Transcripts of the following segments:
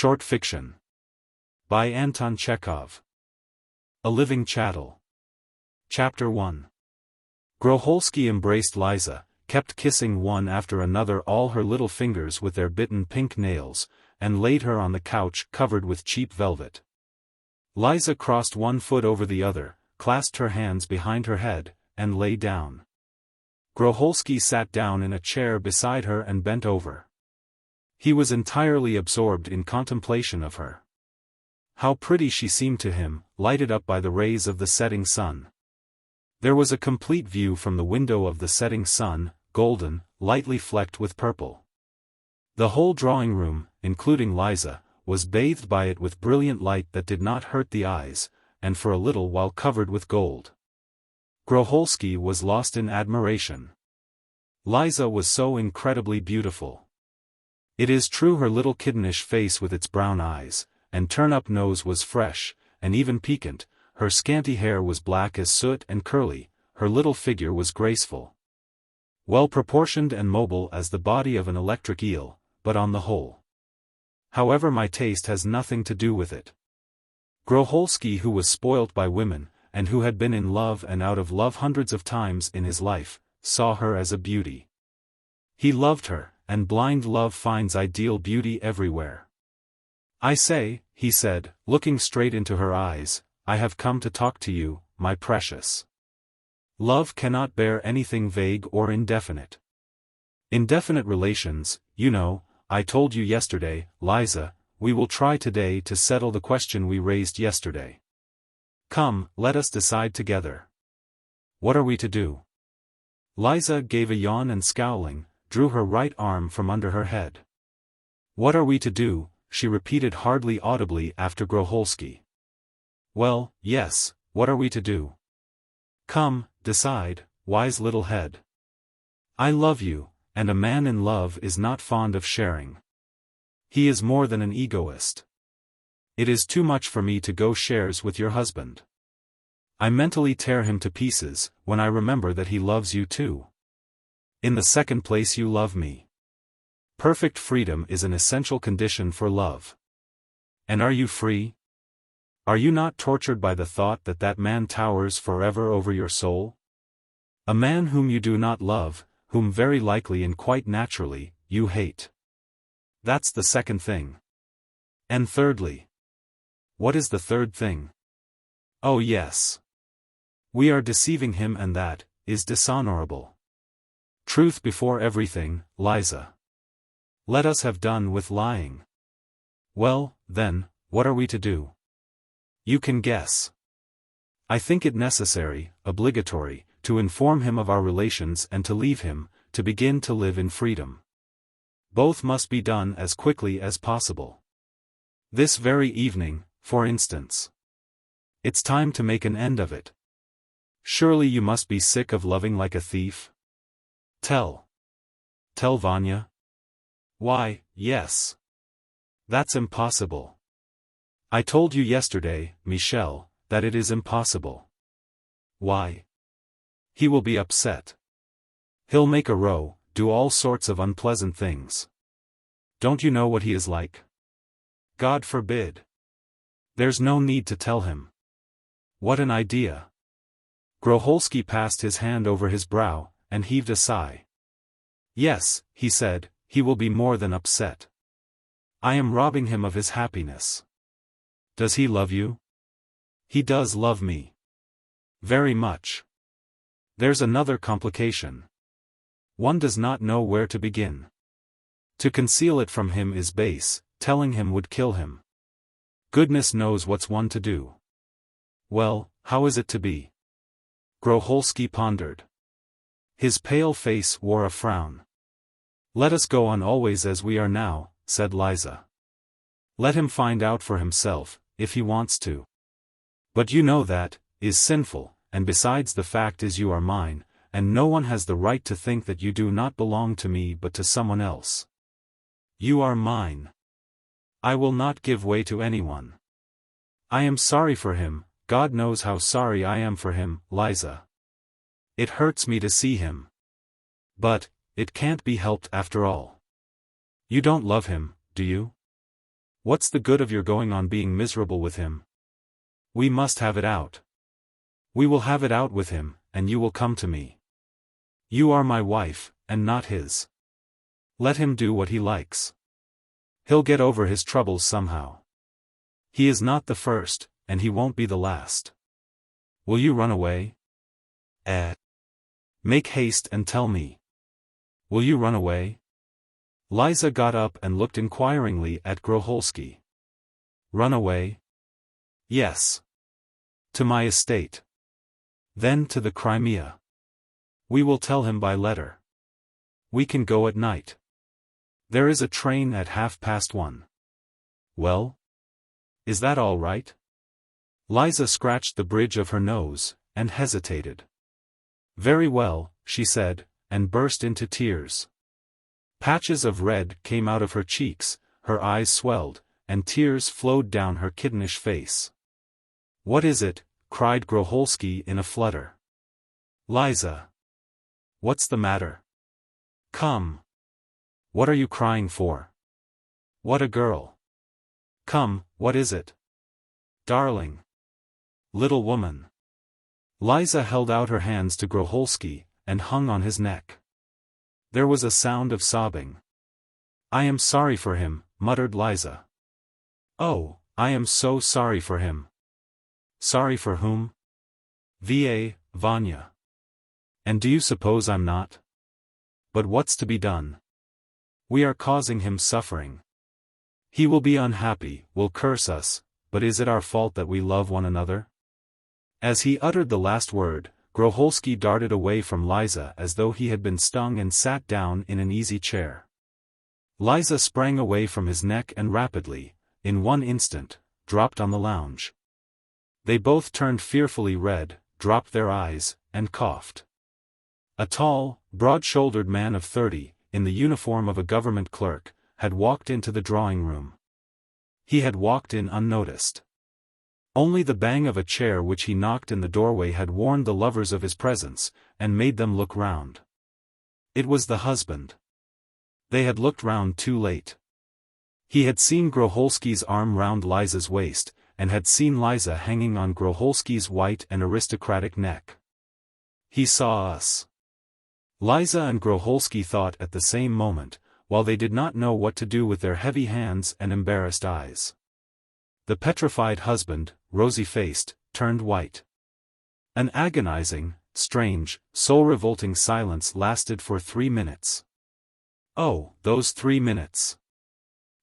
Short Fiction. By Anton Chekhov. A Living Chattel. Chapter 1. Groholsky embraced Liza, kept kissing one after another all her little fingers with their bitten pink nails, and laid her on the couch covered with cheap velvet. Liza crossed one foot over the other, clasped her hands behind her head, and lay down. Groholsky sat down in a chair beside her and bent over. He was entirely absorbed in contemplation of her. How pretty she seemed to him, lighted up by the rays of the setting sun. There was a complete view from the window of the setting sun, golden, lightly flecked with purple. The whole drawing room, including Liza, was bathed by it with brilliant light that did not hurt the eyes, and for a little while covered with gold. Groholsky was lost in admiration. Liza was so incredibly beautiful. It is true her little kittenish face with its brown eyes, and turn-up nose was fresh, and even piquant, her scanty hair was black as soot and curly, her little figure was graceful. Well-proportioned and mobile as the body of an electric eel, but on the whole. However, my taste has nothing to do with it. Groholsky, who was spoilt by women, and who had been in love and out of love hundreds of times in his life, saw her as a beauty. He loved her, and blind love finds ideal beauty everywhere. "I say," he said, looking straight into her eyes, "I have come to talk to you, my precious. Love cannot bear anything vague or indefinite. Indefinite relations, you know, I told you yesterday, Liza, we will try today to settle the question we raised yesterday. Come, let us decide together. What are we to do?" Liza gave a yawn and scowling, drew her right arm from under her head. "What are we to do?" she repeated hardly audibly after Groholsky. "Well, yes, what are we to do? Come, decide, wise little head. I love you, and a man in love is not fond of sharing. He is more than an egoist. It is too much for me to go shares with your husband. I mentally tear him to pieces, when I remember that he loves you too. In the second place, you love me. Perfect freedom is an essential condition for love. And are you free? Are you not tortured by the thought that that man towers forever over your soul? A man whom you do not love, whom very likely and quite naturally, you hate. That's the second thing. And thirdly. What is the third thing? Oh yes. We are deceiving him, and that is dishonorable. Truth before everything, Liza. Let us have done with lying. Well, then, what are we to do? You can guess. I think it necessary, obligatory, to inform him of our relations and to leave him, to begin to live in freedom. Both must be done as quickly as possible. This very evening, for instance. It's time to make an end of it. Surely you must be sick of loving like a thief? Tell Vanya? Why, yes. That's impossible. I told you yesterday, Michel, that it is impossible. Why? He will be upset. He'll make a row, do all sorts of unpleasant things. Don't you know what he is like? God forbid. There's no need to tell him. What an idea. Groholsky passed his hand over his brow, and heaved a sigh. Yes, he said, he will be more than upset. I am robbing him of his happiness. Does he love you? He does love me. Very much. There's another complication. One does not know where to begin. To conceal it from him is base, telling him would kill him. Goodness knows what's one to do. Well, how is it to be? Groholsky pondered. His pale face wore a frown. Let us go on always as we are now, said Liza. Let him find out for himself, if he wants to. But you know that is sinful, and besides, the fact is you are mine, and no one has the right to think that you do not belong to me but to someone else. You are mine. I will not give way to anyone. I am sorry for him, God knows how sorry I am for him, Liza. It hurts me to see him. But it can't be helped after all. You don't love him, do you? What's the good of your going on being miserable with him? We must have it out. We will have it out with him, and you will come to me. You are my wife, and not his. Let him do what he likes. He'll get over his troubles somehow. He is not the first, and he won't be the last. Will you run away? Make haste and tell me. Will you run away? Liza got up and looked inquiringly at Groholski. Run away? Yes. To my estate. Then to the Crimea. We will tell him by letter. We can go at night. There is a train at 1:30. Well? Is that all right? Liza scratched the bridge of her nose, and hesitated. Very well, she said, and burst into tears. Patches of red came out of her cheeks, her eyes swelled, and tears flowed down her kittenish face. What is it? Cried Groholski in a flutter. Liza. What's the matter? Come. What are you crying for? What a girl. Come, what is it? Darling. Little woman. Liza held out her hands to Groholski, and hung on his neck. There was a sound of sobbing. I am sorry for him, muttered Liza. Oh, I am so sorry for him. Sorry for whom? Vanya. And do you suppose I'm not? But what's to be done? We are causing him suffering. He will be unhappy, will curse us, but is it our fault that we love one another? As he uttered the last word, Groholski darted away from Liza as though he had been stung and sat down in an easy chair. Liza sprang away from his neck and rapidly, in one instant, dropped on the lounge. They both turned fearfully red, dropped their eyes, and coughed. A tall, broad-shouldered man of 30, in the uniform of a government clerk, had walked into the drawing room. He had walked in unnoticed. Only the bang of a chair which he knocked in the doorway had warned the lovers of his presence, and made them look round. It was the husband. They had looked round too late. He had seen Groholski's arm round Liza's waist, and had seen Liza hanging on Groholski's white and aristocratic neck. He saw us. Liza and Groholski thought at the same moment, while they did not know what to do with their heavy hands and embarrassed eyes. The petrified husband, rosy-faced, turned white. An agonizing, strange, soul-revolting silence lasted for 3 minutes. Oh, those 3 minutes!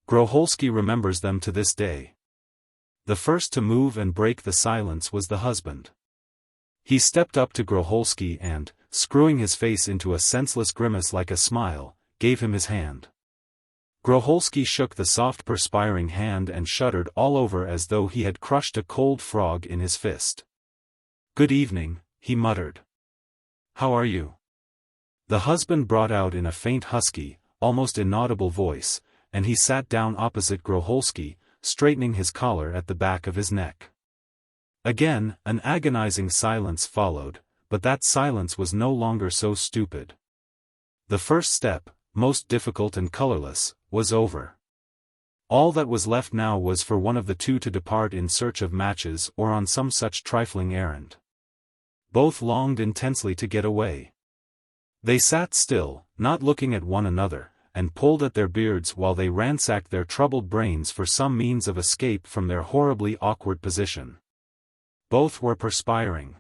Groholski remembers them to this day. The first to move and break the silence was the husband. He stepped up to Groholski and, screwing his face into a senseless grimace like a smile, gave him his hand. Groholski shook the soft perspiring hand and shuddered all over as though he had crushed a cold frog in his fist. Good evening, he muttered. How are you? The husband brought out in a faint husky, almost inaudible voice, and he sat down opposite Groholski, straightening his collar at the back of his neck. Again, an agonizing silence followed, but that silence was no longer so stupid. The first step, most difficult and colorless, was over. All that was left now was for one of the two to depart in search of matches or on some such trifling errand. Both longed intensely to get away. They sat still, not looking at one another, and pulled at their beards while they ransacked their troubled brains for some means of escape from their horribly awkward position. Both were perspiring.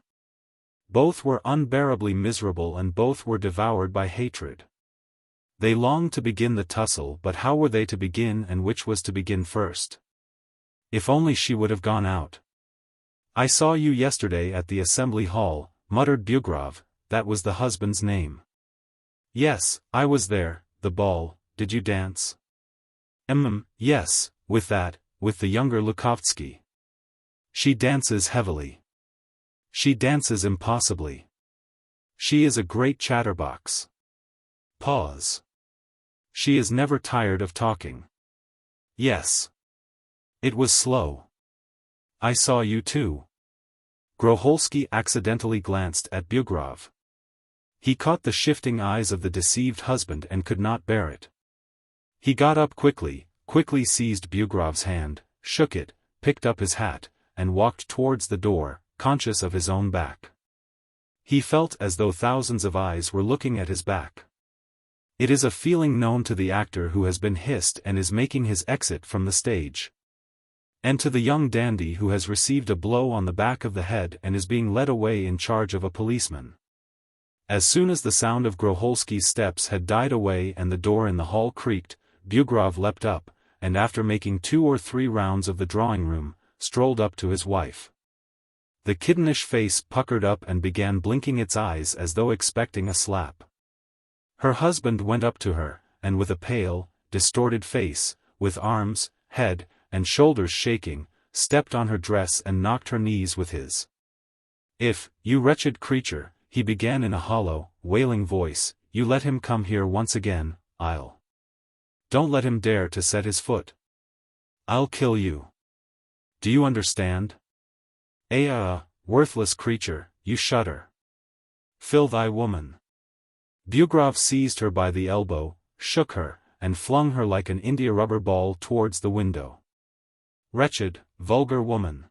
Both were unbearably miserable and both were devoured by hatred. They longed to begin the tussle, but how were they to begin and which was to begin first? If only she would have gone out. I saw you yesterday at the assembly hall, muttered Bugrov, that was the husband's name. Yes, I was there. The ball, did you dance? Yes, with the younger Lukovsky. She dances heavily. She dances impossibly. She is a great chatterbox. Pause. She is never tired of talking. Yes. It was slow. I saw you too. Groholski accidentally glanced at Bugrov. He caught the shifting eyes of the deceived husband and could not bear it. He got up quickly, quickly seized Bugrov's hand, shook it, picked up his hat, and walked towards the door, conscious of his own back. He felt as though thousands of eyes were looking at his back. It is a feeling known to the actor who has been hissed and is making his exit from the stage. And to the young dandy who has received a blow on the back of the head and is being led away in charge of a policeman. As soon as the sound of Groholski's steps had died away and the door in the hall creaked, Bugrov leapt up, and after making 2 or 3 rounds of the drawing-room, strolled up to his wife. The kittenish face puckered up and began blinking its eyes as though expecting a slap. Her husband went up to her, and with a pale, distorted face, with arms, head, and shoulders shaking, stepped on her dress and knocked her knees with his. "If, you wretched creature," he began in a hollow, wailing voice, "you let him come here once again, I'll. Don't let him dare to set his foot. I'll kill you. Do you understand? Worthless creature, you shudder. Fill thy woman." Bugrov seized her by the elbow, shook her, and flung her like an india-rubber ball towards the window. "Wretched, vulgar woman.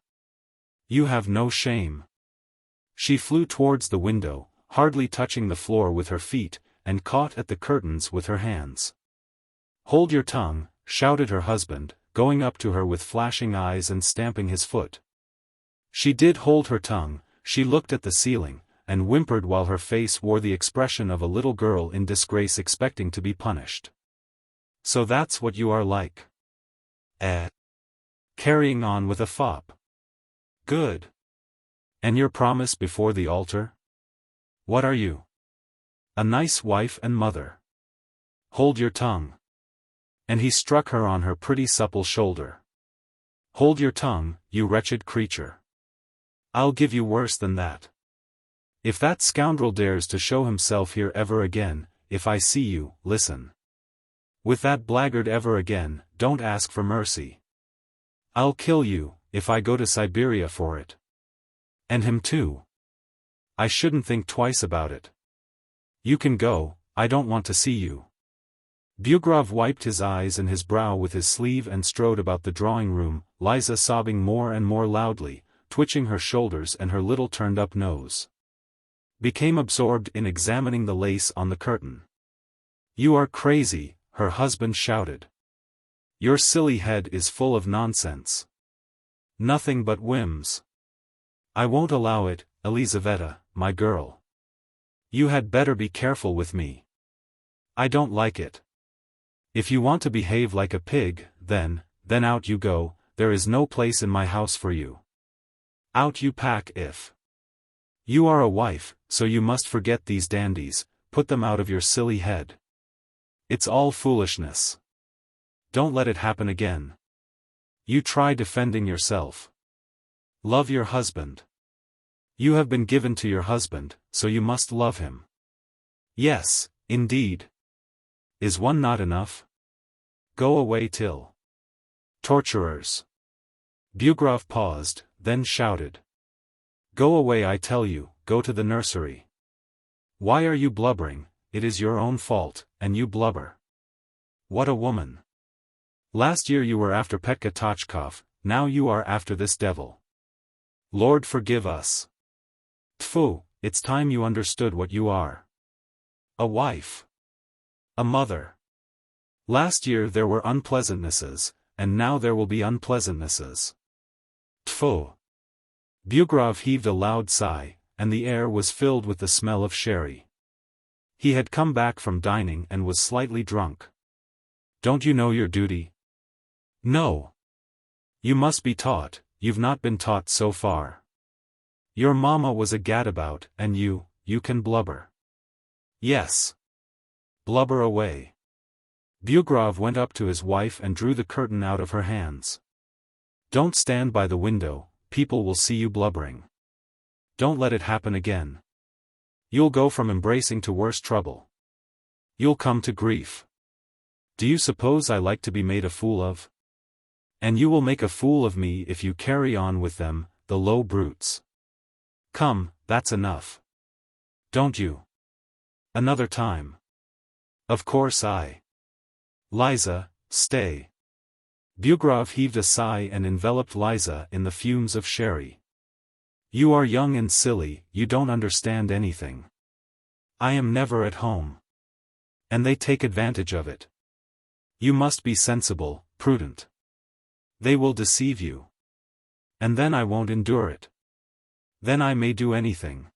You have no shame." She flew towards the window, hardly touching the floor with her feet, and caught at the curtains with her hands. "Hold your tongue," shouted her husband, going up to her with flashing eyes and stamping his foot. She did hold her tongue. She looked at the ceiling, and whimpered while her face wore the expression of a little girl in disgrace expecting to be punished. "So that's what you are like. Carrying on with a fop. Good. And your promise before the altar? What are you? A nice wife and mother. Hold your tongue." And he struck her on her pretty supple shoulder. "Hold your tongue, you wretched creature. I'll give you worse than that. If that scoundrel dares to show himself here ever again, if I see you, listen. With that blackguard ever again, don't ask for mercy. I'll kill you, if I go to Siberia for it. And him too. I shouldn't think twice about it. You can go, I don't want to see you." Bugrov wiped his eyes and his brow with his sleeve and strode about the drawing-room, Liza sobbing more and more loudly, twitching her shoulders and her little turned-up nose. Became absorbed in examining the lace on the curtain. "You are crazy," her husband shouted. "Your silly head is full of nonsense. Nothing but whims. I won't allow it, Elizaveta, my girl. You had better be careful with me. I don't like it. If you want to behave like a pig, then out you go, there is no place in my house for you. Out you pack if. You are a wife, so you must forget these dandies, put them out of your silly head. It's all foolishness. Don't let it happen again. You try defending yourself. Love your husband. You have been given to your husband, so you must love him. Yes, indeed. Is one not enough? Go away till. Torturers." Bugrov paused, then shouted. "Go away, I tell you, go to the nursery. Why are you blubbering? It is your own fault, and you blubber. What a woman. Last year you were after Petka Tochkov, now you are after this devil. Lord forgive us. Tfu, it's time you understood what you are. A wife. A mother. Last year there were unpleasantnesses, and now there will be unpleasantnesses. Tfu." Bugrov heaved a loud sigh, and the air was filled with the smell of sherry. He had come back from dining and was slightly drunk. "Don't you know your duty?" "No. You must be taught, you've not been taught so far. Your mama was a gadabout, and you can blubber." "Yes. Blubber away." Bugrov went up to his wife and drew the curtain out of her hands. "Don't stand by the window, people will see you blubbering. Don't let it happen again. You'll go from embracing to worse trouble. You'll come to grief. Do you suppose I like to be made a fool of? And you will make a fool of me if you carry on with them, the low brutes. Come, that's enough. Don't you? Another time. Of course I. Liza, stay. Bugrov heaved a sigh and enveloped Liza in the fumes of sherry. You are young and silly, you don't understand anything. I am never at home. And they take advantage of it. You must be sensible, prudent. They will deceive you. And then I won't endure it. Then I may do anything.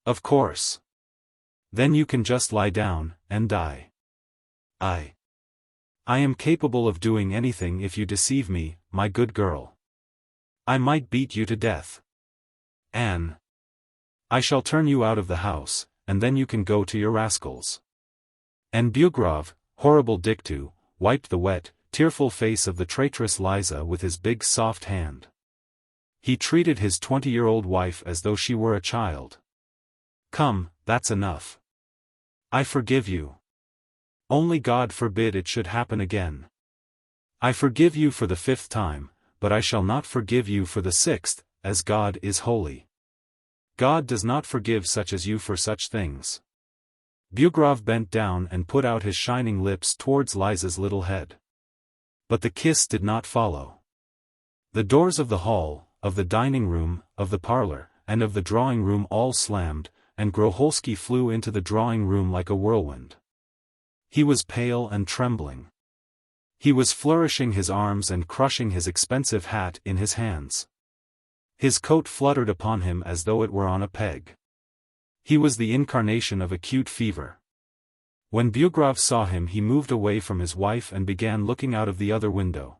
Of course. Then you can just lie down, and die. I am capable of doing anything if you deceive me, my good girl. I might beat you to death. Anne. I shall turn you out of the house, and then you can go to your rascals. And Bugrov, horrible dictu, wiped the wet, tearful face of the traitress Liza with his big soft hand. He treated his 20-year-old wife as though she were a child. Come, that's enough. I forgive you. Only God forbid it should happen again. I forgive you for the 5th time, but I shall not forgive you for the 6th, as God is holy. God does not forgive such as you for such things. Bugrov bent down and put out his shining lips towards Liza's little head. But the kiss did not follow. The doors of the hall, of the dining room, of the parlor, and of the drawing room all slammed, and Groholsky flew into the drawing room like a whirlwind. He was pale and trembling. He was flourishing his arms and crushing his expensive hat in his hands. His coat fluttered upon him as though it were on a peg. He was the incarnation of acute fever. When Bugrov saw him he moved away from his wife and began looking out of the other window.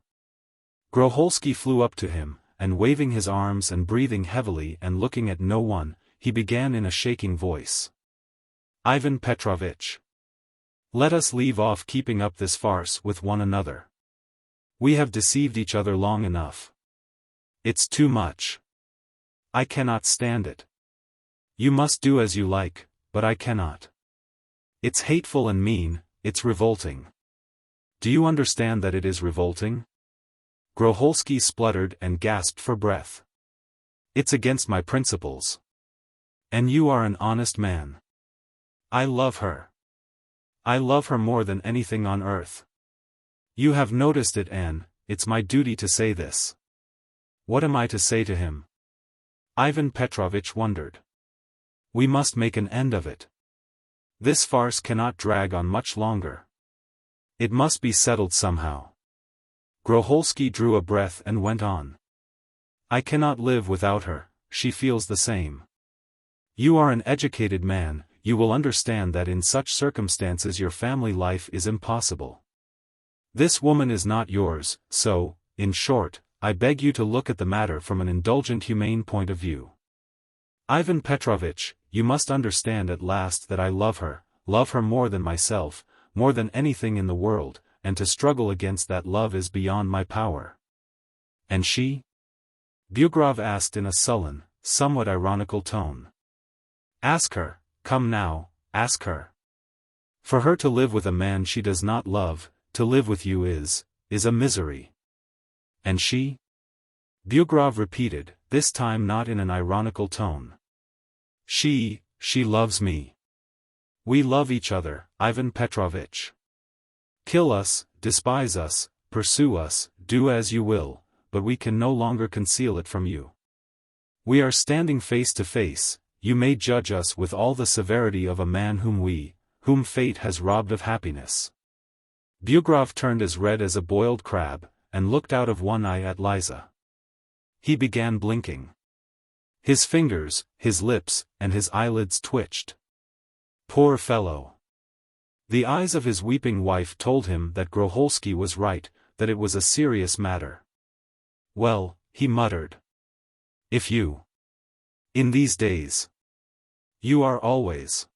Groholsky flew up to him, and waving his arms and breathing heavily and looking at no one, he began in a shaking voice. Ivan Petrovitch. Let us leave off keeping up this farce with one another. We have deceived each other long enough. It's too much. I cannot stand it. You must do as you like, but I cannot. It's hateful and mean, it's revolting. Do you understand that it is revolting? Groholsky spluttered and gasped for breath. It's against my principles. And you are an honest man. I love her. I love her more than anything on earth. You have noticed it, Anne, it's my duty to say this. What am I to say to him? Ivan Petrovitch wondered. We must make an end of it. This farce cannot drag on much longer. It must be settled somehow. Groholsky drew a breath and went on. I cannot live without her, she feels the same. You are an educated man, you will understand that in such circumstances your family life is impossible. This woman is not yours, so, in short, I beg you to look at the matter from an indulgent humane point of view. Ivan Petrovitch, you must understand at last that I love her more than myself, more than anything in the world, and to struggle against that love is beyond my power. And she? Bugrov asked in a sullen, somewhat ironical tone. Ask her, come now, ask her. For her to live with a man she does not love, to live with you is a misery. And she? Bugrov repeated, this time not in an ironical tone. She loves me. We love each other, Ivan Petrovitch. Kill us, despise us, pursue us, do as you will, but we can no longer conceal it from you. We are standing face to face, you may judge us with all the severity of a man whom fate has robbed of happiness. Bugrov turned as red as a boiled crab, and looked out of one eye at Liza. He began blinking. His fingers, his lips, and his eyelids twitched. Poor fellow. The eyes of his weeping wife told him that Groholsky was right, that it was a serious matter. Well, he muttered. If you. In these days. You are always.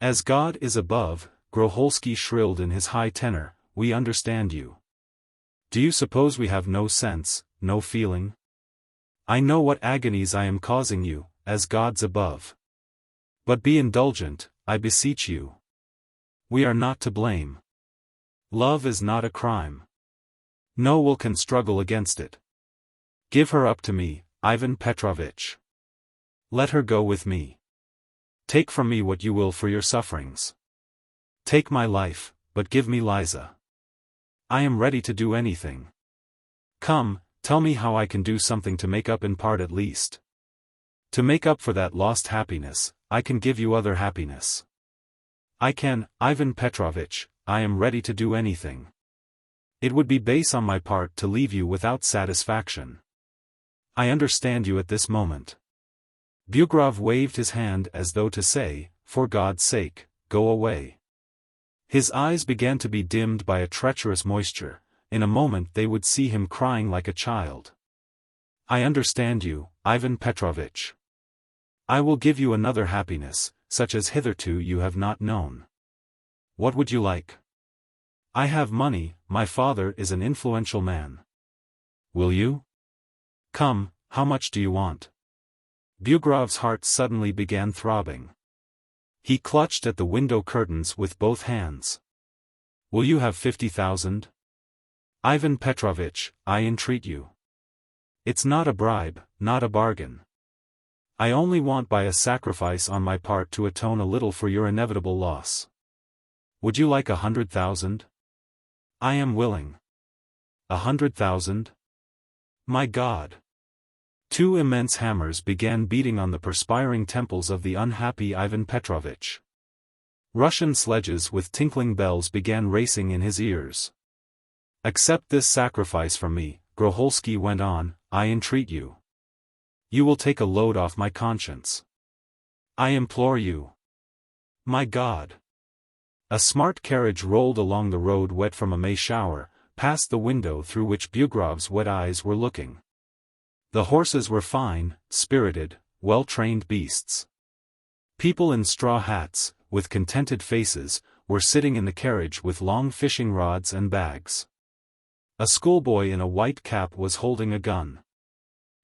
As God is above, Groholsky shrilled in his high tenor, we understand you. Do you suppose we have no sense, no feeling? I know what agonies I am causing you, as God's above. But be indulgent, I beseech you. We are not to blame. Love is not a crime. No will can struggle against it. Give her up to me, Ivan Petrovitch. Let her go with me. Take from me what you will for your sufferings. Take my life, but give me Liza. I am ready to do anything. Come, tell me how I can do something to make up in part at least. To make up for that lost happiness, I can give you other happiness. I can, Ivan Petrovitch, I am ready to do anything. It would be base on my part to leave you without satisfaction. I understand you at this moment. Bugrov waved his hand as though to say, for God's sake, go away. His eyes began to be dimmed by a treacherous moisture. In a moment they would see him crying like a child. I understand you, Ivan Petrovitch. I will give you another happiness, such as hitherto you have not known. What would you like? I have money, my father is an influential man. Will you? Come, how much do you want? Bugrov's heart suddenly began throbbing. He clutched at the window curtains with both hands. Will you have 50,000? Ivan Petrovitch, I entreat you. It's not a bribe, not a bargain. I only want by a sacrifice on my part to atone a little for your inevitable loss. Would you like 100,000? I am willing. 100,000? My God! Two immense hammers began beating on the perspiring temples of the unhappy Ivan Petrovitch. Russian sledges with tinkling bells began racing in his ears. Accept this sacrifice from me, Groholsky went on, I entreat you. You will take a load off my conscience. I implore you. My God! A smart carriage rolled along the road wet from a May shower, past the window through which Bugrov's wet eyes were looking. The horses were fine, spirited, well-trained beasts. People in straw hats, with contented faces, were sitting in the carriage with long fishing rods and bags. A schoolboy in a white cap was holding a gun.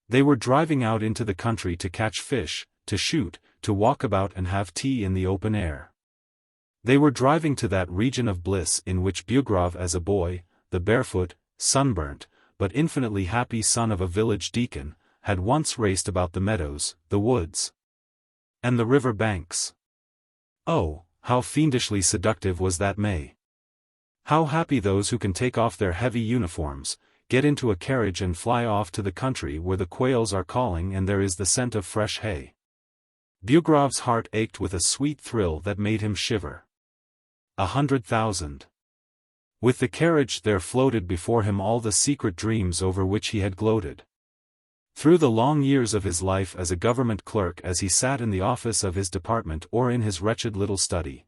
They were driving out into the country to catch fish, to shoot, to walk about and have tea in the open air. They were driving to that region of bliss in which Bugrov as a boy, the barefoot, sunburnt, but infinitely happy son of a village deacon, had once raced about the meadows, the woods, and the river banks. Oh, how fiendishly seductive was that May! How happy those who can take off their heavy uniforms, get into a carriage and fly off to the country where the quails are calling and there is the scent of fresh hay. Bugrov's heart ached with a sweet thrill that made him shiver. 100,000. With the carriage there floated before him all the secret dreams over which he had gloated. Through the long years of his life as a government clerk, as he sat in the office of his department or in his wretched little study.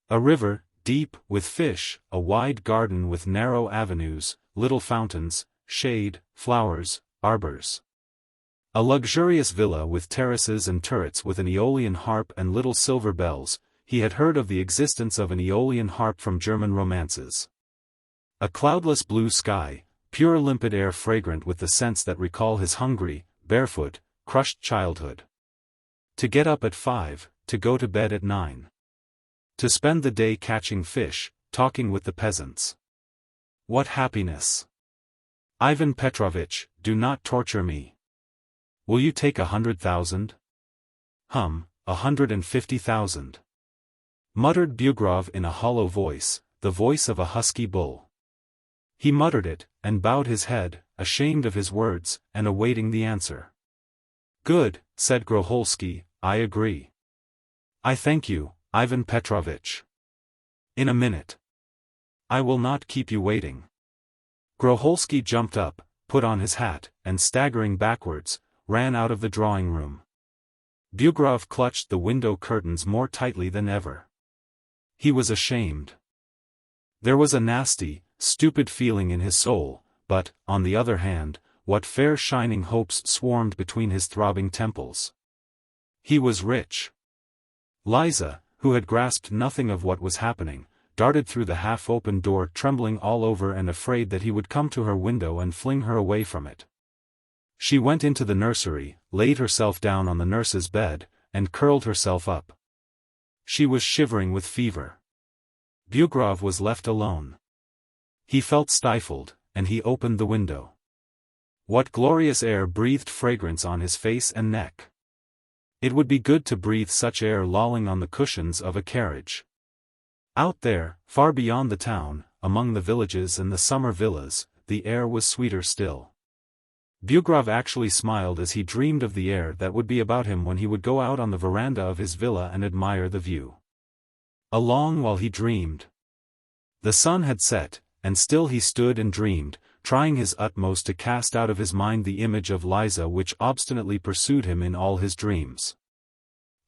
A river, deep, with fish, a wide garden with narrow avenues, little fountains, shade, flowers, arbors. A luxurious villa with terraces and turrets with an Aeolian harp and little silver bells. He had heard of the existence of an Aeolian harp from German romances. A cloudless blue sky, pure limpid air fragrant with the scents that recall his hungry, barefoot, crushed childhood. To get up at 5, to go to bed at 9. To spend the day catching fish, talking with the peasants. What happiness! Ivan Petrovitch, do not torture me. Will you take 100,000? 150,000. Muttered Bugrov in a hollow voice, the voice of a husky bull. He muttered it, and bowed his head, ashamed of his words, and awaiting the answer. Good, said Groholsky, I agree. I thank you, Ivan Petrovitch. In a minute. I will not keep you waiting. Groholsky jumped up, put on his hat, and staggering backwards, ran out of the drawing-room. Bugrov clutched the window curtains more tightly than ever. He was ashamed. There was a nasty, stupid feeling in his soul, but, on the other hand, what fair shining hopes swarmed between his throbbing temples. He was rich. Liza, who had grasped nothing of what was happening, darted through the half-open door trembling all over and afraid that he would come to her window and fling her away from it. She went into the nursery, laid herself down on the nurse's bed, and curled herself up. She was shivering with fever. Bugrov was left alone. He felt stifled, and he opened the window. What glorious air breathed fragrance on his face and neck! It would be good to breathe such air lolling on the cushions of a carriage. Out there, far beyond the town, among the villages and the summer villas, the air was sweeter still. Bugrov actually smiled as he dreamed of the air that would be about him when he would go out on the veranda of his villa and admire the view. Along while he dreamed. The sun had set, and still he stood and dreamed, trying his utmost to cast out of his mind the image of Liza which obstinately pursued him in all his dreams.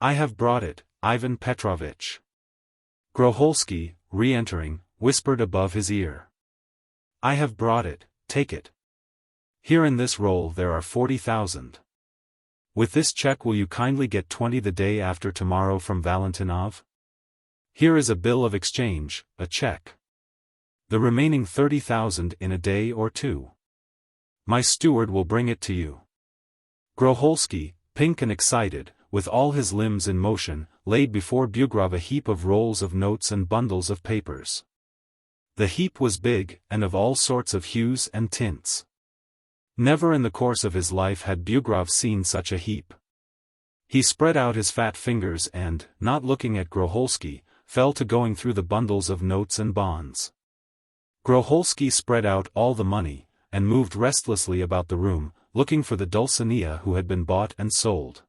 "I have brought it, Ivan Petrovitch." Groholsky, re-entering, whispered above his ear. "I have brought it, take it. Here in this roll there are 40,000. With this check will you kindly get 20 the day after tomorrow from Valentinov? Here is a bill of exchange, a check. The remaining 30,000 in a day or two. My steward will bring it to you." Groholsky, pink and excited, with all his limbs in motion, laid before Bugrov a heap of rolls of notes and bundles of papers. The heap was big, and of all sorts of hues and tints. Never in the course of his life had Bugrov seen such a heap. He spread out his fat fingers and, not looking at Groholsky, fell to going through the bundles of notes and bonds. Groholsky spread out all the money, and moved restlessly about the room, looking for the Dulcinea who had been bought and sold.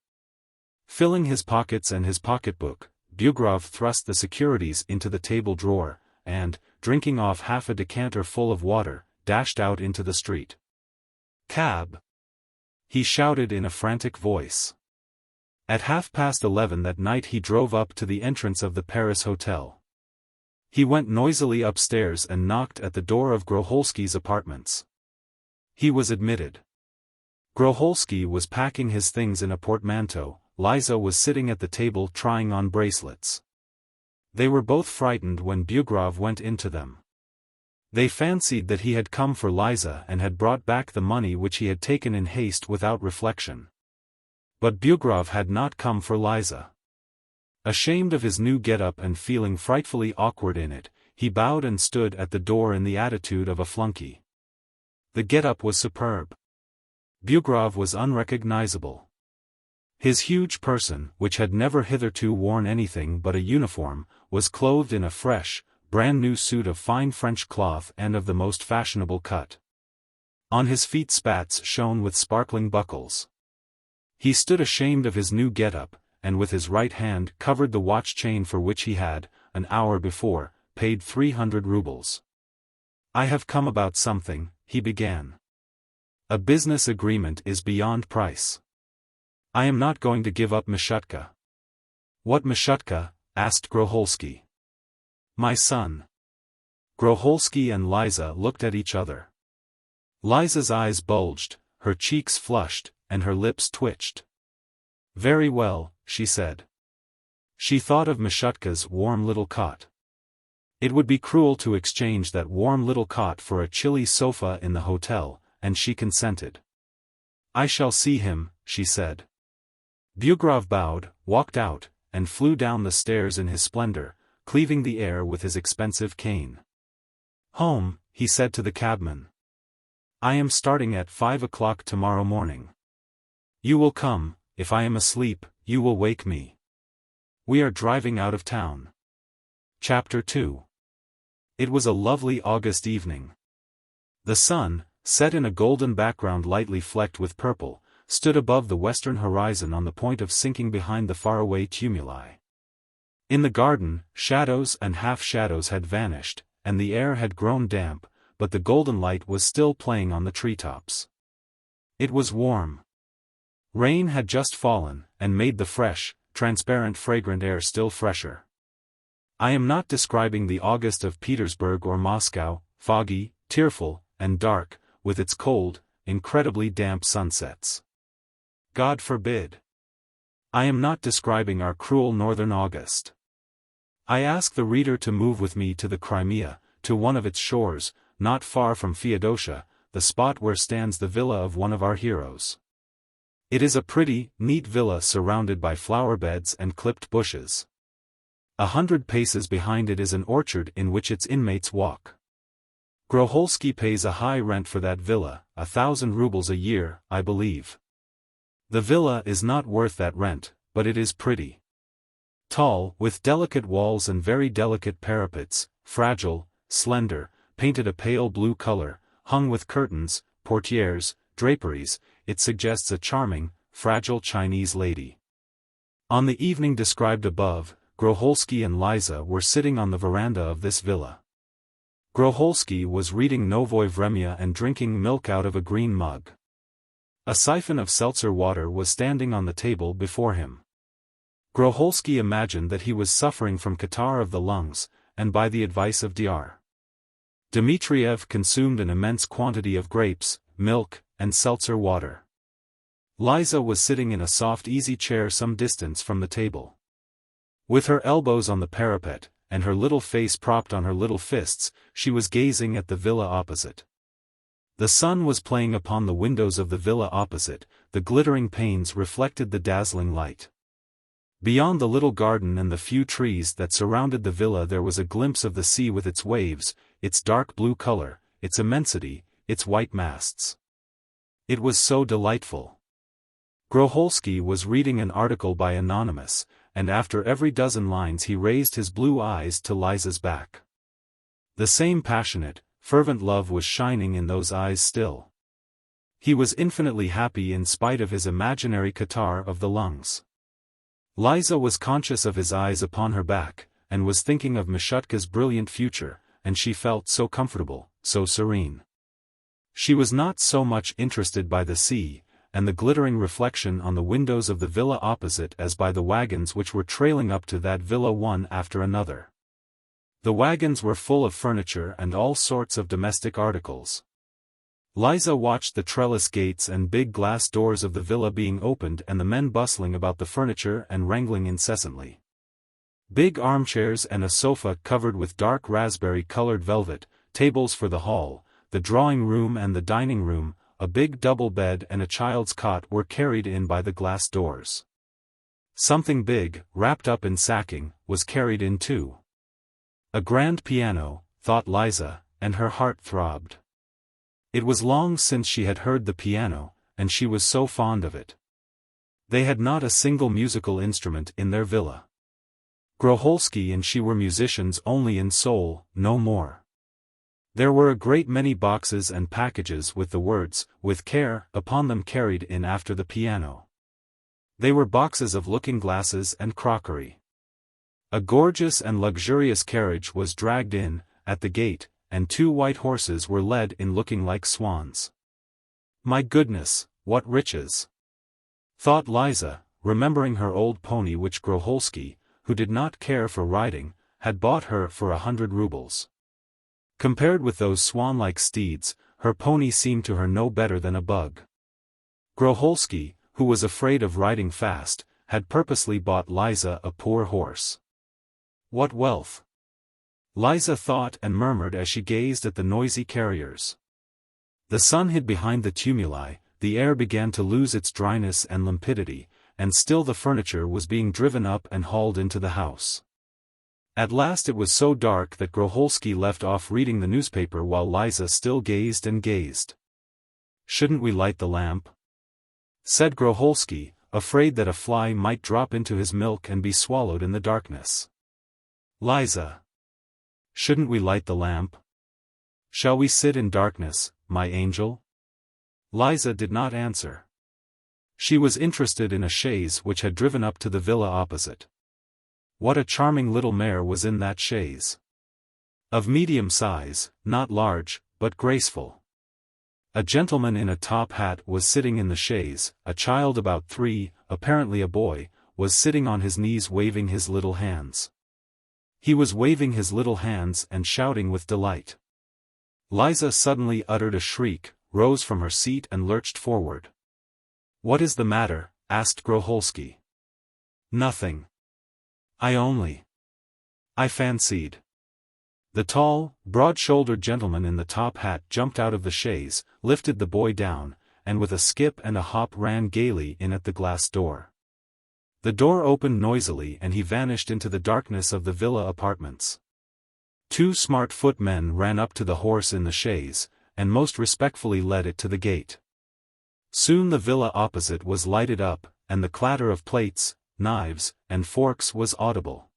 Filling his pockets and his pocketbook, Bugrov thrust the securities into the table drawer, and, drinking off half a decanter full of water, dashed out into the street. "Cab!" he shouted in a frantic voice. At 11:30 that night he drove up to the entrance of the Paris Hotel. He went noisily upstairs and knocked at the door of Groholsky's apartments. He was admitted. Groholsky was packing his things in a portmanteau, Liza was sitting at the table trying on bracelets. They were both frightened when Bugrov went into them. They fancied that he had come for Liza and had brought back the money which he had taken in haste without reflection. But Bugrov had not come for Liza. Ashamed of his new get-up and feeling frightfully awkward in it, he bowed and stood at the door in the attitude of a flunky. The get-up was superb. Bugrov was unrecognizable. His huge person, which had never hitherto worn anything but a uniform, was clothed in a fresh, brand-new suit of fine French cloth and of the most fashionable cut. On his feet spats shone with sparkling buckles. He stood ashamed of his new get-up, and with his right hand covered the watch chain for which he had, an hour before, paid 300 rubles. "I have come about something," he began. "A business agreement is beyond price. I am not going to give up Mishutka." "What Mishutka?" asked Groholsky. "My son." Groholsky and Liza looked at each other. Liza's eyes bulged, her cheeks flushed, and her lips twitched. "Very well," she said. She thought of Mishutka's warm little cot. It would be cruel to exchange that warm little cot for a chilly sofa in the hotel, and she consented. "I shall see him," she said. Bugrov bowed, walked out, and flew down the stairs in his splendor, cleaving the air with his expensive cane. "Home," he said to the cabman. "I am starting at 5 o'clock tomorrow morning. You will come. If I am asleep, you will wake me. We are driving out of town." Chapter 2. It was a lovely August evening. The sun, set in a golden background lightly flecked with purple, stood above the western horizon on the point of sinking behind the faraway tumuli. In the garden, shadows and half-shadows had vanished, and the air had grown damp, but the golden light was still playing on the treetops. It was warm. Rain had just fallen, and made the fresh, transparent fragrant air still fresher. I am not describing the August of Petersburg or Moscow, foggy, tearful, and dark, with its cold, incredibly damp sunsets. God forbid. I am not describing our cruel northern August. I ask the reader to move with me to the Crimea, to one of its shores, not far from Feodosia, the spot where stands the villa of one of our heroes. It is a pretty, neat villa surrounded by flower beds and clipped bushes. 100 paces behind it is an orchard in which its inmates walk. Groholsky pays a high rent for that villa, 1,000 rubles a year, I believe. The villa is not worth that rent, but it is pretty. Tall, with delicate walls and very delicate parapets, fragile, slender, painted a pale blue color, hung with curtains, portieres, draperies. It suggests a charming, fragile Chinese lady. On the evening described above, Groholski and Liza were sitting on the veranda of this villa. Groholski was reading Novoye Vremya and drinking milk out of a green mug. A siphon of seltzer water was standing on the table before him. Groholski imagined that he was suffering from catarrh of the lungs, and by the advice of Dr. Dmitriev consumed an immense quantity of grapes, milk, and seltzer water. Liza was sitting in a soft easy chair some distance from the table. With her elbows on the parapet, and her little face propped on her little fists, she was gazing at the villa opposite. The sun was playing upon the windows of the villa opposite, the glittering panes reflected the dazzling light. Beyond the little garden and the few trees that surrounded the villa there was a glimpse of the sea with its waves, its dark blue color, its immensity, its white masts. It was so delightful. Groholski was reading an article by Anonymous, and after every dozen lines he raised his blue eyes to Liza's back. The same passionate, fervent love was shining in those eyes still. He was infinitely happy in spite of his imaginary catarrh of the lungs. Liza was conscious of his eyes upon her back, and was thinking of Mishutka's brilliant future, and she felt so comfortable, so serene. She was not so much interested by the sea, and the glittering reflection on the windows of the villa opposite as by the wagons which were trailing up to that villa one after another. The wagons were full of furniture and all sorts of domestic articles. Liza watched the trellis gates and big glass doors of the villa being opened and the men bustling about the furniture and wrangling incessantly. Big armchairs and a sofa covered with dark raspberry-colored velvet, tables for the hall, the drawing room and the dining room, a big double bed and a child's cot were carried in by the glass doors. Something big, wrapped up in sacking, was carried in too. A grand piano, thought Liza, and her heart throbbed. It was long since she had heard the piano, and she was so fond of it. They had not a single musical instrument in their villa. Groholski and she were musicians only in soul, no more. There were a great many boxes and packages with the words, "with care," upon them carried in after the piano. They were boxes of looking-glasses and crockery. A gorgeous and luxurious carriage was dragged in, at the gate, and 2 white horses were led in looking like swans. My goodness, what riches! Thought Liza, remembering her old pony which Groholski, who did not care for riding, had bought her for 100 rubles. Compared with those swan-like steeds, her pony seemed to her no better than a bug. Groholski, who was afraid of riding fast, had purposely bought Liza a poor horse. What wealth! Liza thought and murmured as she gazed at the noisy carriers. The sun hid behind the tumuli, the air began to lose its dryness and limpidity, and still the furniture was being driven up and hauled into the house. At last it was so dark that Groholski left off reading the newspaper while Liza still gazed and gazed. "Shouldn't we light the lamp?" said Groholski, afraid that a fly might drop into his milk and be swallowed in the darkness. "Liza! Shouldn't we light the lamp? Shall we sit in darkness, my angel?" Liza did not answer. She was interested in a chaise which had driven up to the villa opposite. What a charming little mare was in that chaise. Of medium size, not large, but graceful. A gentleman in a top hat was sitting in the chaise, a child about 3, apparently a boy, was sitting on his knees waving his little hands. He was waving his little hands and shouting with delight. Liza suddenly uttered a shriek, rose from her seat and lurched forward. "What is the matter?" asked Groholski. "Nothing. I fancied." The tall, broad-shouldered gentleman in the top hat jumped out of the chaise, lifted the boy down, and with a skip and a hop ran gaily in at the glass door. The door opened noisily and he vanished into the darkness of the villa apartments. 2 smart footmen ran up to the horse in the chaise, and most respectfully led it to the gate. Soon the villa opposite was lighted up, and the clatter of plates, knives, and forks was audible.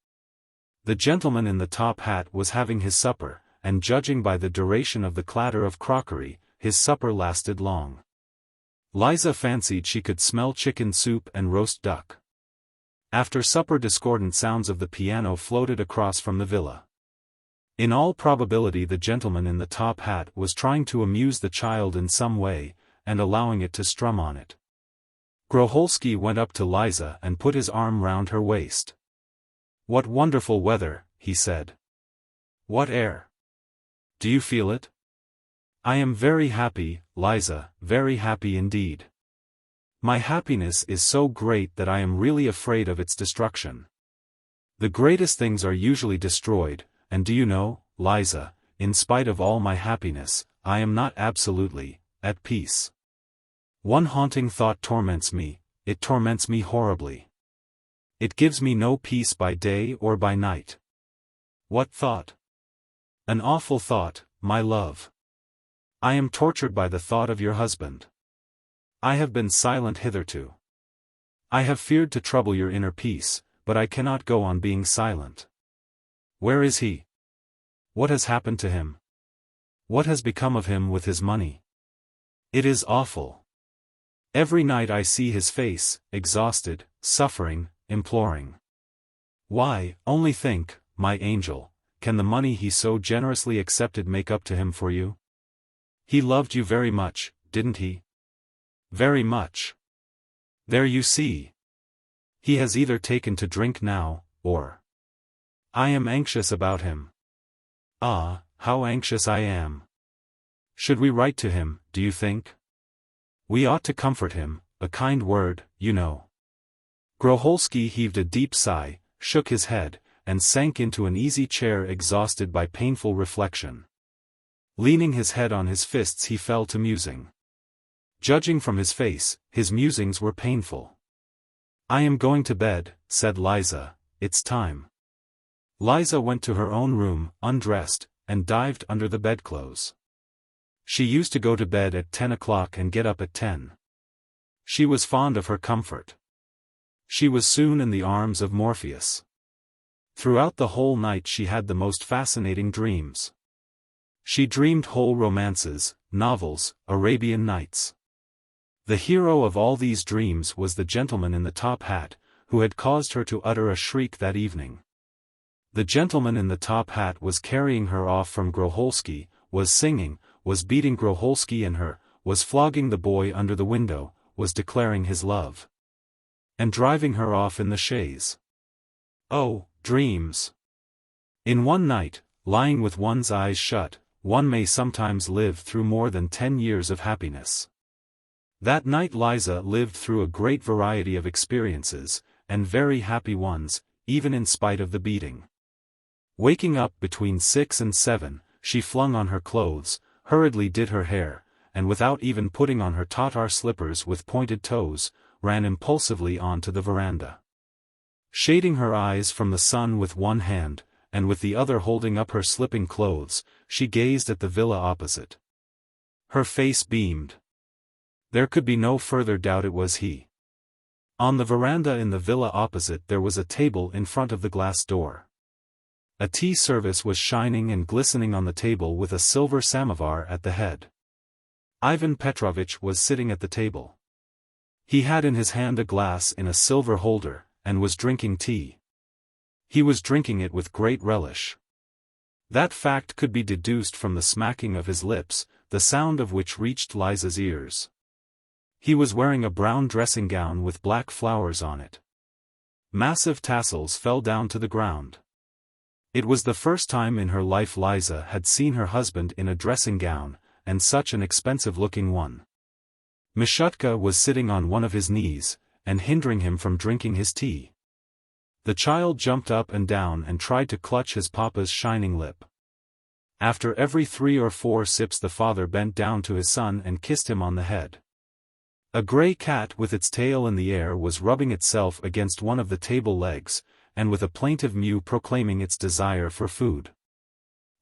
The gentleman in the top hat was having his supper, and judging by the duration of the clatter of crockery, his supper lasted long. Liza fancied she could smell chicken soup and roast duck. After supper, discordant sounds of the piano floated across from the villa. In all probability the gentleman in the top hat was trying to amuse the child in some way, and allowing it to strum on it. Groholski went up to Liza and put his arm round her waist. "What wonderful weather," he said. "What air! Do you feel it?" "I am very happy, Liza, very happy indeed. My happiness is so great that I am really afraid of its destruction. The greatest things are usually destroyed, and do you know, Liza, in spite of all my happiness, I am not absolutely at peace. One haunting thought torments me, it torments me horribly. It gives me no peace by day or by night." "What thought?" "An awful thought, my love. I am tortured by the thought of your husband. I have been silent hitherto. I have feared to trouble your inner peace, but I cannot go on being silent. Where is he? What has happened to him? What has become of him with his money? It is awful. Every night I see his face, exhausted, suffering, imploring. Why, only think, my angel, can the money he so generously accepted make up to him for you? He loved you very much, didn't he? Very much. There you see. He has either taken to drink now, or... I am anxious about him. Ah, how anxious I am. Should we write to him, do you think? We ought to comfort him, a kind word, you know." Groholski heaved a deep sigh, shook his head, and sank into an easy chair exhausted by painful reflection. Leaning his head on his fists he fell to musing. Judging from his face, his musings were painful. "I am going to bed," said Liza, "it's time." Liza went to her own room, undressed, and dived under the bedclothes. She used to go to bed at 10 o'clock and get up at 10. She was fond of her comfort. She was soon in the arms of Morpheus. Throughout the whole night she had the most fascinating dreams. She dreamed whole romances, novels, Arabian Nights. The hero of all these dreams was the gentleman in the top hat, who had caused her to utter a shriek that evening. The gentleman in the top hat was carrying her off from Groholski, was singing, was beating Groholski and her, was flogging the boy under the window, was declaring his love. And driving her off in the chaise. Oh, dreams! In one night, lying with one's eyes shut, one may sometimes live through more than 10 years of happiness. That night Liza lived through a great variety of experiences, and very happy ones, even in spite of the beating. Waking up between 6 and 7, she flung on her clothes, hurriedly did her hair, and without even putting on her Tatar slippers with pointed toes, ran impulsively on to the veranda. Shading her eyes from the sun with one hand, and with the other holding up her slipping clothes, she gazed at the villa opposite. Her face beamed. There could be no further doubt it was he. On the veranda in the villa opposite there was a table in front of the glass door. A tea service was shining and glistening on the table with a silver samovar at the head. Ivan Petrovitch was sitting at the table. He had in his hand a glass in a silver holder, and was drinking tea. He was drinking it with great relish. That fact could be deduced from the smacking of his lips, the sound of which reached Liza's ears. He was wearing a brown dressing gown with black flowers on it. Massive tassels fell down to the ground. It was the first time in her life Liza had seen her husband in a dressing gown, and such an expensive-looking one. Mishutka was sitting on one of his knees, and hindering him from drinking his tea. The child jumped up and down and tried to clutch his papa's shining lip. After every 3 or 4 sips the father bent down to his son and kissed him on the head. A grey cat with its tail in the air was rubbing itself against one of the table legs, and with a plaintive mew proclaiming its desire for food.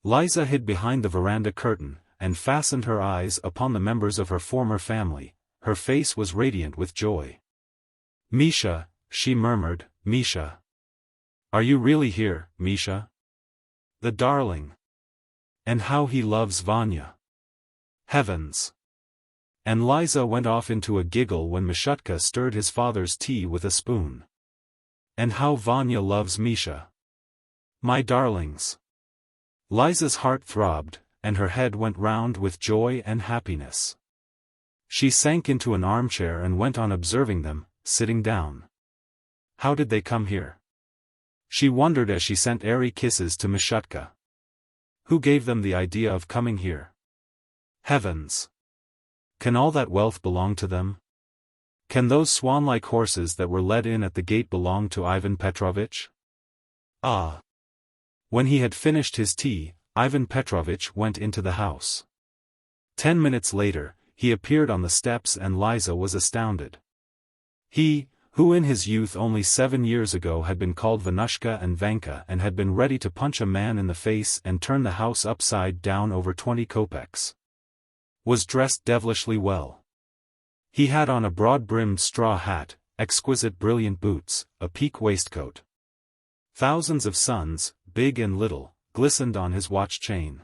Liza hid behind the veranda curtain, and fastened her eyes upon the members of her former family. Her face was radiant with joy. "Misha," she murmured, "Misha. Are you really here, Misha? The darling. And how he loves Vanya. Heavens! And Liza went off into a giggle when Mishutka stirred his father's tea with a spoon. And how Vanya loves Misha. My darlings! Liza's heart throbbed, and her head went round with joy and happiness. She sank into an armchair and went on observing them, sitting down. How did they come here? She wondered as she sent airy kisses to Mishutka. Who gave them the idea of coming here? Heavens! Can all that wealth belong to them? Can those swan-like horses that were led in at the gate belong to Ivan Petrovitch? Ah! When he had finished his tea, Ivan Petrovitch went into the house. 10 minutes later, he appeared on the steps and Liza was astounded. He, who in his youth only 7 years ago had been called Vanushka and Vanka and had been ready to punch a man in the face and turn the house upside down over 20 kopecks, was dressed devilishly well. He had on a broad-brimmed straw hat, exquisite brilliant boots, a pique waistcoat. Thousands of suns, big and little, glistened on his watch chain.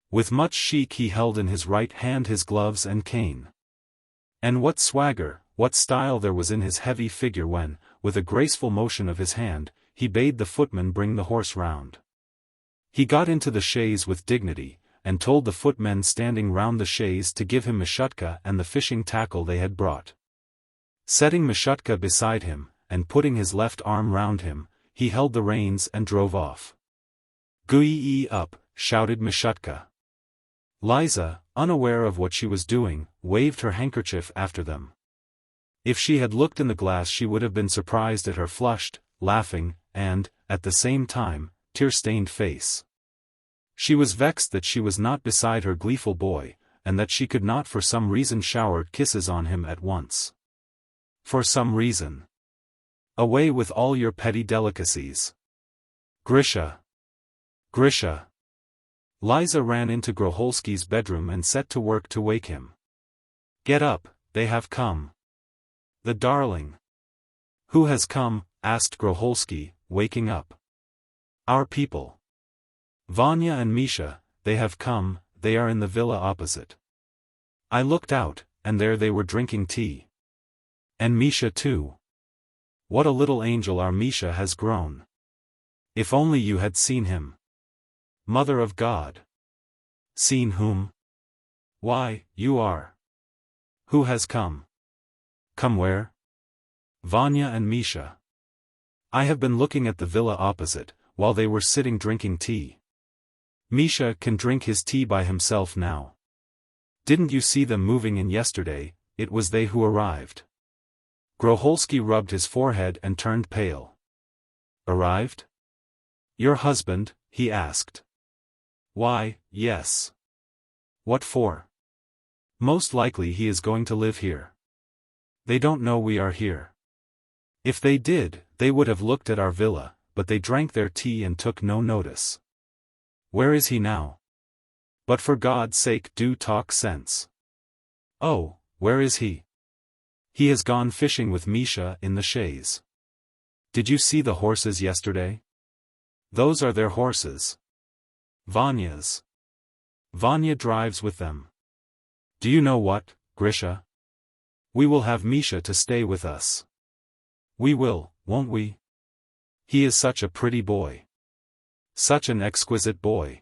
With much chic he held in his right hand his gloves and cane. And what swagger, what style there was in his heavy figure when, with a graceful motion of his hand, he bade the footman bring the horse round. He got into the chaise with dignity, and told the footmen standing round the chaise to give him Mishutka and the fishing tackle they had brought. Setting Mishutka beside him, and putting his left arm round him, he held the reins and drove off. "Gui up!" shouted Mishutka. Liza, unaware of what she was doing, waved her handkerchief after them. If she had looked in the glass she would have been surprised at her flushed, laughing, and, at the same time, tear-stained face. She was vexed that she was not beside her gleeful boy, and that she could not for some reason shower kisses on him at once. For some reason. Away with all your petty delicacies. Grisha! Grisha! Liza ran into Groholski's bedroom and set to work to wake him. Get up, they have come. The darling. Who has come? Asked Groholski, waking up. Our people. Vanya and Misha, they have come, they are in the villa opposite. I looked out, and there they were drinking tea. And Misha too. What a little angel our Misha has grown. If only you had seen him. Mother of God. Seen whom? Why, you are. Who has come? Come where? Vanya and Misha. I have been looking at the villa opposite, while they were sitting drinking tea. Misha can drink his tea by himself now. Didn't you see them moving in yesterday? It was they who arrived. Groholski rubbed his forehead and turned pale. Arrived? Your husband? He asked. Why, yes. What for? Most likely he is going to live here. They don't know we are here. If they did, they would have looked at our villa, but they drank their tea and took no notice. Where is he now? But for God's sake do talk sense. Oh, where is he? He has gone fishing with Misha in the chaise. Did you see the horses yesterday? Those are their horses. Vanya's. Vanya drives with them. Do you know what, Grisha? We will have Misha to stay with us. We will, won't we? He is such a pretty boy. Such an exquisite boy.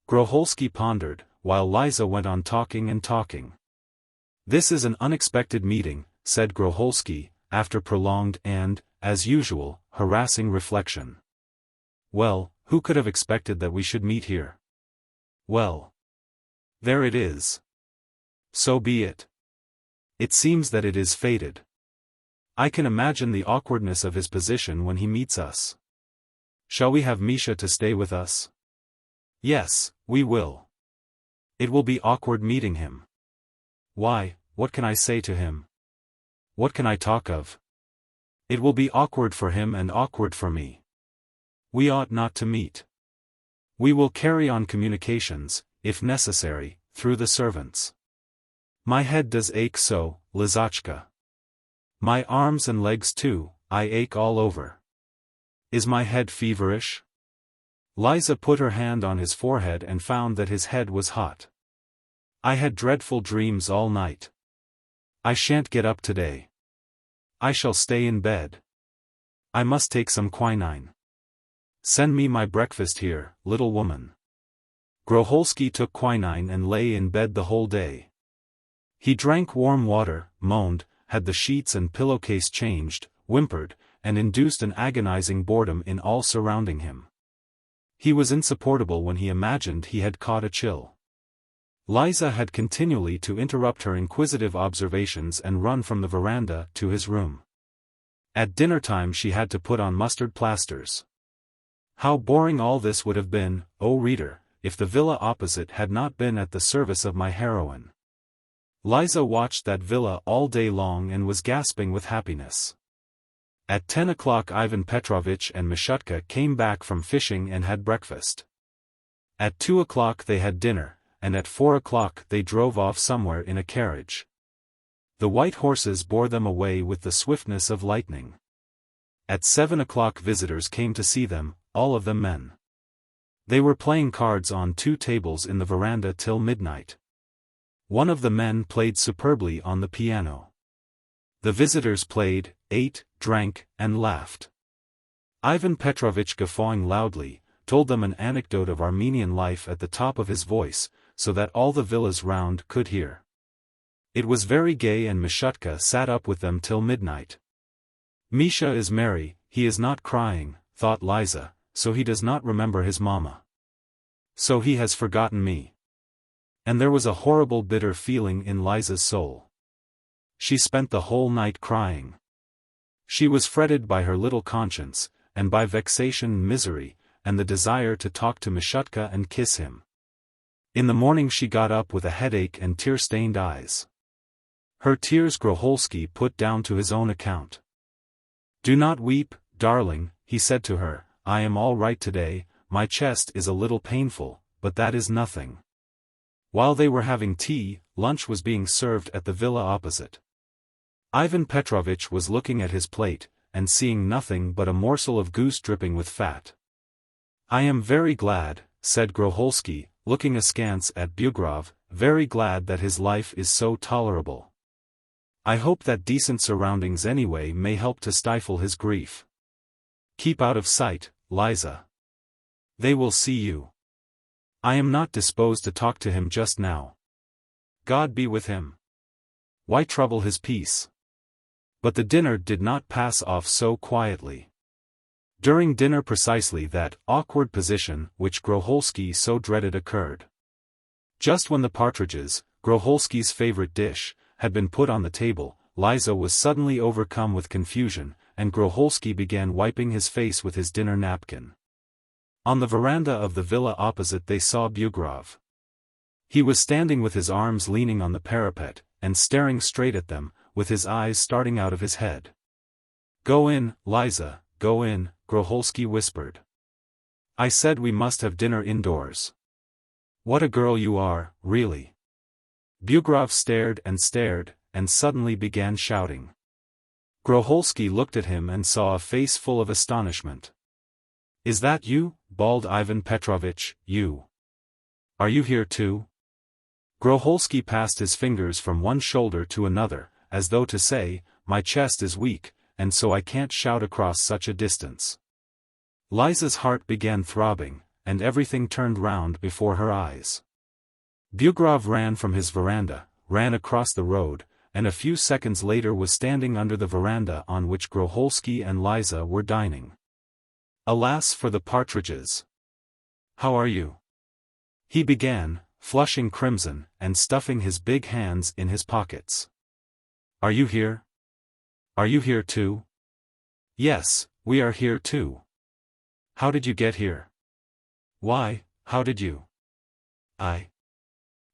Groholski pondered, while Liza went on talking and talking. This is an unexpected meeting, said Groholski, after prolonged and, as usual, harassing reflection. Well, who could have expected that we should meet here? Well. There it is. So be it. It seems that it is fated. I can imagine the awkwardness of his position when he meets us. Shall we have Misha to stay with us? Yes, we will. It will be awkward meeting him. Why, what can I say to him? What can I talk of? It will be awkward for him and awkward for me. We ought not to meet. We will carry on communications, if necessary, through the servants. My head does ache so, Lizachka. My arms and legs too, I ache all over. Is my head feverish? Liza put her hand on his forehead and found that his head was hot. I had dreadful dreams all night. I shan't get up today. I shall stay in bed. I must take some quinine. Send me my breakfast here, little woman. Groholski took quinine and lay in bed the whole day. He drank warm water, moaned, had the sheets and pillowcase changed, whimpered, and induced an agonizing boredom in all surrounding him. He was insupportable when he imagined he had caught a chill. Liza had continually to interrupt her inquisitive observations and run from the veranda to his room. At dinner-time she had to put on mustard plasters. How boring all this would have been, O reader, if the villa opposite had not been at the service of my heroine. Liza watched that villa all day long and was gasping with happiness. At 10 o'clock Ivan Petrovitch and Mishutka came back from fishing and had breakfast. At 2 o'clock they had dinner, and at 4 o'clock they drove off somewhere in a carriage. The white horses bore them away with the swiftness of lightning. At 7 o'clock visitors came to see them, all of them men. They were playing cards on 2 tables in the veranda till midnight. One of the men played superbly on the piano. The visitors played, ate, drank, and laughed. Ivan Petrovitch, guffawing loudly, told them an anecdote of Armenian life at the top of his voice, so that all the villas round could hear. It was very gay and Mishutka sat up with them till midnight. Misha is merry, he is not crying, thought Liza, so he does not remember his mamma. So he has forgotten me. And there was a horrible bitter feeling in Liza's soul. She spent the whole night crying. She was fretted by her little conscience, and by vexation and misery, and the desire to talk to Mishutka and kiss him. In the morning she got up with a headache and tear-stained eyes. Her tears Groholski put down to his own account. "Do not weep, darling," he said to her, "I am all right today, my chest is a little painful, but that is nothing." While they were having tea, lunch was being served at the villa opposite. Ivan Petrovitch was looking at his plate, and seeing nothing but a morsel of goose dripping with fat. "I am very glad," said Groholski, looking askance at Bugrov, "very glad that his life is so tolerable. I hope that decent surroundings anyway may help to stifle his grief. Keep out of sight, Liza. They will see you. I am not disposed to talk to him just now. God be with him. Why trouble his peace?" But the dinner did not pass off so quietly. During dinner precisely that awkward position which Groholski so dreaded occurred. Just when the partridges, Groholski's favorite dish, had been put on the table, Liza was suddenly overcome with confusion, and Groholski began wiping his face with his dinner napkin. On the veranda of the villa opposite they saw Bugrov. He was standing with his arms leaning on the parapet, and staring straight at them, with his eyes starting out of his head. "Go in, Liza, go in," Groholski whispered. "I said we must have dinner indoors. What a girl you are, really." Bugrov stared, and suddenly began shouting. Groholski looked at him and saw a face full of astonishment. "Is that you?" bawled Ivan Petrovitch, "you? Are you here too?" Groholski passed his fingers from one shoulder to another, as though to say, "My chest is weak, and so I can't shout across such a distance." Liza's heart began throbbing, and everything turned round before her eyes. Bugrov ran from his veranda, ran across the road, and a few seconds later was standing under the veranda on which Groholski and Liza were dining. "Alas for the partridges! How are you?" he began, flushing crimson, and stuffing his big hands in his pockets. "Are you here? Are you here too?" "Yes, we are here too." "How did you get here?" "Why, how did you?"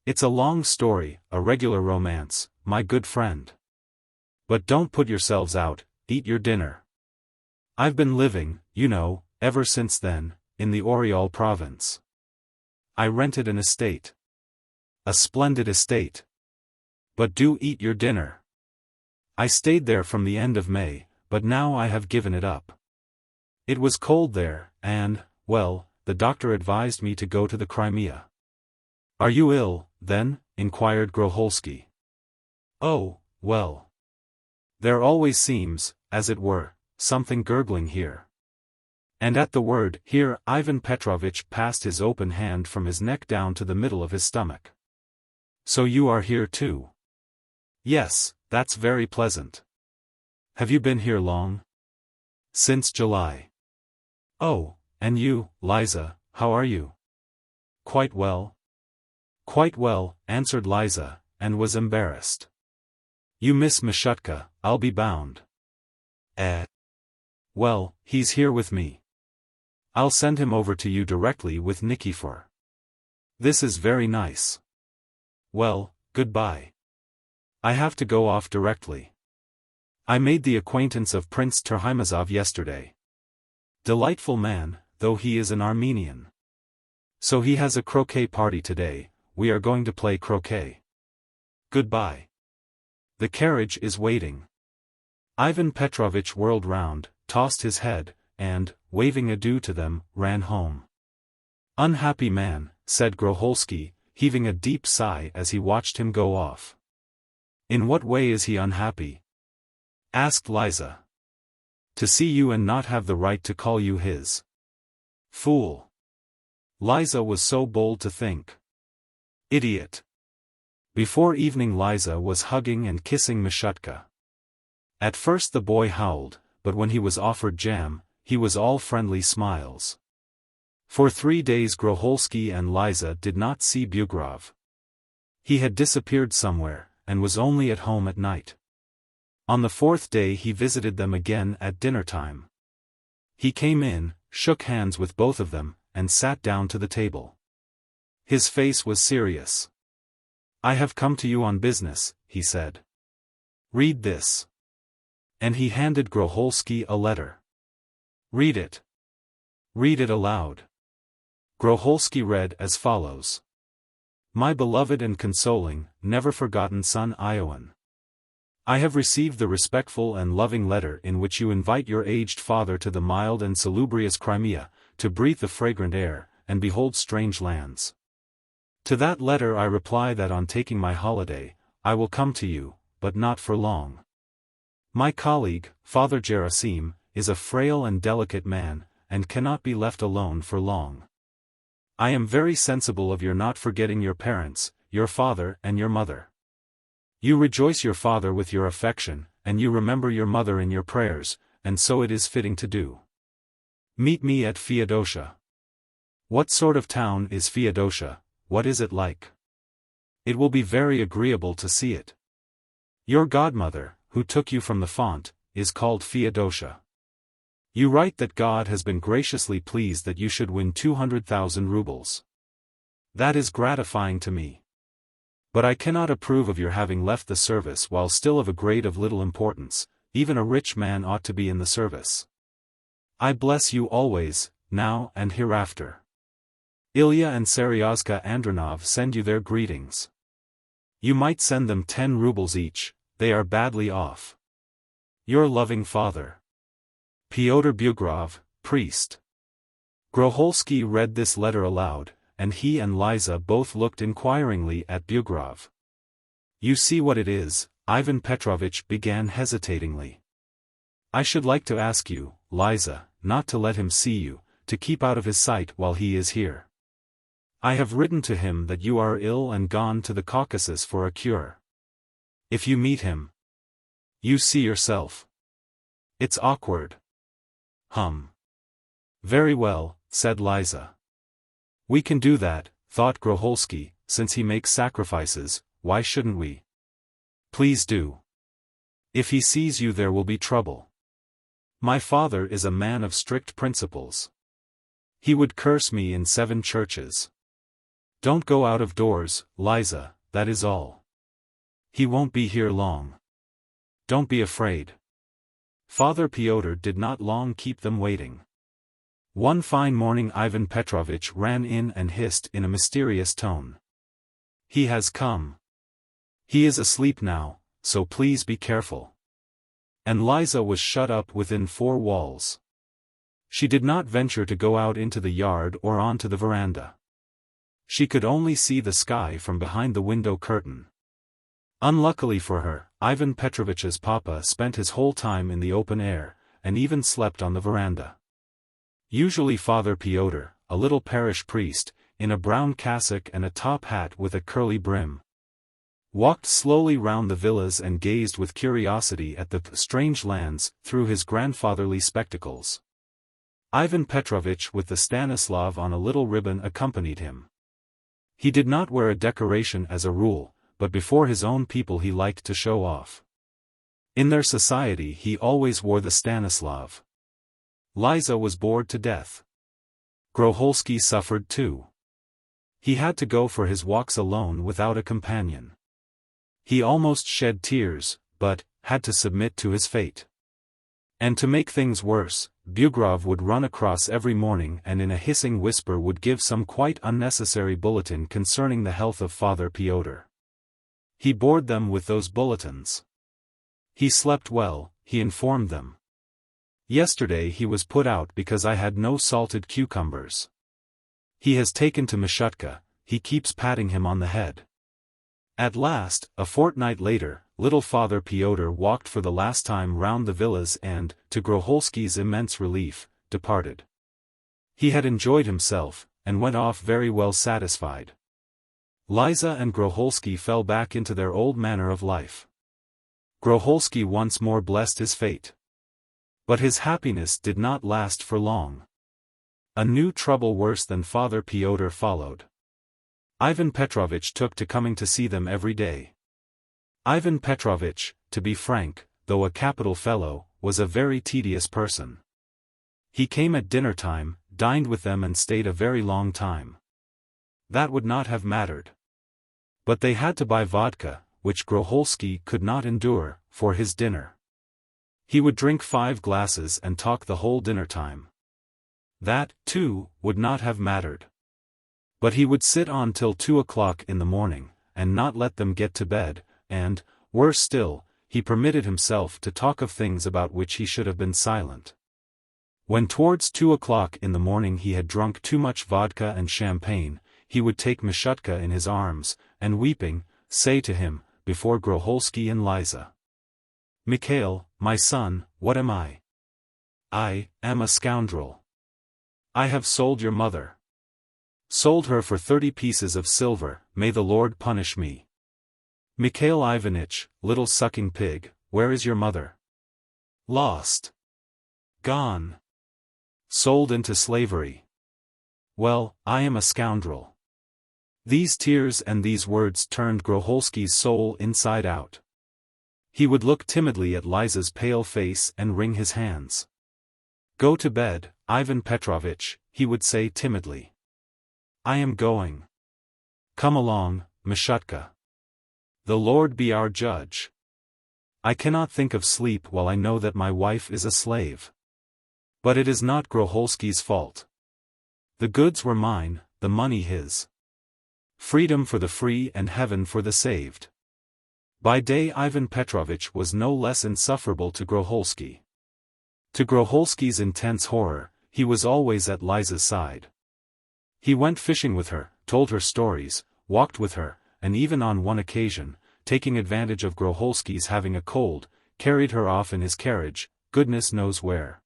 It's a long story, a regular romance, my good friend. But don't put yourselves out, eat your dinner. I've been living, you know, ever since then, in the Oriol province. I rented an estate. A splendid estate. But do eat your dinner. I stayed there from the end of May, but now I have given it up. It was cold there, and, well, the doctor advised me to go to the Crimea. Are you ill, then? Inquired Groholski. Oh, well. There always seems, as it were, something gurgling here. And at the word "here," Ivan Petrovitch passed his open hand from his neck down to the middle of his stomach. So you are here too? Yes, that's very pleasant. Have you been here long? Since July. Oh, and you, Liza, how are you? Quite well. Quite well, answered Liza, and was embarrassed. You miss Mishutka, I'll be bound. Well, he's here with me. I'll send him over to you directly with Nikifor. This is very nice. Well, goodbye. I have to go off directly. I made the acquaintance of Prince Terhimazov yesterday. Delightful man, though he is an Armenian. So he has a croquet party today, we are going to play croquet. Goodbye. The carriage is waiting. Ivan Petrovitch whirled round, tossed his head, and, waving adieu to them, ran home. Unhappy man, said Groholski, heaving a deep sigh as he watched him go off. In what way is he unhappy? Asked Liza. To see you and not have the right to call you his. Fool. Liza was so bold to think. Idiot. Before evening Liza was hugging and kissing Mishutka. At first the boy howled, but when he was offered jam, he was all friendly smiles. For 3 days Groholski and Liza did not see Bugrov. He had disappeared somewhere, and was only at home at night. On the 4th day he visited them again at dinner time. He came in, shook hands with both of them, and sat down to the table. His face was serious. I have come to you on business, he said. Read this. And he handed Groholski a letter. Read it. Read it aloud. Groholski read as follows. My beloved and consoling, never forgotten son Ioan. I have received the respectful and loving letter in which you invite your aged father to the mild and salubrious Crimea, to breathe the fragrant air, and behold strange lands. To that letter I reply that on taking my holiday, I will come to you, but not for long. My colleague, Father Gerasim, is a frail and delicate man, and cannot be left alone for long. I am very sensible of your not forgetting your parents, your father and your mother. You rejoice your father with your affection, and you remember your mother in your prayers, and so it is fitting to do. Meet me at Feodosia. What sort of town is Feodosia? What is it like? It will be very agreeable to see it. Your godmother, who took you from the font, is called Feodosia. You write that God has been graciously pleased that you should win 200,000 rubles. That is gratifying to me. But I cannot approve of your having left the service while still of a grade of little importance. Even a rich man ought to be in the service. I bless you always, now and hereafter. Ilya and Seryozka Andronov send you their greetings. You might send them 10 rubles each, they are badly off. Your loving father. Pyotr Bugrov, priest. Groholski read this letter aloud, and he and Liza both looked inquiringly at Bugrov. You see what it is, Ivan Petrovitch began hesitatingly. I should like to ask you, Liza, not to let him see you, to keep out of his sight while he is here. I have written to him that you are ill and gone to the Caucasus for a cure. If you meet him, you see yourself. It's awkward. Very well, said Liza. We can do that, thought Groholski, since he makes sacrifices, why shouldn't we? Please do. If he sees you there will be trouble. My father is a man of strict principles. He would curse me in 7 churches. Don't go out of doors, Liza, that is all. He won't be here long. Don't be afraid. Father Pyotr did not long keep them waiting. One fine morning Ivan Petrovitch ran in and hissed in a mysterious tone. He has come. He is asleep now, so please be careful. And Liza was shut up within 4 walls. She did not venture to go out into the yard or onto the veranda. She could only see the sky from behind the window curtain. Unluckily for her, Ivan Petrovitch's papa spent his whole time in the open air, and even slept on the veranda. Usually Father Pyotr, a little parish priest, in a brown cassock and a top hat with a curly brim, walked slowly round the villas and gazed with curiosity at the strange lands through his grandfatherly spectacles. Ivan Petrovitch with the Stanislav on a little ribbon accompanied him. He did not wear a decoration as a rule, but before his own people he liked to show off. In their society he always wore the Stanislav. Liza was bored to death. Groholsky suffered too. He had to go for his walks alone without a companion. He almost shed tears, but had to submit to his fate. And to make things worse, Bugrov would run across every morning and in a hissing whisper would give some quite unnecessary bulletin concerning the health of Father Pyotr. He bored them with those bulletins. He slept well, he informed them. Yesterday he was put out because I had no salted cucumbers. He has taken to Mishutka, he keeps patting him on the head. At last, a fortnight later, little Father Pyotr walked for the last time round the villas and, to Groholsky's immense relief, departed. He had enjoyed himself, and went off very well satisfied. Liza and Groholsky fell back into their old manner of life. Groholsky once more blessed his fate. But his happiness did not last for long. A new trouble worse than Father Pyotr followed. Ivan Petrovitch took to coming to see them every day. Ivan Petrovitch, to be frank, though a capital fellow, was a very tedious person. He came at dinner time, dined with them and stayed a very long time. That would not have mattered. But they had to buy vodka, which Groholsky could not endure, for his dinner. He would drink 5 glasses and talk the whole dinner time. That, too, would not have mattered. But he would sit on till 2 o'clock in the morning, and not let them get to bed, and, worse still, he permitted himself to talk of things about which he should have been silent. When towards 2 o'clock in the morning he had drunk too much vodka and champagne, he would take Mishutka in his arms, and weeping, say to him, before Groholsky and Liza, "Mikhail, my son, what am I? I am a scoundrel. I have sold your mother. Sold her for 30 pieces of silver, may the Lord punish me. Mikhail Ivanitch, little sucking pig, where is your mother? Lost. Gone. Sold into slavery. Well, I am a scoundrel." These tears and these words turned Groholsky's soul inside out. He would look timidly at Liza's pale face and wring his hands. "Go to bed, Ivan Petrovitch," he would say timidly. "I am going. Come along, Mishutka. The Lord be our judge. I cannot think of sleep while I know that my wife is a slave." But it is not Groholsky's fault. The goods were mine, the money his. Freedom for the free and heaven for the saved. By day Ivan Petrovitch was no less insufferable to Groholsky. To Groholsky's intense horror, he was always at Liza's side. He went fishing with her, told her stories, walked with her, and even on one occasion, taking advantage of Groholsky's having a cold, carried her off in his carriage, goodness knows where.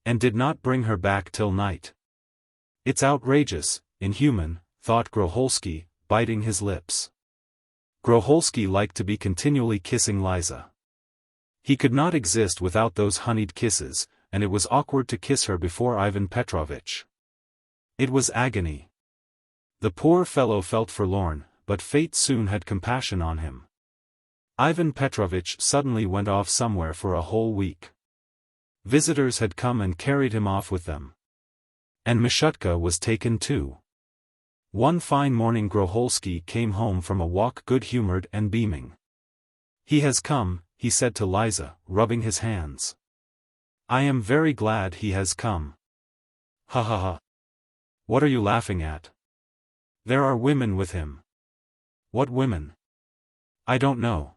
And did not bring her back till night. It's outrageous, inhuman, thought Groholsky, biting his lips. Groholsky liked to be continually kissing Liza. He could not exist without those honeyed kisses, and it was awkward to kiss her before Ivan Petrovitch. It was agony. The poor fellow felt forlorn, but fate soon had compassion on him. Ivan Petrovitch suddenly went off somewhere for a whole week. Visitors had come and carried him off with them. And Mishutka was taken too. One fine morning Groholsky came home from a walk good-humored and beaming. "He has come," he said to Liza, rubbing his hands. "I am very glad he has come." "Ha ha ha. What are you laughing at? There are women with him." "What women?" "I don't know.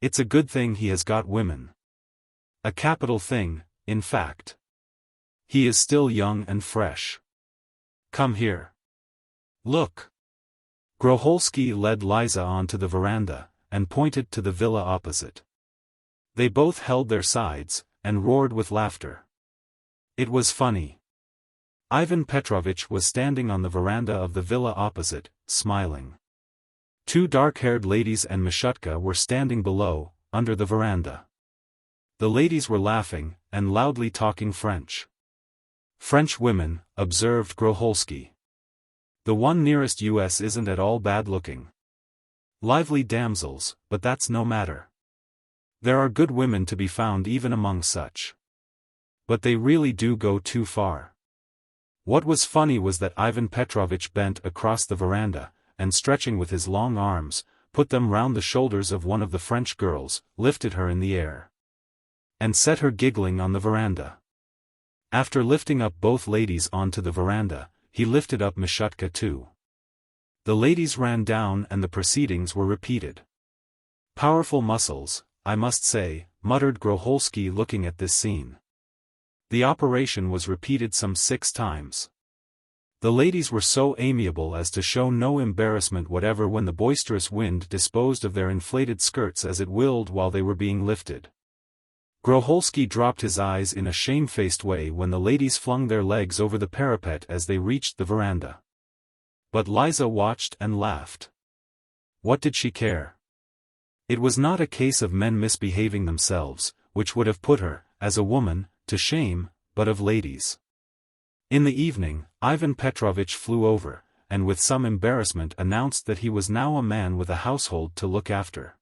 It's a good thing he has got women. A capital thing, in fact. He is still young and fresh. Come here. Look. Groholski led Liza onto the veranda, and pointed to the villa opposite. They both held their sides, and roared with laughter. It was funny. Ivan Petrovich was standing on the veranda of the villa opposite, smiling. Two dark-haired ladies and Mishutka were standing below, under the veranda. The ladies were laughing, and loudly talking French. French women, observed Groholski. The one nearest us isn't at all bad-looking. Lively damsels, but that's no matter. There are good women to be found even among such. But they really do go too far. What was funny was that Ivan Petrovich bent across the veranda, and stretching with his long arms, put them round the shoulders of one of the French girls, lifted her in the air, and set her giggling on the veranda. After lifting up both ladies onto the veranda, he lifted up Mishutka too. The ladies ran down and the proceedings were repeated. Powerful muscles, I must say, muttered Groholski looking at this scene. The operation was repeated some 6 times. The ladies were so amiable as to show no embarrassment whatever when the boisterous wind disposed of their inflated skirts as it willed while they were being lifted. Groholski dropped his eyes in a shamefaced way when the ladies flung their legs over the parapet as they reached the veranda. But Liza watched and laughed. What did she care? It was not a case of men misbehaving themselves, which would have put her, as a woman, to shame, but of ladies. In the evening, Ivan Petrovich flew over, and with some embarrassment announced that he was now a man with a household to look after.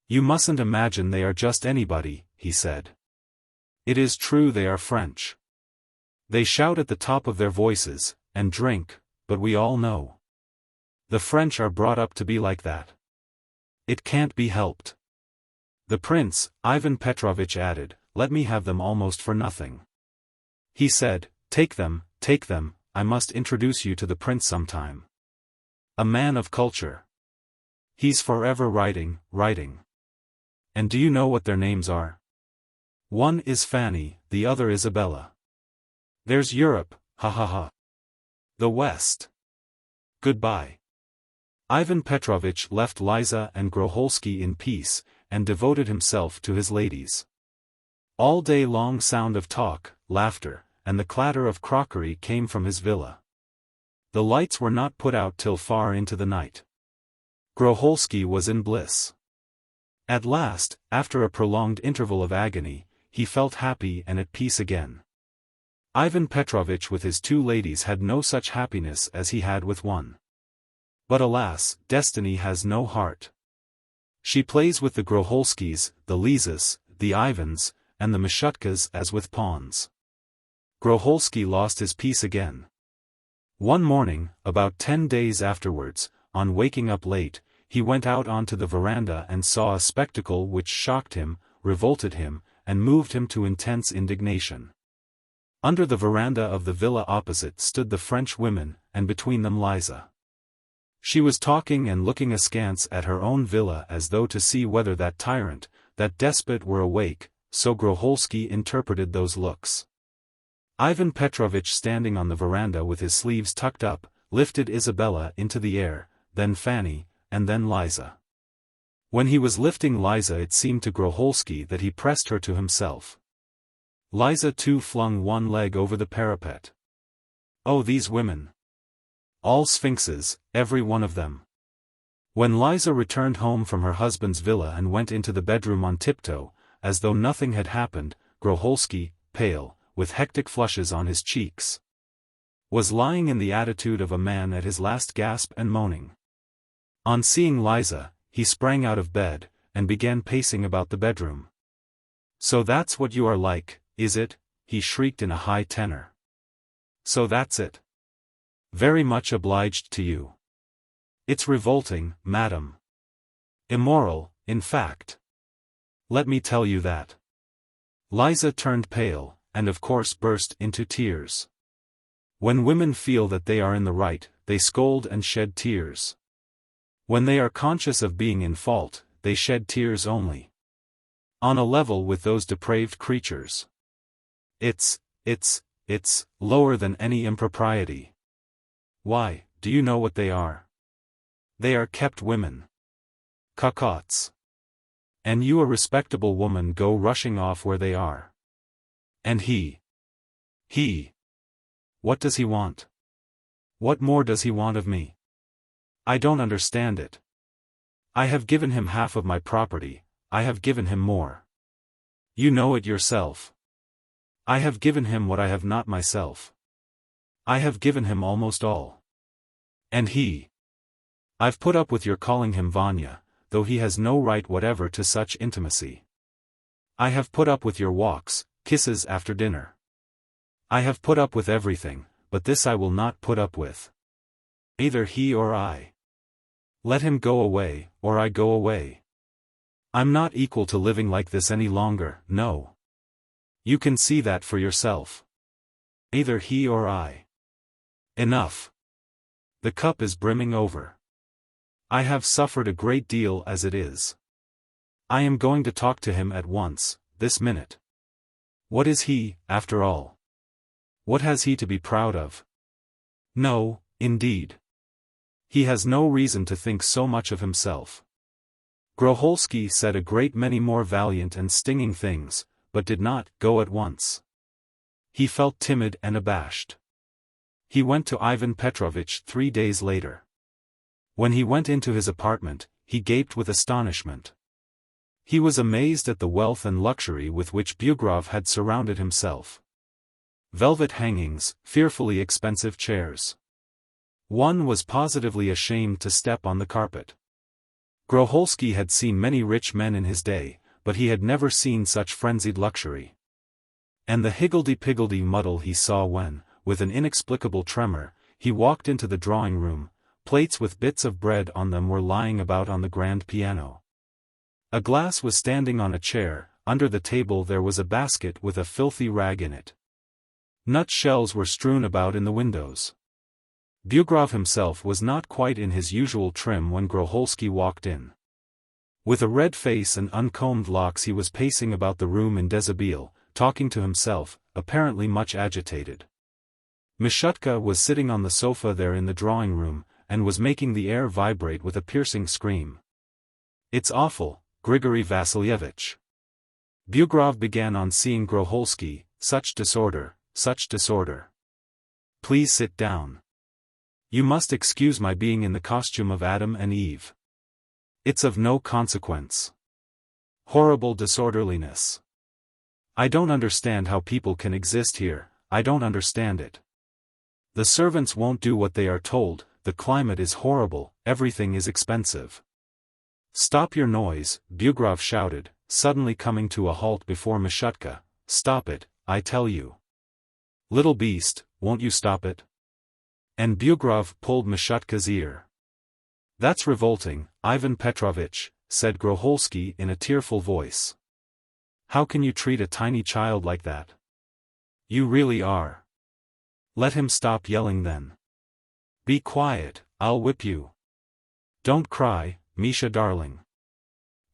You mustn't imagine they are just anybody, he said. It is true they are French. They shout at the top of their voices, and drink, but we all know. The French are brought up to be like that. It can't be helped. The prince, Ivan Petrovich added, let me have them almost for nothing. He said, take them, I must introduce you to the prince sometime. A man of culture. He's forever writing. And do you know what their names are? One is Fanny, the other Isabella. There's Europe, ha ha ha. The West. Goodbye. Ivan Petrovich left Liza and Groholski in peace, and devoted himself to his ladies. All day long sound of talk, laughter, and the clatter of crockery came from his villa. The lights were not put out till far into the night. Groholski was in bliss. At last, after a prolonged interval of agony, he felt happy and at peace again. Ivan Petrovich with his 2 ladies had no such happiness as he had with one. But alas, destiny has no heart. She plays with the Groholskis, the Lizas, the Ivans, and the Mishutkas as with pawns. Groholski lost his peace again. One morning, about 10 days afterwards, on waking up late, he went out onto the veranda and saw a spectacle which shocked him, revolted him, and moved him to intense indignation. Under the veranda of the villa opposite stood the French women, and between them Liza. She was talking and looking askance at her own villa as though to see whether that tyrant, that despot were awake, so Groholski interpreted those looks. Ivan Petrovich standing on the veranda with his sleeves tucked up, lifted Isabella into the air, then Fanny, and then Liza. When he was lifting Liza it seemed to Groholski that he pressed her to himself. Liza too flung one leg over the parapet. Oh, these women! All sphinxes, every one of them. When Liza returned home from her husband's villa and went into the bedroom on tiptoe, as though nothing had happened, Groholski, pale, with hectic flushes on his cheeks, was lying in the attitude of a man at his last gasp and moaning. On seeing Liza, he sprang out of bed, and began pacing about the bedroom. So that's what you are like, is it? He shrieked in a high tenor. So that's it. Very much obliged to you. It's revolting, madam. Immoral, in fact. Let me tell you that. Liza turned pale, and of course burst into tears. When women feel that they are in the right, they scold and shed tears. When they are conscious of being in fault, they shed tears only. On a level with those depraved creatures. It's it's lower than any impropriety. Why, do you know what they are? They are kept women. Cocottes. And you, a respectable woman, go rushing off where they are. And he. What does he want? What more does he want of me? I don't understand it. I have given him half of my property, I have given him more. You know it yourself. I have given him what I have not myself. I have given him almost all. And he. I've put up with your calling him Vanya, though he has no right whatever to such intimacy. I have put up with your walks, kisses after dinner. I have put up with everything, but this I will not put up with. Either he or I. Let him go away, or I go away. I'm not equal to living like this any longer, no. You can see that for yourself. Either he or I. Enough. The cup is brimming over. I have suffered a great deal as it is. I am going to talk to him at once, this minute. What is he, after all? What has he to be proud of? No, indeed. He has no reason to think so much of himself. Groholsky said a great many more valiant and stinging things, but did not go at once. He felt timid and abashed. He went to Ivan Petrovitch 3 days later. When he went into his apartment, he gaped with astonishment. He was amazed at the wealth and luxury with which Bugrov had surrounded himself. Velvet hangings, fearfully expensive chairs. One was positively ashamed to step on the carpet. Groholsky had seen many rich men in his day, but he had never seen such frenzied luxury. And the higgledy-piggledy muddle he saw when, with an inexplicable tremor, he walked into the drawing-room, plates with bits of bread on them were lying about on the grand piano. A glass was standing on a chair, under the table there was a basket with a filthy rag in it. Nutshells were strewn about in the windows. Bugrov himself was not quite in his usual trim when Groholsky walked in. With a red face and uncombed locks he was pacing about the room in deshabille, talking to himself, apparently much agitated. Mishutka was sitting on the sofa there in the drawing-room, and was making the air vibrate with a piercing scream. "It's awful, Grigory Vassilyevich." Bugrov began on seeing Groholsky, "Such disorder, such disorder. Please sit down. You must excuse my being in the costume of Adam and Eve. It's of no consequence. Horrible disorderliness. I don't understand how people can exist here, I don't understand it. The servants won't do what they are told, the climate is horrible, everything is expensive." "Stop your noise," Bugrov shouted, suddenly coming to a halt before Mishutka. "Stop it, I tell you. Little beast, won't you stop it?" And Bugrov pulled Mishutka's ear. "That's revolting, Ivan Petrovitch," said Groholsky in a tearful voice. "How can you treat a tiny child like that? You really are. Let him stop yelling then. Be quiet, I'll whip you. Don't cry, Misha darling.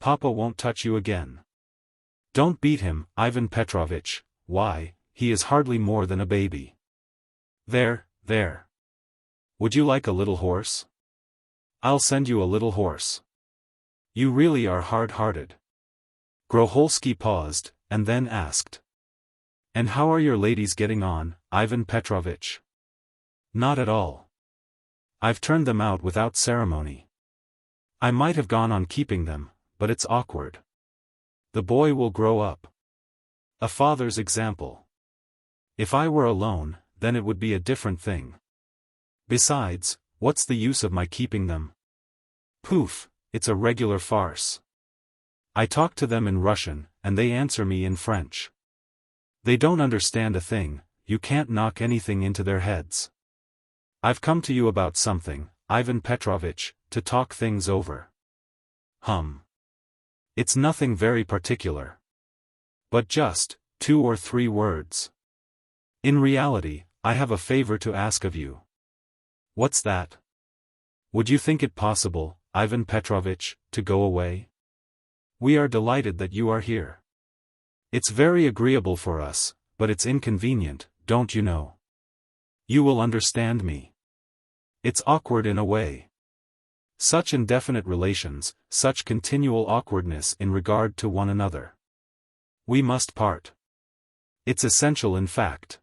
Papa won't touch you again. Don't beat him, Ivan Petrovitch, why, he is hardly more than a baby. There, there. Would you like a little horse? I'll send you a little horse. You really are hard-hearted." Groholsky paused, and then asked. "And how are your ladies getting on, Ivan Petrovitch?" "Not at all. I've turned them out without ceremony. I might have gone on keeping them, but it's awkward. The boy will grow up. A father's example. If I were alone, then it would be a different thing. Besides, what's the use of my keeping them? Poof, it's a regular farce. I talk to them in Russian, and they answer me in French. They don't understand a thing, you can't knock anything into their heads. I've come to you about something, Ivan Petrovitch, to talk things over." It's nothing very particular. But just 2 or 3 words. In reality, I have a favor to ask of you." "What's that?" "Would you think it possible, Ivan Petrovitch, to go away? We are delighted that you are here. It's very agreeable for us, but it's inconvenient, don't you know? You will understand me. It's awkward in a way. Such indefinite relations, such continual awkwardness in regard to one another. We must part. It's essential in fact.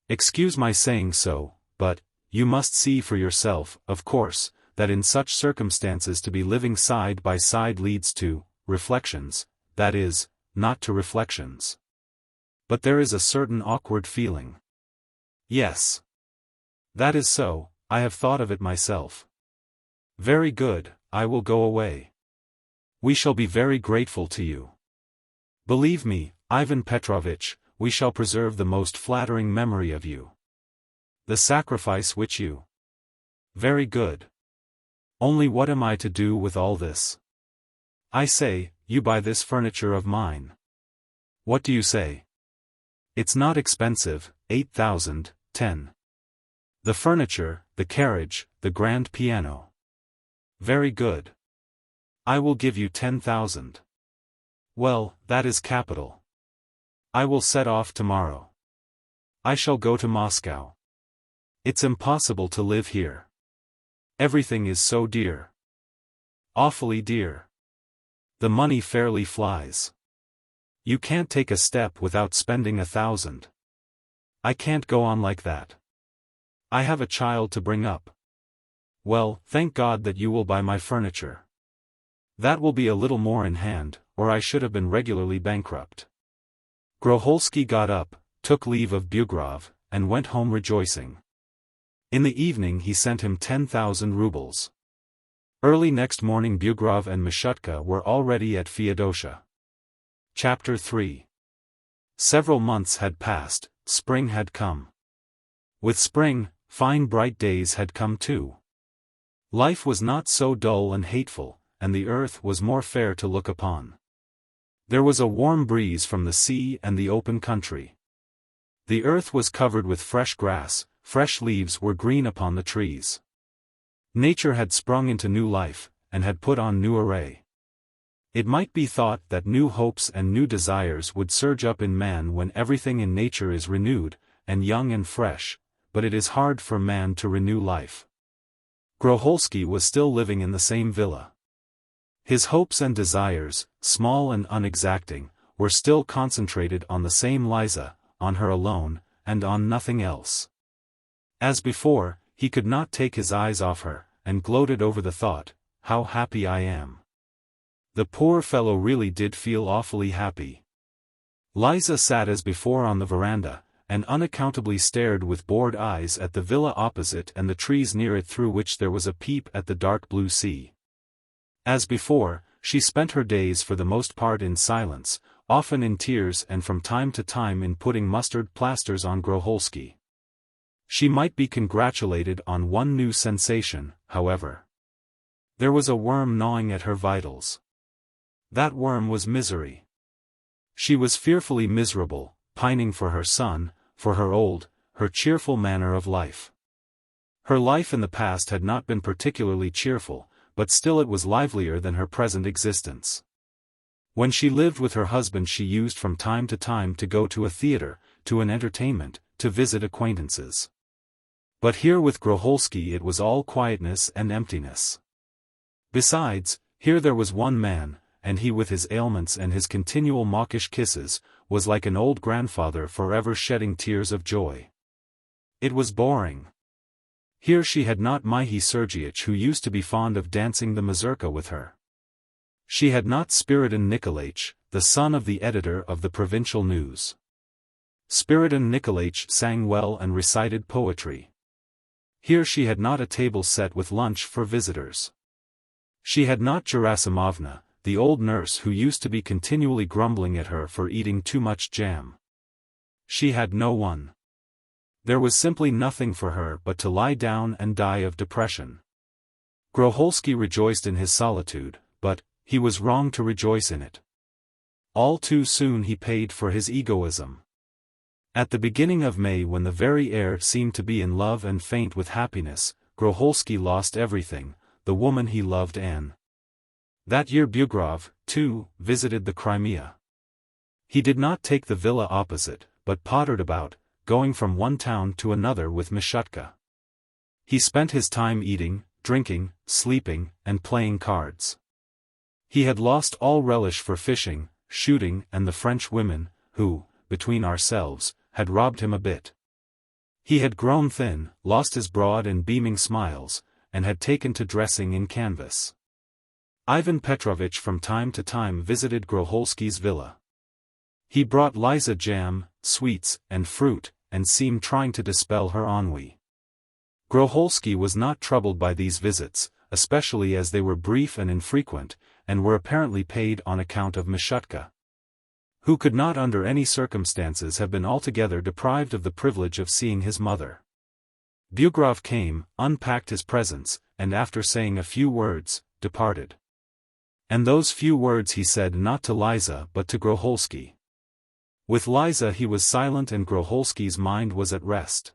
Excuse my saying so, but, you must see for yourself, of course, that in such circumstances to be living side by side leads to reflections, that is, not to reflections. But there is a certain awkward feeling. Yes. That is so, I have thought of it myself. Very good, I will go away. We shall be very grateful to you. Believe me, Ivan Petrovitch, we shall preserve the most flattering memory of you. The sacrifice which you... Very good. Only what am I to do with all this? I say, you buy this furniture of mine. What do you say? It's not expensive, 8,000, 10. The furniture, the carriage, the grand piano. Very good. I will give you 10,000. Well, that is capital. I will set off tomorrow. I shall go to Moscow. It's impossible to live here. Everything is so dear. Awfully dear. The money fairly flies. You can't take a step without spending 1,000. I can't go on like that. I have a child to bring up. Well, thank God that you will buy my furniture. That will be a little more in hand, or I should have been regularly bankrupt. Groholsky got up, took leave of Bugrov, and went home rejoicing. In the evening he sent him 10,000 rubles. Early next morning Bugrov and Mishutka were already at Feodosia. Chapter 3. Several months had passed, spring had come. With spring, fine bright days had come too. Life was not so dull and hateful, and the earth was more fair to look upon. There was a warm breeze from the sea and the open country. The earth was covered with fresh grass, fresh leaves were green upon the trees. Nature had sprung into new life, and had put on new array. It might be thought that new hopes and new desires would surge up in man when everything in nature is renewed, and young and fresh, but it is hard for man to renew life. Groholsky was still living in the same villa. His hopes and desires, small and unexacting, were still concentrated on the same Liza, on her alone, and on nothing else. As before, he could not take his eyes off her, and gloated over the thought, how happy I am. The poor fellow really did feel awfully happy. Liza sat as before on the veranda, and unaccountably stared with bored eyes at the villa opposite and the trees near it through which there was a peep at the dark blue sea. As before, she spent her days for the most part in silence, often in tears and from time to time in putting mustard plasters on Groholsky. She might be congratulated on one new sensation, however. There was a worm gnawing at her vitals. That worm was misery. She was fearfully miserable, pining for her son, for her cheerful manner of life. Her life in the past had not been particularly cheerful, but still it was livelier than her present existence. When she lived with her husband she used from time to time to go to a theater, to an entertainment, to visit acquaintances. But here with Groholsky it was all quietness and emptiness. Besides, here there was one man, and he with his ailments and his continual mawkish kisses, was like an old grandfather forever shedding tears of joy. It was boring. Here she had not Mihi Sergiich who used to be fond of dancing the mazurka with her. She had not Spiridon Nikolaich, the son of the editor of the Provincial News. Spiridon Nikolaich sang well and recited poetry. Here she had not a table set with lunch for visitors. She had not Gerasimovna, the old nurse who used to be continually grumbling at her for eating too much jam. She had no one. There was simply nothing for her but to lie down and die of depression. Groholsky rejoiced in his solitude, but he was wrong to rejoice in it. All too soon he paid for his egoism. At the beginning of May, when the very air seemed to be in love and faint with happiness, Groholsky lost everything, the woman he loved and... That year Bugrov, too, visited the Crimea. He did not take the villa opposite, but pottered about, going from one town to another with Mishutka. He spent his time eating, drinking, sleeping, and playing cards. He had lost all relish for fishing, shooting, and the French women, who, between ourselves, had robbed him a bit. He had grown thin, lost his broad and beaming smiles, and had taken to dressing in canvas. Ivan Petrovitch from time to time visited Groholski's villa. He brought Liza jam, sweets, and fruit, and seemed trying to dispel her ennui. Groholski was not troubled by these visits, especially as they were brief and infrequent, and were apparently paid on account of Mishutka, who could not under any circumstances have been altogether deprived of the privilege of seeing his mother. Bugrov came, unpacked his presents, and after saying a few words, departed. And those few words he said not to Liza but to Groholski. With Liza he was silent and Groholski's mind was at rest.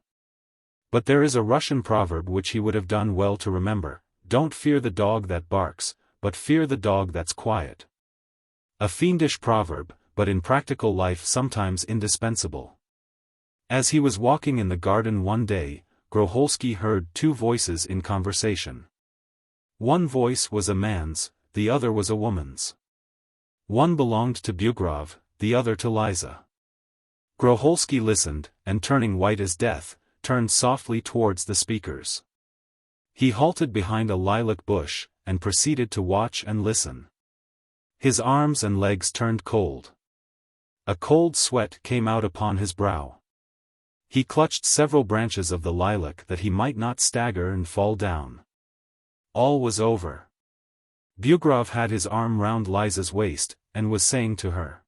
But there is a Russian proverb which he would have done well to remember: don't fear the dog that barks, but fear the dog that's quiet. A fiendish proverb, but in practical life sometimes indispensable. As he was walking in the garden one day, Groholski heard two voices in conversation. One voice was a man's, the other was a woman's. One belonged to Bugrov, the other to Liza. Groholski listened, and turning white as death, turned softly towards the speakers. He halted behind a lilac bush, and proceeded to watch and listen. His arms and legs turned cold. A cold sweat came out upon his brow. He clutched several branches of the lilac that he might not stagger and fall down. All was over. Bugrov had his arm round Liza's waist, and was saying to her,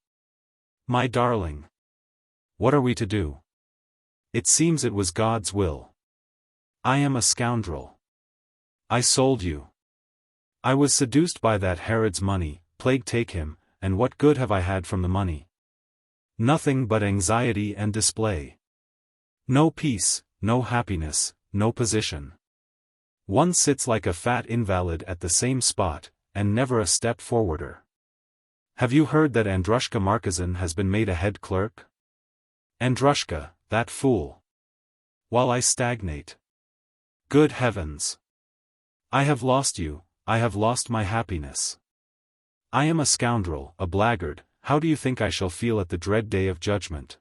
"My darling, what are we to do? It seems it was God's will. I am a scoundrel. I sold you. I was seduced by that Herod's money, plague take him, and what good have I had from the money? Nothing but anxiety and display. No peace, no happiness, no position. One sits like a fat invalid at the same spot, and never a step forwarder. Have you heard that Andrushka Markazin has been made a head clerk? Andrushka, that fool. While I stagnate. Good heavens! I have lost you, I have lost my happiness. I am a scoundrel, a blackguard. How do you think I shall feel at the dread day of judgment?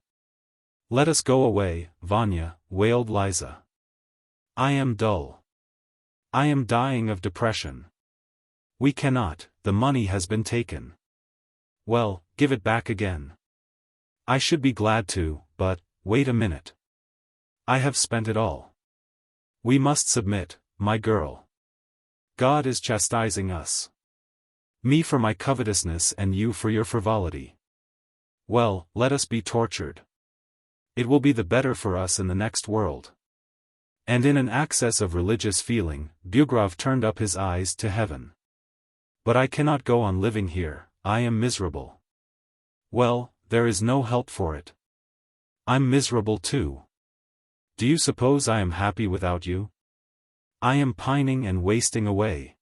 Let us go away, Vanya, wailed Liza. I am dull. I am dying of depression. We cannot, the money has been taken. Well, give it back again. I should be glad to, but, wait a minute. I have spent it all. We must submit, my girl. God is chastising us. Me for my covetousness and you for your frivolity. Well, let us be tortured. It will be the better for us in the next world. And in an access of religious feeling, Bugrov turned up his eyes to heaven. But I cannot go on living here, I am miserable. Well, there is no help for it. I'm miserable too. Do you suppose I am happy without you? I am pining and wasting away.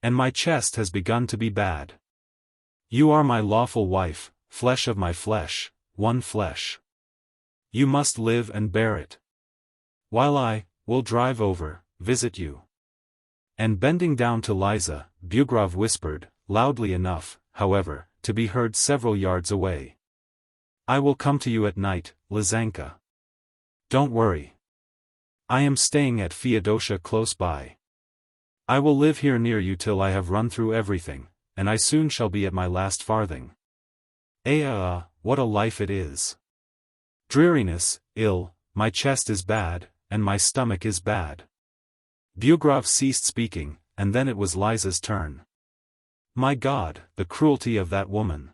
And my chest has begun to be bad. You are my lawful wife, flesh of my flesh, one flesh. You must live and bear it. While I will drive over, visit you. And bending down to Liza, Bugrov whispered, loudly enough, however, to be heard several yards away. I will come to you at night, Lizanka. Don't worry. I am staying at Feodosia close by. I will live here near you till I have run through everything, and I soon shall be at my last farthing. What a life it is. Dreariness, ill, my chest is bad, and my stomach is bad. Bugrov ceased speaking, and then it was Liza's turn. My God, the cruelty of that woman.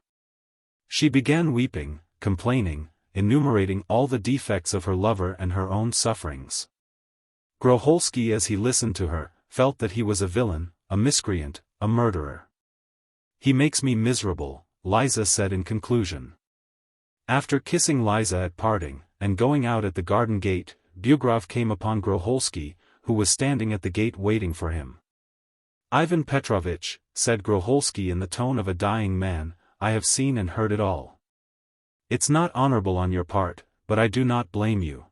She began weeping, complaining, enumerating all the defects of her lover and her own sufferings. Groholski, as he listened to her, felt that he was a villain, a miscreant, a murderer. He makes me miserable, Liza said in conclusion. After kissing Liza at parting, and going out at the garden gate, Bugrov came upon Groholski, who was standing at the gate waiting for him. Ivan Petrovitch, said Groholski in the tone of a dying man, I have seen and heard it all. It's not honorable on your part, but I do not blame you.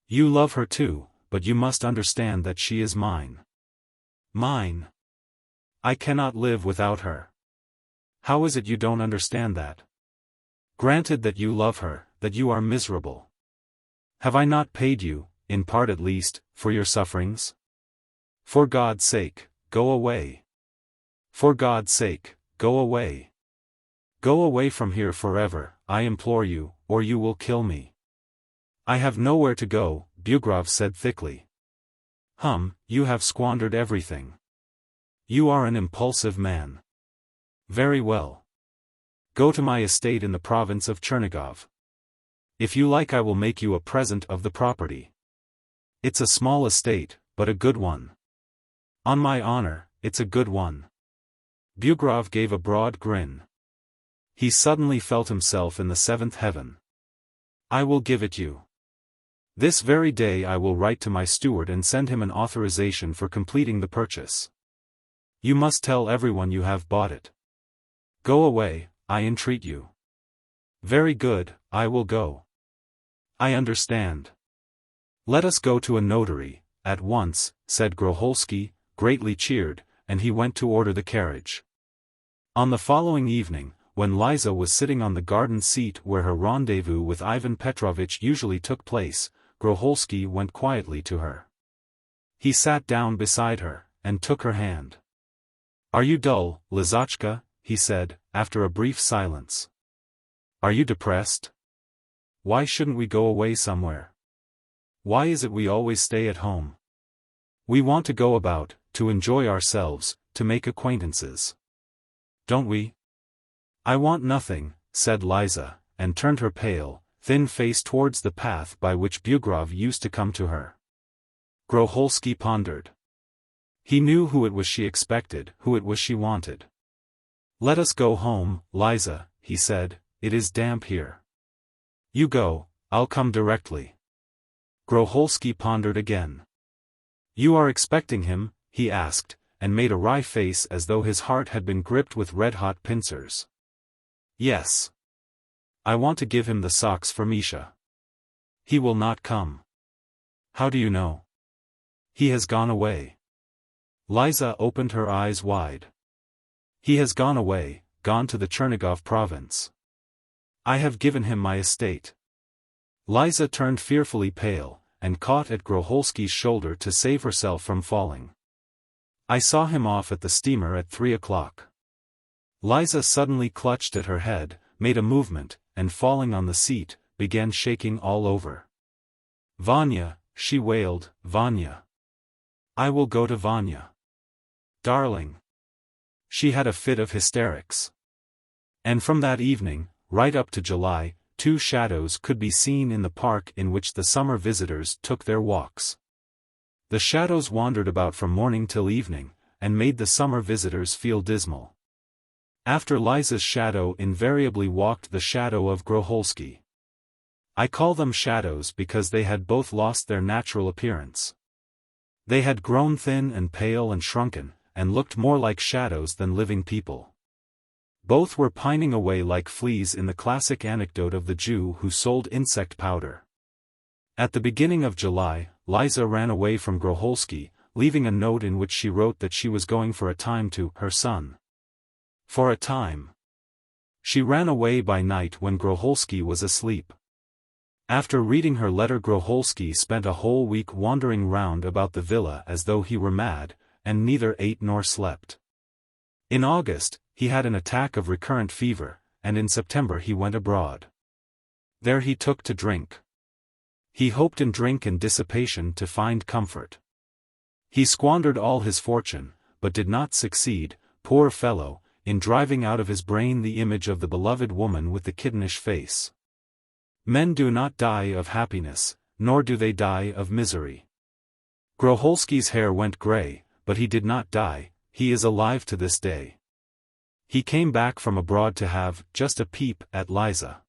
You love her too, but you must understand that she is mine. Mine. I cannot live without her. How is it you don't understand that? Granted that you love her, that you are miserable. Have I not paid you, in part at least, for your sufferings? For God's sake, go away. For God's sake, go away. Go away from here forever, I implore you, or you will kill me. I have nowhere to go, Bugrov said thickly. You have squandered everything. You are an impulsive man. Very well. Go to my estate in the province of Chernigov. If you like, I will make you a present of the property. It's a small estate, but a good one. On my honor, it's a good one. Bugrov gave a broad grin. He suddenly felt himself in the seventh heaven. I will give it you. This very day I will write to my steward and send him an authorization for completing the purchase. You must tell everyone you have bought it. Go away, I entreat you. Very good, I will go. I understand. Let us go to a notary, at once, said Groholsky, greatly cheered, and he went to order the carriage. On the following evening, when Liza was sitting on the garden seat where her rendezvous with Ivan Petrovitch usually took place, Groholsky went quietly to her. He sat down beside her, and took her hand. Are you dull, Lizachka? He said, after a brief silence. Are you depressed? Why shouldn't we go away somewhere? Why is it we always stay at home? We want to go about, to enjoy ourselves, to make acquaintances. Don't we? I want nothing, said Liza, and turned her pale, thin face towards the path by which Bugrov used to come to her. Groholsky pondered. He knew who it was she expected, who it was she wanted. Let us go home, Liza, he said, it is damp here. You go, I'll come directly. Groholsky pondered again. You are expecting him? He asked, and made a wry face as though his heart had been gripped with red-hot pincers. Yes. I want to give him the socks for Misha. He will not come. How do you know? He has gone away. Liza opened her eyes wide. He has gone away, gone to the Chernigov province. I have given him my estate. Liza turned fearfully pale, and caught at Groholsky's shoulder to save herself from falling. I saw him off at the steamer at 3 o'clock. Liza suddenly clutched at her head, made a movement, and falling on the seat, began shaking all over. Vanya, she wailed, Vanya. I will go to Vanya. Darling. She had a fit of hysterics. And from that evening, right up to July, 2 shadows could be seen in the park in which the summer visitors took their walks. The shadows wandered about from morning till evening, and made the summer visitors feel dismal. After Liza's shadow invariably walked the shadow of Groholsky. I call them shadows because they had both lost their natural appearance. They had grown thin and pale and shrunken, and looked more like shadows than living people. Both were pining away like fleas in the classic anecdote of the Jew who sold insect powder. At the beginning of July, Liza ran away from Groholsky, leaving a note in which she wrote that she was going for a time to her son. For a time. She ran away by night when Groholsky was asleep. After reading her letter, Groholsky spent a whole week wandering round about the villa as though he were mad, and neither ate nor slept. In August, he had an attack of recurrent fever, and in September he went abroad. There he took to drink. He hoped in drink and dissipation to find comfort. He squandered all his fortune, but did not succeed, poor fellow, in driving out of his brain the image of the beloved woman with the kittenish face. Men do not die of happiness, nor do they die of misery. Groholsky's hair went grey, but he did not die, he is alive to this day. He came back from abroad to have just a peep at Liza.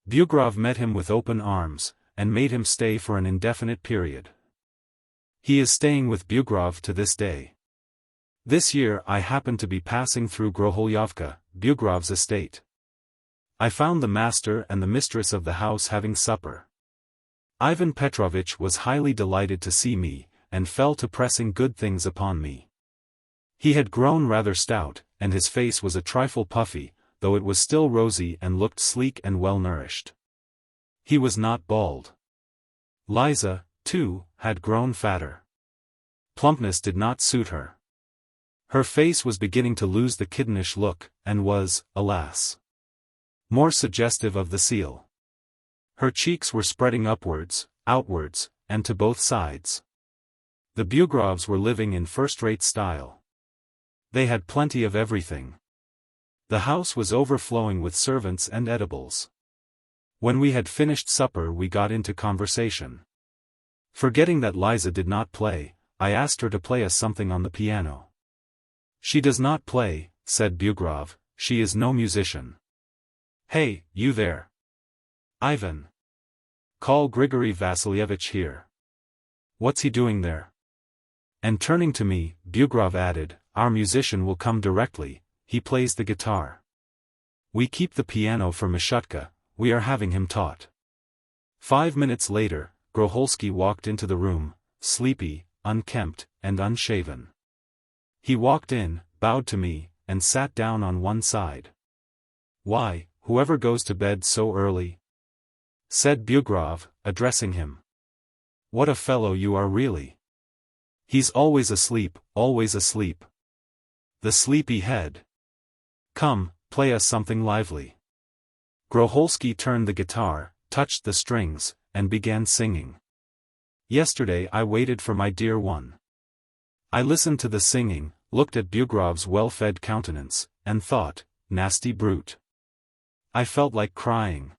Bugrov met him with open arms, and made him stay for an indefinite period. He is staying with Bugrov to this day. This year I happened to be passing through Groholyovka, Bugrov's estate. I found the master and the mistress of the house having supper. Ivan Petrovitch was highly delighted to see me, and fell to pressing good things upon me. He had grown rather stout, and his face was a trifle puffy, though it was still rosy and looked sleek and well-nourished. He was not bald. Liza, too, had grown fatter. Plumpness did not suit her. Her face was beginning to lose the kittenish look, and was, alas, more suggestive of the seal. Her cheeks were spreading upwards, outwards, and to both sides. The Bugrovs were living in first-rate style. They had plenty of everything. The house was overflowing with servants and edibles. When we had finished supper we got into conversation. Forgetting that Liza did not play, I asked her to play us something on the piano. "She does not play," said Bugrov, "she is no musician." "Hey, you there! Ivan! Call Grigory Vasilievich here." "What's he doing there?" And turning to me, Bugrov added, "Our musician will come directly, he plays the guitar. We keep the piano for Mishutka, we are having him taught." 5 minutes later, Groholsky walked into the room, sleepy, unkempt, and unshaven. He walked in, bowed to me, and sat down on one side. "Why, whoever goes to bed so early?" said Bugrov, addressing him. "What a fellow you are really! He's always asleep, always asleep. The sleepy head. Come, play us something lively." Groholsky turned the guitar, touched the strings, and began singing. "Yesterday I waited for my dear one." I listened to the singing, looked at Bugrov's well-fed countenance, and thought, nasty brute. I felt like crying.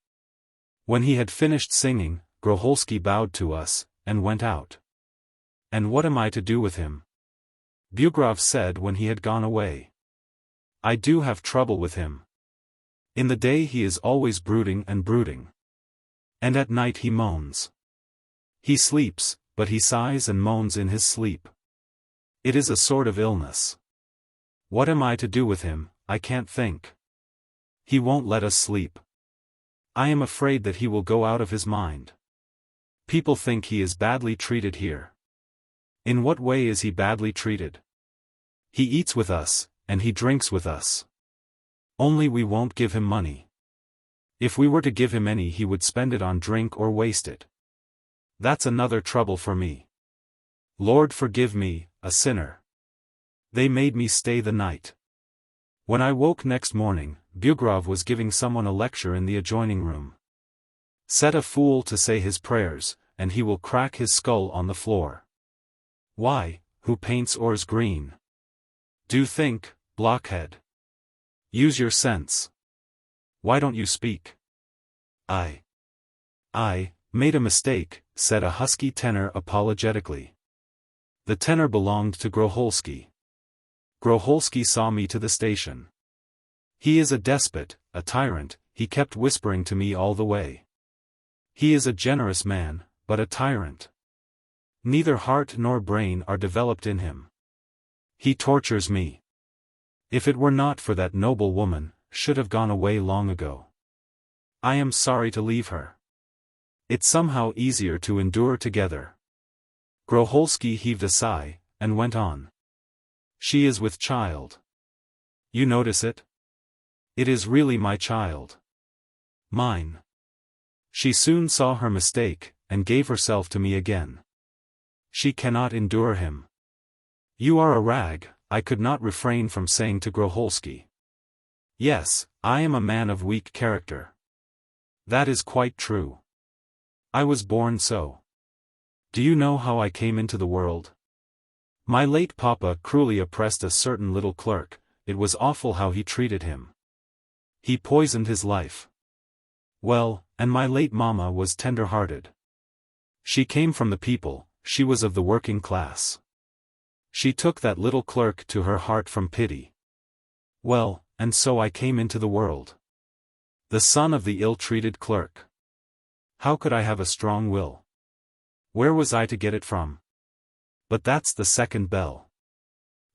When he had finished singing, Groholsky bowed to us, and went out. "And what am I to do with him?" Bugrov said when he had gone away. "I do have trouble with him. In the day he is always brooding and brooding. And at night he moans. He sleeps, but he sighs and moans in his sleep. It is a sort of illness. What am I to do with him? I can't think. He won't let us sleep. I am afraid that he will go out of his mind. People think he is badly treated here." "In what way is he badly treated?" "He eats with us, and he drinks with us. Only we won't give him money. If we were to give him any he would spend it on drink or waste it. That's another trouble for me. Lord forgive me, a sinner. They made me stay the night." When I woke next morning, Bugrov was giving someone a lecture in the adjoining room. "Set a fool to say his prayers, and he will crack his skull on the floor. Why, who paints oars green? Do think, blockhead. Use your sense. Why don't you speak?" I made a mistake," said a husky tenor apologetically. The tenor belonged to Groholsky. Groholsky saw me to the station. "He is a despot, a tyrant," he kept whispering to me all the way. "He is a generous man, but a tyrant. Neither heart nor brain are developed in him. He tortures me. If it were not for that noble woman, should have gone away long ago. I am sorry to leave her. It's somehow easier to endure together." Groholsky heaved a sigh, and went on. "She is with child. You notice it? It is really my child. Mine. She soon saw her mistake, and gave herself to me again. She cannot endure him. You are a rag," I could not refrain from saying to Groholsky. "Yes, I am a man of weak character. That is quite true. I was born so. Do you know how I came into the world? My late papa cruelly oppressed a certain little clerk. It was awful how he treated him. He poisoned his life. Well, and my late mamma was tender-hearted. She came from the people, she was of the working class. She took that little clerk to her heart from pity. Well, and so I came into the world. The son of the ill-treated clerk. How could I have a strong will? Where was I to get it from? But that's the second bell.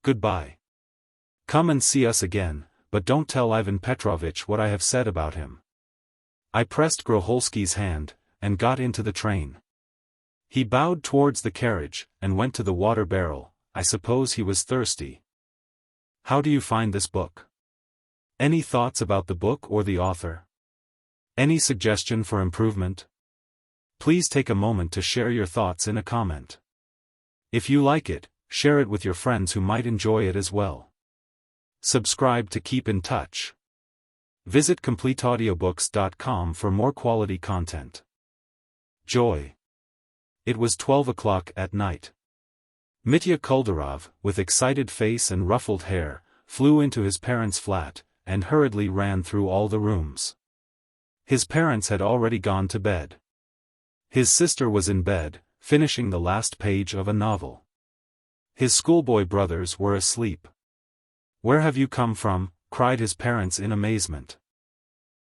Goodbye. Come and see us again, but don't tell Ivan Petrovitch what I have said about him." I pressed Groholski's hand, and got into the train. He bowed towards the carriage, and went to the water barrel. I suppose he was thirsty. How do you find this book? Any thoughts about the book or the author? Any suggestion for improvement? Please take a moment to share your thoughts in a comment. If you like it, share it with your friends who might enjoy it as well. Subscribe to keep in touch. Visit CompleteAudiobooks.com for more quality content. Joy. It was 12 o'clock at night. Mitya Kuldarov, with excited face and ruffled hair, flew into his parents' flat, and hurriedly ran through all the rooms. His parents had already gone to bed. His sister was in bed, finishing the last page of a novel. His schoolboy brothers were asleep. "Where have you come from?" cried his parents in amazement.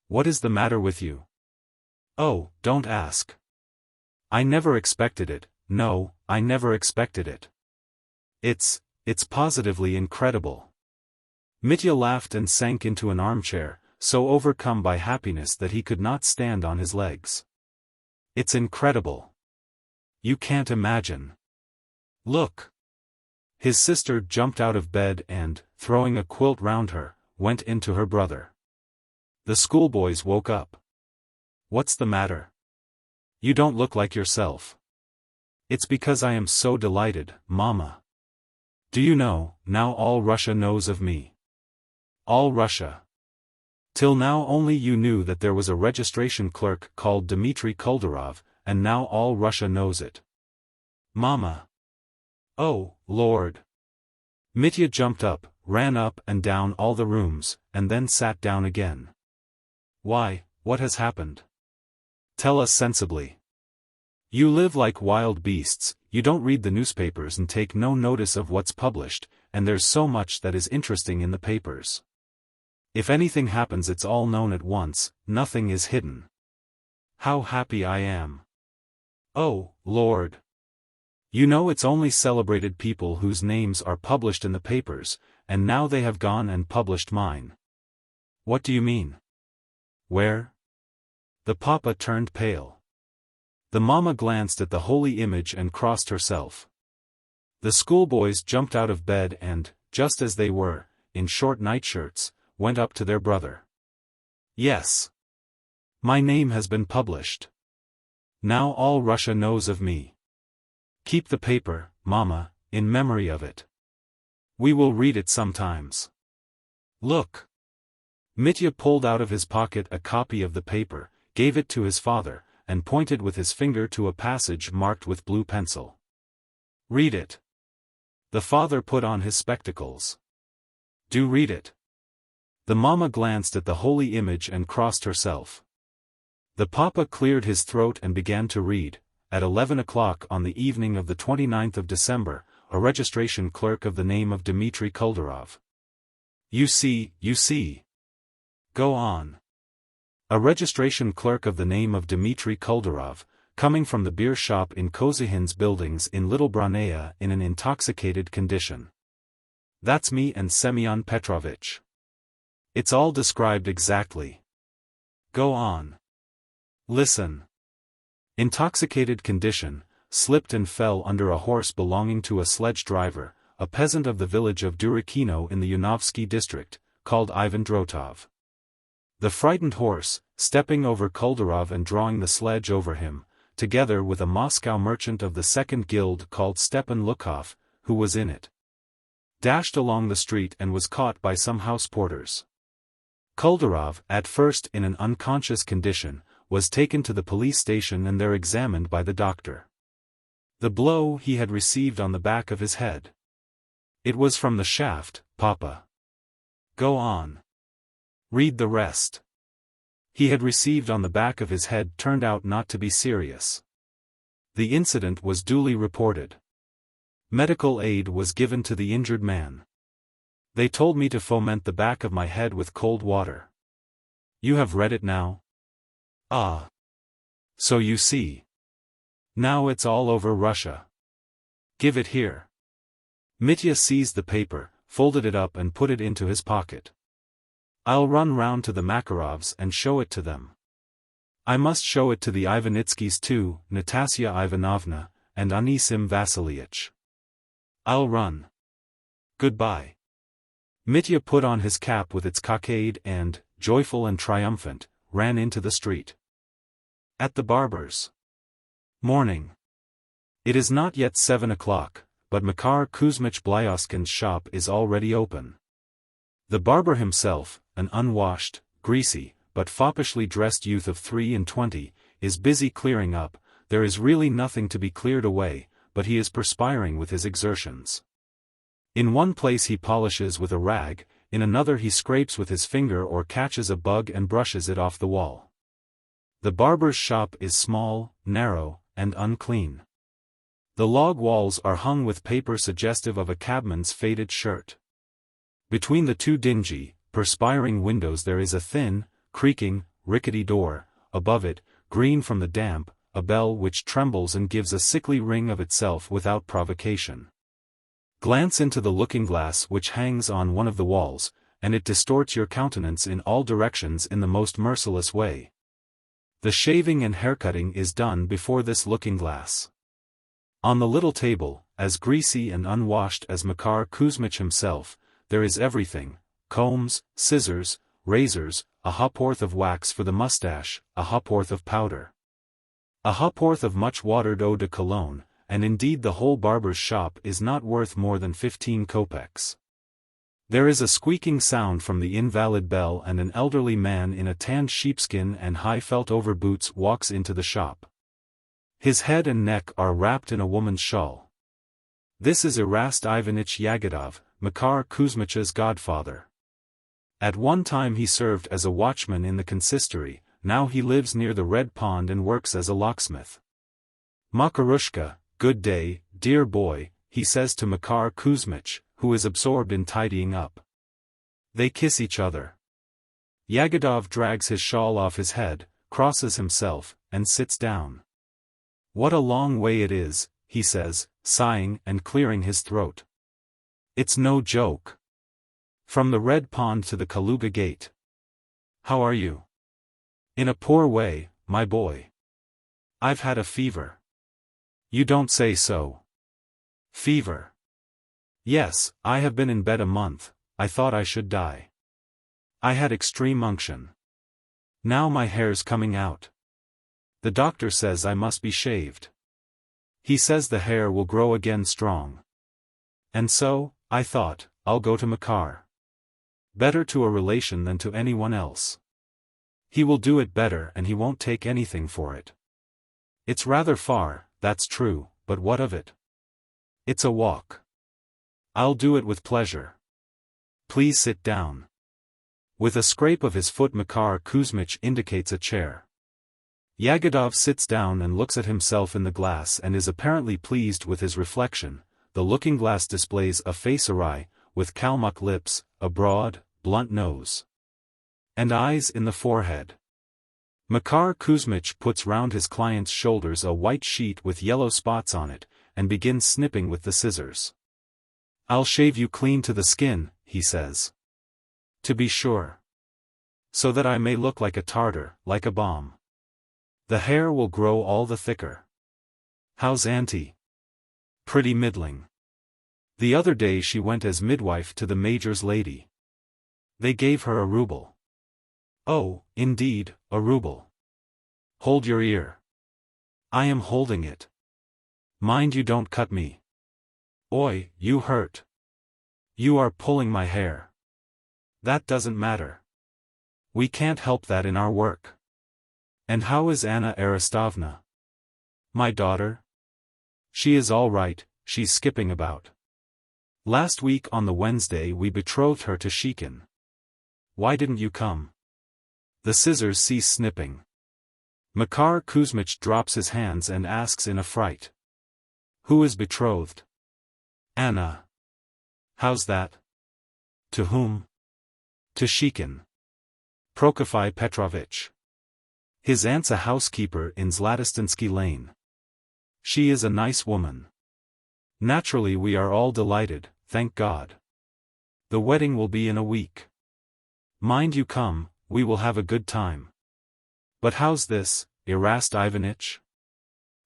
"What is the matter with you?" "Oh, don't ask. I never expected it. No, I never expected it. It's positively incredible." Mitya laughed and sank into an armchair, so overcome by happiness that he could not stand on his legs. "It's incredible. You can't imagine. Look." His sister jumped out of bed and, throwing a quilt round her, went into her brother. The schoolboys woke up. "What's the matter? You don't look like yourself." "It's because I am so delighted, Mama. Do you know, now all Russia knows of me." "All Russia? Till now only you knew that there was a registration clerk called Dmitry Kuldarov, and now all Russia knows it." "Mama. Oh, Lord." Mitya jumped up, ran up and down all the rooms, and then sat down again. "Why, what has happened? Tell us sensibly. You live like wild beasts, you don't read the newspapers and take no notice of what's published, and there's so much that is interesting in the papers. If anything happens it's all known at once, nothing is hidden. How happy I am. Oh, Lord. You know it's only celebrated people whose names are published in the papers, and now they have gone and published mine." "What do you mean? Where?" The papa turned pale. The mama glanced at the holy image and crossed herself. The schoolboys jumped out of bed and, just as they were, in short nightshirts, went up to their brother. "Yes. My name has been published. Now all Russia knows of me. Keep the paper, Mama, in memory of it. We will read it sometimes. Look." Mitya pulled out of his pocket a copy of the paper, gave it to his father, and pointed with his finger to a passage marked with blue pencil. "Read it." The father put on his spectacles. "Do read it." The mama glanced at the holy image and crossed herself. The papa cleared his throat and began to read. At 11 o'clock on the evening of the 29th of December, a registration clerk of the name of Dmitry Kuldarov. You see. Go on. A registration clerk of the name of Dmitry Kuldarov, coming from the beer shop in Kozyhin's buildings in Little Branaya in an intoxicated condition. That's me and Semyon Petrovitch. It's all described exactly. Go on. Listen. Intoxicated condition, slipped and fell under a horse belonging to a sledge driver, a peasant of the village of Durakino in the Yunovsky district, called Ivan Drotov. The frightened horse, stepping over Kuldarov and drawing the sledge over him, together with a Moscow merchant of the second guild called Stepan Lukov, who was in it, dashed along the street and was caught by some house porters. Kuldarov, at first in an unconscious condition, was taken to the police station and there examined by the doctor. The blow he had received on the back of his head. It was from the shaft, Papa. Go on. Read the rest. He had received on the back of his head turned out not to be serious. The incident was duly reported. Medical aid was given to the injured man. They told me to foment the back of my head with cold water. You have read it now? Ah. So you see. Now it's all over Russia. Give it here. Mitya seized the paper, folded it up and put it into his pocket. I'll run round to the Makarovs and show it to them. I must show it to the Ivanitskys too, Natasya Ivanovna, and Anisim Vasilyich. I'll run. Goodbye. Mitya put on his cap with its cockade and, joyful and triumphant, ran into the street. At the barber's. Morning. It is not yet 7 o'clock, but Makar Kuzmich Blyoskin's shop is already open. The barber himself, an unwashed, greasy, but foppishly dressed youth of 23, is busy clearing up. There is really nothing to be cleared away, but he is perspiring with his exertions. In one place he polishes with a rag, in another he scrapes with his finger or catches a bug and brushes it off the wall. The barber's shop is small, narrow, and unclean. The log walls are hung with paper suggestive of a cabman's faded shirt. Between the two dingy, perspiring windows there is a thin, creaking, rickety door, above it, green from the damp, a bell which trembles and gives a sickly ring of itself without provocation. Glance into the looking-glass which hangs on one of the walls, and it distorts your countenance in all directions in the most merciless way. The shaving and haircutting is done before this looking-glass. On the little table, as greasy and unwashed as Makar Kuzmich himself, there is everything: combs, scissors, razors, a ha'porth of wax for the mustache, a ha'porth of powder, a ha'porth of much watered eau de cologne, and indeed the whole barber's shop is not worth more than 15 kopecks. There is a squeaking sound from the invalid bell and an elderly man in a tanned sheepskin and high felt over boots walks into the shop. His head and neck are wrapped in a woman's shawl. This is Erast Ivanitch Yagodov, Makar Kuzmich's godfather. At one time he served as a watchman in the consistory, now he lives near the Red Pond and works as a locksmith. Makarushka, good day, dear boy, he says to Makar Kuzmich, who is absorbed in tidying up. They kiss each other. Yagodov drags his shawl off his head, crosses himself, and sits down. What a long way it is, he says, sighing and clearing his throat. It's no joke. From the Red Pond to the Kaluga Gate. How are you? In a poor way, my boy. I've had a fever. You don't say so. Fever. Yes, I have been in bed a month. I thought I should die. I had extreme unction. Now my hair's coming out. The doctor says I must be shaved. He says the hair will grow again strong. And so, I thought, I'll go to Makar. Better to a relation than to anyone else. He will do it better and he won't take anything for it. It's rather far, that's true, but what of it? It's a walk. I'll do it with pleasure. Please sit down. With a scrape of his foot Makar Kuzmich indicates a chair. Yagodov sits down and looks at himself in the glass and is apparently pleased with his reflection. The looking-glass displays a face awry, with Kalmuck lips, a broad, blunt nose, and eyes in the forehead. Makar Kuzmich puts round his client's shoulders a white sheet with yellow spots on it, and begins snipping with the scissors. I'll shave you clean to the skin, he says. To be sure. So that I may look like a Tartar, like a bomb. The hair will grow all the thicker. How's Auntie? Pretty middling. The other day she went as midwife to the major's lady. They gave her a ruble. Oh, indeed, a ruble. Hold your ear. I am holding it. Mind you don't cut me. Oi, you hurt. You are pulling my hair. That doesn't matter. We can't help that in our work. And how is Anna Aristovna? My daughter? She is all right, she's skipping about. Last week on the Wednesday we betrothed her to Shikin. Why didn't you come? The scissors cease snipping. Makar Kuzmich drops his hands and asks in a fright. Who is betrothed? Anna. How's that? To whom? To Shikin. Prokofy Petrovich. His aunt's a housekeeper in Zlatostinsky Lane. She is a nice woman. Naturally we are all delighted, thank God. The wedding will be in a week. Mind you come, we will have a good time. "But how's this, Erast Ivanitch?"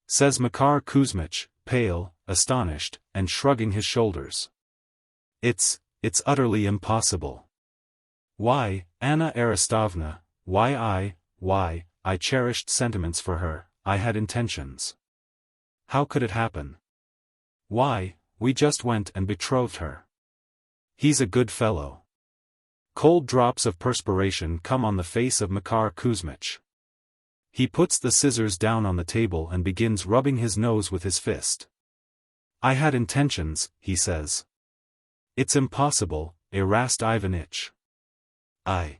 says Makar Kuzmich, pale, astonished, and shrugging his shoulders. It's utterly impossible. Why, Anna Aristovna, why I cherished sentiments for her, I had intentions. How could it happen? Why, we just went and betrothed her. He's a good fellow. Cold drops of perspiration come on the face of Makar Kuzmich. He puts the scissors down on the table and begins rubbing his nose with his fist. I had intentions, he says. It's impossible, Erast Ivanitch. I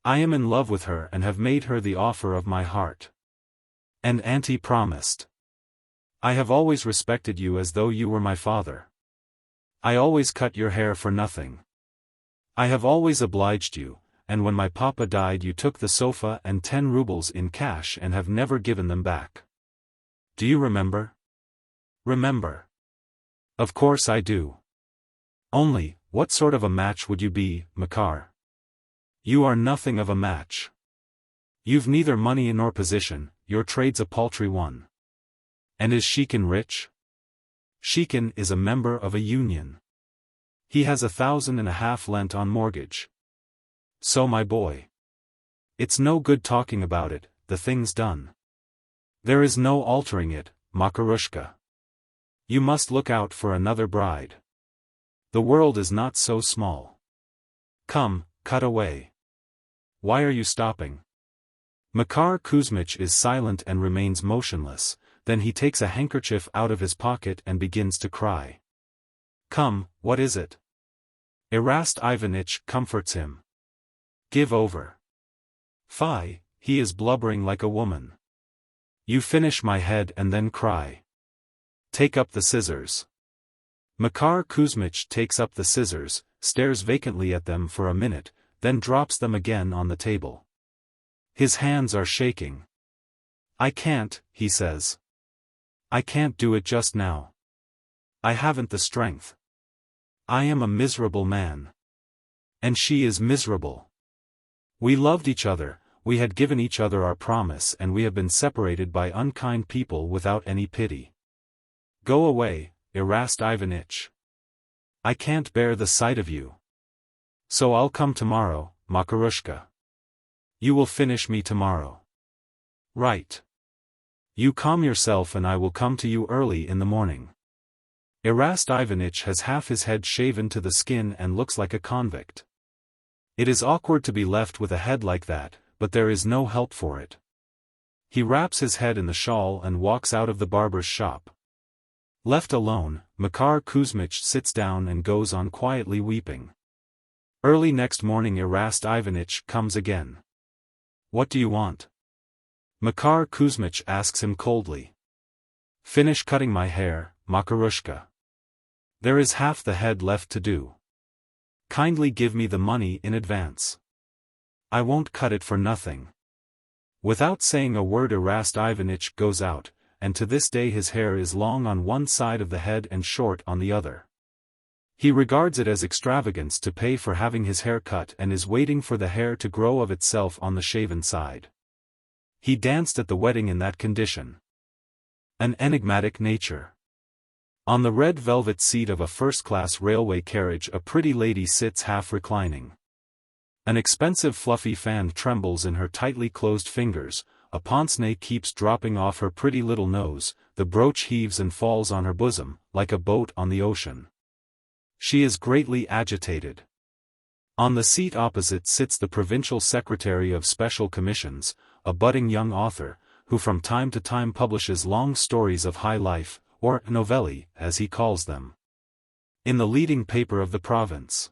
am in love with her and have made her the offer of my heart. And Auntie promised. I have always respected you as though you were my father. I always cut your hair for nothing. I have always obliged you, and when my papa died you took the sofa and 10 rubles in cash and have never given them back. Do you remember? Remember. Of course I do. Only, what sort of a match would you be, Makar? You are nothing of a match. You've neither money nor position, your trade's a paltry one. And is Shikin rich? Shikin is a member of a union. He has 1,500 lent on mortgage. So my boy. It's no good talking about it, the thing's done. There is no altering it, Makarushka. You must look out for another bride. The world is not so small. Come, cut away. Why are you stopping? Makar Kuzmich is silent and remains motionless, then he takes a handkerchief out of his pocket and begins to cry. Come, what is it? Erast Ivanitch comforts him. Give over. Fie, he is blubbering like a woman. You finish my head and then cry. Take up the scissors. Makar Kuzmich takes up the scissors, stares vacantly at them for a minute, then drops them again on the table. His hands are shaking. I can't, he says. I can't do it just now. I haven't the strength. I am a miserable man. And she is miserable. We loved each other, we had given each other our promise and we have been separated by unkind people without any pity. Go away, Erast Ivanitch. I can't bear the sight of you. So I'll come tomorrow, Makarushka. You will finish me tomorrow. Right. You calm yourself and I will come to you early in the morning. Erast Ivanitch has half his head shaven to the skin and looks like a convict. It is awkward to be left with a head like that, but there is no help for it. He wraps his head in the shawl and walks out of the barber's shop. Left alone, Makar Kuzmich sits down and goes on quietly weeping. Early next morning Erast Ivanitch comes again. What do you want? Makar Kuzmich asks him coldly. Finish cutting my hair, Makarushka. There is half the head left to do. Kindly give me the money in advance. I won't cut it for nothing. Without saying a word Erast Ivanitch goes out, and to this day his hair is long on one side of the head and short on the other. He regards it as extravagance to pay for having his hair cut and is waiting for the hair to grow of itself on the shaven side. He danced at the wedding in that condition. An enigmatic nature. On the red velvet seat of a first-class railway carriage a pretty lady sits half reclining. An expensive fluffy fan trembles in her tightly closed fingers, a pince-nez keeps dropping off her pretty little nose, the brooch heaves and falls on her bosom, like a boat on the ocean. She is greatly agitated. On the seat opposite sits the provincial secretary of special commissions, a budding young author, who from time to time publishes long stories of high life, or novelli, as he calls them, in the leading paper of the province.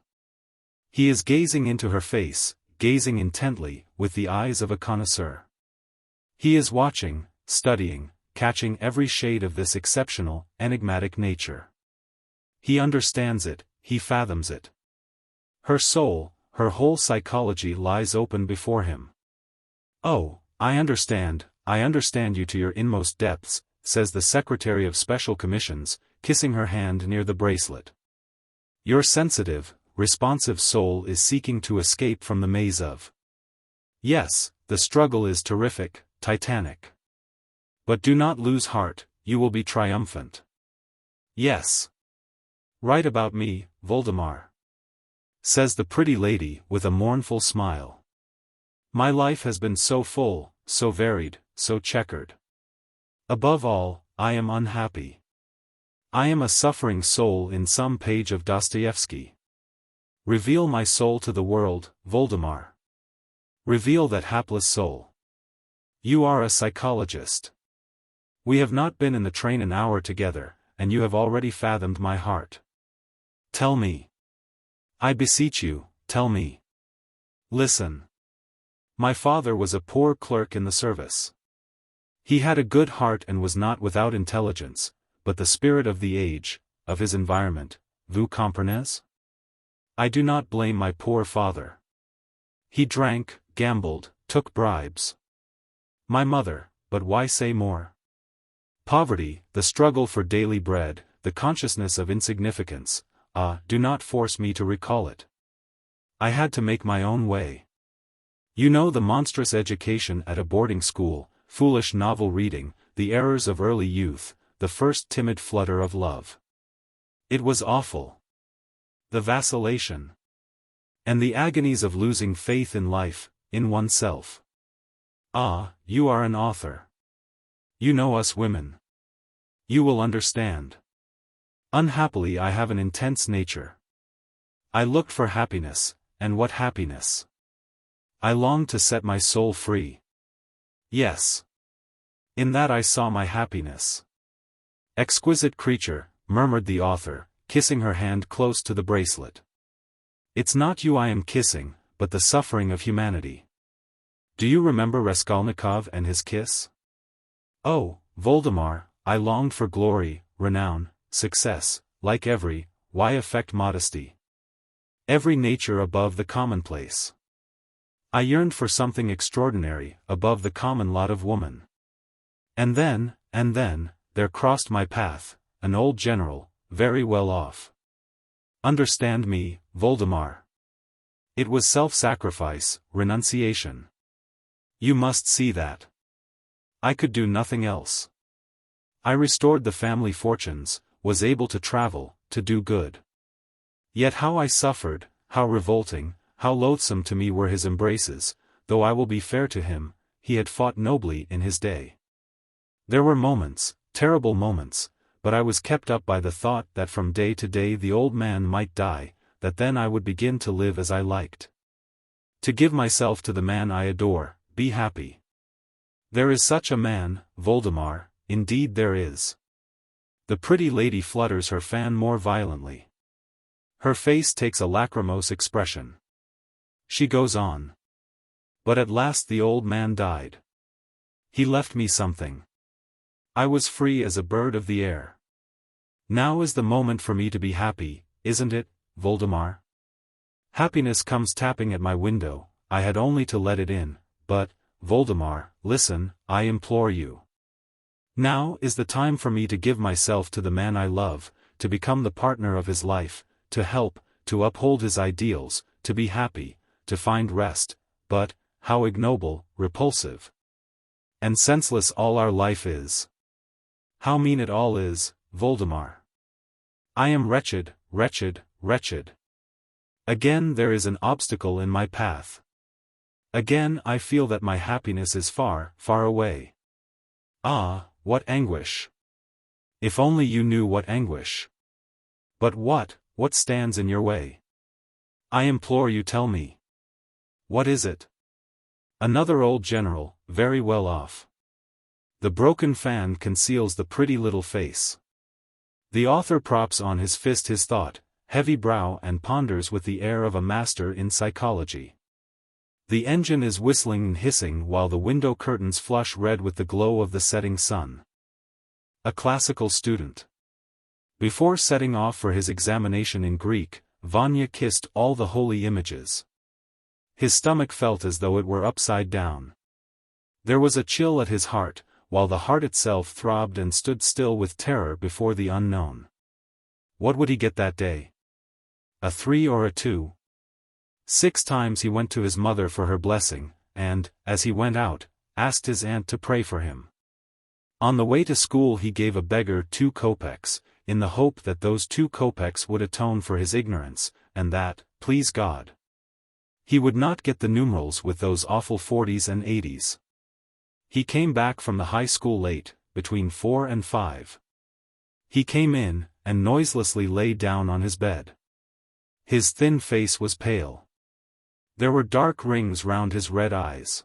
He is gazing into her face, gazing intently, with the eyes of a connoisseur. He is watching, studying, catching every shade of this exceptional, enigmatic nature. He understands it, he fathoms it. Her soul, her whole psychology lies open before him. Oh, I understand you to your inmost depths, says the Secretary of Special Commissions, kissing her hand near the bracelet. Your sensitive, responsive soul is seeking to escape from the maze of. Yes, the struggle is terrific, titanic. But do not lose heart, you will be triumphant. Yes. Write about me, Voldemar, says the pretty lady with a mournful smile. My life has been so full, so varied, so checkered. Above all, I am unhappy. I am a suffering soul in some page of Dostoevsky. Reveal my soul to the world, Voldemar. Reveal that hapless soul. You are a psychologist. We have not been in the train an hour together, and you have already fathomed my heart. Tell me. I beseech you, tell me. Listen. My father was a poor clerk in the service. He had a good heart and was not without intelligence, but the spirit of the age, of his environment, vous comprenez? I do not blame my poor father. He drank, gambled, took bribes. My mother, but why say more? Poverty, the struggle for daily bread, the consciousness of insignificance, do not force me to recall it. I had to make my own way. You know the monstrous education at a boarding school, foolish novel reading, the errors of early youth, the first timid flutter of love. It was awful. The vacillation. And the agonies of losing faith in life, in oneself. Ah, you are an author. You know us women. You will understand. Unhappily I have an intense nature. I looked for happiness, and what happiness? I longed to set my soul free. Yes. In that I saw my happiness. Exquisite creature, murmured the author, kissing her hand close to the bracelet. It's not you I am kissing, but the suffering of humanity. Do you remember Raskolnikov and his kiss? Oh, Voldemar, I longed for glory, renown, success, like why affect modesty? Every nature above the commonplace. I yearned for something extraordinary, above the common lot of woman. And then, there crossed my path, an old general, very well off. Understand me, Voldemar. It was self-sacrifice, renunciation. You must see that. I could do nothing else. I restored the family fortunes, was able to travel, to do good. Yet how I suffered, how revolting, how loathsome to me were his embraces, though I will be fair to him, he had fought nobly in his day. There were moments, terrible moments, but I was kept up by the thought that from day to day the old man might die, that then I would begin to live as I liked. To give myself to the man I adore, be happy. There is such a man, Voldemar, indeed there is. The pretty lady flutters her fan more violently. Her face takes a lachrymose expression. She goes on. But at last the old man died. He left me something. I was free as a bird of the air. Now is the moment for me to be happy, isn't it, Voldemar? Happiness comes tapping at my window, I had only to let it in, but, Voldemar, listen, I implore you. Now is the time for me to give myself to the man I love, to become the partner of his life, to help, to uphold his ideals, to be happy, to find rest, but, how ignoble, repulsive, and senseless all our life is. How mean it all is, Voldemar. I am wretched, wretched, wretched. Again there is an obstacle in my path. Again I feel that my happiness is far, far away. Ah, what anguish! If only you knew what anguish. But what stands in your way? I implore you tell me. What is it? Another old general, very well off. The broken fan conceals the pretty little face. The author props on his fist his thought, heavy brow and ponders with the air of a master in psychology. The engine is whistling and hissing while the window curtains flush red with the glow of the setting sun. A classical student. Before setting off for his examination in Greek, Vanya kissed all the holy images. His stomach felt as though it were upside down. There was a chill at his heart, while the heart itself throbbed and stood still with terror before the unknown. What would he get that day? A 3 or a 2? 6 times he went to his mother for her blessing, and, as he went out, asked his aunt to pray for him. On the way to school he gave a beggar 2 kopecks, in the hope that those 2 kopecks would atone for his ignorance, and that, please God, he would not get the numerals with those awful 40s and 80s. He came back from the high school late, between 4 and 5. He came in, and noiselessly lay down on his bed. His thin face was pale. There were dark rings round his red eyes.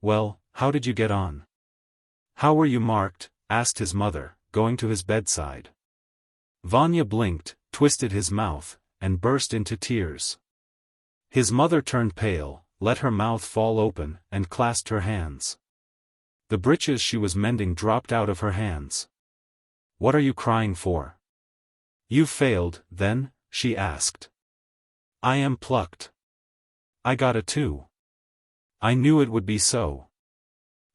"Well, how did you get on? How were you marked?" asked his mother, going to his bedside. Vanya blinked, twisted his mouth, and burst into tears. His mother turned pale, let her mouth fall open, and clasped her hands. The breeches she was mending dropped out of her hands. "What are you crying for? You failed, then?" she asked. "I am plucked. I got a 2. I knew it would be so.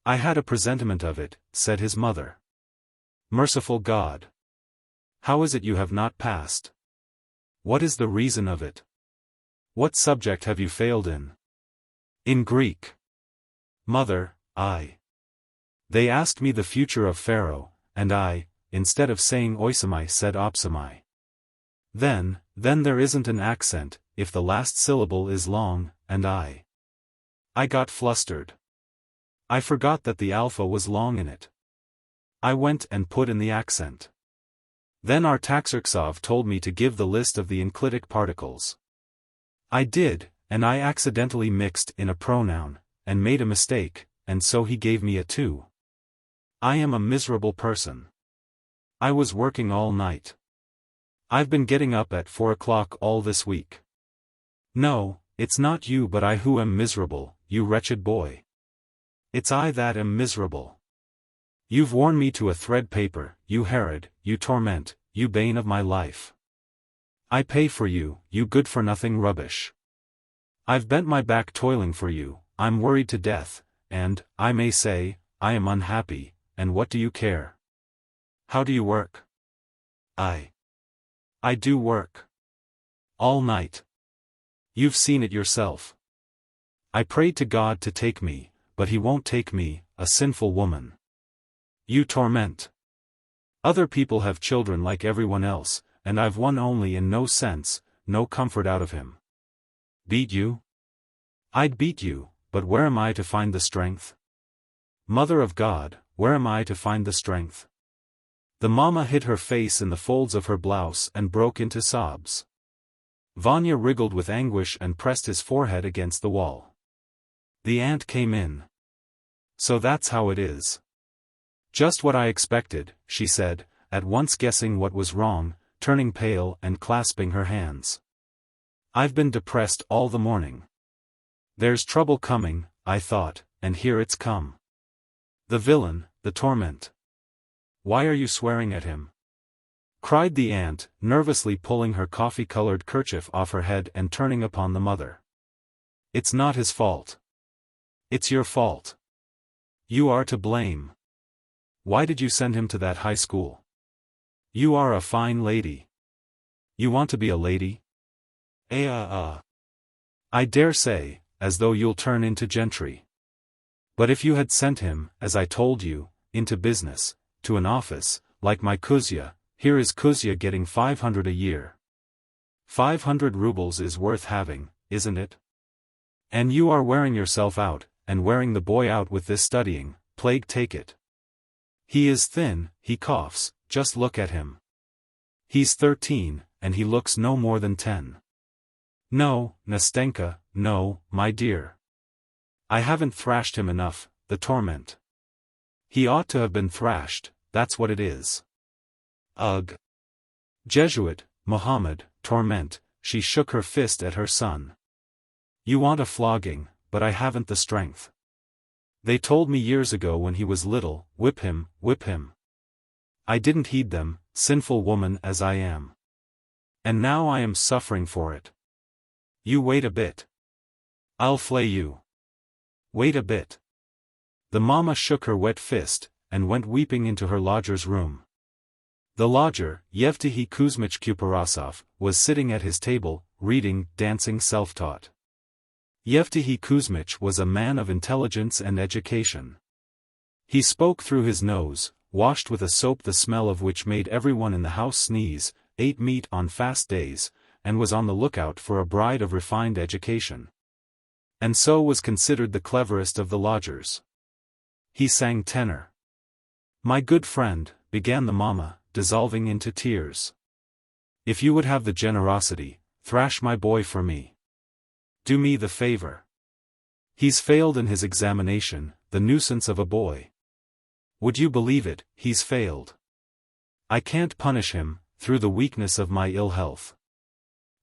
I had a presentiment of it," said his mother. "Merciful God! How is it you have not passed? What is the reason of it? What subject have you failed in?" "In Greek. Mother, They asked me the future of Pharaoh, and I, instead of saying oisamai, said opsamai. Then there isn't an accent, if the last syllable is long, and I got flustered. I forgot that the alpha was long in it. I went and put in the accent. Then Artaxerxes told me to give the list of the enclitic particles. I did, and I accidentally mixed in a pronoun, and made a mistake, and so he gave me a 2. I am a miserable person. I was working all night. I've been getting up at 4 o'clock all this week. No, it's not you but I who am miserable, you wretched boy. It's I that am miserable. You've worn me to a thread paper, you Herod, you torment, you bane of my life. I pay for you, you good-for-nothing rubbish. I've bent my back toiling for you, I'm worried to death, and, I may say, I am unhappy, and what do you care? How do you work? I do work. All night. You've seen it yourself. I prayed to God to take me, but he won't take me, a sinful woman. You torment. Other people have children like everyone else, and I've one only and no sense, no comfort out of him. Beat you? I'd beat you, but where am I to find the strength? Mother of God, where am I to find the strength? The mama hid her face in the folds of her blouse and broke into sobs. Vanya wriggled with anguish and pressed his forehead against the wall. The aunt came in. So that's how it is. Just what I expected, she said, at once guessing what was wrong, turning pale and clasping her hands. I've been depressed all the morning. There's trouble coming, I thought, and here it's come. The villain, the torment. Why are you swearing at him? Cried the aunt, nervously pulling her coffee-colored kerchief off her head and turning upon the mother. It's not his fault. It's your fault. You are to blame. Why did you send him to that high school? You are a fine lady. You want to be a lady? I dare say, as though you'll turn into gentry. But if you had sent him, as I told you, into business, to an office, like my Kuzya, here is Kuzya getting 500 a year. 500 rubles is worth having, isn't it? And you are wearing yourself out, and wearing the boy out with this studying, plague take it. He is thin, he coughs, just look at him. He's 13, and he looks no more than 10. No, Nastenka, no, my dear. I haven't thrashed him enough, the torment. He ought to have been thrashed, that's what it is. Ugh. Jesuit, Mohammed, torment, she shook her fist at her son. You want a flogging, but I haven't the strength. They told me years ago when he was little, whip him, whip him. I didn't heed them, sinful woman as I am. And now I am suffering for it. You wait a bit. I'll flay you. Wait a bit. The mama shook her wet fist, and went weeping into her lodger's room. The lodger, Yevtihi Kuzmich Kuparasov, was sitting at his table, reading, dancing self-taught. Yevtihi Kuzmich was a man of intelligence and education. He spoke through his nose, washed with a soap the smell of which made everyone in the house sneeze, ate meat on fast days, and was on the lookout for a bride of refined education. And so was considered the cleverest of the lodgers. He sang tenor. "My good friend," began the mamma, dissolving into tears. "If you would have the generosity, thrash my boy for me. Do me the favor. He's failed in his examination, the nuisance of a boy. Would you believe it, he's failed. I can't punish him, through the weakness of my ill health.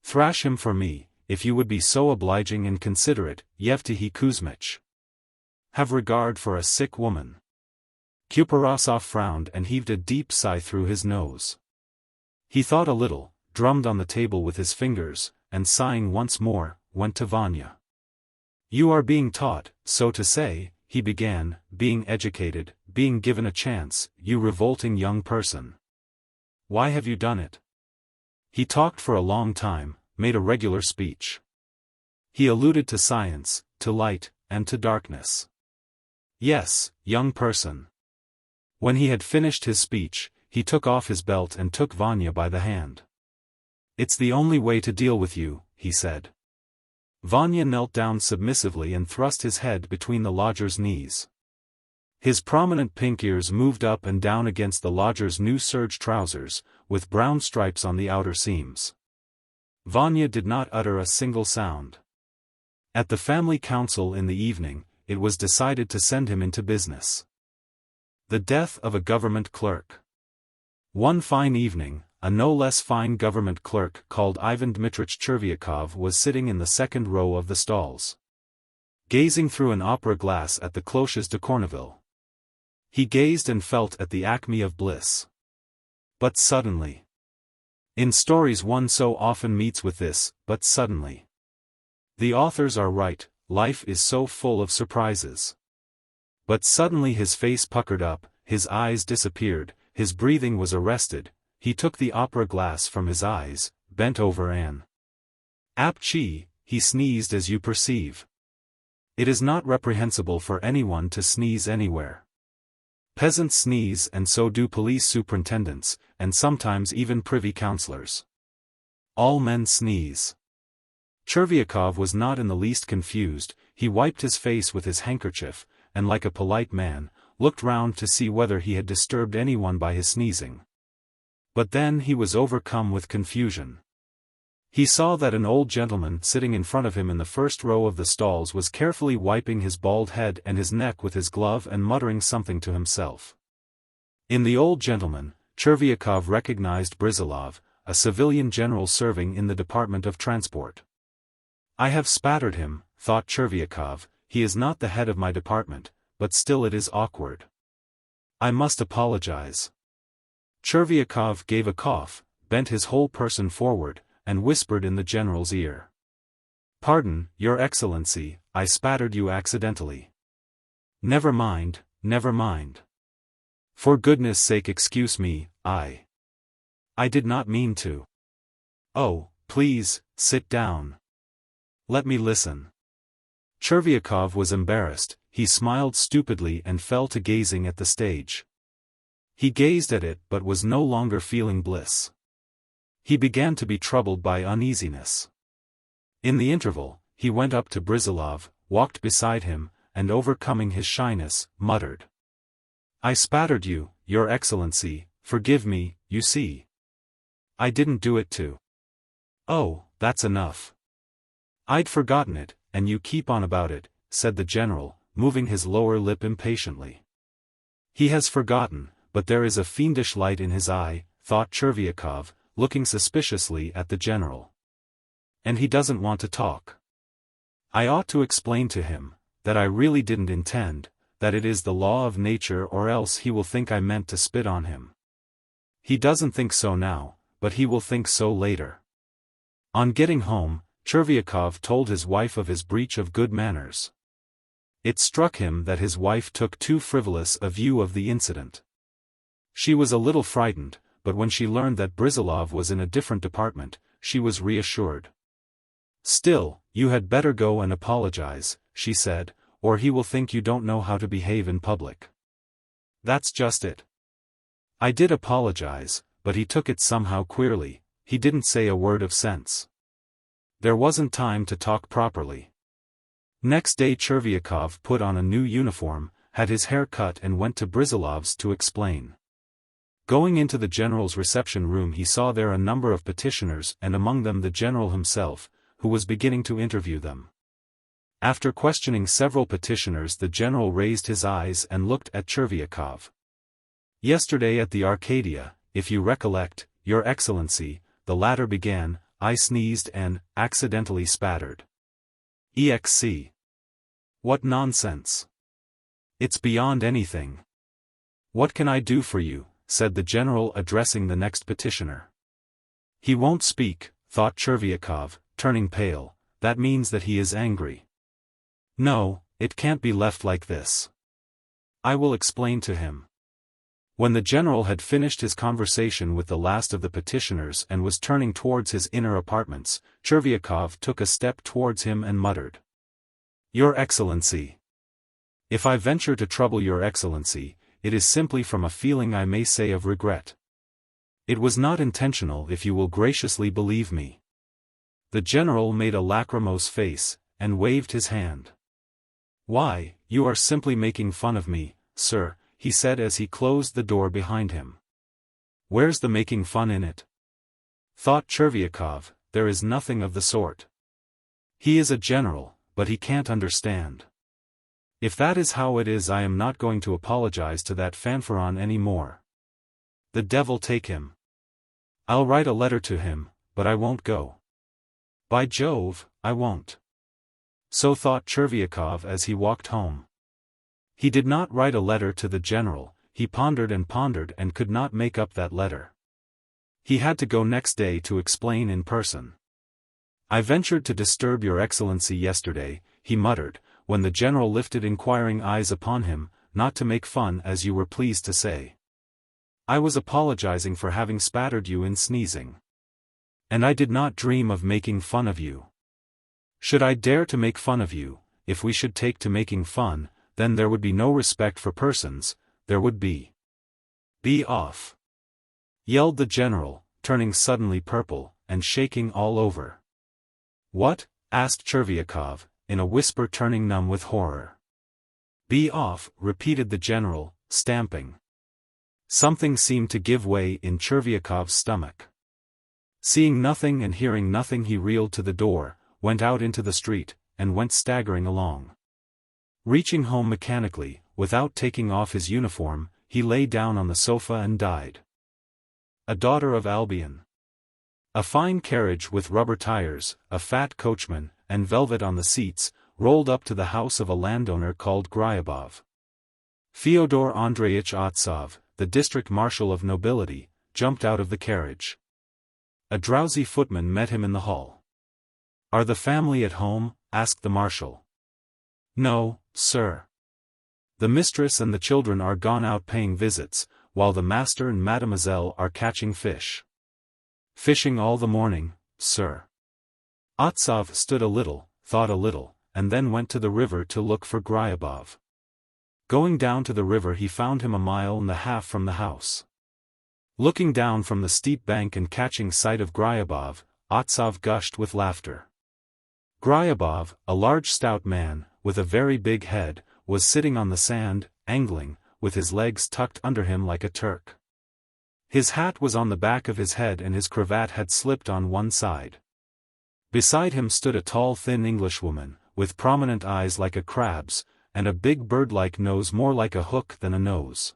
Thrash him for me, if you would be so obliging and considerate, Yevtihi Kuzmich. Have regard for a sick woman." Kuparasov frowned and heaved a deep sigh through his nose. He thought a little, drummed on the table with his fingers, and sighing once more, went to Vanya. "You are being taught, so to say," he began, "being educated, being given a chance, you revolting young person. Why have you done it?" He talked for a long time, made a regular speech. He alluded to science, to light, and to darkness. "Yes, young person." When he had finished his speech, he took off his belt and took Vanya by the hand. "It's the only way to deal with you," he said. Vanya knelt down submissively and thrust his head between the lodger's knees. His prominent pink ears moved up and down against the lodger's new serge trousers, with brown stripes on the outer seams. Vanya did not utter a single sound. At the family council in the evening, it was decided to send him into business. The death of a government clerk. One fine evening, a no less fine government clerk called Ivan Dmitrich Chervyakov was sitting in the second row of the stalls, gazing through an opera glass at the cloches de Corneville. He gazed and felt at the acme of bliss. But suddenly. In stories one so often meets with this, but suddenly. The authors are right, life is so full of surprises. But suddenly his face puckered up, his eyes disappeared, his breathing was arrested, he took the opera glass from his eyes, bent over and apchi, he sneezed as you perceive. It is not reprehensible for anyone to sneeze anywhere. Peasants sneeze and so do police superintendents, and sometimes even privy councillors. All men sneeze. Chervyakov was not in the least confused, he wiped his face with his handkerchief, and like a polite man, looked round to see whether he had disturbed anyone by his sneezing. But then he was overcome with confusion. He saw that an old gentleman sitting in front of him in the first row of the stalls was carefully wiping his bald head and his neck with his glove and muttering something to himself. In the old gentleman, Chervyakov recognized Brizilov, a civilian general serving in the Department of Transport. "I have spattered him," thought Chervyakov, "he is not the head of my department, but still it is awkward. I must apologize." Chervyakov gave a cough, bent his whole person forward, and whispered in the general's ear. "Pardon, Your Excellency, I spattered you accidentally." Never mind, never mind. For goodness' sake excuse me, I did not mean to." "Oh, please, sit down. Let me listen." Chervyakov was embarrassed, he smiled stupidly and fell to gazing at the stage. He gazed at it but was no longer feeling bliss. He began to be troubled by uneasiness. In the interval, he went up to Brizilov, walked beside him, and overcoming his shyness, muttered. "I spattered you, Your Excellency, forgive me, you see. I didn't do it to." "Oh, that's enough. I'd forgotten it, and you keep on about it," said the general, moving his lower lip impatiently. "He has forgotten, but there is a fiendish light in his eye," thought Chervyakov, looking suspiciously at the general. "And he doesn't want to talk. I ought to explain to him, that I really didn't intend, that it is the law of nature, or else he will think I meant to spit on him. He doesn't think so now, but he will think so later." On getting home, Chervyakov told his wife of his breach of good manners. It struck him that his wife took too frivolous a view of the incident. She was a little frightened, but when she learned that Brizilov was in a different department, she was reassured. Still, you had better go and apologize, she said, or he will think you don't know how to behave in public. That's just it. I did apologize, but he took it somehow queerly, he didn't say a word of sense. There wasn't time to talk properly. Next day Chervyakov put on a new uniform, had his hair cut and went to Brizilov's to explain. Going into the general's reception room he saw there a number of petitioners and among them the general himself, who was beginning to interview them. After questioning several petitioners the general raised his eyes and looked at Chervyakov. Yesterday at the Arcadia, if you recollect, Your Excellency, the latter began, I sneezed and, accidentally spattered. EXC. What nonsense. It's beyond anything. What can I do for you, said the general addressing the next petitioner. He won't speak, thought Chervyakov, turning pale, that means that he is angry. No, it can't be left like this. I will explain to him. When the general had finished his conversation with the last of the petitioners and was turning towards his inner apartments, Chervyakov took a step towards him and muttered. Your Excellency. If I venture to trouble Your Excellency, it is simply from a feeling I may say of regret. It was not intentional if you will graciously believe me. The general made a lachrymose face, and waved his hand. Why, you are simply making fun of me, sir, he said as he closed the door behind him. Where's the making fun in it? Thought Chervyakov, there is nothing of the sort. He is a general, but he can't understand. If that is how it is I am not going to apologize to that fanfaron any more. The devil take him. I'll write a letter to him, but I won't go. By Jove, I won't. So thought Chervyakov as he walked home. He did not write a letter to the general, he pondered and could not make up that letter. He had to go next day to explain in person. I ventured to disturb Your Excellency yesterday, he muttered, when the general lifted inquiring eyes upon him, not to make fun as you were pleased to say. I was apologizing for having spattered you in sneezing. And I did not dream of making fun of you. Should I dare to make fun of you, if we should take to making fun, then there would be no respect for persons, there would be. Be off! Yelled the general, turning suddenly purple, and shaking all over. What? Asked Chervyakov, in a whisper turning numb with horror. Be off, repeated the general, stamping. Something seemed to give way in Chervyakov's stomach. Seeing nothing and hearing nothing he reeled to the door, went out into the street, and went staggering along. Reaching home mechanically, without taking off his uniform, he lay down on the sofa and died. A Daughter of Albion. A fine carriage with rubber tires, a fat coachman, and velvet on the seats, rolled up to the house of a landowner called Gryabov. Fyodor Andreich Otsov, the district marshal of nobility, jumped out of the carriage. A drowsy footman met him in the hall. Are the family at home? Asked the marshal. No, sir. The mistress and the children are gone out paying visits, while the master and mademoiselle are catching fish. Fishing all the morning, sir. Otsov stood a little, thought a little, and then went to the river to look for Gryabov. Going down to the river he found him 1.5 miles from the house. Looking down from the steep bank and catching sight of Gryabov, Otsov gushed with laughter. Gryabov, a large stout man, with a very big head, was sitting on the sand, angling, with his legs tucked under him like a Turk. His hat was on the back of his head and his cravat had slipped on one side. Beside him stood a tall thin Englishwoman, with prominent eyes like a crab's, and a big bird-like nose more like a hook than a nose.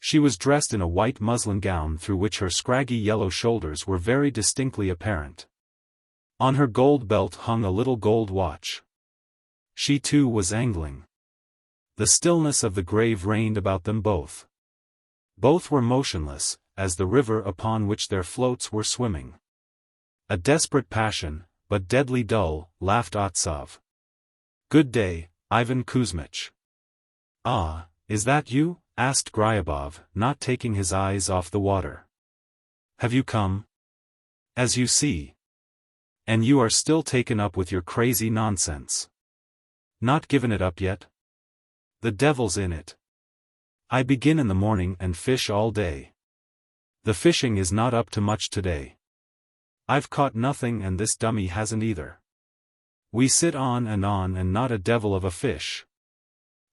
She was dressed in a white muslin gown through which her scraggy yellow shoulders were very distinctly apparent. On her gold belt hung a little gold watch. She too was angling. The stillness of the grave reigned about them both. Both were motionless, as the river upon which their floats were swimming. A desperate passion, but deadly dull, laughed Otsov. Good day, Ivan Kuzmich. Ah, is that you? Asked Gryabov, not taking his eyes off the water. Have you come? As you see. And you are still taken up with your crazy nonsense. Not given it up yet? The devil's in it. I begin in the morning and fish all day. The fishing is not up to much today. I've caught nothing and this dummy hasn't either. We sit on and not a devil of a fish.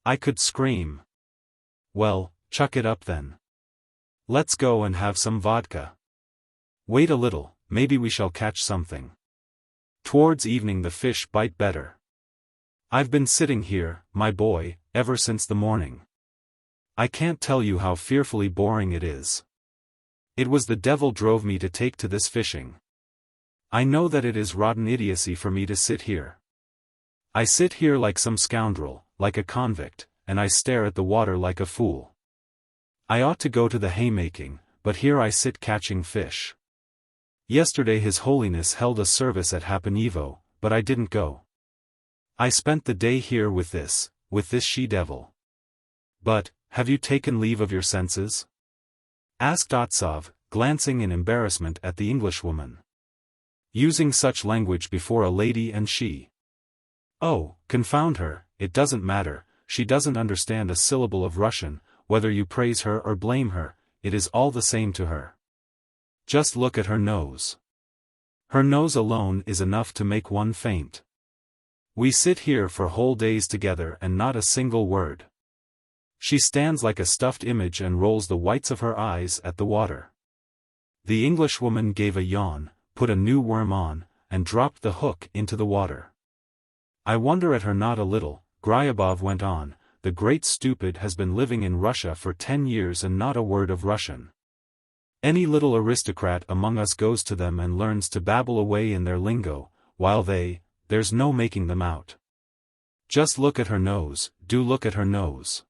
I could scream. Well, chuck it up then. Let's go and have some vodka. Wait a little, maybe we shall catch something. Towards evening the fish bite better. I've been sitting here, my boy, ever since the morning. I can't tell you how fearfully boring it is. It was the devil drove me to take to this fishing. I know that it is rotten idiocy for me to sit here. I sit here like some scoundrel, like a convict, and I stare at the water like a fool. I ought to go to the haymaking, but here I sit catching fish. Yesterday His Holiness held a service at Hapanivo, but I didn't go. I spent the day here with this she-devil. But, have you taken leave of your senses? Asked Otsov, glancing in embarrassment at the Englishwoman. Using such language before a lady and she. Oh, confound her, it doesn't matter, she doesn't understand a syllable of Russian, whether you praise her or blame her, it is all the same to her. Just look at her nose. Her nose alone is enough to make one faint. We sit here for whole days together and not a single word. She stands like a stuffed image and rolls the whites of her eyes at the water. The Englishwoman gave a yawn, put a new worm on, and dropped the hook into the water. I wonder at her not a little, Gryabov went on, the great stupid has been living in Russia for 10 years and not a word of Russian. Any little aristocrat among us goes to them and learns to babble away in their lingo, while there's no making them out. Just look at her nose, do look at her nose.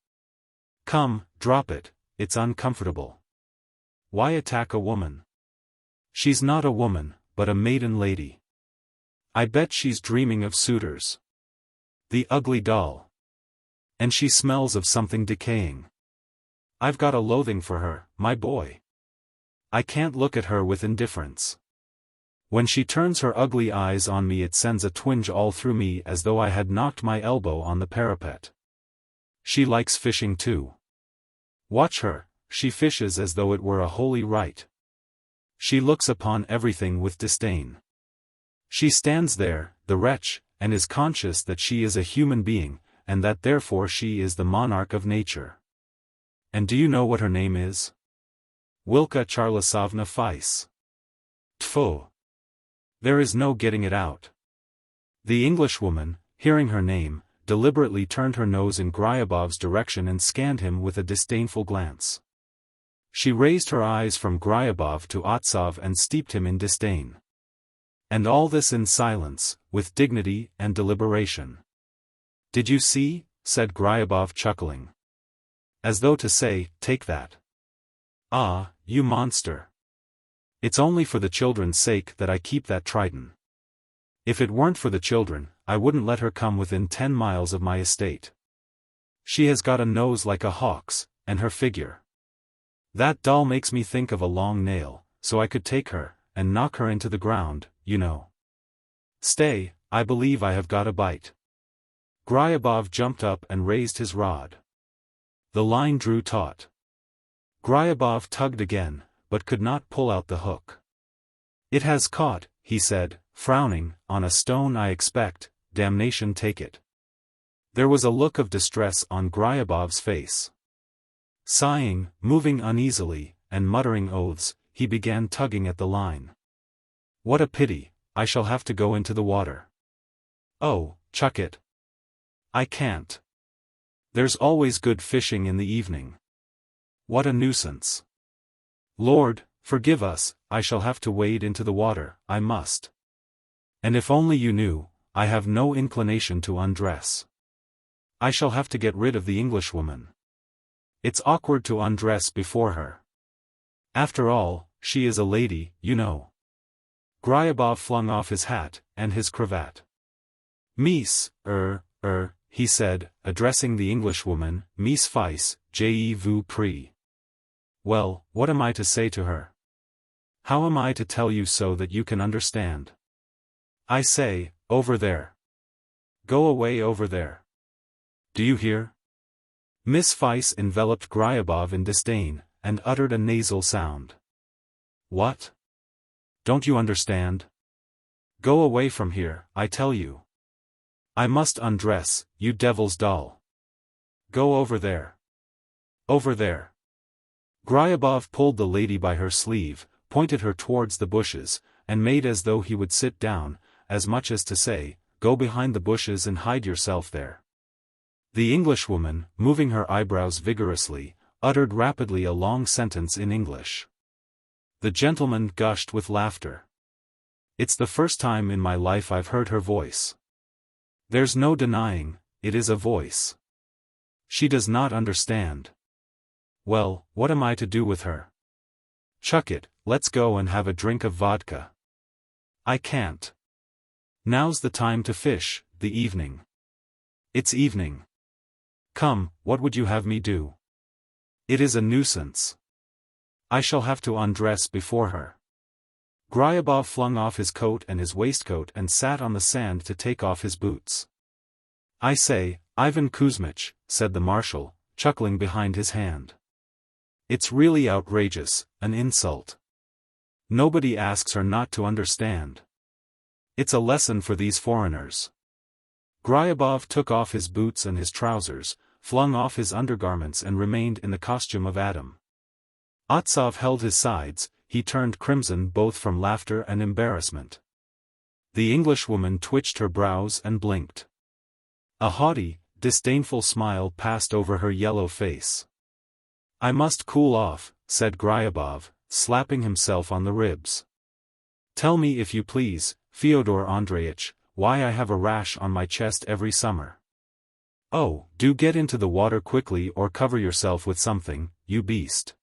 Come, drop it, it's uncomfortable. Why attack a woman? She's not a woman, but a maiden lady. I bet she's dreaming of suitors. The ugly doll. And she smells of something decaying. I've got a loathing for her, my boy. I can't look at her with indifference. When she turns her ugly eyes on me it sends a twinge all through me as though I had knocked my elbow on the parapet. She likes fishing too. Watch her, she fishes as though it were a holy rite. She looks upon everything with disdain. She stands there, the wretch, and is conscious that she is a human being, and that therefore she is the monarch of nature. And do you know what her name is? Wilka Charlasovna Feiss. Tfu! There is no getting it out. The Englishwoman, hearing her name, deliberately turned her nose in Gryabov's direction and scanned him with a disdainful glance. She raised her eyes from Gryabov to Otsov and steeped him in disdain. And all this in silence, with dignity and deliberation. Did you see? Said Gryabov chuckling. As though to say, take that. Ah, you monster. It's only for the children's sake that I keep that trident. If it weren't for the children, I wouldn't let her come within 10 miles of my estate. She has got a nose like a hawk's, and her figure. That doll makes me think of a long nail, so I could take her, and knock her into the ground, you know. Stay, I believe I have got a bite. Gryabov jumped up and raised his rod. The line drew taut. Gryabov tugged again, but could not pull out the hook. It has caught, he said, frowning, on a stone I expect, damnation take it. There was a look of distress on Gryabov's face. Sighing, moving uneasily, and muttering oaths, he began tugging at the line. What a pity, I shall have to go into the water. Oh, chuck it. I can't. There's always good fishing in the evening. What a nuisance. Lord, forgive us, I shall have to wade into the water, I must. And if only you knew, I have no inclination to undress. I shall have to get rid of the Englishwoman. It's awkward to undress before her. After all, she is a lady, you know. Gryabov flung off his hat, and his cravat. Miss, he said, addressing the Englishwoman, Miss Feiss, je vous prie. Well, what am I to say to her? How am I to tell you so that you can understand? I say, over there. Go away over there. Do you hear? Miss Weiss enveloped Gryabov in disdain, and uttered a nasal sound. What? Don't you understand? Go away from here, I tell you. I must undress, you devil's doll. Go over there. Over there. Gryabov pulled the lady by her sleeve, pointed her towards the bushes, and made as though he would sit down, as much as to say, go behind the bushes and hide yourself there. The Englishwoman, moving her eyebrows vigorously, uttered rapidly a long sentence in English. The gentleman gushed with laughter. It's the first time in my life I've heard her voice. There's no denying, it is a voice. She does not understand. Well, what am I to do with her? Chuck it, let's go and have a drink of vodka. I can't. Now's the time to fish, the evening. It's evening. Come, what would you have me do? It is a nuisance. I shall have to undress before her. Gryabov flung off his coat and his waistcoat and sat on the sand to take off his boots. I say, Ivan Kuzmich, said the Marshal, chuckling behind his hand. It's really outrageous, an insult. Nobody asks her not to understand. It's a lesson for these foreigners. Gryabov took off his boots and his trousers, flung off his undergarments and remained in the costume of Adam. Otsov held his sides, he turned crimson both from laughter and embarrassment. The Englishwoman twitched her brows and blinked. A haughty, disdainful smile passed over her yellow face. I must cool off, said Gryabov, slapping himself on the ribs. Tell me if you please, Fyodor Andreitch, why I have a rash on my chest every summer. Oh, do get into the water quickly or cover yourself with something, you beast.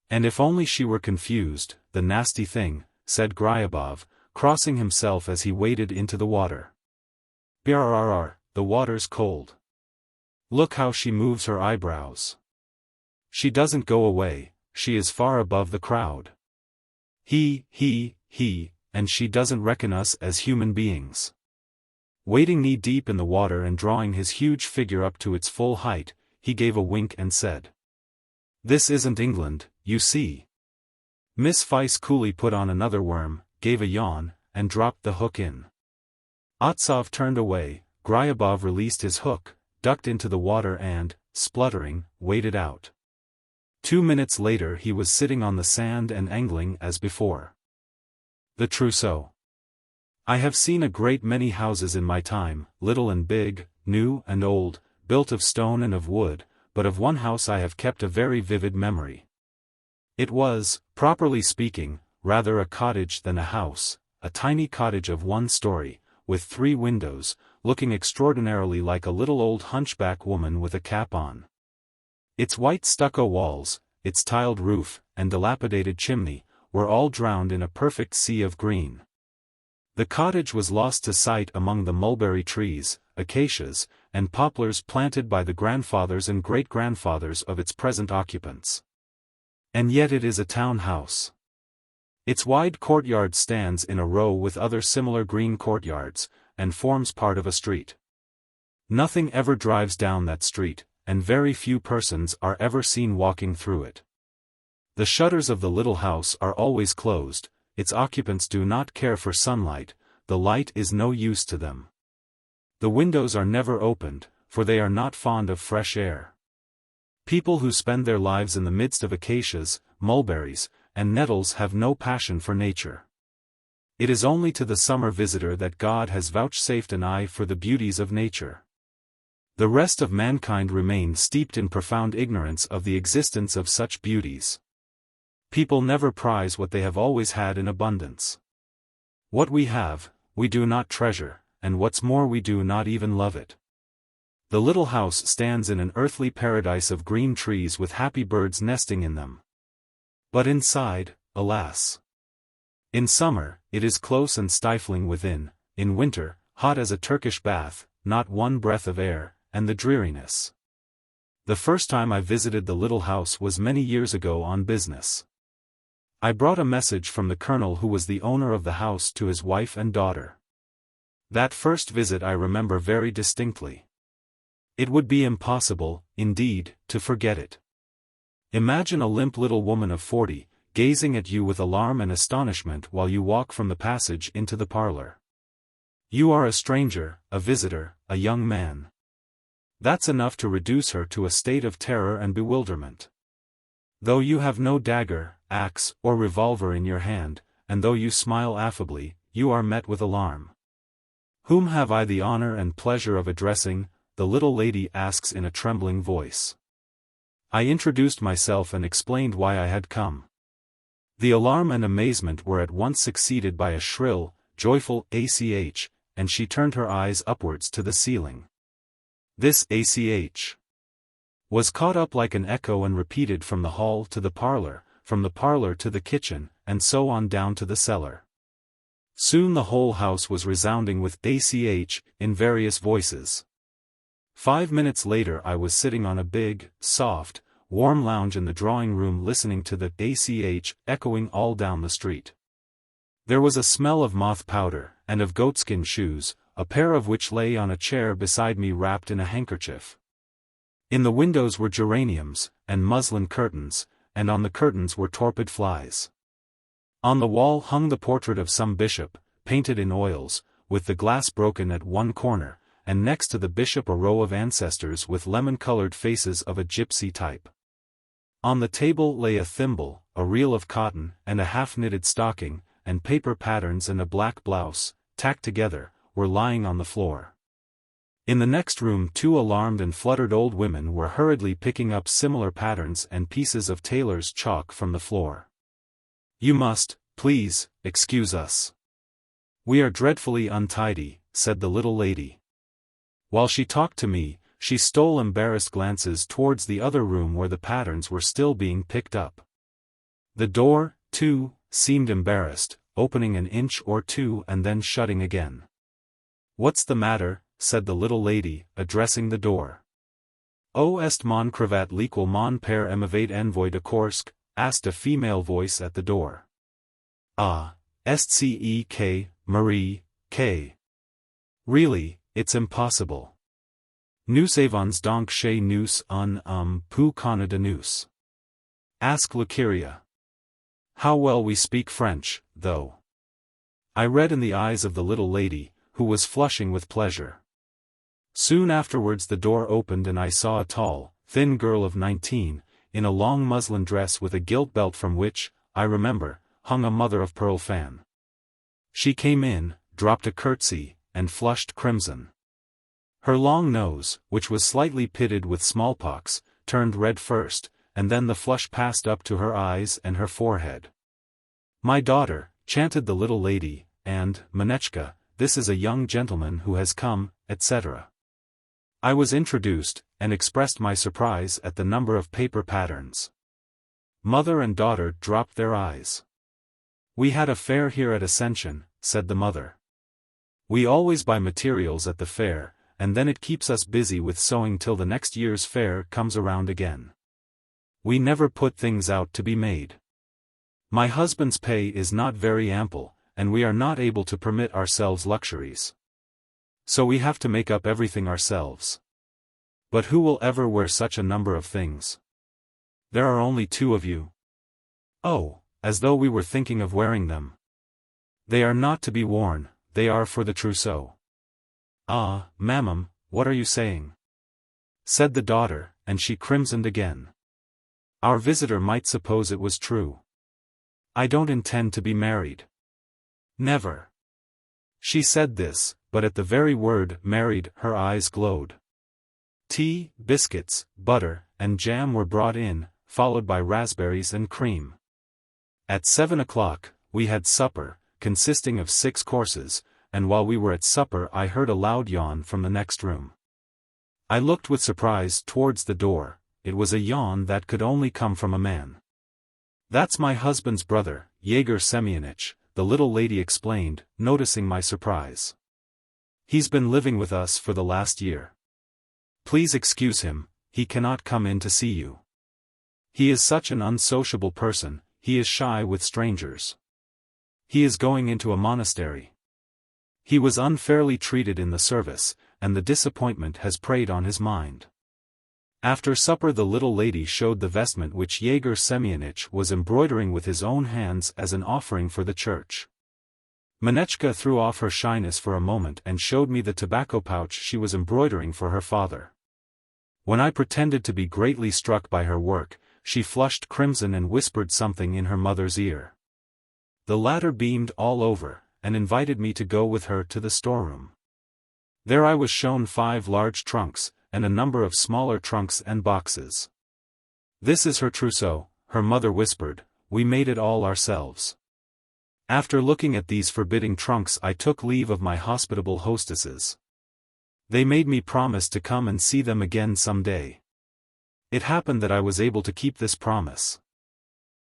And if only she were confused, the nasty thing, said Gryabov, crossing himself as he waded into the water. Brrrr, the water's cold. Look how she moves her eyebrows. She doesn't go away, she is far above the crowd. He, and she doesn't reckon us as human beings. Wading knee-deep in the water and drawing his huge figure up to its full height, he gave a wink and said. This isn't England, you see. Miss Weiss coolly put on another worm, gave a yawn, and dropped the hook in. Otsov turned away, Gryabov released his hook, ducked into the water and, spluttering, waded out. 2 minutes later he was sitting on the sand and angling as before. The Trousseau. I have seen a great many houses in my time, little and big, new and old, built of stone and of wood, but of one house I have kept a very vivid memory. It was, properly speaking, rather a cottage than a house, a tiny cottage of 1 story, with 3 windows, looking extraordinarily like a little old hunchback woman with a cap on. Its white stucco walls, its tiled roof, and dilapidated chimney, were all drowned in a perfect sea of green. The cottage was lost to sight among the mulberry trees, acacias, and poplars planted by the grandfathers and great-grandfathers of its present occupants. And yet it is a town house. Its wide courtyard stands in a row with other similar green courtyards, and forms part of a street. Nothing ever drives down that street, and very few persons are ever seen walking through it. The shutters of the little house are always closed, its occupants do not care for sunlight, the light is no use to them. The windows are never opened, for they are not fond of fresh air. People who spend their lives in the midst of acacias, mulberries, and nettles have no passion for nature. It is only to the summer visitor that God has vouchsafed an eye for the beauties of nature. The rest of mankind remain steeped in profound ignorance of the existence of such beauties. People never prize what they have always had in abundance. What we have, we do not treasure, and what's more we do not even love it. The little house stands in an earthly paradise of green trees with happy birds nesting in them. But inside, alas! In summer, it is close and stifling within, in winter, hot as a Turkish bath, not one breath of air, and the dreariness. The first time I visited the little house was many years ago on business. I brought a message from the colonel who was the owner of the house to his wife and daughter. That first visit I remember very distinctly. It would be impossible, indeed, to forget it. Imagine a limp little woman of 40, gazing at you with alarm and astonishment while you walk from the passage into the parlor. You are a stranger, a visitor, a young man. That's enough to reduce her to a state of terror and bewilderment. Though you have no dagger, axe, or revolver in your hand, and though you smile affably, you are met with alarm. "Whom have I the honor and pleasure of addressing?" the little lady asks in a trembling voice. I introduced myself and explained why I had come. The alarm and amazement were at once succeeded by a shrill, joyful "ACH, and she turned her eyes upwards to the ceiling. This "ACH was caught up like an echo and repeated from the hall to the parlor, from the parlor to the kitchen, and so on down to the cellar. Soon the whole house was resounding with "ACH, in various voices. 5 minutes later I was sitting on a big, soft, warm lounge in the drawing-room listening to the "ACH echoing all down the street. There was a smell of moth powder, and of goatskin shoes, a pair of which lay on a chair beside me wrapped in a handkerchief. In the windows were geraniums, and muslin curtains, and on the curtains were torpid flies. On the wall hung the portrait of some bishop, painted in oils, with the glass broken at one corner, and next to the bishop a row of ancestors with lemon-colored faces of a gypsy type. On the table lay a thimble, a reel of cotton, and a half-knitted stocking, and paper patterns and a black blouse, tacked together, were lying on the floor. In the next room 2 alarmed and fluttered old women were hurriedly picking up similar patterns and pieces of tailor's chalk from the floor. "You must, please, excuse us. We are dreadfully untidy," said the little lady. While she talked to me, she stole embarrassed glances towards the other room where the patterns were still being picked up. The door, too, seemed embarrassed, opening an inch or two and then shutting again. "What's the matter?" said the little lady, addressing the door. "O est mon cravat liquel mon père emivate envoy de Kursk?" asked a female voice at the door. "Ah, Cek, Marie, K. Really, it's impossible. Nous avons donc chez nous un peu connu de nous. Ask Lucaria. How well we speak French, though." I read in the eyes of the little lady, who was flushing with pleasure. Soon afterwards the door opened and I saw a tall, thin girl of 19, in a long muslin dress with a gilt belt from which, I remember, hung a mother-of-pearl fan. She came in, dropped a curtsy, and flushed crimson. Her long nose, which was slightly pitted with smallpox, turned red first, and then the flush passed up to her eyes and her forehead. "My daughter," chanted the little lady, and, "Manechka, this is a young gentleman who has come," etc. I was introduced, and expressed my surprise at the number of paper patterns. Mother and daughter dropped their eyes. "We had a fair here at Ascension," said the mother. "We always buy materials at the fair, and then it keeps us busy with sewing till the next year's fair comes around again. We never put things out to be made. My husband's pay is not very ample, and we are not able to permit ourselves luxuries. So we have to make up everything ourselves. But who will ever wear such a number of things? There are only 2 of you. Oh, as though we were thinking of wearing them. They are not to be worn, they are for the trousseau." "Ah, mammam, what are you saying?" said the daughter, and she crimsoned again. Our visitor might suppose it was true. "I don't intend to be married. Never." She said this, but at the very word "married" her eyes glowed. Tea, biscuits, butter, and jam were brought in, followed by raspberries and cream. At 7 o'clock, we had supper, consisting of 6 courses, and while we were at supper I heard a loud yawn from the next room. I looked with surprise towards the door. It was a yawn that could only come from a man. "That's my husband's brother, Yegor Semyonitch," the little lady explained, noticing my surprise. "He's been living with us for the last year. Please excuse him, he cannot come in to see you. He is such an unsociable person, he is shy with strangers. He is going into a monastery. He was unfairly treated in the service, and the disappointment has preyed on his mind. After supper the little lady showed the vestment which Yegor Semyonich was embroidering with his own hands as an offering for the church. Manechka threw off her shyness for a moment and showed me the tobacco pouch she was embroidering for her father. When I pretended to be greatly struck by her work, she flushed crimson and whispered something in her mother's ear. The latter beamed all over, and invited me to go with her to the storeroom. There I was shown 5 large trunks, and a number of smaller trunks and boxes. "This is her trousseau," her mother whispered, "we made it all ourselves." After looking at these forbidding trunks I took leave of my hospitable hostesses. They made me promise to come and see them again some day. It happened that I was able to keep this promise.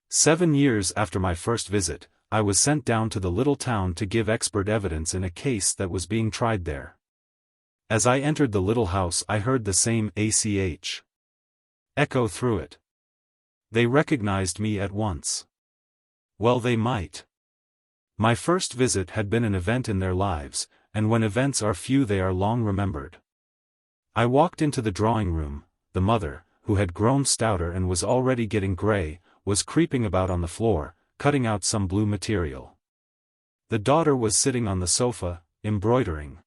7 years after my first visit, I was sent down to the little town to give expert evidence in a case that was being tried there. As I entered the little house I heard the same ACH echo through it. They recognized me at once. Well, they might. My first visit had been an event in their lives, and when events are few they are long remembered. I walked into the drawing room. The mother, who had grown stouter and was already getting grey, was creeping about on the floor, cutting out some blue material. The daughter was sitting on the sofa, embroidering.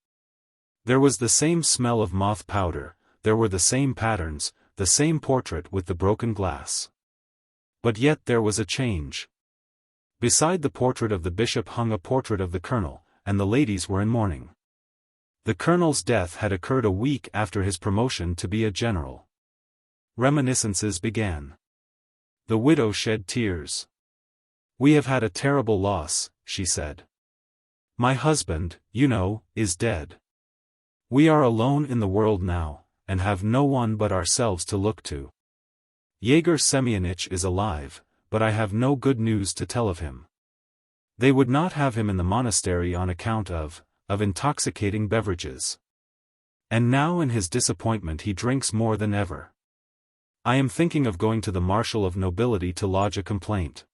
There was the same smell of moth powder, there were the same patterns, the same portrait with the broken glass. But yet there was a change. Beside the portrait of the bishop hung a portrait of the colonel, and the ladies were in mourning. The colonel's death had occurred a week after his promotion to be a general. Reminiscences began. The widow shed tears. "We have had a terrible loss," she said. "My husband, you know, is dead. We are alone in the world now, and have no one but ourselves to look to. Yegor Semyonich is alive, but I have no good news to tell of him. They would not have him in the monastery on account of intoxicating beverages. And now in his disappointment he drinks more than ever. I am thinking of going to the Marshal of Nobility to lodge a complaint.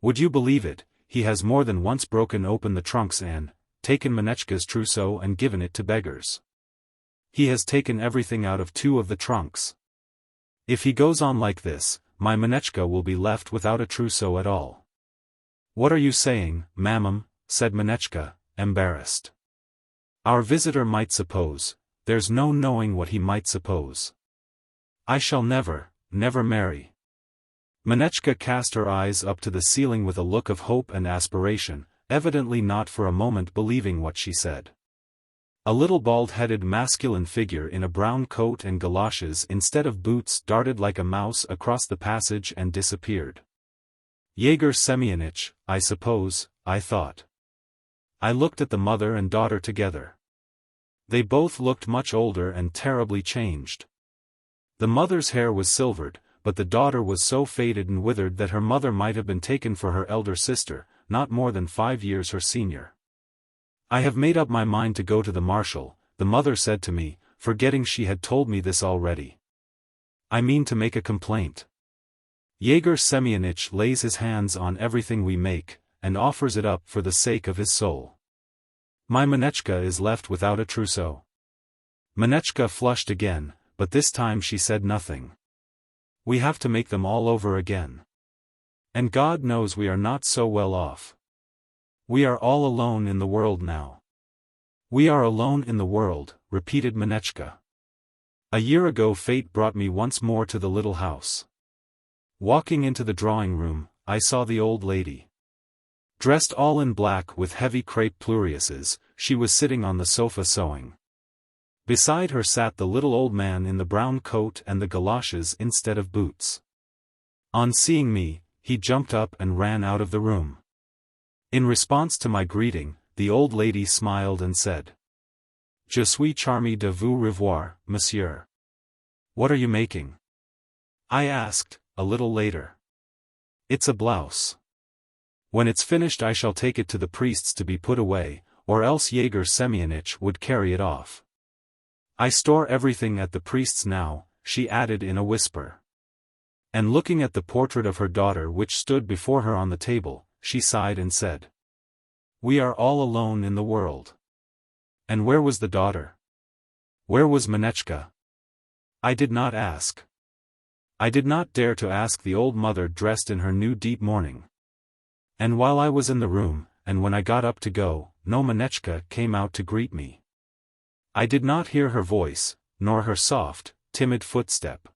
Would you believe it, he has more than once broken open the trunks and taken Manechka's trousseau and given it to beggars. He has taken everything out of 2 of the trunks. If he goes on like this, my Manechka will be left without a trousseau at all." "What are you saying, Mammam?" said Manechka, embarrassed. "Our visitor might suppose, there's no knowing what he might suppose. I shall never marry." Manechka cast her eyes up to the ceiling with a look of hope and aspiration, evidently not for a moment believing what she said. A little bald-headed masculine figure in a brown coat and galoshes instead of boots darted like a mouse across the passage and disappeared. "Yegor Semyonich, I suppose," I thought. I looked at the mother and daughter together. They both looked much older and terribly changed. The mother's hair was silvered, but the daughter was so faded and withered that her mother might have been taken for her elder sister, not more than 5 years her senior. "I have made up my mind to go to the Marshal," the mother said to me, forgetting she had told me this already. "I mean to make a complaint. Yegor Semyonich lays his hands on everything we make, and offers it up for the sake of his soul. My Manechka is left without a trousseau." Manechka flushed again, but this time she said nothing. "We have to make them all over again. And God knows we are not so well off. We are all alone in the world now." "We are alone in the world," repeated Manechka. "A year ago fate brought me once more to the little house. Walking into the drawing room, I saw the old lady. Dressed all in black with heavy crepe pluriuses, she was sitting on the sofa sewing. Beside her sat the little old man in the brown coat and the galoshes instead of boots. On seeing me, he jumped up and ran out of the room. In response to my greeting, the old lady smiled and said, "Je suis charmée de vous revoir, monsieur. What are you making?" I asked, a little later. "It's a blouse. When it's finished I shall take it to the priests to be put away, or else Yegor Semyonich would carry it off. I store everything at the priest's now," she added in a whisper. And looking at the portrait of her daughter which stood before her on the table, she sighed and said, "We are all alone in the world." And where was the daughter? Where was Manechka? I did not ask. I did not dare to ask the old mother dressed in her new deep mourning. And while I was in the room, and when I got up to go, no Manechka came out to greet me. I did not hear her voice, nor her soft, timid footstep.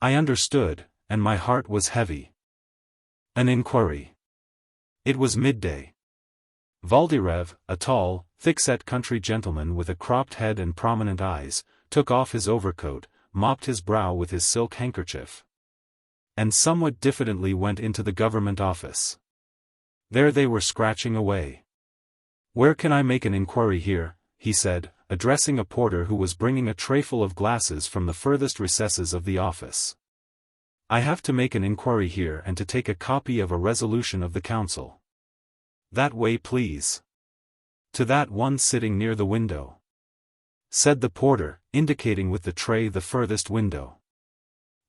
I understood, and my heart was heavy. An inquiry. It was midday. Valdirev, a tall, thick-set country gentleman with a cropped head and prominent eyes, took off his overcoat, mopped his brow with his silk handkerchief, and somewhat diffidently went into the government office. There they were scratching away. "Where can I make an inquiry here?" he said, addressing a porter who was bringing a trayful of glasses from the furthest recesses of the office. "I have to make an inquiry here and to take a copy of a resolution of the council." "That way, please." "To that one sitting near the window," said the porter, indicating with the tray the furthest window.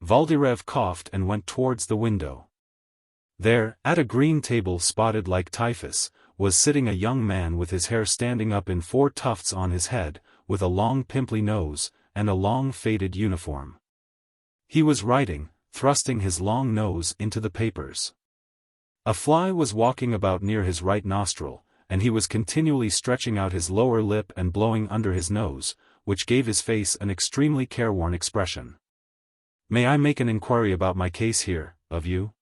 Valdirev coughed and went towards the window. There, at a green table spotted like typhus, was sitting a young man with his hair standing up in 4 tufts on his head, with a long pimply nose, and a long faded uniform. He was writing, thrusting his long nose into the papers. A fly was walking about near his right nostril, and he was continually stretching out his lower lip and blowing under his nose, which gave his face an extremely careworn expression. "May I make an inquiry about my case here, of you?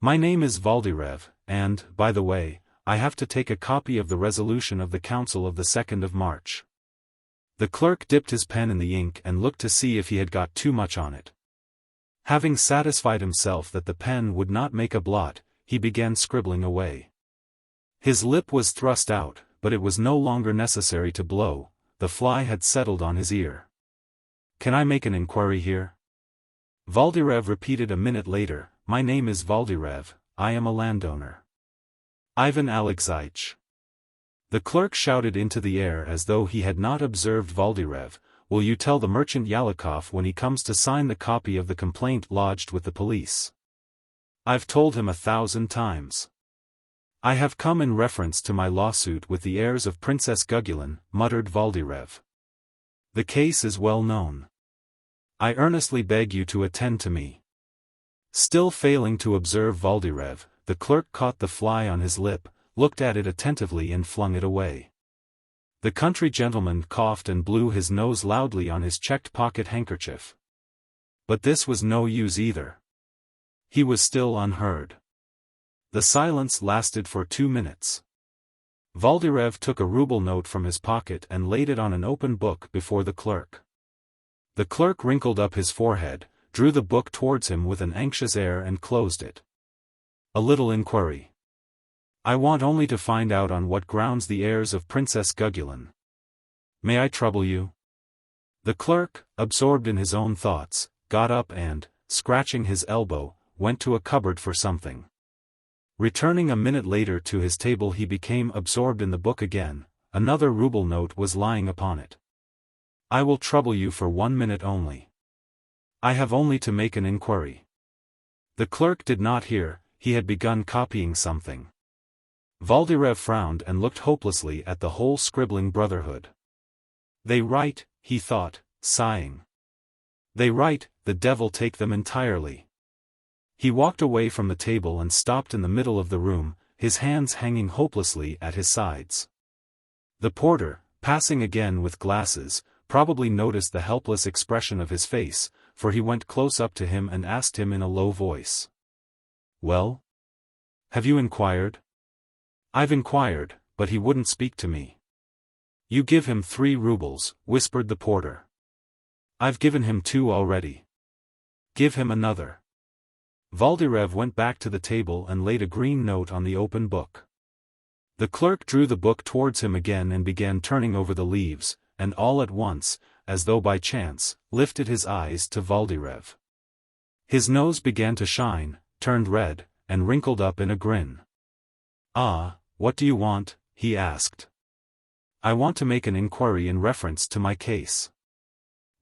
My name is Valdirev, and, by the way, I have to take a copy of the resolution of the council of the 2nd of March." The clerk dipped his pen in the ink and looked to see if he had got too much on it. Having satisfied himself that the pen would not make a blot, he began scribbling away. His lip was thrust out, but it was no longer necessary to blow, the fly had settled on his ear. "Can I make an inquiry here?" Valdirev repeated a minute later, "My name is Valdirev, I am a landowner." "Ivan Alexeyevich." The clerk shouted into the air as though he had not observed Valdirev, "Will you tell the merchant Yalikov when he comes to sign the copy of the complaint lodged with the police?" "I've told him 1,000 times. I have come in reference to my lawsuit with the heirs of Princess Gugulin," muttered Valdirev. "The case is well known. I earnestly beg you to attend to me." Still failing to observe Valdirev, the clerk caught the fly on his lip, looked at it attentively and flung it away. The country gentleman coughed and blew his nose loudly on his checked pocket handkerchief. But this was no use either. He was still unheard. The silence lasted for 2 minutes. Valdirev took a ruble note from his pocket and laid it on an open book before the clerk. The clerk wrinkled up his forehead, drew the book towards him with an anxious air and closed it. "A little inquiry. I want only to find out on what grounds the heirs of Princess Gugulin. May I trouble you?" The clerk, absorbed in his own thoughts, got up and, scratching his elbow, went to a cupboard for something. Returning a minute later to his table, he became absorbed in the book again. Another ruble note was lying upon it. "I will trouble you for 1 minute only. I have only to make an inquiry." The clerk did not hear, he had begun copying something. Valdirev frowned and looked hopelessly at the whole scribbling brotherhood. "They write," he thought, sighing. "They write, the devil take them entirely." He walked away from the table and stopped in the middle of the room, his hands hanging hopelessly at his sides. The porter, passing again with glasses, probably noticed the helpless expression of his face, for he went close up to him and asked him in a low voice. "Well? Have you inquired?" "I've inquired, but he wouldn't speak to me." "You give him 3 rubles, whispered the porter. "I've given him 2 already." "Give him another." Valdirev went back to the table and laid a green note on the open book. The clerk drew the book towards him again and began turning over the leaves, and all at once, as though by chance, lifted his eyes to Valdirev. His nose began to shine, turned red, and wrinkled up in a grin. "Ah, what do you want?" he asked. "I want to make an inquiry in reference to my case.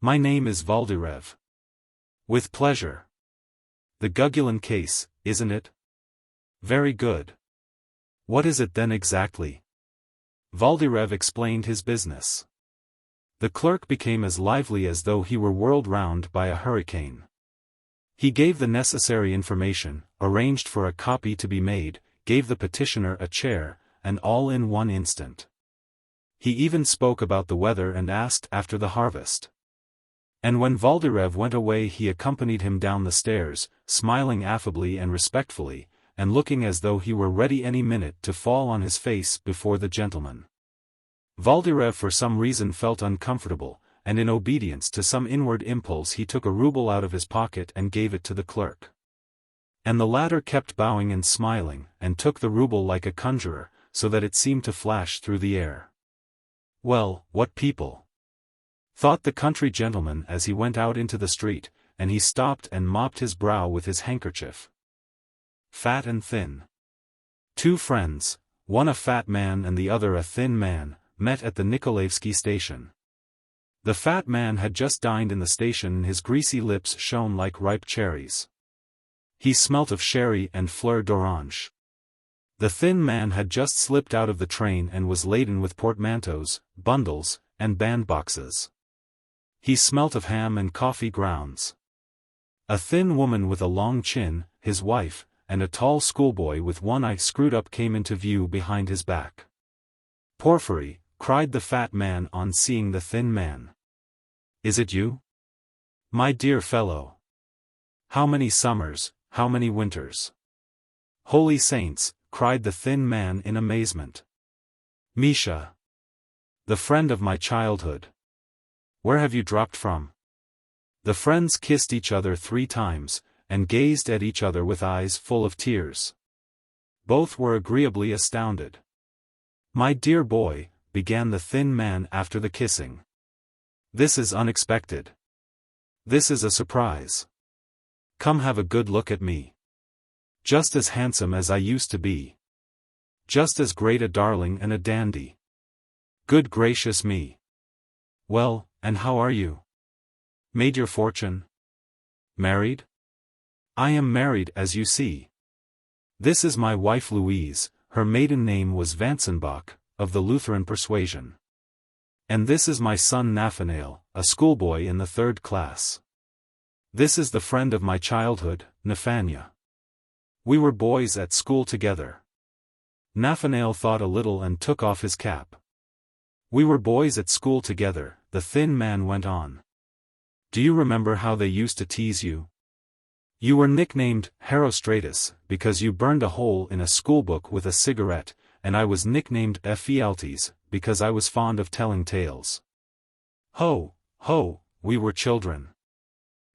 My name is Valdirev." "With pleasure. The Gugulin case, isn't it?" "Very good. What is it then exactly?" Valdyrev explained his business. The clerk became as lively as though he were whirled round by a hurricane. He gave the necessary information, arranged for a copy to be made, gave the petitioner a chair, and all in one instant. He even spoke about the weather and asked after the harvest. And when Valdyrev went away he accompanied him down the stairs, smiling affably and respectfully, and looking as though he were ready any minute to fall on his face before the gentleman. Valdyrev for some reason felt uncomfortable, and in obedience to some inward impulse he took a rouble out of his pocket and gave it to the clerk. And the latter kept bowing and smiling, and took the rouble like a conjurer, so that it seemed to flash through the air. Well, what people! Thought the country gentleman as he went out into the street, and he stopped and mopped his brow with his handkerchief. Fat and thin. Two friends, one a fat man and the other a thin man, met at the Nikolaevsky station. The fat man had just dined in the station and his greasy lips shone like ripe cherries. He smelt of sherry and fleur d'orange. The thin man had just slipped out of the train and was laden with portmanteaus, bundles, and bandboxes. He smelt of ham and coffee grounds. A thin woman with a long chin, his wife, and a tall schoolboy with one eye screwed up came into view behind his back. "Porfiry," cried the fat man on seeing the thin man. "Is it you? My dear fellow! How many summers, how many winters!" "Holy saints!" cried the thin man in amazement. "Misha! The friend of my childhood! Where have you dropped from?" The friends kissed each other 3 times, and gazed at each other with eyes full of tears. Both were agreeably astounded. "My dear boy," began the thin man after the kissing. "This is unexpected. This is a surprise. Come have a good look at me. Just as handsome as I used to be. Just as great a darling and a dandy. Good gracious me. Well, and how are you? Made your fortune? Married? I am married as you see. This is my wife Louise, her maiden name was Vansenbach, of the Lutheran persuasion. And this is my son Nathanael, a schoolboy in the 3rd class. This is the friend of my childhood, Nathania. We were boys at school together." Nathanael thought a little and took off his cap. "We were boys at school together," the thin man went on. "Do you remember how they used to tease you? You were nicknamed Herostratus, because you burned a hole in a schoolbook with a cigarette, and I was nicknamed Ephialtes, because I was fond of telling tales. Ho, ho, we were children.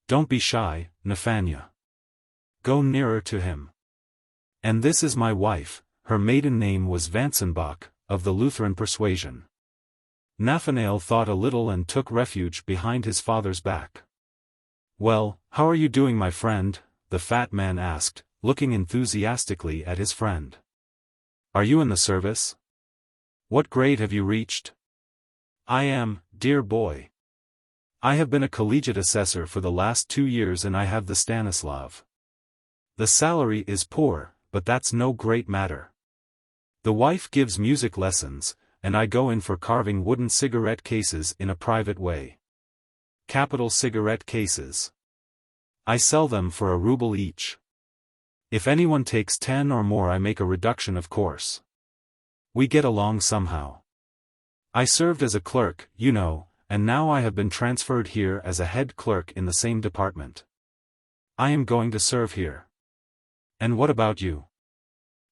Don't be shy, Nathania. Go nearer to him. And this is my wife, her maiden name was Vansenbach, of the Lutheran persuasion." Nathanael thought a little and took refuge behind his father's back. "Well, how are you doing, my friend?" the fat man asked, looking enthusiastically at his friend. "Are you in the service? What grade have you reached?" "I am, dear boy. I have been a collegiate assessor for the last 2 years and I have the Stanislav. The salary is poor, but that's no great matter. The wife gives music lessons, and I go in for carving wooden cigarette cases in a private way. Capital cigarette cases. I sell them for a rouble each. If anyone takes 10 or more I make a reduction, of course. We get along somehow. I served as a clerk, you know, and now I have been transferred here as a head clerk in the same department. I am going to serve here. And what about you?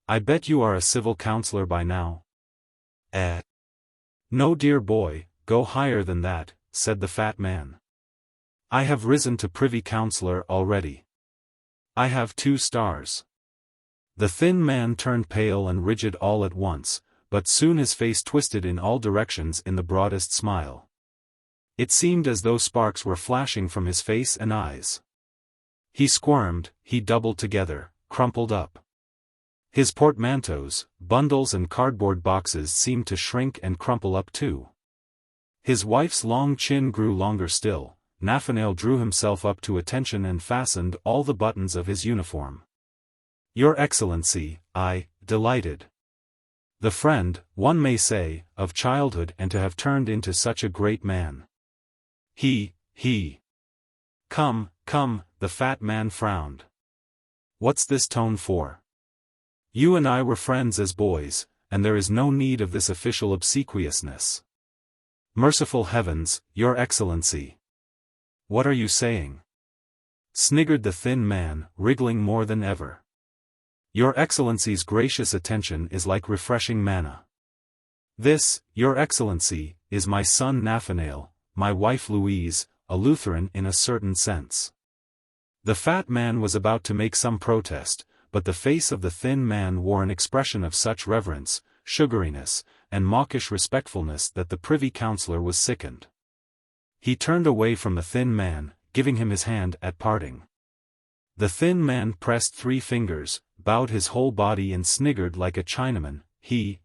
I bet you are a civil councillor by now." "No, dear boy, go higher than that," said the fat man. "I have risen to privy councillor already. I have 2 stars. The thin man turned pale and rigid all at once, but soon his face twisted in all directions in the broadest smile. It seemed as though sparks were flashing from his face and eyes. He squirmed, he doubled together, crumpled up. His portmanteaus, bundles and cardboard boxes seemed to shrink and crumple up too. His wife's long chin grew longer still. Nathanael drew himself up to attention and fastened all the buttons of his uniform. "Your Excellency, delighted." The friend, one may say, of childhood, and to have turned into such a great man. He. Come, the fat man frowned. What's this tone for? You and I were friends as boys, and there is no need of this official obsequiousness. Merciful heavens, Your Excellency! What are you saying? Sniggered the thin man, wriggling more than ever. Your Excellency's gracious attention is like refreshing manna. This, Your Excellency, is my son Nathanael, my wife Louise, a Lutheran in a certain sense. The fat man was about to make some protest, but the face of the thin man wore an expression of such reverence, sugariness, and mawkish respectfulness that the privy councillor was sickened. He turned away from the thin man, giving him his hand at parting. The thin man pressed 3 fingers, bowed his whole body and sniggered like a Chinaman. He.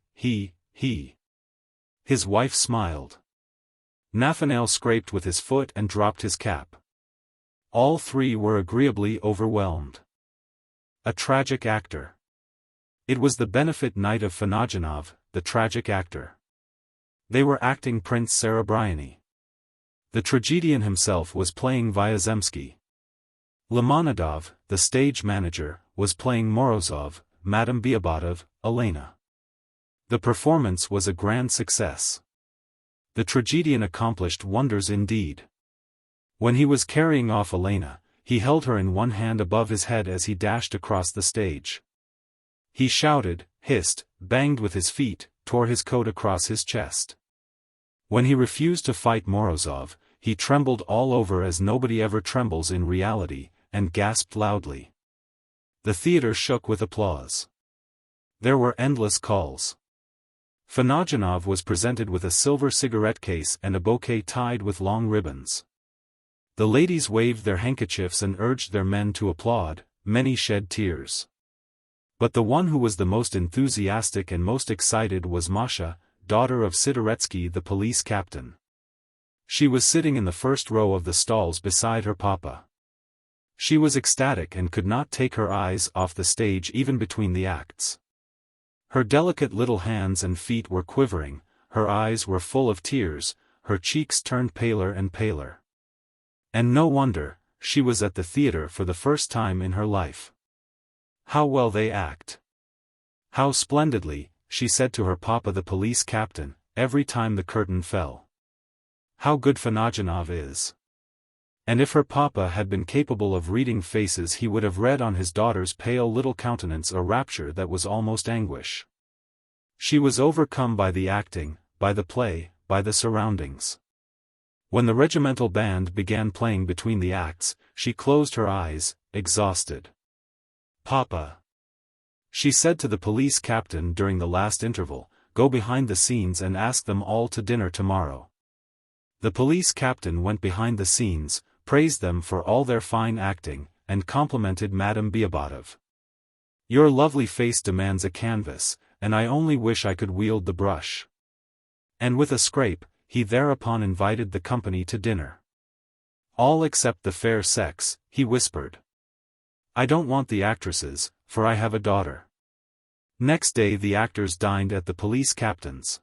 His wife smiled. Nathanael scraped with his foot and dropped his cap. All 3 were agreeably overwhelmed. A tragic actor. It was the benefit night of Fanajanov, the tragic actor. They were acting Prince Serebryanny. The tragedian himself was playing Vyazemsky. Limonadov, the stage manager, was playing Morozov, Madame Biabatov, Elena. The performance was a grand success. The tragedian accomplished wonders indeed. When he was carrying off Elena, he held her in one hand above his head as he dashed across the stage. He shouted, hissed, banged with his feet, tore his coat across his chest. When he refused to fight Morozov, he trembled all over as nobody ever trembles in reality, and gasped loudly. The theater shook with applause. There were endless calls. Fanajanov was presented with a silver cigarette case and a bouquet tied with long ribbons. The ladies waved their handkerchiefs and urged their men to applaud, many shed tears. But the one who was the most enthusiastic and most excited was Masha, daughter of Sidoretsky the police captain. She was sitting in the first row of the stalls beside her papa. She was ecstatic and could not take her eyes off the stage even between the acts. Her delicate little hands and feet were quivering, her eyes were full of tears, her cheeks turned paler and paler. And no wonder, she was at the theater for the first time in her life. How well they act! How splendidly, she said to her papa the police captain, every time the curtain fell. How good Fanajanov is! And if her papa had been capable of reading faces he would have read on his daughter's pale little countenance a rapture that was almost anguish. She was overcome by the acting, by the play, by the surroundings. When the regimental band began playing between the acts, she closed her eyes, exhausted. Papa, she said to the police captain during the last interval, go behind the scenes and ask them all to dinner tomorrow. The police captain went behind the scenes, praised them for all their fine acting, and complimented Madame Biabatov. Your lovely face demands a canvas, and I only wish I could wield the brush. And with a scrape, he thereupon invited the company to dinner. All except the fair sex, he whispered. I don't want the actresses, for I have a daughter. Next day the actors dined at the police captain's.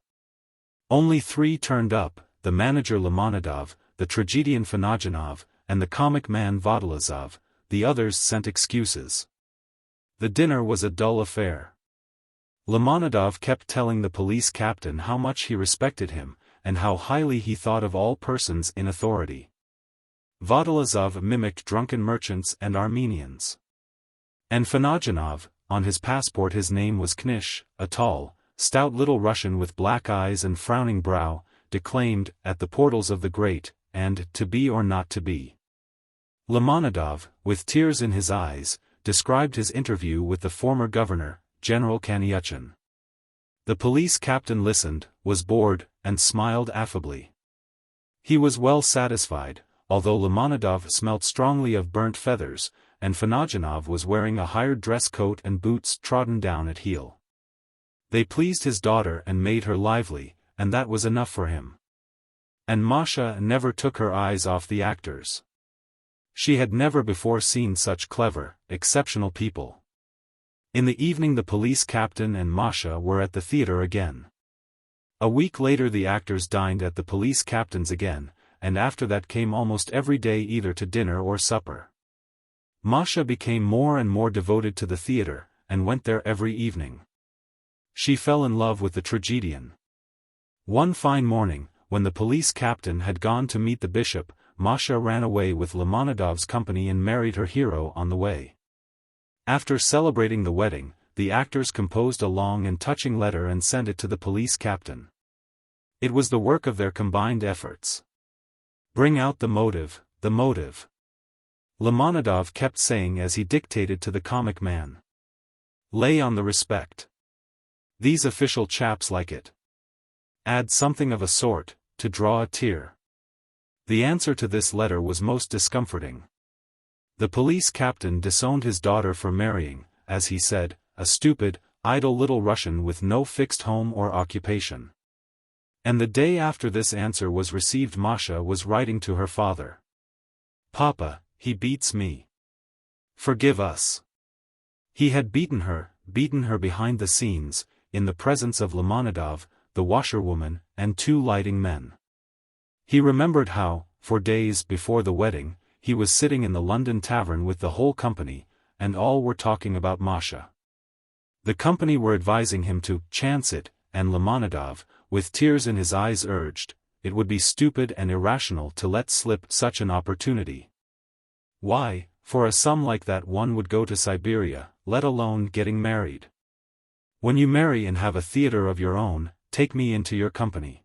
Only 3 turned up, the manager Limonadov, the tragedian Fanajanov, and the comic man Vodolazov. The others sent excuses. The dinner was a dull affair. Limonadov kept telling the police captain how much he respected him, and how highly he thought of all persons in authority. Vodolazov mimicked drunken merchants and Armenians. And Fanajanov, on his passport his name was Knish, a tall, stout little Russian with black eyes and frowning brow, declaimed, at the portals of the great, and To Be or Not to Be. Limonadov, with tears in his eyes, described his interview with the former governor, General Kaniuchin. The police captain listened, was bored, and smiled affably. He was well satisfied, although Limonadov smelt strongly of burnt feathers, and Fanajanov was wearing a hired dress coat and boots trodden down at heel. They pleased his daughter and made her lively, and that was enough for him. And Masha never took her eyes off the actors. She had never before seen such clever, exceptional people. In the evening the police captain and Masha were at the theater again. A week later the actors dined at the police captain's again, and after that came almost every day either to dinner or supper. Masha became more and more devoted to the theater, and went there every evening. She fell in love with the tragedian. One fine morning, when the police captain had gone to meet the bishop, Masha ran away with Limonadov's company and married her hero on the way. After celebrating the wedding, the actors composed a long and touching letter and sent it to the police captain. It was the work of their combined efforts. "Bring out the motive, the motive," Limonadov kept saying as he dictated to the comic man. "Lay on the respect. These official chaps like it. Add something of a sort, to draw a tear." The answer to this letter was most discomforting. The police captain disowned his daughter for marrying, as he said, a stupid, idle little Russian with no fixed home or occupation. And the day after this answer was received Masha was writing to her father. "Papa, he beats me. Forgive us." He had beaten her behind the scenes, in the presence of Limonadov, the washerwoman, and 2 lighting men. He remembered how, for days before the wedding, he was sitting in the London tavern with the whole company, and all were talking about Masha. The company were advising him to chance it, and Limonadov, with tears in his eyes urged, it would be stupid and irrational to let slip such an opportunity. Why, for a sum like that one would go to Siberia, let alone getting married. "When you marry and have a theatre of your own, take me into your company.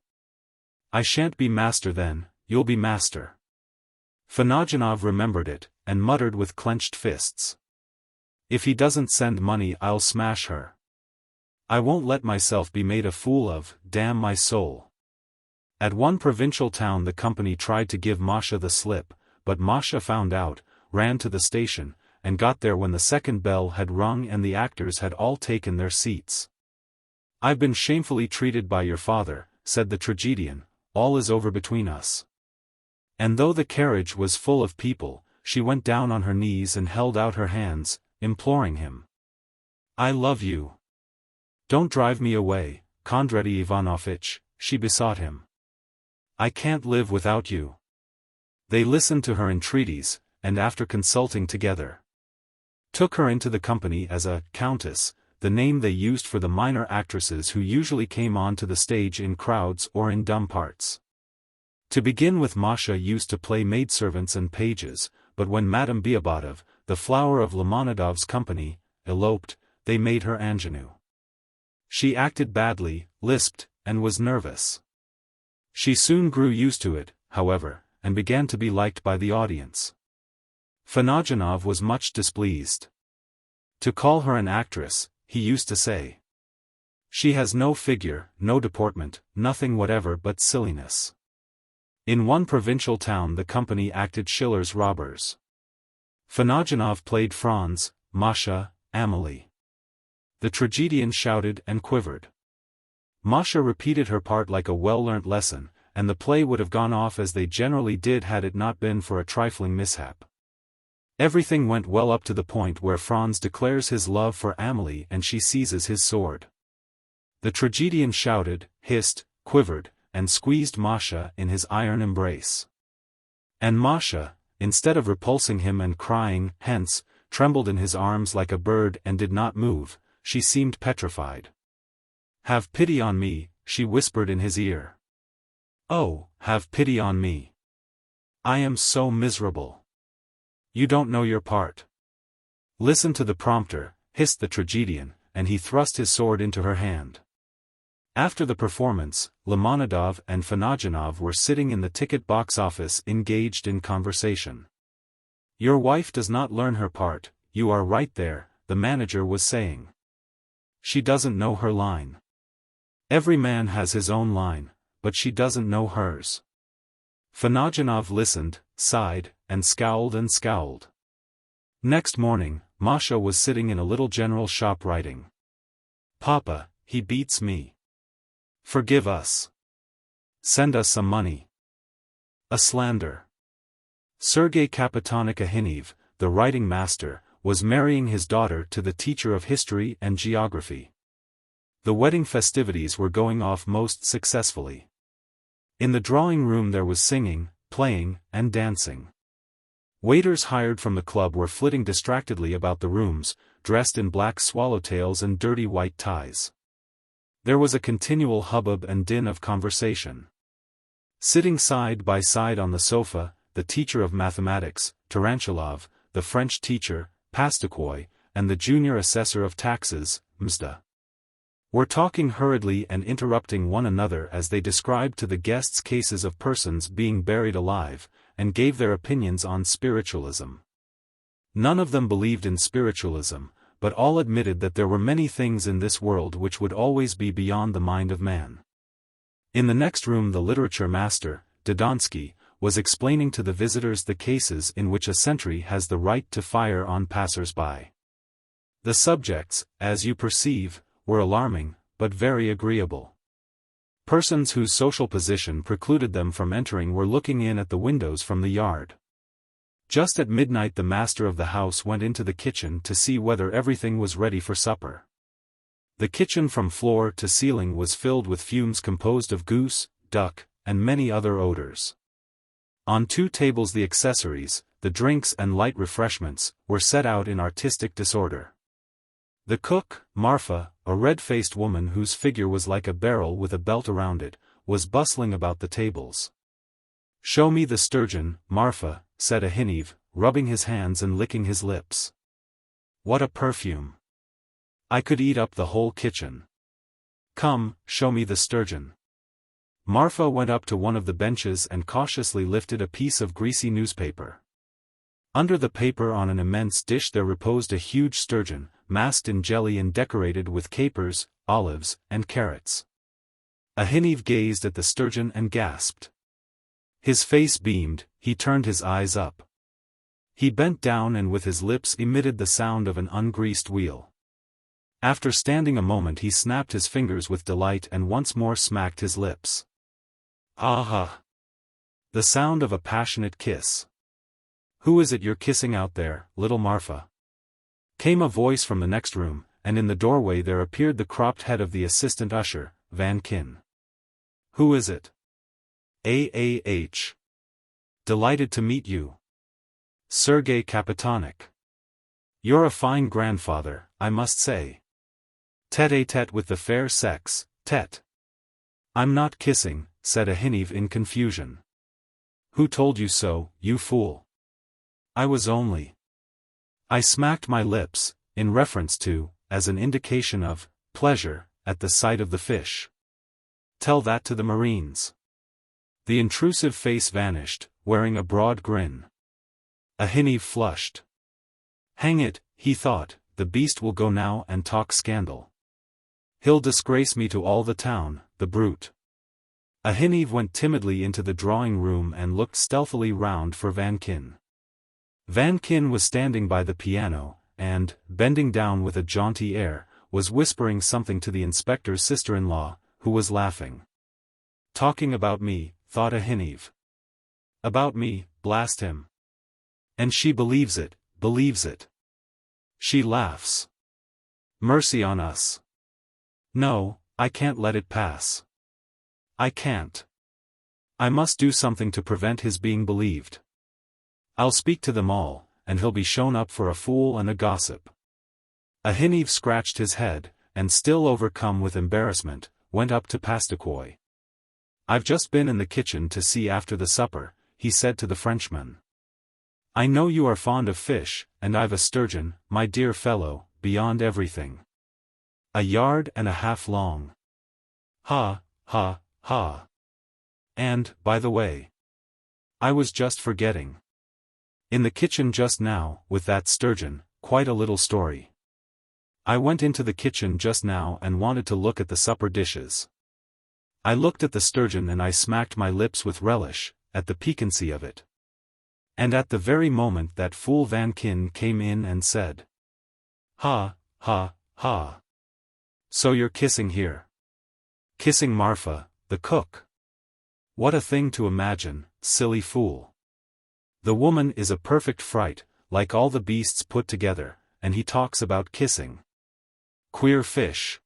I shan't be master then, you'll be master." Fanajanov remembered it, and muttered with clenched fists. "If he doesn't send money I'll smash her. I won't let myself be made a fool of, damn my soul." At one provincial town the company tried to give Masha the slip, but Masha found out, ran to the station, and got there when the second bell had rung and the actors had all taken their seats. "I've been shamefully treated by your father," said the tragedian, "all is over between us." And though the carriage was full of people, she went down on her knees and held out her hands, imploring him. "I love you. Don't drive me away, Kondraty Ivanovitch," she besought him. "I can't live without you." They listened to her entreaties, and after consulting together, took her into the company as a countess, the name they used for the minor actresses who usually came on to the stage in crowds or in dumb parts. To begin with, Masha used to play maidservants and pages, but when Madame Biabotov, the flower of Limonadov's company, eloped, they made her ingenue. She acted badly, lisped, and was nervous. She soon grew used to it, however, and began to be liked by the audience. Fanajanov was much displeased. To call her an actress, he used to say, "She has no figure, no deportment, nothing whatever but silliness." In one provincial town the company acted Schiller's Robbers. Fanajanov played Franz, Masha, Amelie. The tragedian shouted and quivered. Masha repeated her part like a well-learnt lesson, and the play would have gone off as they generally did had it not been for a trifling mishap. Everything went well up to the point where Franz declares his love for Amelie and she seizes his sword. The tragedian shouted, hissed, quivered, and squeezed Masha in his iron embrace. And Masha, instead of repulsing him and crying, hence, trembled in his arms like a bird and did not move. She seemed petrified. "Have pity on me," she whispered in his ear. "Oh, have pity on me. I am so miserable." "You don't know your part." "Listen to the prompter," hissed the tragedian, and he thrust his sword into her hand. After the performance, Limonadov and Fanajanov were sitting in the ticket box office engaged in conversation. "Your wife does not learn her part, you are right there," the manager was saying. "She doesn't know her line. Every man has his own line, but she doesn't know hers." Fanajanov listened, sighed, and scowled and scowled. Next morning, Masha was sitting in a little general shop writing. "Papa, he beats me. Forgive us. Send us some money." A slander. Sergei Kapitonik Ahinev, the writing master, was marrying his daughter to the teacher of history and geography. The wedding festivities were going off most successfully. In the drawing room there was singing, playing, and dancing. Waiters hired from the club were flitting distractedly about the rooms, dressed in black swallowtails and dirty white ties. There was a continual hubbub and din of conversation. Sitting side by side on the sofa, the teacher of mathematics, Taranchilov, the French teacher, Pastakoy, and the junior assessor of taxes, Mzda, were talking hurriedly and interrupting one another as they described to the guests cases of persons being buried alive, and gave their opinions on spiritualism. None of them believed in spiritualism, but all admitted that there were many things in this world which would always be beyond the mind of man. In the next room the literature master, Dodonsky, was explaining to the visitors the cases in which a sentry has the right to fire on passers-by. The subjects, as you perceive, were alarming, but very agreeable. Persons whose social position precluded them from entering were looking in at the windows from the yard. Just at midnight the master of the house went into the kitchen to see whether everything was ready for supper. The kitchen from floor to ceiling was filled with fumes composed of goose, duck, and many other odors. On 2 tables the accessories, the drinks and light refreshments, were set out in artistic disorder. The cook, Marfa, a red-faced woman whose figure was like a barrel with a belt around it, was bustling about the tables. "Show me the sturgeon, Marfa," said Ahiniv, rubbing his hands and licking his lips. "What a perfume! I could eat up the whole kitchen. Come, show me the sturgeon." Marfa went up to one of the benches and cautiously lifted a piece of greasy newspaper. Under the paper on an immense dish there reposed a huge sturgeon, masked in jelly and decorated with capers, olives, and carrots. Ahiniv gazed at the sturgeon and gasped. His face beamed, he turned his eyes up. He bent down and with his lips emitted the sound of an ungreased wheel. After standing a moment he snapped his fingers with delight and once more smacked his lips. "Aha!" The sound of a passionate kiss. "Who is it you're kissing out there, little Marfa?" Came a voice from the next room, and in the doorway there appeared the cropped head of the assistant usher, Van Kin. "Who is it?" "Ah. Delighted to meet you. Sergei Kapitonik. You're a fine grandfather, I must say. Tête-à-tête with the fair sex, tête." "I'm not kissing," said Ahiniv in confusion. "Who told you so, you fool?" "I was only." I smacked my lips, in reference to, as an indication of, pleasure, at the sight of the fish. Tell that to the Marines. The intrusive face vanished, wearing a broad grin. Ahiniv flushed. Hang it, he thought, the beast will go now and talk scandal. He'll disgrace me to all the town, the brute. Ahiniv went timidly into the drawing room and looked stealthily round for Van Kin. Van Kin was standing by the piano, and, bending down with a jaunty air, was whispering something to the inspector's sister-in-law, who was laughing. Talking about me, thought Ahiniv. About me, blast him. And she believes it, believes it. She laughs. Mercy on us. No, I can't let it pass. I can't. I must do something to prevent his being believed. I'll speak to them all, and he'll be shown up for a fool and a gossip. Ahiniv scratched his head, and still overcome with embarrassment, went up to Pastakoy. I've just been in the kitchen to see after the supper, he said to the Frenchman. I know you are fond of fish, and I've a sturgeon, my dear fellow, beyond everything. 1.5 yards long. Ha, ha, ha. And, by the way, I was just forgetting. In the kitchen just now, with that sturgeon, quite a little story. I went into the kitchen just now and wanted to look at the supper dishes. I looked at the sturgeon and I smacked my lips with relish, at the piquancy of it. And at the very moment that fool Van Kin came in and said, Ha, ha, ha. So you're kissing here. Kissing Marfa, the cook. What a thing to imagine, silly fool. The woman is a perfect fright, like all the beasts put together, and he talks about kissing. Queer fish.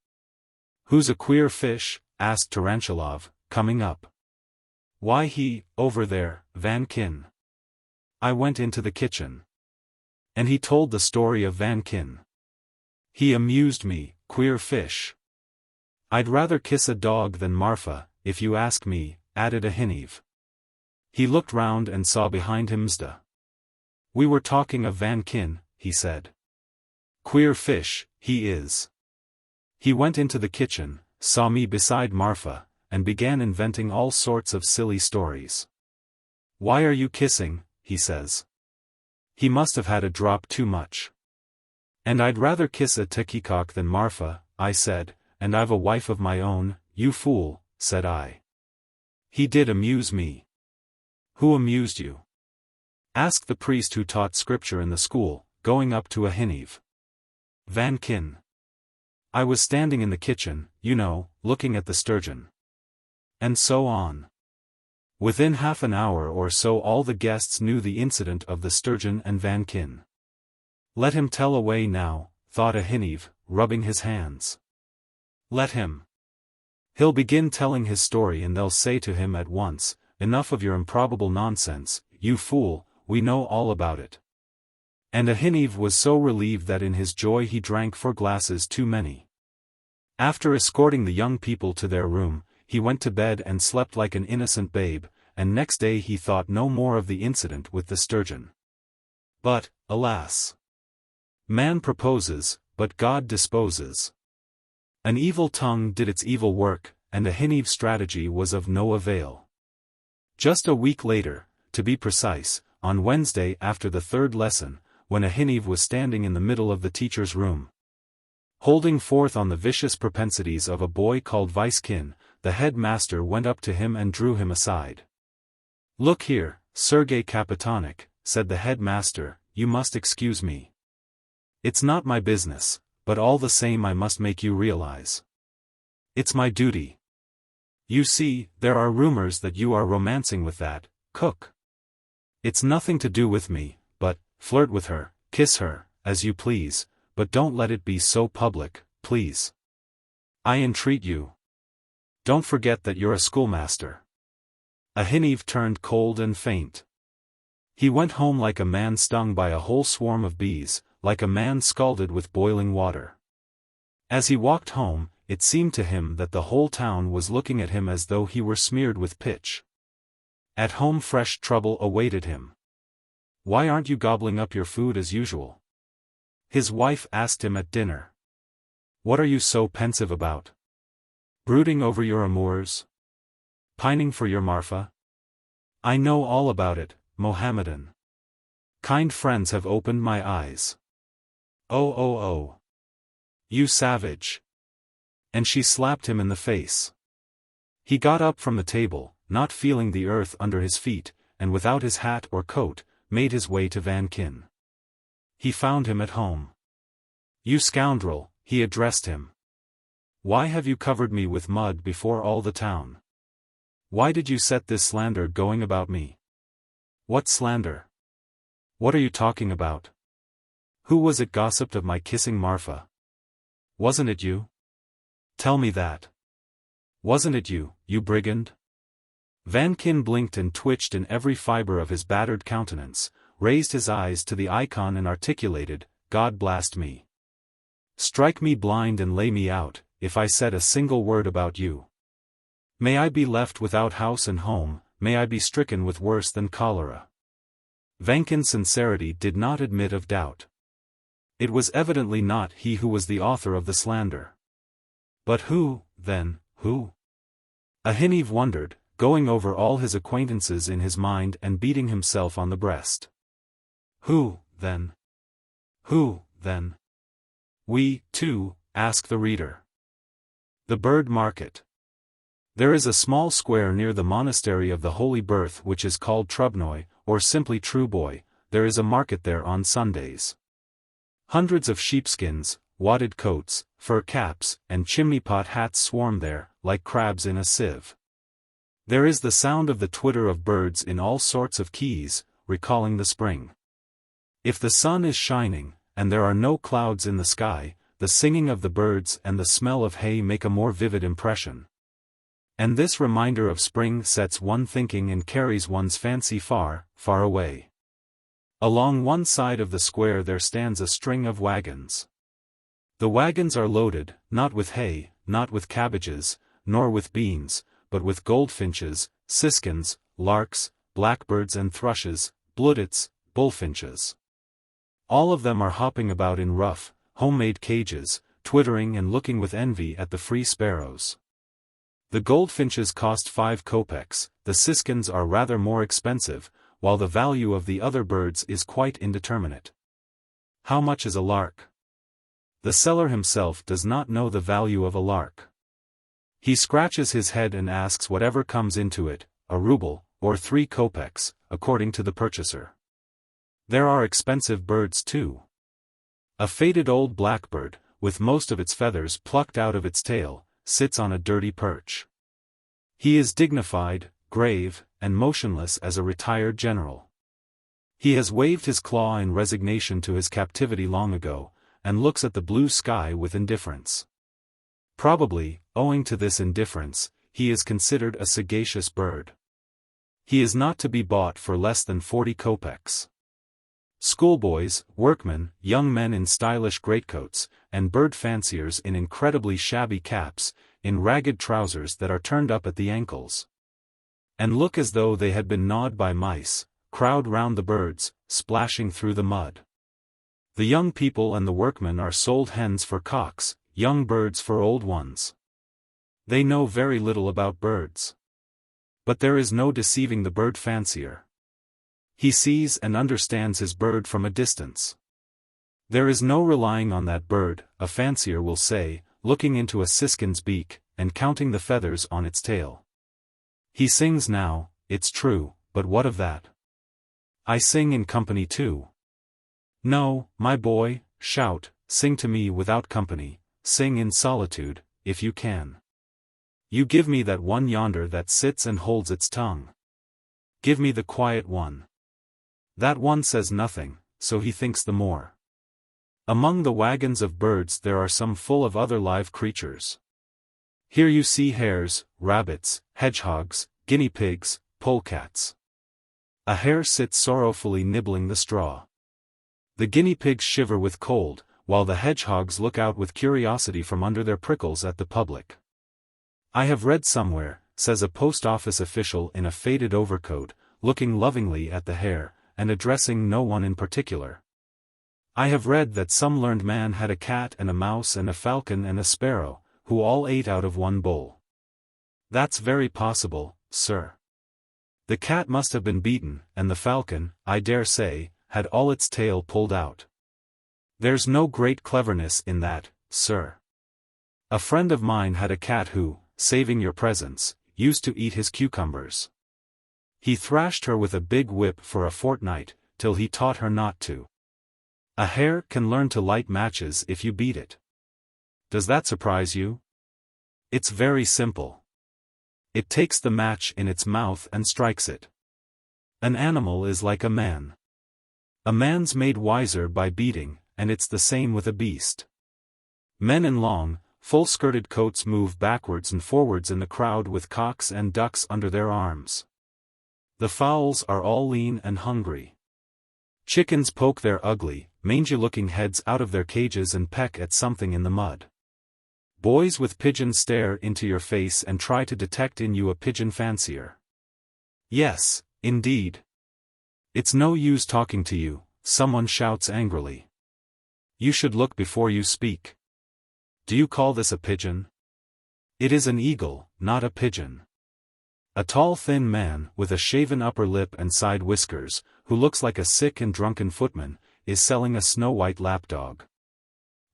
Who's a queer fish? Asked Tarantilov, coming up. Why over there, Van Kin. I went into the kitchen. And he told the story of Van Kin. He amused me, queer fish. I'd rather kiss a dog than Marfa, if you ask me, added Ahiniv. He looked round and saw behind him Mzda. We were talking of Van Kin, he said. Queer fish, he is. He went into the kitchen, saw me beside Marfa, and began inventing all sorts of silly stories. Why are you kissing, he says. He must have had a drop too much. And I'd rather kiss a tekikok than Marfa, I said, and I've a wife of my own, you fool, said I. He did amuse me. Who amused you? Asked the priest who taught scripture in the school, going up to Ahiniv. Van Kin. I was standing in the kitchen, looking at the sturgeon. And so on. Within half an hour or so all the guests knew the incident of the sturgeon and Van Kin. Let him tell away now, thought Ahiniv, rubbing his hands. Let him. He'll begin telling his story and they'll say to him at once, enough of your improbable nonsense, you fool, we know all about it. And Ahiniv was so relieved that in his joy he drank 4 glasses too many. After escorting the young people to their room, he went to bed and slept like an innocent babe, and next day he thought no more of the incident with the sturgeon. But, alas! Man proposes, but God disposes. An evil tongue did its evil work, and Ahiniv's strategy was of no avail. Just a week later, to be precise, on Wednesday after the 3rd lesson, when Ahiniv was standing in the middle of the teacher's room, holding forth on the vicious propensities of a boy called Vaiskin, the headmaster went up to him and drew him aside. Look here, Sergei Kapitonik, said the headmaster, you must excuse me. It's not my business, but all the same I must make you realize. It's my duty. You see, there are rumors that you are romancing with that cook. It's nothing to do with me, but, flirt with her, kiss her, as you please, but don't let it be so public, please. I entreat you. Don't forget that you're a schoolmaster. Ahiniv turned cold and faint. He went home like a man stung by a whole swarm of bees, like a man scalded with boiling water. As he walked home, it seemed to him that the whole town was looking at him as though he were smeared with pitch. At home fresh trouble awaited him. Why aren't you gobbling up your food as usual? His wife asked him at dinner. What are you so pensive about? Brooding over your amours? Pining for your Marfa? I know all about it, Mohammedan. Kind friends have opened my eyes. Oh. You savage. And she slapped him in the face. He got up from the table, not feeling the earth under his feet, and without his hat or coat, made his way to Van Kin. He found him at home. You scoundrel, he addressed him. Why have you covered me with mud before all the town? Why did you set this slander going about me? What slander? What are you talking about? Who was it gossiped of my kissing Marfa? Wasn't it you? Tell me that. Wasn't it you, you brigand? Van Kin blinked and twitched in every fiber of his battered countenance, raised his eyes to the icon and articulated, God blast me. Strike me blind and lay me out, if I said a single word about you. May I be left without house and home, may I be stricken with worse than cholera. Van Kin's sincerity did not admit of doubt. It was evidently not he who was the author of the slander. But who, then, who? Ahiniv wondered, going over all his acquaintances in his mind and beating himself on the breast. Who, then? Who, then? We, too, ask the reader. The Bird Market. There is a small square near the monastery of the Holy Birth which is called Trubnoy, or simply Truboy. There is a market there on Sundays. Hundreds of sheepskins, wadded coats, fur caps, and chimney-pot hats swarm there, like crabs in a sieve. There is the sound of the twitter of birds in all sorts of keys, recalling the spring. If the sun is shining, and there are no clouds in the sky, the singing of the birds and the smell of hay make a more vivid impression. And this reminder of spring sets one thinking and carries one's fancy far, far away. Along one side of the square there stands a string of wagons. The wagons are loaded, not with hay, not with cabbages, nor with beans, but with goldfinches, siskins, larks, blackbirds and thrushes, bloodits, bullfinches. All of them are hopping about in rough, homemade cages, twittering and looking with envy at the free sparrows. The goldfinches cost 5 kopecks, the siskins are rather more expensive, while the value of the other birds is quite indeterminate. How much is a lark? The seller himself does not know the value of a lark. He scratches his head and asks whatever comes into it, a ruble, or 3 kopecks, according to the purchaser. There are expensive birds too. A faded old blackbird, with most of its feathers plucked out of its tail, sits on a dirty perch. He is dignified, grave, and motionless as a retired general. He has waved his claw in resignation to his captivity long ago, and looks at the blue sky with indifference. Probably, owing to this indifference, he is considered a sagacious bird. He is not to be bought for less than 40 kopecks. Schoolboys, workmen, young men in stylish greatcoats, and bird fanciers in incredibly shabby caps, in ragged trousers that are turned up at the ankles, and look as though they had been gnawed by mice, crowd round the birds, splashing through the mud. The young people and the workmen are sold hens for cocks, young birds for old ones. They know very little about birds. But there is no deceiving the bird fancier. He sees and understands his bird from a distance. There is no relying on that bird, a fancier will say, looking into a siskin's beak, and counting the feathers on its tail. He sings now, it's true, but what of that? I sing in company too. No, my boy, shout, sing to me without company, sing in solitude, if you can. You give me that one yonder that sits and holds its tongue. Give me the quiet one. That one says nothing, so he thinks the more. Among the wagons of birds there are some full of other live creatures. Here you see hares, rabbits, hedgehogs, guinea pigs, polecats. A hare sits sorrowfully nibbling the straw. The guinea pigs shiver with cold, while the hedgehogs look out with curiosity from under their prickles at the public. I have read somewhere, says a post office official in a faded overcoat, looking lovingly at the hare, and addressing no one in particular. I have read that some learned man had a cat and a mouse and a falcon and a sparrow, who all ate out of one bowl. That's very possible, sir. The cat must have been beaten, and the falcon, I dare say, had all its tail pulled out. There's no great cleverness in that, sir. A friend of mine had a cat who, saving your presence, used to eat his cucumbers. He thrashed her with a big whip for a fortnight, till he taught her not to. A hare can learn to light matches if you beat it. Does that surprise you? It's very simple. It takes the match in its mouth and strikes it. An animal is like a man. A man's made wiser by beating, and it's the same with a beast. Men in long, full-skirted coats move backwards and forwards in the crowd with cocks and ducks under their arms. The fowls are all lean and hungry. Chickens poke their ugly, mangy-looking heads out of their cages and peck at something in the mud. Boys with pigeons stare into your face and try to detect in you a pigeon fancier. Yes, indeed. It's no use talking to you, someone shouts angrily. You should look before you speak. Do you call this a pigeon? It is an eagle, not a pigeon. A tall thin man, with a shaven upper lip and side whiskers, who looks like a sick and drunken footman, is selling a snow-white lapdog.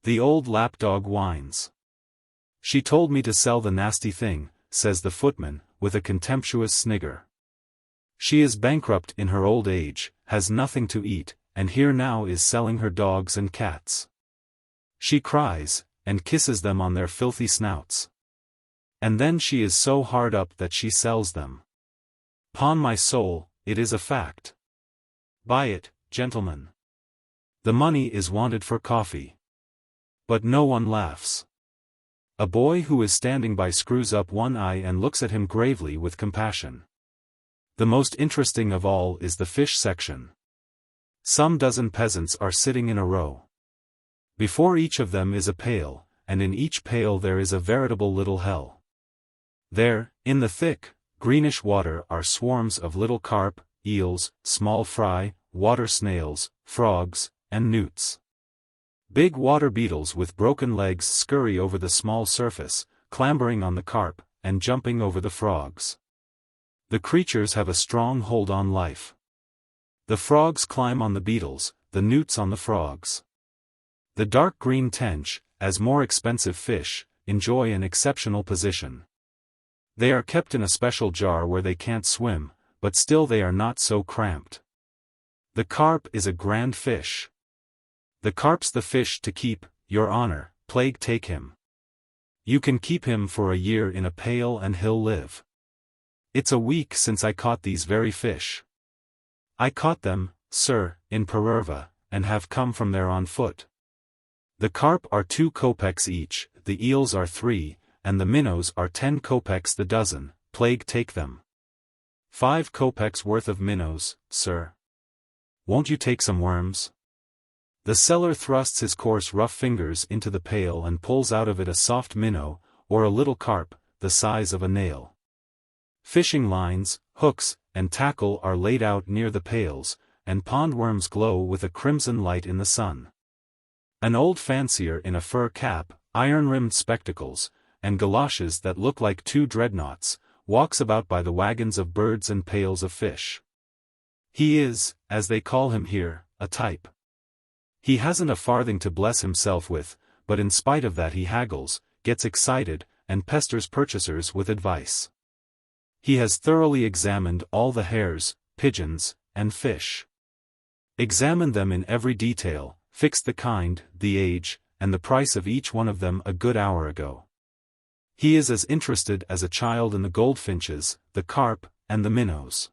The old lapdog whines. She told me to sell the nasty thing, says the footman, with a contemptuous snigger. She is bankrupt in her old age, has nothing to eat, and here now is selling her dogs and cats. She cries, and kisses them on their filthy snouts. And then she is so hard up that she sells them. 'Pon my soul, it is a fact. Buy it, gentlemen. The money is wanted for coffee. But no one laughs. A boy who is standing by screws up one eye and looks at him gravely with compassion. The most interesting of all is the fish section. Some dozen peasants are sitting in a row. Before each of them is a pail, and in each pail there is a veritable little hell. There, in the thick, greenish water are swarms of little carp, eels, small fry, water snails, frogs, and newts. Big water beetles with broken legs scurry over the small surface, clambering on the carp, and jumping over the frogs. The creatures have a strong hold on life. The frogs climb on the beetles, the newts on the frogs. The dark green tench, as more expensive fish, enjoy an exceptional position. They are kept in a special jar where they can't swim, but still they are not so cramped. The carp is a grand fish. The carp's the fish to keep, your honor, plague take him. You can keep him for a year in a pail and he'll live. It's a week since I caught these very fish. I caught them, sir, in Pererva, and have come from there on foot. The carp are 2 kopecks each, the eels are 3, and the minnows are 10 kopecks the dozen, plague take them. 5 kopecks worth of minnows, sir. Won't you take some worms? The seller thrusts his coarse rough fingers into the pail and pulls out of it a soft minnow, or a little carp, the size of a nail. Fishing lines, hooks, and tackle are laid out near the pails, and pond worms glow with a crimson light in the sun. An old fancier in a fur cap, iron-rimmed spectacles, and galoshes that look like 2 dreadnoughts, walks about by the wagons of birds and pails of fish. He is, as they call him here, a type. He hasn't a farthing to bless himself with, but in spite of that he haggles, gets excited, and pesters purchasers with advice. He has thoroughly examined all the hares, pigeons, and fish. Examined them in every detail, fixed the kind, the age, and the price of each one of them a good hour ago. He is as interested as a child in the goldfinches, the carp, and the minnows.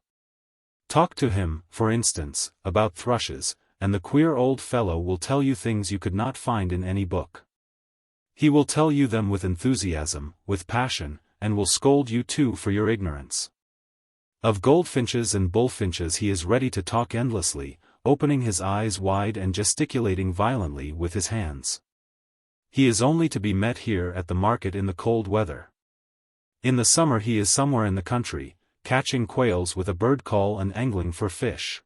Talk to him, for instance, about thrushes, and the queer old fellow will tell you things you could not find in any book. He will tell you them with enthusiasm, with passion, and will scold you too for your ignorance. Of goldfinches and bullfinches he is ready to talk endlessly, opening his eyes wide and gesticulating violently with his hands. He is only to be met here at the market in the cold weather. In the summer he is somewhere in the country, catching quails with a bird call and angling for fish.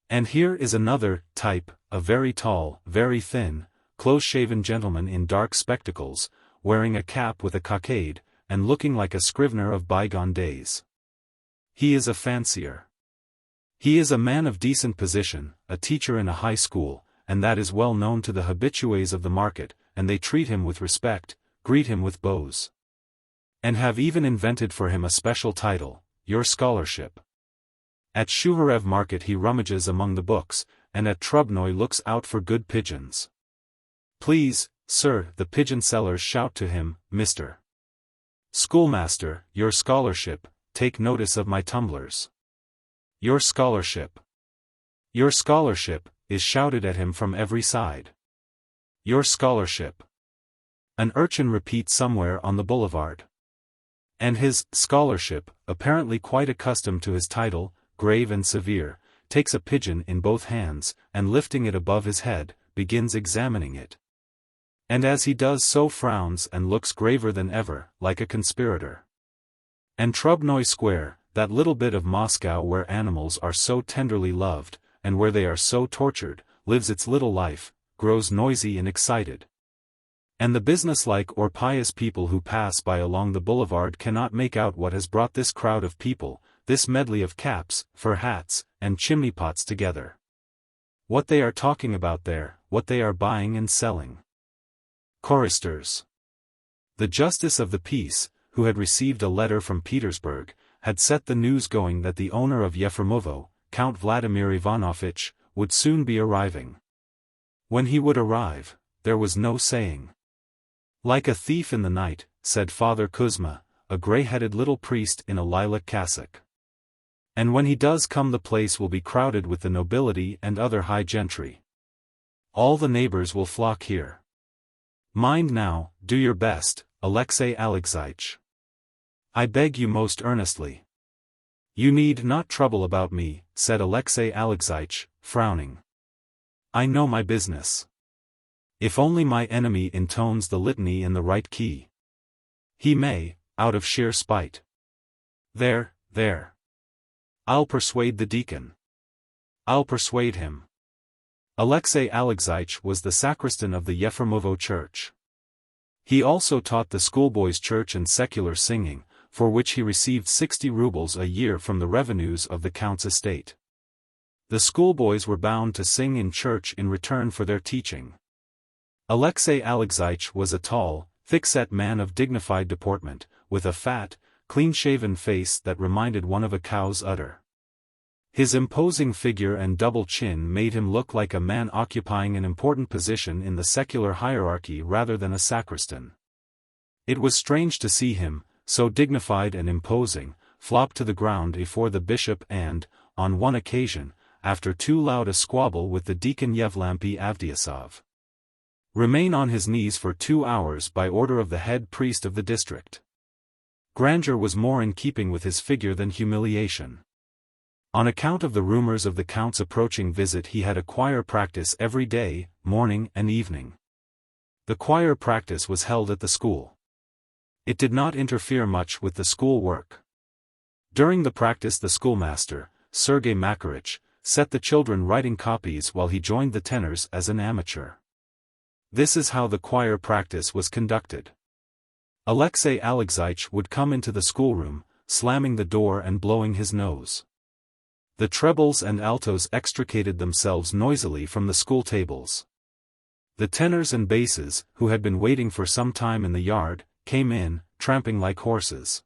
And here is another type, a very tall, very thin, close-shaven gentleman in dark spectacles, wearing a cap with a cockade, and looking like a scrivener of bygone days. He is a fancier. He is a man of decent position, a teacher in a high school, and that is well known to the habitués of the market, and they treat him with respect, greet him with bows. And have even invented for him a special title, Your Scholarship. At Shuvarev market he rummages among the books, and at Trubnoy looks out for good pigeons. Please, sir, the pigeon sellers shout to him, Mr. Schoolmaster, Your Scholarship, take notice of my tumblers. Your Scholarship. Your Scholarship, is shouted at him from every side. Your Scholarship. An urchin repeats somewhere on the boulevard. And his scholarship, apparently quite accustomed to his title, grave and severe, takes a pigeon in both hands, and lifting it above his head, begins examining it. And as he does so frowns and looks graver than ever, like a conspirator. And Trubnoy Square, that little bit of Moscow where animals are so tenderly loved, and where they are so tortured, lives its little life, grows noisy and excited. And the businesslike or pious people who pass by along the boulevard cannot make out what has brought this crowd of people, this medley of caps, fur hats, and chimney pots together. What they are talking about there, what they are buying and selling. Choristers. The justice of the peace, who had received a letter from Petersburg, had set the news going that the owner of Yefremovo, Count Vladimir Ivanovitch, would soon be arriving. When he would arrive, there was no saying. Like a thief in the night, said Father Kuzma, a grey-headed little priest in a lilac cassock. And when he does come the place will be crowded with the nobility and other high gentry. All the neighbors will flock here. Mind now, do your best, Alexey Alexeyevich. I beg you most earnestly. You need not trouble about me, said Alexey Alexeyevich, frowning. I know my business. If only my enemy intones the litany in the right key. He may, out of sheer spite. There. I'll persuade the deacon. I'll persuade him. Alexey Alexeyevich was the sacristan of the Yefremovo church. He also taught the schoolboys church and secular singing, for which he received 60 rubles a year from the revenues of the count's estate. The schoolboys were bound to sing in church in return for their teaching. Alexey Alexeyevich was a tall, thick-set man of dignified deportment, with a fat, clean-shaven face that reminded one of a cow's udder. His imposing figure and double chin made him look like a man occupying an important position in the secular hierarchy rather than a sacristan. It was strange to see him, so dignified and imposing, flop to the ground before the bishop and, on one occasion, after too loud a squabble with the deacon Yevlampy Avdiasov, remain on his knees for 2 hours by order of the head priest of the district. Grandeur was more in keeping with his figure than humiliation. On account of the rumors of the count's approaching visit he had a choir practice every day, morning and evening. The choir practice was held at the school. It did not interfere much with the school work. During the practice the schoolmaster, Sergei Makarich, set the children writing copies while he joined the tenors as an amateur. This is how the choir practice was conducted. Alexey Alexeyevich would come into the schoolroom, slamming the door and blowing his nose. The trebles and altos extricated themselves noisily from the school tables. The tenors and basses, who had been waiting for some time in the yard, came in, tramping like horses.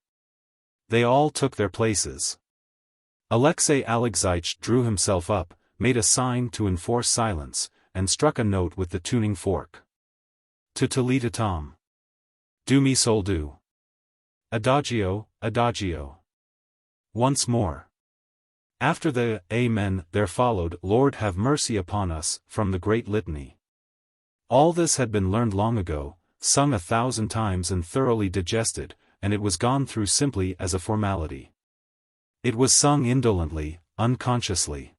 They all took their places. Alexey Alexeyevich drew himself up, made a sign to enforce silence, and struck a note with the tuning fork. To tom. Do mi sol do. Adagio, adagio. Once more. After the Amen there followed Lord have mercy upon us, from the great litany. All this had been learned long ago, sung 1,000 times and thoroughly digested, and it was gone through simply as a formality. It was sung indolently, unconsciously.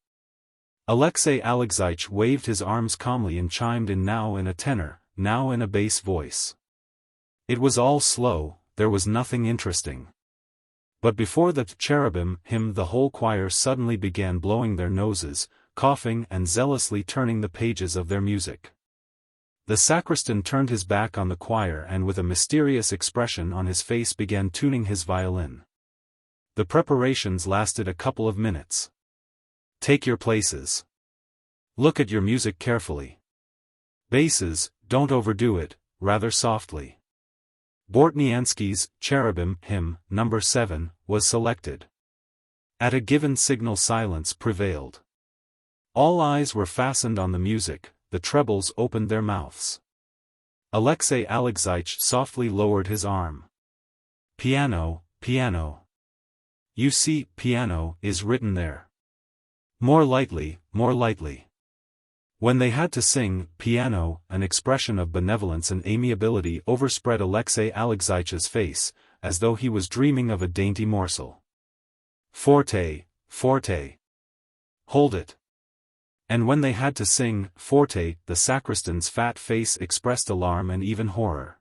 Alexey Alexeyevich waved his arms calmly and chimed in now in a tenor, now in a bass voice. It was all slow, there was nothing interesting. But before the cherubim hymn the whole choir suddenly began blowing their noses, coughing and zealously turning the pages of their music. The sacristan turned his back on the choir and with a mysterious expression on his face began tuning his violin. The preparations lasted a couple of minutes. Take your places. Look at your music carefully. Basses, don't overdo it, rather softly. Bortniansky's Cherubim hymn, number 7, was selected. At a given signal silence prevailed. All eyes were fastened on the music, the trebles opened their mouths. Alexey Alexeyevich softly lowered his arm. Piano, piano. You see, piano is written there. More lightly, more lightly. When they had to sing piano, an expression of benevolence and amiability overspread Alexey Alexeyevich's face, as though he was dreaming of a dainty morsel. Forte, forte. Hold it. And when they had to sing forte, the sacristan's fat face expressed alarm and even horror.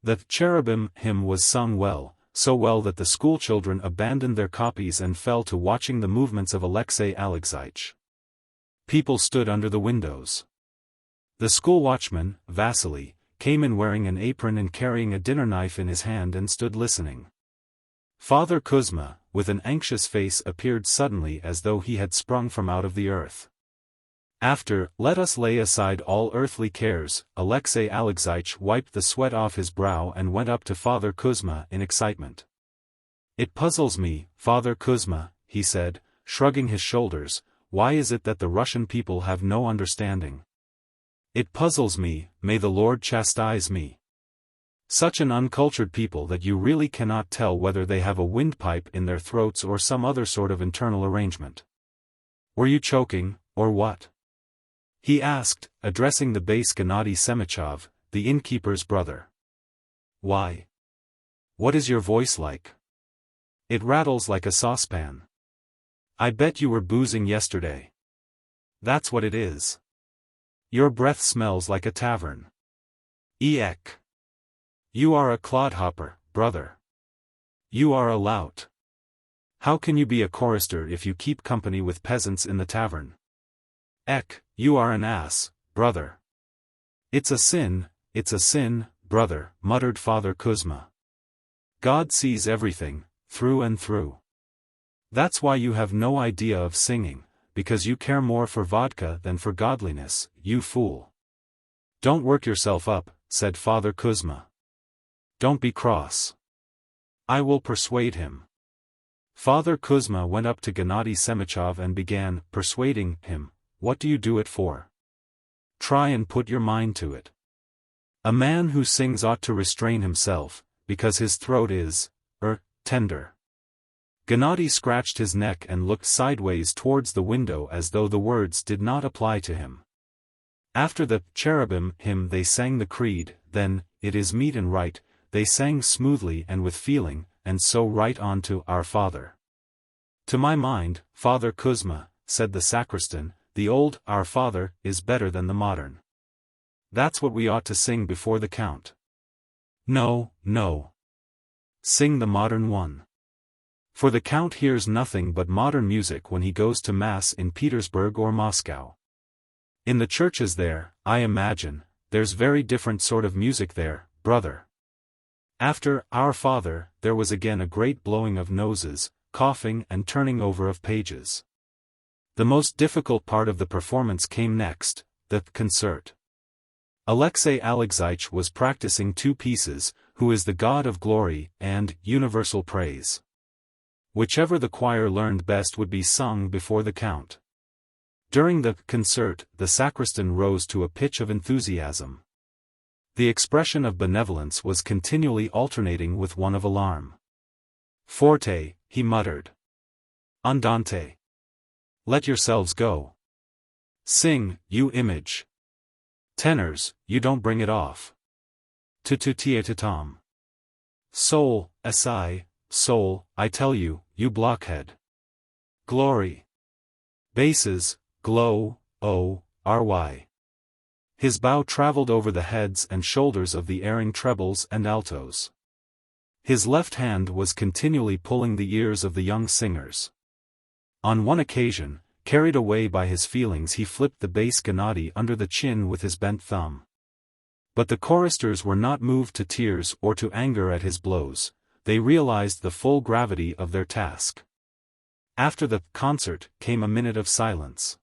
The Cherubim hymn was sung well, so well that the schoolchildren abandoned their copies and fell to watching the movements of Alexey Alexeyevich. People stood under the windows. The school watchman, Vasily, came in wearing an apron and carrying a dinner knife in his hand and stood listening. Father Kuzma, with an anxious face, appeared suddenly as though he had sprung from out of the earth. After, let us lay aside all earthly cares, Alexey Alexeyevich wiped the sweat off his brow and went up to Father Kuzma in excitement. It puzzles me, Father Kuzma, he said, shrugging his shoulders, why is it that the Russian people have no understanding? It puzzles me, may the Lord chastise me. Such an uncultured people that you really cannot tell whether they have a windpipe in their throats or some other sort of internal arrangement. Were you choking, or what? he asked, addressing the bass Gennady Semichov, the innkeeper's brother. Why? What is your voice like? It rattles like a saucepan. I bet you were boozing yesterday. That's what it is. Your breath smells like a tavern. Eek. You are a clodhopper, brother. You are a lout. How can you be a chorister if you keep company with peasants in the tavern? Ek, you are an ass, brother. It's a sin, brother, muttered Father Kuzma. God sees everything, through and through. That's why you have no idea of singing, because you care more for vodka than for godliness, you fool. Don't work yourself up, said Father Kuzma. Don't be cross. I will persuade him. Father Kuzma went up to Gennady Semichov and began persuading him. What do you do it for? Try and put your mind to it. A man who sings ought to restrain himself, because his throat is, tender. Gennady scratched his neck and looked sideways towards the window as though the words did not apply to him. After the cherubim hymn they sang the creed, then, it is meet and right, they sang smoothly and with feeling, and so right on to Our Father. To my mind, Father Kuzma, said the sacristan, the old Our Father is better than the modern. That's what we ought to sing before the count. No, no. Sing the modern one. For the count hears nothing but modern music when he goes to Mass in Petersburg or Moscow. In the churches there, I imagine, there's very different sort of music there, brother. After Our Father, there was again a great blowing of noses, coughing and turning over of pages. The most difficult part of the performance came next, the concert. Alexey Alexeich was practicing two pieces, Who is the God of Glory, and Universal Praise. Whichever the choir learned best would be sung before the count. During the concert, the sacristan rose to a pitch of enthusiasm. The expression of benevolence was continually alternating with one of alarm. Forte, he muttered. Andante. Let yourselves go. Sing, you image. Tenors, you don't bring it off. Tututietatom. Soul, asai, soul, I tell you, you blockhead. Glory. Basses, glow, ry. His bow traveled over the heads and shoulders of the erring trebles and altos. His left hand was continually pulling the ears of the young singers. On one occasion, carried away by his feelings, he flipped the bass Gennady under the chin with his bent thumb. But the choristers were not moved to tears or to anger at his blows, they realized the full gravity of their task. After the concert came a minute of silence.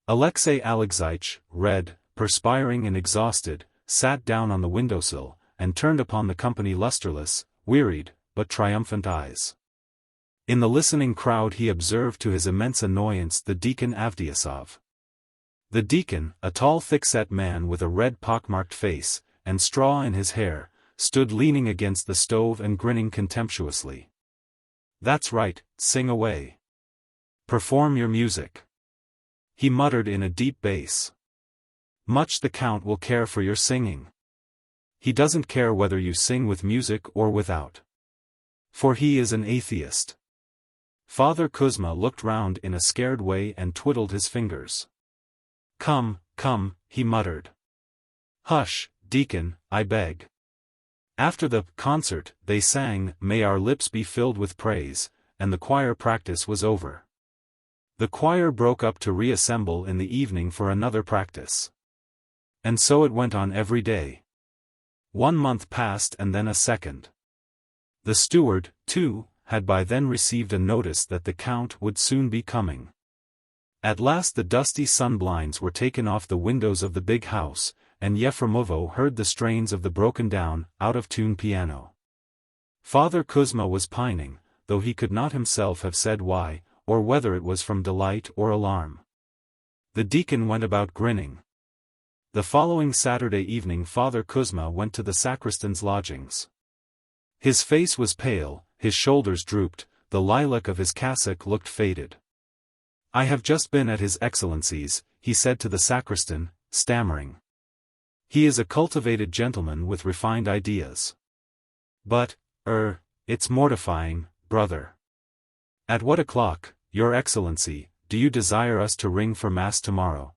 Alexey Alexeich, red, perspiring and exhausted, sat down on the windowsill, and turned upon the company lusterless, wearied, but triumphant eyes. In the listening crowd he observed to his immense annoyance the deacon Avdiasov. The deacon, a tall thick-set man with a red pockmarked face, and straw in his hair, stood leaning against the stove and grinning contemptuously. That's right, sing away. Perform your music. He muttered in a deep bass. Much the count will care for your singing. He doesn't care whether you sing with music or without. For he is an atheist. Father Kuzma looked round in a scared way and twiddled his fingers. Come, come, he muttered. Hush, deacon, I beg. After the concert, they sang, May Our Lips Be Filled with Praise, and the choir practice was over. The choir broke up to reassemble in the evening for another practice. And so it went on every day. 1 month passed and then a second. The steward, too, had by then received a notice that the count would soon be coming. At last the dusty sunblinds were taken off the windows of the big house, and Yefremovo heard the strains of the broken-down, out-of-tune piano. Father Kuzma was pining, though he could not himself have said why, or whether it was from delight or alarm. The deacon went about grinning. The following Saturday evening Father Kuzma went to the sacristan's lodgings. His face was pale, his shoulders drooped, the lilac of his cassock looked faded. "I have just been at His Excellency's," he said to the sacristan, stammering. "He is a cultivated gentleman with refined ideas. But, it's mortifying, brother. At what o'clock, Your Excellency, do you desire us to ring for Mass tomorrow?"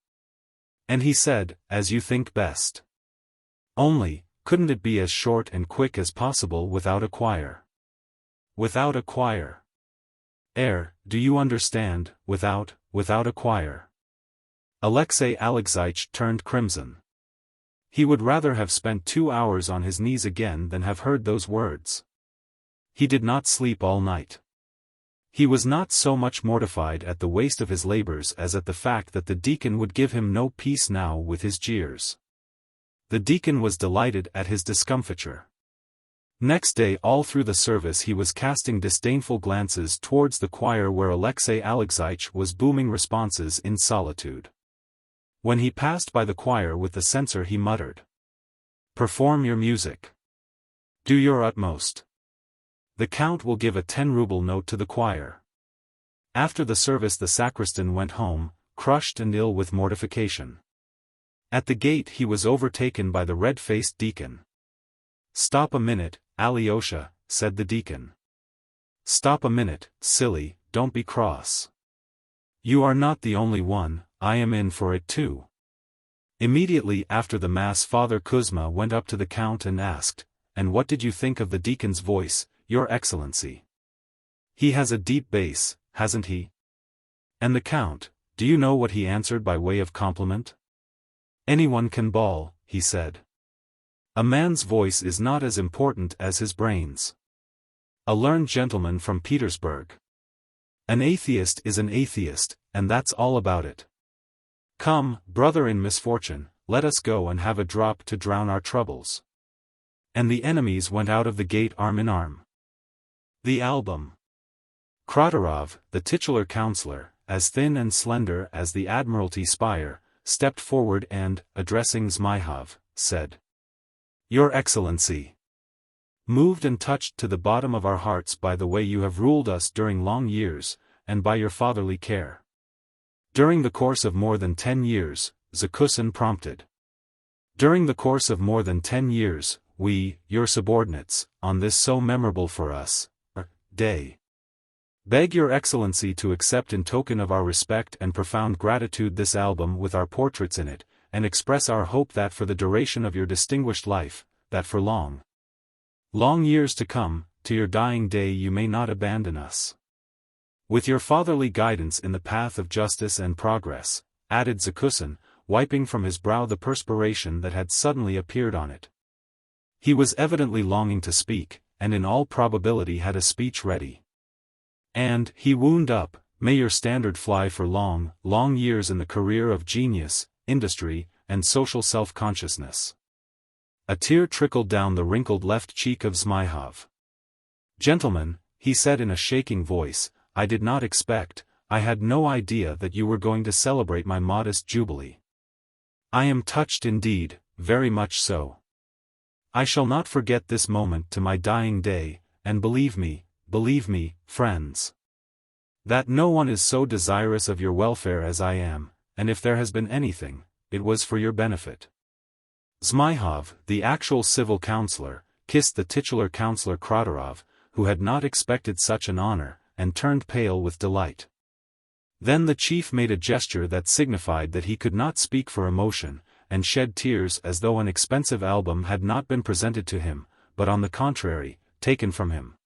And he said, "As you think best. Only, couldn't it be as short and quick as possible without a choir?" "Without a choir? Do you understand, without a choir?" Alexey Alexeyevich turned crimson. He would rather have spent 2 hours on his knees again than have heard those words. He did not sleep all night. He was not so much mortified at the waste of his labors as at the fact that the deacon would give him no peace now with his jeers. The deacon was delighted at his discomfiture. Next day all through the service he was casting disdainful glances towards the choir where Alexey Alexeyevich was booming responses in solitude. When he passed by the choir with the censer he muttered, "Perform your music. Do your utmost. The count will give a 10-ruble note to the choir." After the service the sacristan went home, crushed and ill with mortification. At the gate he was overtaken by the red-faced deacon. "Stop a minute, Alyosha," said the deacon. "Stop a minute, silly, don't be cross. You are not the only one, I am in for it too." Immediately after the Mass Father Kuzma went up to the count and asked, "And what did you think of the deacon's voice, Your Excellency? He has a deep bass, hasn't he?" And the count, do you know what he answered by way of compliment? "Anyone can bawl," he said. "A man's voice is not as important as his brains." A learned gentleman from Petersburg. An atheist is an atheist, and that's all about it. Come, brother in misfortune, let us go and have a drop to drown our troubles. And the enemies went out of the gate arm in arm. The album. Kratarov, the titular councillor, as thin and slender as the Admiralty spire, stepped forward and, addressing Zmyhov, said, "Your Excellency, moved and touched to the bottom of our hearts by the way you have ruled us during long years, and by your fatherly care. During the course of more than 10 years, Zakusin prompted. During the course of more than 10 years, we, your subordinates, on this so memorable for us, day, beg your Excellency to accept in token of our respect and profound gratitude this album with our portraits in it, and express our hope that for the duration of your distinguished life, that for long years to come, to your dying day you may not abandon us. With your fatherly guidance in the path of justice and progress," added Zakusin, wiping from his brow the perspiration that had suddenly appeared on it. He was evidently longing to speak, and in all probability had a speech ready. "And," he wound up, "may your standard fly for long years in the career of genius, industry, and social self-consciousness." A tear trickled down the wrinkled left cheek of Zmyhov. "Gentlemen," he said in a shaking voice, "I did not expect, I had no idea that you were going to celebrate my modest jubilee. I am touched indeed, very much so. I shall not forget this moment to my dying day, and believe me, friends, that no one is so desirous of your welfare as I am, and if there has been anything, it was for your benefit." Zmyhov, the actual civil councillor, kissed the titular councillor Kratarov, who had not expected such an honor, and turned pale with delight. Then the chief made a gesture that signified that he could not speak for emotion, and shed tears as though an expensive album had not been presented to him, but on the contrary, taken from him.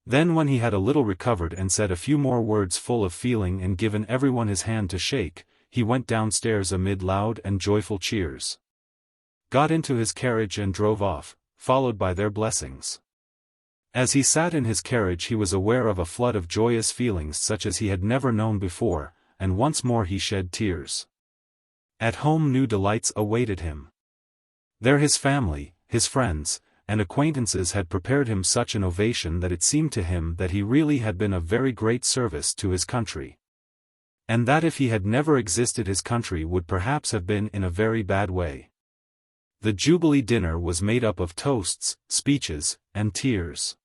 Then when he had a little recovered and said a few more words full of feeling and given everyone his hand to shake, he went downstairs amid loud and joyful cheers. Got into his carriage and drove off, followed by their blessings. As he sat in his carriage he was aware of a flood of joyous feelings such as he had never known before, and once more he shed tears. At home new delights awaited him. There his family, his friends, and acquaintances had prepared him such an ovation that it seemed to him that he really had been of very great service to his country. And that if he had never existed his country would perhaps have been in a very bad way. The Jubilee dinner was made up of toasts, speeches, and tears.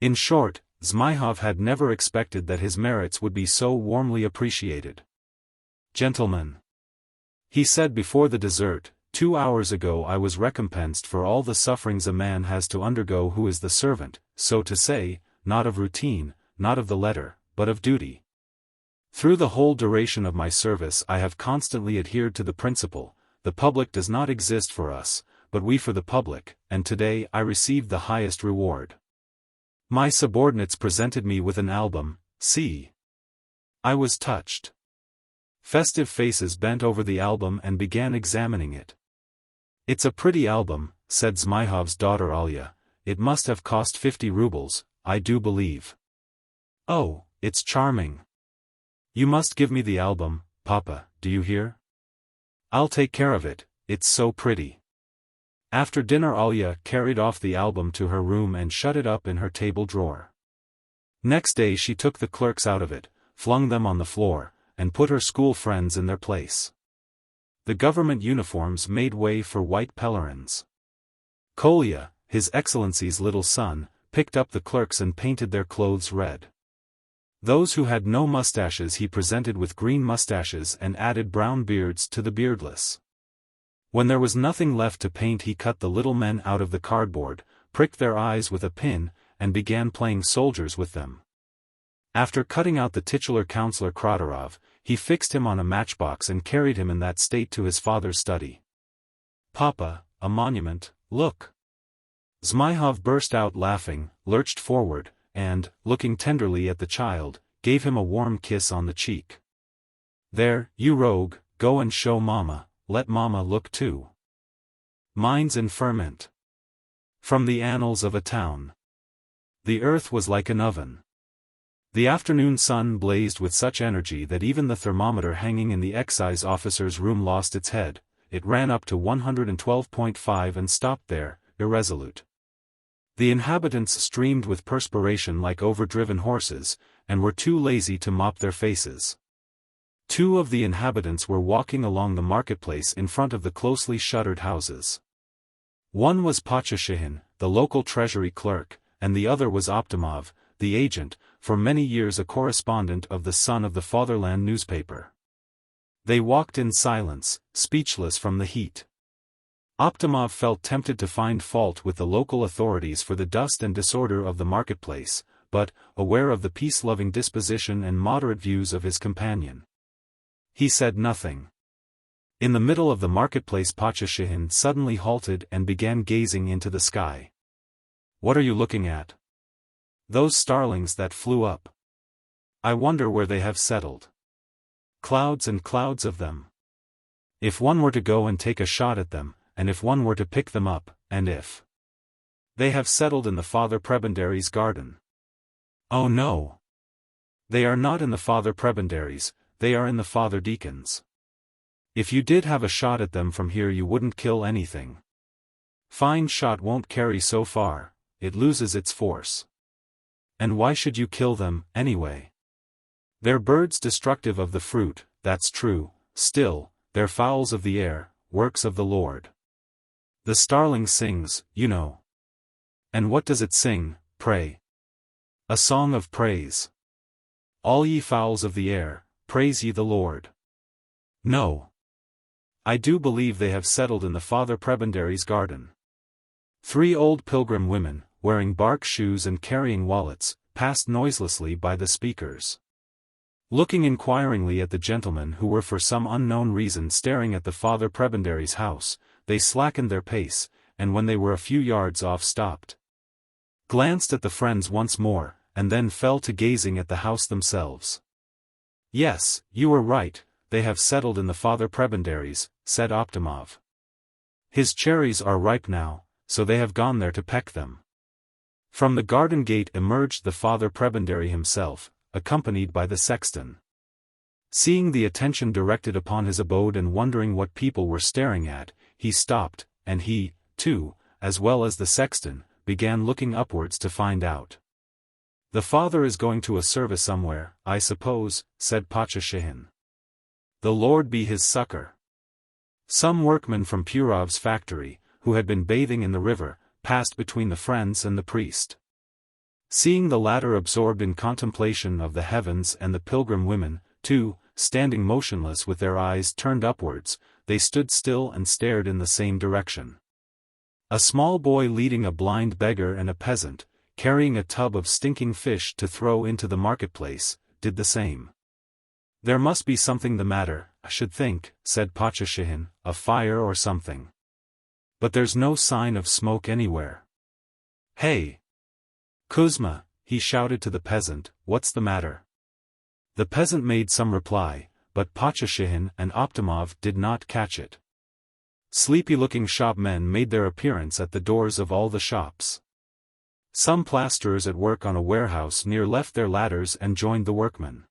In short, Zmyhov had never expected that his merits would be so warmly appreciated. "Gentlemen," he said before the dessert, "2 hours ago I was recompensed for all the sufferings a man has to undergo who is the servant, so to say, not of routine, not of the letter, but of duty. Through the whole duration of my service I have constantly adhered to the principle, the public does not exist for us, but we for the public, and today I received the highest reward. My subordinates presented me with an album, see. I was touched." Festive faces bent over the album and began examining it. "It's a pretty album," said Zmyhov's daughter Alya, "it must have cost 50 rubles, I do believe." "Oh, it's charming. You must give me the album, Papa, do you hear? I'll take care of it, it's so pretty." After dinner Alya carried off the album to her room and shut it up in her table drawer. Next day she took the clerks out of it, flung them on the floor, and put her school friends in their place. The government uniforms made way for white pelerins. Kolya, His Excellency's little son, picked up the clerks and painted their clothes red. Those who had no mustaches he presented with green mustaches and added brown beards to the beardless. When there was nothing left to paint he cut the little men out of the cardboard, pricked their eyes with a pin, and began playing soldiers with them. After cutting out the titular Councillor Kratarov, he fixed him on a matchbox and carried him in that state to his father's study. "Papa, a monument, look!" Zmyhov burst out laughing, lurched forward, and, looking tenderly at the child, gave him a warm kiss on the cheek. "There, you rogue, go and show Mama, let Mama look too." Minds in Ferment. From the Annals of a Town. The earth was like an oven. The afternoon sun blazed with such energy that even the thermometer hanging in the excise officer's room lost its head. It ran up to 112.5 and stopped there, irresolute. The inhabitants streamed with perspiration like overdriven horses, and were too lazy to mop their faces. 2 of the inhabitants were walking along the marketplace in front of the closely shuttered houses. One was Pachashihin, the local treasury clerk, and the other was Optimov, the agent, for many years a correspondent of the Son of the Fatherland newspaper. They walked in silence, speechless from the heat. Optimov felt tempted to find fault with the local authorities for the dust and disorder of the marketplace, but, aware of the peace-loving disposition and moderate views of his companion, he said nothing. In the middle of the marketplace Pachashihin suddenly halted and began gazing into the sky. "What are you looking at?" "Those starlings that flew up. I wonder where they have settled. Clouds and clouds of them. If one were to go and take a shot at them, and if one were to pick them up, and if they have settled in the Father Prebendary's garden." "Oh no. They are not in the Father Prebendary's, they are in the Father Deacon's. If you did have a shot at them from here you wouldn't kill anything. Fine shot won't carry so far, it loses its force. And why should you kill them, anyway? They're birds destructive of the fruit, that's true, still, they're fowls of the air, works of the Lord. The starling sings, you know. And what does it sing, pray? A song of praise. All ye fowls of the air, praise ye the Lord. No. I do believe they have settled in the Father Prebendary's garden." 3 old pilgrim women, wearing bark shoes and carrying wallets, passed noiselessly by the speakers. Looking inquiringly at the gentlemen who were for some unknown reason staring at the Father Prebendary's house, they slackened their pace, and when they were a few yards off stopped. Glanced at the friends once more, and then fell to gazing at the house themselves. "Yes, you were right, they have settled in the Father Prebendary's," said Optimov. "His cherries are ripe now, so they have gone there to peck them." From the garden gate emerged the Father Prebendary himself, accompanied by the sexton. Seeing the attention directed upon his abode and wondering what people were staring at, he stopped, and he, too, as well as the sexton, began looking upwards to find out. "The father is going to a service somewhere, I suppose," said Pachashihin. "The Lord be his succor." Some workmen from Purov's factory, who had been bathing in the river, passed between the friends and the priest. Seeing the latter absorbed in contemplation of the heavens and the pilgrim women, too, standing motionless with their eyes turned upwards, they stood still and stared in the same direction. A small boy leading a blind beggar and a peasant, carrying a tub of stinking fish to throw into the marketplace, did the same. "There must be something the matter, I should think," said Pachashihin, "a fire or something. But there's no sign of smoke anywhere. Hey! Kuzma," he shouted to the peasant, "what's the matter?" The peasant made some reply, but Pachashihin and Optimov did not catch it. Sleepy-looking shopmen made their appearance at the doors of all the shops. Some plasterers at work on a warehouse near left their ladders and joined the workmen.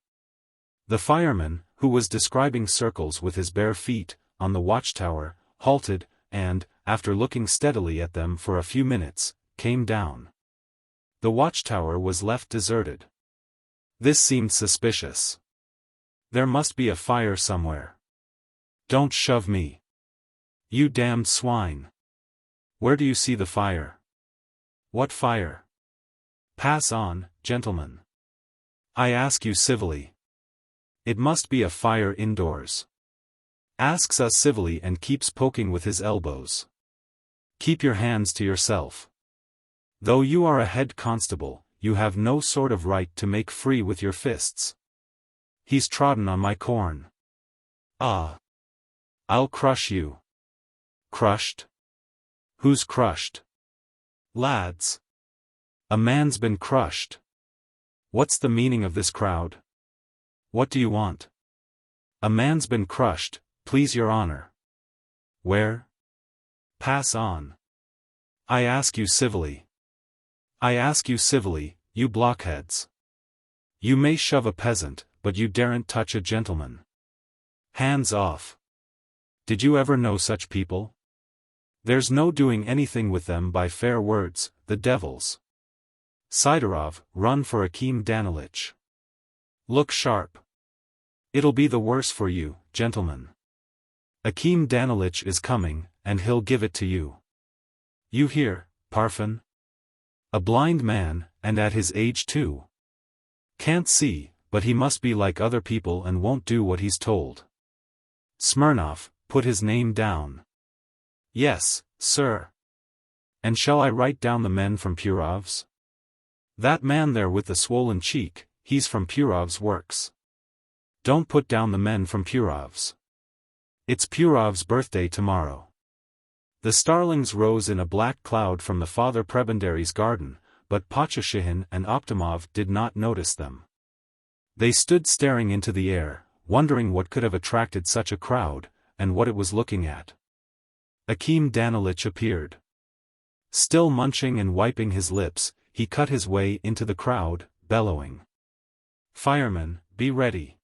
The fireman, who was describing circles with his bare feet, on the watchtower, halted, and, after looking steadily at them for a few minutes, came down. The watchtower was left deserted. This seemed suspicious. There must be a fire somewhere. "Don't shove me. You damned swine. Where do you see the fire?" "What fire?" "Pass on, gentlemen. I ask you civilly. It must be a fire indoors." Asks us civilly and keeps poking with his elbows. Keep your hands to yourself. Though you are a head constable, you have no sort of right to make free with your fists. He's trodden on my corn. Ah! I'll crush you. Crushed? Who's crushed? Lads. A man's been crushed. What's the meaning of this crowd? What do you want? A man's been crushed, please your honor. Where? Pass on. I ask you civilly. I ask you civilly, you blockheads. You may shove a peasant, but you daren't touch a gentleman. Hands off. Did you ever know such people? There's no doing anything with them by fair words, the devils. Sidorov, run for Akim Danilich. Look sharp. It'll be the worse for you, gentlemen. Akim Danilich is coming, and he'll give it to you. You hear, Parfen? A blind man, and at his age too. Can't see, but he must be like other people and won't do what he's told. Smirnov, put his name down. Yes, sir. And shall I write down the men from Purov's? That man there with the swollen cheek, he's from Purov's works. Don't put down the men from Purov's. It's Purov's birthday tomorrow. The starlings rose in a black cloud from the Father Prebendary's garden, but Pachashihin and Optimov did not notice them. They stood staring into the air, wondering what could have attracted such a crowd, and what it was looking at. Akim Danilich appeared. Still munching and wiping his lips, he cut his way into the crowd, bellowing. Firemen, be ready.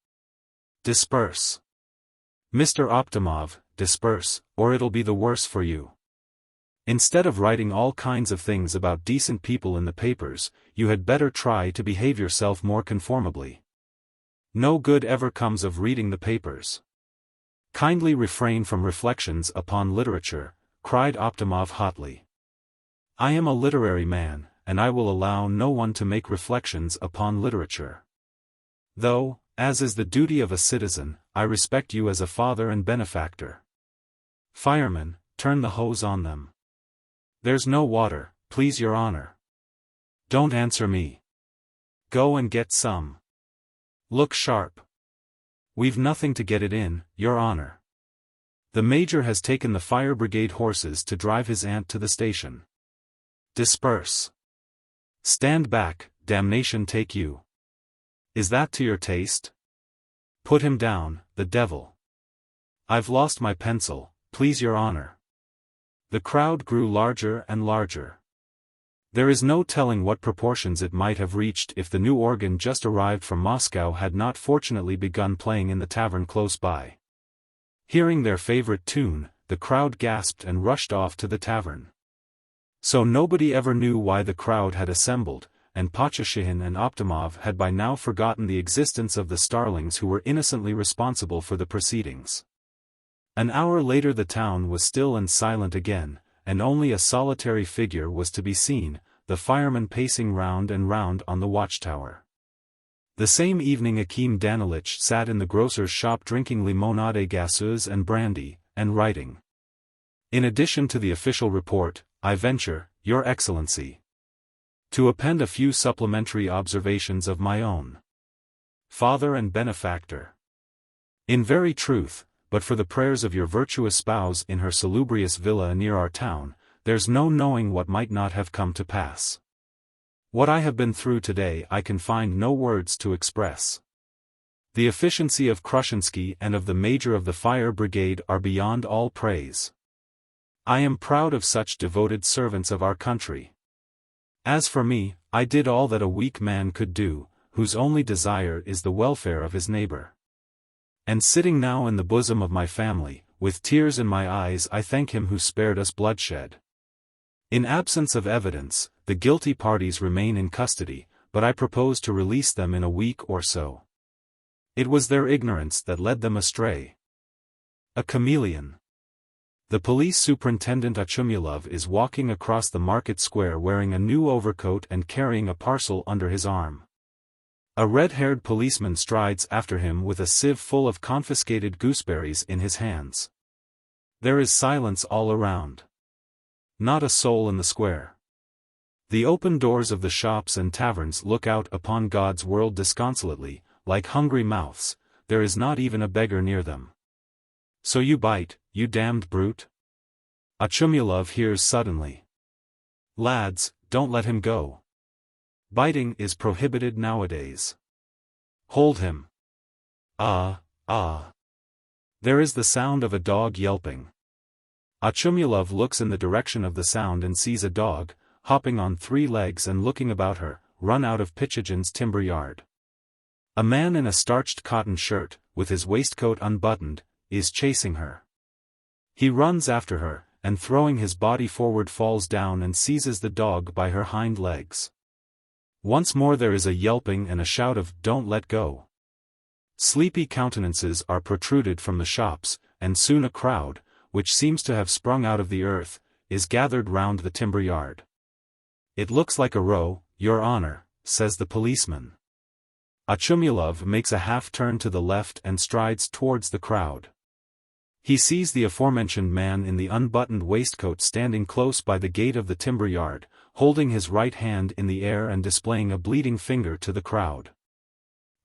Disperse. Mr. Optimov, disperse, or it'll be the worse for you. Instead of writing all kinds of things about decent people in the papers, you had better try to behave yourself more conformably. No good ever comes of reading the papers. Kindly refrain from reflections upon literature, cried Optimov hotly. I am a literary man, and I will allow no one to make reflections upon literature. Though, as is the duty of a citizen, I respect you as a father and benefactor. Firemen, turn the hose on them. There's no water, please your honor. Don't answer me. Go and get some. Look sharp. We've nothing to get it in, your honor. The major has taken the fire brigade horses to drive his aunt to the station. Disperse. Stand back, damnation take you. Is that to your taste? Put him down, the devil. I've lost my pencil, please your honor. The crowd grew larger and larger. There is no telling what proportions it might have reached if the new organ just arrived from Moscow had not fortunately begun playing in the tavern close by. Hearing their favorite tune, the crowd gasped and rushed off to the tavern. So nobody ever knew why the crowd had assembled, and Pachashihin and Optimov had by now forgotten the existence of the starlings who were innocently responsible for the proceedings. An hour later the town was still and silent again, and only a solitary figure was to be seen, the fireman pacing round and round on the watchtower. The same evening Akim Danilych sat in the grocer's shop drinking limonade gazeuse and brandy, and writing. In addition to the official report, I venture, Your Excellency, to append a few supplementary observations of my own. Father and benefactor. In very truth, but for the prayers of your virtuous spouse in her salubrious villa near our town, there's no knowing what might not have come to pass. What I have been through today I can find no words to express. The efficiency of Krushinsky and of the Major of the Fire Brigade are beyond all praise. I am proud of such devoted servants of our country. As for me, I did all that a weak man could do, whose only desire is the welfare of his neighbor. And sitting now in the bosom of my family, with tears in my eyes I thank him who spared us bloodshed. In absence of evidence, the guilty parties remain in custody, but I propose to release them in a week or so. It was their ignorance that led them astray. A chameleon. The police superintendent Achumilov is walking across the market square wearing a new overcoat and carrying a parcel under his arm. A red-haired policeman strides after him with a sieve full of confiscated gooseberries in his hands. There is silence all around. Not a soul in the square. The open doors of the shops and taverns look out upon God's world disconsolately, like hungry mouths, there is not even a beggar near them. So you bite, you damned brute? Achumilov hears suddenly. Lads, don't let him go. Biting is prohibited nowadays. Hold him. Ah. There is the sound of a dog yelping. Achumilov looks in the direction of the sound and sees a dog, hopping on 3 legs and looking about her, run out of Pichigin's timber yard. A man in a starched cotton shirt, with his waistcoat unbuttoned, is chasing her. He runs after her, and throwing his body forward falls down and seizes the dog by her hind legs. Once more there is a yelping and a shout of "Don't let go." Sleepy countenances are protruded from the shops, and soon a crowd, which seems to have sprung out of the earth, is gathered round the timber yard. It looks like a row, Your Honor, says the policeman. Achumilov makes a half-turn to the left and strides towards the crowd. He sees the aforementioned man in the unbuttoned waistcoat standing close by the gate of the timber yard, holding his right hand in the air and displaying a bleeding finger to the crowd.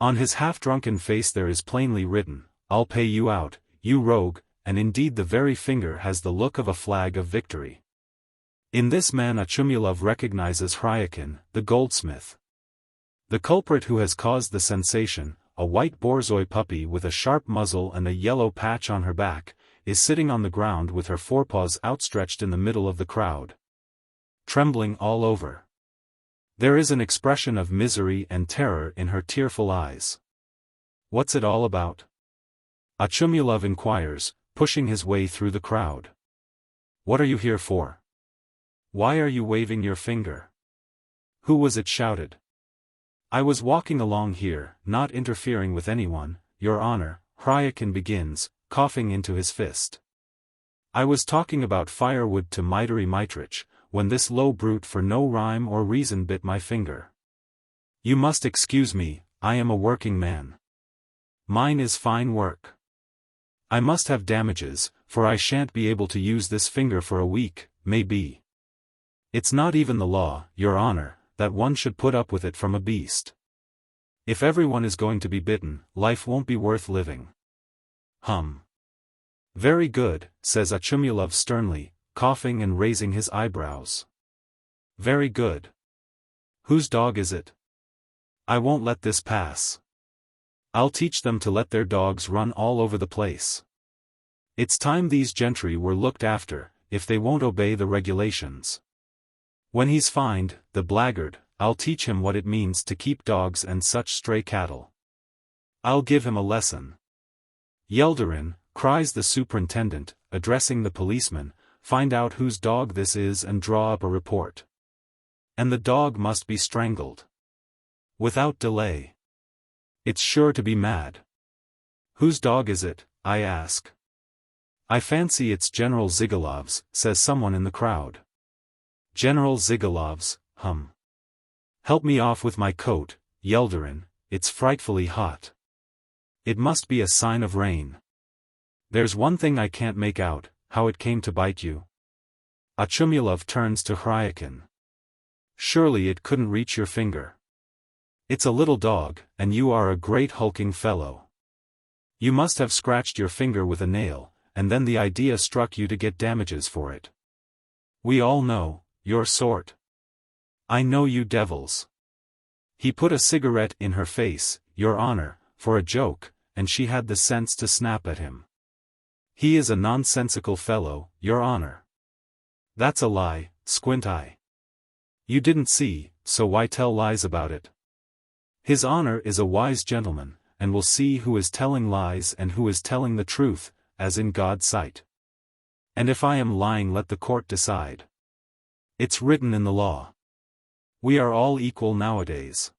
On his half-drunken face there is plainly written, "I'll pay you out, you rogue," and indeed the very finger has the look of a flag of victory. In this man Achumilov recognizes Hryakin, the goldsmith. The culprit who has caused the sensation, a white borzoi puppy with a sharp muzzle and a yellow patch on her back, is sitting on the ground with her forepaws outstretched in the middle of the crowd. Trembling all over. There is an expression of misery and terror in her tearful eyes. What's it all about? Achumilov inquires, pushing his way through the crowd. What are you here for? Why are you waving your finger? Who was it shouted? I was walking along here, not interfering with anyone, Your Honor, Hryakin begins, coughing into his fist. I was talking about firewood to Matveyitch Matveyitch, when this low brute for no rhyme or reason bit my finger. You must excuse me, I am a working man. Mine is fine work. I must have damages, for I shan't be able to use this finger for a week, maybe. It's not even the law, Your Honor, that one should put up with it from a beast. If everyone is going to be bitten, life won't be worth living. Very good, says Achumilov sternly, coughing and raising his eyebrows. Very good. Whose dog is it? I won't let this pass. I'll teach them to let their dogs run all over the place. It's time these gentry were looked after, if they won't obey the regulations. When he's fined, the blackguard, I'll teach him what it means to keep dogs and such stray cattle. I'll give him a lesson. Yeldarin, cries the superintendent, addressing the policeman, find out whose dog this is and draw up a report. And the dog must be strangled. Without delay. It's sure to be mad. Whose dog is it, I ask? I fancy it's General Zigalov's, says someone in the crowd. General Zigalov's, Help me off with my coat, Yeldarin, it's frightfully hot. It must be a sign of rain. There's one thing I can't make out, how it came to bite you. Achumilov turns to Hryakin. Surely it couldn't reach your finger. It's a little dog, and you are a great hulking fellow. You must have scratched your finger with a nail, and then the idea struck you to get damages for it. We all know, your sort. I know you devils. He put a cigarette in her face, Your Honor, for a joke, and she had the sense to snap at him. He is a nonsensical fellow, Your Honor. That's a lie, Squint Eye. You didn't see, so why tell lies about it? His Honor is a wise gentleman, and will see who is telling lies and who is telling the truth, as in God's sight. And if I am lying, let the court decide. It's written in the law. We are all equal nowadays.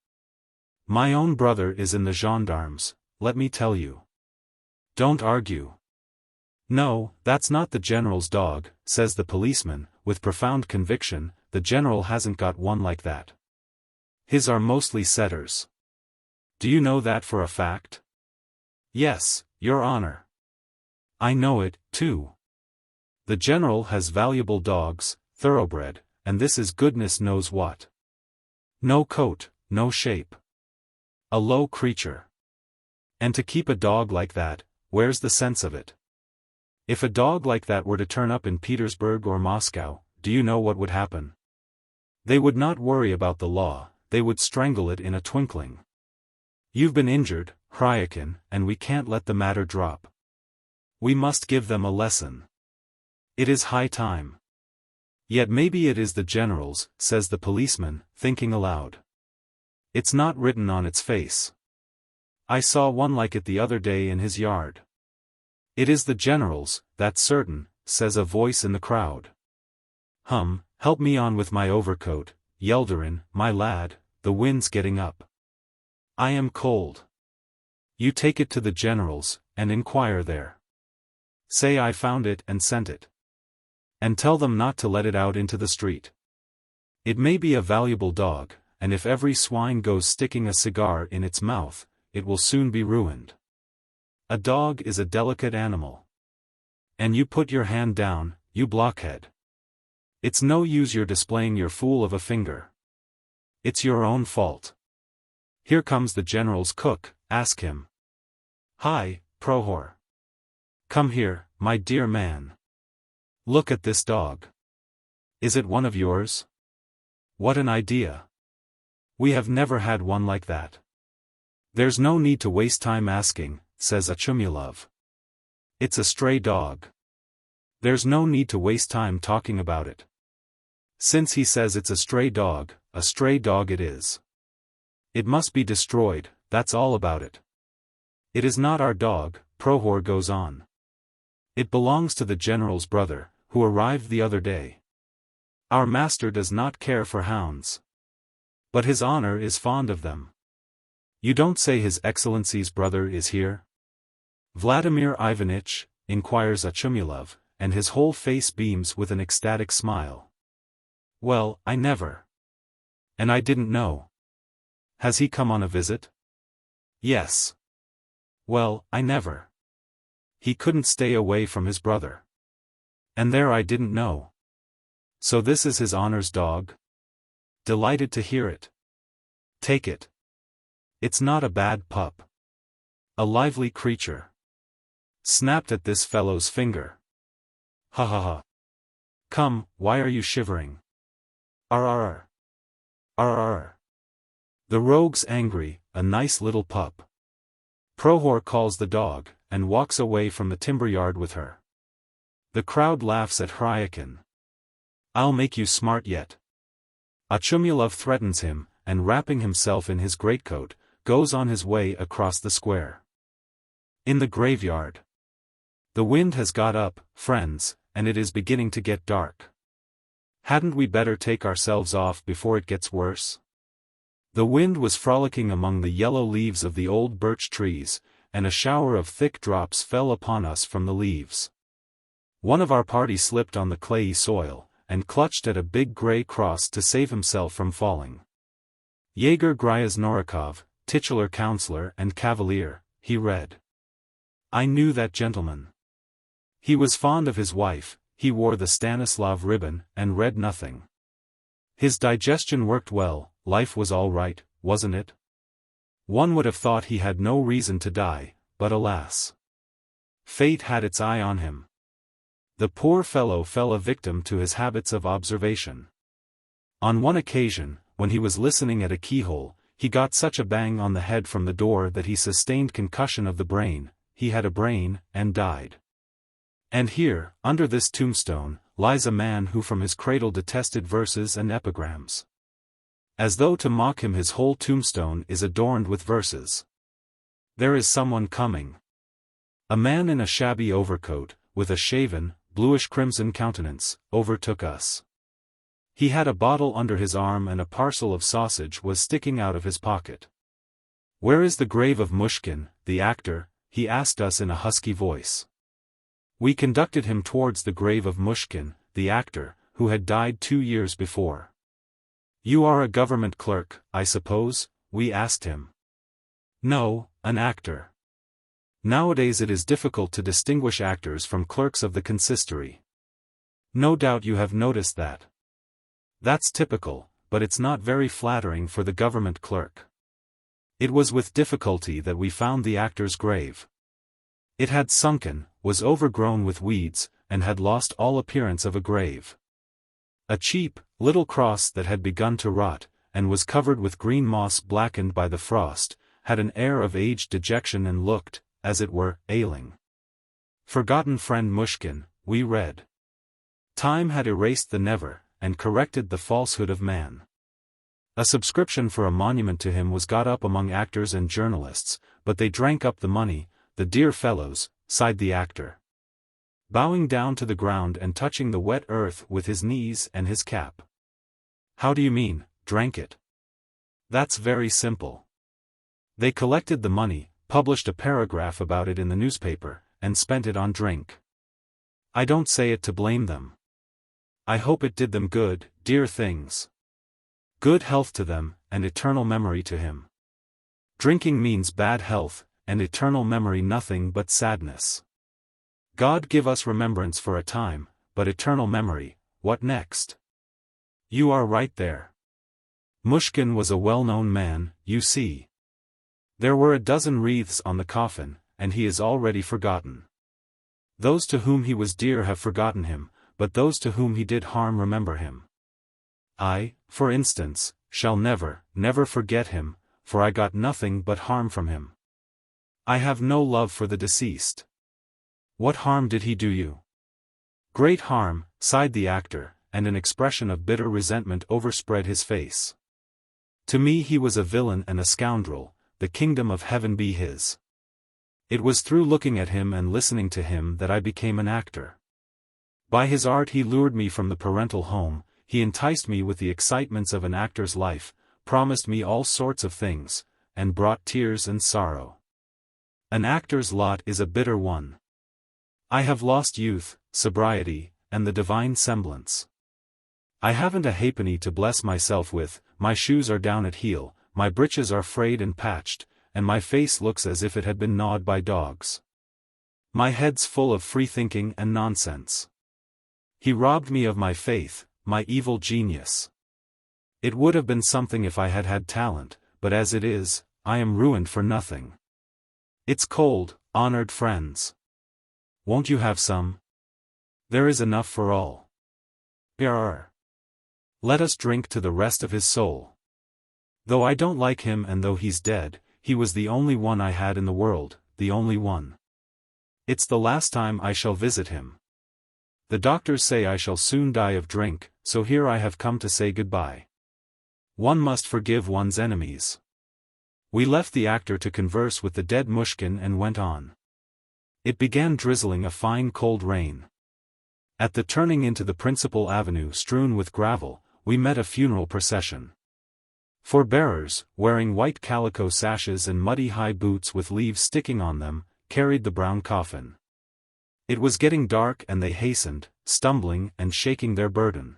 My own brother is in the gendarmes, let me tell you. Don't argue. No, that's not the general's dog, says the policeman, with profound conviction. The general hasn't got one like that. His are mostly setters. Do you know that for a fact? Yes, Your Honor. I know it, too. The general has valuable dogs, thoroughbred, and this is goodness knows what. No coat, no shape. A low creature. And to keep a dog like that, where's the sense of it? If a dog like that were to turn up in Petersburg or Moscow, do you know what would happen? They would not worry about the law, they would strangle it in a twinkling. You've been injured, Hryakin, and we can't let the matter drop. We must give them a lesson. It is high time. Yet maybe it is the general's, says the policeman, thinking aloud. It's not written on its face. I saw one like it the other day in his yard. It is the general's, that's certain, says a voice in the crowd. Help me on with my overcoat, Yeldarin, my lad, the wind's getting up. I am cold. You take it to the general's, and inquire there. Say I found it and sent it. And tell them not to let it out into the street. It may be a valuable dog, and if every swine goes sticking a cigar in its mouth, it will soon be ruined. A dog is a delicate animal. And you put your hand down, you blockhead. It's no use your displaying your fool of a finger. It's your own fault. Here comes the general's cook, ask him. Hi, Prohor. Come here, my dear man. Look at this dog. Is it one of yours? What an idea. We have never had one like that. There's no need to waste time asking, says Achumilov. It's a stray dog. There's no need to waste time talking about it. Since he says it's a stray dog it is. It must be destroyed, that's all about it. It is not our dog, Prohor goes on. It belongs to the general's brother, who arrived the other day. Our master does not care for hounds. But his honor is fond of them. You don't say His Excellency's brother is here? Vladimir Ivanitch, inquires Achumilov, and his whole face beams with an ecstatic smile. Well, I never. And I didn't know. Has he come on a visit? Yes. Well, I never. He couldn't stay away from his brother. And there I didn't know. So this is his honor's dog? Delighted to hear it. Take it. It's not a bad pup. A lively creature. Snapped at this fellow's finger. Ha ha ha. Come, why are you shivering? Arr. Arr. The rogue's angry, a nice little pup. Prohor calls the dog, and walks away from the timber yard with her. The crowd laughs at Hryakin. I'll make you smart yet. Achumilov threatens him, and wrapping himself in his greatcoat, goes on his way across the square. In the graveyard. The wind has got up, friends, and it is beginning to get dark. Hadn't we better take ourselves off before it gets worse? The wind was frolicking among the yellow leaves of the old birch trees, and a shower of thick drops fell upon us from the leaves. One of our party slipped on the clayey soil, and clutched at a big grey cross to save himself from falling. Jaeger Gryaznorikov, titular counselor and cavalier, he read. I knew that gentleman. He was fond of his wife, he wore the Stanislav ribbon, and read nothing. His digestion worked well, life was all right, wasn't it? One would have thought he had no reason to die, but alas. Fate had its eye on him. The poor fellow fell a victim to his habits of observation. On one occasion, when he was listening at a keyhole, he got such a bang on the head from the door that he sustained concussion of the brain, he had a brain, and died. And here, under this tombstone, lies a man who from his cradle detested verses and epigrams. As though to mock him his whole tombstone is adorned with verses. There is someone coming. A man in a shabby overcoat, with a shaven, bluish-crimson countenance, overtook us. He had a bottle under his arm and a parcel of sausage was sticking out of his pocket. Where is the grave of Mushkin, the actor? He asked us in a husky voice. We conducted him towards the grave of Mushkin, the actor, who had died 2 years before. You are a government clerk, I suppose? We asked him. No, an actor. Nowadays it is difficult to distinguish actors from clerks of the consistory. No doubt you have noticed that. That's typical, but it's not very flattering for the government clerk. It was with difficulty that we found the actor's grave. It had sunken, was overgrown with weeds, and had lost all appearance of a grave. A cheap, little cross that had begun to rot, and was covered with green moss blackened by the frost, had an air of aged dejection and looked, as it were, ailing. Forgotten friend Mushkin, we read. Time had erased the never, and corrected the falsehood of man. A subscription for a monument to him was got up among actors and journalists, but they drank up the money, the dear fellows, sighed the actor. Bowing down to the ground and touching the wet earth with his knees and his cap. How do you mean, drank it? That's very simple. They collected the money, published a paragraph about it in the newspaper, and spent it on drink. I don't say it to blame them. I hope it did them good, dear things. Good health to them, and eternal memory to him. Drinking means bad health, and eternal memory nothing but sadness. God give us remembrance for a time, but eternal memory, what next? You are right there. Mushkin was a well-known man, you see. There were a dozen wreaths on the coffin, and he is already forgotten. Those to whom he was dear have forgotten him, but those to whom he did harm remember him. I, for instance, shall never, never forget him, for I got nothing but harm from him. I have no love for the deceased. What harm did he do you? Great harm, sighed the actor, and an expression of bitter resentment overspread his face. To me he was a villain and a scoundrel, the kingdom of heaven be his. It was through looking at him and listening to him that I became an actor. By his art he lured me from the parental home, he enticed me with the excitements of an actor's life, promised me all sorts of things, and brought tears and sorrow. An actor's lot is a bitter one. I have lost youth, sobriety, and the divine semblance. I haven't a halfpenny to bless myself with, my shoes are down at heel, my breeches are frayed and patched, and my face looks as if it had been gnawed by dogs. My head's full of free-thinking and nonsense. He robbed me of my faith, my evil genius. It would have been something if I had had talent, but as it is, I am ruined for nothing. It's cold, honored friends. Won't you have some? There is enough for all. Here. Let us drink to the rest of his soul. Though I don't like him and though he's dead, he was the only one I had in the world, the only one. It's the last time I shall visit him. The doctors say I shall soon die of drink, so here I have come to say goodbye. One must forgive one's enemies. We left the actor to converse with the dead Mushkin and went on. It began drizzling a fine cold rain. At the turning into the principal avenue strewn with gravel, we met a funeral procession. Four bearers, wearing white calico sashes and muddy high boots with leaves sticking on them, carried the brown coffin. It was getting dark and they hastened, stumbling and shaking their burden.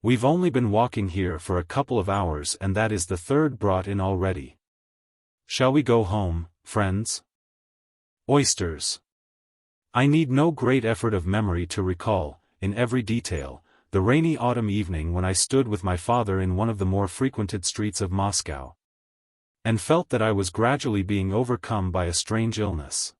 "We've only been walking here for a couple of hours and that is the third brought in already. Shall we go home, friends?" Oysters. I need no great effort of memory to recall, in every detail, the rainy autumn evening when I stood with my father in one of the more frequented streets of Moscow, and felt that I was gradually being overcome by a strange illness.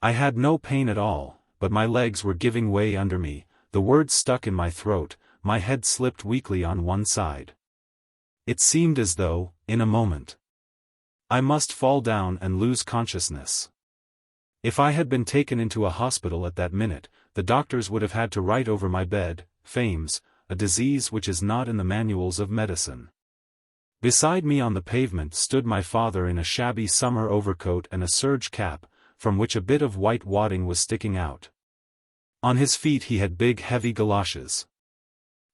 I had no pain at all, but my legs were giving way under me, the words stuck in my throat, my head slipped weakly on one side. It seemed as though, in a moment, I must fall down and lose consciousness. If I had been taken into a hospital at that minute, the doctors would have had to write over my bed, "Fames, a disease which is not in the manuals of medicine." Beside me on the pavement stood my father in a shabby summer overcoat and a serge cap, from which a bit of white wadding was sticking out. On his feet he had big heavy galoshes.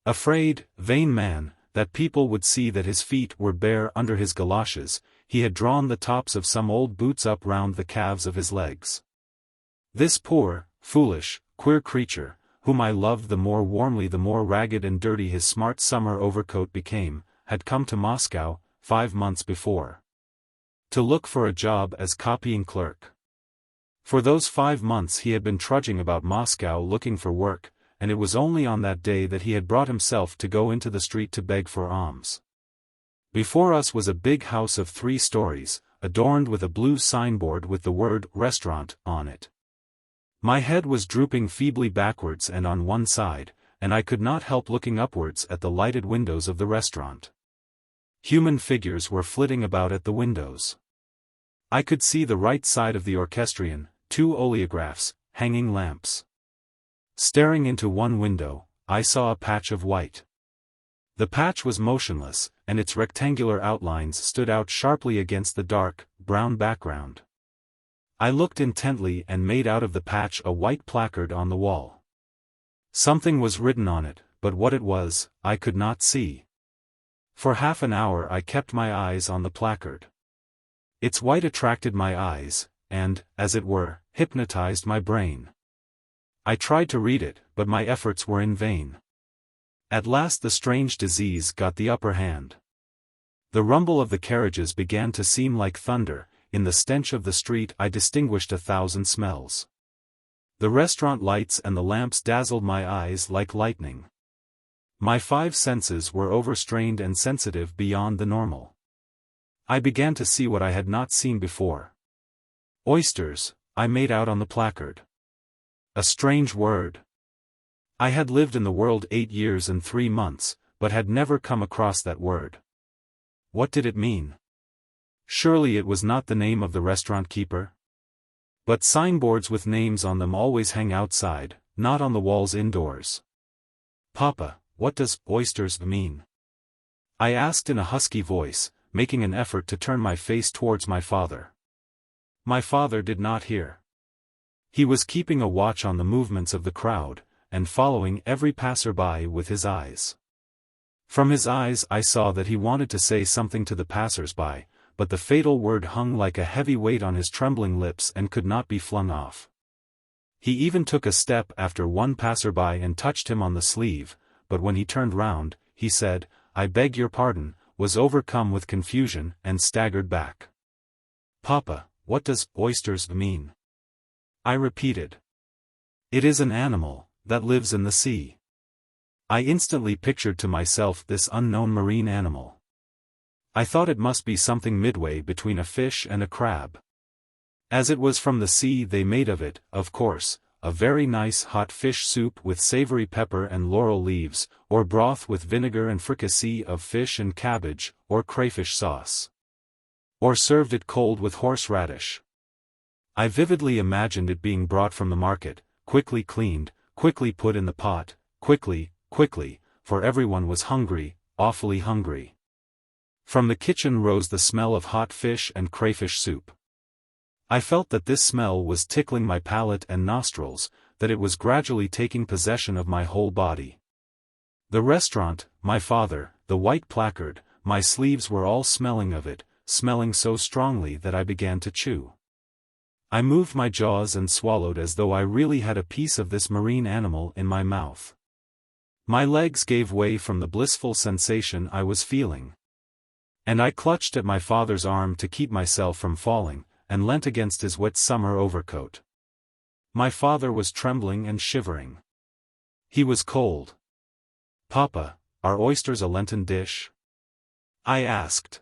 Afraid, vain man, that people would see that his feet were bare under his galoshes, he had drawn the tops of some old boots up round the calves of his legs. This poor, foolish, queer creature, whom I loved the more warmly the more ragged and dirty his smart summer overcoat became, had come to Moscow, 5 months before, to look for a job as copying clerk. For those 5 months he had been trudging about Moscow looking for work, and it was only on that day that he had brought himself to go into the street to beg for alms. Before us was a big house of 3 stories, adorned with a blue signboard with the word "Restaurant" on it. My head was drooping feebly backwards and on one side, and I could not help looking upwards at the lighted windows of the restaurant. Human figures were flitting about at the windows. I could see the right side of the orchestrion, 2 oleographs, hanging lamps. Staring into one window, I saw a patch of white. The patch was motionless, and its rectangular outlines stood out sharply against the dark, brown background. I looked intently and made out of the patch a white placard on the wall. Something was written on it, but what it was, I could not see. For half an hour I kept my eyes on the placard. Its white attracted my eyes, and, as it were, hypnotized my brain. I tried to read it, but my efforts were in vain. At last the strange disease got the upper hand. The rumble of the carriages began to seem like thunder, in the stench of the street I distinguished 1,000 smells. The restaurant lights and the lamps dazzled my eyes like lightning. My 5 senses were overstrained and sensitive beyond the normal. I began to see what I had not seen before. Oysters, I made out on the placard. A strange word. I had lived in the world 8 years and 3 months, but had never come across that word. What did it mean? Surely it was not the name of the restaurant keeper? But signboards with names on them always hang outside, not on the walls indoors. "Papa, what does oysters mean?" I asked in a husky voice, making an effort to turn my face towards my father. My father did not hear. He was keeping a watch on the movements of the crowd, and following every passer-by with his eyes. From his eyes I saw that he wanted to say something to the passers-by, but the fatal word hung like a heavy weight on his trembling lips and could not be flung off. He even took a step after one passer-by and touched him on the sleeve, but when he turned round, he said, "I beg your pardon," was overcome with confusion and staggered back. "Papa, what does oysters mean?" I repeated. "It is an animal that lives in the sea." I instantly pictured to myself this unknown marine animal. I thought it must be something midway between a fish and a crab. As it was from the sea they made of it, of course, a very nice hot fish soup with savory pepper and laurel leaves, or broth with vinegar and fricassee of fish and cabbage, or crayfish sauce. Or served it cold with horseradish. I vividly imagined it being brought from the market, quickly cleaned, quickly put in the pot, quickly, for everyone was hungry, awfully hungry. From the kitchen rose the smell of hot fish and crayfish soup. I felt that this smell was tickling my palate and nostrils, that it was gradually taking possession of my whole body. The restaurant, my father, the white placard, my sleeves were all smelling of it, smelling so strongly that I began to chew. I moved my jaws and swallowed as though I really had a piece of this marine animal in my mouth. My legs gave way from the blissful sensation I was feeling. And I clutched at my father's arm to keep myself from falling, and leant against his wet summer overcoat. My father was trembling and shivering. He was cold. "Papa, are oysters a Lenten dish?" I asked.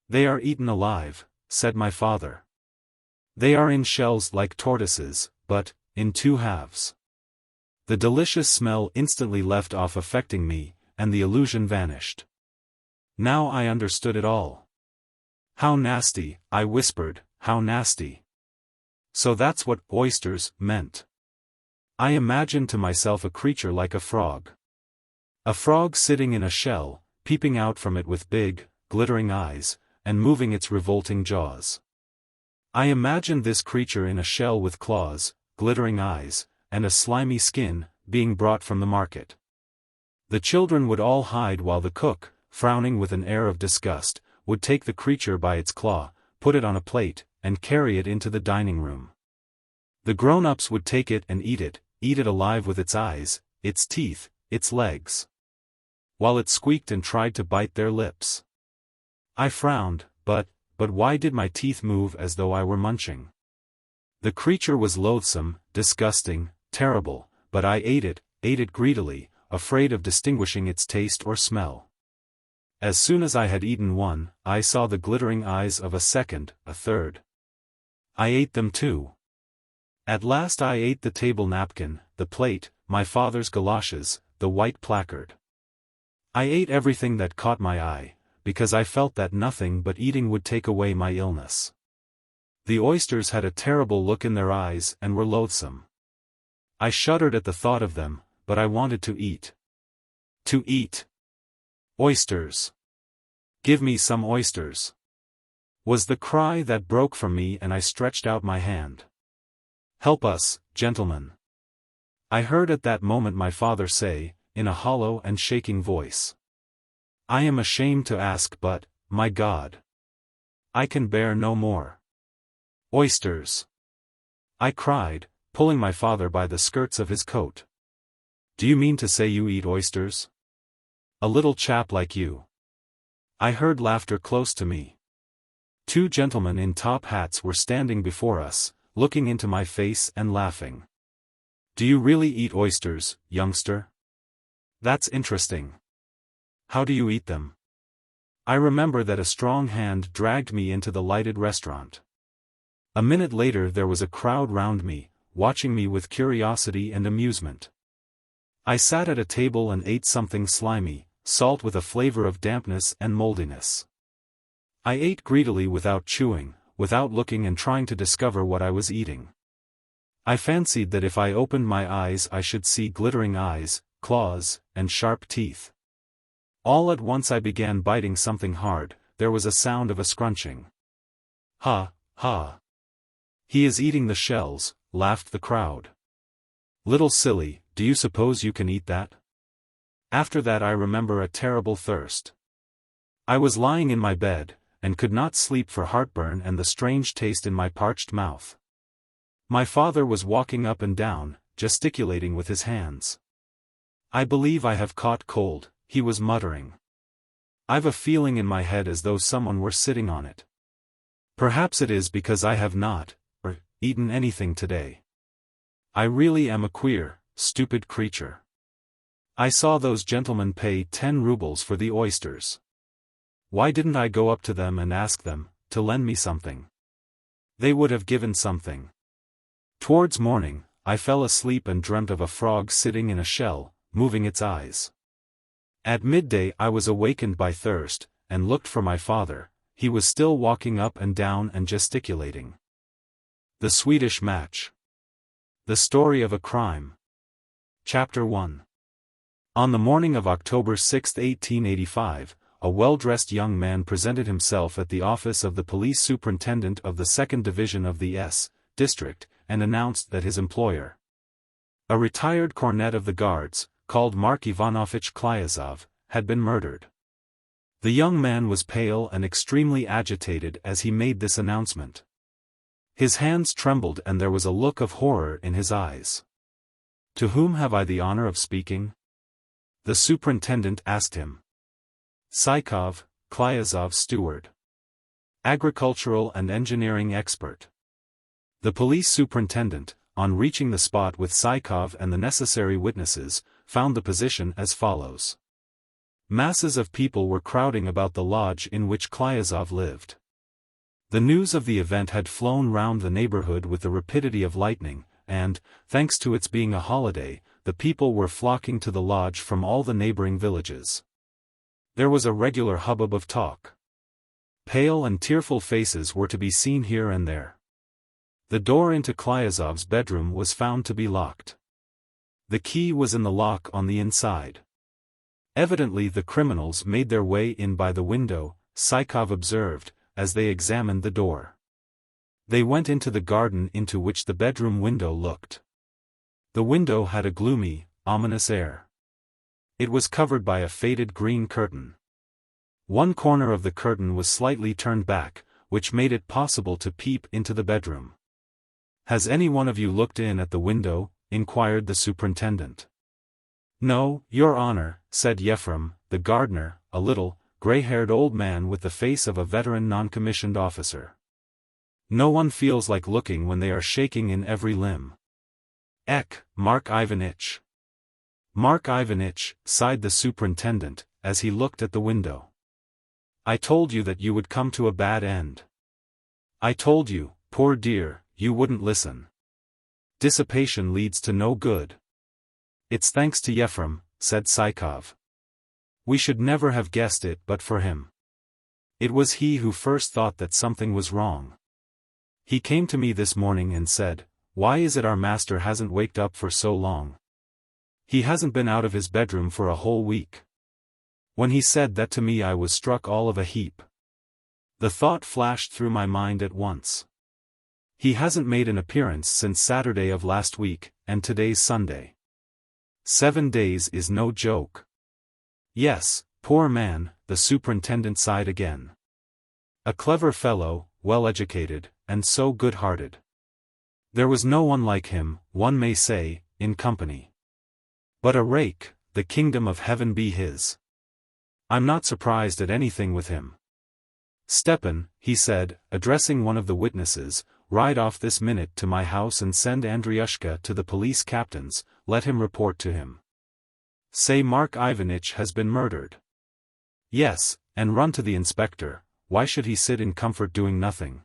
"They are eaten alive," said my father. "They are in shells like tortoises, but, in two halves." The delicious smell instantly left off affecting me, and the illusion vanished. Now I understood it all. "How nasty," I whispered, "how nasty." So that's what oysters meant. I imagined to myself a creature like a frog. A frog sitting in a shell, peeping out from it with big, glittering eyes, and moving its revolting jaws. I imagined this creature in a shell with claws, glittering eyes, and a slimy skin, being brought from the market. The children would all hide while the cook, frowning with an air of disgust, would take the creature by its claw, put it on a plate, and carry it into the dining room. The grown-ups would take it and eat it alive with its eyes, its teeth, its legs. While it squeaked and tried to bite their lips. I frowned, but why did my teeth move as though I were munching? The creature was loathsome, disgusting, terrible, but I ate it greedily, afraid of distinguishing its taste or smell. As soon as I had eaten one, I saw the glittering eyes of a second, a third. I ate them too. At last I ate the table napkin, the plate, my father's galoshes, the white placard. I ate everything that caught my eye, because I felt that nothing but eating would take away my illness. The oysters had a terrible look in their eyes and were loathsome. I shuddered at the thought of them, but I wanted to eat. To eat. Oysters. "Give me some oysters," was the cry that broke from me, and I stretched out my hand. "Help us, gentlemen," I heard at that moment my father say, in a hollow and shaking voice. "I am ashamed to ask, but, my God, I can bear no more." "Oysters!" I cried, pulling my father by the skirts of his coat. "Do you mean to say you eat oysters? A little chap like you?" I heard laughter close to me. Two gentlemen in top hats were standing before us, looking into my face and laughing. "Do you really eat oysters, youngster? That's interesting. How do you eat them?" I remember that a strong hand dragged me into the lighted restaurant. A minute later there was a crowd round me, watching me with curiosity and amusement. I sat at a table and ate something slimy, salt with a flavor of dampness and moldiness. I ate greedily without chewing, without looking and trying to discover what I was eating. I fancied that if I opened my eyes I should see glittering eyes, claws, and sharp teeth. All at once I began biting something hard. There was a sound of a scrunching. "Ha, ha! He is eating the shells," laughed the crowd. "Little silly, do you suppose you can eat that?" After that I remember a terrible thirst. I was lying in my bed, and could not sleep for heartburn and the strange taste in my parched mouth. My father was walking up and down, gesticulating with his hands. "I believe I have caught cold," he was muttering. "I've a feeling in my head as though someone were sitting on it. Perhaps it is because I have not, eaten anything today. I really am a queer, stupid creature. I saw those gentlemen pay 10 rubles for the oysters. Why didn't I go up to them and ask them to lend me something? They would have given something." Towards morning, I fell asleep and dreamt of a frog sitting in a shell, moving its eyes. At midday I was awakened by thirst, and looked for my father. He was still walking up and down and gesticulating. The Swedish Match. The Story of a Crime. Chapter 1. On the morning of October 6, 1885, a well-dressed young man presented himself at the office of the police superintendent of the 2nd Division of the S. District, and announced that his employer, a retired cornet of the Guards, called Mark Ivanovich Klyazov, had been murdered. The young man was pale and extremely agitated as he made this announcement. His hands trembled and there was a look of horror in his eyes. "To whom have I the honor of speaking?" the superintendent asked him. "Chekhov, Klyazov's steward. Agricultural and engineering expert." The police superintendent, on reaching the spot with Chekhov and the necessary witnesses, found the position as follows. Masses of people were crowding about the lodge in which Klyazov lived. The news of the event had flown round the neighborhood with the rapidity of lightning, and, thanks to its being a holiday, the people were flocking to the lodge from all the neighboring villages. There was a regular hubbub of talk. Pale and tearful faces were to be seen here and there. The door into Klyazov's bedroom was found to be locked. The key was in the lock on the inside. Evidently the criminals made their way in by the window, Chekhov observed, as they examined the door. They went into the garden into which the bedroom window looked. The window had a gloomy, ominous air. It was covered by a faded green curtain. One corner of the curtain was slightly turned back, which made it possible to peep into the bedroom. "Has any one of you looked in at the window?" inquired the superintendent. "No, Your Honor," said Yefrem, the gardener, a little, gray-haired old man with the face of a veteran non-commissioned officer. "No one feels like looking when they are shaking in every limb." "Ek, Mark Ivanitch." "Mark Ivanitch," sighed the superintendent, as he looked at the window. "I told you that you would come to a bad end. I told you, poor dear, you wouldn't listen. Dissipation leads to no good." "It's thanks to Yefrem," said Chekhov. "We should never have guessed it but for him. It was he who first thought that something was wrong. He came to me this morning and said, 'Why is it our master hasn't waked up for so long? He hasn't been out of his bedroom for a whole week.' When he said that to me I was struck all of a heap. The thought flashed through my mind at once. He hasn't made an appearance since Saturday of last week, and today's Sunday. 7 days is no joke." "Yes, poor man," the superintendent sighed again. "A clever fellow, well-educated, and so good-hearted. There was no one like him, one may say, in company. But a rake, the kingdom of heaven be his. I'm not surprised at anything with him. Stepan," he said, addressing one of the witnesses, "ride off this minute to my house and send Andriushka to the police captain's, let him report to him. Say Mark Ivanitch has been murdered. Yes, and run to the inspector, why should he sit in comfort doing nothing?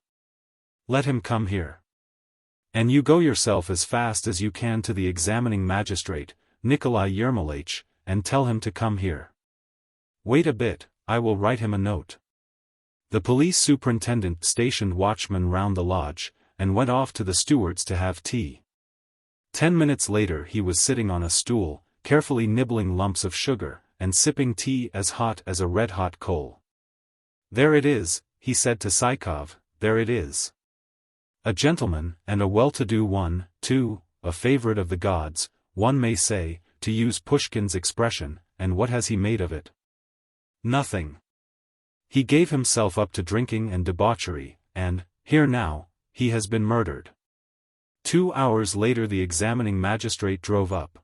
Let him come here. And you go yourself as fast as you can to the examining magistrate, Nikolai Yermolaich, and tell him to come here. Wait a bit, I will write him a note." The police superintendent stationed watchmen round the lodge, and went off to the stewards to have tea. 10 minutes later he was sitting on a stool, carefully nibbling lumps of sugar, and sipping tea as hot as a red-hot coal. "There it is," he said to Chekhov, "there it is. A gentleman, and a well-to-do one, too, a favorite of the gods, one may say, to use Pushkin's expression, and what has he made of it? Nothing. He gave himself up to drinking and debauchery, and, here now, he has been murdered." 2 hours later the examining magistrate drove up.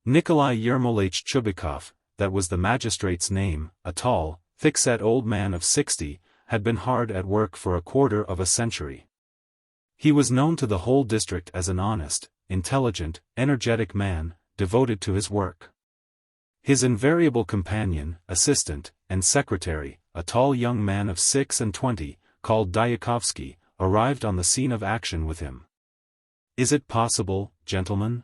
Nikolai Yermolaich Chubikov, that was the magistrate's name, a tall, thick-set old man of 60, had been hard at work for a quarter of a century. He was known to the whole district as an honest, intelligent, energetic man, devoted to his work. His invariable companion, assistant, and secretary, a tall young man of 26, called Dyakovsky, arrived on the scene of action with him. "Is it possible, gentlemen?"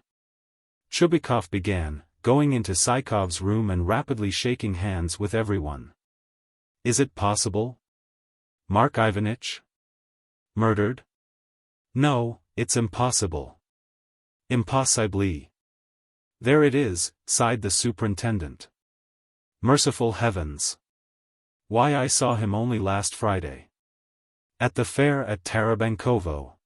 Chubikov began, going into Chekhov's room and rapidly shaking hands with everyone. "Is it possible? Mark Ivanitch? Murdered? No, it's impossible. Impossibly. There it is," sighed the superintendent. "Merciful heavens! Why, I saw him only last Friday. At the fair at Tarabankovo.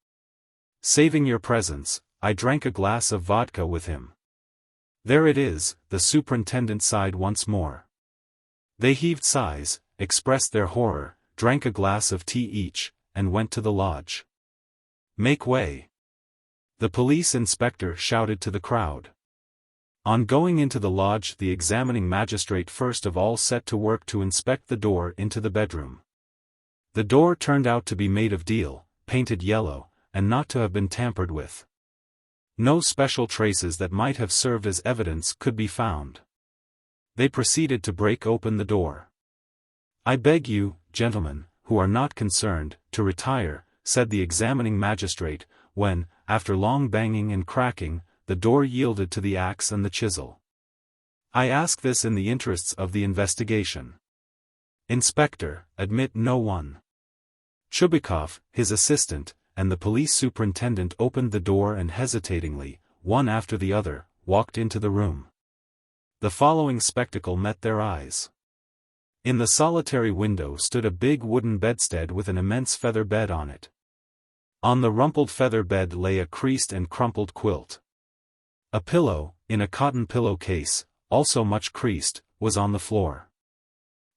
Saving your presence, I drank a glass of vodka with him. There it is," the superintendent sighed once more. They heaved sighs, expressed their horror, drank a glass of tea each, and went to the lodge. Make way! The police inspector shouted to the crowd. On going into the lodge, the examining magistrate first of all set to work to inspect the door into the bedroom. The door turned out to be made of deal, painted yellow, and not to have been tampered with. No special traces that might have served as evidence could be found. They proceeded to break open the door. "I beg you, gentlemen, who are not concerned, to retire," said the examining magistrate, when, after long banging and cracking, the door yielded to the axe and the chisel. "I ask this in the interests of the investigation. Inspector, admit no one." Chubikov, his assistant, and the police superintendent opened the door and hesitatingly, one after the other, walked into the room. The following spectacle met their eyes. In the solitary window stood a big wooden bedstead with an immense feather bed on it. On the rumpled feather bed lay a creased and crumpled quilt. A pillow, in a cotton pillow case, also much creased, was on the floor.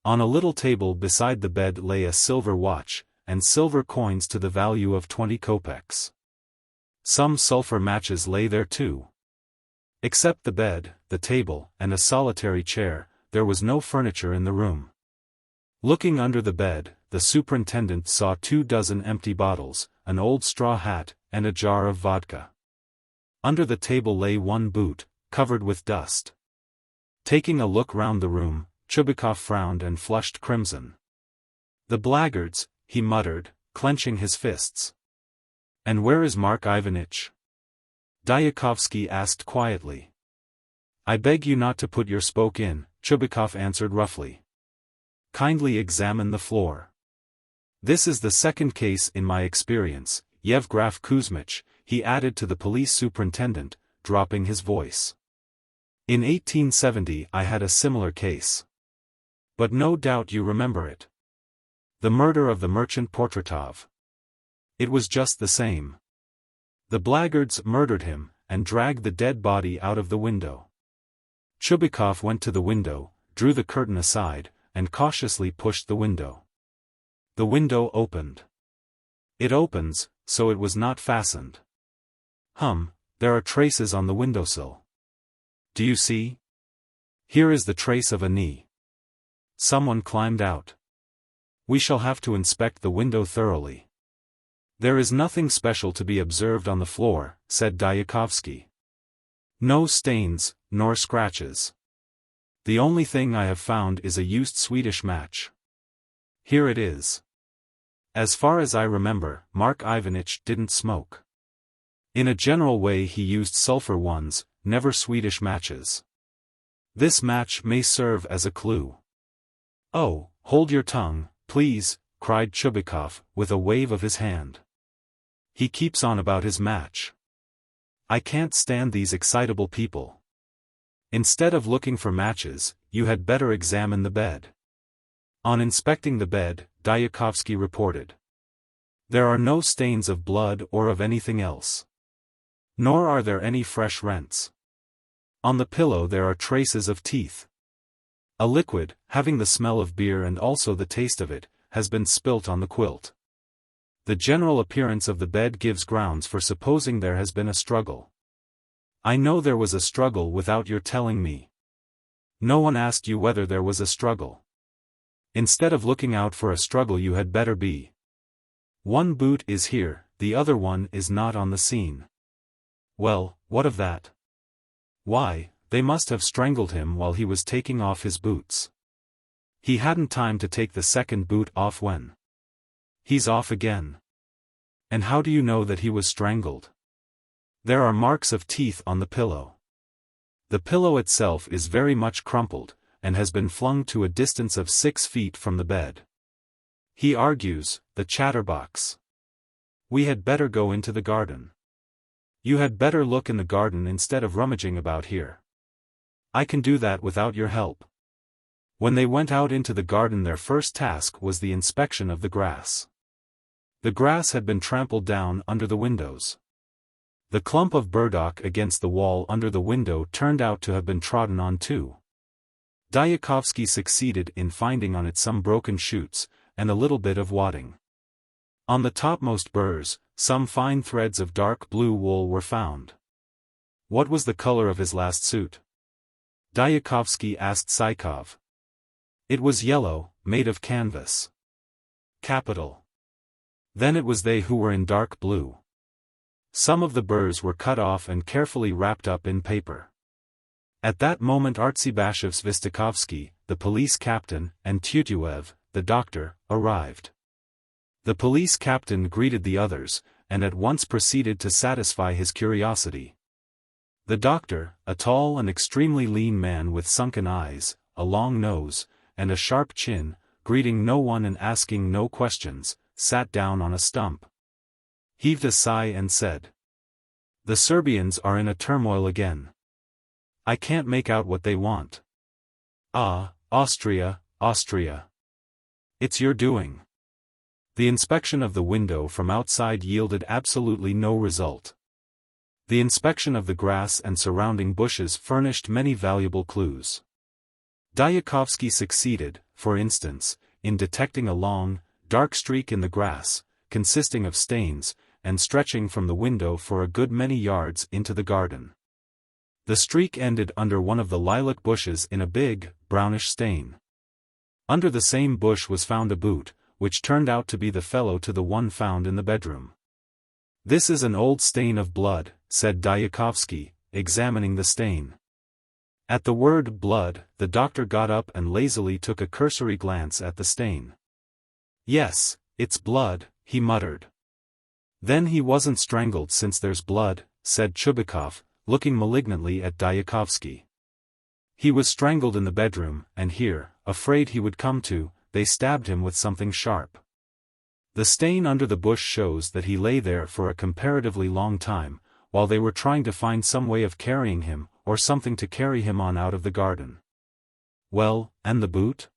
On a little table beside the bed lay a silver watch, and silver coins to the value of 20 kopecks. Some sulphur matches lay there too. Except the bed, the table, and a solitary chair, there was no furniture in the room. Looking under the bed, the superintendent saw 24 empty bottles, an old straw hat, and a jar of vodka. Under the table lay one boot, covered with dust. Taking a look round the room, Chubikov frowned and flushed crimson. "The blackguards," he muttered, clenching his fists. "And where is Mark Ivanitch?" Dyakovsky asked quietly. "I beg you not to put your spoke in," Chubikov answered roughly. "Kindly examine the floor. This is the second case in my experience, Yevgraf Kuzmich," he added to the police superintendent, dropping his voice. "In 1870 I had a similar case. But no doubt you remember it. The murder of the merchant Portratov. It was just the same. The blackguards murdered him, and dragged the dead body out of the window." Chubikov went to the window, drew the curtain aside, and cautiously pushed the window. The window opened. "It opens, so it was not fastened. There are traces on the windowsill. Do you see? Here is the trace of a knee. Someone climbed out. We shall have to inspect the window thoroughly." "There is nothing special to be observed on the floor," said Dyakovsky. "No stains, nor scratches. The only thing I have found is a used Swedish match. Here it is. As far as I remember, Mark Ivanitch didn't smoke. In a general way he used sulphur ones, never Swedish matches. This match may serve as a clue." "Oh, hold your tongue, please," cried Chubikov, with a wave of his hand. "He keeps on about his match. I can't stand these excitable people. Instead of looking for matches, you had better examine the bed." On inspecting the bed, Dyakovsky reported, "There are no stains of blood or of anything else. Nor are there any fresh rents. On the pillow there are traces of teeth. A liquid, having the smell of beer and also the taste of it, has been spilt on the quilt. The general appearance of the bed gives grounds for supposing there has been a struggle. I know there was a struggle without your telling me. No one asked you whether there was a struggle. Instead of looking out for a struggle you had better be. One boot is here, the other one is not on the scene. Well, what of that? Why, they must have strangled him while he was taking off his boots. He hadn't time to take the second boot off when he's off again. And how do you know that he was strangled? There are marks of teeth on the pillow. The pillow itself is very much crumpled, and has been flung to a distance of 6 feet from the bed. He argues, the chatterbox. We had better go into the garden. You had better look in the garden instead of rummaging about here. I can do that without your help." When they went out into the garden their first task was the inspection of the grass. The grass had been trampled down under the windows. The clump of burdock against the wall under the window turned out to have been trodden on too. Dyakovsky succeeded in finding on it some broken shoots, and a little bit of wadding. On the topmost burrs, some fine threads of dark blue wool were found. What was the color of his last suit? Dyakovsky asked Chekhov. It was yellow, made of canvas. Capital. Then it was they who were in dark blue. Some of the burrs were cut off and carefully wrapped up in paper. At that moment Artsibashev Svistakovsky, the police captain, and Tutuev, the doctor, arrived. The police captain greeted the others, and at once proceeded to satisfy his curiosity. The doctor, a tall and extremely lean man with sunken eyes, a long nose, and a sharp chin, greeting no one and asking no questions, sat down on a stump. Heaved a sigh and said, "The Serbians are in a turmoil again. I can't make out what they want. Ah, Austria, Austria. It's your doing." The inspection of the window from outside yielded absolutely no result. The inspection of the grass and surrounding bushes furnished many valuable clues. Dyakovsky succeeded, for instance, in detecting a long, dark streak in the grass, consisting of stains, and stretching from the window for a good many yards into the garden. The streak ended under one of the lilac bushes in a big, brownish stain. Under the same bush was found a boot, which turned out to be the fellow to the one found in the bedroom. "This is an old stain of blood," said Dyakovsky, examining the stain. At the word blood, the doctor got up and lazily took a cursory glance at the stain. "Yes, it's blood," he muttered. "Then he wasn't strangled since there's blood," said Chubikov, looking malignantly at Dyakovsky. "He was strangled in the bedroom, and here, afraid he would come to, they stabbed him with something sharp. The stain under the bush shows that he lay there for a comparatively long time, while they were trying to find some way of carrying him, or something to carry him on out of the garden." "Well, and the boot?"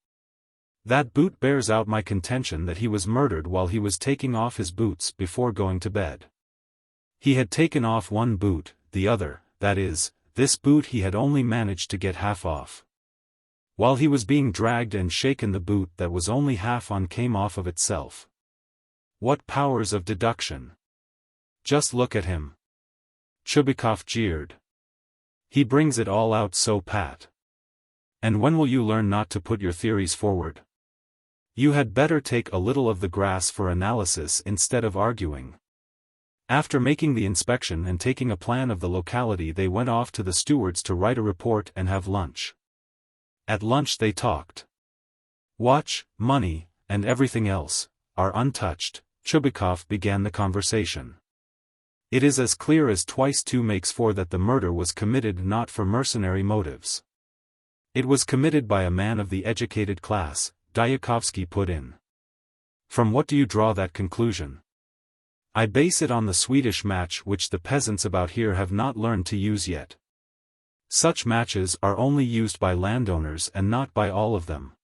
"That boot bears out my contention that he was murdered while he was taking off his boots before going to bed. He had taken off one boot, the other, that is, this boot he had only managed to get half off. While he was being dragged and shaken the boot that was only half on came off of itself. What powers of deduction! Just look at him." Chubikov jeered. "He brings it all out so pat. And when will you learn not to put your theories forward? You had better take a little of the grass for analysis instead of arguing." After making the inspection and taking a plan of the locality, they went off to the stewards to write a report and have lunch. At lunch they talked. "Watch, money, and everything else, are untouched," Chubikov began the conversation. "It is as clear as twice two makes four that the murder was committed not for mercenary motives. It was committed by a man of the educated class," Dyakovsky put in. "From what do you draw that conclusion?" "I base it on the Swedish match which the peasants about here have not learned to use yet. Such matches are only used by landowners and not by all of them.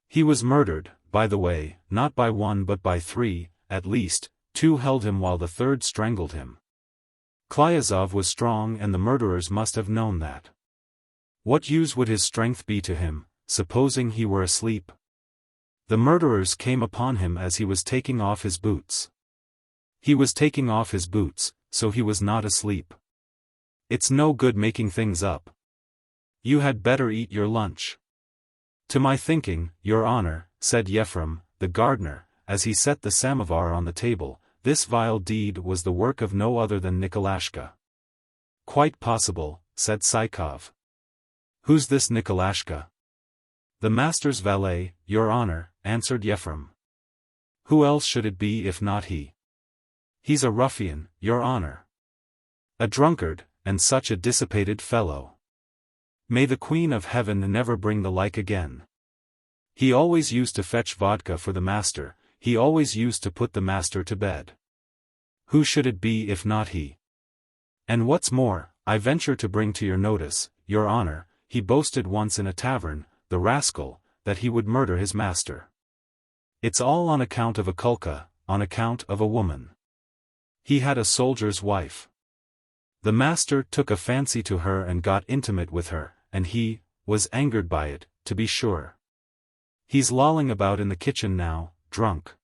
He was murdered, by the way, not by one but by three, at least, two held him while the third strangled him. Klyazov was strong and the murderers must have known that. What use would his strength be to him, supposing he were asleep? The murderers came upon him as he was taking off his boots. He was taking off his boots, so he was not asleep. It's no good making things up. You had better eat your lunch." "To my thinking, Your Honor," said Yefrem, the gardener, as he set the samovar on the table, "this vile deed was the work of no other than Nikolashka." "Quite possible," said Chekhov. "Who's this Nikolashka?" "The master's valet, Your Honor," answered Yefrem. "Who else should it be if not he? He's a ruffian, Your Honor. A drunkard, and such a dissipated fellow. May the Queen of Heaven never bring the like again. He always used to fetch vodka for the master, he always used to put the master to bed. Who should it be if not he? And what's more, I venture to bring to your notice, Your Honor, he boasted once in a tavern, the rascal, that he would murder his master. It's all on account of a kulka, on account of a woman. He had a soldier's wife. The master took a fancy to her and got intimate with her, and he was angered by it, to be sure. He's lolling about in the kitchen now, drunk.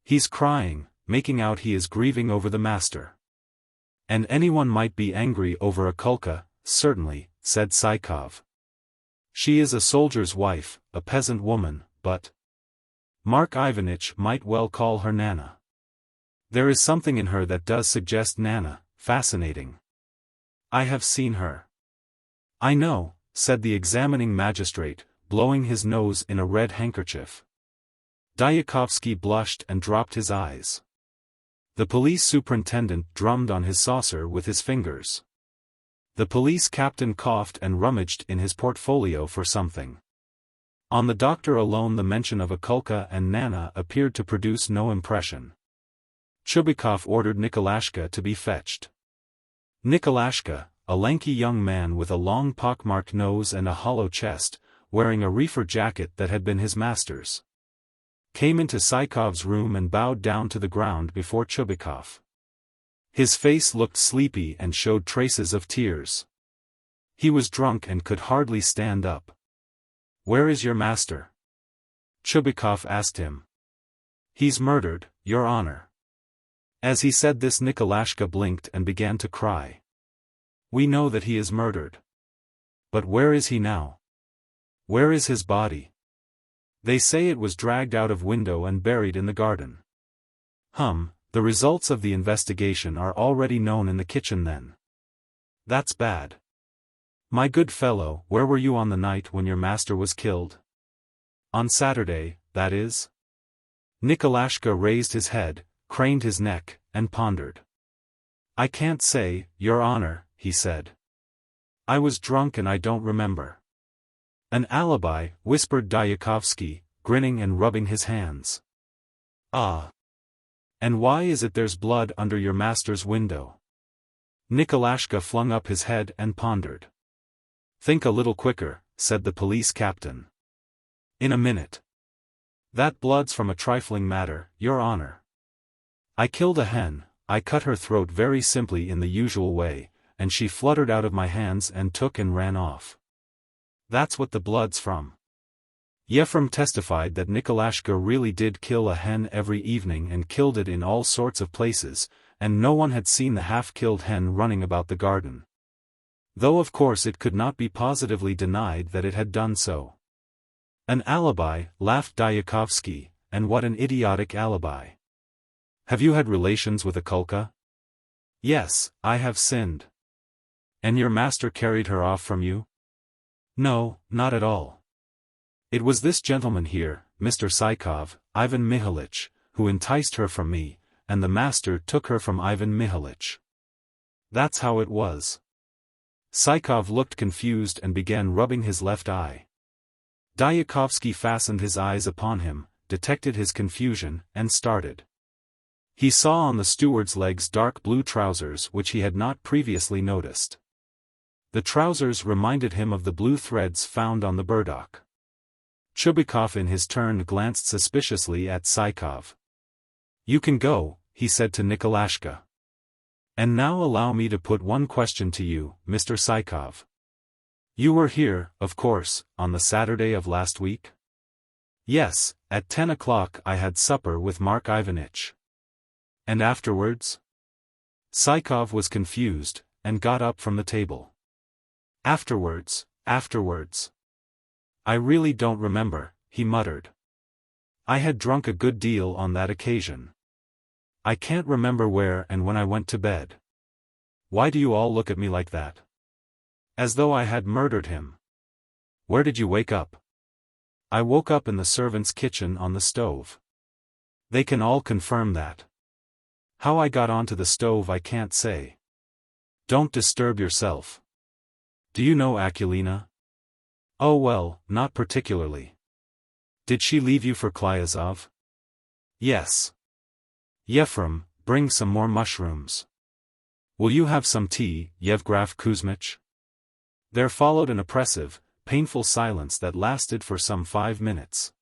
He's crying, making out he is grieving over the master. And anyone might be angry over a kulka, certainly, said Chekhov. She is a soldier's wife, a peasant woman, but Mark Ivanitch might well call her Nana. There is something in her that does suggest Nana, fascinating. I have seen her. I know, said the examining magistrate, blowing his nose in a red handkerchief. Dyakovsky blushed and dropped his eyes. The police superintendent drummed on his saucer with his fingers. The police captain coughed and rummaged in his portfolio for something. On the doctor alone the mention of a kulka and Nana appeared to produce no impression. Chubikov ordered Nikolashka to be fetched. Nikolashka, a lanky young man with a long pockmarked nose and a hollow chest, wearing a reefer jacket that had been his master's, came into Chekhov's room and bowed down to the ground before Chubikov. His face looked sleepy and showed traces of tears. He was drunk and could hardly stand up. "Where is your master?" Chubikov asked him. "He's murdered, Your Honor." As he said this Nikolashka blinked and began to cry. "We know that he is murdered. But where is he now? Where is his body?" "They say it was dragged out of window and buried in the garden." The results of the investigation are already known in the kitchen then." "That's bad. My good fellow, where were you on the night when your master was killed?" "On Saturday, that is." Nikolashka raised his head, craned his neck, and pondered. "I can't say, Your Honor," he said. "I was drunk and I don't remember." "An alibi," whispered Dyakovsky, grinning and rubbing his hands. "Ah. And why is it there's blood under your master's window?" Nikolashka flung up his head and pondered. "Think a little quicker," said the police captain. "In a minute. That blood's from a trifling matter, Your Honor. I killed a hen, I cut her throat very simply in the usual way, and she fluttered out of my hands and took and ran off. That's what the blood's from." Yefrem testified that Nikolashka really did kill a hen every evening and killed it in all sorts of places, and no one had seen the half-killed hen running about the garden. Though of course it could not be positively denied that it had done so. "An alibi," laughed Dyakovsky, "and what an idiotic alibi. Have you had relations with a kulka?" "Yes, I have sinned." "And your master carried her off from you?" "No, not at all. It was this gentleman here, Mr. Chekhov, Ivan Mihalich, who enticed her from me, and the master took her from Ivan Mihalich. That's how it was." Chekhov looked confused and began rubbing his left eye. Dyakovsky fastened his eyes upon him, detected his confusion, and started. He saw on the steward's legs dark blue trousers which he had not previously noticed. The trousers reminded him of the blue threads found on the burdock. Chubikov in his turn glanced suspiciously at Chekhov. "You can go," he said to Nikolashka. "And now allow me to put one question to you, Mr. Chekhov. You were here, of course, on the Saturday of last week?" "Yes, at 10 o'clock I had supper with Mark Ivanitch." "And afterwards?" Chekhov was confused, and got up from the table. Afterwards. "I really don't remember," he muttered. "I had drunk a good deal on that occasion. I can't remember where and when I went to bed. Why do you all look at me like that? As though I had murdered him. Where did you wake up?" "I woke up in the servants' kitchen on the stove. They can all confirm that. How I got onto the stove I can't say. Don't disturb yourself. Do you know Akulina?" "Oh well, not particularly." "Did she leave you for Klyazov?" "Yes." "Yefrem, bring some more mushrooms." "Will you have some tea, Yevgraf Kuzmich?" There followed an oppressive, painful silence that lasted for some 5 minutes.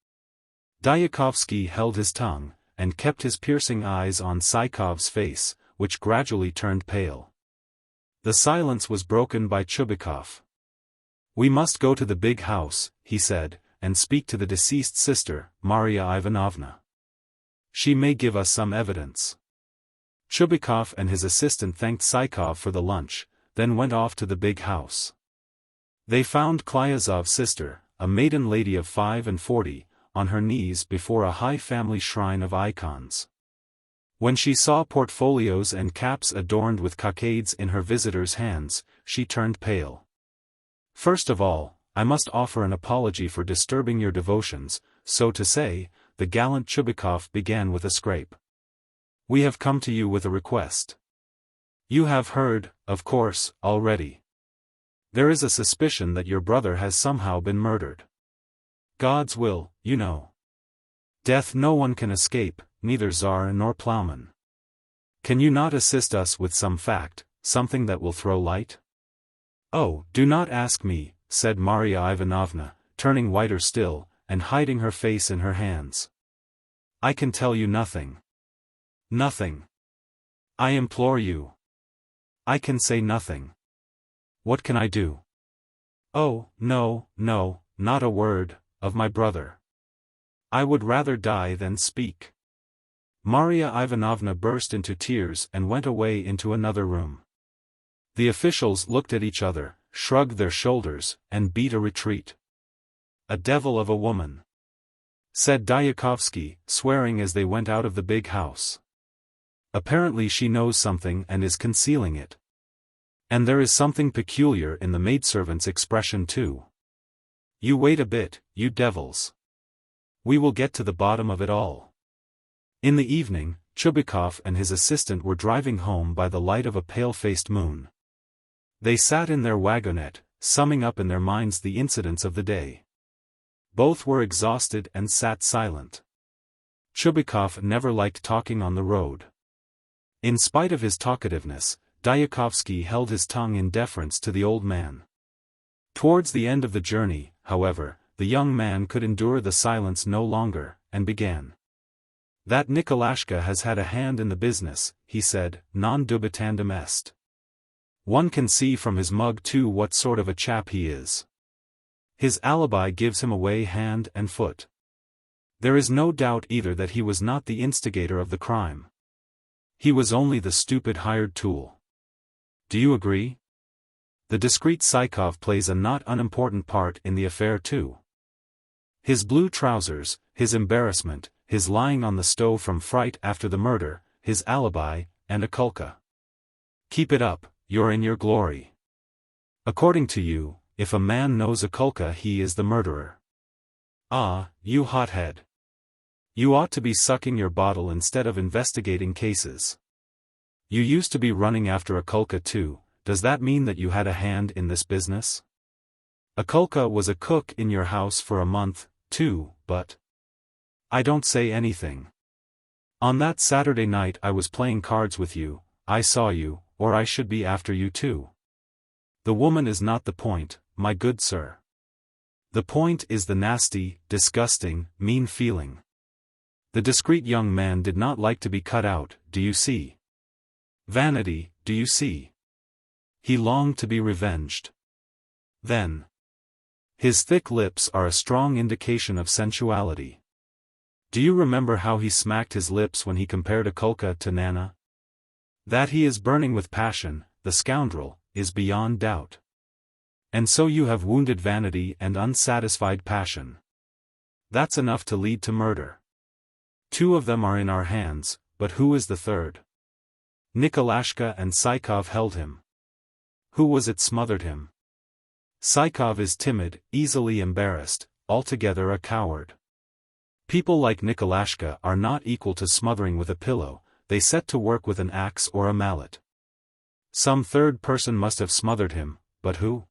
Dyakovsky held his tongue, and kept his piercing eyes on Chekhov's face, which gradually turned pale. The silence was broken by Chubikov. "We must go to the big house," he said, "and speak to the deceased sister, Maria Ivanovna." She may give us some evidence. Chubikov and his assistant thanked Psychov for the lunch, then went off to the big house. They found Klyazov's sister, a maiden lady of 45, on her knees before a high family shrine of icons. When she saw portfolios and caps adorned with cockades in her visitor's hands, she turned pale. "First of all, I must offer an apology for disturbing your devotions, so to say," the gallant Chubikov began with a scrape. "We have come to you with a request. You have heard, of course, already. There is a suspicion that your brother has somehow been murdered. God's will, you know. Death no one can escape, neither Tsar nor plowman. Can you not assist us with some fact, something that will throw light?" "Oh, do not ask me," said Maria Ivanovna, turning whiter still, and hiding her face in her hands. "I can tell you nothing. Nothing. I implore you. I can say nothing. What can I do?" "Oh, no, no, not a word, of my brother. I would rather die than speak." Maria Ivanovna burst into tears and went away into another room. The officials looked at each other, shrugged their shoulders, and beat a retreat. "A devil of a woman," said Dyakovsky, swearing as they went out of the big house. "Apparently she knows something and is concealing it. And there is something peculiar in the maidservant's expression too. You wait a bit, you devils. We will get to the bottom of it all." In the evening, Chubikov and his assistant were driving home by the light of a pale-faced moon. They sat in their wagonette, summing up in their minds the incidents of the day. Both were exhausted and sat silent. Chubikov never liked talking on the road. In spite of his talkativeness, Dyakovsky held his tongue in deference to the old man. Towards the end of the journey, however, the young man could endure the silence no longer, and began. "That Nikolashka has had a hand in the business," he said, "non dubitandum est. One can see from his mug too what sort of a chap he is. His alibi gives him away hand and foot. There is no doubt either that he was not the instigator of the crime. He was only the stupid hired tool. Do you agree? The discreet Psychov plays a not unimportant part in the affair too. His blue trousers, his embarrassment, his lying on the stove from fright after the murder, his alibi, and a kulka. Keep it up, you're in your glory. According to you, if a man knows a kulka he is the murderer. Ah, you hothead. You ought to be sucking your bottle instead of investigating cases. You used to be running after a kulka too. Does that mean that you had a hand in this business? Akulka was a cook in your house for a month, too, but... I don't say anything. On that Saturday night I was playing cards with you, I saw you, or I should be after you too. The woman is not the point, my good sir. The point is the nasty, disgusting, mean feeling. The discreet young man did not like to be cut out, do you see? Vanity, do you see? He longed to be revenged. Then. His thick lips are a strong indication of sensuality. Do you remember how he smacked his lips when he compared Akulka to Nana? That he is burning with passion, the scoundrel, is beyond doubt. And so you have wounded vanity and unsatisfied passion. That's enough to lead to murder. 2 of them are in our hands, but who is the third? Nikolashka and Psychov held him. Who was it smothered him? Psychov is timid, easily embarrassed, altogether a coward. People like Nikolashka are not equal to smothering with a pillow, they set to work with an axe or a mallet. Some third person must have smothered him, but who?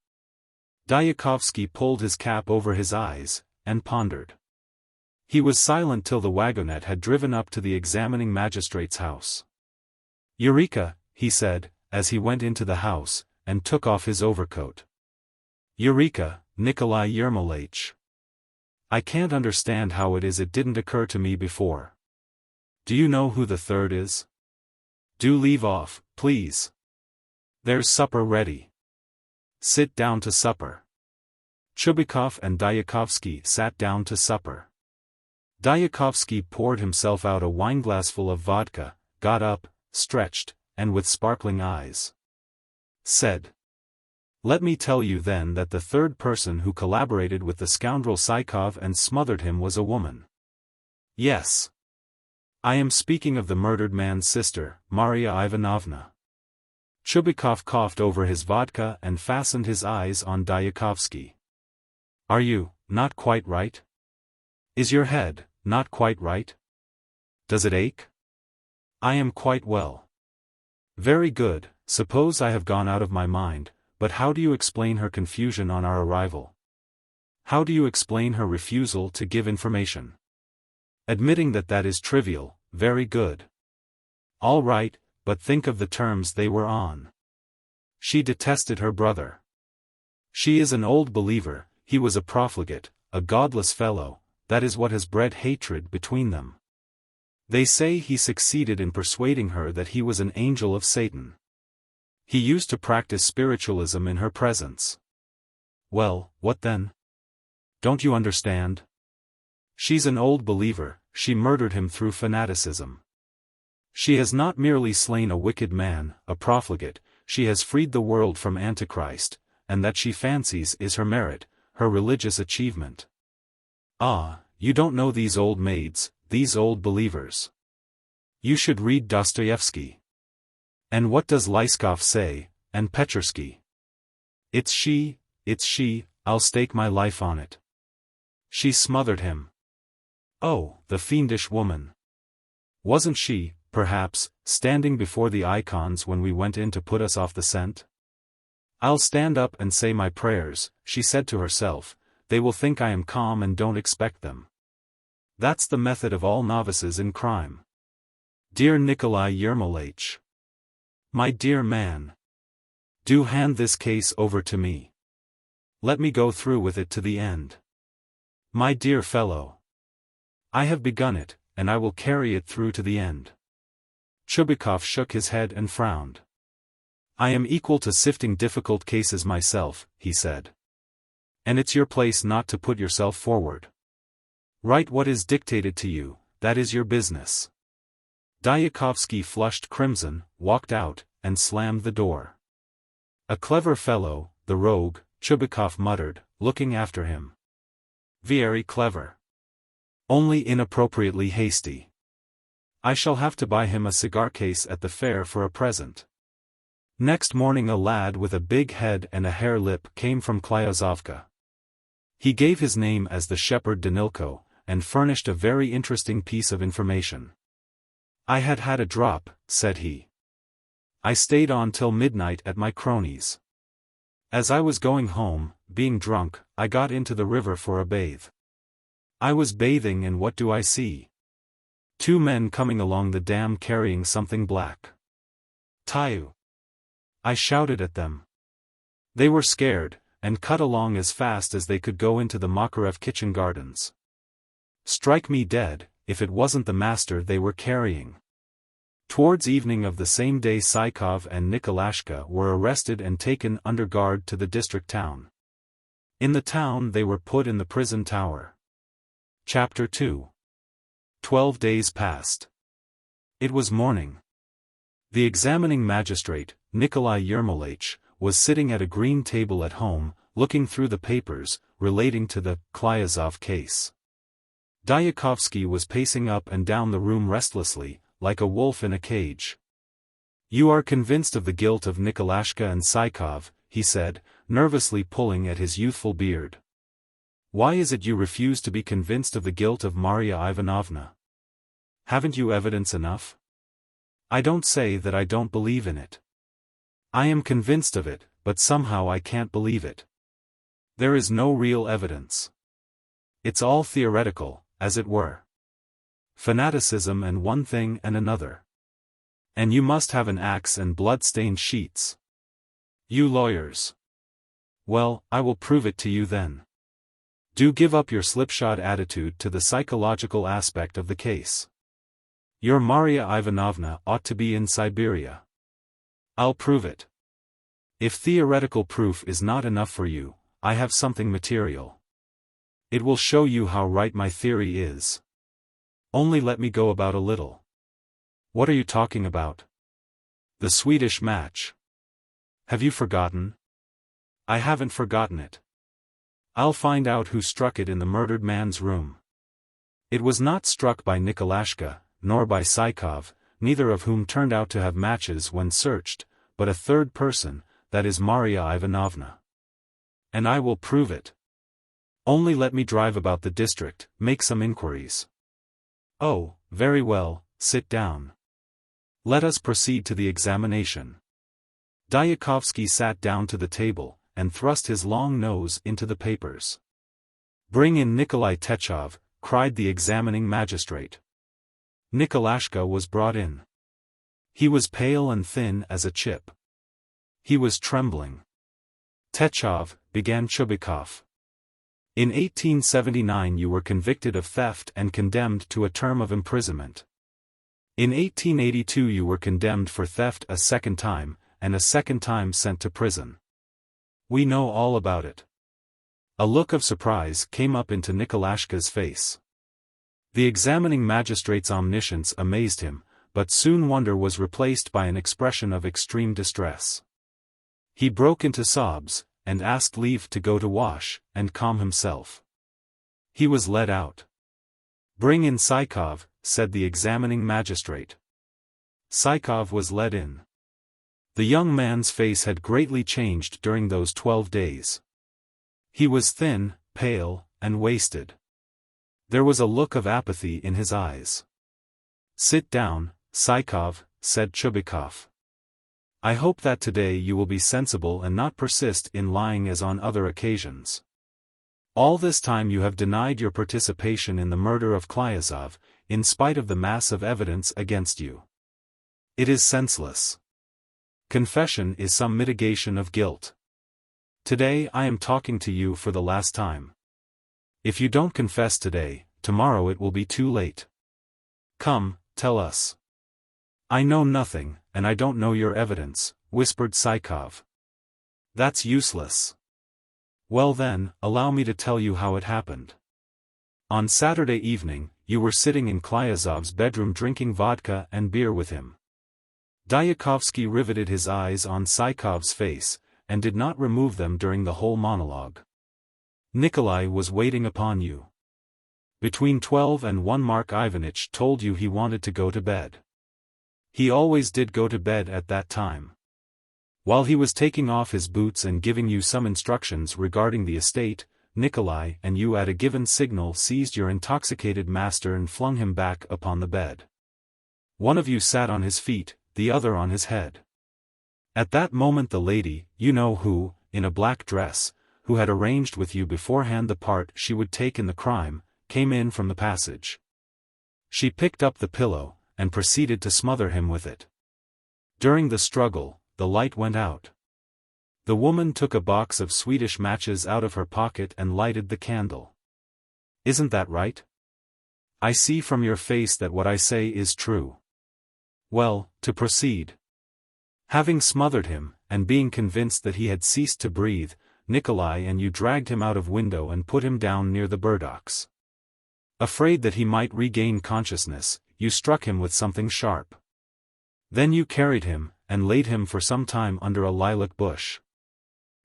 Dyakovsky pulled his cap over his eyes, and pondered. He was silent till the wagonette had driven up to the examining magistrate's house. "Eureka," he said, as he went into the house, and took off his overcoat. "Eureka, Nikolai Yermolaich. I can't understand how it is it didn't occur to me before. Do you know who the third is? Do leave off, please. There's supper ready. Sit down to supper." Chubikov and Dyakovsky sat down to supper. Dyakovsky poured himself out a wineglassful of vodka, got up, stretched, and with sparkling eyes said, "Let me tell you then that the third person who collaborated with the scoundrel Chekhov and smothered him was a woman. Yes. I am speaking of the murdered man's sister, Maria Ivanovna." Chubikov coughed over his vodka and fastened his eyes on Dyakovsky. "Are you not quite right? Is your head not quite right? Does it ache?" "I am quite well." "Very good. Suppose I have gone out of my mind, but how do you explain her confusion on our arrival? How do you explain her refusal to give information? Admitting that that is trivial, very good. All right, but think of the terms they were on. She detested her brother. She is an old believer, he was a profligate, a godless fellow, that is what has bred hatred between them. They say he succeeded in persuading her that he was an angel of Satan. He used to practice spiritualism in her presence. Well, what then? Don't you understand? She's an old believer, she murdered him through fanaticism. She has not merely slain a wicked man, a profligate, she has freed the world from Antichrist, and that she fancies is her merit, her religious achievement. Ah, you don't know these old maids, these old believers. You should read Dostoevsky. And what does Lyskov say, and Petchersky? It's she, I'll stake my life on it. She smothered him. Oh, the fiendish woman. Wasn't she, perhaps, standing before the icons when we went in to put us off the scent? "I'll stand up and say my prayers," she said to herself, "they will think I am calm and don't expect them." That's the method of all novices in crime. Dear Nikolai Yermolaich. My dear man. Do hand this case over to me. Let me go through with it to the end. My dear fellow. I have begun it, and I will carry it through to the end. Chubikov shook his head and frowned. I am equal to sifting difficult cases myself, he said. And it's your place not to put yourself forward. Write what is dictated to you, that is your business. Dyakovsky flushed crimson, walked out, and slammed the door. A clever fellow, the rogue, Chubikov muttered, looking after him. Very clever. Only inappropriately hasty. I shall have to buy him a cigar case at the fair for a present. Next morning a lad with a big head and a hare lip came from Klyazovka. He gave his name as the shepherd Danilko, and furnished a very interesting piece of information. I had had a drop, said he. I stayed on till midnight at my crony's. As I was going home, being drunk, I got into the river for a bathe. I was bathing and what do I see? Two men coming along the dam carrying something black. Tayu. I shouted at them. They were scared, and cut along as fast as they could go into the Makarev kitchen gardens. Strike me dead, if it wasn't the master they were carrying. Towards evening of the same day Chekhov and Nikolashka were arrested and taken under guard to the district town. In the town they were put in the prison tower. Chapter 2. 12 days passed. It was morning. The examining magistrate, Nikolai Yermolaich, was sitting at a green table at home, looking through the papers, relating to the Klyazov case. Dyakovsky was pacing up and down the room restlessly, like a wolf in a cage. You are convinced of the guilt of Nikolashka and Chekhov, he said, nervously pulling at his youthful beard. Why is it you refuse to be convinced of the guilt of Maria Ivanovna? Haven't you evidence enough? I don't say that I don't believe in it. I am convinced of it, but somehow I can't believe it. There is no real evidence. It's all theoretical, as it were. Fanaticism and one thing and another. And you must have an axe and blood-stained sheets. You lawyers. Well, I will prove it to you then. Do give up your slipshod attitude to the psychological aspect of the case. Your Maria Ivanovna ought to be in Siberia. I'll prove it. If theoretical proof is not enough for you, I have something material. It will show you how right my theory is. Only let me go about a little. What are you talking about? The Swedish Match. Have you forgotten? I haven't forgotten it. I'll find out who struck it in the murdered man's room. It was not struck by Nikolashka, nor by Chekhov, neither of whom turned out to have matches when searched, but a third person, that is Maria Ivanovna. And I will prove it. Only let me drive about the district, make some inquiries. Oh, very well, sit down. Let us proceed to the examination. Dyakovsky sat down to the table, and thrust his long nose into the papers. Bring in Nikolai Techov, cried the examining magistrate. Nikolashka was brought in. He was pale and thin as a chip. He was trembling. Techov, began Chubikov. In 1879 you were convicted of theft and condemned to a term of imprisonment. In 1882 you were condemned for theft a second time, and a second time sent to prison. We know all about it. A look of surprise came up into Nikolashka's face. The examining magistrate's omniscience amazed him, but soon wonder was replaced by an expression of extreme distress. He broke into sobs, and asked leave to go to wash, and calm himself. He was led out. Bring in Chekhov, said the examining magistrate. Chekhov was led in. The young man's face had greatly changed during those 12 days. He was thin, pale, and wasted. There was a look of apathy in his eyes. Sit down, Chekhov, said Chubikov. I hope that today you will be sensible and not persist in lying as on other occasions. All this time you have denied your participation in the murder of Klyazov, in spite of the mass of evidence against you. It is senseless. Confession is some mitigation of guilt. Today I am talking to you for the last time. If you don't confess today, tomorrow it will be too late. Come, tell us. I know nothing, and I don't know your evidence, whispered Chekhov. That's useless. Well then, allow me to tell you how it happened. On Saturday evening, you were sitting in Klyazov's bedroom drinking vodka and beer with him. Dyakovsky riveted his eyes on Chekhov's face, and did not remove them during the whole monologue. Nikolai was waiting upon you. Between 12 and 1 Mark Ivanitch told you he wanted to go to bed. He always did go to bed at that time. While he was taking off his boots and giving you some instructions regarding the estate, Nikolai and you at a given signal seized your intoxicated master and flung him back upon the bed. One of you sat on his feet, the other on his head. At that moment the lady, you know who, in a black dress, who had arranged with you beforehand the part she would take in the crime, came in from the passage. She picked up the pillow, and proceeded to smother him with it. During the struggle, the light went out. The woman took a box of Swedish matches out of her pocket and lighted the candle. Isn't that right? I see from your face that what I say is true. Well, to proceed. Having smothered him, and being convinced that he had ceased to breathe, Nikolai and you dragged him out of window and put him down near the burdocks. Afraid that he might regain consciousness, you struck him with something sharp. Then you carried him, and laid him for some time under a lilac bush.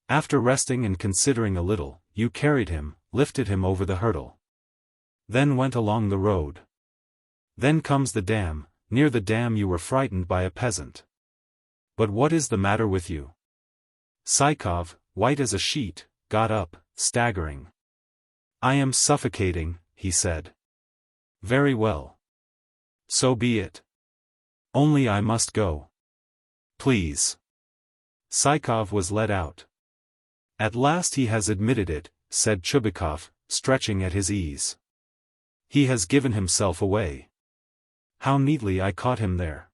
After resting and considering a little, you carried him, lifted him over the hurdle. Then went along the road. Then comes the dam. Near the dam you were frightened by a peasant. But what is the matter with you? Chekhov, white as a sheet, got up, staggering. I am suffocating, he said. Very well. So be it. Only I must go. Please. Chekhov was led out. At last he has admitted it, said Chubikov, stretching at his ease. He has given himself away. How neatly I caught him there.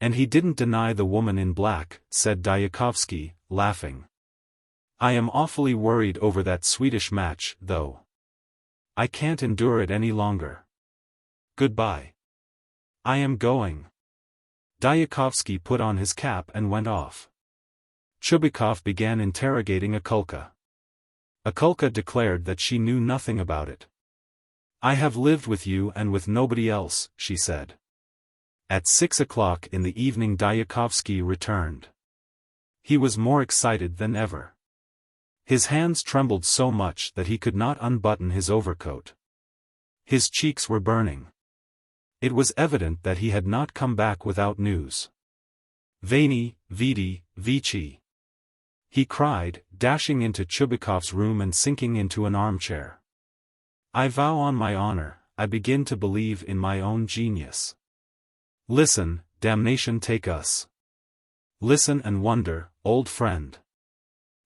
And he didn't deny the woman in black, said Dyakovsky, laughing. I am awfully worried over that Swedish match, though. I can't endure it any longer. Goodbye. I am going. Dyakovsky put on his cap and went off. Chubikov began interrogating Akulka. Akulka declared that she knew nothing about it. I have lived with you and with nobody else, she said. At 6 o'clock in the evening Dyakovsky returned. He was more excited than ever. His hands trembled so much that he could not unbutton his overcoat. His cheeks were burning. It was evident that he had not come back without news. Veni, vidi, vici, he cried, dashing into Chubikov's room and sinking into an armchair. I vow on my honor, I begin to believe in my own genius. Listen, damnation take us. Listen and wonder, old friend.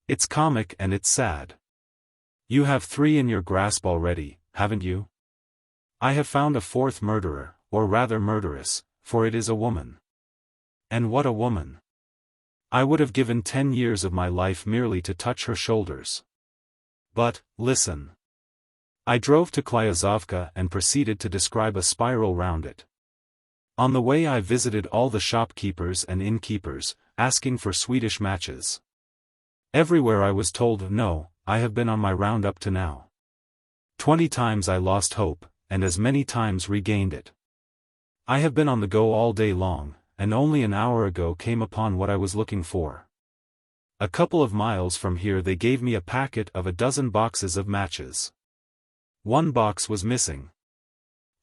It's comic and it's sad. You have 3 in your grasp already, haven't you? I have found a 4th murderer, or rather murderess, for it is a woman. And what a woman! I would have given 10 years of my life merely to touch her shoulders. But, listen. I drove to Klyazovka and proceeded to describe a spiral round it. On the way I visited all the shopkeepers and innkeepers, asking for Swedish matches. Everywhere I was told no. I have been on my round up to now. 20 times I lost hope, and as many times regained it. I have been on the go all day long, and only an hour ago came upon what I was looking for. A couple of miles from here they gave me a packet of a dozen boxes of matches. 1 box was missing.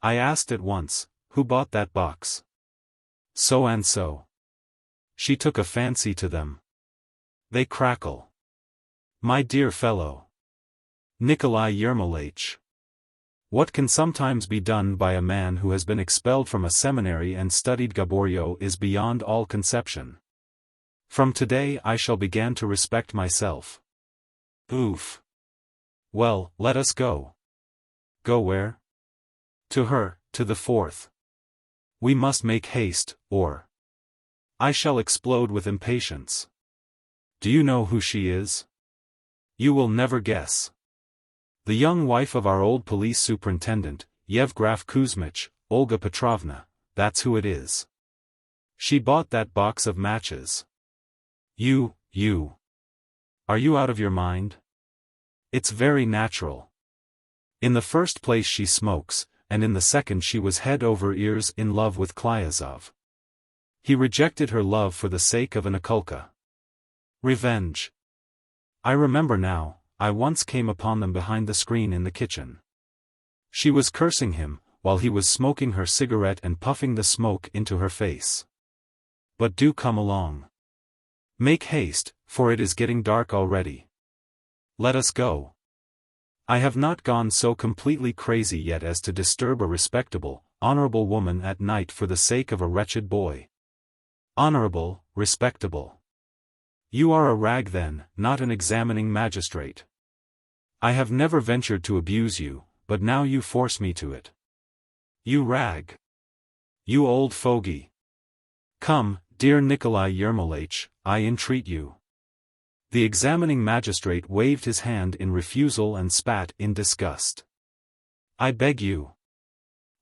I asked at once, who bought that box? So and so. She took a fancy to them. They crackle. My dear fellow. Nikolai Yermolaich. What can sometimes be done by a man who has been expelled from a seminary and studied Gaborio is beyond all conception. From today I shall begin to respect myself. Oof. Well, let us go. Go where? To her, to the 4th. We must make haste, or I shall explode with impatience. Do you know who she is? You will never guess. The young wife of our old police superintendent, Yevgraf Kuzmich, Olga Petrovna, that's who it is. She bought that box of matches. You. Are you out of your mind? It's very natural. In the first place she smokes, and in the second she was head over ears in love with Klyazov. He rejected her love for the sake of an okulka. Revenge. I remember now, I once came upon them behind the screen in the kitchen. She was cursing him, while he was smoking her cigarette and puffing the smoke into her face. But do come along. Make haste, for it is getting dark already. Let us go. I have not gone so completely crazy yet as to disturb a respectable, honorable woman at night for the sake of a wretched boy. Honorable, respectable. You are a rag then, not an examining magistrate. I have never ventured to abuse you, but now you force me to it. You rag. You old fogey. Come, dear Nikolai Yermolaich, I entreat you. The examining magistrate waved his hand in refusal and spat in disgust. I beg you.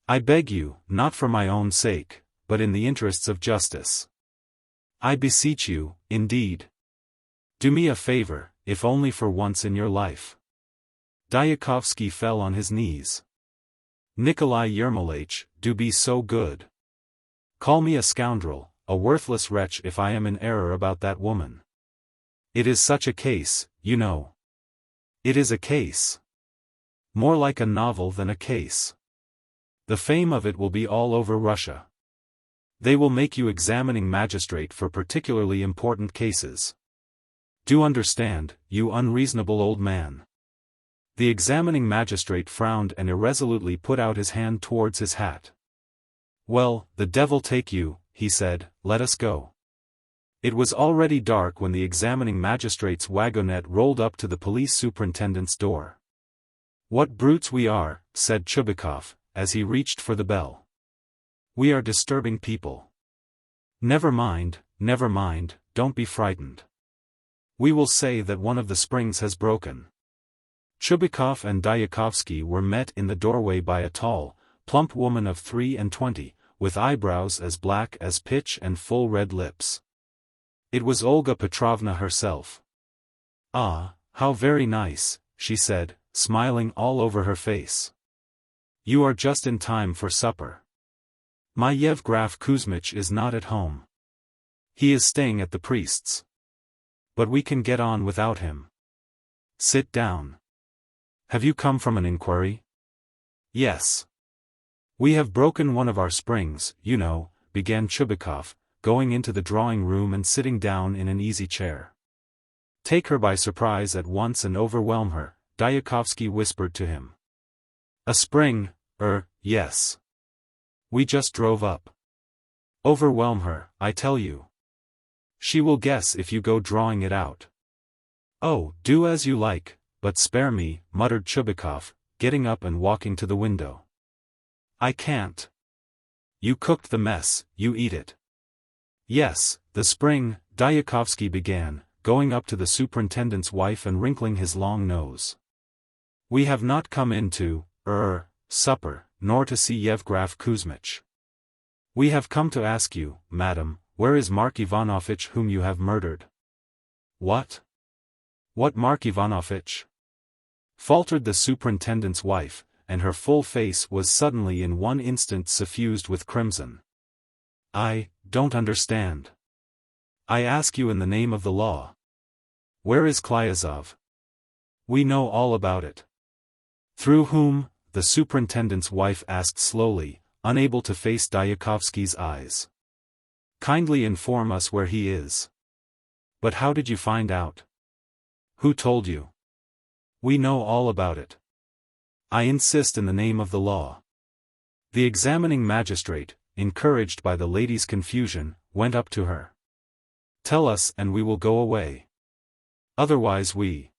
I beg you, not for my own sake, but in the interests of justice. I beseech you, indeed. Do me a favor, if only for once in your life. Dyakovsky fell on his knees. Nikolai Yermolaich, do be so good. Call me a scoundrel, a worthless wretch if I am in error about that woman. It is such a case, you know. It is a case. More like a novel than a case. The fame of it will be all over Russia. They will make you examining magistrate for particularly important cases. Do understand, you unreasonable old man. The examining magistrate frowned and irresolutely put out his hand towards his hat. Well, the devil take you, he said, let us go. It was already dark when the examining magistrate's wagonette rolled up to the police superintendent's door. What brutes we are, said Chubikov, as he reached for the bell. We are disturbing people. Never mind, don't be frightened. We will say that one of the springs has broken. Chubikov and Dyakovsky were met in the doorway by a tall, plump woman of 23, with eyebrows as black as pitch and full red lips. It was Olga Petrovna herself. Ah, how very nice, she said, smiling all over her face. You are just in time for supper. My Yevgraf Kuzmich is not at home. He is staying at the priest's. But we can get on without him. Sit down. Have you come from an inquiry? Yes. We have broken one of our springs, you know, began Chubikov, going into the drawing room and sitting down in an easy chair. Take her by surprise at once and overwhelm her, Dyakovsky whispered to him. A spring, yes. We just drove up. Overwhelm her, I tell you. She will guess if you go drawing it out. Oh, do as you like, but spare me, muttered Chubikov, getting up and walking to the window. I can't. You cooked the mess, you eat it. Yes, the spring, Dyakovsky began, going up to the superintendent's wife and wrinkling his long nose. We have not come in to, supper, nor to see Yevgraf Kuzmich. We have come to ask you, madam, where is Mark Ivanovitch whom you have murdered? What? What Mark Ivanovitch? Faltered the superintendent's wife, and her full face was suddenly in one instant suffused with crimson. I don't understand. I ask you in the name of the law. Where is Klyazov? We know all about it. Through whom? The superintendent's wife asked slowly, unable to face Dyakovsky's eyes. Kindly inform us where he is. But how did you find out? Who told you? We know all about it. I insist in the name of the law. The examining magistrate, encouraged by the lady's confusion, went up to her. Tell us and we will go away. Otherwise we.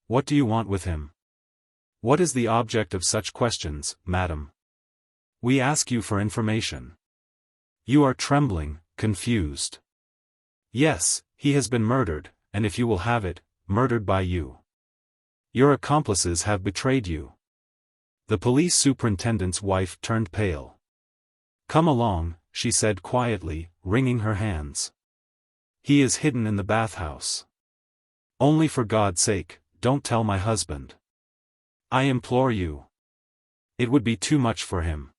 What do you want with him? What is the object of such questions, madam? We ask you for information. You are trembling, confused. Yes, he has been murdered, and if you will have it, murdered by you. Your accomplices have betrayed you. The police superintendent's wife turned pale. Come along, she said quietly, wringing her hands. He is hidden in the bathhouse. Only for God's sake, don't tell my husband. I implore you. It would be too much for him.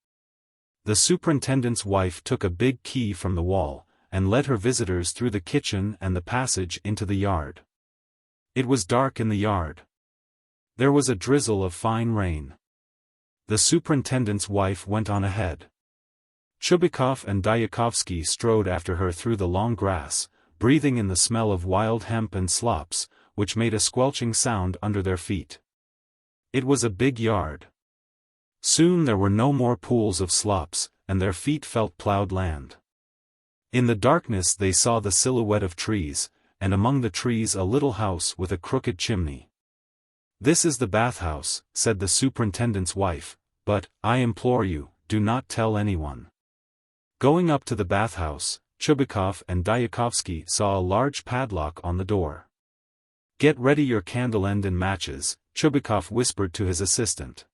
The superintendent's wife took a big key from the wall, and led her visitors through the kitchen and the passage into the yard. It was dark in the yard. There was a drizzle of fine rain. The superintendent's wife went on ahead. Chubikov and Dyakovsky strode after her through the long grass, breathing in the smell of wild hemp and slops, which made a squelching sound under their feet. It was a big yard. Soon there were no more pools of slops, and their feet felt plowed land. In the darkness they saw the silhouette of trees, and among the trees a little house with a crooked chimney. This is the bathhouse, said the superintendent's wife, but, I implore you, do not tell anyone. Going up to the bathhouse, Chubikov and Dyakovsky saw a large padlock on the door. Get ready your candle end and matches, Chubikov whispered to his assistant.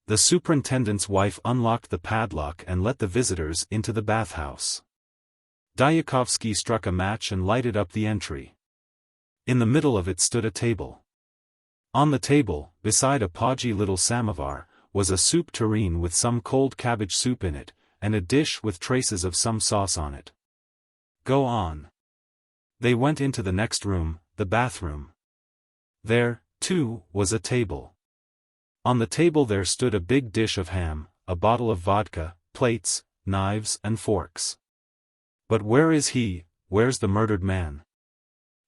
The superintendent's wife unlocked the padlock and let the visitors into the bathhouse. Dyakovsky struck a match and lighted up the entry. In the middle of it stood a table. On the table, beside a podgy little samovar, was a soup tureen with some cold cabbage soup in it, and a dish with traces of some sauce on it. Go on. They went into the next room, the bathroom. There, too, was a table. On the table there stood a big dish of ham, a bottle of vodka, plates, knives and forks. But where is he, where's the murdered man?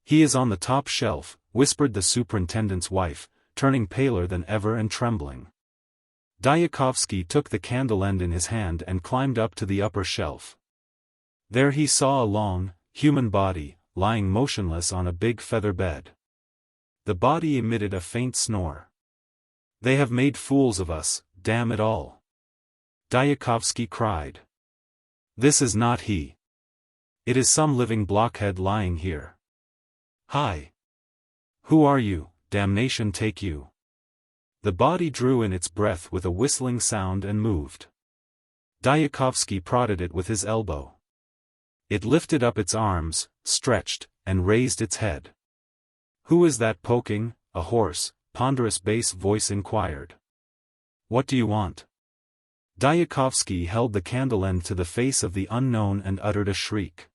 He is on the top shelf, whispered the superintendent's wife, turning paler than ever and trembling. Dyakovsky took the candle end in his hand and climbed up to the upper shelf. There he saw a long, human body, lying motionless on a big feather bed. The body emitted a faint snore. They have made fools of us, damn it all. Dyakovsky cried. This is not he. It is some living blockhead lying here. Hi. Who are you, damnation take you? The body drew in its breath with a whistling sound and moved. Dyakovsky prodded it with his elbow. It lifted up its arms, stretched, and raised its head. Who is that poking? A hoarse, ponderous bass voice inquired. What do you want? Dyakovsky held the candle end to the face of the unknown and uttered a shriek.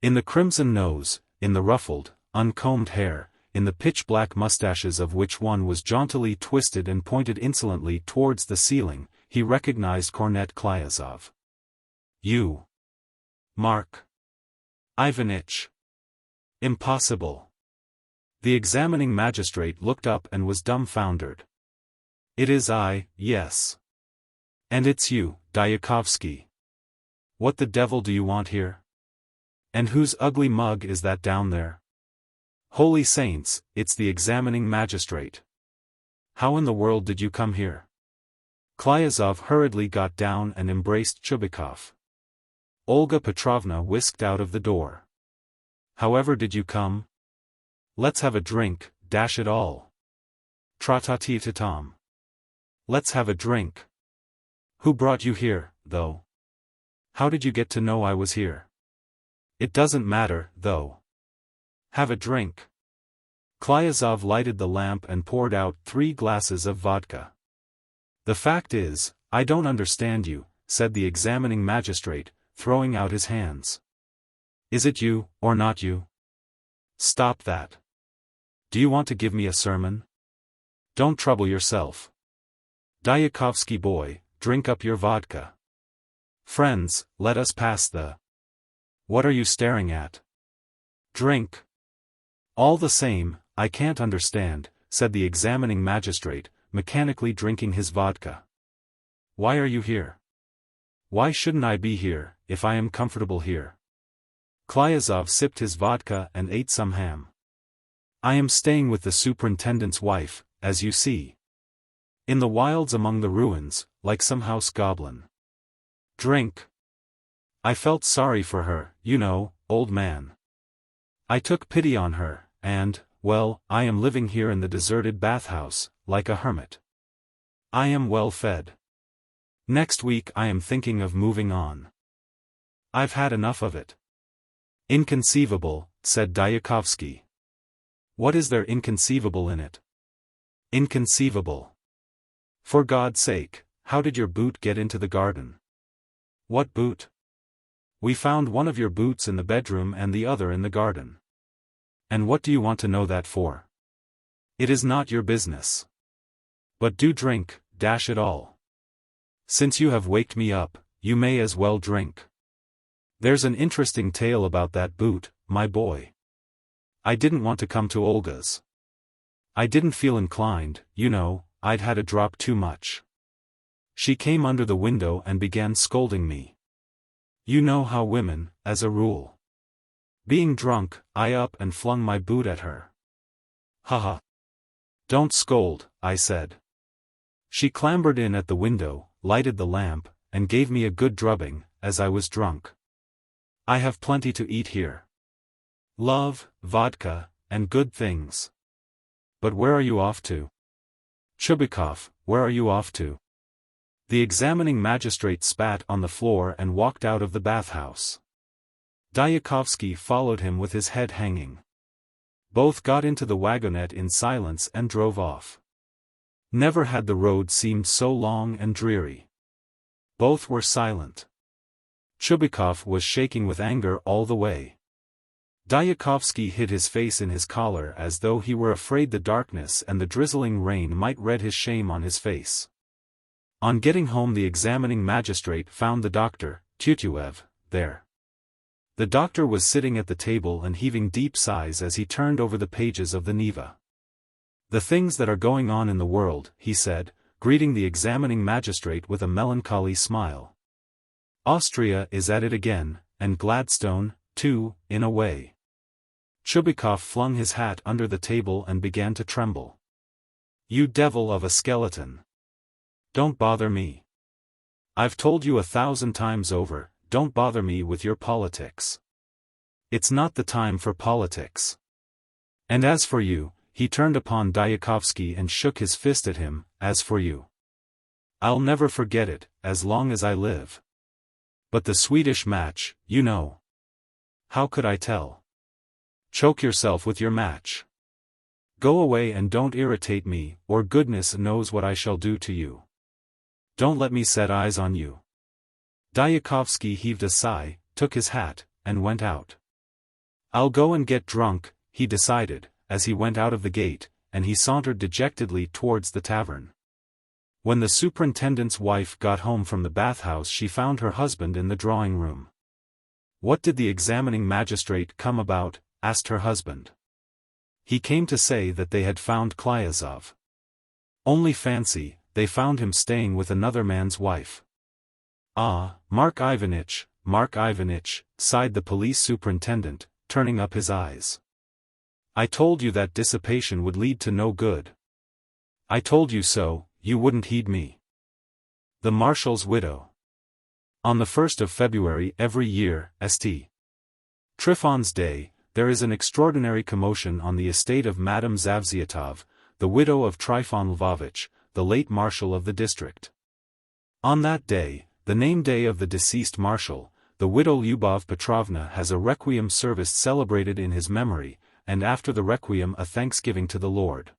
In the crimson nose, in the ruffled, uncombed hair, in the pitch-black mustaches of which one was jauntily twisted and pointed insolently towards the ceiling, he recognized Cornet Klyazov. You. Mark. Ivanitch. Impossible. The examining magistrate looked up and was dumbfounded. It is I, yes. And it's you, Dyakovsky. What the devil do you want here? And whose ugly mug is that down there? Holy saints, it's the examining magistrate. How in the world did you come here? Klyazov hurriedly got down and embraced Chubikov. Olga Petrovna whisked out of the door. However did you come? Let's have a drink, dash it all. Tra-ta-ti-ta-tom. Let's have a drink. Who brought you here, though? How did you get to know I was here? It doesn't matter, though. Have a drink. Klyazov lighted the lamp and poured out 3 glasses of vodka. The fact is, I don't understand you, said the examining magistrate, throwing out his hands. Is it you, or not you? Stop that. Do you want to give me a sermon? Don't trouble yourself. Dyakovsky boy, drink up your vodka. Friends, let us pass the... What are you staring at? Drink. All the same, I can't understand, said the examining magistrate, mechanically drinking his vodka. Why are you here? Why shouldn't I be here, if I am comfortable here? Klyazov sipped his vodka and ate some ham. I am staying with the superintendent's wife, as you see. In the wilds among the ruins, like some house goblin. Drink. I felt sorry for her, you know, old man. I took pity on her, and, well, I am living here in the deserted bathhouse, like a hermit. I am well fed. Next week I am thinking of moving on. I've had enough of it. Inconceivable, said Dyakovsky. What is there inconceivable in it? Inconceivable. For God's sake, how did your boot get into the garden? What boot? We found one of your boots in the bedroom and the other in the garden. And what do you want to know that for? It is not your business. But do drink, dash it all. Since you have waked me up, you may as well drink. There's an interesting tale about that boot, my boy. I didn't want to come to Olga's. I didn't feel inclined, you know, I'd had a drop too much. She came under the window and began scolding me. You know how women, as a rule. Being drunk, I up and flung my boot at her. Haha. Don't scold, I said. She clambered in at the window, lighted the lamp, and gave me a good drubbing, as I was drunk. I have plenty to eat here. Love, vodka, and good things. But where are you off to? Chubikov, where are you off to? The examining magistrate spat on the floor and walked out of the bathhouse. Dyakovsky followed him with his head hanging. Both got into the wagonette in silence and drove off. Never had the road seemed so long and dreary. Both were silent. Chubikov was shaking with anger all the way. Dyakovsky hid his face in his collar as though he were afraid the darkness and the drizzling rain might read his shame on his face. On getting home the examining magistrate found the doctor, Tutuev, there. The doctor was sitting at the table and heaving deep sighs as he turned over the pages of the Neva. The things that are going on in the world, he said, greeting the examining magistrate with a melancholy smile. Austria is at it again, and Gladstone, too, in a way. Chubikov flung his hat under the table and began to tremble. You devil of a skeleton! Don't bother me. I've told you 1,000 times over, don't bother me with your politics. It's not the time for politics. And as for you, he turned upon Dyakovsky and shook his fist at him, as for you. I'll never forget it, as long as I live. But the Swedish Match, you know. How could I tell? Choke yourself with your match. Go away and don't irritate me, or goodness knows what I shall do to you. Don't let me set eyes on you. Dyakovsky heaved a sigh, took his hat, and went out. I'll go and get drunk, he decided, as he went out of the gate, and he sauntered dejectedly towards the tavern. When the superintendent's wife got home from the bathhouse, she found her husband in the drawing-room. What did the examining magistrate come about? Asked her husband. He came to say that they had found Klyazov. Only fancy, they found him staying with another man's wife. Ah, Mark Ivanitch, sighed the police superintendent, turning up his eyes. I told you that dissipation would lead to no good. I told you so, you wouldn't heed me. The Marshal's widow. On the 1st of February every year, St. Trifon's Day, there is an extraordinary commotion on the estate of Madame Zavziatov, the widow of Trifon Lvovitch, the late Marshal of the district. On that day, the name day of the deceased Marshal, the widow Lyubov Petrovna has a requiem service celebrated in his memory, and after the requiem a thanksgiving to the Lord.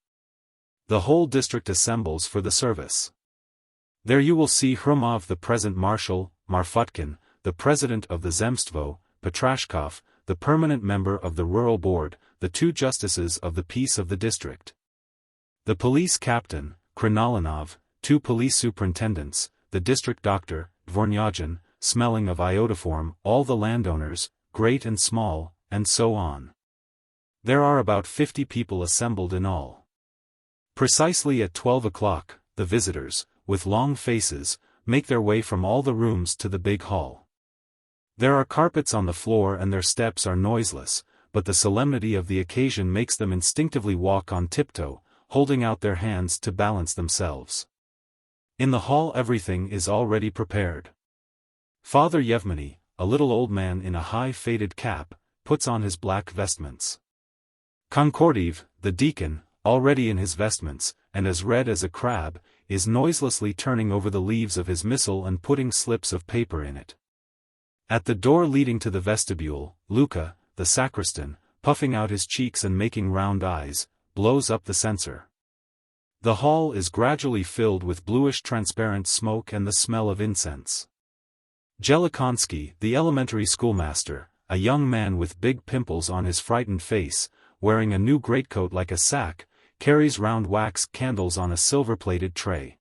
The whole district assembles for the service. There you will see Hrumov the present Marshal, Marfutkin, the president of the Zemstvo, Petrashkov, the permanent member of the Rural Board, the 2 justices of the peace of the district. The police captain, Krinolinov, 2 police superintendents, the district doctor, Dvornyagin, smelling of iodoform, all the landowners, great and small, and so on. There are about 50 people assembled in all. Precisely at 12 o'clock, the visitors, with long faces, make their way from all the rooms to the big hall. There are carpets on the floor and their steps are noiseless, but the solemnity of the occasion makes them instinctively walk on tiptoe, holding out their hands to balance themselves. In the hall everything is already prepared. Father Yevmeny, a little old man in a high faded cap, puts on his black vestments. Konkordiv, the deacon, already in his vestments, and as red as a crab, is noiselessly turning over the leaves of his missal and putting slips of paper in it. At the door leading to the vestibule, Luka, the sacristan, puffing out his cheeks and making round eyes, blows up the censer. The hall is gradually filled with bluish transparent smoke and the smell of incense. Jelekonsky, the elementary schoolmaster, a young man with big pimples on his frightened face, wearing a new greatcoat like a sack, carries round wax candles on a silver-plated tray.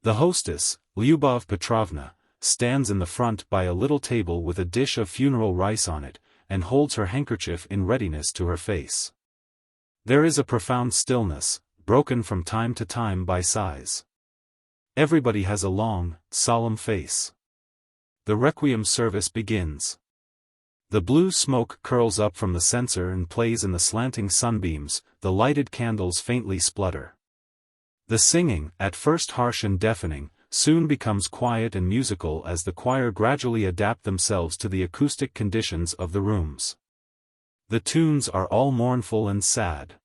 The hostess, Lyubov Petrovna, stands in the front by a little table with a dish of funeral rice on it, and holds her handkerchief in readiness to her face. There is a profound stillness, broken from time to time by sighs. Everybody has a long, solemn face. The requiem service begins. The blue smoke curls up from the censer and plays in the slanting sunbeams, the lighted candles faintly splutter. The singing, at first harsh and deafening, soon becomes quiet and musical as the choir gradually adapt themselves to the acoustic conditions of the rooms. The tunes are all mournful and sad.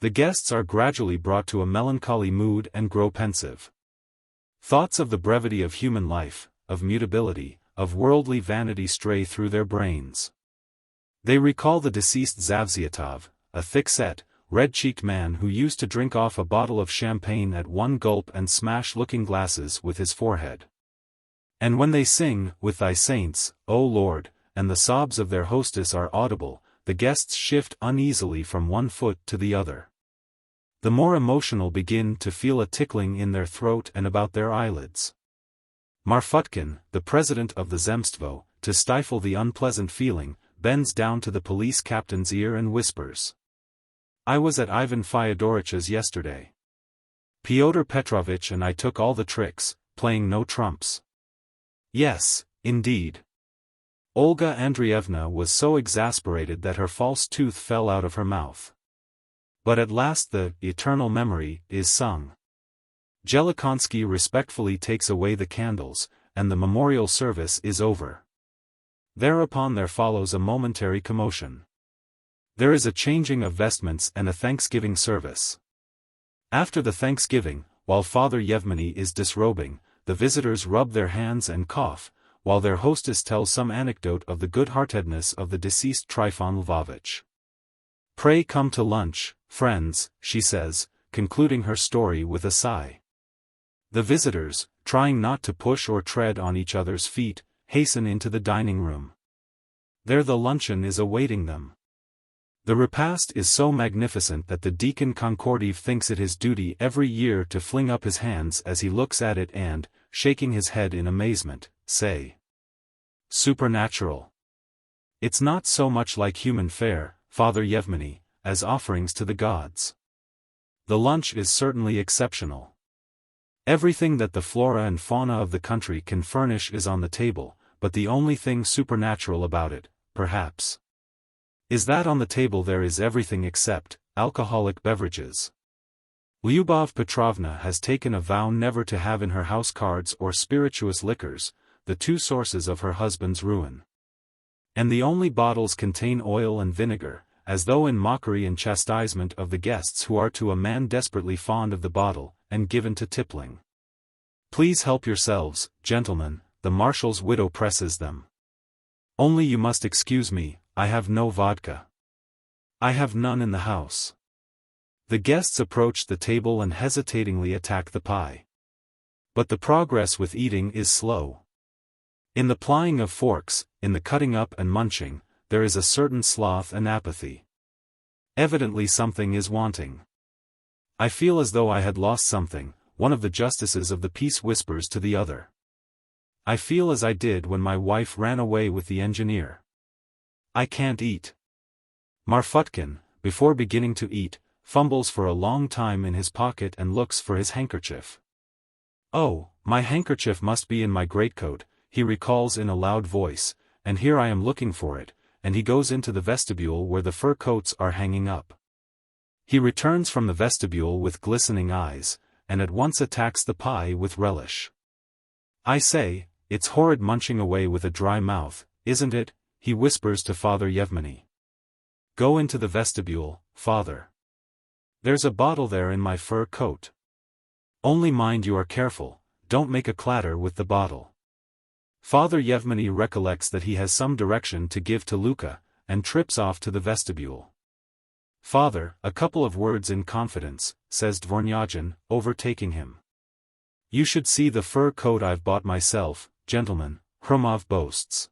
The guests are gradually brought to a melancholy mood and grow pensive. Thoughts of the brevity of human life, of mutability, of worldly vanity stray through their brains. They recall the deceased Zavziatov, a thick-set, red-cheeked man who used to drink off a bottle of champagne at one gulp and smash looking-glasses with his forehead. And when they sing, "With thy saints, O Lord," and the sobs of their hostess are audible, the guests shift uneasily from one foot to the other. The more emotional begin to feel a tickling in their throat and about their eyelids. Marfutkin, the president of the Zemstvo, to stifle the unpleasant feeling, bends down to the police captain's ear and whispers. "I was at Ivan Fyodoric's yesterday. Pyotr Petrovitch and I took all the tricks, playing no trumps." Yes, indeed. Olga Andreevna was so exasperated that her false tooth fell out of her mouth. But at last the eternal memory is sung. Jelekonsky respectfully takes away the candles, and the memorial service is over. Thereupon there follows a momentary commotion. There is a changing of vestments and a thanksgiving service. After the thanksgiving, while Father Yevmeny is disrobing, the visitors rub their hands and cough, while their hostess tells some anecdote of the good-heartedness of the deceased Trifon Lvovitch. "Pray come to lunch, friends," she says, concluding her story with a sigh. The visitors, trying not to push or tread on each other's feet, hasten into the dining room. There the luncheon is awaiting them. The repast is so magnificent that the deacon Concordive thinks it his duty every year to fling up his hands as he looks at it and, shaking his head in amazement, say, "Supernatural. It's not so much like human fare, Father Yevmeny, as offerings to the gods. The lunch is certainly exceptional. Everything that the flora and fauna of the country can furnish is on the table, but the only thing supernatural about it, perhaps, is that on the table there is everything except alcoholic beverages. Lyubov Petrovna has taken a vow never to have in her house cards or spirituous liquors, the two sources of her husband's ruin. And the only bottles contain oil and vinegar, as though in mockery and chastisement of the guests who are to a man desperately fond of the bottle, and given to tippling. Please help yourselves, gentlemen, the Marshal's widow presses them. Only you must excuse me, I have no vodka. I have none in the house." The guests approach the table and hesitatingly attack the pie. But the progress with eating is slow. In the plying of forks, in the cutting up and munching, there is a certain sloth and apathy. Evidently something is wanting. "I feel as though I had lost something," one of the justices of the peace whispers to the other. "I feel as I did when my wife ran away with the engineer. I can't eat." Marfutkin, before beginning to eat, fumbles for a long time in his pocket and looks for his handkerchief. "Oh, my handkerchief must be in my greatcoat," he recalls in a loud voice, "and here I am looking for it," and he goes into the vestibule where the fur coats are hanging up. He returns from the vestibule with glistening eyes, and at once attacks the pie with relish. "I say, it's horrid munching away with a dry mouth, isn't it?" he whispers to Father Yevmeny. "Go into the vestibule, Father. There's a bottle there in my fur coat. Only mind you are careful, don't make a clatter with the bottle." Father Yevmeny recollects that he has some direction to give to Luka, and trips off to the vestibule. "Father, a couple of words in confidence," says Dvornyagin, overtaking him. "You should see the fur coat I've bought myself, gentlemen," Hromov boasts.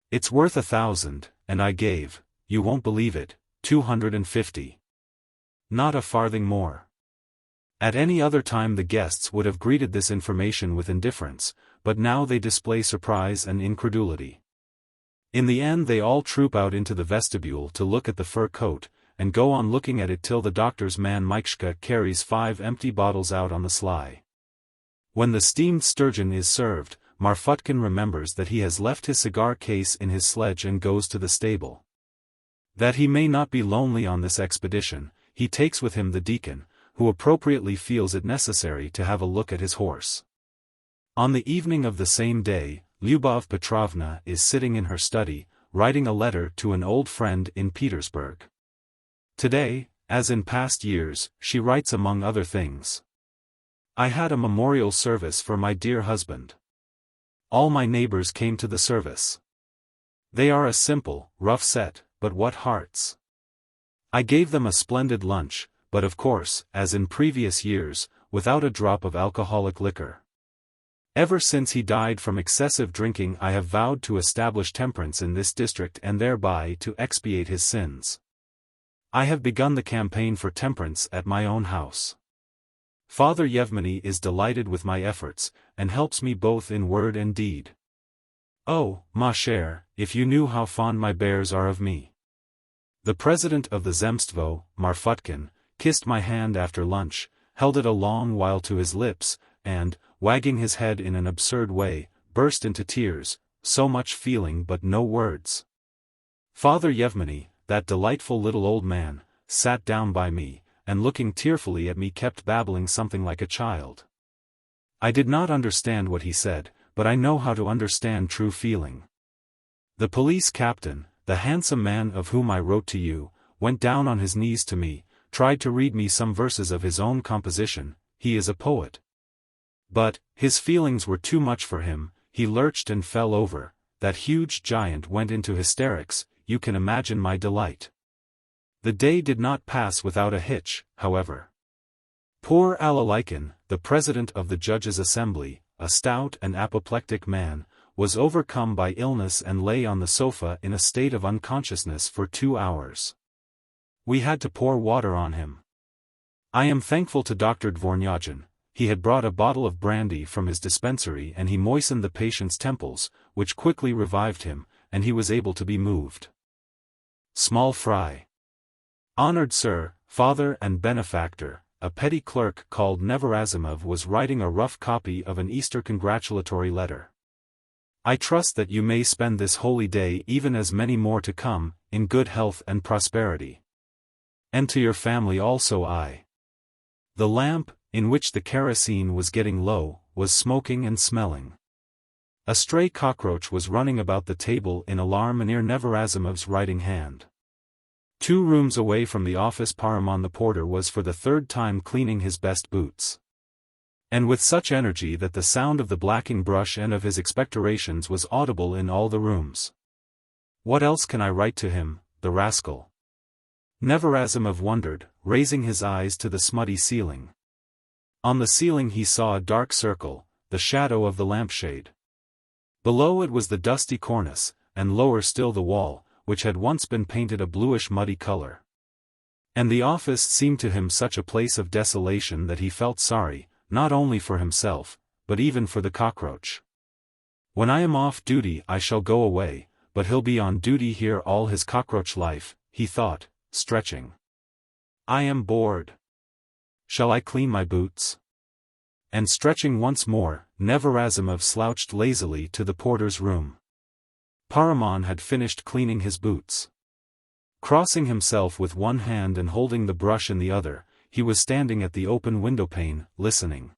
"It's worth 1,000, and I gave, you won't believe it, 250. Not a farthing more." At any other time the guests would have greeted this information with indifference, but now they display surprise and incredulity. In the end they all troop out into the vestibule to look at the fur coat, and go on looking at it till the doctor's man Mikeshka carries 5 empty bottles out on the sly. When the steamed sturgeon is served, Marfutkin remembers that he has left his cigar case in his sledge and goes to the stable. That he may not be lonely on this expedition, he takes with him the deacon, who appropriately feels it necessary to have a look at his horse. On the evening of the same day, Lyubov Petrovna is sitting in her study, writing a letter to an old friend in Petersburg. Today, as in past years, she writes among other things, "I had a memorial service for my dear husband. All my neighbors came to the service. They are a simple, rough set, but what hearts! I gave them a splendid lunch, but of course, as in previous years, without a drop of alcoholic liquor. Ever since he died from excessive drinking I have vowed to establish temperance in this district and thereby to expiate his sins. I have begun the campaign for temperance at my own house. Father Yevmeny is delighted with my efforts, and helps me both in word and deed. Oh, ma chère, if you knew how fond my bears are of me. The president of the Zemstvo, Marfutkin, kissed my hand after lunch, held it a long while to his lips, and, wagging his head in an absurd way, burst into tears, so much feeling but no words. Father Yevmeny, that delightful little old man, sat down by me, and looking tearfully at me kept babbling something like a child. I did not understand what he said, but I know how to understand true feeling. The police captain, the handsome man of whom I wrote to you, went down on his knees to me, tried to read me some verses of his own composition, he is a poet. But, his feelings were too much for him, he lurched and fell over, that huge giant went into hysterics, you can imagine my delight. The day did not pass without a hitch, however. Poor Alalikin, the president of the judges' assembly, a stout and apoplectic man, was overcome by illness and lay on the sofa in a state of unconsciousness for 2 hours. We had to pour water on him. I am thankful to Dr. Dvornyagin. He had brought a bottle of brandy from his dispensary and he moistened the patient's temples, which quickly revived him, and he was able to be moved. Small fry. Honored Sir, Father and Benefactor, a petty clerk called Neverazimov was writing a rough copy of an Easter congratulatory letter. I trust that you may spend this holy day, even as many more to come, in good health and prosperity. And to your family also I. The lamp, in which the kerosene was getting low, was smoking and smelling. A stray cockroach was running about the table in alarm near Neverasimov's writing hand. 2 rooms away from the office Paramon the porter was for the 3rd time cleaning his best boots. And with such energy that the sound of the blacking brush and of his expectorations was audible in all the rooms. What else can I write to him, the rascal? Neverasimov wondered, raising his eyes to the smutty ceiling. On the ceiling he saw a dark circle, the shadow of the lampshade. Below it was the dusty cornice, and lower still the wall, which had once been painted a bluish muddy color. And the office seemed to him such a place of desolation that he felt sorry, not only for himself, but even for the cockroach. When I am off duty I shall go away, but he'll be on duty here all his cockroach life, he thought, stretching. I am bored. Shall I clean my boots? And stretching once more, Neverasimov slouched lazily to the porter's room. Paramon had finished cleaning his boots. Crossing himself with one hand and holding the brush in the other, he was standing at the open windowpane, listening.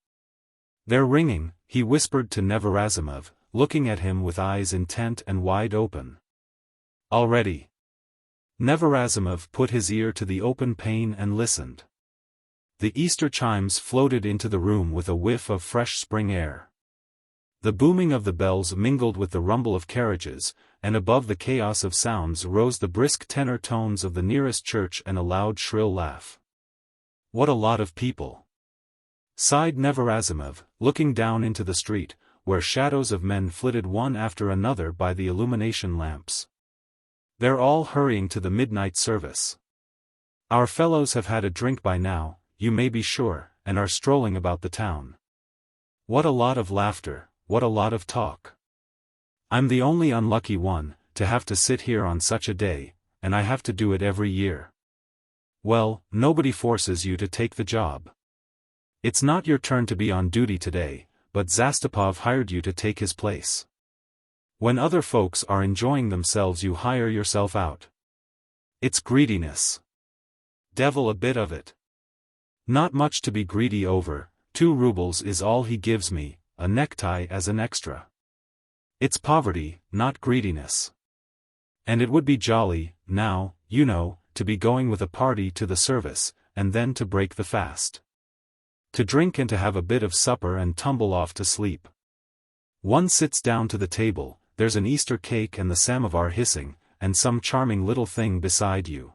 They're ringing, he whispered to Neverasimov, looking at him with eyes intent and wide open. Already. Neverasimov put his ear to the open pane and listened. The Easter chimes floated into the room with a whiff of fresh spring air. The booming of the bells mingled with the rumble of carriages, and above the chaos of sounds rose the brisk tenor tones of the nearest church and a loud shrill laugh. What a lot of people! Sighed Neverasimov, looking down into the street, where shadows of men flitted one after another by the illumination lamps. They're all hurrying to the midnight service. Our fellows have had a drink by now, you may be sure, and are strolling about the town. What a lot of laughter, what a lot of talk. I'm the only unlucky one, to have to sit here on such a day, and I have to do it every year. Well, nobody forces you to take the job. It's not your turn to be on duty today, but Zastupov hired you to take his place. When other folks are enjoying themselves you hire yourself out. It's greediness. Devil a bit of it. Not much to be greedy over, 2 rubles is all he gives me, a necktie as an extra. It's poverty, not greediness. And it would be jolly, now, you know, to be going with a party to the service, and then to break the fast. To drink and to have a bit of supper and tumble off to sleep. One sits down to the table, there's an Easter cake and the samovar hissing, and some charming little thing beside you.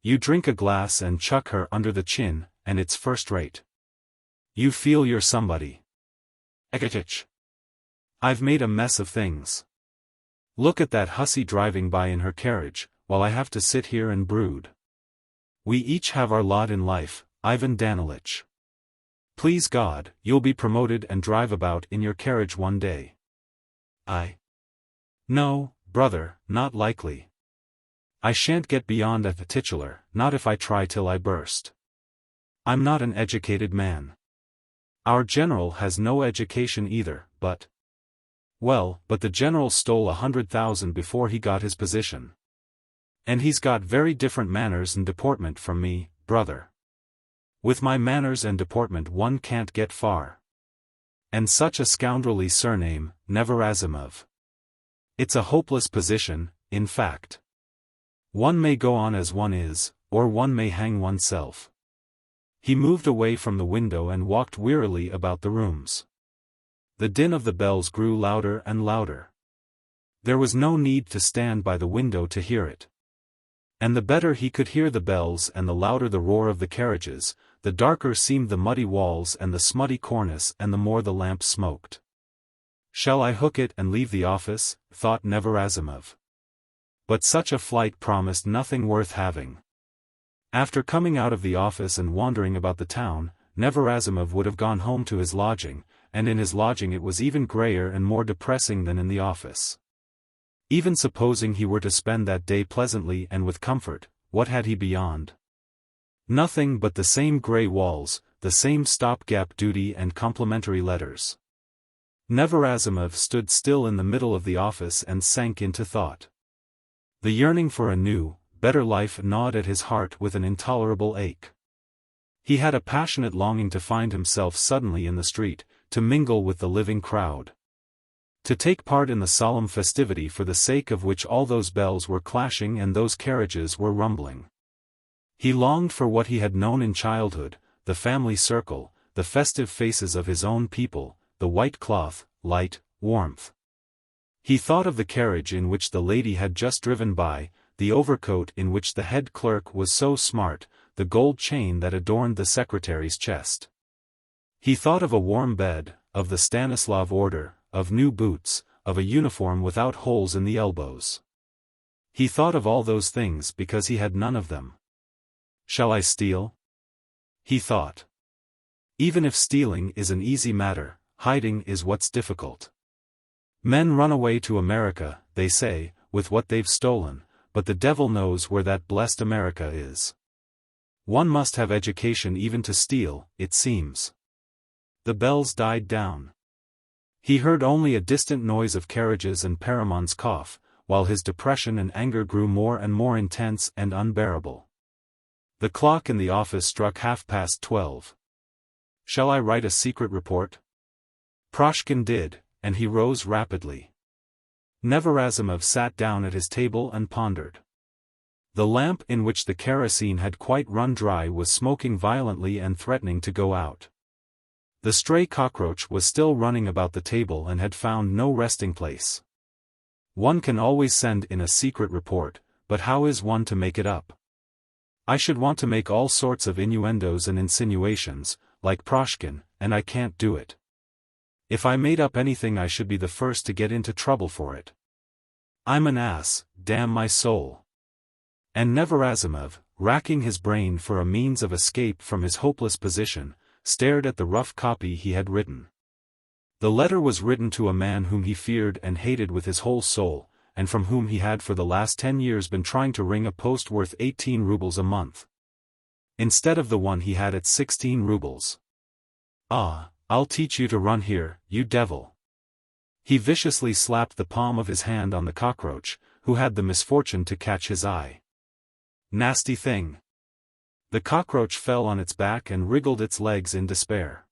You drink a glass and chuck her under the chin, and it's first rate. You feel you're somebody. Ekatich. I've made a mess of things. Look at that hussy driving by in her carriage, while I have to sit here and brood. We each have our lot in life, Ivan Danilich. Please God, you'll be promoted and drive about in your carriage one day. No, brother, not likely. I shan't get beyond a titular, not if I try till I burst. I'm not an educated man. Our general has no education either, but... Well, but the general stole 100,000 before he got his position. And he's got very different manners and deportment from me, brother. With my manners and deportment one can't get far. And such a scoundrelly surname, Neverasimov. It's a hopeless position, in fact. One may go on as one is, or one may hang oneself. He moved away from the window and walked wearily about the rooms. The din of the bells grew louder and louder. There was no need to stand by the window to hear it. And the better he could hear the bells and the louder the roar of the carriages, the darker seemed the muddy walls and the smutty cornice and the more the lamp smoked. Shall I hook it and leave the office, thought Neverasimov. But such a flight promised nothing worth having. After coming out of the office and wandering about the town, Neverasimov would have gone home to his lodging, and in his lodging it was even grayer and more depressing than in the office. Even supposing he were to spend that day pleasantly and with comfort, what had he beyond? Nothing but the same grey walls, the same stopgap duty and complimentary letters. Neverasimov stood still in the middle of the office and sank into thought. The yearning for a new, better life gnawed at his heart with an intolerable ache. He had a passionate longing to find himself suddenly in the street, to mingle with the living crowd. To take part in the solemn festivity for the sake of which all those bells were clashing and those carriages were rumbling. He longed for what he had known in childhood, the family circle, the festive faces of his own people, the white cloth, light, warmth. He thought of the carriage in which the lady had just driven by, the overcoat in which the head clerk was so smart, the gold chain that adorned the secretary's chest. He thought of a warm bed, of the Stanislav order, of new boots, of a uniform without holes in the elbows. He thought of all those things because he had none of them. Shall I steal? He thought. Even if stealing is an easy matter, hiding is what's difficult. Men run away to America, they say, with what they've stolen, but the devil knows where that blessed America is. One must have education even to steal, it seems. The bells died down. He heard only a distant noise of carriages and Paramon's cough, while his depression and anger grew more and more intense and unbearable. The clock in the office struck 12:30. Shall I write a secret report? Proshkin did, and he rose rapidly. Neverasimov sat down at his table and pondered. The lamp in which the kerosene had quite run dry was smoking violently and threatening to go out. The stray cockroach was still running about the table and had found no resting place. One can always send in a secret report, but how is one to make it up? I should want to make all sorts of innuendos and insinuations, like Proshkin, and I can't do it. If I made up anything I should be the first to get into trouble for it. I'm an ass, damn my soul. And Neverasimov, racking his brain for a means of escape from his hopeless position, stared at the rough copy he had written. The letter was written to a man whom he feared and hated with his whole soul, and from whom he had for the last 10 years been trying to wring a post worth 18 rubles a month. Instead of the one he had at 16 rubles. Ah, I'll teach you to run here, you devil. He viciously slapped the palm of his hand on the cockroach, who had the misfortune to catch his eye. Nasty thing. The cockroach fell on its back and wriggled its legs in despair.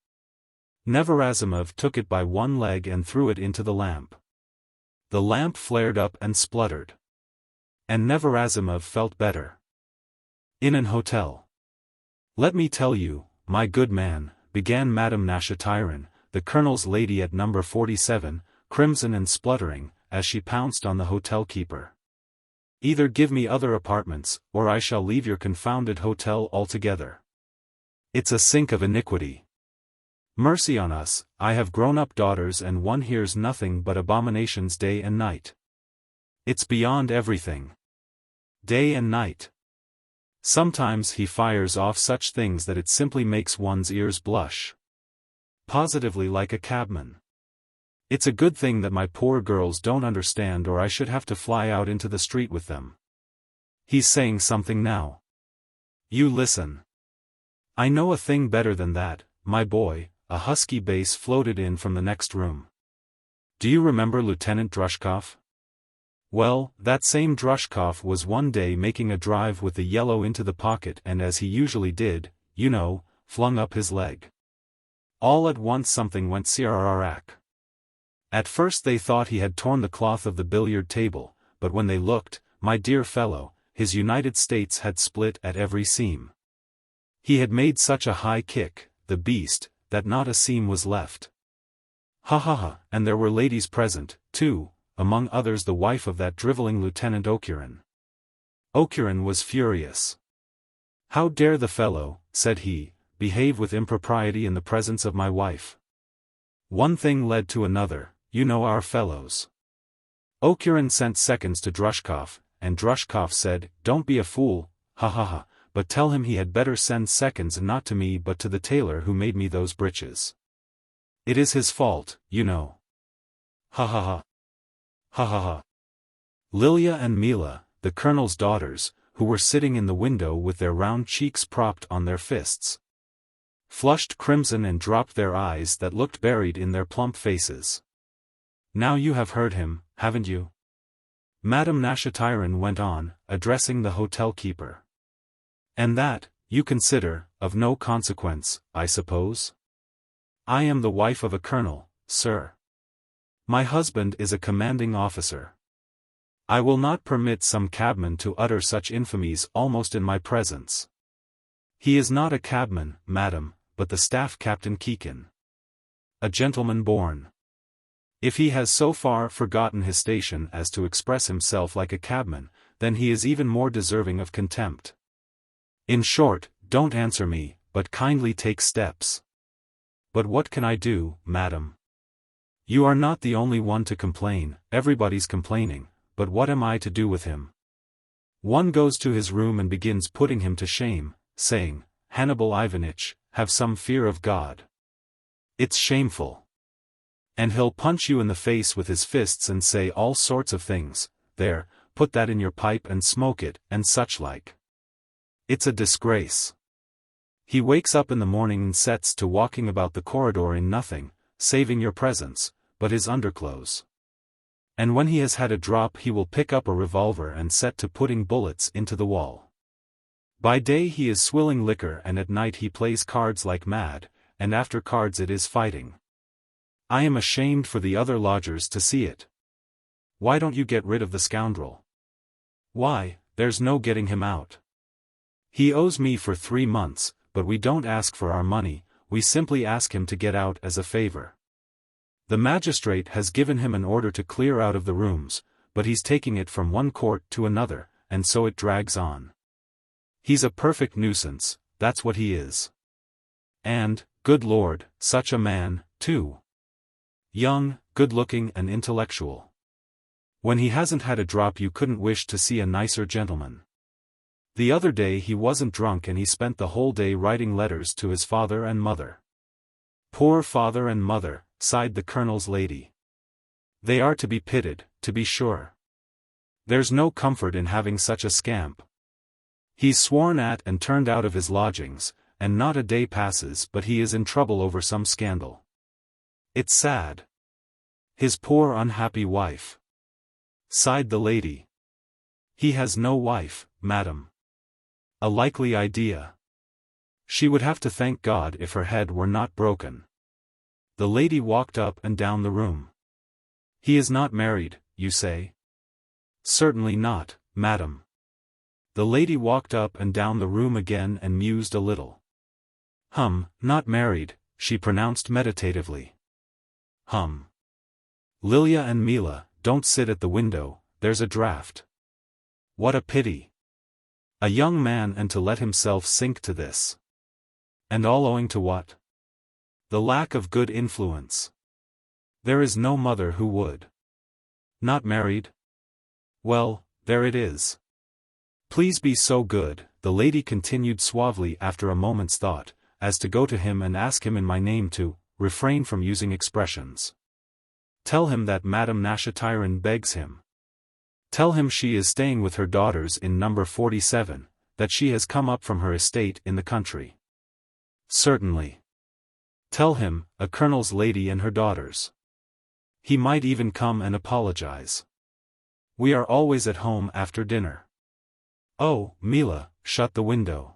Neverasimov took it by one leg and threw it into the lamp. The lamp flared up and spluttered. And Neverasimov felt better. In an hotel. Let me tell you, my good man, began Madame Nashatirin, the colonel's lady at number 47, crimson and spluttering, as she pounced on the hotel keeper. Either give me other apartments, or I shall leave your confounded hotel altogether. It's a sink of iniquity. Mercy on us, I have grown-up daughters and one hears nothing but abominations day and night. It's beyond everything. Day and night. Sometimes he fires off such things that it simply makes one's ears blush. Positively like a cabman. It's a good thing that my poor girls don't understand or I should have to fly out into the street with them. He's saying something now. You listen. I know a thing better than that, my boy, a husky bass floated in from the next room. Do you remember Lieutenant Drushkov? Well, that same Drushkov was one day making a drive with the yellow into the pocket and as he usually did, you know, flung up his leg. All at once something went sirararak. At first they thought he had torn the cloth of the billiard table, but when they looked, my dear fellow, his United States had split at every seam. He had made such a high kick, the beast, that not a seam was left. Ha ha ha, and there were ladies present, too, among others the wife of that drivelling Lieutenant Okurin. Okurin was furious. How dare the fellow, said he, behave with impropriety in the presence of my wife. One thing led to another, you know our fellows. Okurin sent seconds to Drushkov, and Drushkov said, "Don't be a fool, ha ha ha, but tell him he had better send seconds not to me but to the tailor who made me those breeches. It is his fault, you know. Ha ha ha. Ha ha ha." Lilia and Mila, the colonel's daughters, who were sitting in the window with their round cheeks propped on their fists, flushed crimson and dropped their eyes that looked buried in their plump faces. "Now you have heard him, haven't you?" Madame Nashatirin went on, addressing the hotel keeper. "And that, you consider, of no consequence, I suppose? I am the wife of a colonel, sir. My husband is a commanding officer. I will not permit some cabman to utter such infamies almost in my presence. He is not a cabman, madam, but the staff captain Kikin. A gentleman born. If he has so far forgotten his station as to express himself like a cabman, then he is even more deserving of contempt. In short, don't answer me, but kindly take steps." "But what can I do, madam? You are not the only one to complain, everybody's complaining, but what am I to do with him? One goes to his room and begins putting him to shame, saying, 'Hannibal Ivanitch, have some fear of God. It's shameful.' And he'll punch you in the face with his fists and say all sorts of things, 'There, put that in your pipe and smoke it,' and such like. It's a disgrace. He wakes up in the morning and sets to walking about the corridor in nothing, saving your presence, but his underclothes. And when he has had a drop he will pick up a revolver and set to putting bullets into the wall. By day he is swilling liquor and at night he plays cards like mad, and after cards it is fighting. I am ashamed for the other lodgers to see it. Why don't you get rid of the scoundrel? Why, there's no getting him out. He owes me for 3 months, but we don't ask for our money, we simply ask him to get out as a favor. The magistrate has given him an order to clear out of the rooms, but he's taking it from one court to another, and so it drags on. He's a perfect nuisance, that's what he is. And, good Lord, such a man, too. Young, good-looking and intellectual. When he hasn't had a drop you couldn't wish to see a nicer gentleman. The other day he wasn't drunk and he spent the whole day writing letters to his father and mother. Poor father and mother, sighed the colonel's lady. They are to be pitied, to be sure. There's no comfort in having such a scamp. He's sworn at and turned out of his lodgings, and not a day passes but he is in trouble over some scandal. It's sad. His poor unhappy wife. Sighed the lady. He has no wife, madam. A likely idea. She would have to thank God if her head were not broken. The lady walked up and down the room. He is not married, you say? Certainly not, madam. The lady walked up and down the room again and mused a little. Not married, she pronounced meditatively. Lilia and Mila, don't sit at the window, there's a draught. What a pity. A young man and to let himself sink to this. And all owing to what? The lack of good influence. There is no mother who would. Not married? Well, there it is. Please be so good, the lady continued suavely after a moment's thought, as to go to him and ask him in my name to refrain from using expressions. Tell him that Madame Nashatirin begs him. Tell him she is staying with her daughters in number 47, that she has come up from her estate in the country. Certainly. Tell him, a colonel's lady and her daughters. He might even come and apologize. We are always at home after dinner. Oh, Mila, shut the window.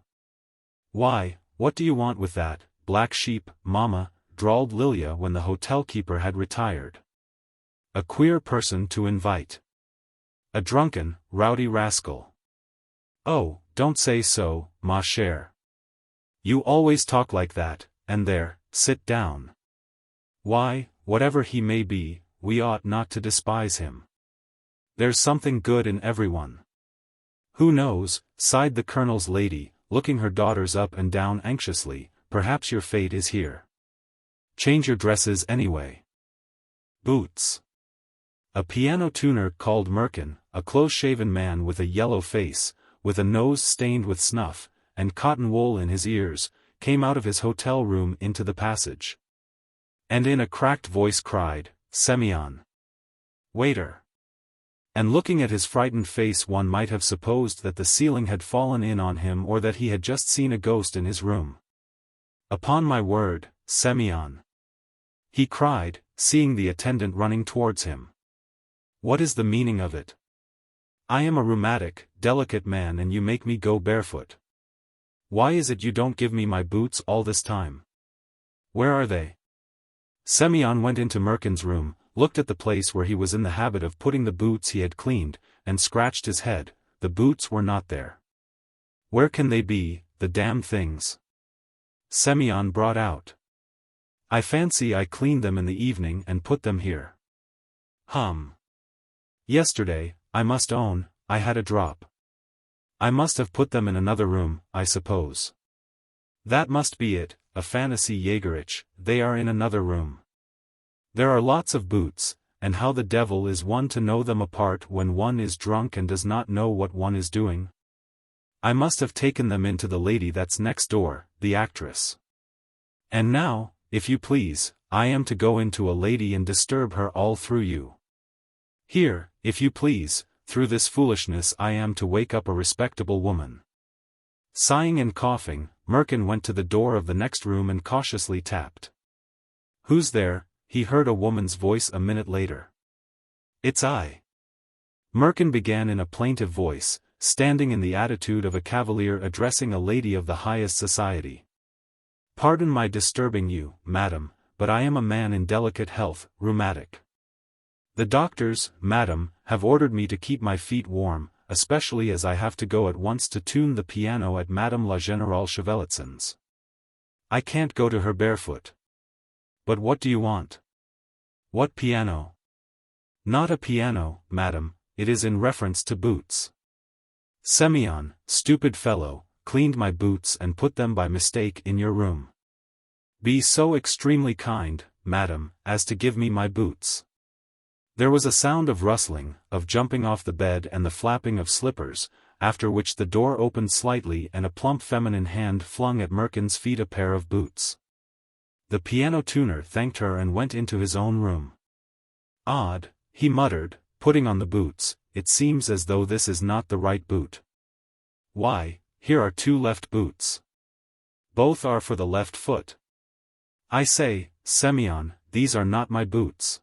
Why, what do you want with that, black sheep, mamma, drawled Lilia when the hotel keeper had retired. A queer person to invite. A drunken, rowdy rascal. Oh, don't say so, ma chère. You always talk like that, and there, sit down. Why, whatever he may be, we ought not to despise him. There's something good in everyone. Who knows, sighed the colonel's lady, looking her daughters up and down anxiously, perhaps your fate is here. Change your dresses anyway. Boots. A piano tuner called Merkin, a close-shaven man with a yellow face, with a nose stained with snuff, and cotton wool in his ears, came out of his hotel room into the passage. And in a cracked voice cried, "Semyon! Waiter!" And looking at his frightened face, one might have supposed that the ceiling had fallen in on him or that he had just seen a ghost in his room. "Upon my word, Semyon!" he cried, seeing the attendant running towards him. "What is the meaning of it? I am a rheumatic, delicate man and you make me go barefoot. Why is it you don't give me my boots all this time? Where are they?" Semyon went into Merkin's room, looked at the place where he was in the habit of putting the boots he had cleaned, and scratched his head. The boots were not there. "Where can they be, the damn things?" Semyon brought out. "I fancy I cleaned them in the evening and put them here." "Yesterday, I must own, I had a drop. I must have put them in another room, I suppose." "That must be it, Afanasy Yegoritch, they are in another room. There are lots of boots, and how the devil is one to know them apart when one is drunk and does not know what one is doing? I must have taken them into the lady that's next door, the actress. And now, if you please, I am to go into a lady and disturb her all through you. Here, if you please, through this foolishness I am to wake up a respectable woman." Sighing and coughing, Merkin went to the door of the next room and cautiously tapped. "Who's there?" he heard a woman's voice a minute later. "It's I." Merkin began in a plaintive voice, standing in the attitude of a cavalier addressing a lady of the highest society. "Pardon my disturbing you, madam, but I am a man in delicate health, rheumatic. The doctors, madam, have ordered me to keep my feet warm, especially as I have to go at once to tune the piano at Madame la Générale Chevelitsin's. I can't go to her barefoot." "But what do you want?" "What piano?" "Not a piano, madam, it is in reference to boots. Semyon, stupid fellow, cleaned my boots and put them by mistake in your room. Be so extremely kind, madam, as to give me my boots." There was a sound of rustling, of jumping off the bed and the flapping of slippers, after which the door opened slightly and a plump feminine hand flung at Merkin's feet a pair of boots. The piano tuner thanked her and went into his own room. "Odd," he muttered, putting on the boots, "it seems as though this is not the right boot. Why, here are two left boots. Both are for the left foot. I say, Semyon, these are not my boots.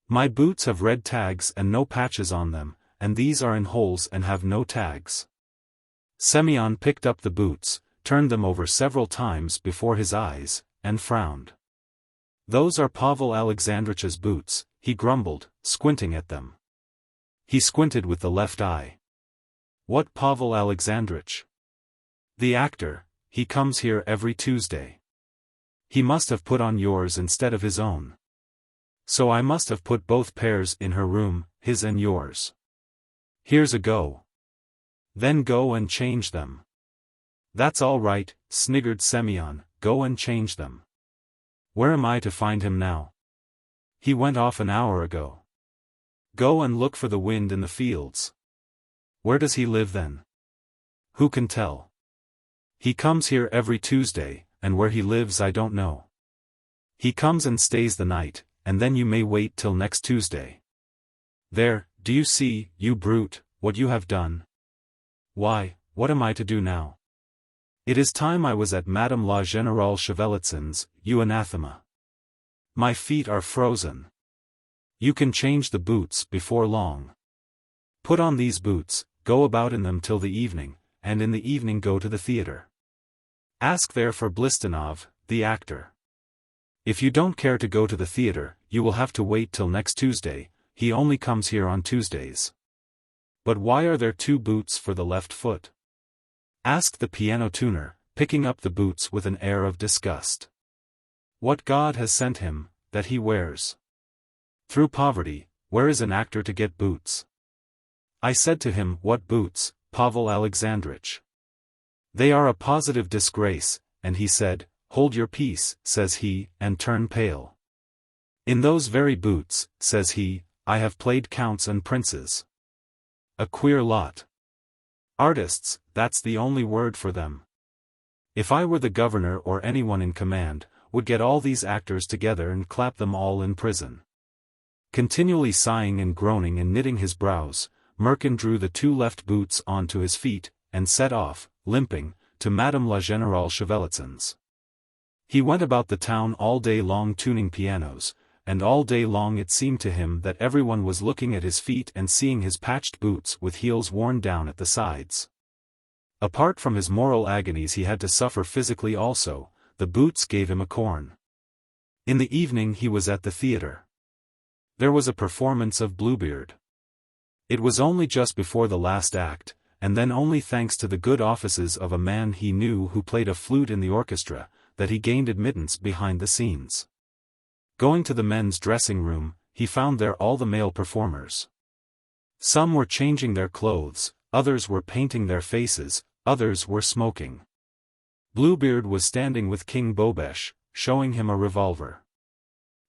My boots have red tags and no patches on them, and these are in holes and have no tags." Semyon picked up the boots, turned them over several times before his eyes, and frowned. "Those are Pavel Alexandritch's boots," he grumbled, squinting at them. He squinted with the left eye. "What Pavel Alexandritch?" "The actor, he comes here every Tuesday. He must have put on yours instead of his own. So I must have put both pairs in her room, his and yours. Here's a go." "Then go and change them." "That's all right," sniggered Semyon, "go and change them. Where am I to find him now?" "He went off an hour ago." "Go and look for the wind in the fields." "Where does he live then?" "Who can tell? He comes here every Tuesday, and where he lives I don't know. He comes and stays the night, and then you may wait till next Tuesday. There, do you see, you brute, what you have done? Why, what am I to do now? It is time I was at Madame la Générale Chevelitsin's, you anathema. My feet are frozen. You can change the boots before long. Put on these boots, go about in them till the evening, and in the evening go to the theatre. Ask there for Blistanov, the actor. If you don't care to go to the theatre, you will have to wait till next Tuesday, he only comes here on Tuesdays." "But why are there two boots for the left foot?" asked the piano tuner, picking up the boots with an air of disgust. "What God has sent him, that he wears. Through poverty, where is an actor to get boots? I said to him, 'What boots, Pavel Alexandritch? They are a positive disgrace,' and he said, hold your peace, says he, and turn pale. In those very boots, says he, I have played counts and princes. A queer lot. Artists, that's the only word for them. If I were the governor or anyone in command, would get all these actors together and clap them all in prison. Continually sighing and groaning and knitting his brows, Merkin drew the 2 left boots onto his feet, and set off, limping, to Madame la Générale Chevelitzin's. He went about the town all day long tuning pianos, and all day long it seemed to him that everyone was looking at his feet and seeing his patched boots with heels worn down at the sides. Apart from his moral agonies he had to suffer physically also. The boots gave him a corn. In the evening he was at the theatre. There was a performance of Bluebeard. It was only just before the last act, and then only thanks to the good offices of a man he knew who played a flute in the orchestra, that he gained admittance behind the scenes. Going to the men's dressing room, he found there all the male performers. Some were changing their clothes, others were painting their faces, others were smoking. Bluebeard was standing with King Bobesh, showing him a revolver.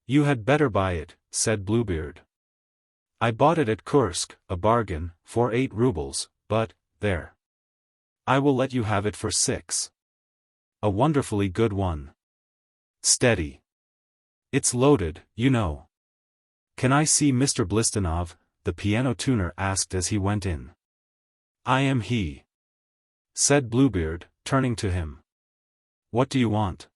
You had better buy it, said Bluebeard. I bought it at Kursk, a bargain, for 8 rubles, but, there. I will let you have it for 6. A wonderfully good one. Steady. It's loaded, you know. Can I see Mr. Blistanov? The piano tuner asked as he went in. I am he, said Bluebeard, turning to him. What do you want?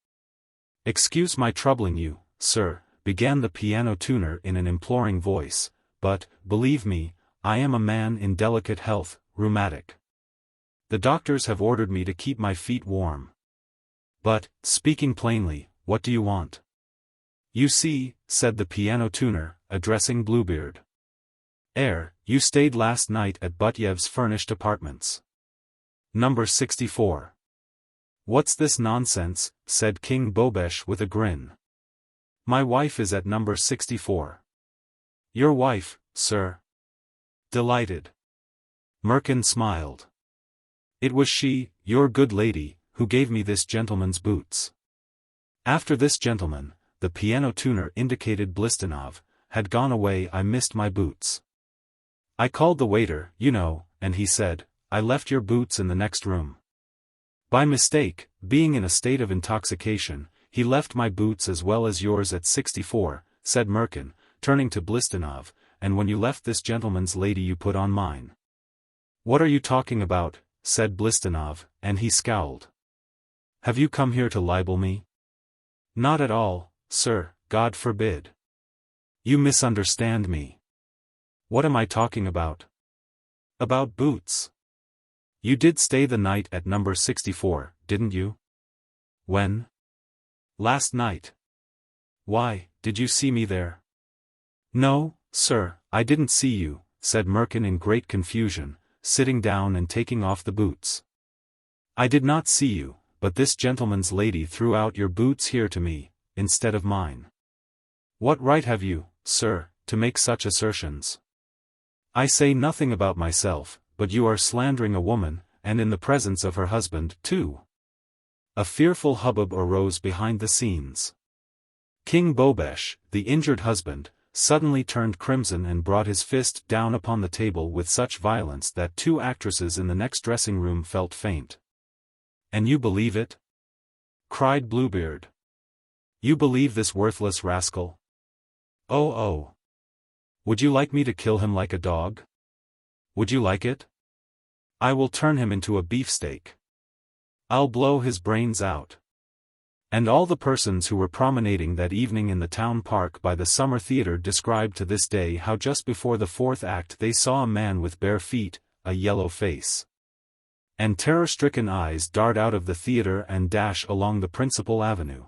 Excuse my troubling you, sir, began the piano tuner in an imploring voice, but, believe me, I am a man in delicate health, rheumatic. The doctors have ordered me to keep my feet warm. But, speaking plainly, what do you want? You see, said the piano tuner, addressing Bluebeard. You stayed last night at Butyev's furnished apartments. Number 64. What's this nonsense, said King Bobesh with a grin. My wife is at number 64. Your wife, sir? Delighted. Merkin smiled. It was she, your good lady, who gave me this gentleman's boots. After this gentleman, the piano tuner indicated Blistanov, had gone away I missed my boots. I called the waiter, you know, and he said, I left your boots in the next room. By mistake, being in a state of intoxication, he left my boots as well as yours at 64, said Merkin, turning to Blistanov, and when you left this gentleman's lady you put on mine. What are you talking about, said Blistanov, and he scowled. Have you come here to libel me? Not at all, sir, God forbid. You misunderstand me. What am I talking about? About boots. You did stay the night at number 64, didn't you? When? Last night. Why, did you see me there? No, sir, I didn't see you, said Merkin in great confusion, sitting down and taking off the boots. I did not see you, but this gentleman's lady threw out your boots here to me, instead of mine. What right have you, sir, to make such assertions? I say nothing about myself, but you are slandering a woman, and in the presence of her husband, too. A fearful hubbub arose behind the scenes. King Bobesh, the injured husband, suddenly turned crimson and brought his fist down upon the table with such violence that 2 actresses in the next dressing room felt faint. And you believe it? Cried Bluebeard. You believe this worthless rascal? Oh. Would you like me to kill him like a dog? Would you like it? I will turn him into a beefsteak. I'll blow his brains out. And all the persons who were promenading that evening in the town park by the summer theatre described to this day how just before the 4th act they saw a man with bare feet, a yellow face, and terror-stricken eyes dart out of the theatre and dash along the principal avenue.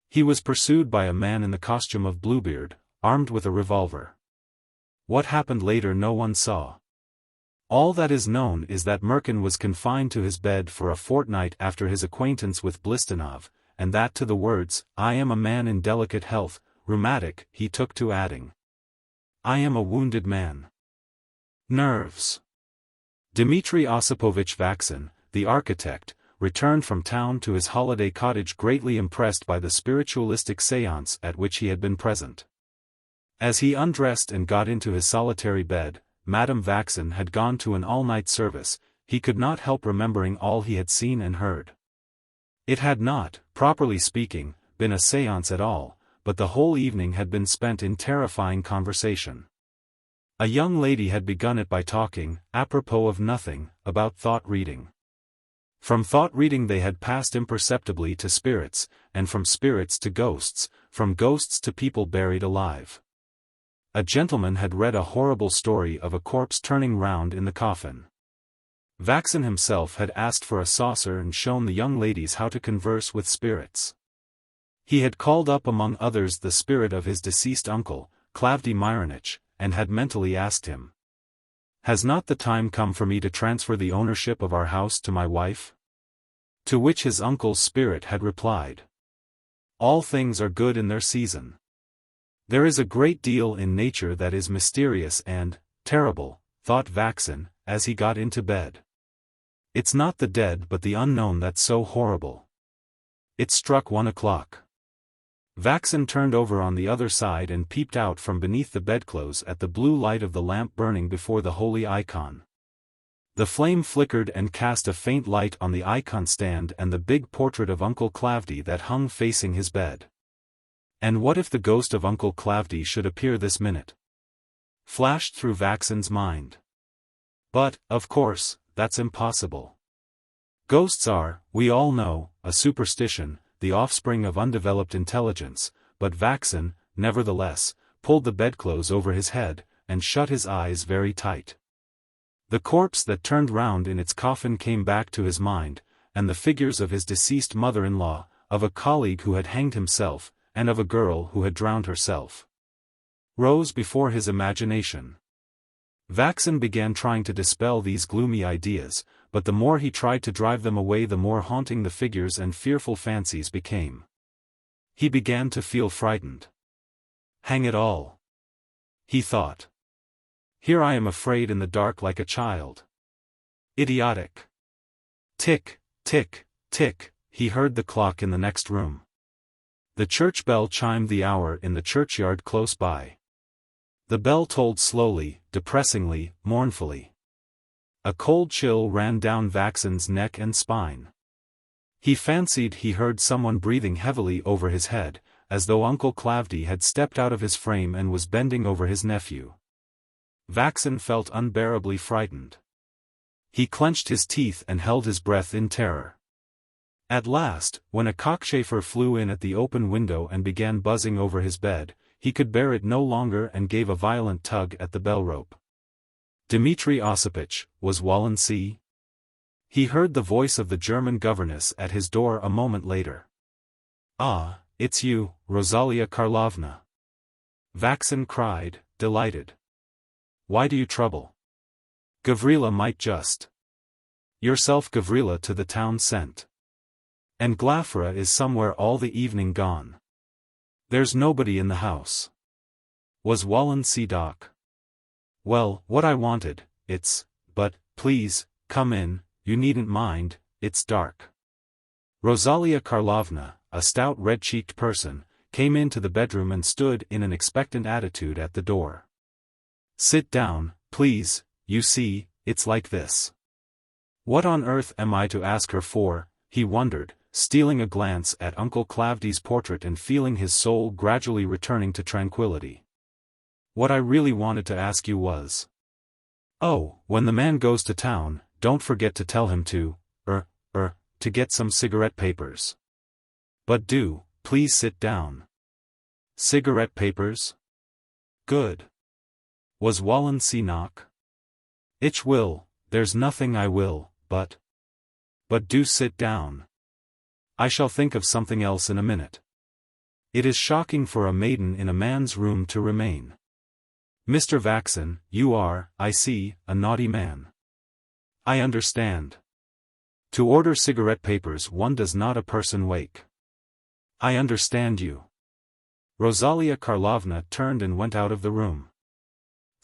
He was pursued by a man in the costume of Bluebeard, armed with a revolver. What happened later no one saw. All that is known is that Merkin was confined to his bed for a fortnight after his acquaintance with Blistanov, and that to the words, I am a man in delicate health, rheumatic, he took to adding, I am a wounded man. Nerves. Dmitry Osipovich Vaksin, the architect, returned from town to his holiday cottage greatly impressed by the spiritualistic séance at which he had been present. As he undressed and got into his solitary bed, Madame Vaxin had gone to an all-night service. He could not help remembering all he had seen and heard. It had not, properly speaking, been a séance at all, but the whole evening had been spent in terrifying conversation. A young lady had begun it by talking, apropos of nothing, about thought-reading. From thought-reading they had passed imperceptibly to spirits, and from spirits to ghosts, from ghosts to people buried alive. A gentleman had read a horrible story of a corpse turning round in the coffin. Vaxin himself had asked for a saucer and shown the young ladies how to converse with spirits. He had called up among others the spirit of his deceased uncle, Klavdy Myronich, and had mentally asked him, "Has not the time come for me to transfer the ownership of our house to my wife?" To which his uncle's spirit had replied, "All things are good in their season. There is a great deal in nature that is mysterious and terrible," thought Vaxin, as he got into bed. "It's not the dead but the unknown that's so horrible." It struck 1 o'clock. Vaxin turned over on the other side and peeped out from beneath the bedclothes at the blue light of the lamp burning before the holy icon. The flame flickered and cast a faint light on the icon stand and the big portrait of Uncle Klavdy that hung facing his bed. And what if the ghost of Uncle Klavdy should appear this minute? Flashed through Vaxin's mind. But, of course, that's impossible. Ghosts are, we all know, a superstition, the offspring of undeveloped intelligence, but Vaxin, nevertheless, pulled the bedclothes over his head, and shut his eyes very tight. The corpse that turned round in its coffin came back to his mind, and the figures of his deceased mother-in-law, of a colleague who had hanged himself, and of a girl who had drowned herself, rose before his imagination. Vaxin began trying to dispel these gloomy ideas, but the more he tried to drive them away the more haunting the figures and fearful fancies became. He began to feel frightened. "Hang it all," he thought. "Here I am afraid in the dark like a child. Idiotic." Tick, tick, tick, he heard the clock in the next room. The church bell chimed the hour in the churchyard close by. The bell tolled slowly, depressingly, mournfully. A cold chill ran down Vaxin's neck and spine. He fancied he heard someone breathing heavily over his head, as though Uncle Klavdy had stepped out of his frame and was bending over his nephew. Vaxin felt unbearably frightened. He clenched his teeth and held his breath in terror. At last, when a cockchafer flew in at the open window and began buzzing over his bed, he could bear it no longer and gave a violent tug at the bell rope. Dmitri Osipich, was Walensee? He heard the voice of the German governess at his door a moment later. "Ah, it's you, Rosalia Karlovna!" Vaxin cried, delighted. "Why do you trouble? Gavrila might just. Yourself Gavrila to the town sent. And Glafira is somewhere all the evening gone. There's nobody in the house." Was Walensee Doc? "Well, what I wanted, but, please, come in, you needn't mind, it's dark." Rosalia Karlovna, a stout red-cheeked person, came into the bedroom and stood in an expectant attitude at the door. "Sit down, please, you see, it's like this." What on earth am I to ask her for, he wondered, stealing a glance at Uncle Klavdy's portrait and feeling his soul gradually returning to tranquility. "What I really wanted to ask you was, oh, when the man goes to town, don't forget to tell him to get some cigarette papers. But do, please sit down." "Cigarette papers? Good." Was Walensee knock? "Ich will, there's nothing I will, but do sit down. I shall think of something else in a minute. It is shocking for a maiden in a man's room to remain. Mr. Vaxin, you are, I see, a naughty man. I understand. To order cigarette papers one does not a person wake. I understand you." Rosalia Karlovna turned and went out of the room.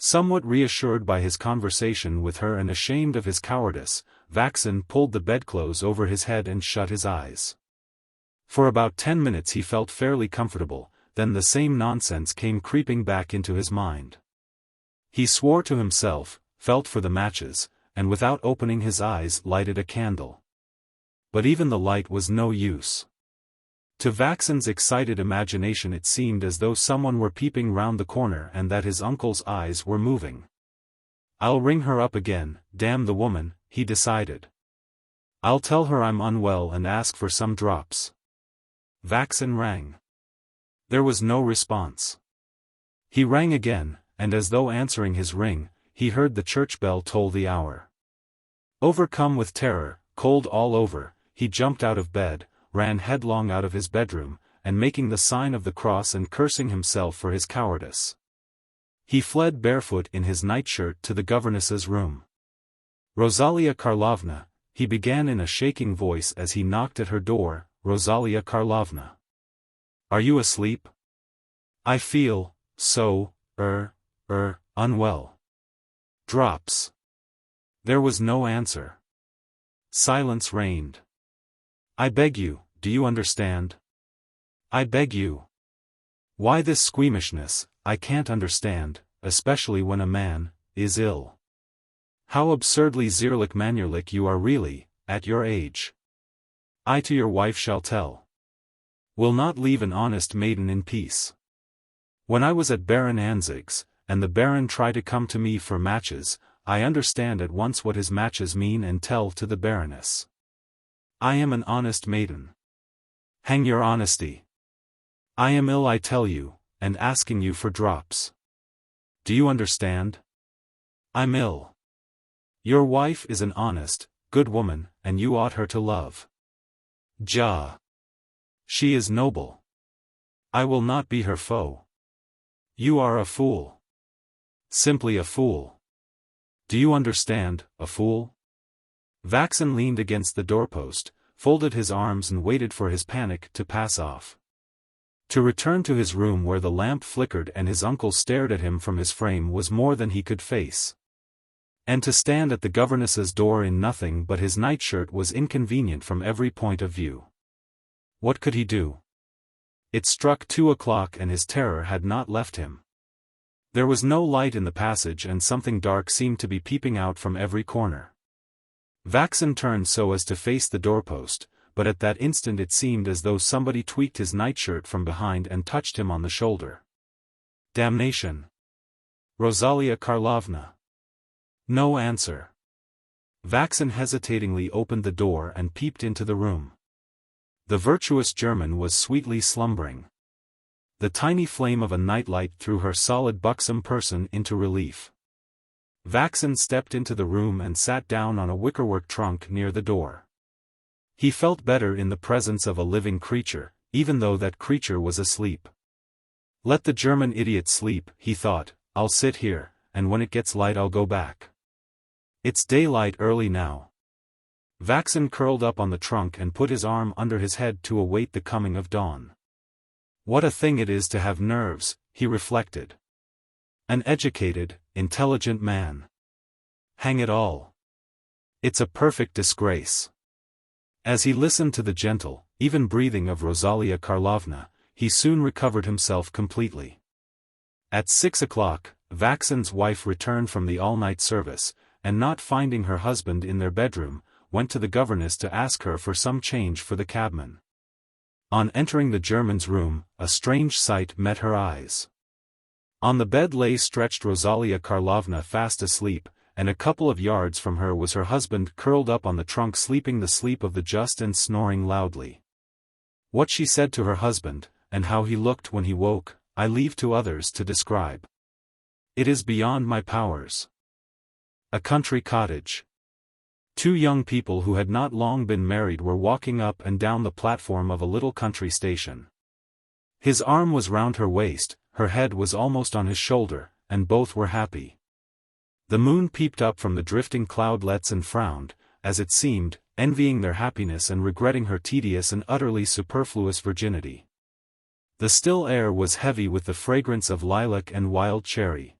Somewhat reassured by his conversation with her and ashamed of his cowardice, Vaxen pulled the bedclothes over his head and shut his eyes. For about 10 minutes he felt fairly comfortable, then the same nonsense came creeping back into his mind. He swore to himself, felt for the matches, and without opening his eyes lighted a candle. But even the light was no use. To Vaxen's excited imagination it seemed as though someone were peeping round the corner and that his uncle's eyes were moving. "I'll ring her up again, damn the woman," he decided. "I'll tell her I'm unwell and ask for some drops." Vaxen rang. There was no response. He rang again, and as though answering his ring, he heard the church bell toll the hour. Overcome with terror, cold all over, he jumped out of bed, ran headlong out of his bedroom, and making the sign of the cross and cursing himself for his cowardice. He fled barefoot in his nightshirt to the governess's room. "Rosalia Karlovna," he began in a shaking voice as he knocked at her door, "Rosalia Karlovna. Are you asleep? I feel so, unwell. Drops." There was no answer. Silence reigned. "I beg you, do you understand? I beg you. Why this squeamishness, I can't understand, especially when a man is ill. How absurdly zierlich manierlich you are really, at your age. I to your wife shall tell. Will not leave an honest maiden in peace. When I was at Baron Anzig's, and the Baron tried to come to me for matches, I understand at once what his matches mean and tell to the Baroness. I am an honest maiden. Hang your honesty. I am ill I tell you, and asking you for drops. Do you understand? I'm ill. Your wife is an honest, good woman, and you ought her to love. Ja. She is noble. I will not be her foe. You are a fool. Simply a fool. Do you understand, a fool?" Vaxen leaned against the doorpost, folded his arms and waited for his panic to pass off. To return to his room where the lamp flickered and his uncle stared at him from his frame was more than he could face. And to stand at the governess's door in nothing but his nightshirt was inconvenient from every point of view. What could he do? It struck 2 o'clock and his terror had not left him. There was no light in the passage and something dark seemed to be peeping out from every corner. Vaxen turned so as to face the doorpost, but at that instant it seemed as though somebody tweaked his nightshirt from behind and touched him on the shoulder. Damnation! Rosalia Karlovna. No answer. Vaxen hesitatingly opened the door and peeped into the room. The virtuous German was sweetly slumbering. The tiny flame of a nightlight threw her solid buxom person into relief. Vaxen stepped into the room and sat down on a wickerwork trunk near the door. He felt better in the presence of a living creature, even though that creature was asleep. Let the German idiot sleep, he thought, I'll sit here, and when it gets light I'll go back. It's daylight early now. Vaxen curled up on the trunk and put his arm under his head to await the coming of dawn. What a thing it is to have nerves, he reflected. An educated, intelligent man. Hang it all. It's a perfect disgrace. As he listened to the gentle, even breathing of Rosalia Karlovna, he soon recovered himself completely. At 6 o'clock, Vaxen's wife returned from the all-night service, and not finding her husband in their bedroom, went to the governess to ask her for some change for the cabman. On entering the German's room, a strange sight met her eyes. On the bed lay stretched Rosalia Karlovna fast asleep, and a couple of yards from her was her husband curled up on the trunk sleeping the sleep of the just and snoring loudly. What she said to her husband, and how he looked when he woke, I leave to others to describe. It is beyond my powers. A country cottage. 2 young people who had not long been married were walking up and down the platform of a little country station. His arm was round her waist, her head was almost on his shoulder, and both were happy. The moon peeped up from the drifting cloudlets and frowned, as it seemed, envying their happiness and regretting her tedious and utterly superfluous virginity. The still air was heavy with the fragrance of lilac and wild cherry.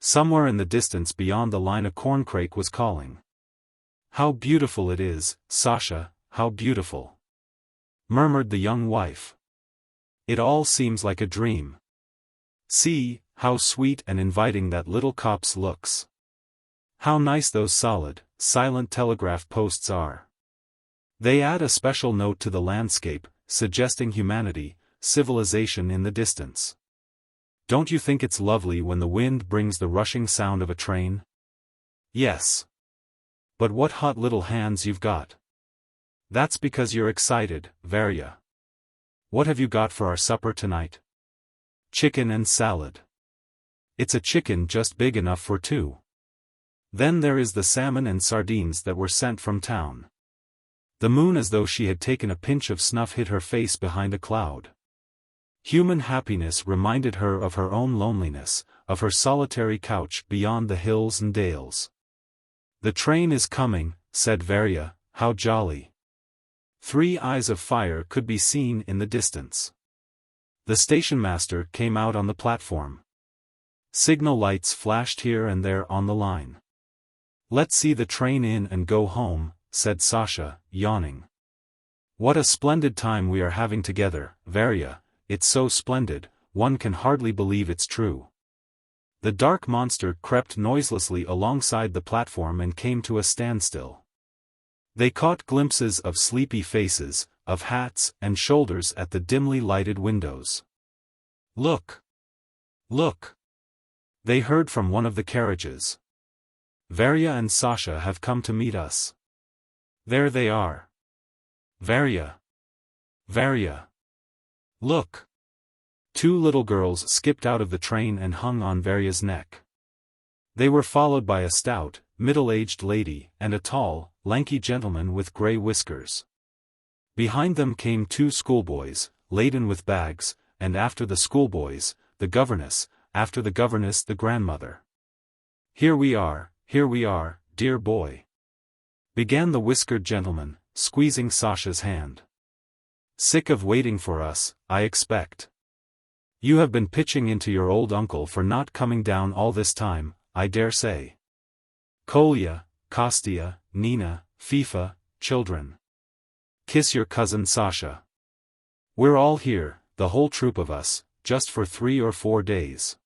Somewhere in the distance beyond the line a corncrake was calling. "How beautiful it is, Sasha, how beautiful," murmured the young wife. "It all seems like a dream. See, how sweet and inviting that little copse looks. How nice those solid, silent telegraph posts are. They add a special note to the landscape, suggesting humanity, civilization in the distance. Don't you think it's lovely when the wind brings the rushing sound of a train?" "Yes. But what hot little hands you've got." "That's because you're excited, Varya. What have you got for our supper tonight?" "Chicken and salad." "It's a chicken just big enough for two. Then there is the salmon and sardines that were sent from town." The moon, as though she had taken a pinch of snuff, hid her face behind a cloud. Human happiness reminded her of her own loneliness, of her solitary couch beyond the hills and dales. "The train is coming," said Varya, "how jolly." 3 eyes of fire could be seen in the distance. The stationmaster came out on the platform. Signal lights flashed here and there on the line. "Let's see the train in and go home," said Sasha, yawning. "What a splendid time we are having together, Varya, it's so splendid, one can hardly believe it's true." The dark monster crept noiselessly alongside the platform and came to a standstill. They caught glimpses of sleepy faces, of hats and shoulders at the dimly lighted windows. "Look! Look!" they heard from one of the carriages. "Varya and Sasha have come to meet us. There they are. Varya! Varya! Look!" 2 little girls skipped out of the train and hung on Varya's neck. They were followed by a stout, middle-aged lady, and a tall, lanky gentleman with grey whiskers. Behind them came 2 schoolboys, laden with bags, and after the schoolboys, the governess, after the governess the grandmother. Here we are, dear boy," began the whiskered gentleman, squeezing Sasha's hand. "Sick of waiting for us, I expect. You have been pitching into your old uncle for not coming down all this time, I dare say. Kolya, Kostya, Nina, Fifa, children. Kiss your cousin Sasha. We're all here, the whole troop of us, just for 3 or 4 days.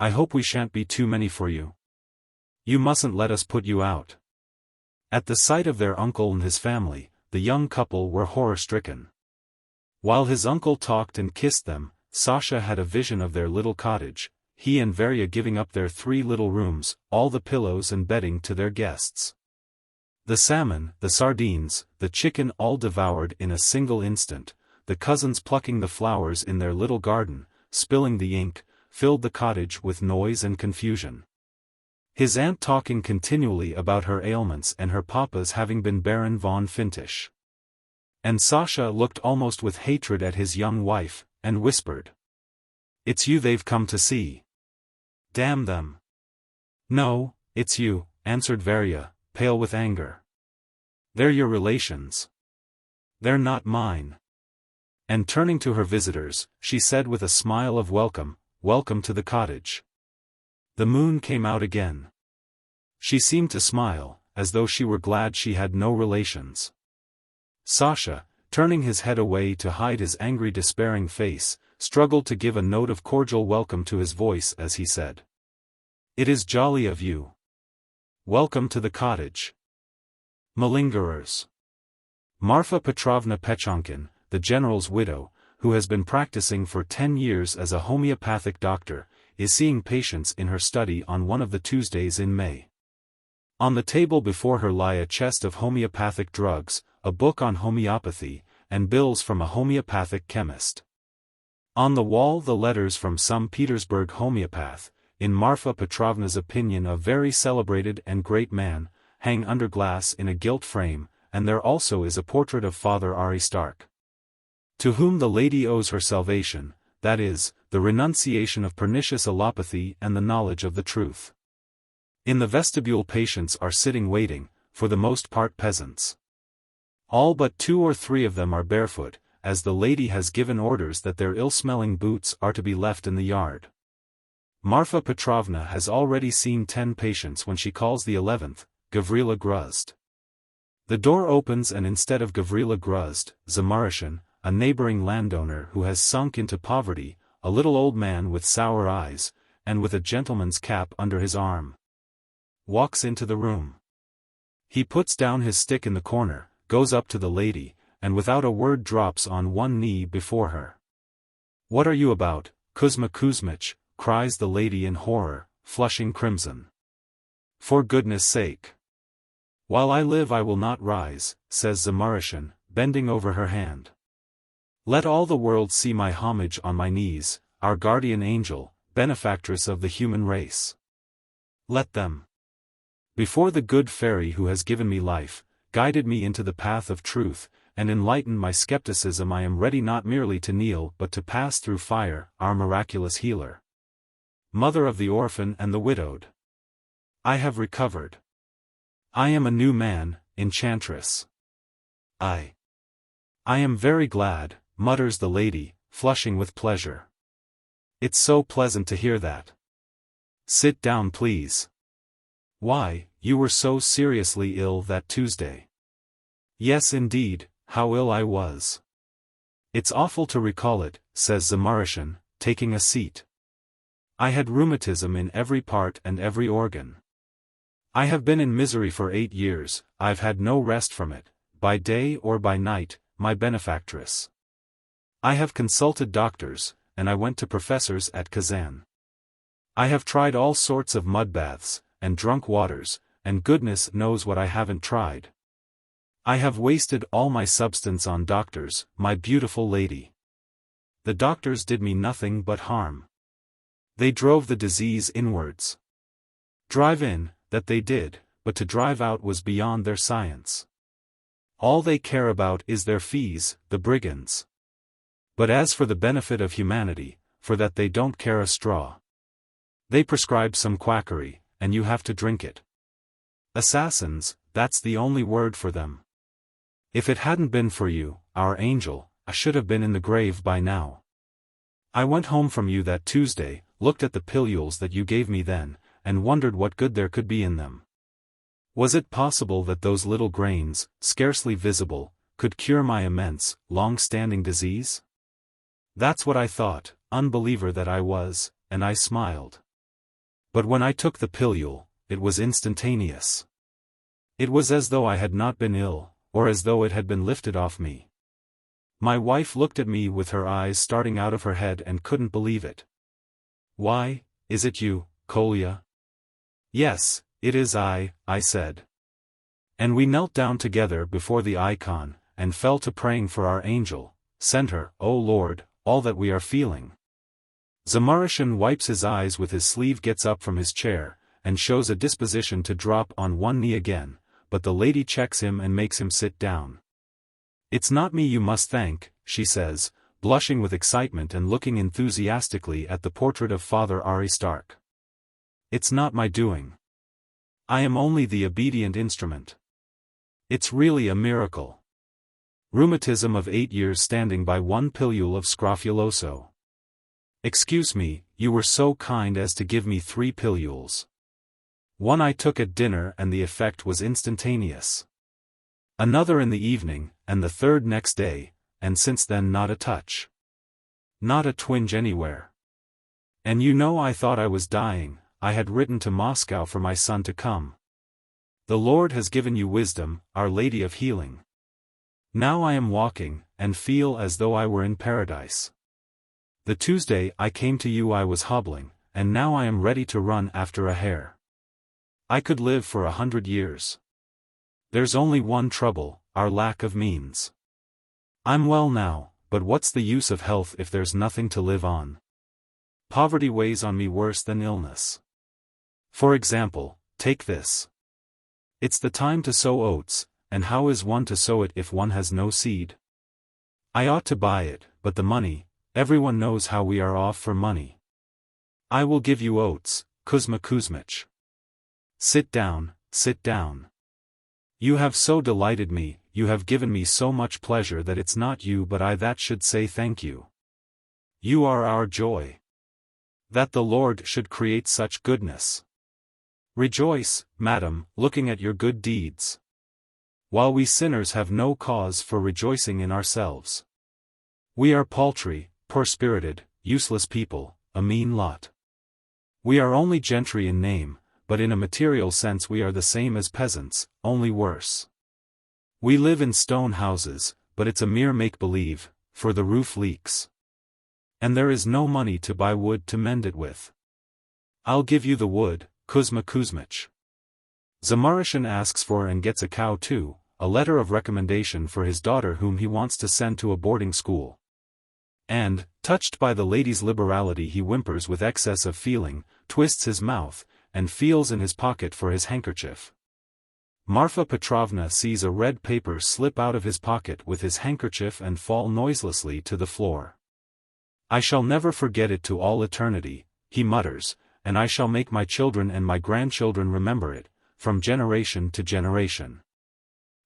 I hope we shan't be too many for you. You mustn't let us put you out." At the sight of their uncle and his family, the young couple were horror-stricken. While his uncle talked and kissed them, Sasha had a vision of their little cottage, he and Varya giving up their 3 little rooms, all the pillows and bedding to their guests. The salmon, the sardines, the chicken all devoured in a single instant, the cousins plucking the flowers in their little garden, spilling the ink, filled the cottage with noise and confusion. His aunt talking continually about her ailments and her papa's having been Baron von Fintisch. And Sasha looked almost with hatred at his young wife, and whispered, "It's you they've come to see. Damn them." "No, it's you," answered Varya, pale with anger. "They're your relations. They're not mine." And turning to her visitors, she said with a smile of welcome, "Welcome to the cottage." The moon came out again. She seemed to smile, as though she were glad she had no relations. Sasha, turning his head away to hide his angry despairing face, struggled to give a note of cordial welcome to his voice as he said, "It is jolly of you. Welcome to the cottage. Malingerers." Marfa Petrovna Pechonkin, the general's widow, who has been practicing for 10 years as a homeopathic doctor, is seeing patients in her study on one of the Tuesdays in May. On the table before her lie a chest of homeopathic drugs, a book on homeopathy, and bills from a homeopathic chemist. On the wall the letters from some Petersburg homeopath, in Marfa Petrovna's opinion a very celebrated and great man, hang under glass in a gilt frame, and there also is a portrait of Father Ari Stark, to whom the lady owes her salvation, that is, the renunciation of pernicious allopathy and the knowledge of the truth. In the vestibule patients are sitting waiting, for the most part peasants. All but 2 or 3 of them are barefoot, as the lady has given orders that their ill-smelling boots are to be left in the yard. Marfa Petrovna has already seen 10 patients when she calls the 11th, Gavrila Gruzd. The door opens and instead of Gavrila Gruzd, Zamarushin, a neighboring landowner who has sunk into poverty, a little old man with sour eyes, and with a gentleman's cap under his arm, walks into the room. He puts down his stick in the corner, goes up to the lady, and without a word drops on one knee before her. "What are you about, Kuzma Kuzmich?" cries the lady in horror, flushing crimson. "For goodness sake! While I live I will not rise," says Zamarushin, bending over her hand. "Let all the world see my homage on my knees, our guardian angel, benefactress of the human race. Let them. Before the good fairy who has given me life, guided me into the path of truth, and enlightened my skepticism, I am ready not merely to kneel but to pass through fire, our miraculous healer. Mother of the orphan and the widowed. I have recovered. I am a new man, enchantress. I am very glad," mutters the lady, flushing with pleasure. "It's so pleasant to hear that. Sit down please. Why, you were so seriously ill that Tuesday." "Yes indeed, how ill I was. It's awful to recall it," says Zamarushin, taking a seat. "I had rheumatism in every part and every organ. I have been in misery for 8 years, I've had no rest from it, by day or by night, my benefactress. I have consulted doctors, and I went to professors at Kazan. I have tried all sorts of mud baths, and drunk waters, and goodness knows what I haven't tried. I have wasted all my substance on doctors, my beautiful lady. The doctors did me nothing but harm. They drove the disease inwards. Drive in, that they did, but to drive out was beyond their science. All they care about is their fees, the brigands. But as for the benefit of humanity, for that they don't care a straw. They prescribe some quackery, and you have to drink it. Assassins, that's the only word for them. If it hadn't been for you, our angel, I should have been in the grave by now. I went home from you that Tuesday, looked at the pilules that you gave me then, and wondered what good there could be in them. Was it possible that those little grains, scarcely visible, could cure my immense, long-standing disease? That's what I thought, unbeliever that I was, and I smiled. But when I took the pilule, it was instantaneous. It was as though I had not been ill, or as though it had been lifted off me. My wife looked at me with her eyes starting out of her head and couldn't believe it. Why, is it you, Kolya? Yes, it is I said. And we knelt down together before the icon, and fell to praying for our angel. Send her, O Lord, all that we are feeling. Zamarushin wipes his eyes with his sleeve, gets up from his chair, and shows a disposition to drop on one knee again, but the lady checks him and makes him sit down. It's not me you must thank, she says, blushing with excitement and looking enthusiastically at the portrait of Father Aristark. It's not my doing. I am only the obedient instrument. It's really a miracle. Rheumatism of 8 years standing by one pilule of scrofuloso. Excuse me, you were so kind as to give me 3 pilules. One I took at dinner and the effect was instantaneous. Another in the evening, and the third next day, and since then not a touch. Not a twinge anywhere. And you know I thought I was dying. I had written to Moscow for my son to come. The Lord has given you wisdom, Our Lady of Healing. Now I am walking, and feel as though I were in paradise. The Tuesday I came to you I was hobbling, and now I am ready to run after a hare. I could live for 100 years. There's only one trouble, our lack of means. I'm well now, but what's the use of health if there's nothing to live on? Poverty weighs on me worse than illness. For example, take this. It's the time to sow oats, and how is one to sow it if one has no seed? I ought to buy it, but the money, everyone knows how we are off for money. I will give you oats, Kuzma Kuzmich. Sit down, sit down. You have so delighted me, you have given me so much pleasure that it's not you but I that should say thank you. You are our joy. That the Lord should create such goodness. Rejoice, madam, looking at your good deeds. While we sinners have no cause for rejoicing in ourselves. We are paltry, poor-spirited, useless people, a mean lot. We are only gentry in name, but in a material sense we are the same as peasants, only worse. We live in stone houses, but it's a mere make-believe, for the roof leaks. And there is no money to buy wood to mend it with. I'll give you the wood, Kuzma Kuzmich. Zamurishin asks for and gets a cow too, a letter of recommendation for his daughter whom he wants to send to a boarding school. And, touched by the lady's liberality, he whimpers with excess of feeling, twists his mouth, and feels in his pocket for his handkerchief. Marfa Petrovna sees a red paper slip out of his pocket with his handkerchief and fall noiselessly to the floor. I shall never forget it to all eternity, he mutters, and I shall make my children and my grandchildren remember it, from generation to generation.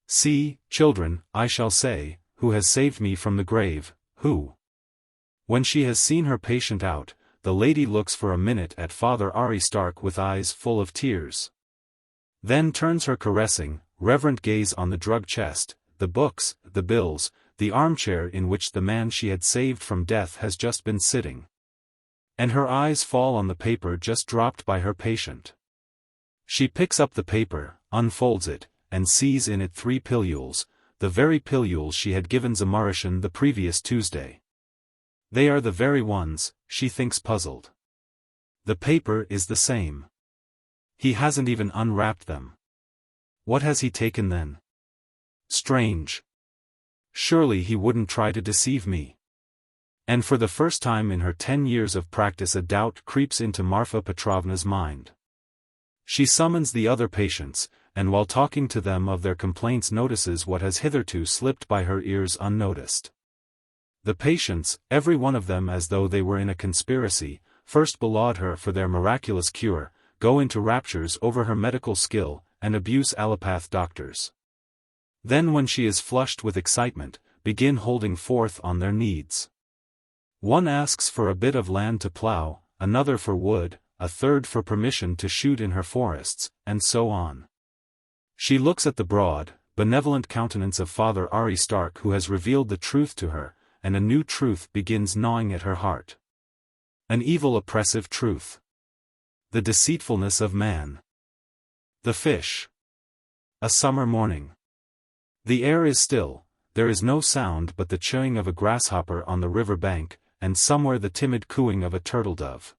See, children, I shall say, who has saved me from the grave, who? When she has seen her patient out, the lady looks for a minute at Father Ari Stark with eyes full of tears. Then turns her caressing, reverent gaze on the drug chest, the books, the bills, the armchair in which the man she had saved from death has just been sitting. And her eyes fall on the paper just dropped by her patient. She picks up the paper, unfolds it, and sees in it 3 pilules, the very pilules she had given Zamurishin the previous Tuesday. They are the very ones, she thinks puzzled. The paper is the same. He hasn't even unwrapped them. What has he taken then? Strange. Surely he wouldn't try to deceive me. And for the first time in her 10 years of practice a doubt creeps into Marfa Petrovna's mind. She summons the other patients, and while talking to them of their complaints notices what has hitherto slipped by her ears unnoticed. The patients, every one of them as though they were in a conspiracy, first belaud her for their miraculous cure, go into raptures over her medical skill, and abuse allopath doctors. Then when she is flushed with excitement, begin holding forth on their needs. One asks for a bit of land to plow, another for wood, a third for permission to shoot in her forests, and so on. She looks at the broad, benevolent countenance of Father Ari Stark who has revealed the truth to her, and a new truth begins gnawing at her heart. An evil oppressive truth. The deceitfulness of man. The fish. A summer morning. The air is still, there is no sound but the chewing of a grasshopper on the river bank, and somewhere the timid cooing of a turtle-dove.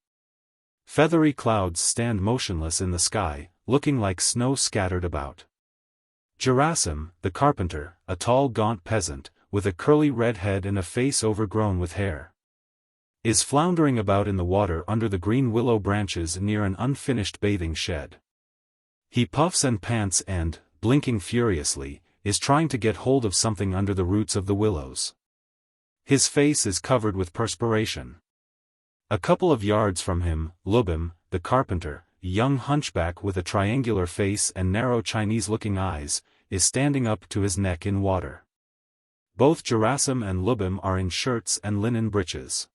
Feathery clouds stand motionless in the sky, looking like snow scattered about. Gerasim, the carpenter, a tall gaunt peasant, with a curly red head and a face overgrown with hair, is floundering about in the water under the green willow branches near an unfinished bathing shed. He puffs and pants and, blinking furiously, is trying to get hold of something under the roots of the willows. His face is covered with perspiration. A couple of yards from him, Lubim, the carpenter, a young hunchback with a triangular face and narrow Chinese-looking eyes, is standing up to his neck in water. Both Gerasim and Lubim are in shirts and linen breeches.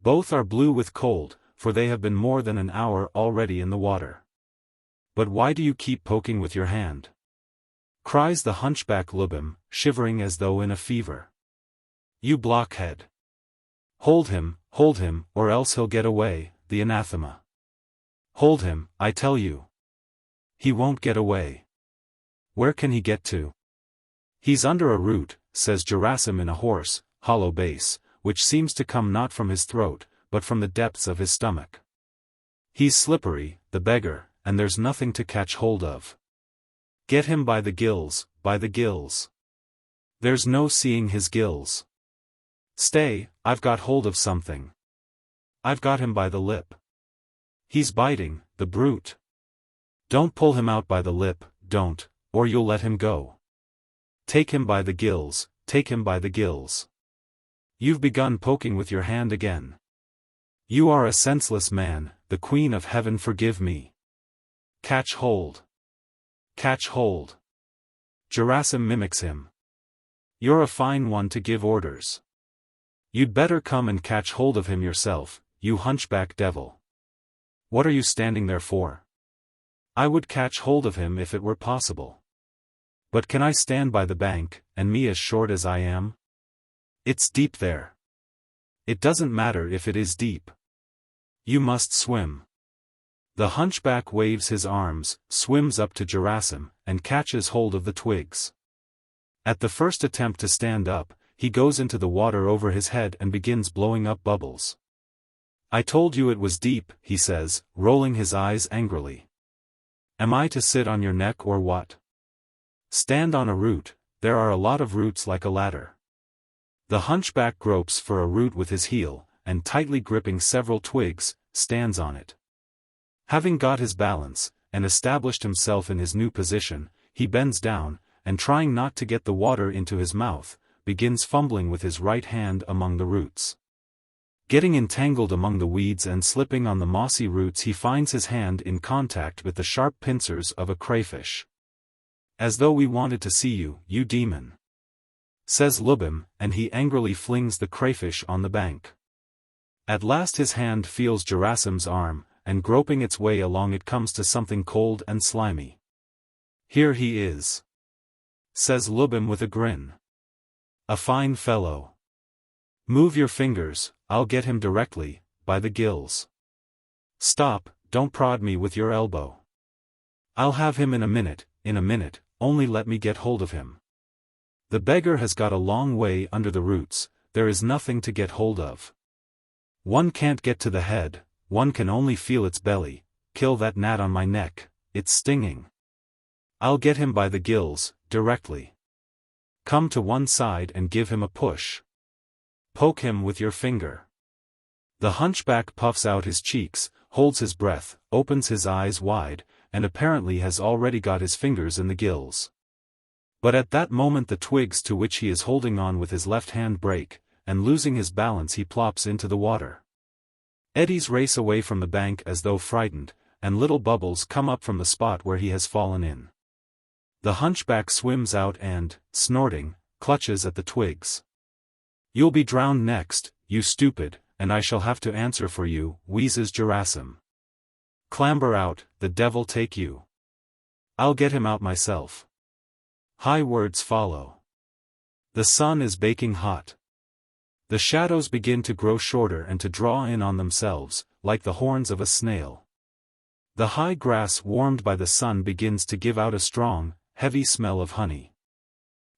Both are blue with cold, for they have been more than an hour already in the water. But why do you keep poking with your hand? Cries the hunchback Lubim, shivering as though in a fever. You blockhead. Hold him, or else he'll get away, the anathema. Hold him, I tell you. He won't get away. Where can he get to? He's under a root, says Gerasim in a hoarse, hollow bass, which seems to come not from his throat, but from the depths of his stomach. He's slippery, the beggar, and there's nothing to catch hold of. Get him by the gills, by the gills. There's no seeing his gills. Stay, I've got hold of something. I've got him by the lip. He's biting, the brute. Don't pull him out by the lip, don't, or you'll let him go. Take him by the gills, take him by the gills. You've begun poking with your hand again. You are a senseless man, the Queen of Heaven forgive me. Catch hold. Catch hold. Gerasim mimics him. You're a fine one to give orders. You'd better come and catch hold of him yourself, you hunchback devil. What are you standing there for? I would catch hold of him if it were possible. But can I stand by the bank, and me as short as I am? It's deep there. It doesn't matter if it is deep. You must swim. The hunchback waves his arms, swims up to Gerasim, and catches hold of the twigs. At the first attempt to stand up, he goes into the water over his head and begins blowing up bubbles. I told you it was deep, he says, rolling his eyes angrily. Am I to sit on your neck or what? Stand on a root, there are a lot of roots like a ladder. The hunchback gropes for a root with his heel, and tightly gripping several twigs, stands on it. Having got his balance, and established himself in his new position, he bends down, and trying not to get the water into his mouth, begins fumbling with his right hand among the roots. Getting entangled among the weeds and slipping on the mossy roots, he finds his hand in contact with the sharp pincers of a crayfish. As though we wanted to see you, you demon, says Lubim, and he angrily flings the crayfish on the bank. At last his hand feels Gerasim's arm, and groping its way along it comes to something cold and slimy. Here he is, says Lubim with a grin. A fine fellow. Move your fingers, I'll get him directly, by the gills. Stop, don't prod me with your elbow. I'll have him in a minute, only let me get hold of him. The beggar has got a long way under the roots, there is nothing to get hold of. One can't get to the head, one can only feel its belly. Kill that gnat on my neck, it's stinging. I'll get him by the gills, directly. Come to one side and give him a push. Poke him with your finger. The hunchback puffs out his cheeks, holds his breath, opens his eyes wide, and apparently has already got his fingers in the gills. But at that moment the twigs to which he is holding on with his left hand break, and losing his balance he plops into the water. Eddies race away from the bank as though frightened, and little bubbles come up from the spot where he has fallen in. The hunchback swims out and, snorting, clutches at the twigs. You'll be drowned next, you stupid, and I shall have to answer for you, wheezes Gerasim. Clamber out, the devil take you. I'll get him out myself. High words follow. The sun is baking hot. The shadows begin to grow shorter and to draw in on themselves, like the horns of a snail. The high grass warmed by the sun begins to give out a strong, heavy smell of honey.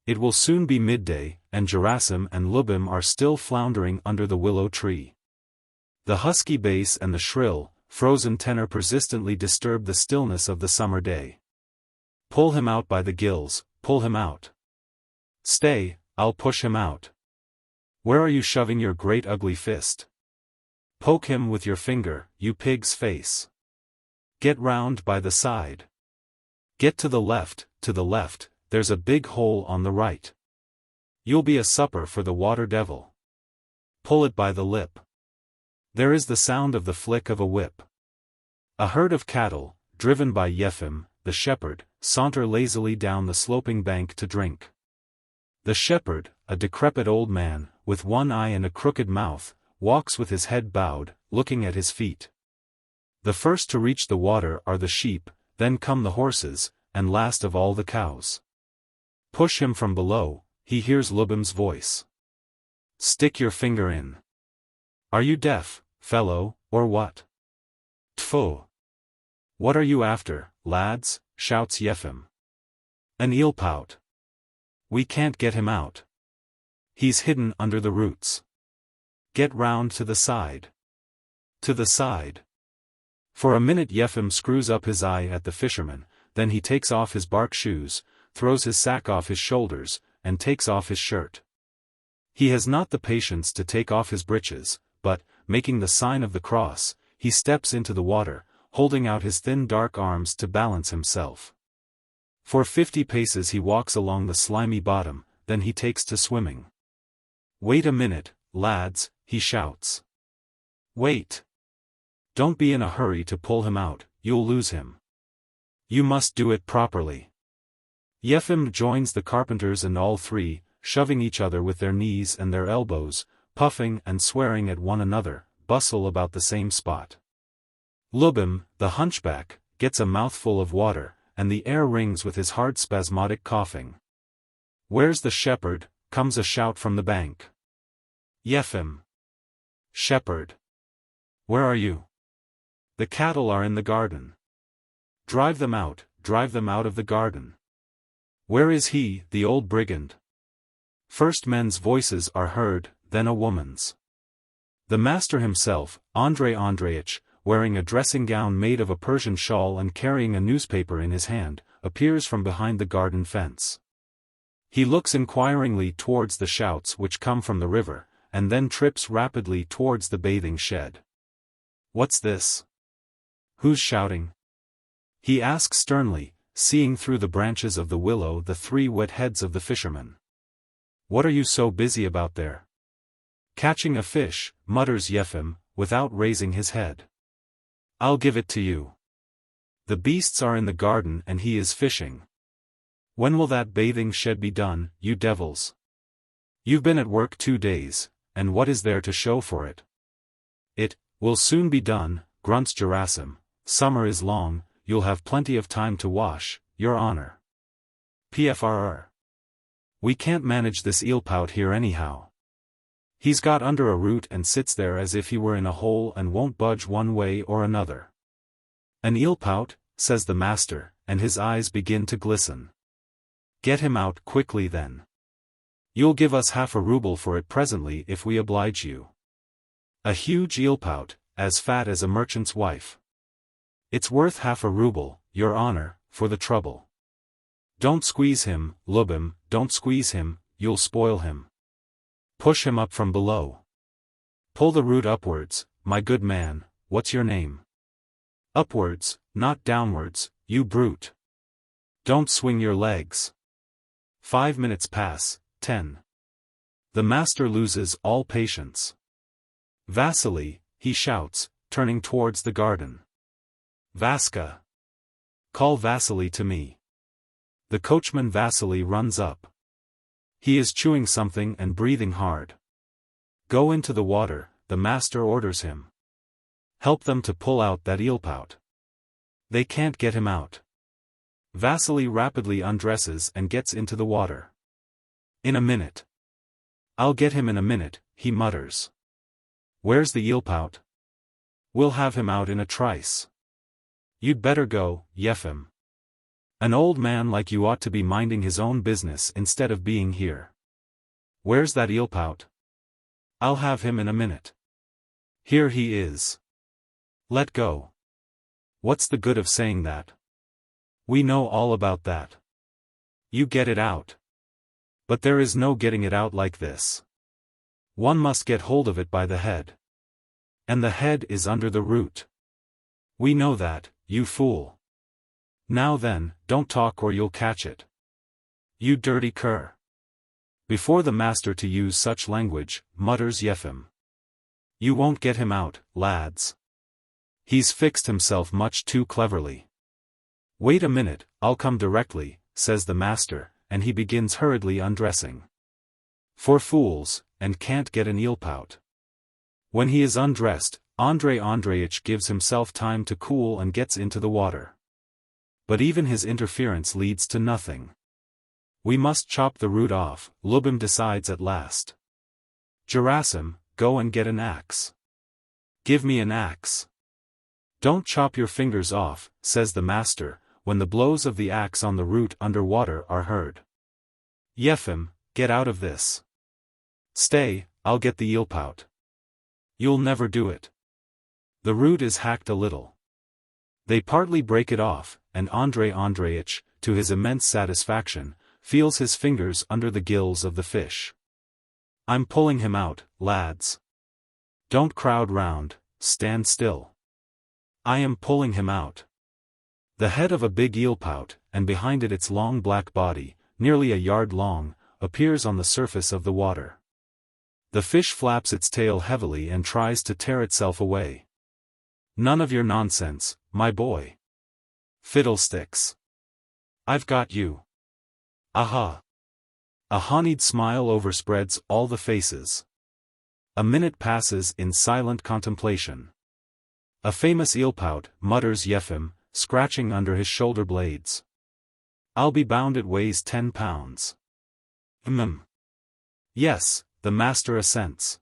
It will soon be midday, and Gerasim and Lubim are still floundering under the willow tree. The husky bass and the shrill, frozen tenor persistently disturb the stillness of the summer day. Pull him out by the gills, pull him out. Stay, I'll push him out. Where are you shoving your great ugly fist? Poke him with your finger, you pig's face. Get round by the side. Get to the left, there's a big hole on the right. You'll be a supper for the water devil. Pull it by the lip. There is the sound of the flick of a whip. A herd of cattle, driven by Yefim, the shepherd, saunter lazily down the sloping bank to drink. The shepherd, a decrepit old man, with one eye and a crooked mouth, walks with his head bowed, looking at his feet. The first to reach the water are the sheep, then come the horses, and last of all the cows. Push him from below, he hears Lubim's voice. Stick your finger in. Are you deaf, fellow, or what? Tfu! What are you after, lads? Shouts Yefim. An eelpout. We can't get him out. He's hidden under the roots. Get round to the side. To the side. For a minute Yefim screws up his eye at the fisherman, then he takes off his bark shoes, throws his sack off his shoulders, and takes off his shirt. He has not the patience to take off his breeches, but, making the sign of the cross, he steps into the water, holding out his thin dark arms to balance himself. For 50 paces he walks along the slimy bottom, then he takes to swimming. Wait a minute, lads, he shouts. Wait. Don't be in a hurry to pull him out, you'll lose him. You must do it properly. Yefim joins the carpenters and all three, shoving each other with their knees and their elbows, puffing and swearing at one another, bustle about the same spot. Lubim, the hunchback, gets a mouthful of water, and the air rings with his hard spasmodic coughing. "Where's the shepherd?" comes a shout from the bank. "Yefim." "Shepherd. Where are you?" "The cattle are in the garden." Drive them out of the garden." "Where is he, the old brigand?" First men's voices are heard, then a woman's. The master himself, Andrei Andreitch, wearing a dressing gown made of a Persian shawl and carrying a newspaper in his hand, appears from behind the garden fence. He looks inquiringly towards the shouts which come from the river, and then trips rapidly towards the bathing shed. "What's this? Who's shouting?" he asks sternly, seeing through the branches of the willow the 3 wet heads of the fishermen. "What are you so busy about there?" "Catching a fish," mutters Yefim, without raising his head. "I'll give it to you. The beasts are in the garden and he is fishing. When will that bathing shed be done, you devils? You've been at work 2 days, and what is there to show for it?" "It will soon be done," grunts Gerasim. "Summer is long, you'll have plenty of time to wash, your honor." "Pfrr. We can't manage this eelpout here anyhow. He's got under a root and sits there as if he were in a hole and won't budge one way or another." "An eelpout," says the master, and his eyes begin to glisten. "Get him out quickly then. You'll give us half a ruble for it presently if we oblige you." "A huge eelpout, as fat as a merchant's wife." "It's worth half a ruble, your honor, for the trouble." "Don't squeeze him, Lubim, don't squeeze him, you'll spoil him. Push him up from below. Pull the root upwards, my good man. What's your name?" "Upwards, not downwards, you brute. Don't swing your legs." 5 minutes pass, 10. The master loses all patience. "Vasily," he shouts, turning towards the garden. "Vaska! Call Vasily to me." The coachman Vasily runs up. He is chewing something and breathing hard. "Go into the water," the master orders him. "Help them to pull out that eelpout. They can't get him out." Vasily rapidly undresses and gets into the water. "In a minute. I'll get him in a minute," he mutters. "Where's the eelpout?" "We'll have him out in a trice." "You'd better go, Yefim. An old man like you ought to be minding his own business instead of being here." "Where's that eelpout?" "I'll have him in a minute." "Here he is." "Let go." "What's the good of saying that? We know all about that. You get it out." "But there is no getting it out like this. One must get hold of it by the head. And the head is under the root." "We know that, you fool. Now then, don't talk or you'll catch it. You dirty cur." Before the master to use such language, mutters Yefim. "You won't get him out, lads. He's fixed himself much too cleverly." "Wait a minute, I'll come directly," says the master, and he begins hurriedly undressing. For fools, and can't get an eelpout. When he is undressed, Andrei Andreitch gives himself time to cool and gets into the water. But even his interference leads to nothing. "We must chop the root off," Lubim decides at last. "Gerasim, go and get an axe." "Give me an axe." "Don't chop your fingers off," says the master, when the blows of the axe on the root under water are heard. "Yefim, get out of this." "Stay, I'll get the eelpout." "You'll never do it." The root is hacked a little. They partly break it off, and Andrei Andreitch, to his immense satisfaction, feels his fingers under the gills of the fish. "I'm pulling him out, lads. Don't crowd round, stand still. I am pulling him out." The head of a big eelpout, and behind it its long black body, nearly a yard long, appears on the surface of the water. The fish flaps its tail heavily and tries to tear itself away. "None of your nonsense, my boy." "Fiddlesticks. I've got you." "Aha." A honeyed smile overspreads all the faces. A minute passes in silent contemplation. A famous eelpout, mutters Yefim, scratching under his shoulder blades. I'll be bound it weighs 10 pounds. Yes, the master assents.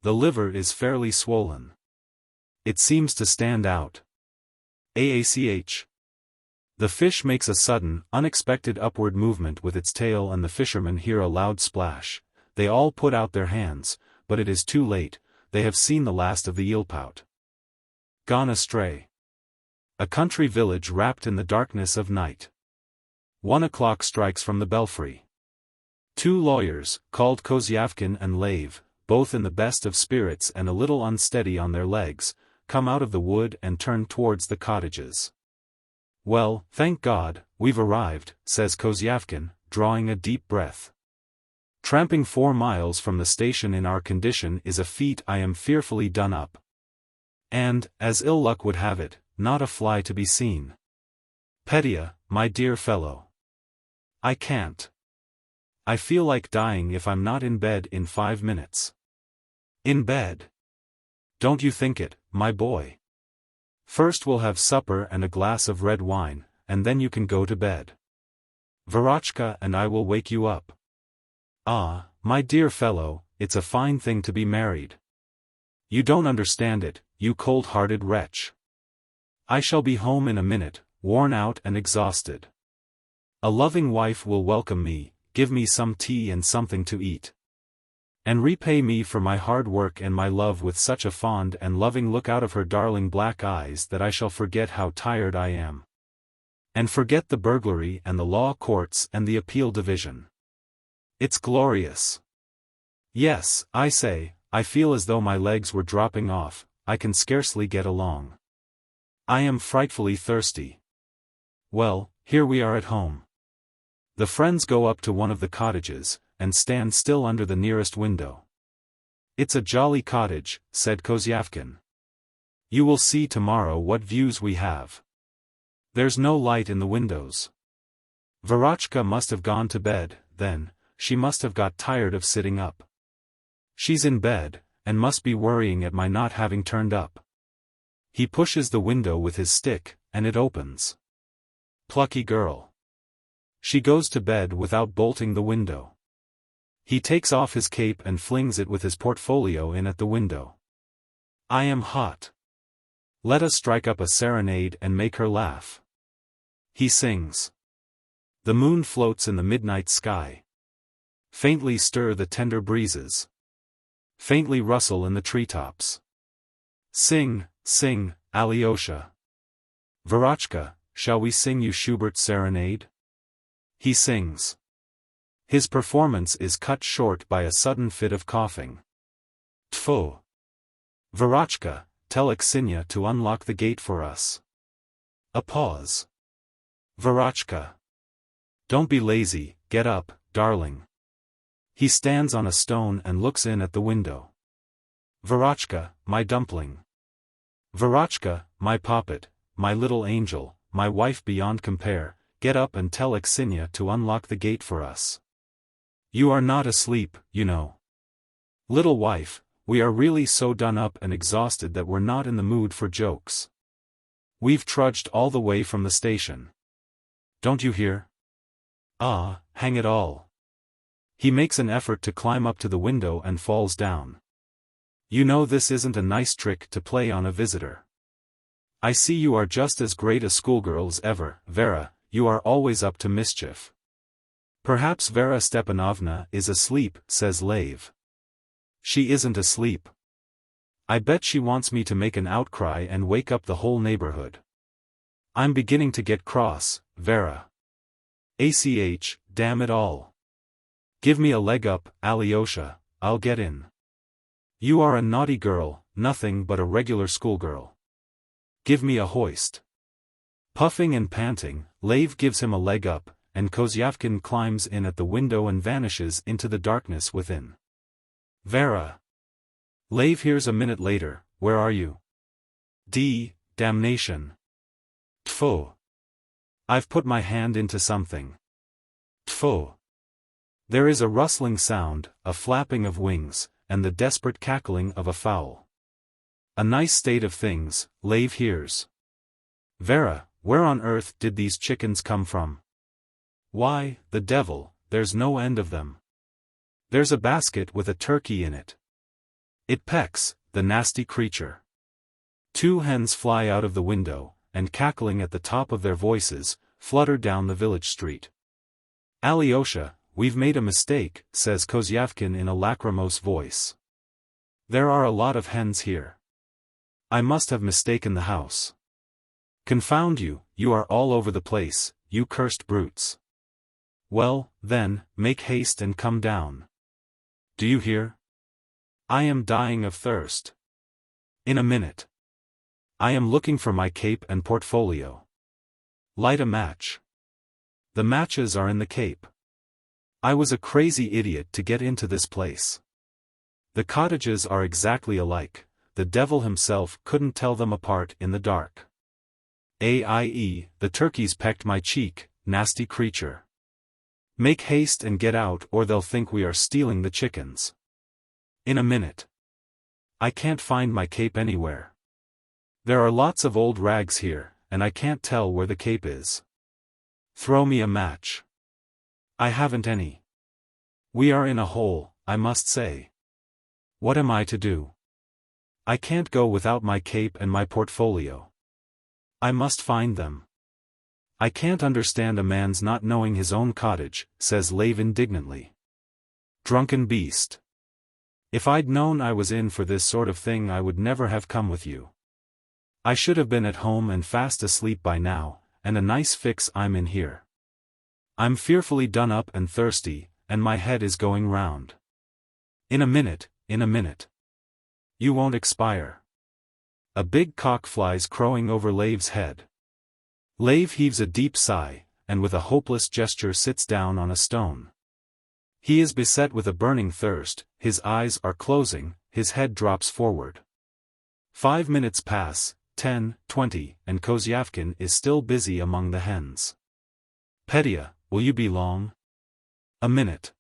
The liver is fairly swollen. It seems to stand out. Aach. The fish makes a sudden, unexpected upward movement with its tail and the fishermen hear a loud splash. They all put out their hands, but it is too late, they have seen the last of the eelpout. Gone astray. A country village wrapped in the darkness of night. 1 o'clock strikes from the belfry. 2 lawyers, called Kozyavkin and Lave, both in the best of spirits and a little unsteady on their legs, come out of the wood and turn towards the cottages. Well, thank God, we've arrived, says Kozyavkin, drawing a deep breath. Tramping 4 miles from the station in our condition is a feat I am fearfully done up. And, as ill luck would have it, not a fly to be seen. Petya, my dear fellow. I can't. I feel like dying if I'm not in bed in 5 minutes. In bed? Don't you think it, my boy. First we'll have supper and a glass of red wine, and then you can go to bed. Verochka and I will wake you up. Ah, my dear fellow, it's a fine thing to be married. You don't understand it, you cold-hearted wretch. I shall be home in a minute, worn out and exhausted. A loving wife will welcome me, give me some tea and something to eat. And repay me for my hard work and my love with such a fond and loving look out of her darling black eyes that I shall forget how tired I am. And forget the burglary and the law courts and the appeal division. It's glorious. Yes, I say, I feel as though my legs were dropping off, I can scarcely get along. I am frightfully thirsty. Well, here we are at home. The friends go up to one of the cottages, and stand still under the nearest window. It's a jolly cottage, said Kozyavkin. You will see tomorrow what views we have. There's no light in the windows. Verochka must have gone to bed, then, she must have got tired of sitting up. She's in bed, and must be worrying at my not having turned up. He pushes the window with his stick, and it opens. Plucky girl. She goes to bed without bolting the window. He takes off his cape and flings it with his portfolio in at the window. I am hot. Let us strike up a serenade and make her laugh. He sings. The moon floats in the midnight sky. Faintly stir the tender breezes. Faintly rustle in the treetops. Sing, sing, Alyosha. Verochka, shall we sing you Schubert's serenade? He sings. His performance is cut short by a sudden fit of coughing. Tfo. Verochka, tell Aksiniya to unlock the gate for us. A pause. Verochka. Don't be lazy, get up, darling. He stands on a stone and looks in at the window. Verochka, my dumpling. Verochka, my poppet, my little angel, my wife beyond compare, get up and tell Aksiniya to unlock the gate for us. You are not asleep, you know. Little wife, we are really so done up and exhausted that we're not in the mood for jokes. We've trudged all the way from the station. Don't you hear? Ah, hang it all. He makes an effort to climb up to the window and falls down. You know this isn't a nice trick to play on a visitor. I see you are just as great a schoolgirl as ever, Vera, you are always up to mischief. Perhaps Vera Stepanovna is asleep, says Lave. She isn't asleep. I bet she wants me to make an outcry and wake up the whole neighborhood. I'm beginning to get cross, Vera. ACH, damn it all. Give me a leg up, Alyosha, I'll get in. You are a naughty girl, nothing but a regular schoolgirl. Give me a hoist. Puffing and panting, Lave gives him a leg up, and Kozyavkin climbs in at the window and vanishes into the darkness within. Vera. Lave hears a minute later, where are you? Damnation. Tfo. I've put my hand into something. Tfo. There is a rustling sound, a flapping of wings, and the desperate cackling of a fowl. A nice state of things, Lave hears. Vera, where on earth did these chickens come from? Why, the devil, there's no end of them. There's a basket with a turkey in it. It pecks, the nasty creature. 2 hens fly out of the window, and cackling at the top of their voices, flutter down the village street. Alyosha, we've made a mistake, says Kozyavkin in a lachrymose voice. There are a lot of hens here. I must have mistaken the house. Confound you, you are all over the place, you cursed brutes. Well, then, make haste and come down. Do you hear? I am dying of thirst. In a minute. I am looking for my cape and portfolio. Light a match. The matches are in the cape. I was a crazy idiot to get into this place. The cottages are exactly alike, the devil himself couldn't tell them apart in the dark. The turkeys pecked my cheek, nasty creature. Make haste and get out or they'll think we are stealing the chickens. In a minute. I can't find my cape anywhere. There are lots of old rags here, and I can't tell where the cape is. Throw me a match. I haven't any. We are in a hole, I must say. What am I to do? I can't go without my cape and my portfolio. I must find them. I can't understand a man's not knowing his own cottage, says Lave indignantly. Drunken beast. If I'd known I was in for this sort of thing I would never have come with you. I should have been at home and fast asleep by now, and a nice fix I'm in here. I'm fearfully done up and thirsty, and my head is going round. In a minute. You won't expire. A big cock flies crowing over Lave's head. Lave heaves a deep sigh, and with a hopeless gesture sits down on a stone. He is beset with a burning thirst, his eyes are closing, his head drops forward. 5 minutes pass, 10, 20, and Kozyavkin is still busy among the hens. Petya, will you be long? A minute.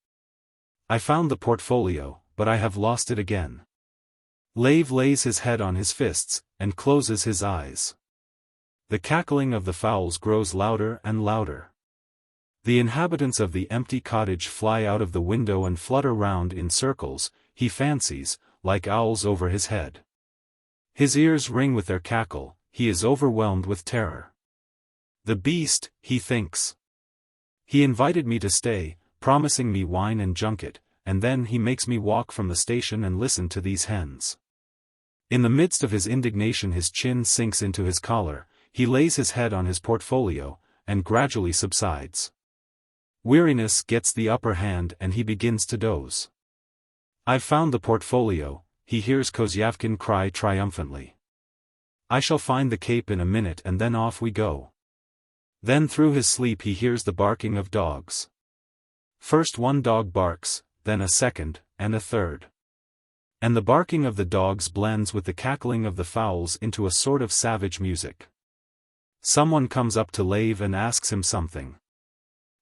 I found the portfolio, but I have lost it again. Lave lays his head on his fists, and closes his eyes. The cackling of the fowls grows louder and louder. The inhabitants of the empty cottage fly out of the window and flutter round in circles, he fancies, like owls over his head. His ears ring with their cackle, he is overwhelmed with terror. The beast, he thinks. He invited me to stay, promising me wine and junket, and then he makes me walk from the station and listen to these hens. In the midst of his indignation his chin sinks into his collar, he lays his head on his portfolio, and gradually subsides. Weariness gets the upper hand and he begins to doze. I've found the portfolio, he hears Kozyavkin cry triumphantly. I shall find the cape in a minute and then off we go. Then through his sleep he hears the barking of dogs. First one dog barks, then a second, and a third. And the barking of the dogs blends with the cackling of the fowls into a sort of savage music. Someone comes up to Lave and asks him something.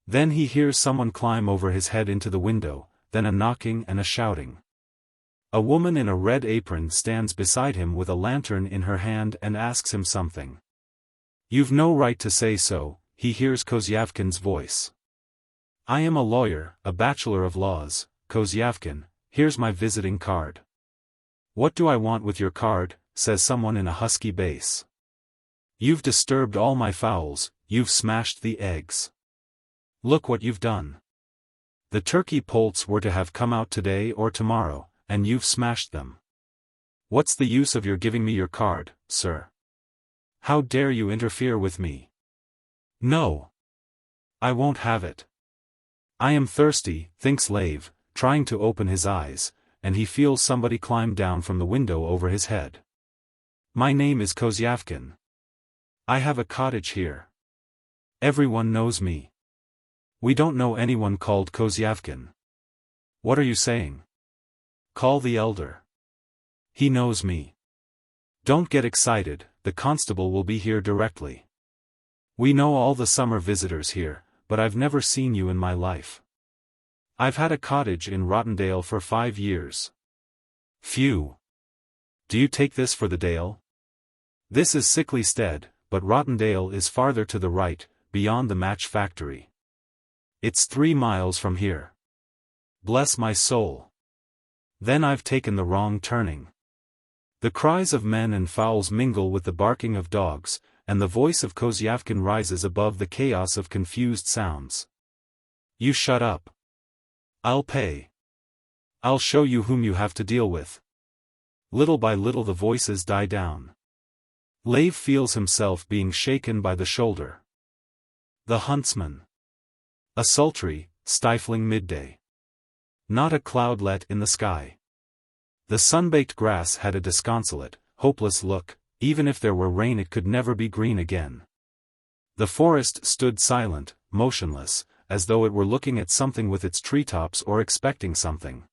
Then he hears someone climb over his head into the window, then a knocking and a shouting. A woman in a red apron stands beside him with a lantern in her hand and asks him something. You've no right to say so, he hears Kozyavkin's voice. I am a lawyer, a bachelor of laws, Kozyavkin, here's my visiting card. What do I want with your card, says someone in a husky bass. You've disturbed all my fowls, you've smashed the eggs. Look what you've done. The turkey poults were to have come out today or tomorrow, and you've smashed them. What's the use of your giving me your card, sir? How dare you interfere with me? No. I won't have it. I am thirsty, thinks Lave, trying to open his eyes, and he feels somebody climb down from the window over his head. My name is Kozyavkin. I have a cottage here. Everyone knows me. We don't know anyone called Kozyavkin. What are you saying? Call the elder. He knows me. Don't get excited, the constable will be here directly. We know all the summer visitors here, but I've never seen you in my life. I've had a cottage in Rottendale for 5 years. Phew. Do you take this for the Dale? This is Sickly Stead, but Rottendale is farther to the right, beyond the match factory. It's 3 miles from here. Bless my soul. Then I've taken the wrong turning. The cries of men and fowls mingle with the barking of dogs, and the voice of Kozyavkin rises above the chaos of confused sounds. You shut up. I'll pay. I'll show you whom you have to deal with. Little by little the voices die down. Leif feels himself being shaken by the shoulder. The Huntsman. A sultry, stifling midday. Not a cloudlet in the sky. The sun-baked grass had a disconsolate, hopeless look. Even if there were rain it could never be green again. The forest stood silent, motionless, as though it were looking at something with its treetops or expecting something.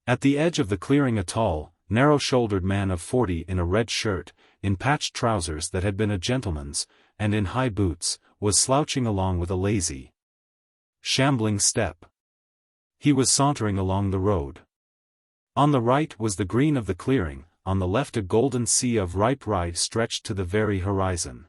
At the edge of the clearing a tall, narrow-shouldered man of 40 in a red shirt, in patched trousers that had been a gentleman's, and in high boots, was slouching along with a lazy, shambling step. He was sauntering along the road. On the right was the green of the clearing, on the left a golden sea of ripe rye stretched to the very horizon.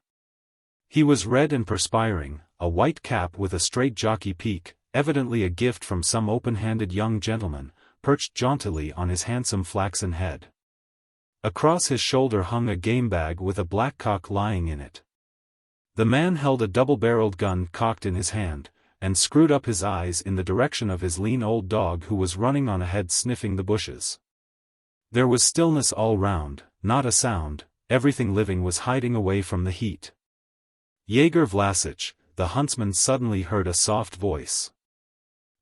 He was red and perspiring, a white cap with a straight jockey peak, evidently a gift from some open-handed young gentleman, perched jauntily on his handsome flaxen head. Across his shoulder hung a game bag with a black cock lying in it. The man held a double-barreled gun cocked in his hand, and screwed up his eyes in the direction of his lean old dog who was running on ahead sniffing the bushes. There was stillness all round, not a sound, everything living was hiding away from the heat. Jaeger Vlasic, the huntsman suddenly heard a soft voice.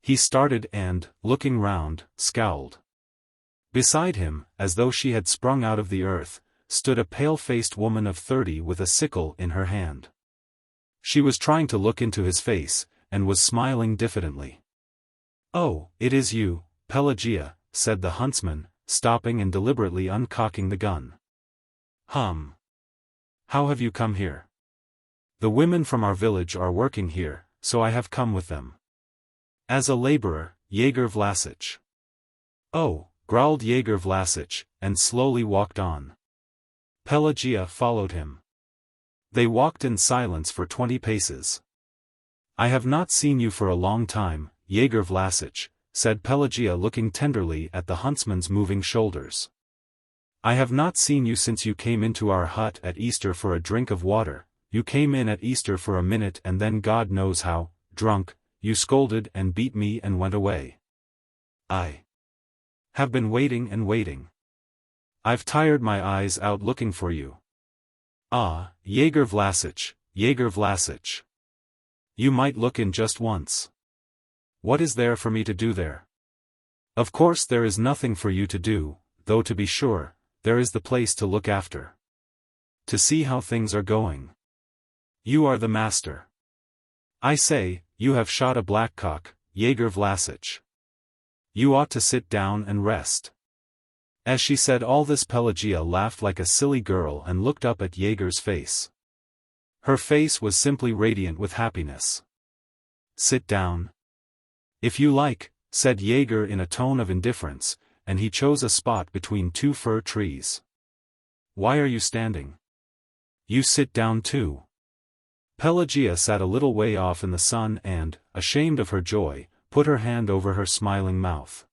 He started and, looking round, scowled. Beside him, as though she had sprung out of the earth, stood a pale-faced woman of 30 with a sickle in her hand. She was trying to look into his face, and was smiling diffidently. "Oh, it is you, Pelagia," said the huntsman, stopping and deliberately uncocking the gun. "How have you come here?" "The women from our village are working here, so I have come with them." "As a laborer, Jaeger Vlasic." "Oh," growled Jaeger Vlasic, and slowly walked on. Pelagia followed him. They walked in silence for 20 paces. "I have not seen you for a long time, Jaeger Vlasic," said Pelagia looking tenderly at the huntsman's moving shoulders. "I have not seen you since you came into our hut at Easter for a drink of water. You came in at Easter for a minute and then God knows how, drunk, you scolded and beat me and went away. I have been waiting and waiting. I've tired my eyes out looking for you. Ah, Jaeger Vlasic, Jaeger Vlasic. You might look in just once. What is there for me to do there?" "Of course there is nothing for you to do, though to be sure, there is the place to look after. To see how things are going. You are the master. I say, you have shot a blackcock, Jaeger Vlasic. You ought to sit down and rest." As she said all this Pelagia laughed like a silly girl and looked up at Jaeger's face. Her face was simply radiant with happiness. "Sit down. If you like," said Jaeger in a tone of indifference, and he chose a spot between 2 fir trees. "Why are you standing? You sit down too." Pelagia sat a little way off in the sun and, ashamed of her joy, put her hand over her smiling mouth.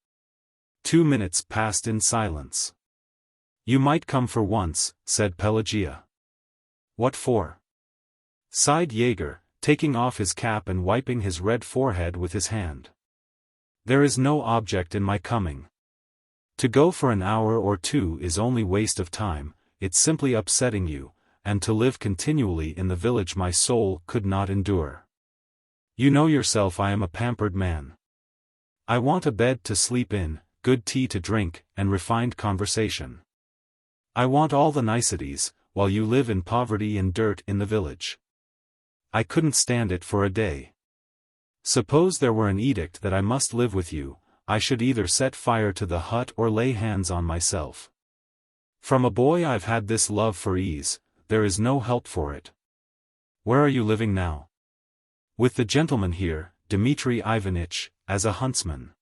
2 minutes passed in silence. "You might come for once," said Pelagia. "What for?" sighed Jaeger, taking off his cap and wiping his red forehead with his hand. "There is no object in my coming. To go for an hour or 2 is only waste of time, it's simply upsetting you, and to live continually in the village my soul could not endure. You know yourself I am a pampered man. I want a bed to sleep in, good tea to drink, and refined conversation. I want all the niceties, while you live in poverty and dirt in the village. I couldn't stand it for a day. Suppose there were an edict that I must live with you, I should either set fire to the hut or lay hands on myself. From a boy I've had this love for ease, there is no help for it. Where are you living now?" "With the gentleman here, Dmitri Ivanitch, as a huntsman.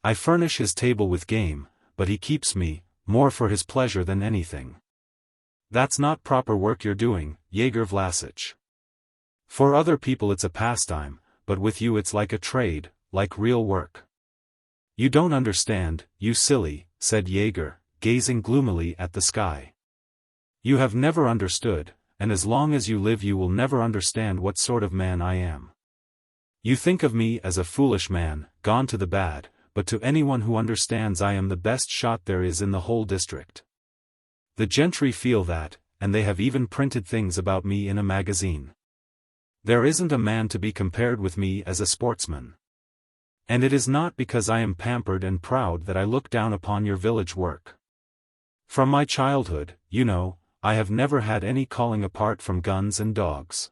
I furnish his table with game, but he keeps me, more for his pleasure than anything. That's not proper work you're doing, Yegor Vlasic. For other people it's a pastime, but with you it's like a trade, like real work. You don't understand, you silly, said Yegor, gazing gloomily at the sky. You have never understood, and as long as you live you will never understand what sort of man I am. You think of me as a foolish man, gone to the bad, but to anyone who understands I am the best shot there is in the whole district. The gentry feel that, and they have even printed things about me in a magazine. There isn't a man to be compared with me as a sportsman. And it is not because I am pampered and proud that I look down upon your village work. From my childhood, you know, I have never had any calling apart from guns and dogs.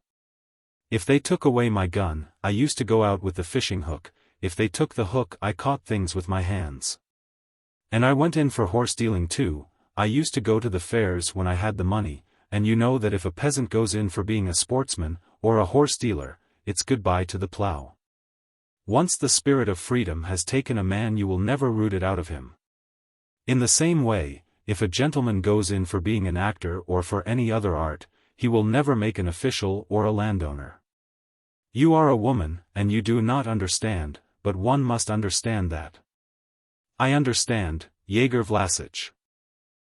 If they took away my gun, I used to go out with the fishing hook, if they took the hook I caught things with my hands. And I went in for horse dealing too, I used to go to the fairs when I had the money, and you know that if a peasant goes in for being a sportsman, or a horse dealer, it's goodbye to the plough. Once the spirit of freedom has taken a man you will never root it out of him. In the same way, if a gentleman goes in for being an actor or for any other art, he will never make an official or a landowner. You are a woman, and you do not understand, but one must understand that. I understand, Yegor Vlasic.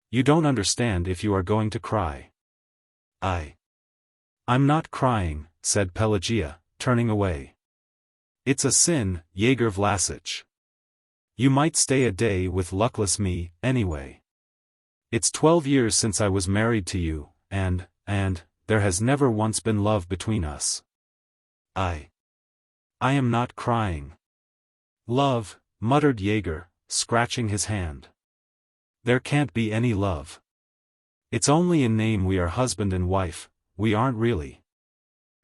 You don't understand if you are going to cry. I'm not crying, said Pelagia, turning away. It's a sin, Yegor Vlasic. You might stay a day with luckless me, anyway. It's 12 years since I was married to you, and, there has never once been love between us. I am not crying. Love, muttered Yegor, scratching his hand. There can't be any love. It's only in name we are husband and wife, we aren't really.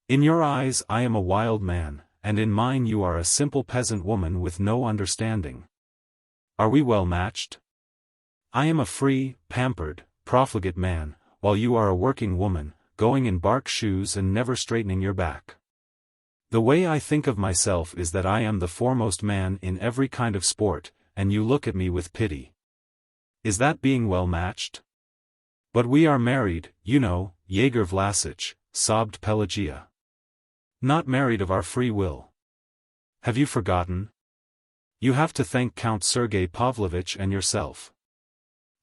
In your eyes I am a wild man, and in mine you are a simple peasant woman with no understanding. Are we well matched? I am a free, pampered, profligate man, while you are a working woman, going in bark shoes and never straightening your back. The way I think of myself is that I am the foremost man in every kind of sport, and you look at me with pity. Is that being well matched? But we are married, you know, Yegor Vlasic, sobbed Pelagia. Not married of our free will. Have you forgotten? You have to thank Count Sergei Pavlovich and yourself.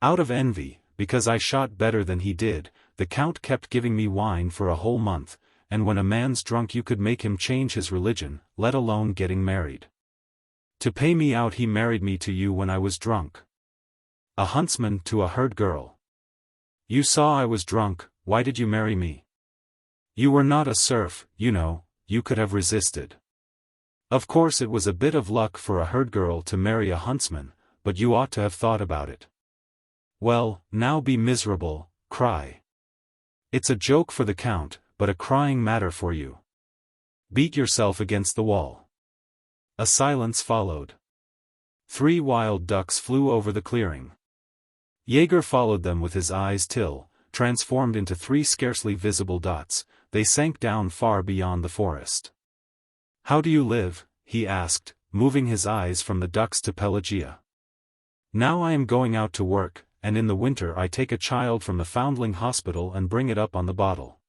Out of envy, because I shot better than he did, the Count kept giving me wine for a whole month, and when a man's drunk you could make him change his religion, let alone getting married. To pay me out he married me to you when I was drunk. A huntsman to a herd girl. You saw I was drunk, why did you marry me? You were not a serf, you know, you could have resisted. Of course it was a bit of luck for a herd girl to marry a huntsman, but you ought to have thought about it. Well, now be miserable, cry. It's a joke for the Count, but a crying matter for you. Beat yourself against the wall. A silence followed. 3 wild ducks flew over the clearing. Yegor followed them with his eyes till, transformed into 3 scarcely visible dots, they sank down far beyond the forest. How do you live? He asked, moving his eyes from the ducks to Pelagia. Now I am going out to work, and in the winter I take a child from the foundling hospital and bring it up on the bottle.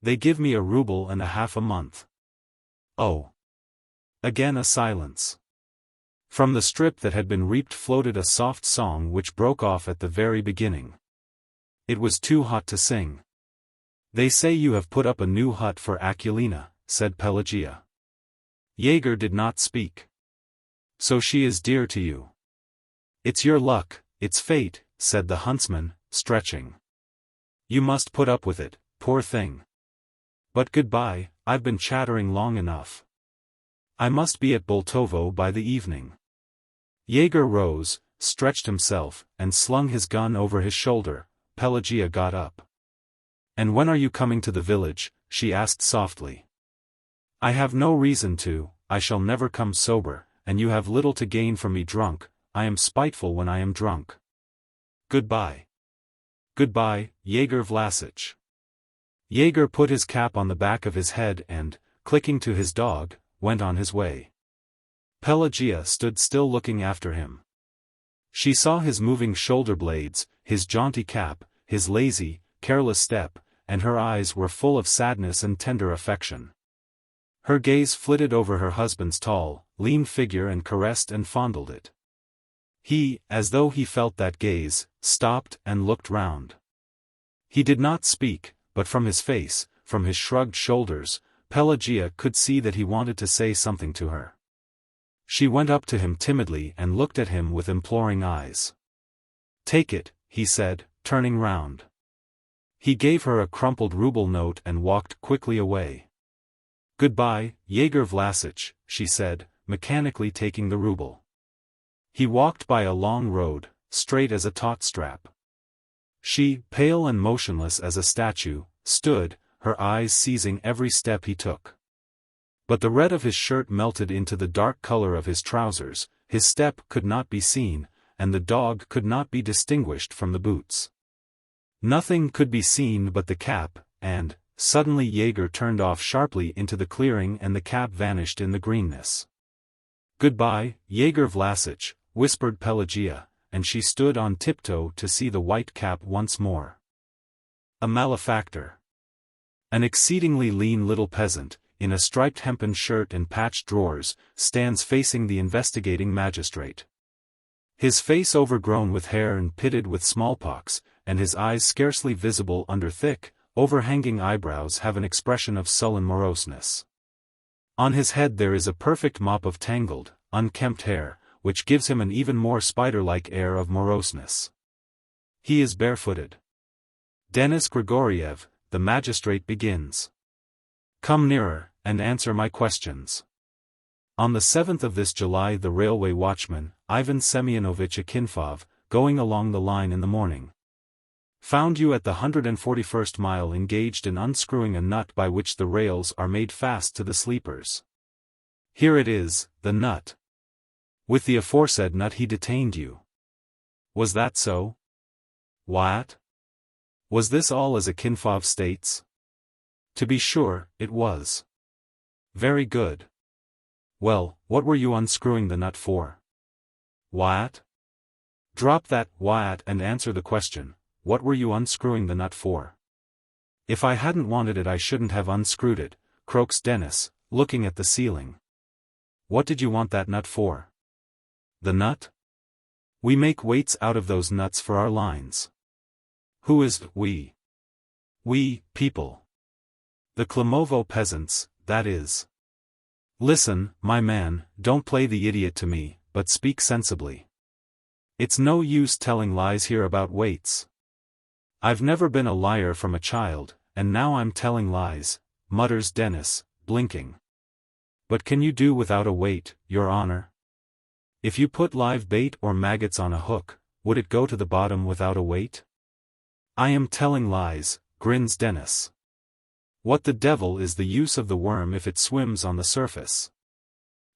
They give me 1.5 rubles a month. Oh. Again a silence. From the strip that had been reaped floated a soft song which broke off at the very beginning. It was too hot to sing. They say you have put up a new hut for Akulina, said Pelagia. Yegor did not speak. So she is dear to you. It's your luck, it's fate, said the huntsman, stretching. You must put up with it, poor thing. But goodbye, I've been chattering long enough. I must be at Boltovo by the evening. Yegor rose, stretched himself, and slung his gun over his shoulder. Pelagia got up. And when are you coming to the village? She asked softly. I have no reason to, I shall never come sober, and you have little to gain from me drunk, I am spiteful when I am drunk. Goodbye. Goodbye, Yegor Vlasic. Yegor put his cap on the back of his head and, clicking to his dog, went on his way. Pelagia stood still looking after him. She saw his moving shoulder blades, his jaunty cap, his lazy, careless step, and her eyes were full of sadness and tender affection. Her gaze flitted over her husband's tall, lean figure and caressed and fondled it. He, as though he felt that gaze, stopped and looked round. He did not speak, but from his face, from his shrugged shoulders, Pelagia could see that he wanted to say something to her. She went up to him timidly and looked at him with imploring eyes. "Take it," he said, turning round. He gave her a crumpled ruble note and walked quickly away. "Goodbye, Yegor Vlasic," she said, mechanically taking the ruble. He walked by a long road, straight as a taut strap. She, pale and motionless as a statue, stood, her eyes seizing every step he took. But the red of his shirt melted into the dark color of his trousers, his step could not be seen, and the dog could not be distinguished from the boots. Nothing could be seen but the cap, and, suddenly Yegor turned off sharply into the clearing and the cap vanished in the greenness. "Goodbye, Yegor Vlasic," whispered Pelagia, and she stood on tiptoe to see the white cap once more. A malefactor. An exceedingly lean little peasant, in a striped hempen shirt and patched drawers, stands facing the investigating magistrate. His face overgrown with hair and pitted with smallpox, and his eyes scarcely visible under thick, overhanging eyebrows have an expression of sullen moroseness. On his head there is a perfect mop of tangled, unkempt hair, which gives him an even more spider-like air of moroseness. He is barefooted. "Denis Grigoriev," the magistrate begins. "Come nearer, and answer my questions. On the 7th of this July the railway watchman, Ivan Semyonovich Akinfov, going along the line in the morning, found you at the 141st mile engaged in unscrewing a nut by which the rails are made fast to the sleepers. Here it is, the nut. With the aforesaid nut he detained you. Was that so? What? Was this all as Akinfov states? To be sure, it was. Very good. Well, what were you unscrewing the nut for? What? Drop that what and answer the question, what were you unscrewing the nut for? If I hadn't wanted it I shouldn't have unscrewed it, croaks Denis, looking at the ceiling. What did you want that nut for? The nut? We make weights out of those nuts for our lines. Who is we? We, people. The Klimovo peasants, that is. Listen, my man, don't play the idiot to me, but speak sensibly. It's no use telling lies here about weights. I've never been a liar from a child, and now I'm telling lies, mutters Denis, blinking. But can you do without a weight, your honor? If you put live bait or maggots on a hook, would it go to the bottom without a weight? I am telling lies, grins Denis. What the devil is the use of the worm if it swims on the surface?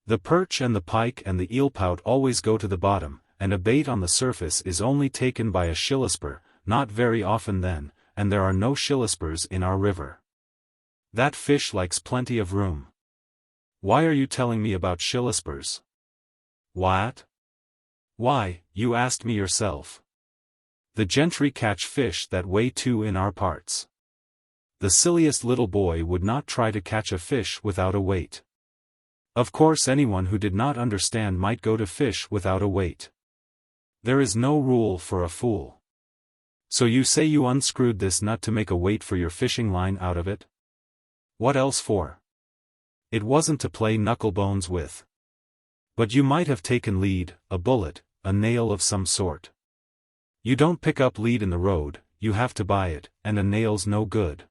The perch and the pike and the eelpout always go to the bottom, and a bait on the surface is only taken by a shillisper, not very often then, and there are no shillispers in our river. That fish likes plenty of room. Why are you telling me about shillispers? What? Why, you asked me yourself. The gentry catch fish that way too in our parts. The silliest little boy would not try to catch a fish without a weight. Of course anyone who did not understand might go to fish without a weight. There is no rule for a fool. So you say you unscrewed this nut to make a weight for your fishing line out of it? What else for? It wasn't to play knucklebones with. But you might have taken lead, a bullet, a nail of some sort. You don't pick up lead in the road, you have to buy it, and a nail's no good.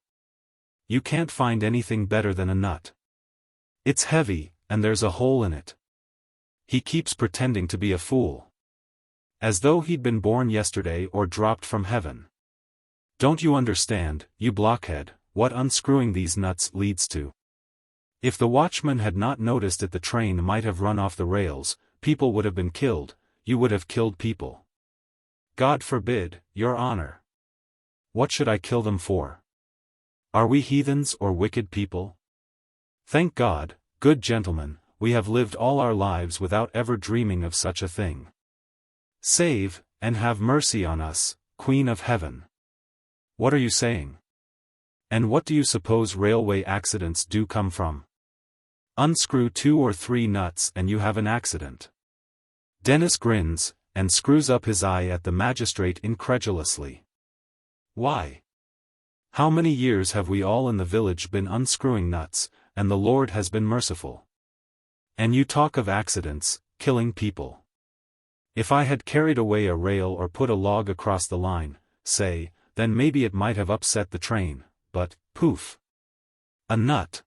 You can't find anything better than a nut. It's heavy, and there's a hole in it. He keeps pretending to be a fool. As though he'd been born yesterday or dropped from heaven. Don't you understand, you blockhead, what unscrewing these nuts leads to? If the watchman had not noticed it the train might have run off the rails, people would have been killed, you would have killed people. God forbid, your honor. What should I kill them for? Are we heathens or wicked people? Thank God, good gentlemen, we have lived all our lives without ever dreaming of such a thing. Save, and have mercy on us, Queen of Heaven. What are you saying? And what do you suppose railway accidents do come from? Unscrew 2 or 3 nuts and you have an accident. Dennis grins, and screws up his eye at the magistrate incredulously. Why? How many years have we all in the village been unscrewing nuts, and the Lord has been merciful? And you talk of accidents, killing people. If I had carried away a rail or put a log across the line, say, then maybe it might have upset the train, but, poof. A nut.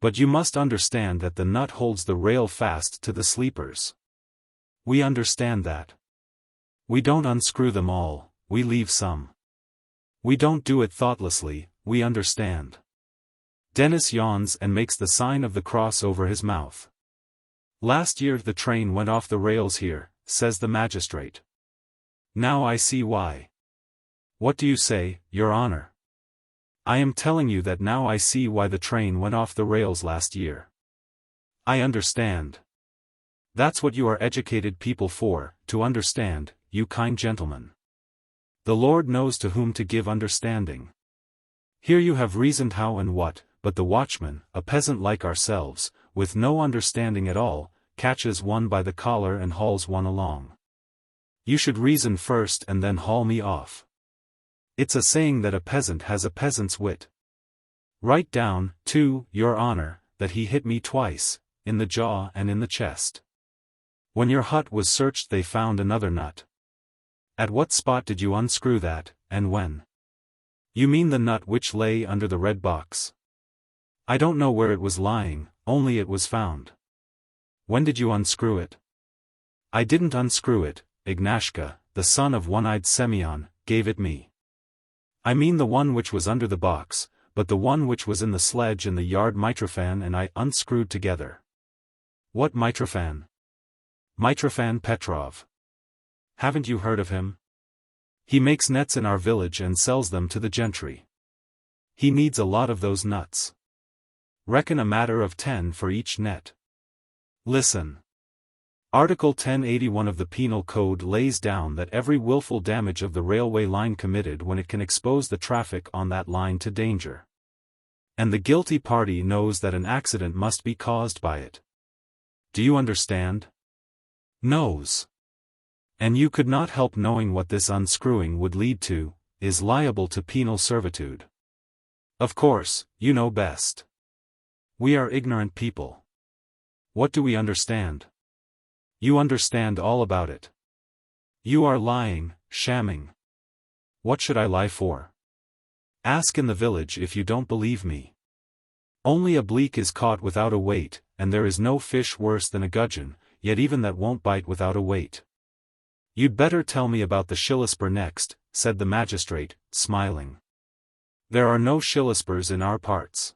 But you must understand that the nut holds the rail fast to the sleepers. We understand that. We don't unscrew them all, we leave some. We don't do it thoughtlessly, we understand. Dennis yawns and makes the sign of the cross over his mouth. Last year the train went off the rails here, says the magistrate. Now I see why. What do you say, Your Honor? I am telling you that now I see why the train went off the rails last year. I understand. That's what you are educated people for, to understand, you kind gentlemen. The Lord knows to whom to give understanding. Here you have reasoned how and what, but the watchman, a peasant like ourselves, with no understanding at all, catches one by the collar and hauls one along. You should reason first and then haul me off. It's a saying that a peasant has a peasant's wit. Write down, too, Your Honor, that he hit me twice, in the jaw and in the chest. When your hut was searched they found another nut. At what spot did you unscrew that, and when? You mean the nut which lay under the red box? I don't know where it was lying, only it was found. When did you unscrew it? I didn't unscrew it, Ignashka, the son of one-eyed Semyon, gave it me. I mean the one which was under the box, but the one which was in the sledge and the yard Mitrofan and I unscrewed together. What Mitrofan? Mitrofan Petrov. Haven't you heard of him? He makes nets in our village and sells them to the gentry. He needs a lot of those nuts. Reckon a matter of 10 for each net. Listen. Article 1081 of the Penal Code lays down that every willful damage of the railway line committed when it can expose the traffic on that line to danger. And the guilty party knows that an accident must be caused by it. Do you understand? Knows. And you could not help knowing what this unscrewing would lead to, is liable to penal servitude. Of course, you know best. We are ignorant people. What do we understand? You understand all about it. You are lying, shamming. What should I lie for? Ask in the village if you don't believe me. Only a bleak is caught without a weight, and there is no fish worse than a gudgeon, yet even that won't bite without a weight. You'd better tell me about the Shillisper next, said the magistrate, smiling. There are no Shillispers in our parts.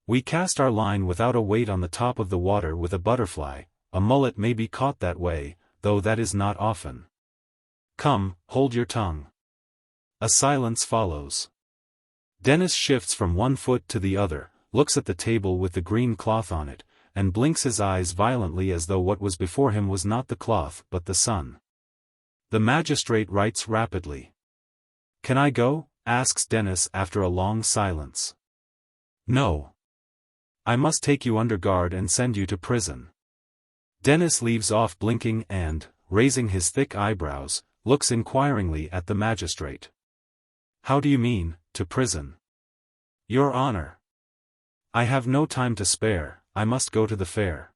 We cast our line without a weight on the top of the water with a butterfly. A mullet may be caught that way, though that is not often. Come, hold your tongue. A silence follows. Dennis shifts from one foot to the other, looks at the table with the green cloth on it, and blinks his eyes violently as though what was before him was not the cloth but the sun. The magistrate writes rapidly. Can I go? Asks Dennis after a long silence. No. I must take you under guard and send you to prison. Dennis leaves off blinking and, raising his thick eyebrows, looks inquiringly at the magistrate. How do you mean, to prison? Your Honor. I have no time to spare, I must go to the fair.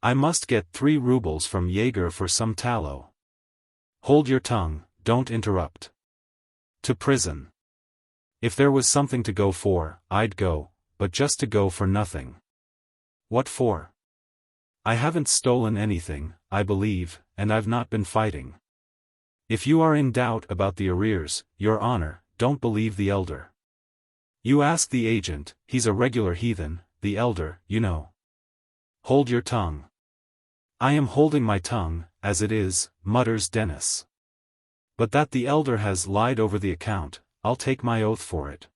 I must get 3 rubles from Jaeger for some tallow. Hold your tongue, don't interrupt. To prison. If there was something to go for, I'd go, but just to go for nothing. What for? I haven't stolen anything, I believe, and I've not been fighting. If you are in doubt about the arrears, Your Honor, don't believe the elder. You ask the agent, he's a regular heathen, the elder, you know. Hold your tongue. I am holding my tongue, as it is, mutters Dennis. But that the elder has lied over the account, I'll take my oath for it.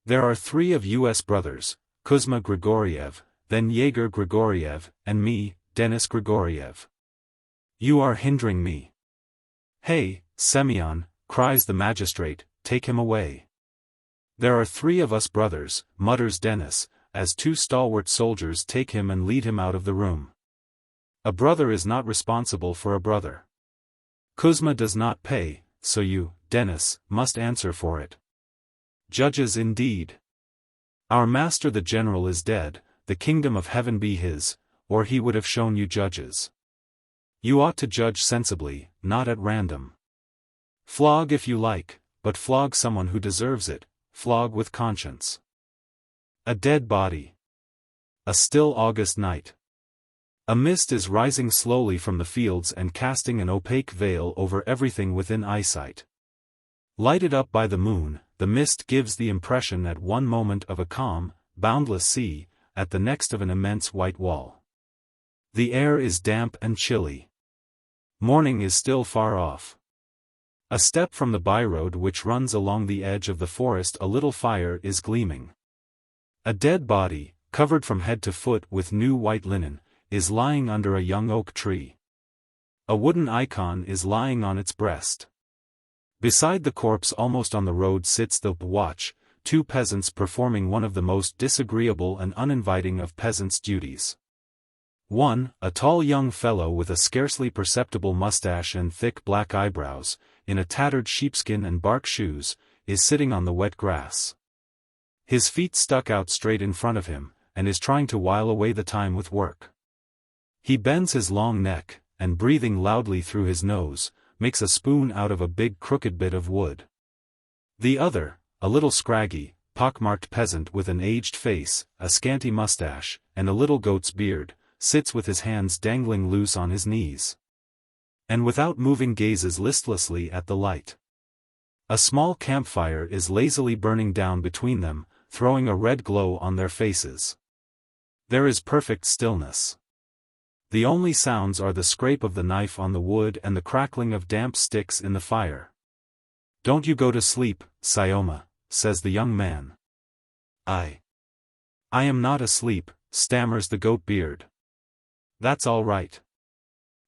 There are 3 of us brothers, Kuzma Grigoriev, then Yegor Grigoriev, and me, Denis Grigoriev. You are hindering me. Hey, Semyon, cries the magistrate, take him away. There are 3 of us brothers, mutters Denis, as 2 stalwart soldiers take him and lead him out of the room. A brother is not responsible for a brother. Kuzma does not pay, so you, Denis, must answer for it. Judges indeed. Our master the general is dead, the kingdom of heaven be his, or he would have shown you judges. You ought to judge sensibly, not at random. Flog if you like, but flog someone who deserves it, flog with conscience. A dead body. A still August night. A mist is rising slowly from the fields and casting an opaque veil over everything within eyesight. Lighted up by the moon, the mist gives the impression at one moment of a calm, boundless sea, at the next of an immense white wall. The air is damp and chilly. Morning is still far off. A step from the byroad which runs along the edge of the forest a little fire is gleaming. A dead body, covered from head to foot with new white linen, is lying under a young oak tree. A wooden icon is lying on its breast. Beside the corpse almost on the road sits the watch, 2 peasants performing one of the most disagreeable and uninviting of peasants' duties. One, a tall young fellow with a scarcely perceptible mustache and thick black eyebrows, in a tattered sheepskin and bark shoes, is sitting on the wet grass. His feet stuck out straight in front of him, and is trying to while away the time with work. He bends his long neck, and breathing loudly through his nose, makes a spoon out of a big crooked bit of wood. The other, a little scraggy, pockmarked peasant with an aged face, a scanty mustache, and a little goat's beard, sits with his hands dangling loose on his knees. And without moving gazes listlessly at the light. A small campfire is lazily burning down between them, throwing a red glow on their faces. There is perfect stillness. The only sounds are the scrape of the knife on the wood and the crackling of damp sticks in the fire. Don't you go to sleep, Syoma, says the young man. I am not asleep, stammers the goat beard. That's all right.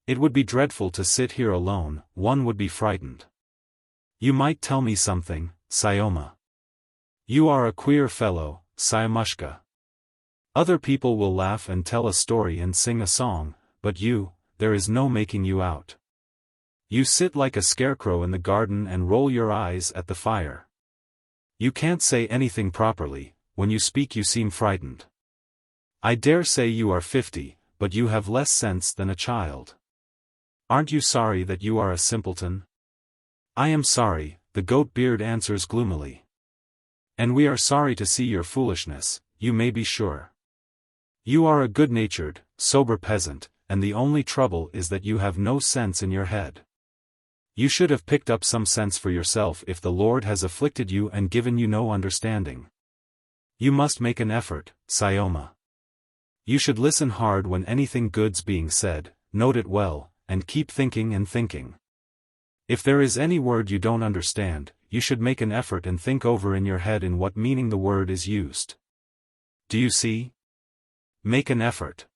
It would be dreadful to sit here alone, one would be frightened. You might tell me something, Syoma. You are a queer fellow, Syamushka. Other people will laugh and tell a story and sing a song, but you, there is no making you out. You sit like a scarecrow in the garden and roll your eyes at the fire. You can't say anything properly, when you speak you seem frightened. I dare say you are 50, but you have less sense than a child. Aren't you sorry that you are a simpleton? I am sorry, the goat beard answers gloomily. And we are sorry to see your foolishness, you may be sure. You are a good-natured, sober peasant, and the only trouble is that you have no sense in your head. You should have picked up some sense for yourself if the Lord has afflicted you and given you no understanding. You must make an effort, Syoma. You should listen hard when anything good's being said, note it well, and keep thinking and thinking. If there is any word you don't understand, you should make an effort and think over in your head in what meaning the word is used. Do you see? Make an effort.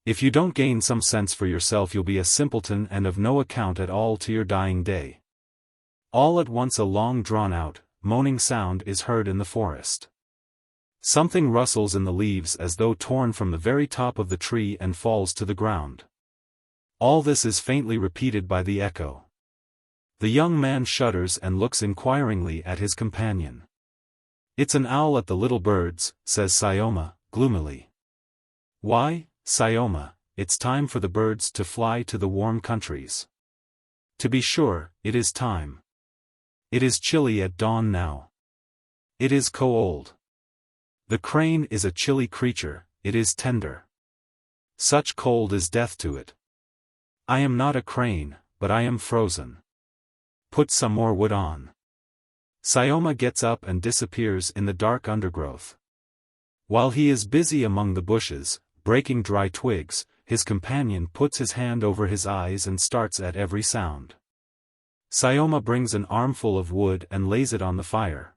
If you don't gain some sense for yourself you'll be a simpleton and of no account at all to your dying day. All at once a long drawn-out, moaning sound is heard in the forest. Something rustles in the leaves as though torn from the very top of the tree and falls to the ground. All this is faintly repeated by the echo. The young man shudders and looks inquiringly at his companion. It's an owl at the little birds, says Syoma, gloomily. Why, Syoma, it's time for the birds to fly to the warm countries. To be sure, it is time. It is chilly at dawn now. It is cold. The crane is a chilly creature, it is tender. Such cold is death to it. I am not a crane, but I am frozen. Put some more wood on. Syoma gets up and disappears in the dark undergrowth. While he is busy among the bushes, breaking dry twigs, his companion puts his hand over his eyes and starts at every sound. Syoma brings an armful of wood and lays it on the fire.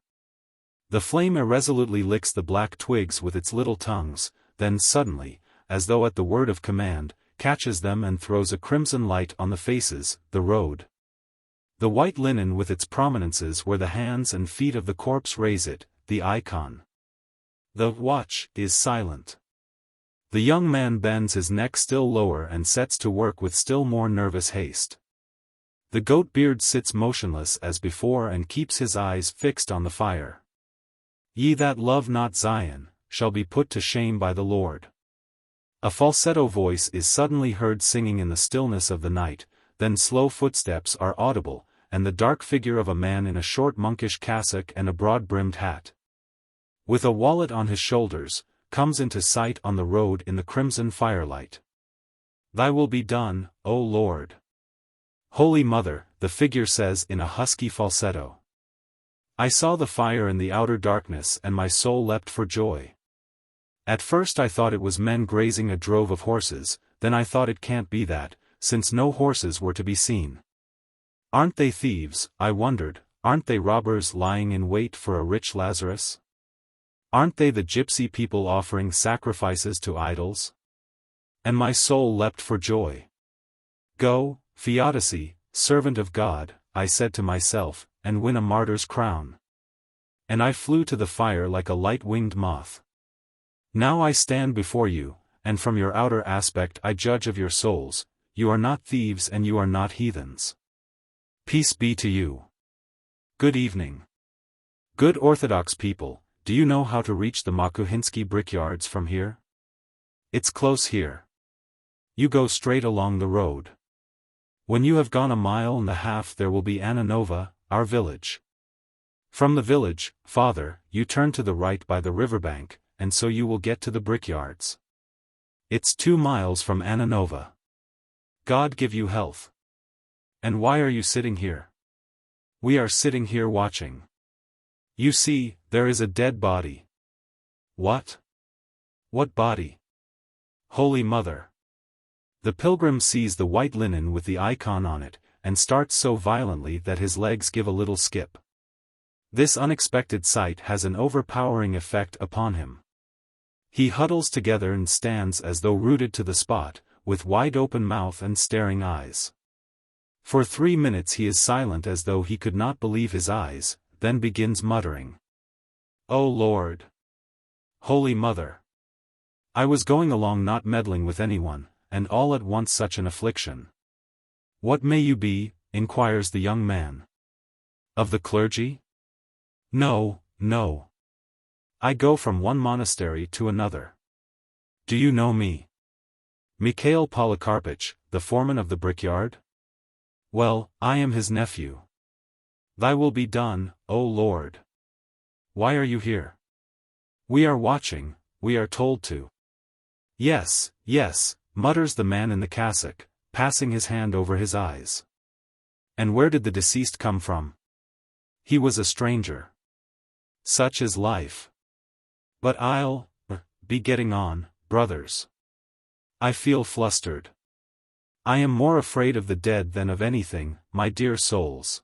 The flame irresolutely licks the black twigs with its little tongues, then suddenly, as though at the word of command, catches them and throws a crimson light on the faces, the road. The white linen with its prominences where the hands and feet of the corpse raise it, the icon. The watch is silent. The young man bends his neck still lower and sets to work with still more nervous haste. The goat-beard sits motionless as before and keeps his eyes fixed on the fire. Ye that love not Zion, shall be put to shame by the Lord. A falsetto voice is suddenly heard singing in the stillness of the night, then slow footsteps are audible, and the dark figure of a man in a short monkish cassock and a broad-brimmed hat, with a wallet on his shoulders, comes into sight on the road in the crimson firelight. Thy will be done, O Lord. Holy Mother, the figure says in a husky falsetto. I saw the fire in the outer darkness and my soul leapt for joy. At first I thought it was men grazing a drove of horses, then I thought it can't be that, since no horses were to be seen. Aren't they thieves, I wondered, aren't they robbers lying in wait for a rich Lazarus? Aren't they the gypsy people offering sacrifices to idols? And my soul leapt for joy. Go, Theodicy, servant of God, I said to myself, and win a martyr's crown. And I flew to the fire like a light-winged moth. Now I stand before you, and from your outer aspect I judge of your souls, you are not thieves and you are not heathens. Peace be to you. Good evening. Good Orthodox people, do you know how to reach the Makuhinsky brickyards from here? It's close here. You go straight along the road. When you have gone 1.5 miles there will be Ananova, our village. From the village, Father, you turn to the right by the riverbank, and so you will get to the brickyards. It's 2 miles from Ananova. God give you health. And why are you sitting here? We are sitting here watching. You see, there is a dead body. What? What body? Holy Mother. The pilgrim sees the white linen with the icon on it, and starts so violently that his legs give a little skip. This unexpected sight has an overpowering effect upon him. He huddles together and stands as though rooted to the spot, with wide-open mouth and staring eyes. For 3 minutes he is silent as though he could not believe his eyes, then begins muttering. O Lord! Holy Mother! I was going along not meddling with anyone, and all at once such an affliction. What may you be? Inquires the young man. Of the clergy? No, no. I go from one monastery to another. Do you know me? Mikhail Polikarpych, the foreman of the brickyard? Well, I am his nephew. Thy will be done, O Lord. Why are you here? We are watching, we are told to. Yes, yes, mutters the man in the cassock, passing his hand over his eyes. And where did the deceased come from? He was a stranger. Such is life. But I'll be getting on, brothers. I feel flustered. I am more afraid of the dead than of anything, my dear souls.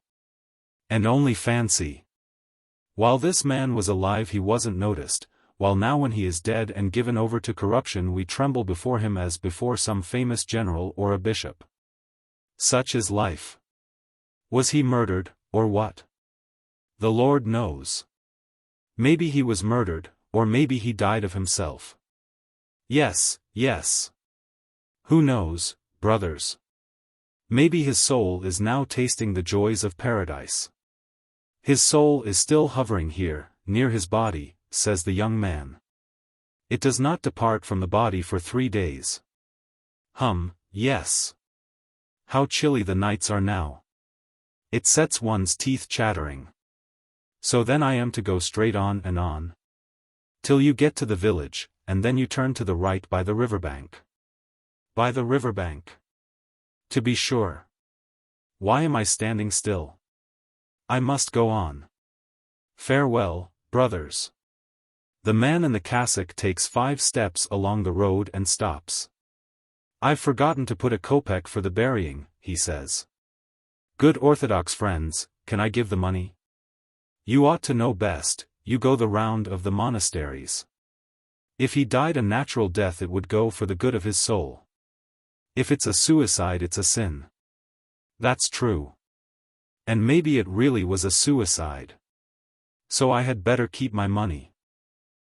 And only fancy. While this man was alive he wasn't noticed, while now when he is dead and given over to corruption we tremble before him as before some famous general or a bishop. Such is life. Was he murdered, or what? The Lord knows. Maybe he was murdered, or maybe he died of himself. Yes, yes. Who knows, brothers? Maybe his soul is now tasting the joys of paradise. His soul is still hovering here, near his body, says the young man. It does not depart from the body for 3 days. Yes. How chilly the nights are now. It sets one's teeth chattering. So then I am to go straight on and on, till you get to the village, and then you turn to the right by the riverbank. By the riverbank. To be sure. Why am I standing still? I must go on. Farewell, brothers. The man in the cassock takes 5 steps along the road and stops. I've forgotten to put a kopeck for the burying, he says. Good Orthodox friends, can I give the money? You ought to know best, you go the round of the monasteries. If he died a natural death it would go for the good of his soul. If it's a suicide, it's a sin. That's true. And maybe it really was a suicide. So I had better keep my money.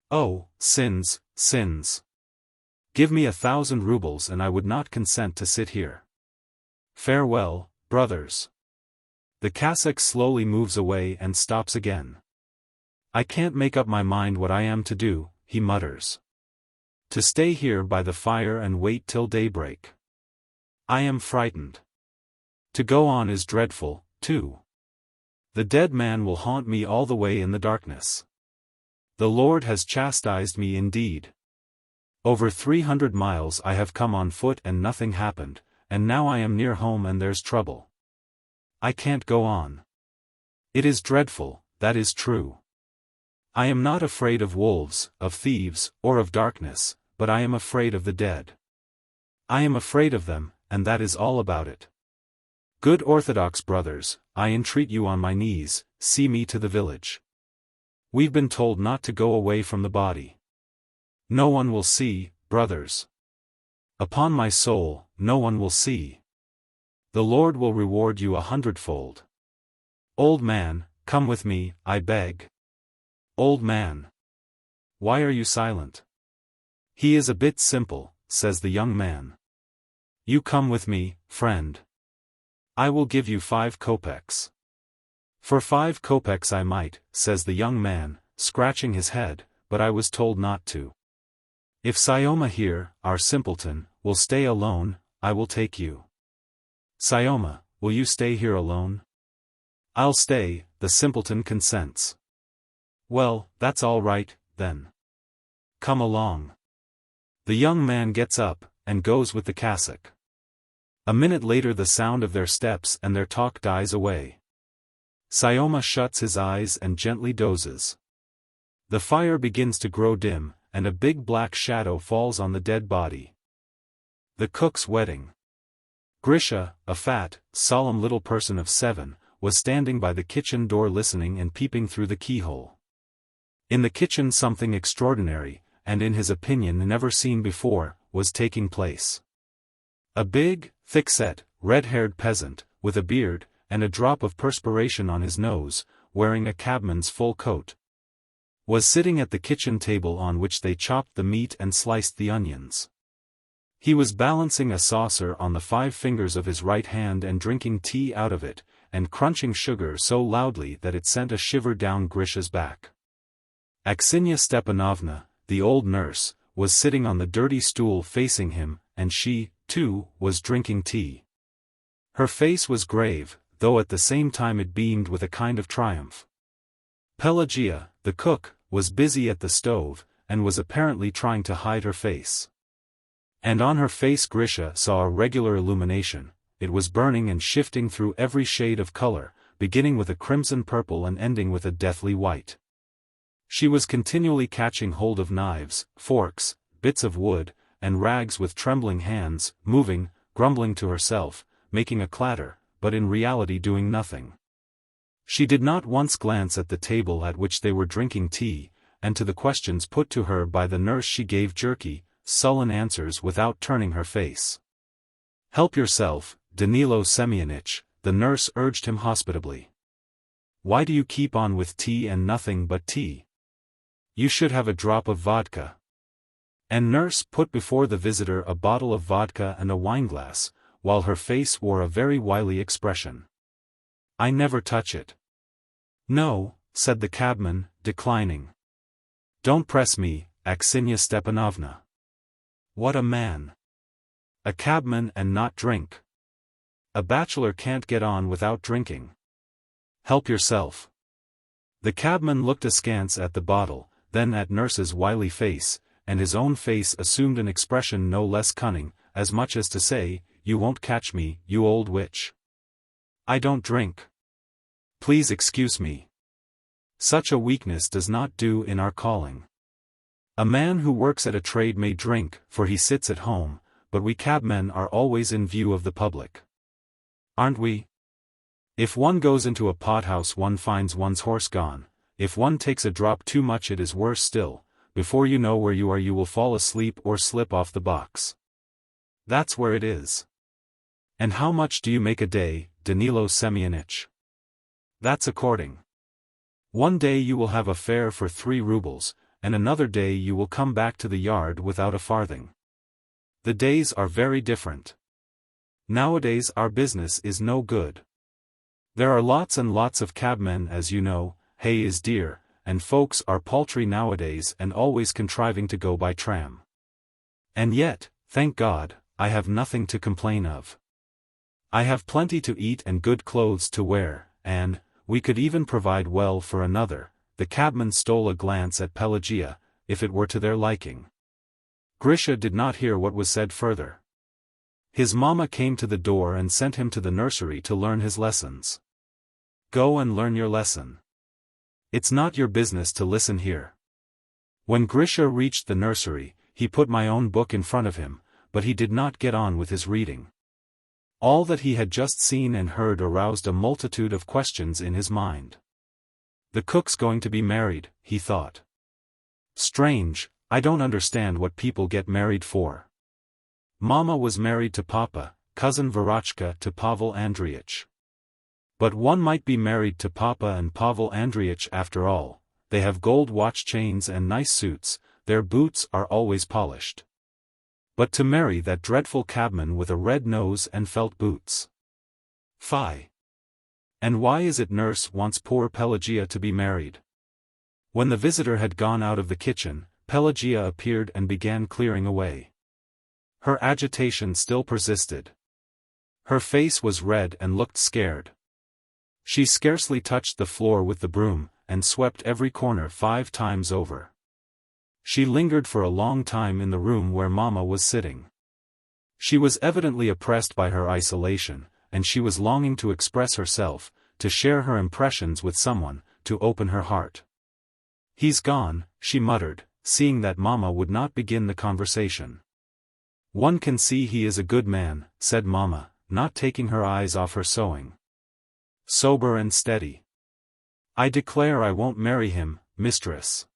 Oh, sins, sins. Give me 1,000 rubles and I would not consent to sit here. Farewell, brothers. The Cossack slowly moves away and stops again. I can't make up my mind what I am to do, he mutters. To stay here by the fire and wait till daybreak. I am frightened. To go on is dreadful, too. The dead man will haunt me all the way in the darkness. The Lord has chastised me indeed. Over 300 miles I have come on foot and nothing happened, and now I am near home and there's trouble. I can't go on. It is dreadful, that is true. I am not afraid of wolves, of thieves, or of darkness, but I am afraid of the dead. I am afraid of them, and that is all about it. Good Orthodox brothers, I entreat you on my knees, see me to the village. We've been told not to go away from the body. No one will see, brothers. Upon my soul, no one will see. The Lord will reward you 100-fold. Old man, come with me, I beg. Old man. Why are you silent? He is a bit simple, says the young man. You come with me, friend. I will give you 5 kopecks. For 5 kopecks I might, says the young man, scratching his head, but I was told not to. If Syoma here, our simpleton, will stay alone, I will take you. Syoma, will you stay here alone? I'll stay, the simpleton consents. Well, that's all right, then. Come along. The young man gets up, and goes with the Cossack. A minute later the sound of their steps and their talk dies away. Syoma shuts his eyes and gently dozes. The fire begins to grow dim, and a big black shadow falls on the dead body. The cook's wedding. Grisha, a fat, solemn little person of 7, was standing by the kitchen door listening and peeping through the keyhole. In the kitchen something extraordinary, and in his opinion never seen before, was taking place. A big, thick-set, red-haired peasant, with a beard, and a drop of perspiration on his nose, wearing a cabman's full coat, was sitting at the kitchen table on which they chopped the meat and sliced the onions. He was balancing a saucer on the 5 fingers of his right hand and drinking tea out of it, and crunching sugar so loudly that it sent a shiver down Grisha's back. Aksenya Stepanovna, the old nurse, was sitting on the dirty stool facing him, and she, too, was drinking tea. Her face was grave, though at the same time it beamed with a kind of triumph. Pelagia, the cook, was busy at the stove, and was apparently trying to hide her face. And on her face Grisha saw a regular illumination. It was burning and shifting through every shade of color, beginning with a crimson purple and ending with a deathly white. She was continually catching hold of knives, forks, bits of wood, and rags with trembling hands, moving, grumbling to herself, making a clatter, but in reality doing nothing. She did not once glance at the table at which they were drinking tea, and to the questions put to her by the nurse she gave jerky, sullen answers without turning her face. "Help yourself, Danilo Semyonich," the nurse urged him hospitably. "Why do you keep on with tea and nothing but tea? You should have a drop of vodka." And nurse put before the visitor a bottle of vodka and a wineglass, while her face wore a very wily expression. "I never touch it." "No," said the cabman, declining. "Don't press me, Aksenya Stepanovna." What a man! A cabman and not drink. A bachelor can't get on without drinking. Help yourself. The cabman looked askance at the bottle, then at nurse's wily face, and his own face assumed an expression no less cunning, as much as to say, "You won't catch me, you old witch. I don't drink. Please excuse me. Such a weakness does not do in our calling. A man who works at a trade may drink, for he sits at home, but we cabmen are always in view of the public. Aren't we? If one goes into a pothouse one finds one's horse gone, if one takes a drop too much it is worse still, before you know where you are you will fall asleep or slip off the box. That's where it is. And how much do you make a day, Danilo Semyonich? That's according. One day you will have a fare for 3 rubles, and another day you will come back to the yard without a farthing. The days are very different. Nowadays our business is no good. There are lots and lots of cabmen, as you know, hay is dear, and folks are paltry nowadays and always contriving to go by tram. And yet, thank God, I have nothing to complain of. I have plenty to eat and good clothes to wear, and we could even provide well for another. The cabman stole a glance at Pelagia, if it were to their liking. Grisha did not hear what was said further. His mamma came to the door and sent him to the nursery to learn his lessons. Go and learn your lesson. It's not your business to listen here. When Grisha reached the nursery, he put my own book in front of him, but he did not get on with his reading. All that he had just seen and heard aroused a multitude of questions in his mind. The cook's going to be married, he thought. Strange, I don't understand what people get married for. Mama was married to Papa, cousin Verotchka to Pavel Andreitch. But one might be married to Papa and Pavel Andreitch after all. They have gold watch chains and nice suits, their boots are always polished. But to marry that dreadful cabman with a red nose and felt boots. Fie! And why is it nurse wants poor Pelagia to be married? When the visitor had gone out of the kitchen, Pelagia appeared and began clearing away. Her agitation still persisted. Her face was red and looked scared. She scarcely touched the floor with the broom, and swept every corner 5 times over. She lingered for a long time in the room where Mama was sitting. She was evidently oppressed by her isolation, and she was longing to express herself, to share her impressions with someone, to open her heart. He's gone, she muttered, seeing that Mama would not begin the conversation. One can see he is a good man, said Mama, not taking her eyes off her sewing. Sober and steady. I declare I won't marry him, mistress.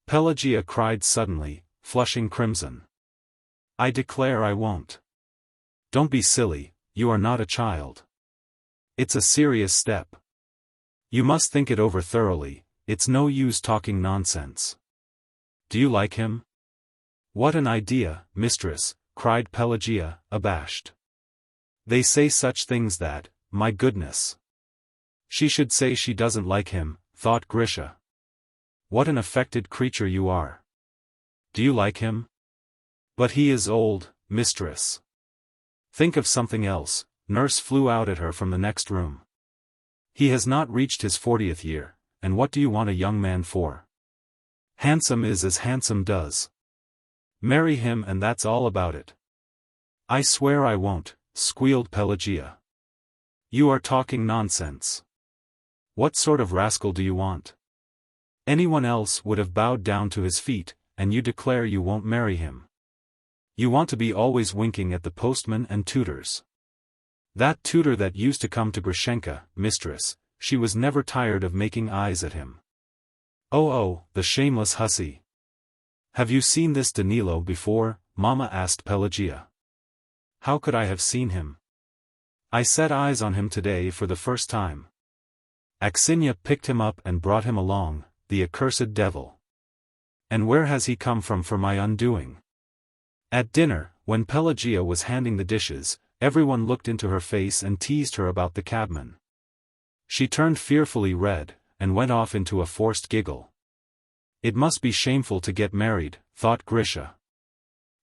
Pelagia cried suddenly, flushing crimson. I declare I won't. Don't be silly, you are not a child. It's a serious step. You must think it over thoroughly, it's no use talking nonsense. Do you like him? What an idea, mistress, cried Pelagia, abashed. They say such things that, my goodness. She should say she doesn't like him, thought Grisha. What an affected creature you are. Do you like him? But he is old, mistress. Think of something else, nurse flew out at her from the next room. He has not reached his 40th year, and what do you want a young man for? Handsome is as handsome does. Marry him and that's all about it. I swear I won't, squealed Pelagia. You are talking nonsense. What sort of rascal do you want? Anyone else would have bowed down to his feet, and you declare you won't marry him. You want to be always winking at the postman and tutors. That tutor that used to come to Grushenka, mistress, she was never tired of making eyes at him. Oh, the shameless hussy. Have you seen this Danilo before, Mama asked Pelagia. How could I have seen him? I set eyes on him today for the first time. Aksinya picked him up and brought him along, the accursed devil. And where has he come from for my undoing? At dinner, when Pelagia was handing the dishes, everyone looked into her face and teased her about the cabman. She turned fearfully red, and went off into a forced giggle. It must be shameful to get married, thought Grisha.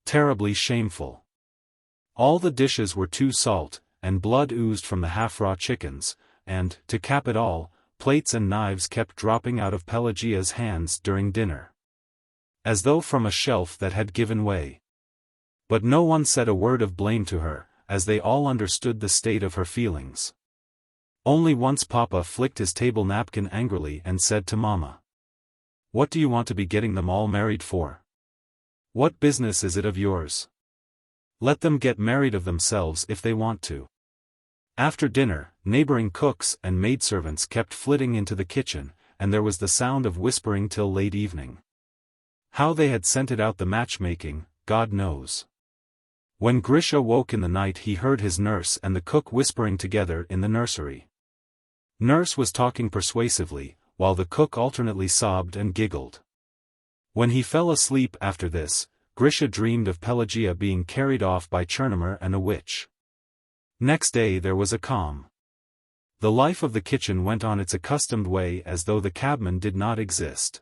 Terribly shameful. All the dishes were too salt, and blood oozed from the half-raw chickens, and, to cap it all, plates and knives kept dropping out of Pelagia's hands during dinner. As though from a shelf that had given way. But no one said a word of blame to her, as they all understood the state of her feelings. Only once Papa flicked his table napkin angrily and said to Mama. What do you want to be getting them all married for? What business is it of yours? Let them get married of themselves if they want to. After dinner, neighboring cooks and maidservants kept flitting into the kitchen, and there was the sound of whispering till late evening. How they had scented out the matchmaking, God knows. When Grisha woke in the night he heard his nurse and the cook whispering together in the nursery. Nurse was talking persuasively, while the cook alternately sobbed and giggled. When he fell asleep after this, Grisha dreamed of Pelagia being carried off by Chernobyl and a witch. Next day there was a calm. The life of the kitchen went on its accustomed way as though the cabman did not exist.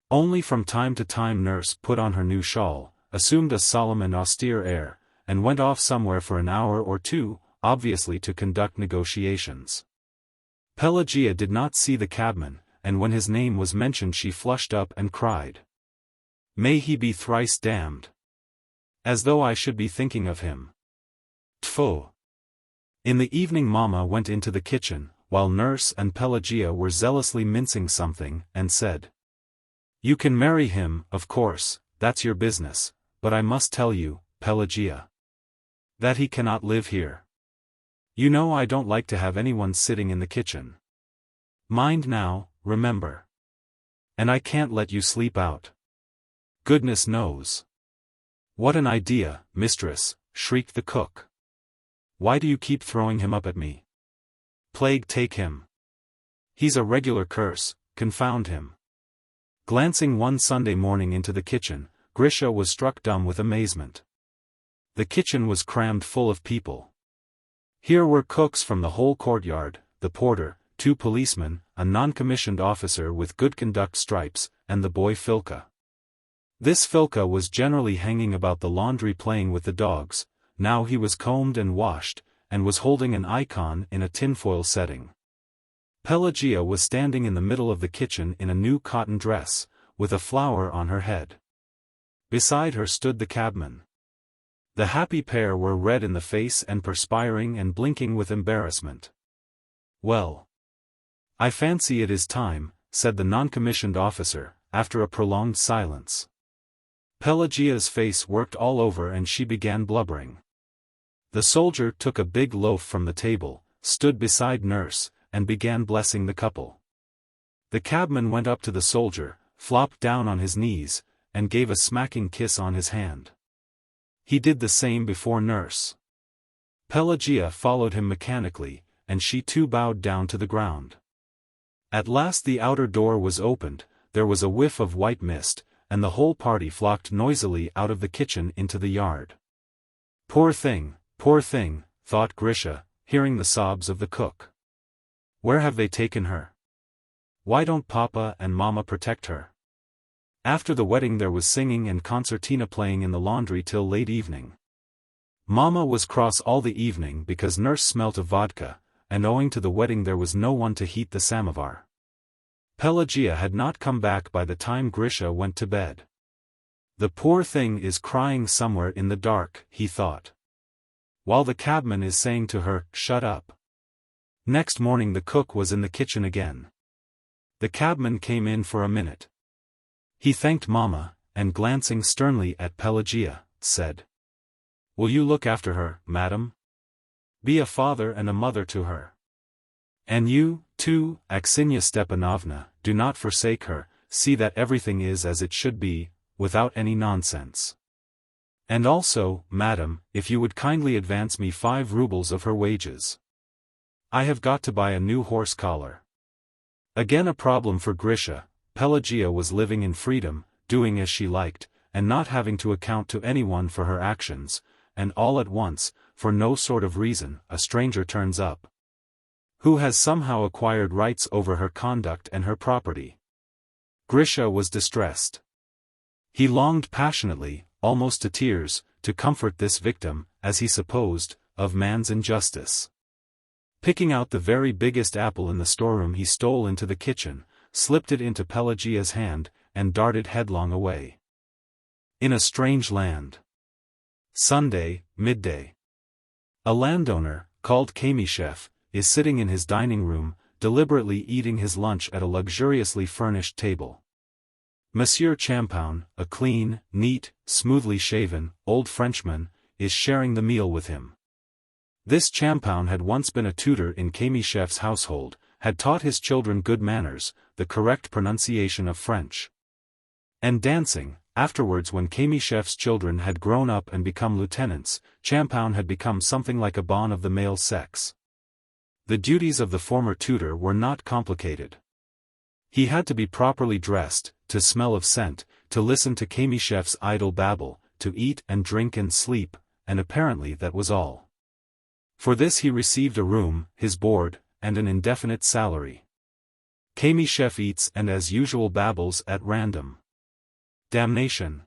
Only from time to time Nurse put on her new shawl, assumed a solemn and austere air, and went off somewhere for an hour or two, obviously to conduct negotiations. Pelagia did not see the cabman, and when his name was mentioned she flushed up and cried. May he be thrice damned. As though I should be thinking of him. Tfo. In the evening Mama went into the kitchen, while Nurse and Pelagia were zealously mincing something, and said. You can marry him, of course, that's your business, but I must tell you, Pelagia, that he cannot live here. You know I don't like to have anyone sitting in the kitchen. Mind now, remember. And I can't let you sleep out. Goodness knows. What an idea, mistress, shrieked the cook. Why do you keep throwing him up at me? Plague take him. He's a regular curse, confound him. Glancing one Sunday morning into the kitchen, Grisha was struck dumb with amazement. The kitchen was crammed full of people. Here were cooks from the whole courtyard, the porter, 2 policemen, a non-commissioned officer with good conduct stripes, and the boy Filka. This Filka was generally hanging about the laundry playing with the dogs. Now he was combed and washed, and was holding an icon in a tinfoil setting. Pelagia was standing in the middle of the kitchen in a new cotton dress, with a flower on her head. Beside her stood the cabman. The happy pair were red in the face and perspiring and blinking with embarrassment. Well, I fancy it is time, said the non-commissioned officer, after a prolonged silence. Pelagia's face worked all over and she began blubbering. The soldier took a big loaf from the table, stood beside Nurse, and began blessing the couple. The cabman went up to the soldier, flopped down on his knees, and gave a smacking kiss on his hand. He did the same before Nurse. Pelagia followed him mechanically, and she too bowed down to the ground. At last the outer door was opened, there was a whiff of white mist, and the whole party flocked noisily out of the kitchen into the yard. Poor thing, thought Grisha, hearing the sobs of the cook. Where have they taken her? Why don't Papa and Mama protect her? After the wedding there was singing and concertina playing in the laundry till late evening. Mama was cross all the evening because Nurse smelt of vodka, and owing to the wedding there was no one to heat the samovar. Pelagia had not come back by the time Grisha went to bed. The poor thing is crying somewhere in the dark, he thought. While the cabman is saying to her, shut up. Next morning the cook was in the kitchen again. The cabman came in for a minute. He thanked Mama, and glancing sternly at Pelagia, said. Will you look after her, madam? Be a father and a mother to her. And you, too, Aksiniya Stepanovna, do not forsake her, see that everything is as it should be, without any nonsense. And also, madam, if you would kindly advance me 5 rubles of her wages. I have got to buy a new horse collar. Again a problem for Grisha. Pelagia was living in freedom, doing as she liked, and not having to account to anyone for her actions, and all at once, for no sort of reason, a stranger turns up, who has somehow acquired rights over her conduct and her property. Grisha was distressed. He longed passionately, almost to tears, to comfort this victim, as he supposed, of man's injustice. Picking out the very biggest apple in the storeroom he stole into the kitchen, slipped it into Pelagia's hand, and darted headlong away. In a strange land. Sunday, midday. A landowner, called Kamyshev, is sitting in his dining room, deliberately eating his lunch at a luxuriously furnished table. Monsieur Champoun, a clean, neat, smoothly shaven, old Frenchman, is sharing the meal with him. This Champoun had once been a tutor in Kamyshev's household, had taught his children good manners, the correct pronunciation of French, and dancing, Afterwards, when Kamyshev's children had grown up and become lieutenants, Champoun had become something like a bon of the male sex. The duties of the former tutor were not complicated. He had to be properly dressed, to smell of scent, to listen to Kamyshev's idle babble, to eat and drink and sleep, and apparently that was all. For this he received a room, his board, and an indefinite salary. Kamyshev eats and as usual babbles at random. Damnation!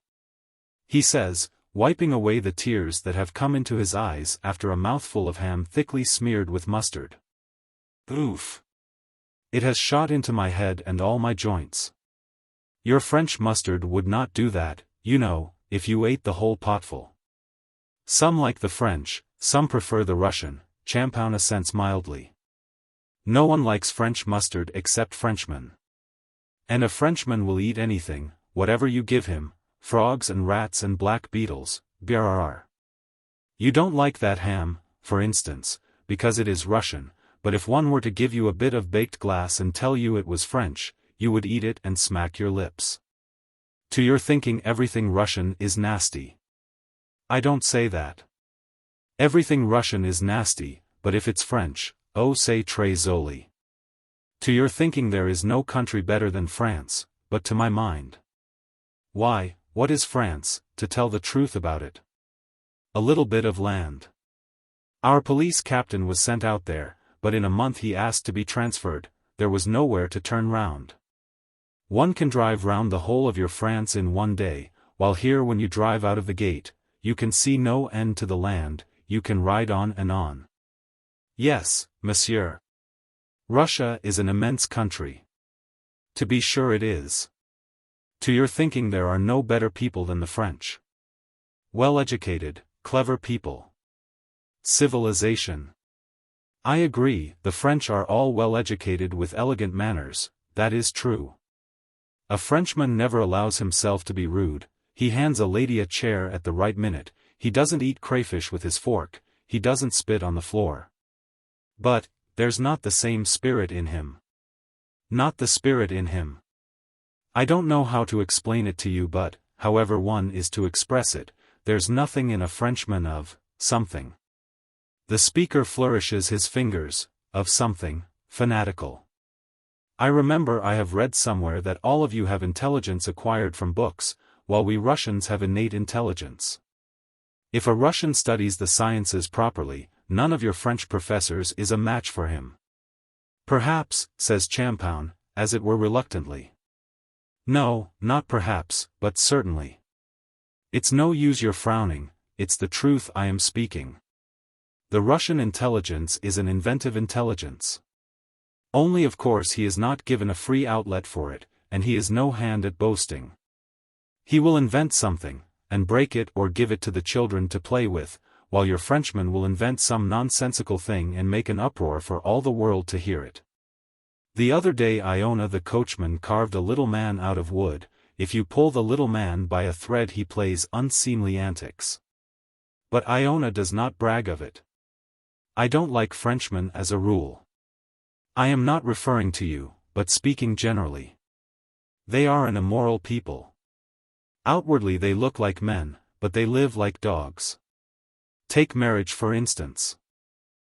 He says, wiping away the tears that have come into his eyes after a mouthful of ham thickly smeared with mustard. Oof! It has shot into my head and all my joints. Your French mustard would not do that, you know, if you ate the whole potful. Some like the French, some prefer the Russian, Champoun assents mildly. No one likes French mustard except Frenchmen. And a Frenchman will eat anything, whatever you give him, frogs and rats and black beetles, brrr. You don't like that ham, for instance, because it is Russian, but if one were to give you a bit of baked glass and tell you it was French, you would eat it and smack your lips. To your thinking everything Russian is nasty. I don't say that. Everything Russian is nasty, but if it's French, oh c'est très joli. To your thinking there is no country better than France, but to my mind. Why, what is France, to tell the truth about it? A little bit of land. Our police captain was sent out there, but in a month he asked to be transferred, there was nowhere to turn round. One can drive round the whole of your France in one day, while here when you drive out of the gate, you can see no end to the land, you can ride on and on. Yes, monsieur. Russia is an immense country. To be sure it is. To your thinking there are no better people than the French. Well-educated, clever people. Civilization. I agree, the French are all well-educated with elegant manners, that is true. A Frenchman never allows himself to be rude, he hands a lady a chair at the right minute, he doesn't eat crayfish with his fork, he doesn't spit on the floor. But, there's not the same spirit in him. Not the spirit in him. I don't know how to explain it to you, but, however one is to express it, there's nothing in a Frenchman of something. The speaker flourishes his fingers, of something fanatical. I remember I have read somewhere that all of you have intelligence acquired from books, while we Russians have innate intelligence. If a Russian studies the sciences properly, none of your French professors is a match for him. Perhaps, says Champoun, as it were reluctantly. No, not perhaps, but certainly. It's no use your frowning, it's the truth I am speaking. The Russian intelligence is an inventive intelligence. Only of course he is not given a free outlet for it, and he is no hand at boasting. He will invent something, and break it or give it to the children to play with, while your Frenchman will invent some nonsensical thing and make an uproar for all the world to hear it. The other day Iona the coachman carved a little man out of wood, if you pull the little man by a thread he plays unseemly antics. But Iona does not brag of it. I don't like Frenchmen as a rule. I am not referring to you, but speaking generally. They are an immoral people. Outwardly they look like men, but they live like dogs. Take marriage for instance.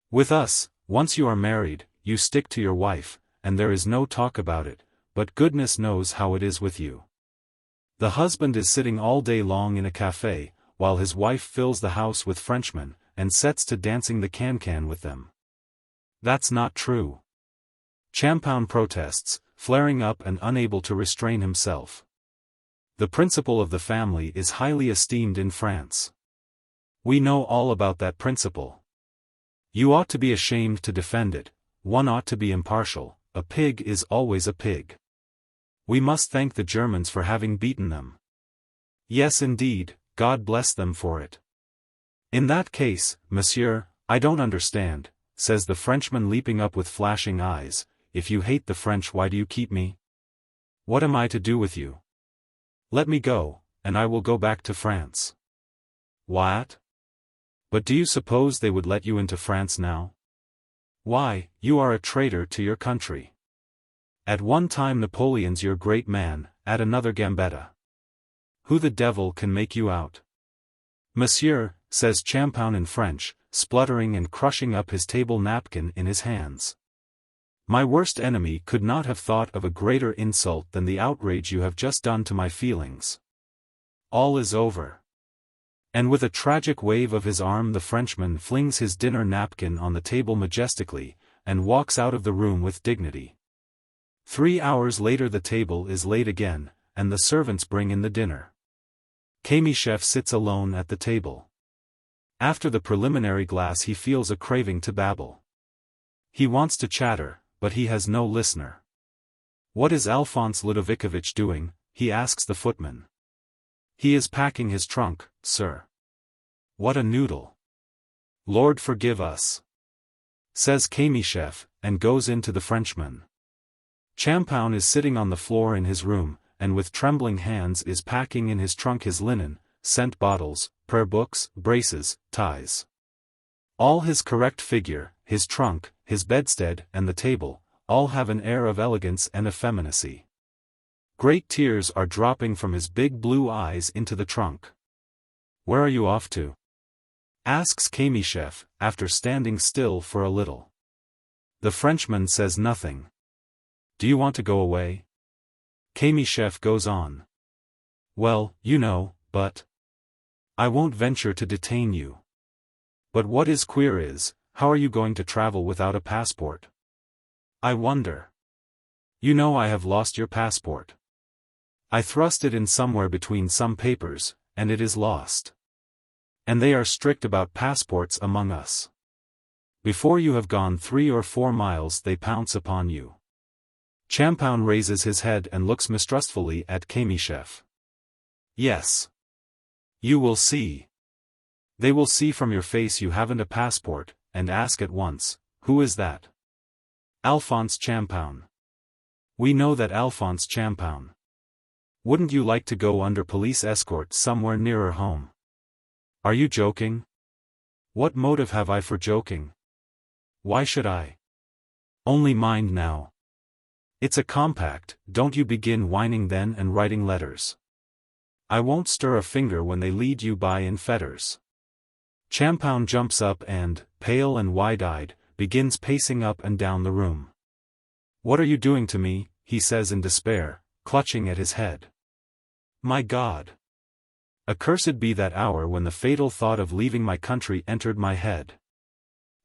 With us, once you are married, you stick to your wife, and there is no talk about it, but goodness knows how it is with you. The husband is sitting all day long in a café, while his wife fills the house with Frenchmen, and sets to dancing the can-can with them. That's not true. Champoun protests, flaring up and unable to restrain himself. The principle of the family is highly esteemed in France. We know all about that principle. You ought to be ashamed to defend it, one ought to be impartial, a pig is always a pig. We must thank the Germans for having beaten them. Yes indeed, God bless them for it. In that case, monsieur, I don't understand, says the Frenchman leaping up with flashing eyes, if you hate the French why do you keep me? What am I to do with you? Let me go, and I will go back to France. What? But do you suppose they would let you into France now? Why, you are a traitor to your country. At one time Napoleon's your great man, at another Gambetta. Who the devil can make you out? Monsieur, says Champoun in French, spluttering and crushing up his table napkin in his hands. My worst enemy could not have thought of a greater insult than the outrage you have just done to my feelings. All is over. And with a tragic wave of his arm the Frenchman flings his dinner napkin on the table majestically, and walks out of the room with dignity. 3 hours later the table is laid again, and the servants bring in the dinner. Kamyshev sits alone at the table. After the preliminary glass he feels a craving to babble. He wants to chatter, but he has no listener. What is Alphonse Ludovikovitch doing? He asks the footman. He is packing his trunk, sir. What a noodle. Lord forgive us, says Kamyshev, and goes into the Frenchman. Champoun is sitting on the floor in his room, and with trembling hands is packing in his trunk his linen, scent bottles, prayer books, braces, ties. All his correct figure, his trunk, his bedstead, and the table, all have an air of elegance and effeminacy. Great tears are dropping from his big blue eyes into the trunk. Where are you off to? Asks Kamyshev, after standing still for a little. The Frenchman says nothing. Do you want to go away? Kamyshev goes on. Well, you know, but I won't venture to detain you. But what is queer is, how are you going to travel without a passport? I wonder. You know I have lost your passport. I thrust it in somewhere between some papers, and it is lost. And they are strict about passports among us. Before you have gone 3 or 4 miles they pounce upon you. Champoun raises his head and looks mistrustfully at Kamyshev. Yes. You will see. They will see from your face you haven't a passport, and ask at once, who is that? Alphonse Champoun. We know that Alphonse Champoun. Wouldn't you like to go under police escort somewhere nearer home? Are you joking? What motive have I for joking? Why should I? Only mind now. It's a compact, don't you begin whining then and writing letters. I won't stir a finger when they lead you by in fetters. Champoun jumps up and, pale and wide-eyed, begins pacing up and down the room. What are you doing to me? He says in despair, clutching at his head. My God! Accursed be that hour when the fatal thought of leaving my country entered my head.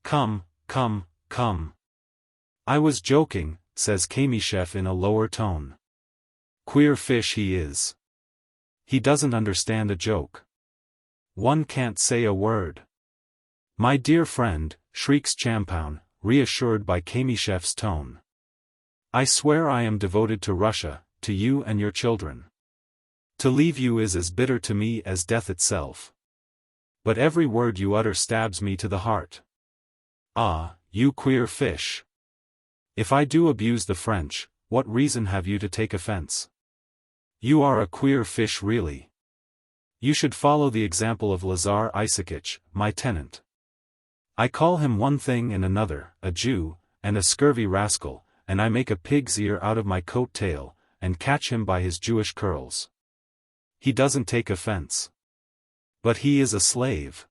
Come, come, come. I was joking, says Kamyshev in a lower tone. Queer fish he is. He doesn't understand a joke. One can't say a word. My dear friend, shrieks Champoun, reassured by Kamyshev's tone. I swear I am devoted to Russia, to you and your children. To leave you is as bitter to me as death itself. But every word you utter stabs me to the heart. Ah, you queer fish. If I do abuse the French, what reason have you to take offense? You are a queer fish really. You should follow the example of Lazar Isaacich, my tenant. I call him one thing and another, a Jew, and a scurvy rascal, and I make a pig's ear out of my coat tail, and catch him by his Jewish curls. He doesn't take offense. But he is a slave.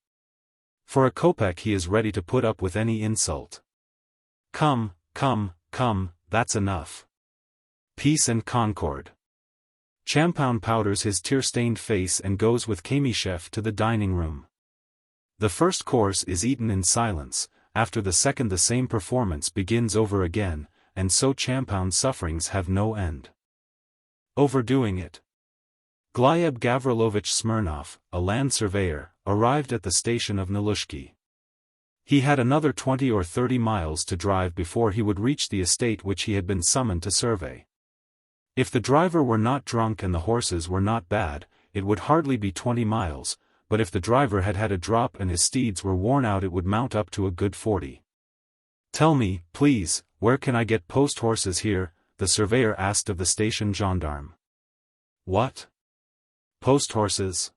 For a kopeck he is ready to put up with any insult. Come, come, come, that's enough. Peace and concord. Champoun powders his tear-stained face and goes with Kamyshev to the dining room. The first course is eaten in silence, after the second the same performance begins over again, and so Champoun's sufferings have no end. Overdoing it. Gleb Gavrilovich Smirnov, a land surveyor, arrived at the station of Nalushki. He had another 20 or 30 miles to drive before he would reach the estate which he had been summoned to survey. If the driver were not drunk and the horses were not bad, it would hardly be 20 miles, but if the driver had had a drop and his steeds were worn out it would mount up to a good 40. Tell me, please, where can I get post horses here? The surveyor asked of the station gendarme. What? Post horses?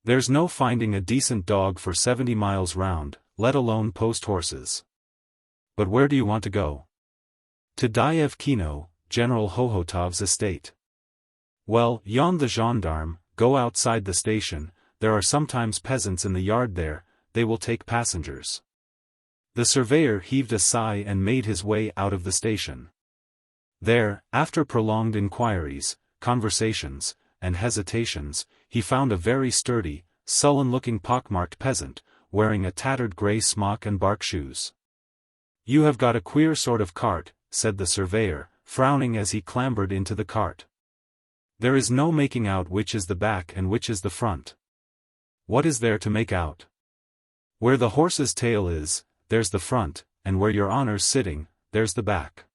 There's no finding a decent dog for 70 miles round, let alone post horses. But where do you want to go? To Dyevkino, General Hohotov's estate. Well, yawned the gendarme, go outside the station, there are sometimes peasants in the yard there, they will take passengers. The surveyor heaved a sigh and made his way out of the station. There, after prolonged inquiries, conversations, and hesitations, he found a very sturdy, sullen-looking pockmarked peasant, wearing a tattered grey smock and bark shoes. "You have got a queer sort of cart," said the surveyor, frowning as he clambered into the cart. "There is no making out which is the back and which is the front." "What is there to make out? Where the horse's tail is, there's the front, and where your honor's sitting, there's the back."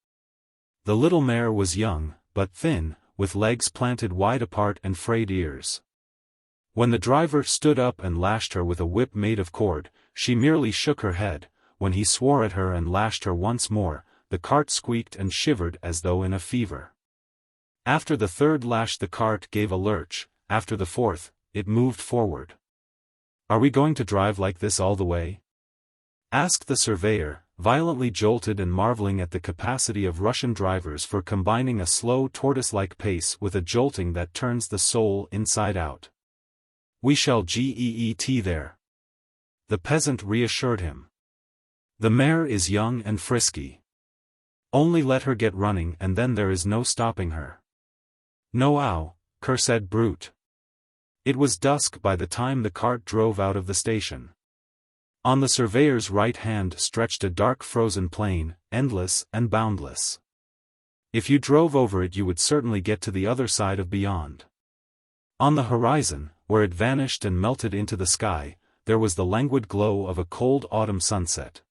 The little mare was young, but thin, with legs planted wide apart and frayed ears. When the driver stood up and lashed her with a whip made of cord, she merely shook her head. When he swore at her and lashed her once more, the cart squeaked and shivered as though in a fever. After the third lash the cart gave a lurch, after the fourth, it moved forward. "Are we going to drive like this all the way?" asked the surveyor, violently jolted and marveling at the capacity of Russian drivers for combining a slow tortoise-like pace with a jolting that turns the soul inside out. "We shall get there," the peasant reassured him. "The mare is young and frisky. Only let her get running and then there is no stopping her." "No ow, cursed brute." It was dusk by the time the cart drove out of the station. On the surveyor's right hand stretched a dark frozen plain, endless and boundless. If you drove over it you would certainly get to the other side of beyond. On the horizon, where it vanished and melted into the sky, there was the languid glow of a cold autumn sunset.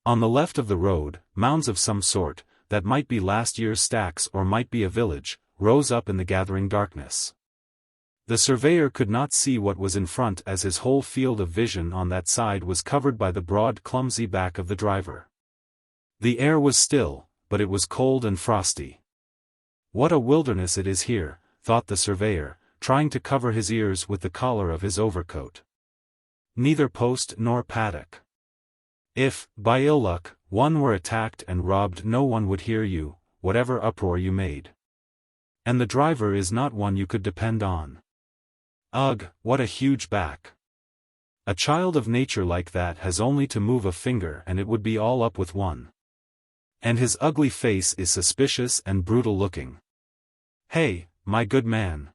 On the left of the road, mounds of some sort, that might be last year's stacks or might be a village, rose up in the gathering darkness. The surveyor could not see what was in front as his whole field of vision on that side was covered by the broad clumsy back of the driver. The air was still, but it was cold and frosty. "What a wilderness it is here," thought the surveyor, trying to cover his ears with the collar of his overcoat. "Neither post nor paddock. If, by ill luck, one were attacked and robbed no one would hear you, whatever uproar you made. And the driver is not one you could depend on. Ugh, what a huge back. A child of nature like that has only to move a finger and it would be all up with one. And his ugly face is suspicious and brutal looking." "Hey, my good man,"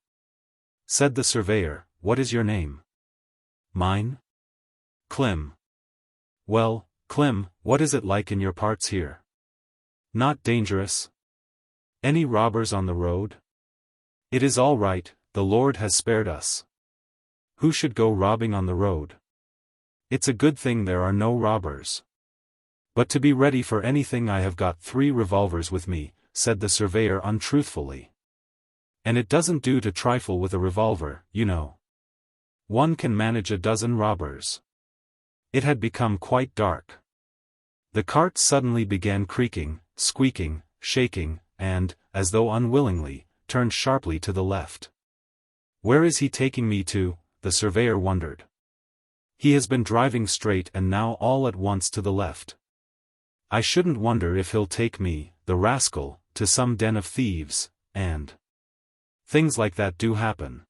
said the surveyor, "what is your name?" "Mine? Klim." "Well, Klim, what is it like in your parts here? Not dangerous? Any robbers on the road?" "It is all right, the Lord has spared us. Who should go robbing on the road? It's a good thing there are no robbers. But to be ready for anything I have got 3 revolvers with me," said the surveyor untruthfully. "And it doesn't do to trifle with a revolver, you know. One can manage a dozen robbers." It had become quite dark. The cart suddenly began creaking, squeaking, shaking, and, as though unwillingly, turned sharply to the left. "Where is he taking me to?" the surveyor wondered. "He has been driving straight and now all at once to the left. I shouldn't wonder if he'll take me, the rascal, to some den of thieves, and things like that do happen.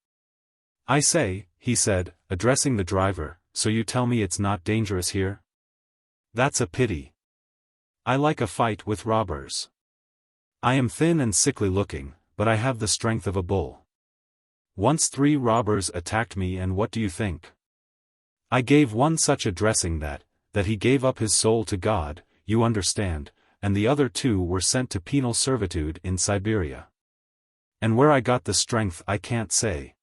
I say," he said, addressing the driver, "so you tell me it's not dangerous here? That's a pity. I like a fight with robbers. I am thin and sickly looking, but I have the strength of a bull. Once 3 robbers attacked me and what do you think? I gave one such a dressing that he gave up his soul to God, you understand, and the other 2 were sent to penal servitude in Siberia. And where I got the strength I can't say.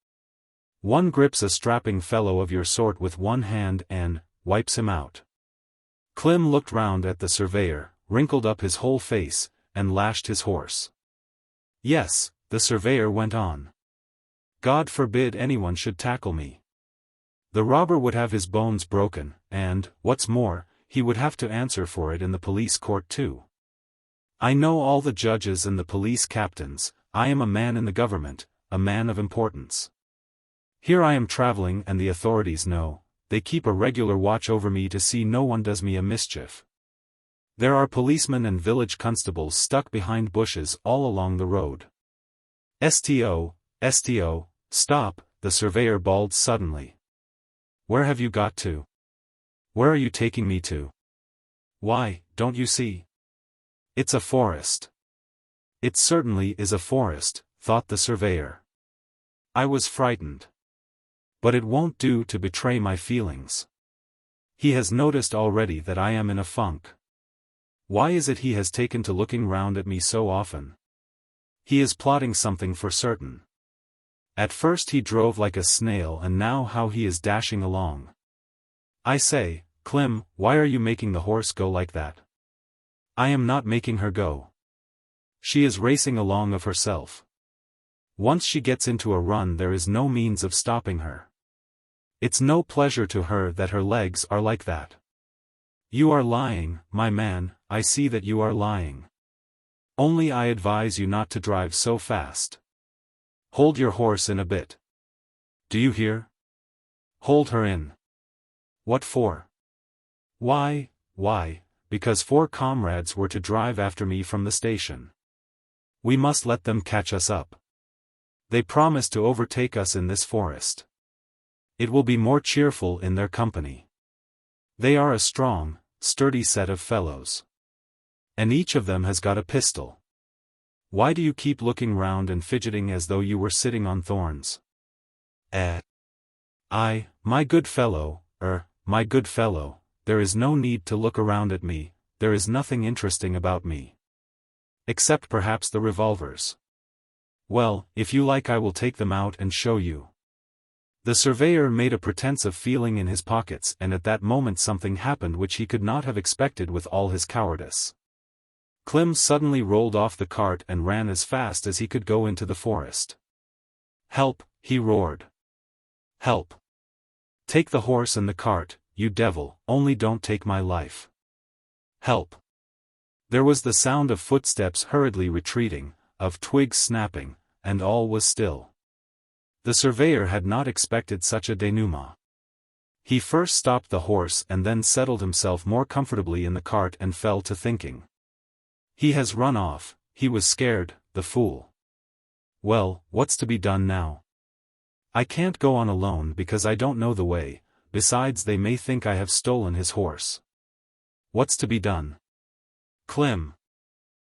One grips a strapping fellow of your sort with one hand and wipes him out." Klim looked round at the surveyor, wrinkled up his whole face, and lashed his horse. "Yes," the surveyor went on. "God forbid anyone should tackle me. The robber would have his bones broken, and, what's more, he would have to answer for it in the police court too. I know all the judges and the police captains, I am a man in the government, a man of importance. Here I am traveling and the authorities know, they keep a regular watch over me to see no one does me a mischief. There are policemen and village constables stuck behind bushes all along the road. Sto, stop," the surveyor bawled suddenly. "Where have you got to? Where are you taking me to? Why, don't you see? It's a forest." "It certainly is a forest," thought the surveyor. "I was frightened. But it won't do to betray my feelings. He has noticed already that I am in a funk. Why is it he has taken to looking round at me so often? He is plotting something for certain. At first he drove like a snail, and now how he is dashing along. I say, Clem, why are you making the horse go like that?" "I am not making her go. She is racing along of herself. Once she gets into a run there is no means of stopping her. It's no pleasure to her that her legs are like that." "You are lying, my man, I see that you are lying. Only I advise you not to drive so fast. Hold your horse in a bit. Do you hear? Hold her in." "What for?" Why, because 4 comrades were to drive after me from the station. We must let them catch us up. They promised to overtake us in this forest. It will be more cheerful in their company. They are a strong, sturdy set of fellows. And each of them has got a pistol. Why do you keep looking round and fidgeting as though you were sitting on thorns?" My good fellow, there is no need to look around at me, there is nothing interesting about me. Except perhaps the revolvers. Well, if you like I will take them out and show you." The surveyor made a pretense of feeling in his pockets, and at that moment something happened which he could not have expected with all his cowardice. Clem suddenly rolled off the cart and ran as fast as he could go into the forest. "Help!" he roared. "Help! Take the horse and the cart, you devil, only don't take my life. Help!" There was the sound of footsteps hurriedly retreating, of twigs snapping, and all was still. The surveyor had not expected such a denouement. He first stopped the horse and then settled himself more comfortably in the cart and fell to thinking. He has run off, he was scared, the fool. Well, what's to be done now? I can't go on alone because I don't know the way, besides they may think I have stolen his horse. What's to be done? "Clem!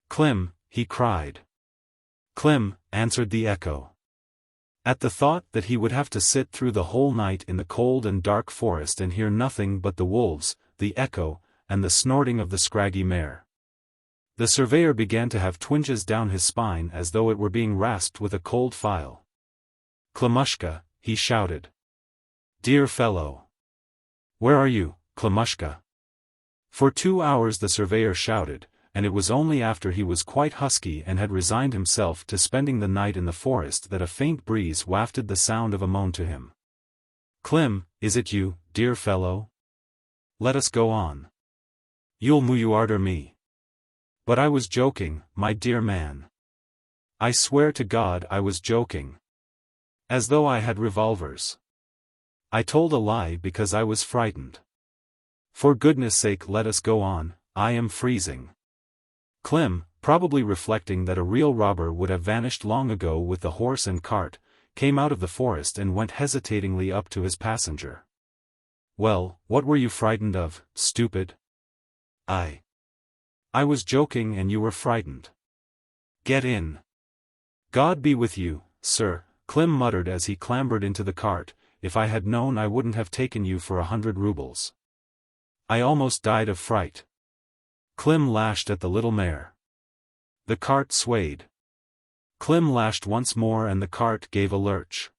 Clem!" he cried. "Clem!" answered the echo. At the thought that he would have to sit through the whole night in the cold and dark forest and hear nothing but the wolves, the echo, and the snorting of the scraggy mare, the surveyor began to have twinges down his spine as though it were being rasped with a cold file. "Klemushka," he shouted. "Dear fellow! Where are you, Klemushka?" For 2 hours the surveyor shouted, and it was only after he was quite husky and had resigned himself to spending the night in the forest that a faint breeze wafted the sound of a moan to him. "Clem, is it you, dear fellow? Let us go on. You'll muyarder me." "But I was joking, my dear man. I swear to God I was joking. As though I had revolvers. I told a lie because I was frightened. For goodness sake let us go on, I am freezing." Clem, probably reflecting that a real robber would have vanished long ago with the horse and cart, came out of the forest and went hesitatingly up to his passenger. "Well, what were you frightened of, stupid?" I was joking and you were frightened. Get in." "God be with you, sir," Clem muttered as he clambered into the cart, "if I had known I wouldn't have taken you for 100 rubles. I almost died of fright." Clem lashed at the little mare. The cart swayed. Clem lashed once more and the cart gave a lurch.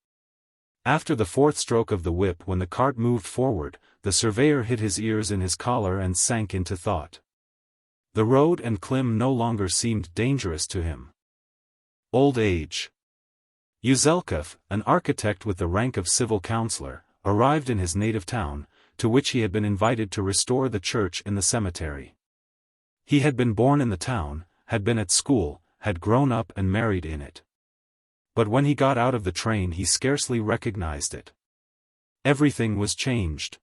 After the 4th stroke of the whip, when the cart moved forward, the surveyor hid his ears in his collar and sank into thought. The road and Clem no longer seemed dangerous to him. Old age. Uzelkov, an architect with the rank of civil councillor, arrived in his native town, to which he had been invited to restore the church in the cemetery. He had been born in the town, had been at school, had grown up and married in it. But when he got out of the train he scarcely recognized it. Everything was changed.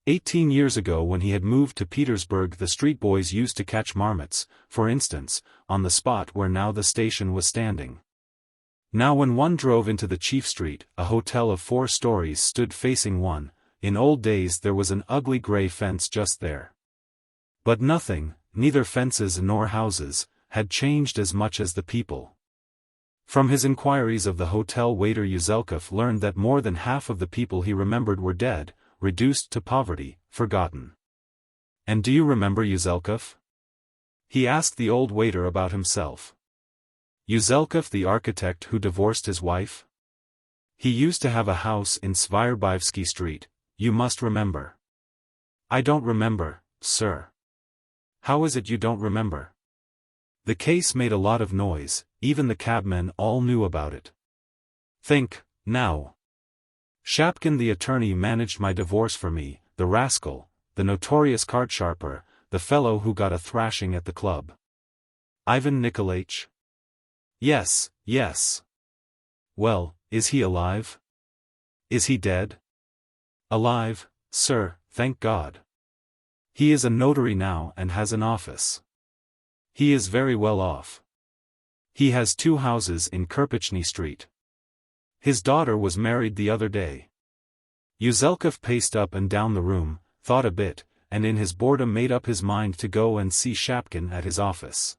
18 years ago when he had moved to Petersburg the street boys used to catch marmots, for instance, on the spot where now the station was standing. Now when one drove into the chief street, a hotel of 4 stories stood facing one. In old days there was an ugly grey fence just there. But nothing, neither fences nor houses, had changed as much as the people. From his inquiries of the hotel waiter, Yuzelkov learned that more than half of the people he remembered were dead, reduced to poverty, forgotten. "And do you remember Yuzelkov?" he asked the old waiter about himself. "Yuzelkov, the architect who divorced his wife? He used to have a house in Svyabaevsky Street, you must remember." "I don't remember, sir." "How is it you don't remember?" The case made a lot of noise, even the cabmen all knew about it. "Think, now. Shapkin the attorney managed my divorce for me, the rascal, the notorious card sharper, the fellow who got a thrashing at the club. Ivan Nikolaich? Yes, yes. Well, is he alive? Is he dead?" "Alive, sir, thank God. He is a notary now and has an office. He is very well off. He has 2 houses in Kirpichny Street. His daughter was married the other day." Yuzelkov paced up and down the room, thought a bit, and in his boredom made up his mind to go and see Shapkin at his office.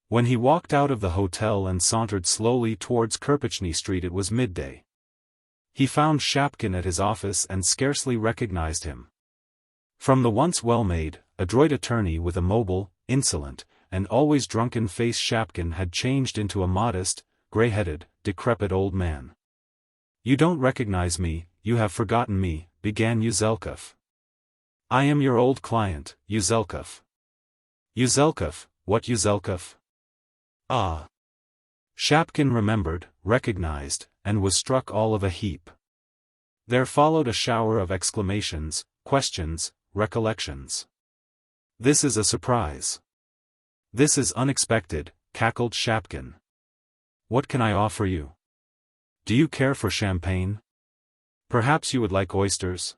When he walked out of the hotel and sauntered slowly towards Kirpichny Street, it was midday. He found Shapkin at his office and scarcely recognized him. From the once well-made, adroit attorney with a mobile, insolent, and always drunken face, Shapkin had changed into a modest, grey-headed, decrepit old man. "You don't recognize me, you have forgotten me," began Yuzelkov. "I am your old client, Yuzelkov." "Yuzelkov, what Yuzelkov?" "Ah." Shapkin remembered, recognized, and was struck all of a heap. There followed a shower of exclamations, questions, recollections. "This is a surprise. This is unexpected," cackled Shapkin. "What can I offer you? Do you care for champagne? Perhaps you would like oysters?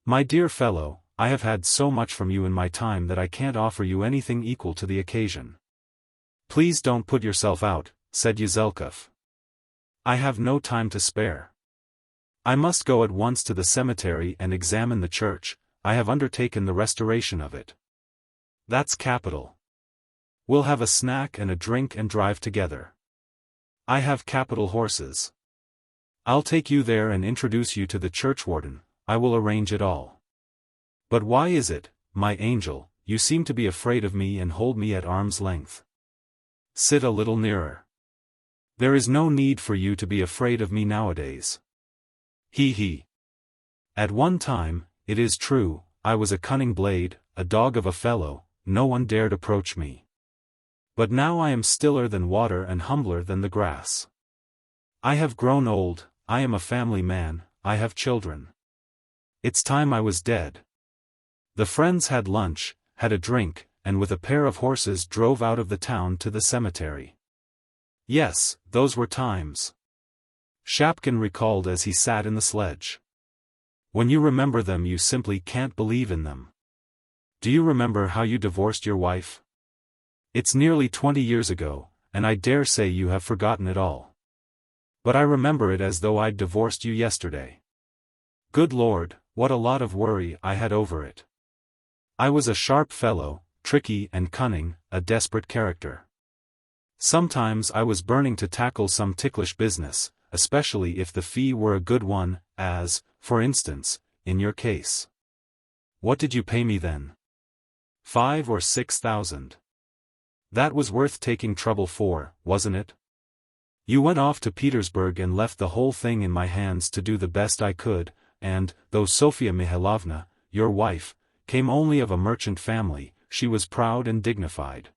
My dear fellow, I have had so much from you in my time that I can't offer you anything equal to the occasion." "Please don't put yourself out," said Yuzelkov. "I have no time to spare. I must go at once to the cemetery and examine the church. I have undertaken the restoration of it." "That's capital. We'll have a snack and a drink and drive together. I have capital horses. I'll take you there and introduce you to the churchwarden. I will arrange it all. But why is it, my angel, you seem to be afraid of me and hold me at arm's length? Sit a little nearer. There is no need for you to be afraid of me nowadays. He. At one time, it is true, I was a cunning blade, a dog of a fellow, no one dared approach me. But now I am stiller than water and humbler than the grass. I have grown old, I am a family man, I have children. It's time I was dead." The friends had lunch, had a drink, and with a pair of horses drove out of the town to the cemetery. Yes, those were times. Shapkin recalled as he sat in the sledge. When you remember them you simply can't believe in them. Do you remember how you divorced your wife? It's nearly 20 years ago, and I dare say you have forgotten it all. But I remember it as though I'd divorced you yesterday. Good Lord, what a lot of worry I had over it. I was a sharp fellow, tricky and cunning, a desperate character. Sometimes I was burning to tackle some ticklish business, especially if the fee were a good one, as, for instance, in your case. What did you pay me then? 5,000 or 6,000. That was worth taking trouble for, wasn't it? You went off to Petersburg and left the whole thing in my hands to do the best I could, and, though Sofia Mihailovna, your wife, came only of a merchant family, she was proud and dignified.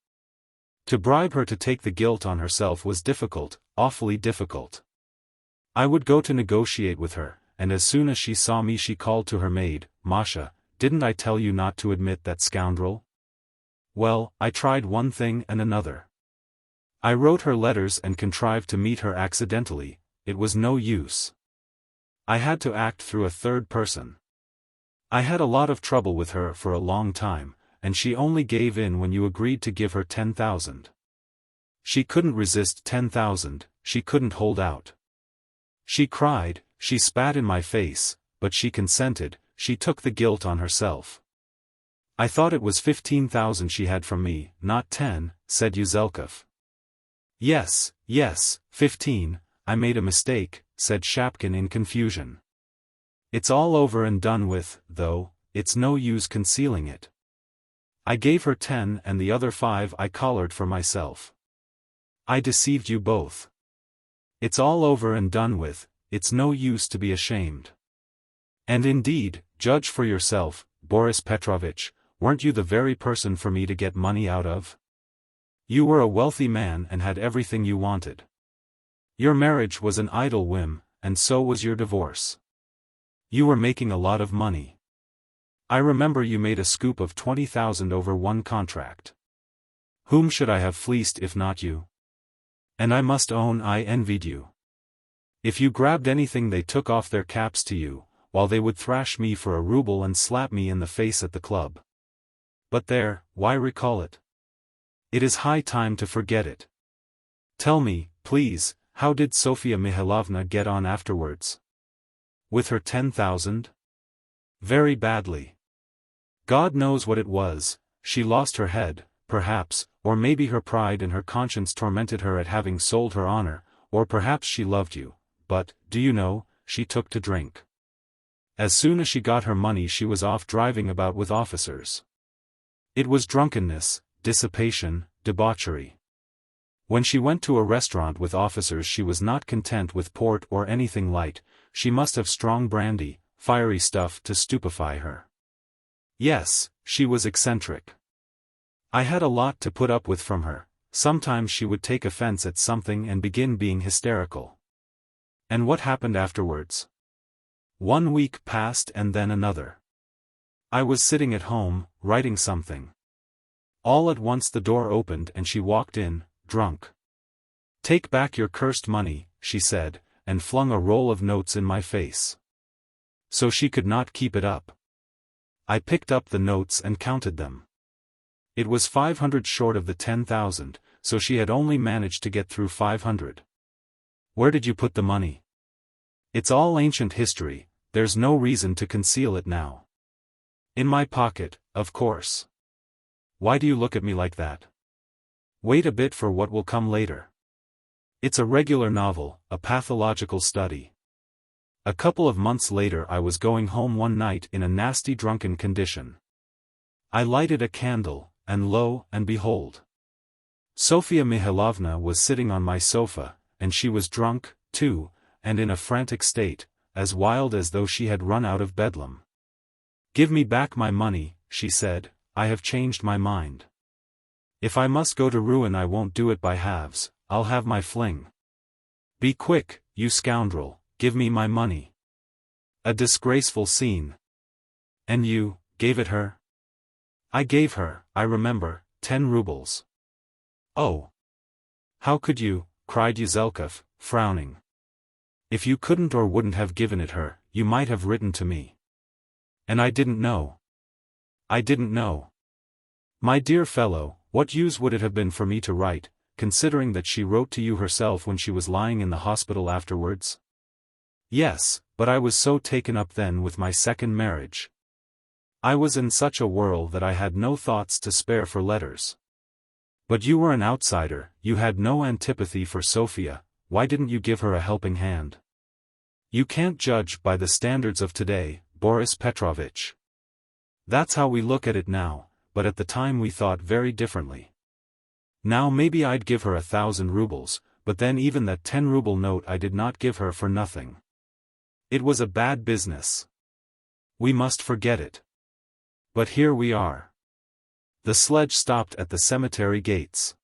To bribe her to take the guilt on herself was difficult, awfully difficult. I would go to negotiate with her, and as soon as she saw me she called to her maid, Masha, "Didn't I tell you not to admit that scoundrel?" Well, I tried one thing and another. I wrote her letters and contrived to meet her accidentally, it was no use. I had to act through a third person. I had a lot of trouble with her for a long time, and she only gave in when you agreed to give her 10,000. She couldn't resist 10,000, she couldn't hold out. She cried, she spat in my face, but she consented, she took the guilt on herself. I thought it was 15,000 she had from me, not 10, said Yuzelkov. Yes, 15, I made a mistake, said Shapkin in confusion. It's all over and done with, though, it's no use concealing it. I gave her 10 and the other 5 I collared for myself. I deceived you both. It's all over and done with, it's no use to be ashamed. And indeed, judge for yourself, Boris Petrovich, weren't you the very person for me to get money out of? You were a wealthy man and had everything you wanted. Your marriage was an idle whim, and so was your divorce. You were making a lot of money. I remember you made a scoop of 20,000 over one contract. Whom should I have fleeced if not you? And I must own I envied you. If you grabbed anything they took off their caps to you, while they would thrash me for a ruble and slap me in the face at the club. But there, why recall it? It is high time to forget it. Tell me, please, how did Sofia Mihailovna get on afterwards? With her 10,000? Very badly. God knows what it was, she lost her head, perhaps, or maybe her pride and her conscience tormented her at having sold her honor, or perhaps she loved you, but, do you know, she took to drink. As soon as she got her money she was off driving about with officers. It was drunkenness, dissipation, debauchery. When she went to a restaurant with officers she was not content with port or anything light, she must have strong brandy, fiery stuff to stupefy her. Yes, she was eccentric. I had a lot to put up with from her, sometimes she would take offense at something and begin being hysterical. And what happened afterwards? 1 week passed and then another. I was sitting at home, writing something. All at once the door opened and she walked in, drunk. Take back your cursed money, she said, and flung a roll of notes in my face. So she could not keep it up. I picked up the notes and counted them. It was 500 short of the 10,000, so she had only managed to get through 500. Where did you put the money? It's all ancient history, there's no reason to conceal it now. In my pocket, of course. Why do you look at me like that? Wait a bit for what will come later. It's a regular novel, a pathological study. A couple of months later I was going home one night in a nasty drunken condition. I lighted a candle, and lo and behold. Sofia Mihailovna was sitting on my sofa, and she was drunk, too, and in a frantic state, as wild as though she had run out of Bedlam. Give me back my money, she said, I have changed my mind. If I must go to ruin I won't do it by halves, I'll have my fling. Be quick, you scoundrel, give me my money. A disgraceful scene. And you, gave it her? I gave her, I remember, 10 rubles. Oh. How could you, cried Yuzelkov, frowning. If you couldn't or wouldn't have given it her, you might have written to me. And I didn't know. I didn't know. My dear fellow, what use would it have been for me to write, considering that she wrote to you herself when she was lying in the hospital afterwards? Yes, but I was so taken up then with my second marriage. I was in such a whirl that I had no thoughts to spare for letters. But you were an outsider, you had no antipathy for Sofia, why didn't you give her a helping hand? You can't judge by the standards of today, Boris Petrovich. That's how we look at it now, but at the time we thought very differently. Now maybe I'd give her 1,000 rubles, but then even that 10-ruble note I did not give her for nothing. It was a bad business. We must forget it. But here we are. The sledge stopped at the cemetery gates.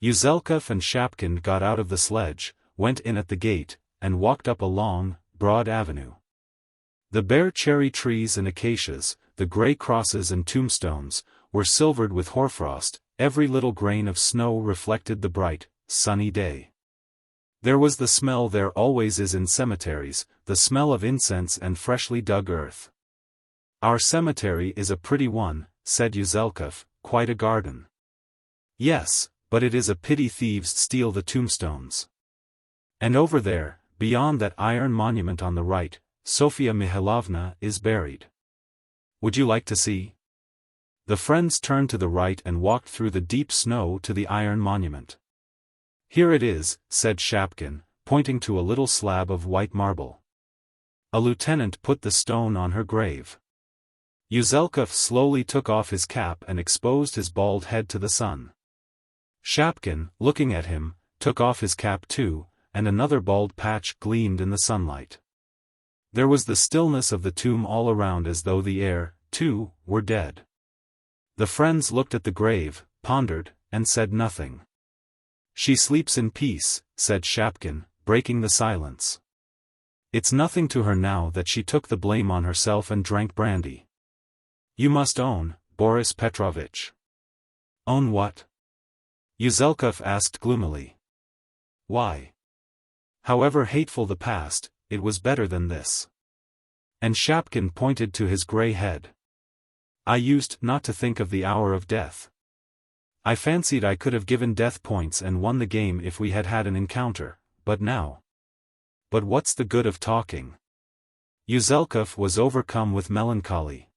Yuzelkov and Shapkin got out of the sledge, went in at the gate, and walked up a long, broad avenue. The bare cherry trees and acacias, the grey crosses and tombstones, were silvered with hoarfrost, every little grain of snow reflected the bright, sunny day. There was the smell there always is in cemeteries, the smell of incense and freshly dug earth. Our cemetery is a pretty one, said Yuzelkov, quite a garden. Yes, but it is a pity thieves steal the tombstones. And over there, beyond that iron monument on the right, Sofia Mihailovna is buried. Would you like to see? The friends turned to the right and walked through the deep snow to the iron monument. Here it is, said Shapkin, pointing to a little slab of white marble. A lieutenant put the stone on her grave. Yuzelkov slowly took off his cap and exposed his bald head to the sun. Shapkin, looking at him, took off his cap too, and another bald patch gleamed in the sunlight. There was the stillness of the tomb all around as though the air, too, were dead. The friends looked at the grave, pondered, and said nothing. She sleeps in peace, said Shapkin, breaking the silence. It's nothing to her now that she took the blame on herself and drank brandy. You must own, Boris Petrovitch. Own what? Yuzelkov asked gloomily. Why? However hateful the past, it was better than this. And Shapkin pointed to his grey head. I used not to think of the hour of death. I fancied I could have given death points and won the game if we had had an encounter, but now. But what's the good of talking? Yuzelkov was overcome with melancholy.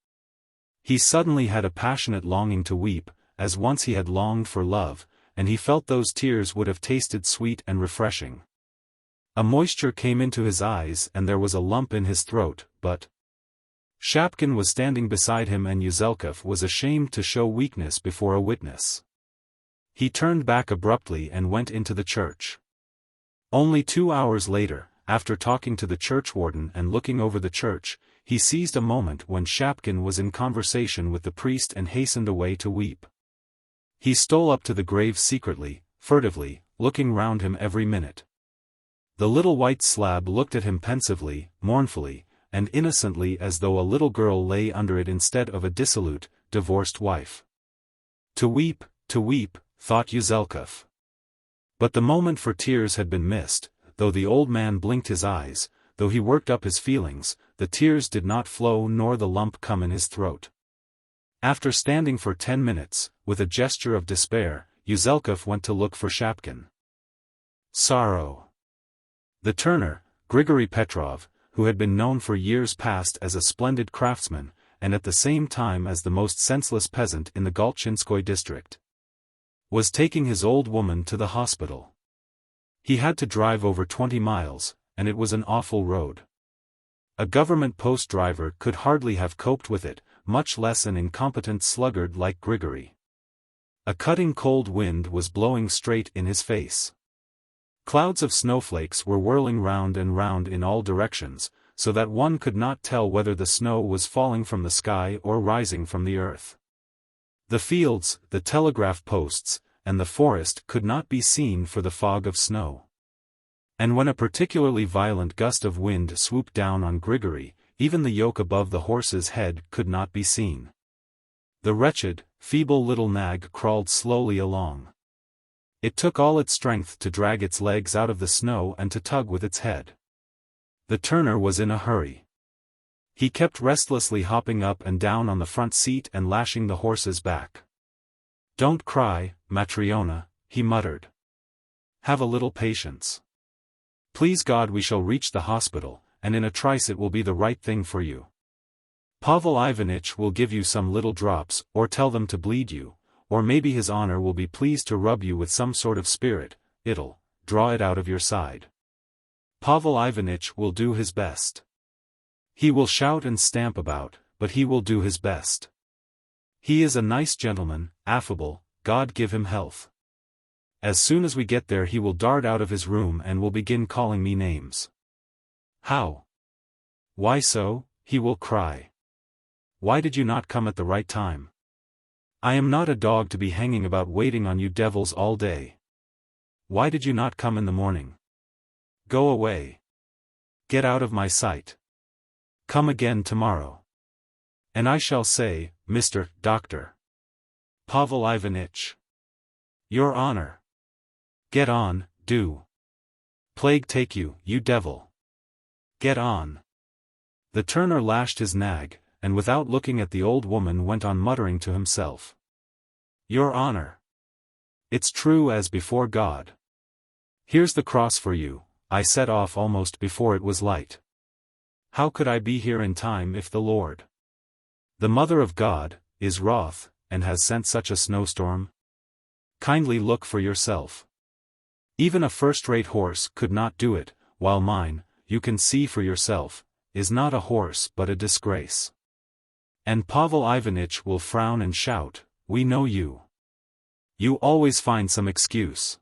He suddenly had a passionate longing to weep, as once he had longed for love, and he felt those tears would have tasted sweet and refreshing. A moisture came into his eyes and there was a lump in his throat, but Shapkin was standing beside him and Yuzelkov was ashamed to show weakness before a witness. He turned back abruptly and went into the church. Only 2 hours later, after talking to the churchwarden and looking over the church, he seized a moment when Shapkin was in conversation with the priest and hastened away to weep. He stole up to the grave secretly, furtively, looking round him every minute. The little white slab looked at him pensively, mournfully, and innocently as though a little girl lay under it instead of a dissolute, divorced wife. To weep, thought Yuzelkov. But the moment for tears had been missed, though the old man blinked his eyes, though he worked up his feelings, the tears did not flow nor the lump come in his throat. After standing for 10 minutes, with a gesture of despair, Yuzelkov went to look for Shapkin. Sorrow. The turner, Grigory Petrov, who had been known for years past as a splendid craftsman, and at the same time as the most senseless peasant in the Galchinskoye district, was taking his old woman to the hospital. He had to drive over 20 miles, and it was an awful road. A government post driver could hardly have coped with it, much less an incompetent sluggard like Grigory. A cutting cold wind was blowing straight in his face. Clouds of snowflakes were whirling round and round in all directions, so that one could not tell whether the snow was falling from the sky or rising from the earth. The fields, the telegraph posts, and the forest could not be seen for the fog of snow. And when a particularly violent gust of wind swooped down on Grigory, even the yoke above the horse's head could not be seen. The wretched, feeble little nag crawled slowly along. It took all its strength to drag its legs out of the snow and to tug with its head. The turner was in a hurry. He kept restlessly hopping up and down on the front seat and lashing the horse's back. Don't cry, Matryona, he muttered. Have a little patience. Please God we shall reach the hospital, and in a trice it will be the right thing for you. Pavel Ivanitch will give you some little drops, or tell them to bleed you, or maybe his honor will be pleased to rub you with some sort of spirit, it'll draw it out of your side. Pavel Ivanitch will do his best. He will shout and stamp about, but he will do his best. He is a nice gentleman, affable, God give him health. As soon as we get there he will dart out of his room and will begin calling me names. How? Why so? He will cry. Why did you not come at the right time? I am not a dog to be hanging about waiting on you devils all day. Why did you not come in the morning? Go away. Get out of my sight. Come again tomorrow. And I shall say, Mr. Doctor. Pavel Ivanitch. Your honor. Get on, do. Plague take you, you devil. Get on. The turner lashed his nag, and without looking at the old woman went on muttering to himself. Your honor. It's true as before God. Here's the cross for you. I set off almost before it was light. How could I be here in time if the Lord, the Mother of God, is wroth, and has sent such a snowstorm? Kindly look for yourself. Even a first-rate horse could not do it, while mine, you can see for yourself, is not a horse but a disgrace. And Pavel Ivanitch will frown and shout, we know you. You always find some excuse.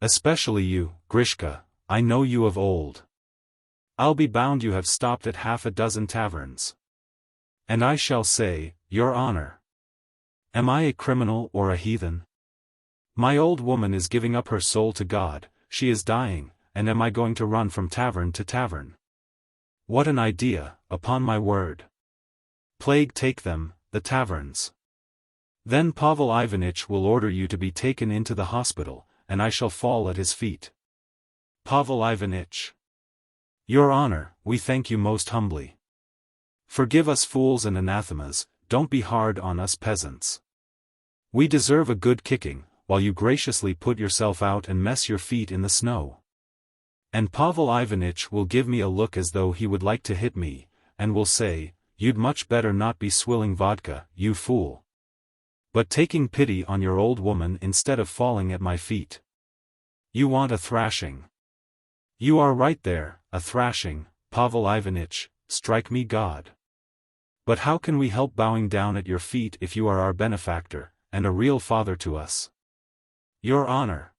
Especially you, Grishka, I know you of old. I'll be bound you have stopped at half a dozen taverns. And I shall say, Your Honor. Am I a criminal or a heathen? My old woman is giving up her soul to God, she is dying, and am I going to run from tavern to tavern? What an idea, upon my word. Plague take them, the taverns. Then Pavel Ivanitch will order you to be taken into the hospital, and I shall fall at his feet. Pavel Ivanitch. Your Honor, we thank you most humbly. Forgive us fools and anathemas, don't be hard on us peasants. We deserve a good kicking, while you graciously put yourself out and mess your feet in the snow. And Pavel Ivanitch will give me a look as though he would like to hit me, and will say, you'd much better not be swilling vodka, you fool. But taking pity on your old woman instead of falling at my feet. You want a thrashing. You are right there, a thrashing, Pavel Ivanitch, strike me God. But how can we help bowing down at your feet if you are our benefactor, and a real father to us? Your Honor.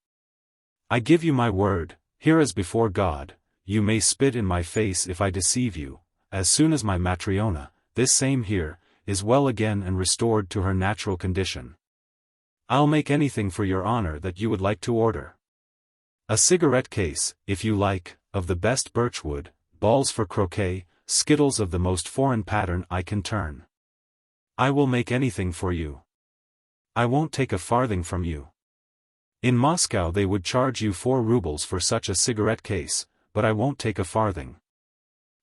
I give you my word, here as before God, you may spit in my face if I deceive you, as soon as my Matryona, this same here, is well again and restored to her natural condition. I'll make anything for your honor that you would like to order. A cigarette case, if you like, of the best birchwood, balls for croquet, skittles of the most foreign pattern I can turn. I will make anything for you. I won't take a farthing from you. In Moscow they would charge you 4 rubles for such a cigarette case, but I won't take a farthing.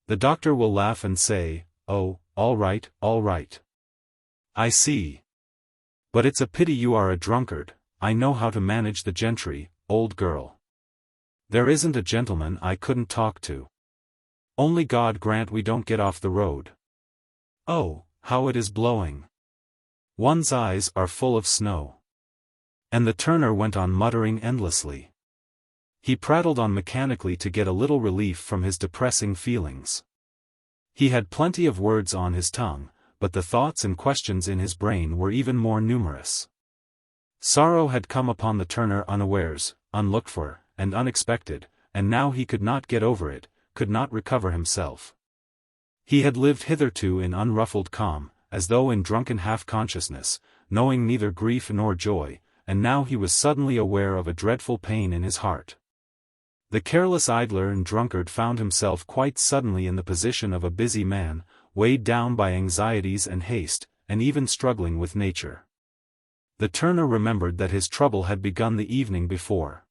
The doctor will laugh and say, oh, all right, all right. I see. But it's a pity you are a drunkard, I know how to manage the gentry, old girl. There isn't a gentleman I couldn't talk to. Only God grant we don't get off the road. Oh, how it is blowing. One's eyes are full of snow. And the turner went on muttering endlessly. He prattled on mechanically to get a little relief from his depressing feelings. He had plenty of words on his tongue, but the thoughts and questions in his brain were even more numerous. Sorrow had come upon the turner unawares, unlooked for, and unexpected, and now he could not get over it, could not recover himself. He had lived hitherto in unruffled calm, as though in drunken half-consciousness, knowing neither grief nor joy, and now he was suddenly aware of a dreadful pain in his heart. The careless idler and drunkard found himself quite suddenly in the position of a busy man, weighed down by anxieties and haste, and even struggling with nature. The turner remembered that his trouble had begun the evening before.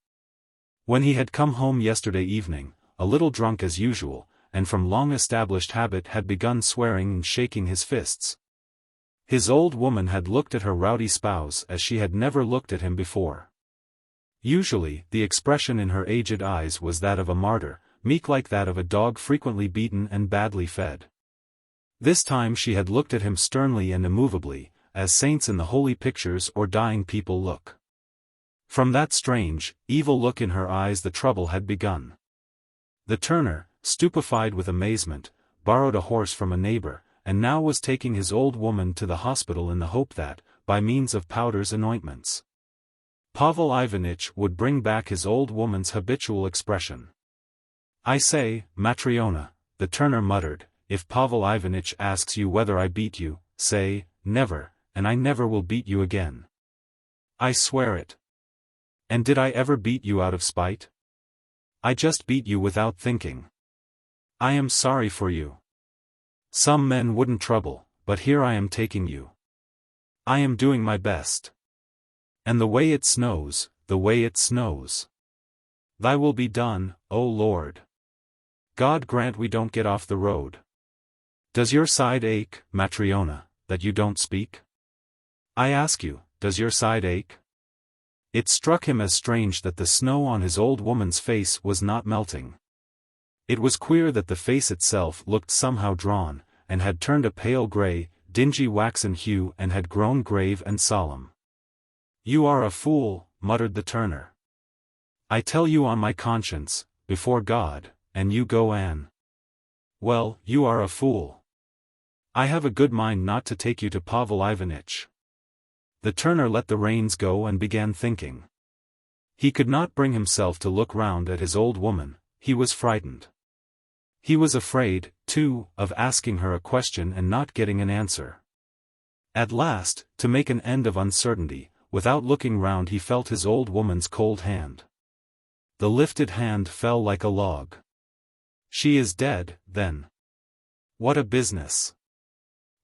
When he had come home yesterday evening, a little drunk as usual, and from long-established habit had begun swearing and shaking his fists. His old woman had looked at her rowdy spouse as she had never looked at him before. Usually, the expression in her aged eyes was that of a martyr, meek like that of a dog frequently beaten and badly fed. This time she had looked at him sternly and immovably, as saints in the holy pictures or dying people look. From that strange, evil look in her eyes the trouble had begun. The turner, stupefied with amazement, borrowed a horse from a neighbor, and now was taking his old woman to the hospital in the hope that, by means of powders and ointments, Pavel Ivanitch would bring back his old woman's habitual expression. I say, Matryona, the turner muttered, if Pavel Ivanitch asks you whether I beat you, say, never, and I never will beat you again. I swear it. And did I ever beat you out of spite? I just beat you without thinking. I am sorry for you. Some men wouldn't trouble, but here I am taking you. I am doing my best. And the way it snows, the way it snows. Thy will be done, O Lord. God grant we don't get off the road. Does your side ache, Matryona, that you don't speak? I ask you, does your side ache? It struck him as strange that the snow on his old woman's face was not melting. It was queer that the face itself looked somehow drawn, and had turned a pale grey, dingy waxen hue and had grown grave and solemn. "You are a fool," muttered the turner. "I tell you on my conscience, before God, and you go Anne. Well, you are a fool. I have a good mind not to take you to Pavel Ivanitch." The turner let the reins go and began thinking. He could not bring himself to look round at his old woman, he was frightened. He was afraid, too, of asking her a question and not getting an answer. At last, to make an end of uncertainty, without looking round he felt his old woman's cold hand. The lifted hand fell like a log. "She is dead, then. What a business!"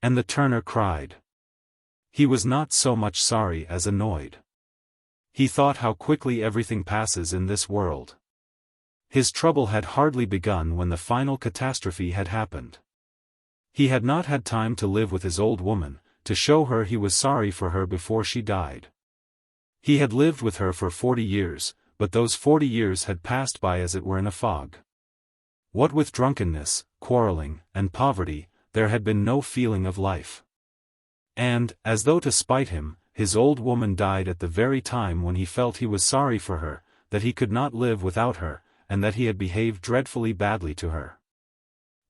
And the turner cried. He was not so much sorry as annoyed. He thought how quickly everything passes in this world. His trouble had hardly begun when the final catastrophe had happened. He had not had time to live with his old woman, to show her he was sorry for her before she died. He had lived with her for 40 years, but those 40 years had passed by as it were in a fog. What with drunkenness, quarreling, and poverty, there had been no feeling of life. And, as though to spite him, his old woman died at the very time when he felt he was sorry for her, that he could not live without her, and that he had behaved dreadfully badly to her.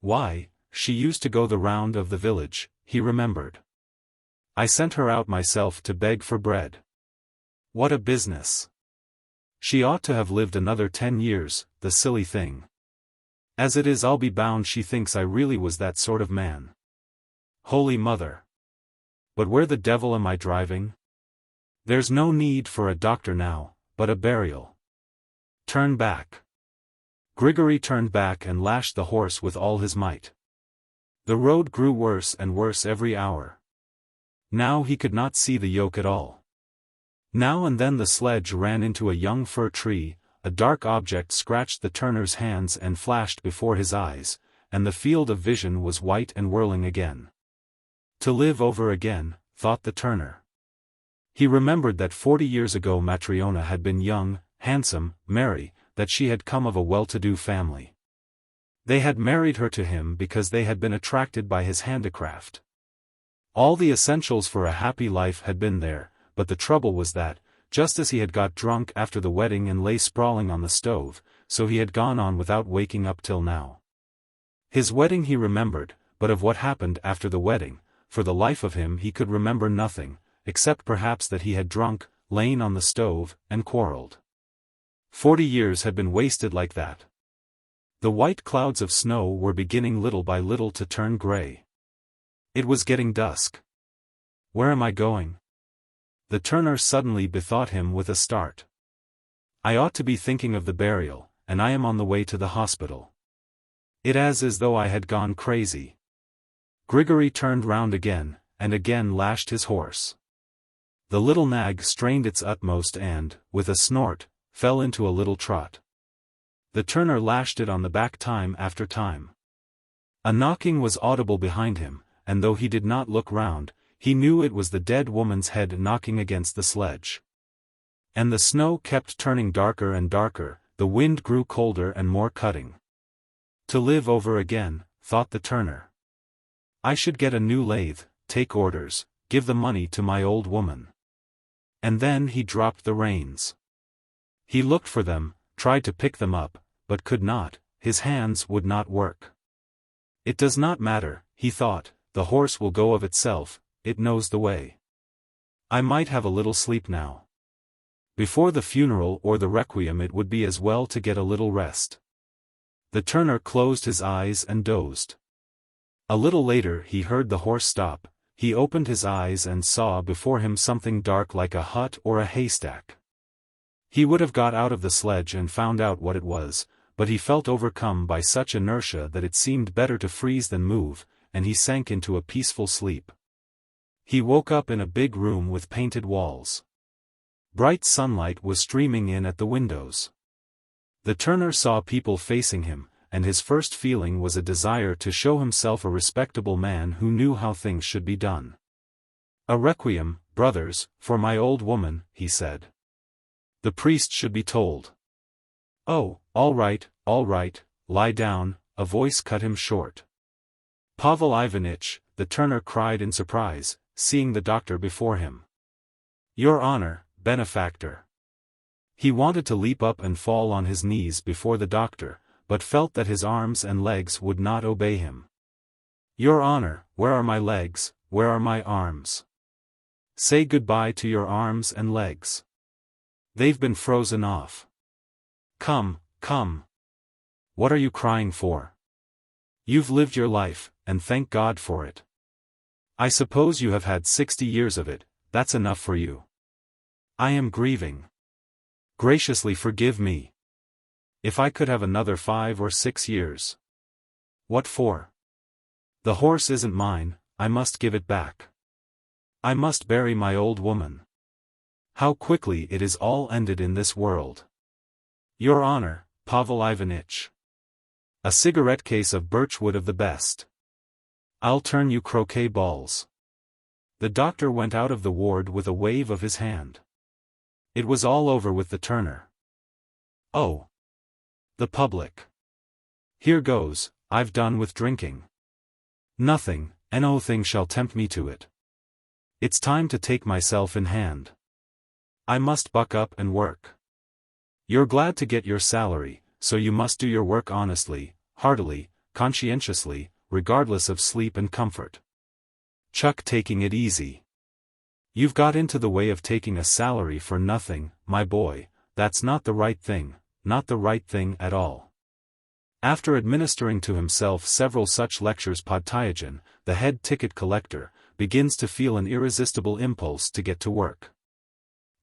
Why, she used to go the round of the village, he remembered. I sent her out myself to beg for bread. What a business! She ought to have lived another 10 years, the silly thing. As it is, I'll be bound she thinks I really was that sort of man. Holy Mother! But where the devil am I driving? There's no need for a doctor now, but a burial. Turn back. Grigory turned back and lashed the horse with all his might. The road grew worse and worse every hour. Now he could not see the yoke at all. Now and then the sledge ran into a young fir tree, a dark object scratched the turner's hands and flashed before his eyes, and the field of vision was white and whirling again. To live over again, thought the turner. He remembered that 40 years ago Matryona had been young, handsome, merry, that she had come of a well-to-do family. They had married her to him because they had been attracted by his handicraft. All the essentials for a happy life had been there, but the trouble was that, just as he had got drunk after the wedding and lay sprawling on the stove, so he had gone on without waking up till now. His wedding he remembered, but of what happened after the wedding, for the life of him he could remember nothing, except perhaps that he had drunk, lain on the stove, and quarreled. 40 years had been wasted like that. The white clouds of snow were beginning little by little to turn grey. It was getting dusk. Where am I going? The turner suddenly bethought him with a start. I ought to be thinking of the burial, and I am on the way to the hospital. It is as though I had gone crazy. Grigory turned round again, and again lashed his horse. The little nag strained its utmost and, with a snort, fell into a little trot. The turner lashed it on the back time after time. A knocking was audible behind him, and though he did not look round, he knew it was the dead woman's head knocking against the sledge. And the snow kept turning darker and darker, the wind grew colder and more cutting. To live over again, thought the turner. I should get a new lathe, take orders, give the money to my old woman. And then he dropped the reins. He looked for them, tried to pick them up, but could not, his hands would not work. It does not matter, he thought, the horse will go of itself, it knows the way. I might have a little sleep now. Before the funeral or the requiem it would be as well to get a little rest. The turner closed his eyes and dozed. A little later he heard the horse stop, he opened his eyes and saw before him something dark like a hut or a haystack. He would have got out of the sledge and found out what it was, but he felt overcome by such inertia that it seemed better to freeze than move, and he sank into a peaceful sleep. He woke up in a big room with painted walls. Bright sunlight was streaming in at the windows. The turner saw people facing him, and his first feeling was a desire to show himself a respectable man who knew how things should be done. "A requiem, brothers, for my old woman," he said. The priest should be told. Oh, all right, lie down, a voice cut him short. Pavel Ivanitch, the turner cried in surprise, seeing the doctor before him. Your honor, benefactor. He wanted to leap up and fall on his knees before the doctor, but felt that his arms and legs would not obey him. Your honor, where are my legs, where are my arms? Say goodbye to your arms and legs. They've been frozen off. Come. What are you crying for? You've lived your life, and thank God for it. I suppose you have had 60 years of it, that's enough for you. I am grieving. Graciously forgive me. If I could have another 5 or 6 years. What for? The horse isn't mine, I must give it back. I must bury my old woman. How quickly it is all ended in this world. Your honor, Pavel Ivanitch. A cigarette case of birchwood of the best. I'll turn you croquet balls. The doctor went out of the ward with a wave of his hand. It was all over with the turner. Oh. The public. Here goes, I've done with drinking. Nothing, no thing shall tempt me to it. It's time to take myself in hand. I must buck up and work. You're glad to get your salary, so you must do your work honestly, heartily, conscientiously, regardless of sleep and comfort. Chuck taking it easy. You've got into the way of taking a salary for nothing, my boy, that's not the right thing, not the right thing at all. After administering to himself several such lectures, Podtyagin, the head ticket collector, begins to feel an irresistible impulse to get to work.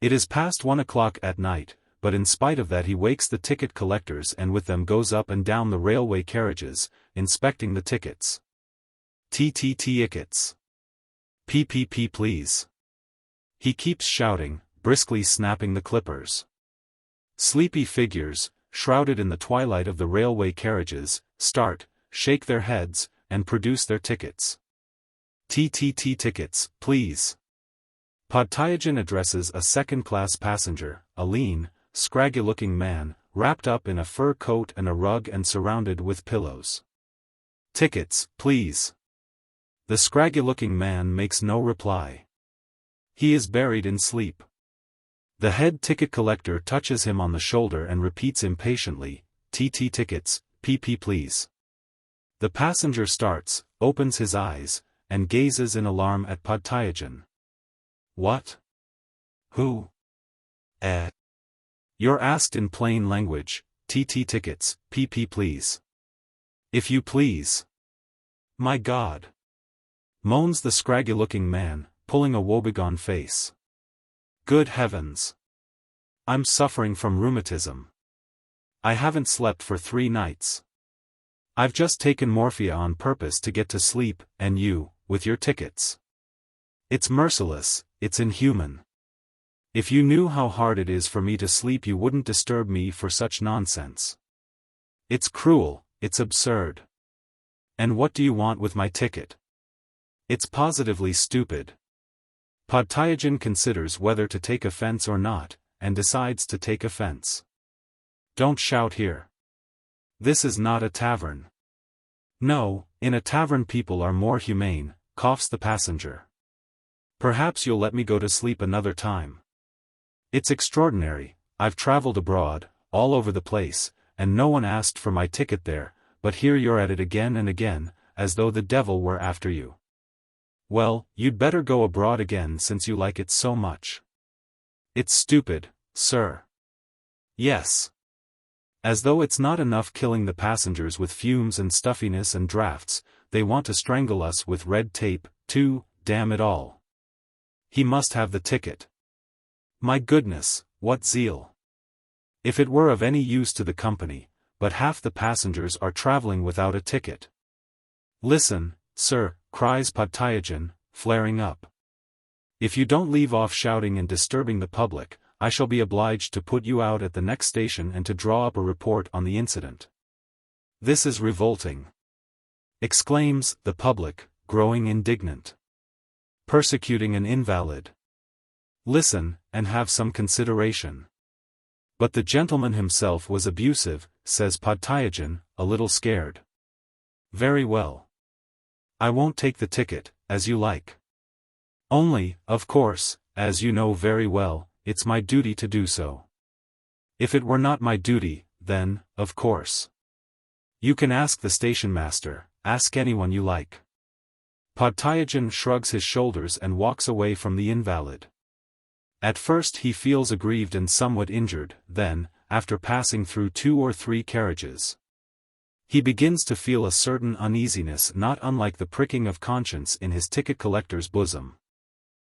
It is past 1 o'clock at night, but in spite of that he wakes the ticket collectors and with them goes up and down the railway carriages, inspecting the tickets. Tickets. PPP please. He keeps shouting, briskly snapping the clippers. Sleepy figures, shrouded in the twilight of the railway carriages, start, shake their heads, and produce their tickets. Tickets, please. Podtyagin addresses a second-class passenger, a lean, scraggy-looking man, wrapped up in a fur coat and a rug and surrounded with pillows. Tickets, please. The scraggy-looking man makes no reply. He is buried in sleep. The head ticket collector touches him on the shoulder and repeats impatiently, tickets, PP please. The passenger starts, opens his eyes, and gazes in alarm at Podtyagin. What? Who? You're asked in plain language, tickets, PP please. If you please. My God. Moans the scraggy-looking man, pulling a woebegone face. Good heavens. I'm suffering from rheumatism. I haven't slept for 3 nights. I've just taken morphia on purpose to get to sleep, and you, with your tickets. It's merciless, it's inhuman. If you knew how hard it is for me to sleep you wouldn't disturb me for such nonsense. It's cruel, it's absurd. And what do you want with my ticket? It's positively stupid. Podtyagin considers whether to take offense or not, and decides to take offense. Don't shout here. This is not a tavern. No, in a tavern people are more humane, coughs the passenger. Perhaps you'll let me go to sleep another time. It's extraordinary, I've traveled abroad, all over the place, and no one asked for my ticket there, but here you're at it again and again, as though the devil were after you. Well, you'd better go abroad again since you like it so much. It's stupid, sir. Yes. As though it's not enough killing the passengers with fumes and stuffiness and drafts, they want to strangle us with red tape, too, damn it all. He must have the ticket. My goodness, what zeal. If it were of any use to the company, but half the passengers are traveling without a ticket. Listen, sir, cries Podtyagin, flaring up. If you don't leave off shouting and disturbing the public, I shall be obliged to put you out at the next station and to draw up a report on the incident. This is revolting. Exclaims the public, growing indignant. Persecuting an invalid. Listen, and have some consideration. But the gentleman himself was abusive, says Podtyagin, a little scared. Very well. I won't take the ticket, as you like. Only, of course, as you know very well, it's my duty to do so. If it were not my duty, then, of course. You can ask the station master, ask anyone you like. Podtyagin shrugs his shoulders and walks away from the invalid. At first he feels aggrieved and somewhat injured, then, after passing through 2 or 3 carriages, he begins to feel a certain uneasiness not unlike the pricking of conscience in his ticket collector's bosom.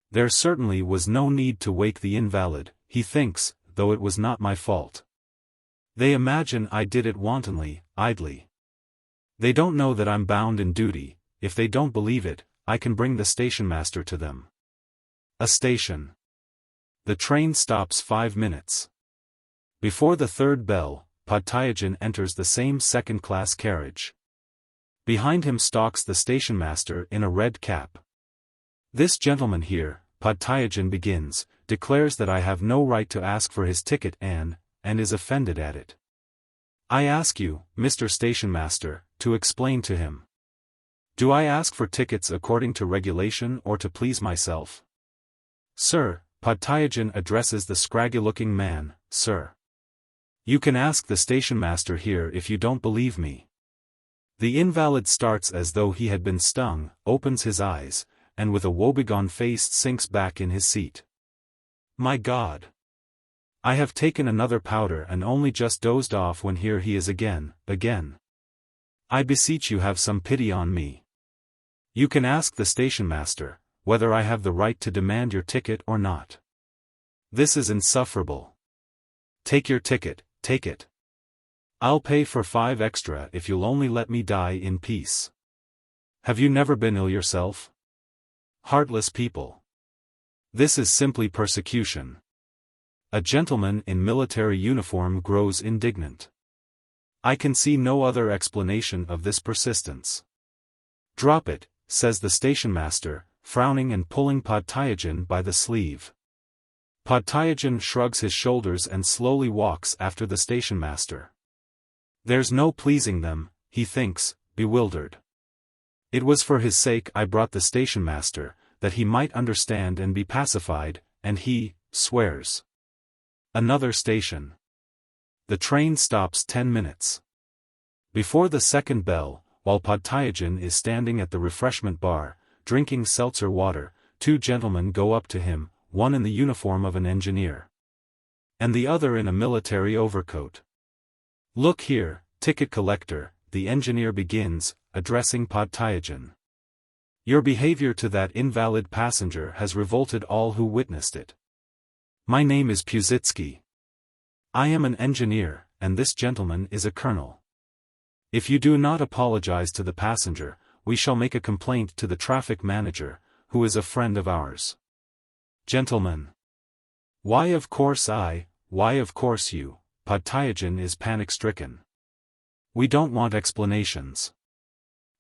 There certainly was no need to wake the invalid, he thinks, though it was not my fault. They imagine I did it wantonly, idly. They don't know that I'm bound in duty. If they don't believe it, I can bring the station master to them. A station. The train stops 5 minutes. Before the 3rd bell, Podtyagin enters the same second-class carriage. Behind him stalks the station master in a red cap. This gentleman here, Podtyagin begins, declares that I have no right to ask for his ticket and is offended at it. I ask you, Mr. Station Master, to explain to him. Do I ask for tickets according to regulation or to please myself? Sir, Podtyagin addresses the scraggy-looking man, sir. You can ask the station master here if you don't believe me. The invalid starts as though he had been stung, opens his eyes, and with a woebegone face sinks back in his seat. My God! I have taken another powder and only just dozed off when here he is again. I beseech you have some pity on me. You can ask the station master, whether I have the right to demand your ticket or not. This is insufferable. Take your ticket, take it. I'll pay for 5 extra if you'll only let me die in peace. Have you never been ill yourself? Heartless people. This is simply persecution. A gentleman in military uniform grows indignant. I can see no other explanation of this persistence. Drop it, says the station master, frowning and pulling Podtyagin by the sleeve. Podtyagin shrugs his shoulders and slowly walks after the station master. There's no pleasing them, he thinks, bewildered. It was for his sake I brought the station master, that he might understand and be pacified, and he swears. Another station. The train stops 10 minutes. Before the 2nd bell, while Podtyagin is standing at the refreshment bar, drinking seltzer water, 2 gentlemen go up to him, one in the uniform of an engineer, and the other in a military overcoat. Look here, ticket collector, the engineer begins, addressing Podtyagin. Your behavior to that invalid passenger has revolted all who witnessed it. My name is Pusitsky. I am an engineer, and this gentleman is a colonel. If you do not apologize to the passenger, we shall make a complaint to the traffic manager, who is a friend of ours. Gentlemen. Why of course I, why of course you, Podtyagin is panic-stricken. We don't want explanations.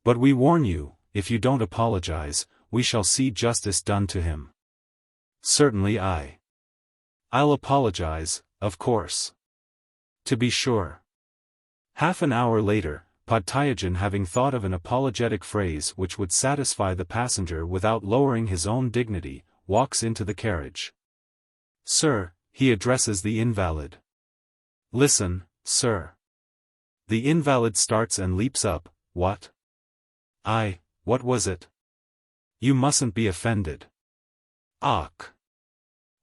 But we warn you, if you don't apologize, we shall see justice done to him. Certainly I'll apologize, of course. To be sure. Half an hour later, Podtyagin, having thought of an apologetic phrase which would satisfy the passenger without lowering his own dignity, walks into the carriage. Sir, he addresses the invalid. Listen, sir. The invalid starts and leaps up. What? What was it? You mustn't be offended. Ach.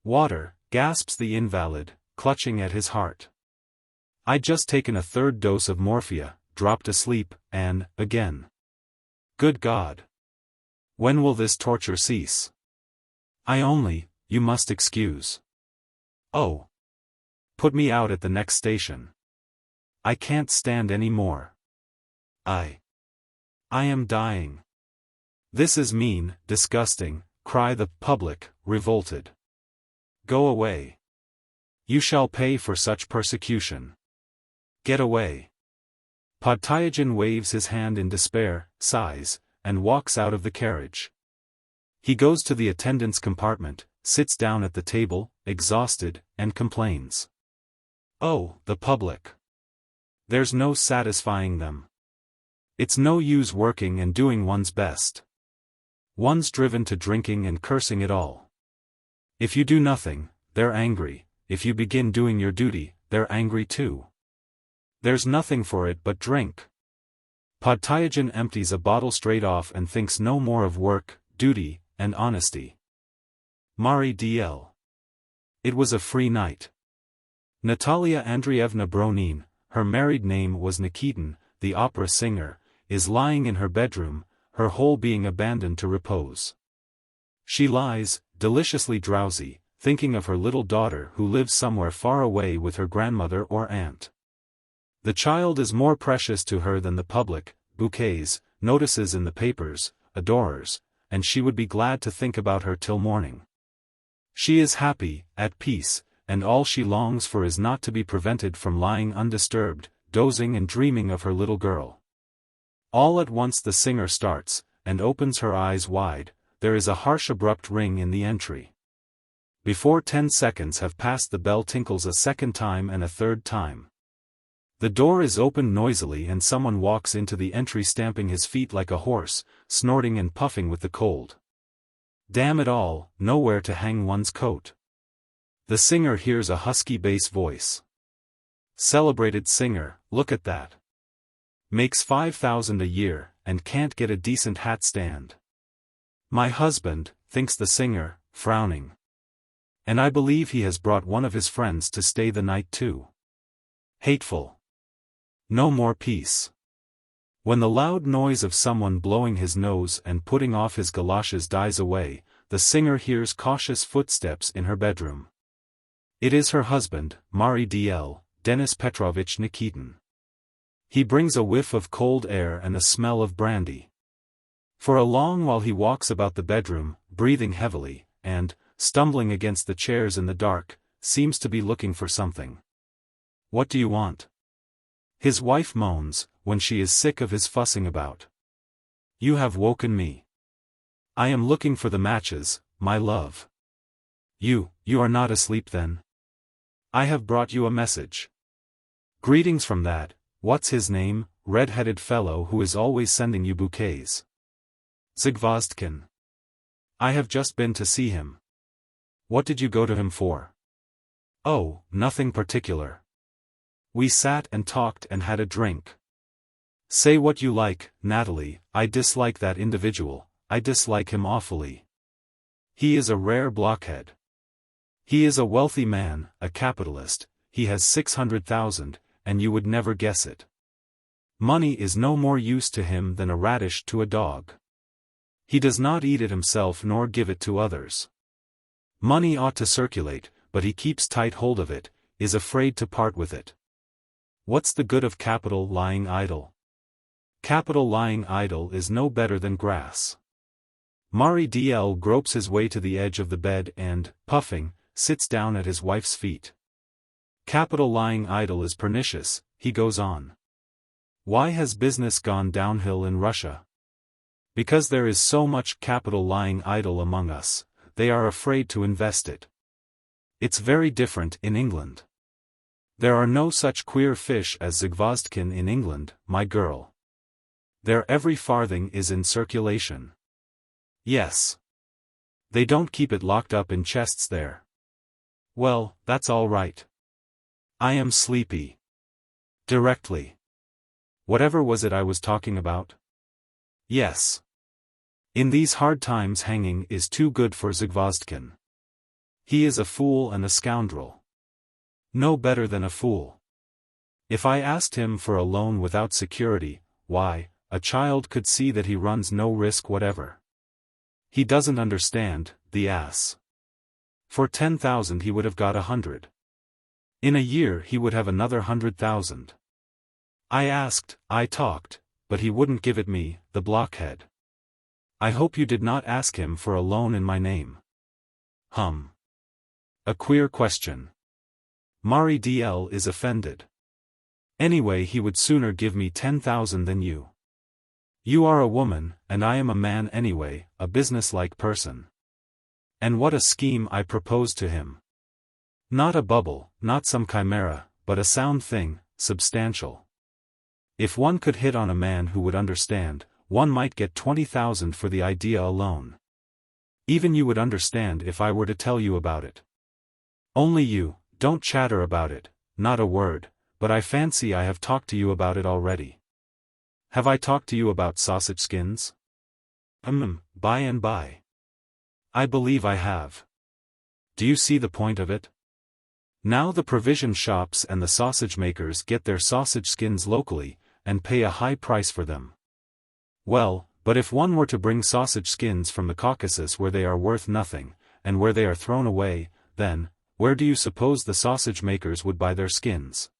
Water, gasps the invalid, clutching at his heart. I'd just taken a 3rd dose of morphia, dropped asleep, and, again. Good God. When will this torture cease? You must excuse. Oh. Put me out at the next station. I can't stand any more. I am dying. This is mean, disgusting, cry the public, revolted. Go away. You shall pay for such persecution. Get away. Podtyagin waves his hand in despair, sighs, and walks out of the carriage. He goes to the attendant's compartment, sits down at the table, exhausted, and complains. Oh, the public. There's no satisfying them. It's no use working and doing one's best. One's driven to drinking and cursing it all. If you do nothing, they're angry. If you begin doing your duty, they're angry too. There's nothing for it but drink. Podtyagin empties a bottle straight off and thinks no more of work, duty, and honesty. Mari DL. It was a free night. Natalia Andreevna Bronin, her married name was Nikitin, the opera singer, is lying in her bedroom, her whole being abandoned to repose. She lies, deliciously drowsy, thinking of her little daughter who lives somewhere far away with her grandmother or aunt. The child is more precious to her than the public, bouquets, notices in the papers, adorers, and she would be glad to think about her till morning. She is happy, at peace, and all she longs for is not to be prevented from lying undisturbed, dozing and dreaming of her little girl. All at once the singer starts, and opens her eyes wide. There is a harsh abrupt ring in the entry. Before 10 seconds have passed the bell tinkles a second time and a third time. The door is opened noisily and someone walks into the entry stamping his feet like a horse, snorting and puffing with the cold. Damn it all, nowhere to hang one's coat. The singer hears a husky bass voice. Celebrated singer, look at that. Makes 5,000 a year, and can't get a decent hat stand. My husband, thinks the singer, frowning. And I believe he has brought one of his friends to stay the night too. Hateful. No more peace. When the loud noise of someone blowing his nose and putting off his galoshes dies away, the singer hears cautious footsteps in her bedroom. It is her husband, Mari DL, Denis Petrovich Nikitin. He brings a whiff of cold air and a smell of brandy. For a long while he walks about the bedroom, breathing heavily, and, stumbling against the chairs in the dark, seems to be looking for something. What do you want? His wife moans, when she is sick of his fussing about. You have woken me. I am looking for the matches, my love. You are not asleep then? I have brought you a message. Greetings from that, what's his name, red-headed fellow who is always sending you bouquets. Zygvozdkin. I have just been to see him. What did you go to him for? Oh, nothing particular. We sat and talked and had a drink. Say what you like, Natalie, I dislike that individual, I dislike him awfully. He is a rare blockhead. He is a wealthy man, a capitalist, he has 600,000, and you would never guess it. Money is no more use to him than a radish to a dog. He does not eat it himself nor give it to others. Money ought to circulate, but he keeps tight hold of it, is afraid to part with it. What's the good of capital lying idle? Capital lying idle is no better than grass. Mari DL gropes his way to the edge of the bed and, puffing, sits down at his wife's feet. Capital lying idle is pernicious, he goes on. Why has business gone downhill in Russia? Because there is so much capital lying idle among us, they are afraid to invest it. It's very different in England. There are no such queer fish as Zygvozdkin in England, my girl. There every farthing is in circulation. Yes. They don't keep it locked up in chests there. Well, that's all right. I am sleepy. Directly. Whatever was it I was talking about? Yes. In these hard times hanging is too good for Zygvozdkin. He is a fool and a scoundrel. No better than a fool. If I asked him for a loan without security, why, a child could see that he runs no risk whatever. He doesn't understand, the ass. For 10,000 he would have got 100. In a year he would have another 100,000. I asked, I talked, but he wouldn't give it me, the blockhead. I hope you did not ask him for a loan in my name. A queer question. Mari DL is offended. Anyway, he would sooner give me 10,000 than you. You are a woman, and I am a man anyway, a businesslike person. And what a scheme I proposed to him. Not a bubble, not some chimera, but a sound thing, substantial. If one could hit on a man who would understand, one might get 20,000 for the idea alone. Even you would understand if I were to tell you about it. Only you, don't chatter about it, not a word, but I fancy I have talked to you about it already. Have I talked to you about sausage skins? By and by. I believe I have. Do you see the point of it? Now the provision shops and the sausage makers get their sausage skins locally, and pay a high price for them. Well, but if one were to bring sausage skins from the Caucasus where they are worth nothing, and where they are thrown away, then, where do you suppose the sausage makers would buy their skins?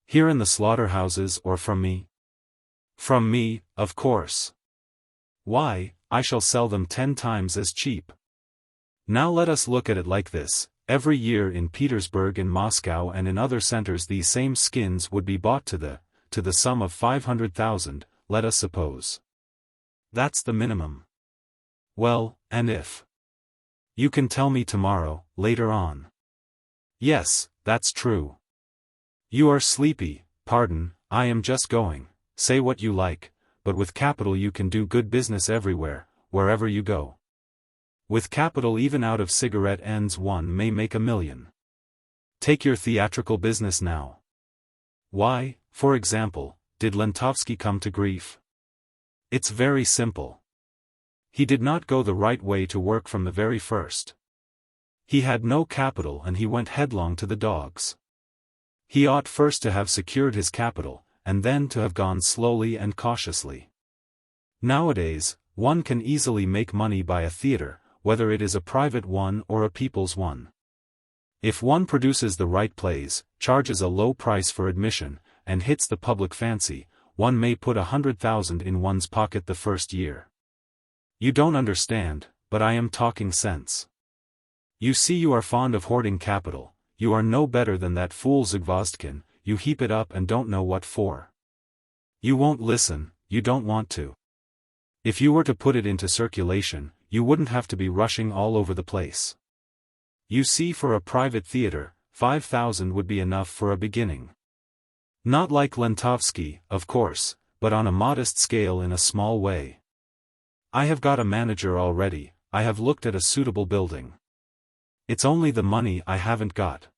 Here in the slaughterhouses or from me? From me, of course. Why, I shall sell them 10 times as cheap. Now let us look at it like this. Every year in Petersburg and Moscow and in other centers these same skins would be bought to the sum of 500,000, let us suppose. That's the minimum. Well, and if? You can tell me tomorrow, later on. Yes, that's true. You are sleepy, pardon, I am just going, say what you like, but with capital you can do good business everywhere, wherever you go. With capital even out of cigarette ends one may make 1,000,000. Take your theatrical business now. Why, for example, did Lentovsky come to grief? It's very simple. He did not go the right way to work from the very first. He had no capital and he went headlong to the dogs. He ought first to have secured his capital, and then to have gone slowly and cautiously. Nowadays, one can easily make money by a theater, whether it is a private one or a people's one. If one produces the right plays, charges a low price for admission, and hits the public fancy, one may put 100,000 in one's pocket the first year. You don't understand, but I am talking sense. You see you are fond of hoarding capital, you are no better than that fool Zagvozdkin, you heap it up and don't know what for. You won't listen, you don't want to. If you were to put it into circulation, you wouldn't have to be rushing all over the place. You see, for a private theater, 5,000 would be enough for a beginning. Not like Lentovsky, of course, but on a modest scale in a small way. I have got a manager already, I have looked at a suitable building. It's only the money I haven't got.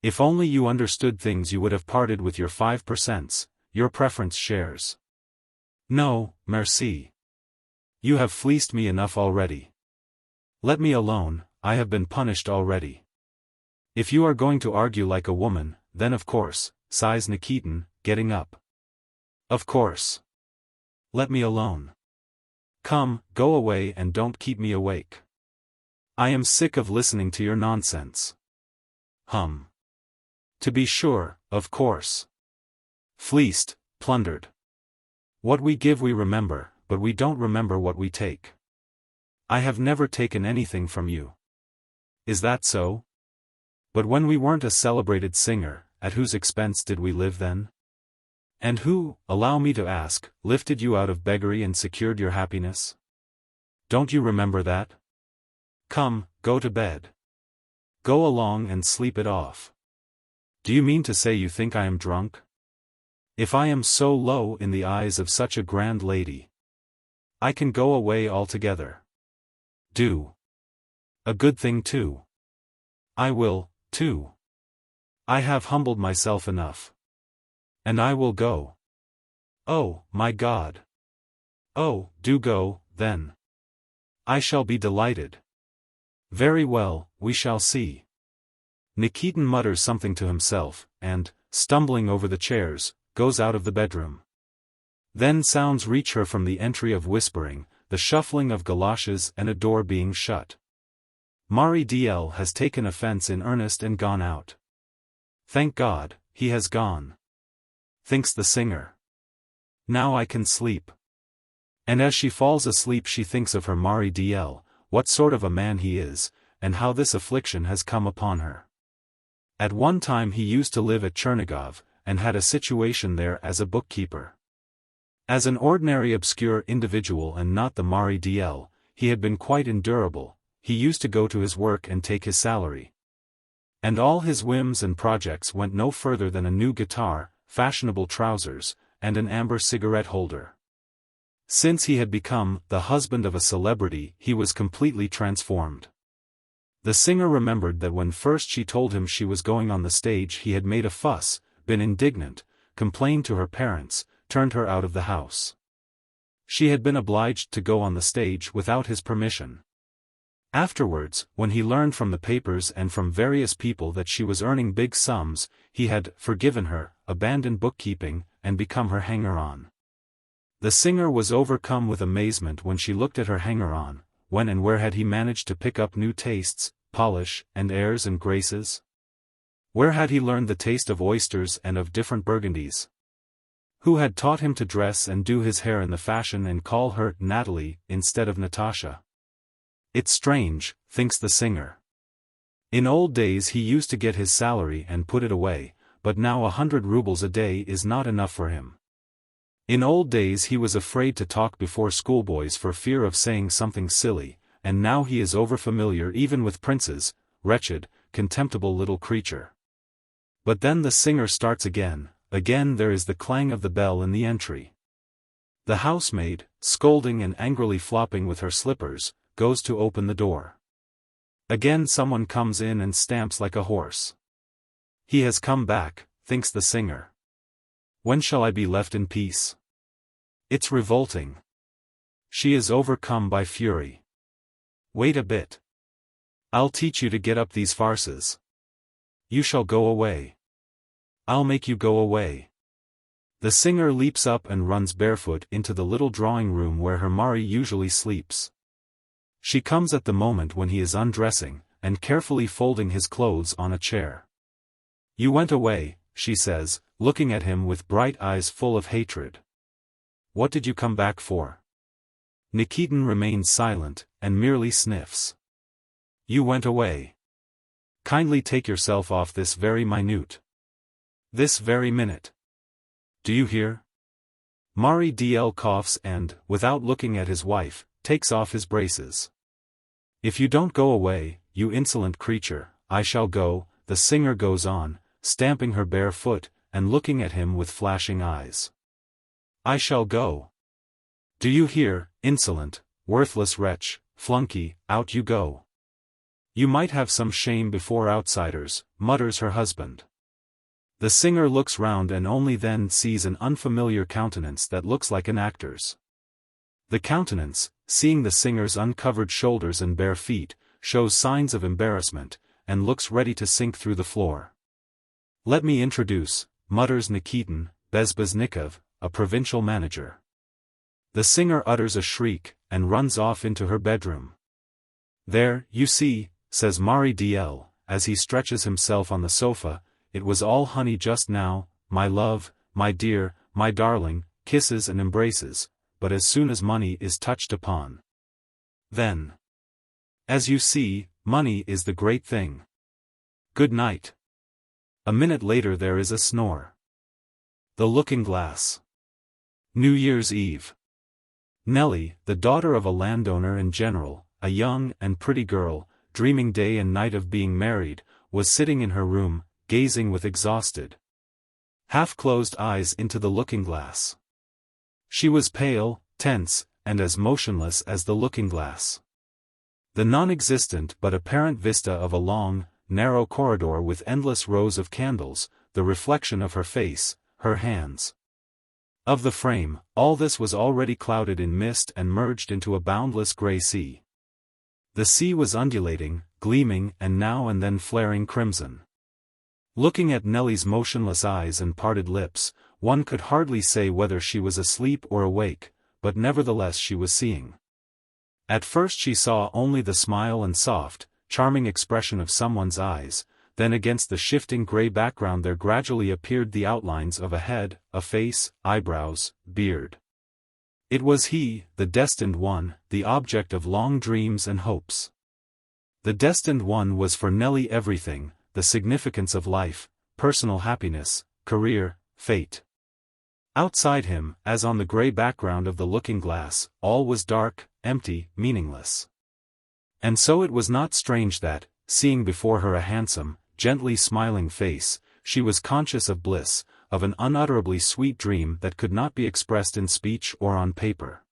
If only you understood things you would have parted with your 5%, your preference shares. No, merci. You have fleeced me enough already. Let me alone, I have been punished already. If you are going to argue like a woman, then of course, sighs Nikitin, getting up. Of course. Let me alone. Come, go away and don't keep me awake. I am sick of listening to your nonsense. To be sure, of course. Fleeced, plundered. What we give we remember, but we don't remember what we take. I have never taken anything from you. Is that so? But when we weren't a celebrated singer, at whose expense did we live then? And who, allow me to ask, lifted you out of beggary and secured your happiness? Don't you remember that? Come, go to bed. Go along and sleep it off. Do you mean to say you think I am drunk? If I am so low in the eyes of such a grand lady, I can go away altogether. Do. A good thing too. I will, too. I have humbled myself enough. And I will go. Oh, my God. Oh, do go, then. I shall be delighted. Very well, we shall see. Nikitin mutters something to himself, and, stumbling over the chairs, goes out of the bedroom. Then sounds reach her from the entry of whispering, the shuffling of galoshes and a door being shut. Mari DL has taken offense in earnest and gone out. Thank God, he has gone. Thinks the singer. Now I can sleep. And as she falls asleep she thinks of her Mari DL, what sort of a man he is, and how this affliction has come upon her. At one time he used to live at Chernigov, and had a situation there as a bookkeeper. As an ordinary obscure individual and not the Mari DL, he had been quite endurable, he used to go to his work and take his salary. And all his whims and projects went no further than a new guitar, fashionable trousers, and an amber cigarette holder. Since he had become the husband of a celebrity, he was completely transformed. The singer remembered that when first she told him she was going on the stage he had made a fuss, been indignant, complained to her parents, turned her out of the house. She had been obliged to go on the stage without his permission. Afterwards, when he learned from the papers and from various people that she was earning big sums, he had forgiven her, abandoned bookkeeping, and become her hanger-on. The singer was overcome with amazement when she looked at her hanger-on. When and where had he managed to pick up new tastes, polish, and airs and graces? Where had he learned the taste of oysters and of different burgundies? Who had taught him to dress and do his hair in the fashion and call her Natalie instead of Natasha? It's strange, thinks the singer. In old days he used to get his salary and put it away, but now 100 rubles a day is not enough for him. In old days he was afraid to talk before schoolboys for fear of saying something silly, and now he is overfamiliar even with princes, wretched, contemptible little creature. But then the singer starts again there is the clang of the bell in the entry. The housemaid, scolding and angrily flopping with her slippers, goes to open the door. Again someone comes in and stamps like a horse. He has come back, thinks the singer. When shall I be left in peace? It's revolting. She is overcome by fury. Wait a bit. I'll teach you to get up these farces. You shall go away. I'll make you go away. The singer leaps up and runs barefoot into the little drawing room where her Mari usually sleeps. She comes at the moment when he is undressing, and carefully folding his clothes on a chair. You went away, she says, looking at him with bright eyes full of hatred. What did you come back for? Nikitin remains silent, and merely sniffs. You went away. Kindly take yourself off this very minute. This very minute. Do you hear? Mari DL coughs and, without looking at his wife, takes off his braces. If you don't go away, you insolent creature, I shall go, the singer goes on, stamping her bare foot, and looking at him with flashing eyes. I shall go. Do you hear, insolent, worthless wretch, flunky, out you go. You might have some shame before outsiders, mutters her husband. The singer looks round and only then sees an unfamiliar countenance that looks like an actor's. The countenance, seeing the singer's uncovered shoulders and bare feet, shows signs of embarrassment, and looks ready to sink through the floor. Let me introduce, mutters Nikitin, Bezbeznikov, a provincial manager. The singer utters a shriek, and runs off into her bedroom. There, you see, says Mari DL, as he stretches himself on the sofa, it was all honey just now, my love, my dear, my darling, kisses and embraces, but as soon as money is touched upon. Then. As you see, money is the great thing. Good night. A minute later there is a snore. The looking-glass. New Year's Eve. Nellie, the daughter of a landowner and general, a young and pretty girl, dreaming day and night of being married, was sitting in her room, gazing with exhausted, half-closed eyes into the looking-glass. She was pale, tense, and as motionless as the looking-glass. The non-existent but apparent vista of a long, narrow corridor with endless rows of candles, the reflection of her face, her hands. Of the frame, all this was already clouded in mist and merged into a boundless grey sea. The sea was undulating, gleaming and now and then flaring crimson. Looking at Nellie's motionless eyes and parted lips, one could hardly say whether she was asleep or awake, but nevertheless she was seeing. At first she saw only the smile and soft, charming expression of someone's eyes, then against the shifting grey background there gradually appeared the outlines of a head, a face, eyebrows, beard. It was he, the destined one, the object of long dreams and hopes. The destined one was for Nellie everything, the significance of life, personal happiness, career, fate. Outside him, as on the grey background of the looking-glass, all was dark, empty, meaningless. And so it was not strange that, seeing before her a handsome, gently smiling face, she was conscious of bliss, of an unutterably sweet dream that could not be expressed in speech or on paper.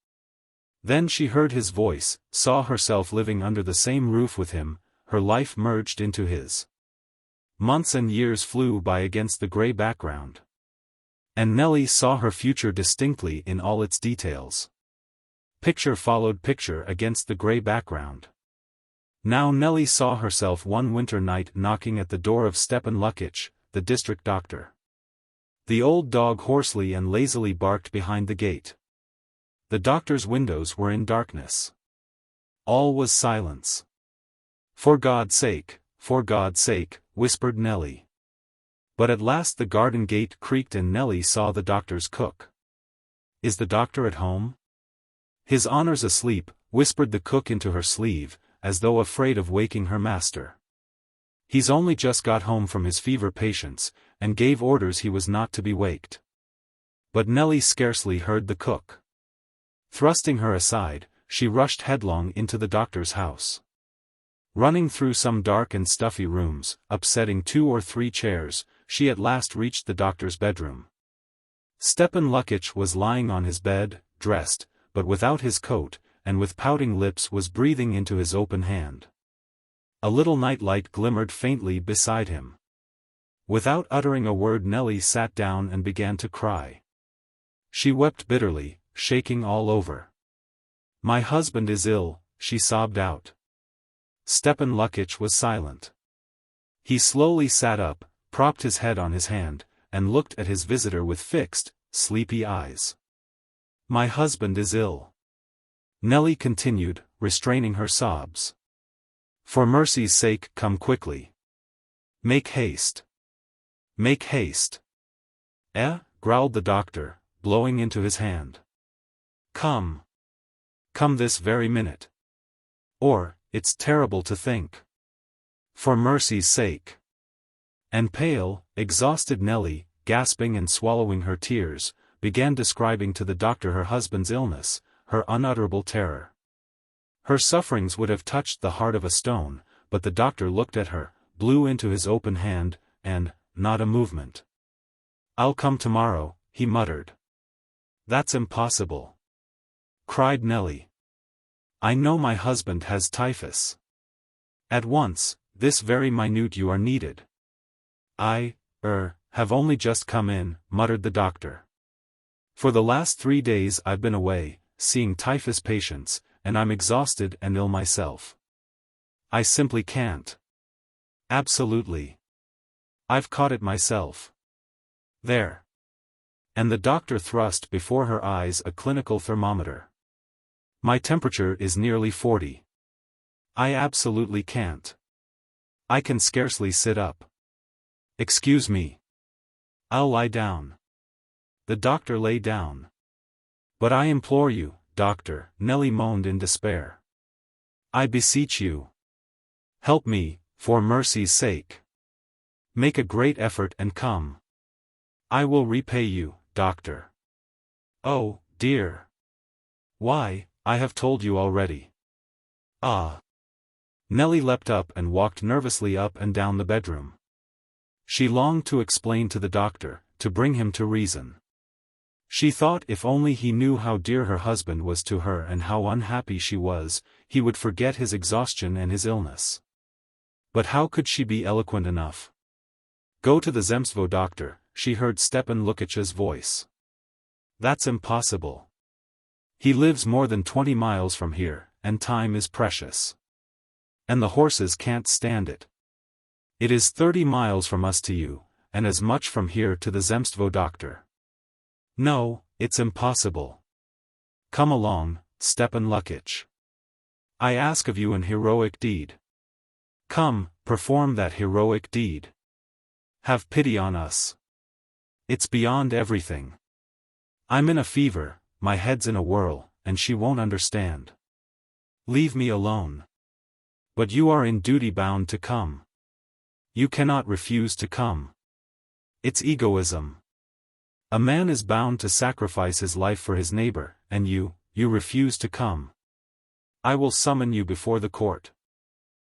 Then she heard his voice, saw herself living under the same roof with him, her life merged into his. Months and years flew by against the grey background. And Nellie saw her future distinctly in all its details. Picture followed picture against the grey background. Now Nellie saw herself one winter night knocking at the door of Stepan Lukic, the district doctor. The old dog hoarsely and lazily barked behind the gate. The doctor's windows were in darkness. All was silence. For God's sake, whispered Nellie. But at last the garden gate creaked and Nellie saw the doctor's cook. Is the doctor at home? His honor's asleep, whispered the cook into her sleeve, as though afraid of waking her master. He's only just got home from his fever patients, and gave orders he was not to be waked. But Nellie scarcely heard the cook. Thrusting her aside, she rushed headlong into the doctor's house. Running through some dark and stuffy rooms, upsetting 2 or 3 chairs, she at last reached the doctor's bedroom. Stepan Lukic was lying on his bed, dressed, but without his coat, and with pouting lips was breathing into his open hand. A little night light glimmered faintly beside him. Without uttering a word Nellie sat down and began to cry. She wept bitterly, shaking all over. My husband is ill, she sobbed out. Stepan Lukic was silent. He slowly sat up, propped his head on his hand, and looked at his visitor with fixed, sleepy eyes. My husband is ill. Nellie continued, restraining her sobs. For mercy's sake, come quickly. Make haste. Make haste. Growled the doctor, blowing into his hand. Come. Come this very minute. Or, it's terrible to think. For mercy's sake. And pale, exhausted Nellie, gasping and swallowing her tears, began describing to the doctor her husband's illness, her unutterable terror. Her sufferings would have touched the heart of a stone, but the doctor looked at her, blew into his open hand, and, not a movement. I'll come tomorrow, he muttered. That's impossible. Cried Nellie. I know my husband has typhus. At once, this very minute you are needed. I have only just come in, muttered the doctor. For the last 3 days I've been away, seeing typhus patients, and I'm exhausted and ill myself. I simply can't. Absolutely. I've caught it myself. There. And the doctor thrust before her eyes a clinical thermometer. My temperature is nearly 40. I absolutely can't. I can scarcely sit up. Excuse me. I'll lie down. The doctor lay down. But I implore you, doctor, Nellie moaned in despair. I beseech you. Help me, for mercy's sake. Make a great effort and come. I will repay you, doctor. Oh, dear. Why, I have told you already. Ah. Nellie leapt up and walked nervously up and down the bedroom. She longed to explain to the doctor, to bring him to reason. She thought if only he knew how dear her husband was to her and how unhappy she was, he would forget his exhaustion and his illness. But how could she be eloquent enough? Go to the Zemstvo doctor, she heard Stepan Lukic's voice. That's impossible. He lives more than 20 miles from here, and time is precious. And the horses can't stand it. It is 30 miles from us to you, and as much from here to the Zemstvo doctor. No, it's impossible. Come along, Stepan Lukic. I ask of you an heroic deed. Come, perform that heroic deed. Have pity on us. It's beyond everything. I'm in a fever, my head's in a whirl, and she won't understand. Leave me alone. But you are in duty bound to come. You cannot refuse to come. It's egoism. A man is bound to sacrifice his life for his neighbor, and you refuse to come. I will summon you before the court.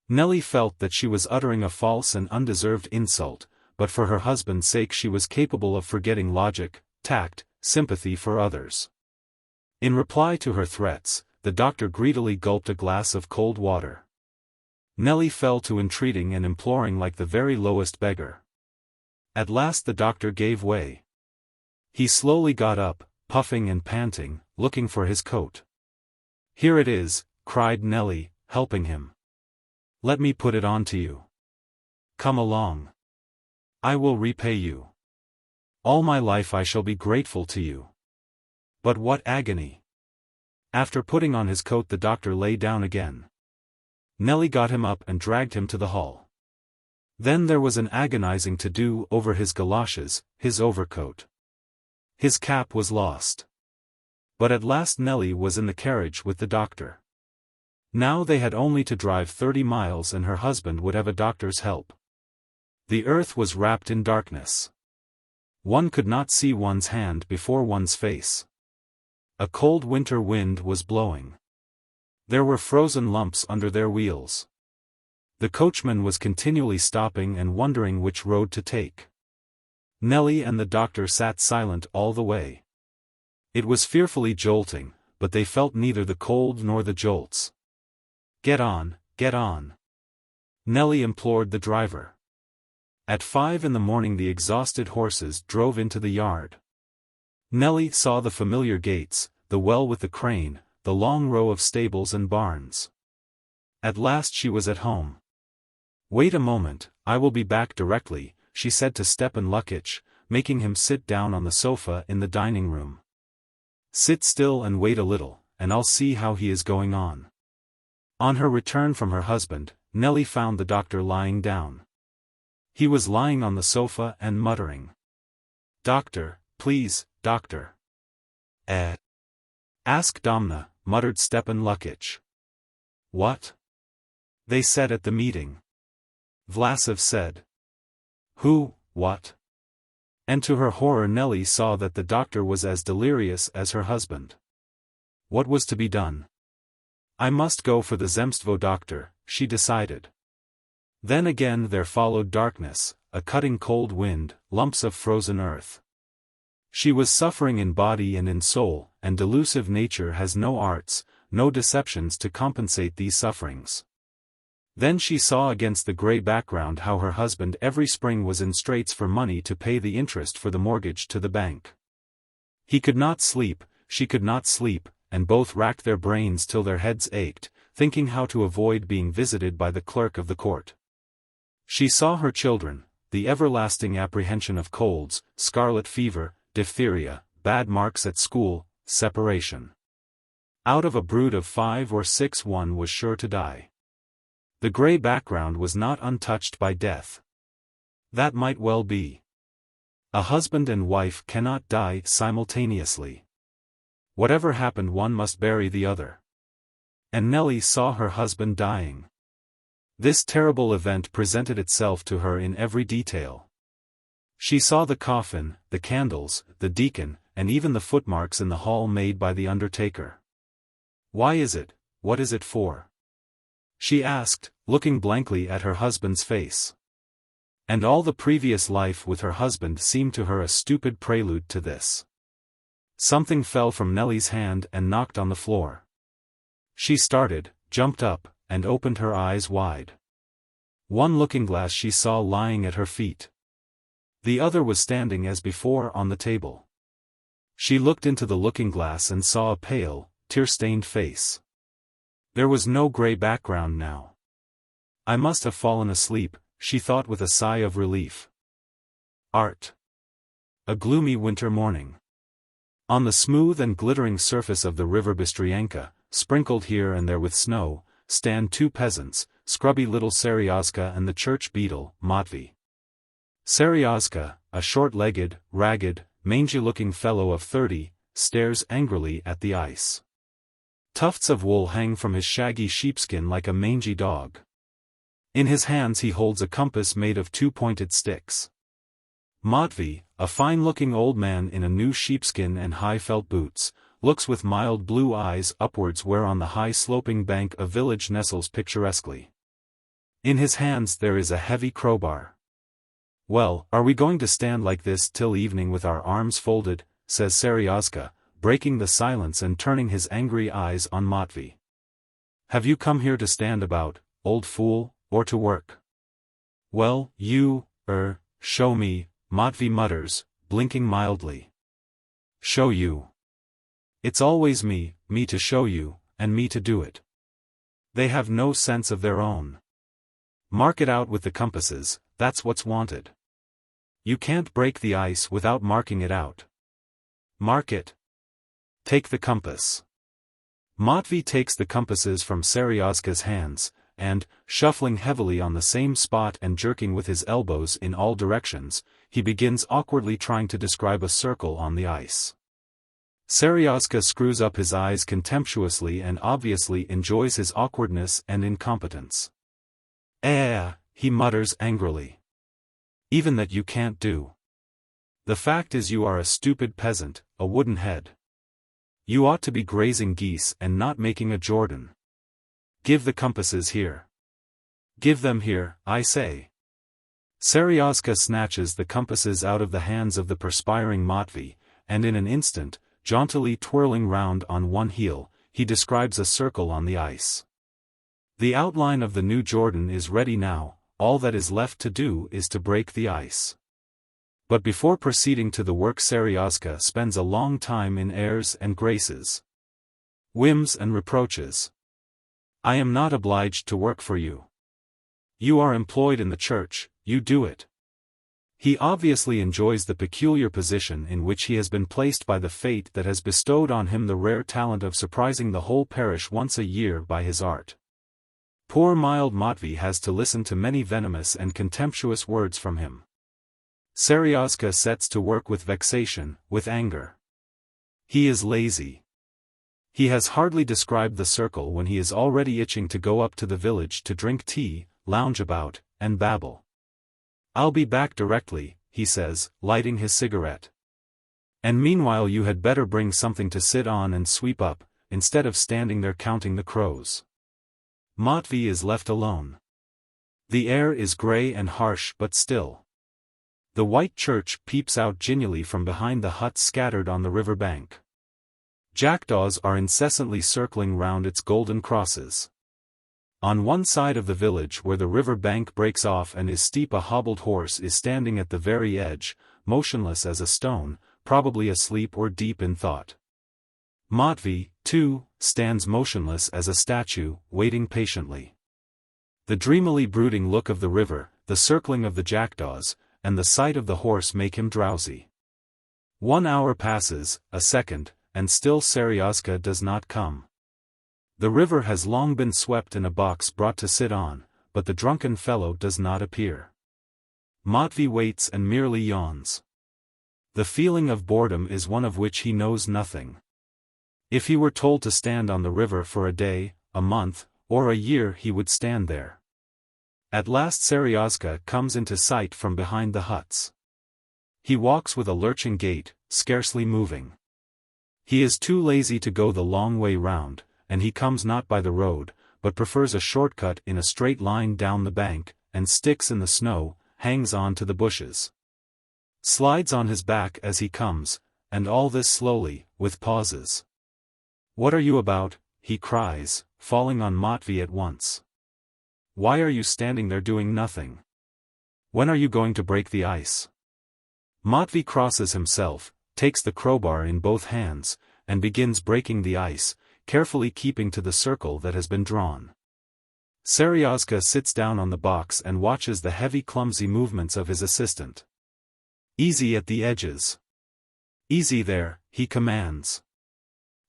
Nelly felt that she was uttering a false and undeserved insult, but for her husband's sake she was capable of forgetting logic, tact, sympathy for others. In reply to her threats, the doctor greedily gulped a glass of cold water. Nelly fell to entreating and imploring like the very lowest beggar. At last the doctor gave way. He slowly got up, puffing and panting, looking for his coat. "Here it is," cried Nelly, helping him. "Let me put it on to you. Come along. I will repay you. All my life I shall be grateful to you." But what agony! After putting on his coat the doctor lay down again. Nelly got him up and dragged him to the hall. Then there was an agonizing to-do over his galoshes, his overcoat. His cap was lost. But at last Nelly was in the carriage with the doctor. Now they had only to drive 30 miles and her husband would have a doctor's help. The earth was wrapped in darkness. One could not see one's hand before one's face. A cold winter wind was blowing. There were frozen lumps under their wheels. The coachman was continually stopping and wondering which road to take. Nelly and the doctor sat silent all the way. It was fearfully jolting, but they felt neither the cold nor the jolts. Get on," Nelly implored the driver. At 5 in the morning the exhausted horses drove into the yard. Nelly saw the familiar gates, the well with the crane, the long row of stables and barns. At last she was at home. "Wait a moment, I will be back directly," she said to Stepan Lukic, making him sit down on the sofa in the dining room. "Sit still and wait a little, and I'll see how he is going on." On her return from her husband, Nelly found the doctor lying down. He was lying on the sofa and muttering. "Doctor, please, doctor." "Ask Domna," muttered Stepan Lukic. "What?" "They said at the meeting." Vlasov said. "Who, what?" And to her horror Nelly saw that the doctor was as delirious as her husband. What was to be done? "I must go for the Zemstvo doctor," she decided. Then again there followed darkness, a cutting cold wind, lumps of frozen earth. She was suffering in body and in soul, and delusive nature has no arts, no deceptions to compensate these sufferings. Then she saw against the grey background how her husband every spring was in straits for money to pay the interest for the mortgage to the bank. He could not sleep, she could not sleep, and both racked their brains till their heads ached, thinking how to avoid being visited by the clerk of the court. She saw her children, the everlasting apprehension of colds, scarlet fever, diphtheria, bad marks at school, separation. Out of a brood of 5 or 6 one was sure to die. The grey background was not untouched by death. That might well be. A husband and wife cannot die simultaneously. Whatever happened one must bury the other. And Nelly saw her husband dying. This terrible event presented itself to her in every detail. She saw the coffin, the candles, the deacon, and even the footmarks in the hall made by the undertaker. "Why is it? What is it for?" she asked, looking blankly at her husband's face. And all the previous life with her husband seemed to her a stupid prelude to this. Something fell from Nelly's hand and knocked on the floor. She started, jumped up, and opened her eyes wide. One looking-glass she saw lying at her feet. The other was standing as before on the table. She looked into the looking-glass and saw a pale, tear-stained face. There was no grey background now. "I must have fallen asleep," she thought with a sigh of relief. Art. A gloomy winter morning. On the smooth and glittering surface of the river Bystrianka, sprinkled here and there with snow, stand 2 peasants, scrubby little Seryozka and the church beadle, Matvey. Seryozka, a short-legged, ragged, mangy-looking fellow of 30, stares angrily at the ice. Tufts of wool hang from his shaggy sheepskin like a mangy dog. In his hands he holds a compass made of 2 pointed sticks. Matvey, a fine-looking old man in a new sheepskin and high felt boots, looks with mild blue eyes upwards where on the high sloping bank a village nestles picturesquely. In his hands there is a heavy crowbar. "Well, are we going to stand like this till evening with our arms folded?" says Seryozha, breaking the silence and turning his angry eyes on Matvey. "Have you come here to stand about, old fool, or to work?" "Well, show me," Matvey mutters, blinking mildly. "Show you? It's always me to show you, and me to do it. They have no sense of their own. Mark it out with the compasses, that's what's wanted. You can't break the ice without marking it out. Mark it. Take the compass." Matvey takes the compasses from Seryozha's hands, and, shuffling heavily on the same spot and jerking with his elbows in all directions, he begins awkwardly trying to describe a circle on the ice. Seryozha screws up his eyes contemptuously and obviously enjoys his awkwardness and incompetence. He mutters angrily. "Even that you can't do. The fact is you are a stupid peasant, a wooden head. You ought to be grazing geese and not making a Jordan. Give the compasses here. Give them here, I say." Seryozha snatches the compasses out of the hands of the perspiring Matvey, and in an instant, jauntily twirling round on one heel, he describes a circle on the ice. The outline of the new Jordan is ready now, all that is left to do is to break the ice. But before proceeding to the work Seryozha spends a long time in airs and graces, whims and reproaches. "I am not obliged to work for you. You are employed in the church, you do it." He obviously enjoys the peculiar position in which he has been placed by the fate that has bestowed on him the rare talent of surprising the whole parish once a year by his art. Poor mild Matvey has to listen to many venomous and contemptuous words from him. Seryozha sets to work with vexation, with anger. He is lazy. He has hardly described the circle when he is already itching to go up to the village to drink tea, lounge about, and babble. "I'll be back directly," he says, lighting his cigarette. "And meanwhile you had better bring something to sit on and sweep up, instead of standing there counting the crows." Matvey is left alone. The air is grey and harsh but still. The white church peeps out genially from behind the huts scattered on the river bank. Jackdaws are incessantly circling round its golden crosses. On one side of the village where the river bank breaks off and is steep, a hobbled horse is standing at the very edge, motionless as a stone, probably asleep or deep in thought. Matvey, too, stands motionless as a statue, waiting patiently. The dreamily brooding look of the river, the circling of the jackdaws, and the sight of the horse make him drowsy. 1 hour passes, a second, and still Seryozha does not come. The river has long been swept and a box brought to sit on, but the drunken fellow does not appear. Matvey waits and merely yawns. The feeling of boredom is one of which he knows nothing. If he were told to stand on the river for a day, a month, or a year, he would stand there. At last Seryozha comes into sight from behind the huts. He walks with a lurching gait, scarcely moving. He is too lazy to go the long way round, and he comes not by the road, but prefers a shortcut in a straight line down the bank, and sticks in the snow, hangs on to the bushes. Slides on his back as he comes, and all this slowly, with pauses. "What are you about?" he cries, falling on Matvey at once. "Why are you standing there doing nothing? When are you going to break the ice?" Matvey crosses himself, takes the crowbar in both hands, and begins breaking the ice, carefully keeping to the circle that has been drawn. Seryozha sits down on the box and watches the heavy clumsy movements of his assistant. "Easy at the edges. Easy there," he commands.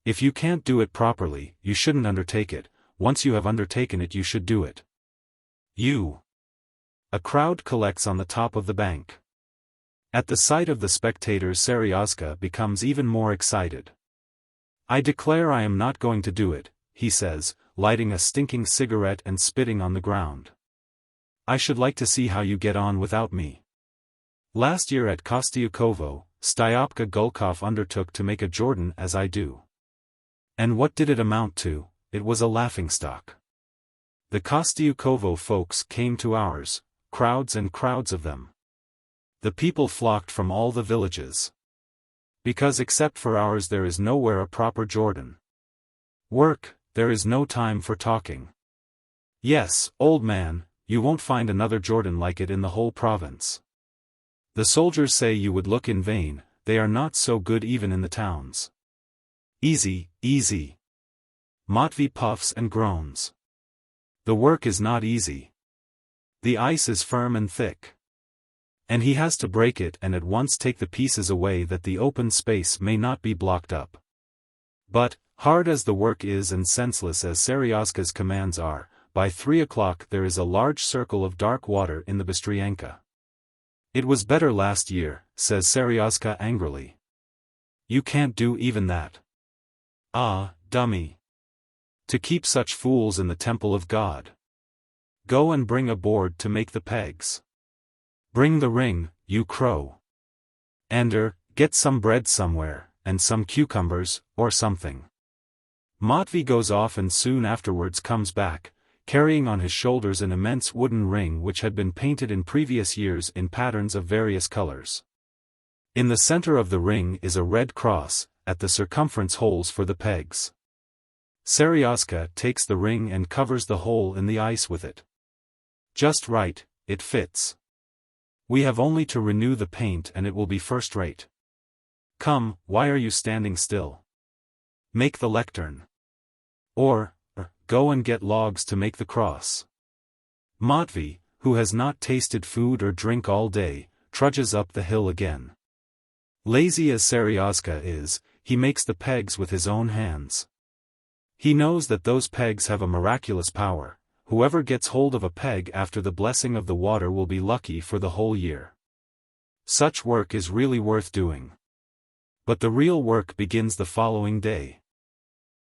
"If you can't do it properly, you shouldn't undertake it. Once you have undertaken it, you should do it. You." A crowd collects on the top of the bank. At the sight of the spectators, Seryozha becomes even more excited. "I declare I am not going to do it," he says, lighting a stinking cigarette and spitting on the ground. "I should like to see how you get on without me. Last year at Kostyukovo, Styopka Gulkov undertook to make a Jordan as I do. And what did it amount to? It was a laughingstock. The Kostyukovo folks came to ours, crowds and crowds of them. The people flocked from all the villages. Because except for ours there is nowhere a proper Jordan. Work, there is no time for talking. Yes, old man, you won't find another Jordan like it in the whole province. The soldiers say you would look in vain, they are not so good even in the towns. Easy, easy. Matvey puffs and groans. The work is not easy. The ice is firm and thick. And he has to break it and at once take the pieces away that the open space may not be blocked up. But, hard as the work is and senseless as Seryozka's commands are, by 3 o'clock there is a large circle of dark water in the Bystrianka. It was better last year, says Seryozka angrily. You can't do even that. Ah, dummy. To keep such fools in the temple of God. Go and bring a board to make the pegs. Bring the ring, you crow. And get some bread somewhere, and some cucumbers, or something. Matvey goes off and soon afterwards comes back, carrying on his shoulders an immense wooden ring which had been painted in previous years in patterns of various colors. In the center of the ring is a red cross, at the circumference holes for the pegs. Seryozka takes the ring and covers the hole in the ice with it. Just right, it fits. We have only to renew the paint and it will be first rate. Come, why are you standing still? Make the lectern. Or, go and get logs to make the cross. Matvey, who has not tasted food or drink all day, trudges up the hill again. Lazy as Seryozka is, he makes the pegs with his own hands. He knows that those pegs have a miraculous power. Whoever gets hold of a peg after the blessing of the water will be lucky for the whole year. Such work is really worth doing. But the real work begins the following day.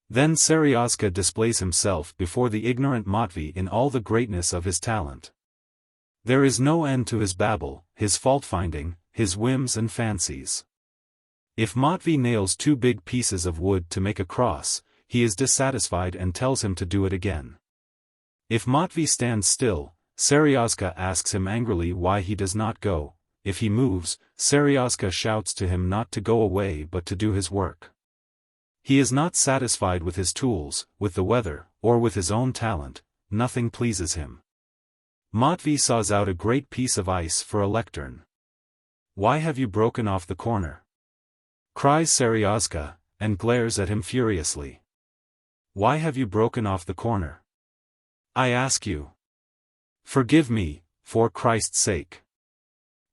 Then Seryozka displays himself before the ignorant Matvey in all the greatness of his talent. There is no end to his babble, his fault-finding, his whims and fancies. If Matvey nails 2 big pieces of wood to make a cross, he is dissatisfied and tells him to do it again. If Matvey stands still, Seryozka asks him angrily why he does not go. If he moves, Seryozka shouts to him not to go away but to do his work. He is not satisfied with his tools, with the weather, or with his own talent, nothing pleases him. Matvey saws out a great piece of ice for a lectern. Why have you broken off the corner? Cries Seryozka, and glares at him furiously. Why have you broken off the corner? I ask you. Forgive me, for Christ's sake.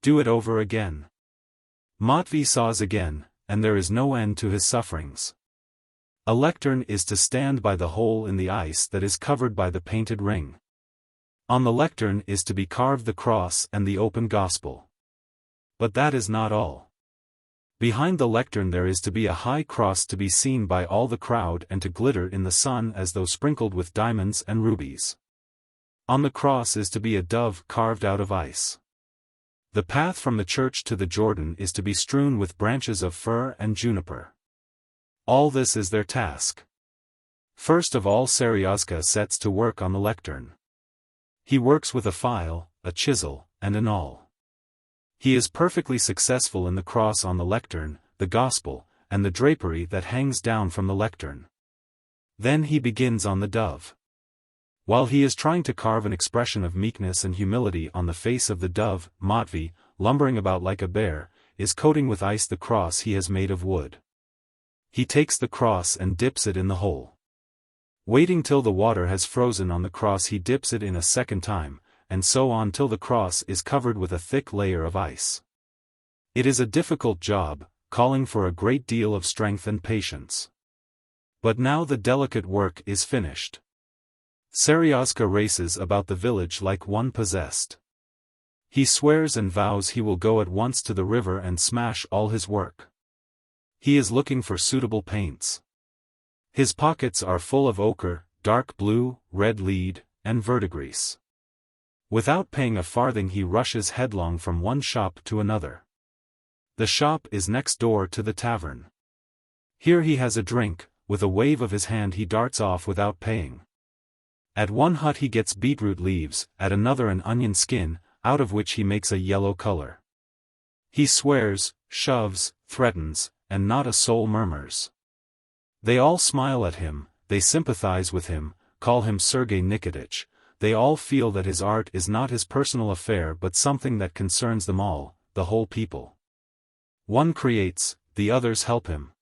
Do it over again. Matvey saws again, and there is no end to his sufferings. A lectern is to stand by the hole in the ice that is covered by the painted ring. On the lectern is to be carved the cross and the open gospel. But that is not all. Behind the lectern there is to be a high cross to be seen by all the crowd and to glitter in the sun as though sprinkled with diamonds and rubies. On the cross is to be a dove carved out of ice. The path from the church to the Jordan is to be strewn with branches of fir and juniper. All this is their task. First of all Seryozka sets to work on the lectern. He works with a file, a chisel, and an awl. He is perfectly successful in the cross on the lectern, the gospel, and the drapery that hangs down from the lectern. Then he begins on the dove. While he is trying to carve an expression of meekness and humility on the face of the dove, Matvey, lumbering about like a bear, is coating with ice the cross he has made of wood. He takes the cross and dips it in the hole. Waiting till the water has frozen on the cross he dips it in a second time, and so on till the cross is covered with a thick layer of ice. It is a difficult job, calling for a great deal of strength and patience. But now the delicate work is finished. Seryozka races about the village like one possessed. He swears and vows he will go at once to the river and smash all his work. He is looking for suitable paints. His pockets are full of ochre, dark blue, red lead, and verdigris. Without paying a farthing he rushes headlong from one shop to another. The shop is next door to the tavern. Here he has a drink, with a wave of his hand he darts off without paying. At one hut he gets beetroot leaves, at another an onion skin, out of which he makes a yellow color. He swears, shoves, threatens, and not a soul murmurs. They all smile at him, they sympathize with him, call him Sergei Nikitich. They all feel that his art is not his personal affair but something that concerns them all, the whole people. One creates, the others help him.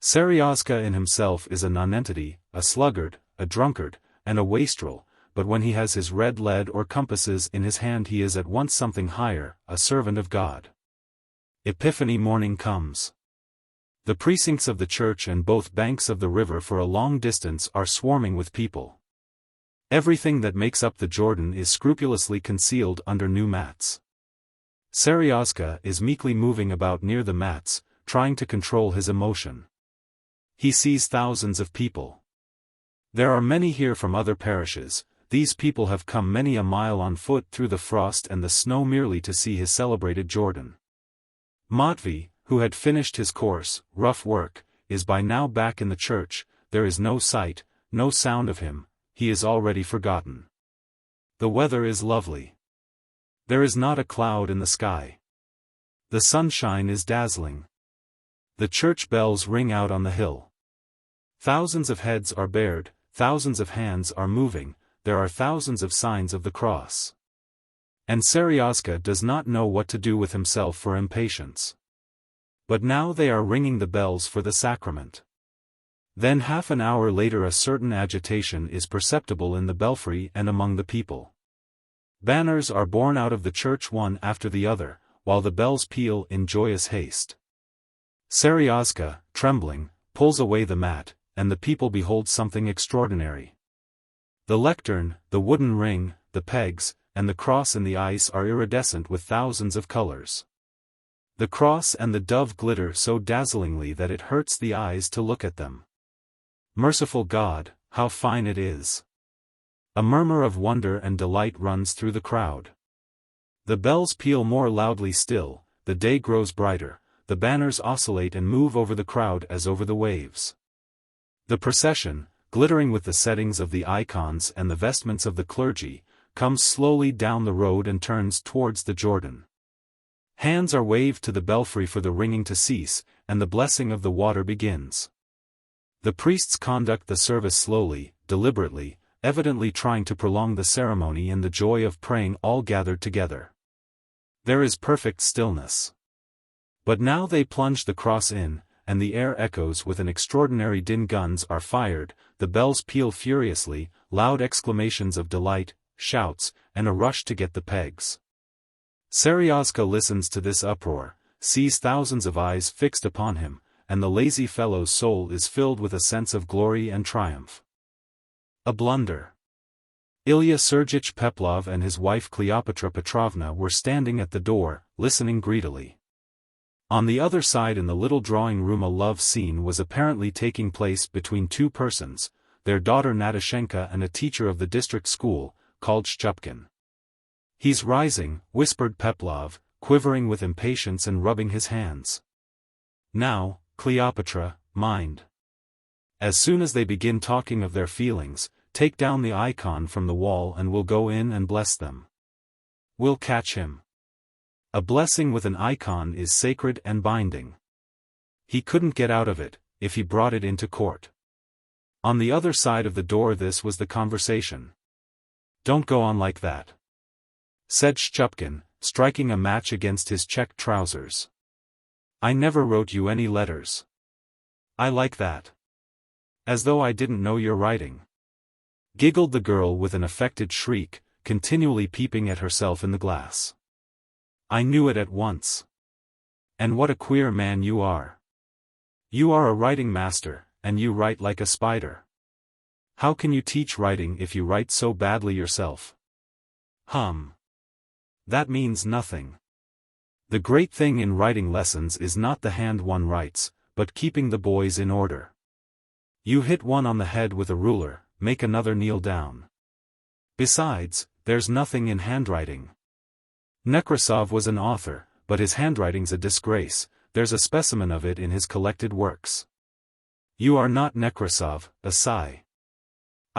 Seryozha in himself is a nonentity, a sluggard, a drunkard, and a wastrel, but when he has his red lead or compasses in his hand he is at once something higher, a servant of God. Epiphany morning comes. The precincts of the church and both banks of the river for a long distance are swarming with people. Everything that makes up the Jordan is scrupulously concealed under new mats. Seryozha is meekly moving about near the mats, trying to control his emotion. He sees thousands of people. There are many here from other parishes. These people have come many a mile on foot through the frost and the snow merely to see his celebrated Jordan. Matvey, who had finished his course, rough work, is by now back in the church. There is no sight, no sound of him, he is already forgotten. The weather is lovely. There is not a cloud in the sky. The sunshine is dazzling. The church bells ring out on the hill. Thousands of heads are bared, thousands of hands are moving, there are thousands of signs of the cross. And Seryozha does not know what to do with himself for impatience. But now they are ringing the bells for the sacrament. Then half an hour later a certain agitation is perceptible in the belfry and among the people. Banners are borne out of the church one after the other, while the bells peal in joyous haste. Seryozha, trembling, pulls away the mat, and the people behold something extraordinary. The lectern, the wooden ring, the pegs, and the cross in the ice are iridescent with thousands of colors. The cross and the dove glitter so dazzlingly that it hurts the eyes to look at them. Merciful God, how fine it is! A murmur of wonder and delight runs through the crowd. The bells peal more loudly still, the day grows brighter, the banners oscillate and move over the crowd as over the waves. The procession, glittering with the settings of the icons and the vestments of the clergy, comes slowly down the road and turns towards the Jordan. Hands are waved to the belfry for the ringing to cease, and the blessing of the water begins. The priests conduct the service slowly, deliberately, evidently trying to prolong the ceremony in the joy of praying all gathered together. There is perfect stillness. But now they plunge the cross in, and the air echoes with an extraordinary din. Guns are fired, the bells peal furiously, loud exclamations of delight, shouts, and a rush to get the pegs. Seryozha listens to this uproar, sees thousands of eyes fixed upon him, and the lazy fellow's soul is filled with a sense of glory and triumph. A blunder. Ilya Sergeyich Peplov and his wife Cleopatra Petrovna were standing at the door, listening greedily. On the other side in the little drawing room a love scene was apparently taking place between two persons, their daughter Natashenka and a teacher of the district school, called Shchupkin. "He's rising," whispered Peplov, quivering with impatience and rubbing his hands. "Now, Cleopatra, mind. As soon as they begin talking of their feelings, take down the icon from the wall and we'll go in and bless them. We'll catch him. A blessing with an icon is sacred and binding. He couldn't get out of it, if he brought it into court." On the other side of the door this was the conversation. "Don't go on like that," said Shchupkin, striking a match against his checked trousers. "I never wrote you any letters. I like that. As though I didn't know your writing," giggled the girl with an affected shriek, continually peeping at herself in the glass. "I knew it at once. And what a queer man you are. You are a writing master, and you write like a spider. How can you teach writing if you write so badly yourself?" That means nothing. The great thing in writing lessons is not the hand one writes, but keeping the boys in order. You hit one on the head with a ruler, make another kneel down. Besides, there's nothing in handwriting. Nekrasov was an author, but his handwriting's a disgrace. There's a specimen of it in his collected works. You are not Nekrasov, a sigh.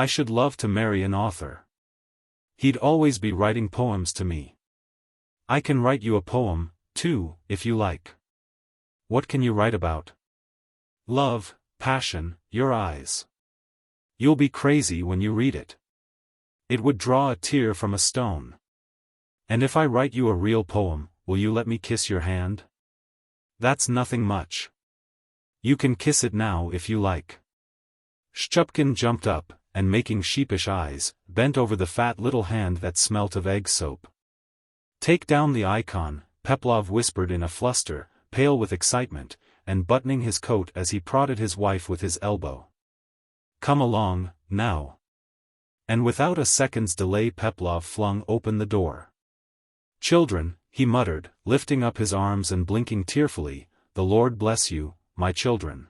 I should love to marry an author. He'd always be writing poems to me. I can write you a poem, too, if you like. What can you write about? Love, passion, your eyes. You'll be crazy when you read it. It would draw a tear from a stone. And if I write you a real poem, will you let me kiss your hand? That's nothing much. You can kiss it now if you like. Shchupkin jumped up, and making sheepish eyes, bent over the fat little hand that smelt of egg soap. Take down the icon, Peplov whispered in a fluster, pale with excitement, and buttoning his coat as he prodded his wife with his elbow. Come along, now. And without a second's delay Peplov flung open the door. Children, he muttered, lifting up his arms and blinking tearfully, the Lord bless you, my children.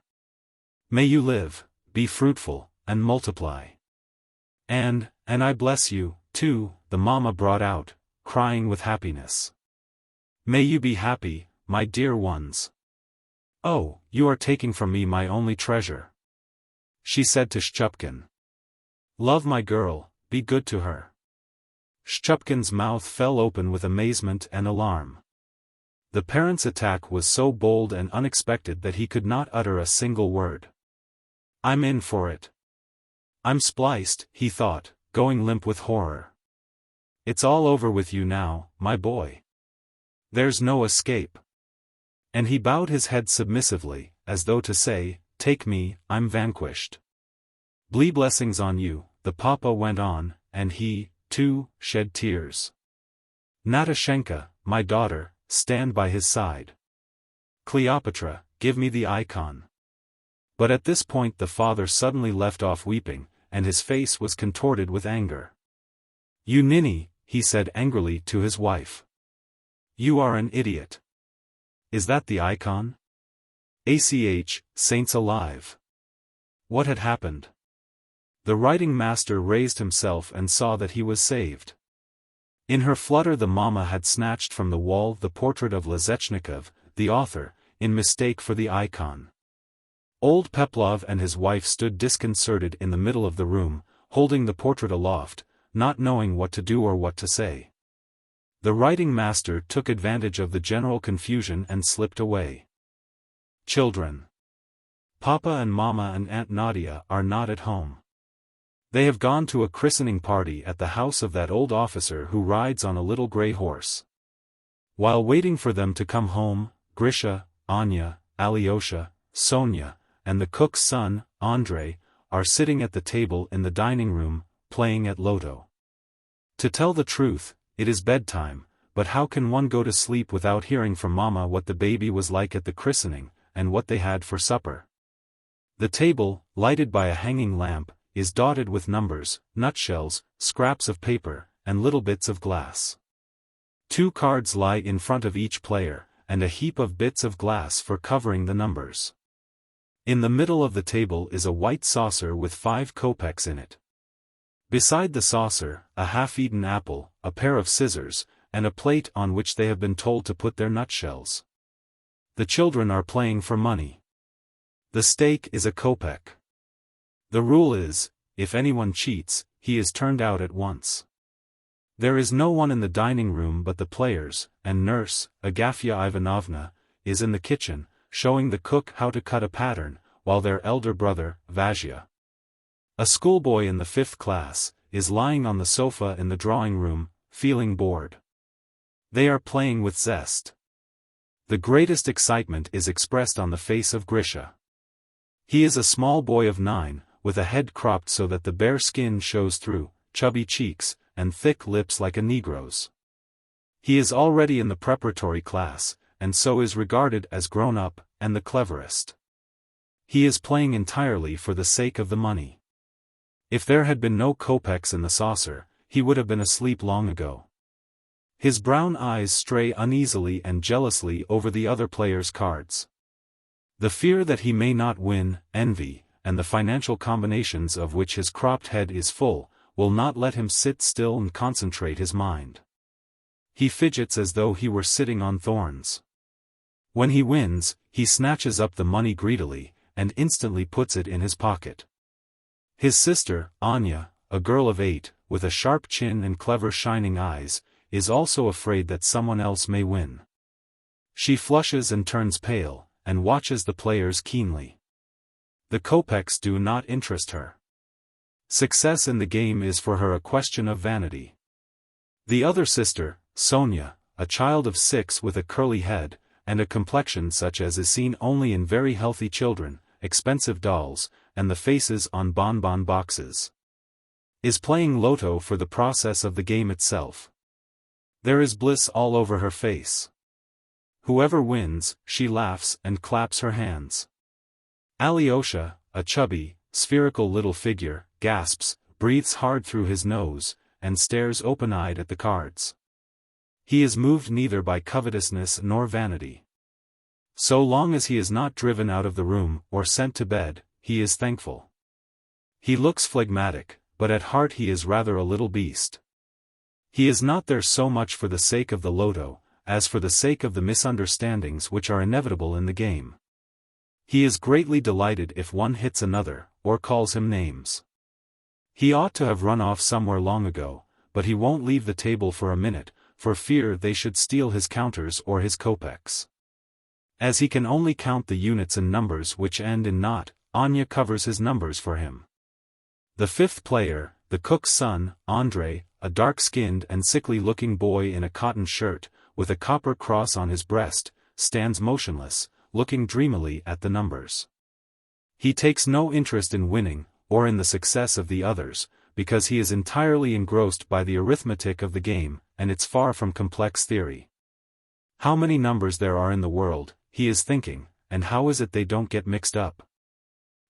May you live, be fruitful, and multiply. And I bless you, too, the mamma brought out, crying with happiness. May you be happy, my dear ones. Oh, you are taking from me my only treasure. She said to Shchupkin. Love my girl, be good to her. Shchupkin's mouth fell open with amazement and alarm. The parent's attack was so bold and unexpected that he could not utter a single word. I'm in for it. I'm spliced, he thought, going limp with horror. It's all over with you now, my boy. There's no escape. And he bowed his head submissively, as though to say, take me, I'm vanquished. Blee blessings on you, the papa went on, and he, too, shed tears. Natashenka, my daughter, stand by his side. Cleopatra, give me the icon. But at this point the father suddenly left off weeping, and his face was contorted with anger. You ninny, he said angrily to his wife. You are an idiot. Is that the icon? ACH, saints alive. What had happened? The writing master raised himself and saw that he was saved. In her flutter the mamma had snatched from the wall the portrait of Lazechnikov, the author, in mistake for the icon. Old Peplov and his wife stood disconcerted in the middle of the room, holding the portrait aloft, not knowing what to do or what to say. The writing master took advantage of the general confusion and slipped away. Children. Papa and Mama and Aunt Nadia are not at home. They have gone to a christening party at the house of that old officer who rides on a little grey horse. While waiting for them to come home, Grisha, Anya, Alyosha, Sonia, and the cook's son, Andrei, are sitting at the table in the dining room, playing at Loto. To tell the truth, it is bedtime, but how can one go to sleep without hearing from Mama what the baby was like at the christening, and what they had for supper? The table, lighted by a hanging lamp, is dotted with numbers, nutshells, scraps of paper, and little bits of glass. 2 cards lie in front of each player, and a heap of bits of glass for covering the numbers. In the middle of the table is a white saucer with 5 kopecks in it. Beside the saucer, a half-eaten apple, a pair of scissors, and a plate on which they have been told to put their nutshells. The children are playing for money. The stake is a kopeck. The rule is, if anyone cheats, he is turned out at once. There is no one in the dining room but the players, and nurse, Agafya Ivanovna, is in the kitchen, showing the cook how to cut a pattern, while their elder brother, Vazhya, a schoolboy in the 5th class, is lying on the sofa in the drawing room, feeling bored. They are playing with zest. The greatest excitement is expressed on the face of Grisha. He is a small boy of 9, with a head cropped so that the bare skin shows through, chubby cheeks, and thick lips like a Negro's. He is already in the preparatory class, and so is regarded as grown-up, and the cleverest. He is playing entirely for the sake of the money. If there had been no kopecks in the saucer, he would have been asleep long ago. His brown eyes stray uneasily and jealously over the other players' cards. The fear that he may not win, envy, and the financial combinations of which his cropped head is full, will not let him sit still and concentrate his mind. He fidgets as though he were sitting on thorns. When he wins, he snatches up the money greedily, and instantly puts it in his pocket. His sister, Anya, a girl of 8, with a sharp chin and clever shining eyes, is also afraid that someone else may win. She flushes and turns pale, and watches the players keenly. The kopecks do not interest her. Success in the game is for her a question of vanity. The other sister, Sonia, a child of 6 with a curly head, and a complexion such as is seen only in very healthy children, expensive dolls, and the faces on bonbon boxes, is playing Loto for the process of the game itself. There is bliss all over her face. Whoever wins, she laughs and claps her hands. Alyosha, a chubby, spherical little figure, gasps, breathes hard through his nose, and stares open-eyed at the cards. He is moved neither by covetousness nor vanity. So long as he is not driven out of the room or sent to bed, he is thankful. He looks phlegmatic, but at heart he is rather a little beast. He is not there so much for the sake of the Loto, as for the sake of the misunderstandings which are inevitable in the game. He is greatly delighted if one hits another, or calls him names. He ought to have run off somewhere long ago, but he won't leave the table for a minute, for fear they should steal his counters or his kopecks. As he can only count the units and numbers which end in naught, Anya covers his numbers for him. The 5th player, the cook's son, Andrei, a dark-skinned and sickly-looking boy in a cotton shirt, with a copper cross on his breast, stands motionless, looking dreamily at the numbers. He takes no interest in winning, or in the success of the others, because he is entirely engrossed by the arithmetic of the game, and its far from complex theory. How many numbers there are in the world, he is thinking, and how is it they don't get mixed up?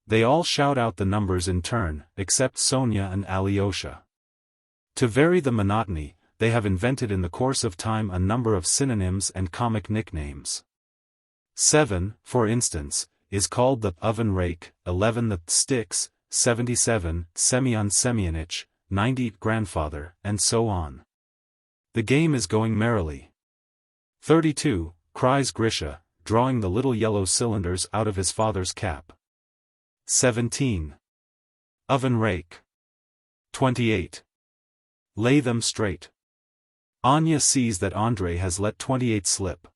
They all shout out the numbers in turn, except Sonia and Alyosha. To vary the monotony, they have invented in the course of time a number of synonyms and comic nicknames. 7, for instance, is called the oven rake, 11 the sticks, 77 Semyon Semyonich, 90 grandfather, and so on. The game is going merrily. 32, cries Grisha, drawing the little yellow cylinders out of his father's cap. 17. Oven rake. 28. Lay them straight. Anya sees that Andrei has let 28 slip.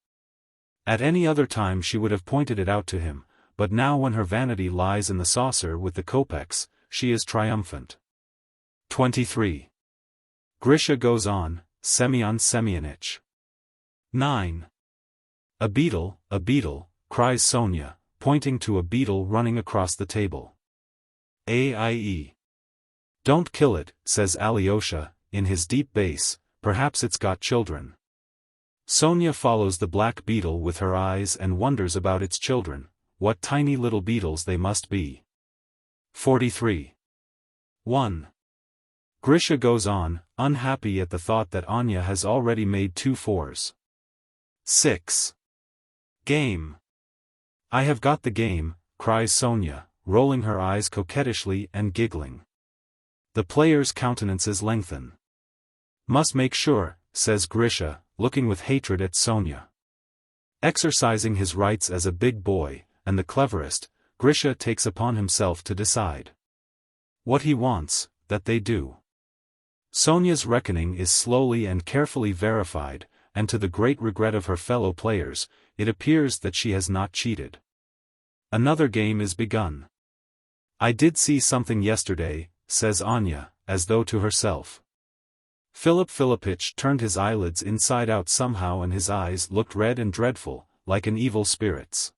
At any other time she would have pointed it out to him, but now when her vanity lies in the saucer with the kopecks, she is triumphant. 23. Grisha goes on, Semyon Semyonich. 9. A beetle, cries Sonia, pointing to a beetle running across the table. Aie. Don't kill it, says Alyosha, in his deep bass, perhaps it's got children. Sonia follows the black beetle with her eyes and wonders about its children, what tiny little beetles they must be. 43. 1. Grisha goes on, unhappy at the thought that Anya has already made 2 fours. 6. Game. I have got the game, cries Sonia, rolling her eyes coquettishly and giggling. The players' countenances lengthen. Must make sure, says Grisha, looking with hatred at Sonia. Exercising his rights as a big boy, and the cleverest, Grisha takes upon himself to decide. What he wants, that they do. Sonia's reckoning is slowly and carefully verified, and to the great regret of her fellow players, it appears that she has not cheated. Another game is begun. I did see something yesterday, says Anya, as though to herself. Philip Philippitch turned his eyelids inside out somehow and his eyes looked red and dreadful, like an evil spirit's.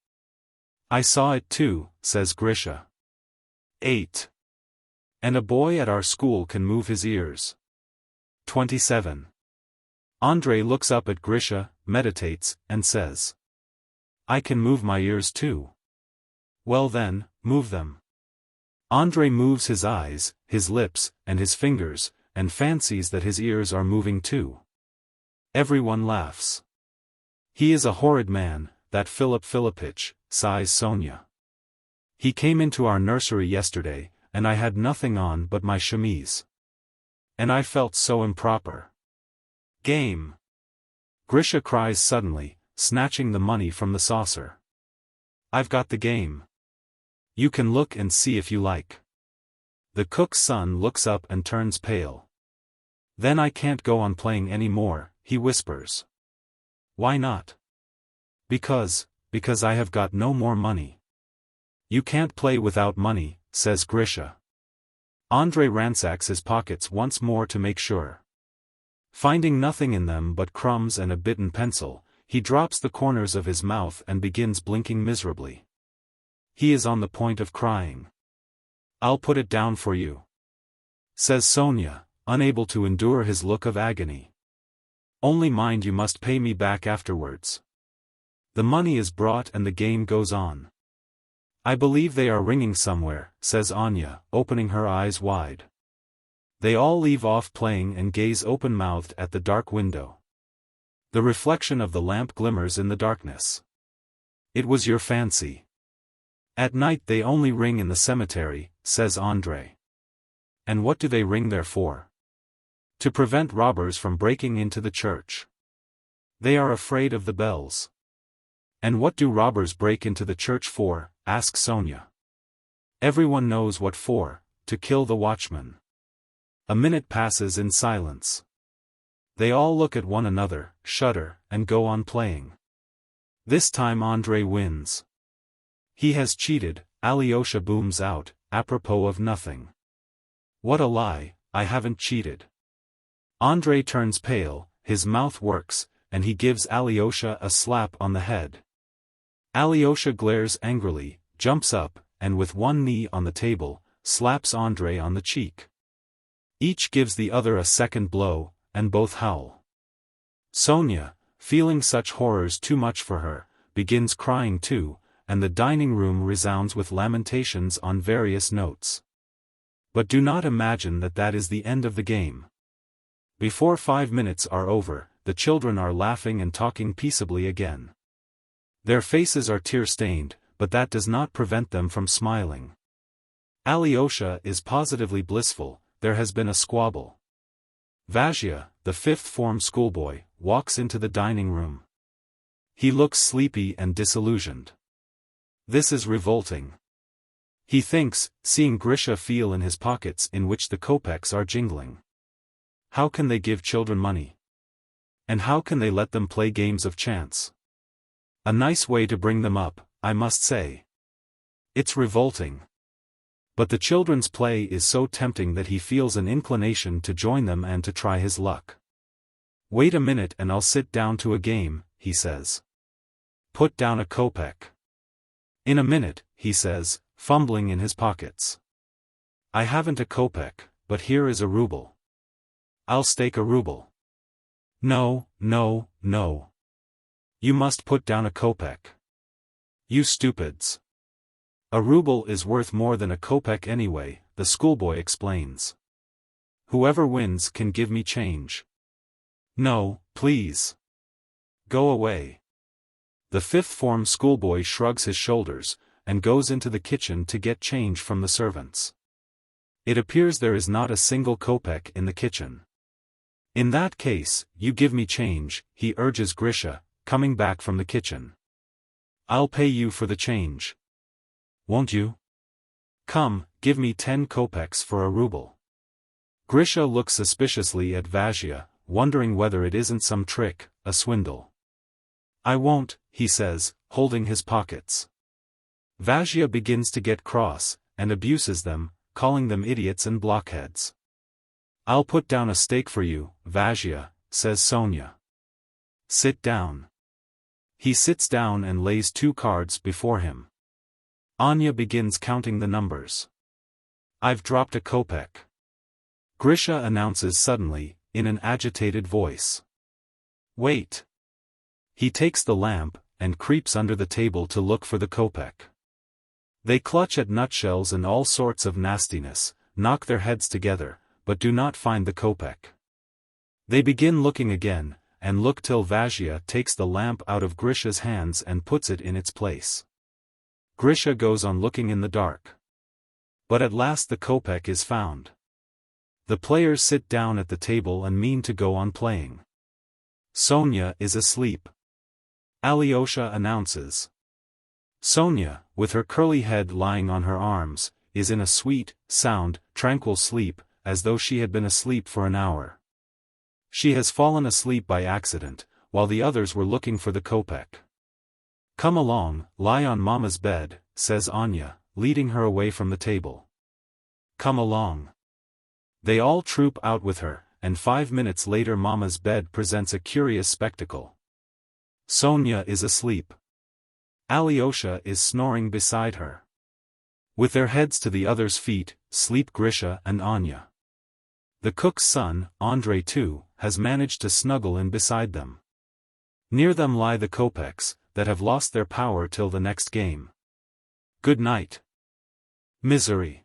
I saw it too, says Grisha. 8. And a boy at our school can move his ears. 27. Andrei looks up at Grisha, meditates, and says. I can move my ears too. Well then, move them. Andrei moves his eyes, his lips, and his fingers, and fancies that his ears are moving too. Everyone laughs. He is a horrid man, that Philip Philippitch, sighs Sonia. He came into our nursery yesterday, and I had nothing on but my chemise. And I felt so improper. Game. Grisha cries suddenly, snatching the money from the saucer. I've got the game. You can look and see if you like. The cook's son looks up and turns pale. Then I can't go on playing any more, he whispers. Why not? Because I have got no more money. You can't play without money, says Grisha. Andrei ransacks his pockets once more to make sure. Finding nothing in them but crumbs and a bitten pencil, he drops the corners of his mouth and begins blinking miserably. He is on the point of crying. I'll put it down for you, says Sonia, unable to endure his look of agony. Only mind you must pay me back afterwards. The money is brought and the game goes on. I believe they are ringing somewhere, says Anya, opening her eyes wide. They all leave off playing and gaze open-mouthed at the dark window. The reflection of the lamp glimmers in the darkness. It was your fancy. At night they only ring in the cemetery, says Andrei. And what do they ring there for? To prevent robbers from breaking into the church. They are afraid of the bells. And what do robbers break into the church for? Asks Sonia. Everyone knows what for, to kill the watchman. A minute passes in silence. They all look at one another, shudder, and go on playing. This time Andrei wins. He has cheated, Alyosha booms out, apropos of nothing. What a lie, I haven't cheated. Andrei turns pale, his mouth works, and he gives Alyosha a slap on the head. Alyosha glares angrily, jumps up, and with one knee on the table, slaps Andrei on the cheek. Each gives the other a second blow, and both howl. Sonia, feeling such horrors too much for her, begins crying too, and the dining room resounds with lamentations on various notes. But do not imagine that that is the end of the game. Before 5 minutes are over, the children are laughing and talking peaceably again. Their faces are tear-stained, but that does not prevent them from smiling. Alyosha is positively blissful. There has been a squabble. Vazhya, the fifth-form schoolboy, walks into the dining room. He looks sleepy and disillusioned. This is revolting. He thinks, seeing Grisha feel in his pockets in which the kopecks are jingling. How can they give children money? And how can they let them play games of chance? A nice way to bring them up, I must say. It's revolting. But the children's play is so tempting that he feels an inclination to join them and to try his luck. Wait a minute and I'll sit down to a game, he says. Put down a kopeck. In a minute, he says, fumbling in his pockets. I haven't a kopeck, but here is a ruble. I'll stake a ruble. No, no, no. You must put down a kopeck. You stupids. A ruble is worth more than a kopeck anyway, the schoolboy explains. Whoever wins can give me change. No, please. Go away. The fifth-form schoolboy shrugs his shoulders, and goes into the kitchen to get change from the servants. It appears there is not a single kopeck in the kitchen. In that case, you give me change, he urges Grisha, coming back from the kitchen. I'll pay you for the change. Won't you? Come, give me 10 kopecks for a ruble. Grisha looks suspiciously at Vazhya, wondering whether it isn't some trick, a swindle. I won't, he says, holding his pockets. Vazhya begins to get cross, and abuses them, calling them idiots and blockheads. I'll put down a stake for you, Vazhya, says Sonia. Sit down. He sits down and lays 2 cards before him. Anya begins counting the numbers. I've dropped a kopeck. Grisha announces suddenly, in an agitated voice. Wait. He takes the lamp, and creeps under the table to look for the kopeck. They clutch at nutshells and all sorts of nastiness, knock their heads together, but do not find the kopeck. They begin looking again, and look till Vazhya takes the lamp out of Grisha's hands and puts it in its place. Grisha goes on looking in the dark. But at last the kopeck is found. The players sit down at the table and mean to go on playing. Sonia is asleep. Alyosha announces. Sonia, with her curly head lying on her arms, is in a sweet, sound, tranquil sleep, as though she had been asleep for an hour. She has fallen asleep by accident, while the others were looking for the kopeck. "Come along, lie on Mama's bed," says Anya, leading her away from the table. "Come along." They all troop out with her, and 5 minutes later Mama's bed presents a curious spectacle. Sonia is asleep. Alyosha is snoring beside her. With their heads to the others' feet, sleep Grisha and Anya. The cook's son, Andrei too, has managed to snuggle in beside them. Near them lie the kopecks, that have lost their power till the next game. Good night. Misery.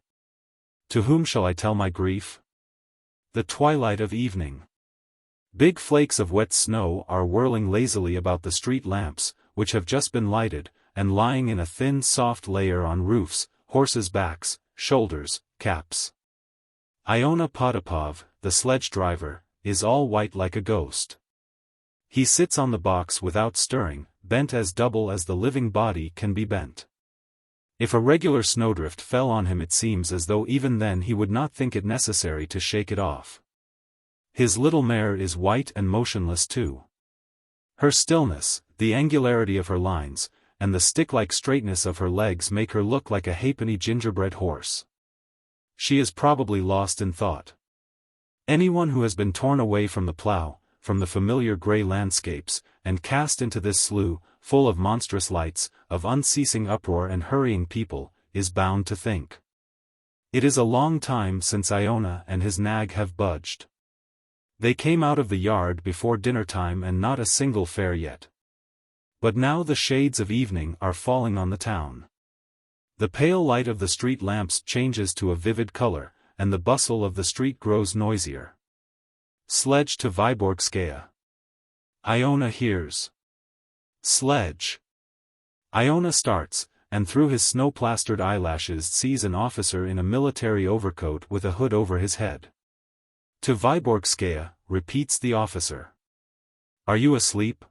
To whom shall I tell my grief? The twilight of evening. Big flakes of wet snow are whirling lazily about the street lamps, which have just been lighted, and lying in a thin soft layer on roofs, horses' backs, shoulders, caps. Iona Potapov, the sledge driver, is all white like a ghost. He sits on the box without stirring, bent as double as the living body can be bent. If a regular snowdrift fell on him it seems as though even then he would not think it necessary to shake it off. His little mare is white and motionless too. Her stillness, the angularity of her lines, and the stick-like straightness of her legs make her look like a halfpenny gingerbread horse. She is probably lost in thought. Anyone who has been torn away from the plough, from the familiar grey landscapes, and cast into this slough, full of monstrous lights, of unceasing uproar and hurrying people, is bound to think. It is a long time since Iona and his nag have budged. They came out of the yard before dinner-time and not a single fare yet. But now the shades of evening are falling on the town. The pale light of the street lamps changes to a vivid color, and the bustle of the street grows noisier. Sledge to Vyborgskaya. Iona hears. Sledge. Iona starts, and through his snow-plastered eyelashes sees an officer in a military overcoat with a hood over his head. To Vyborgskaya, repeats the officer. Are you asleep?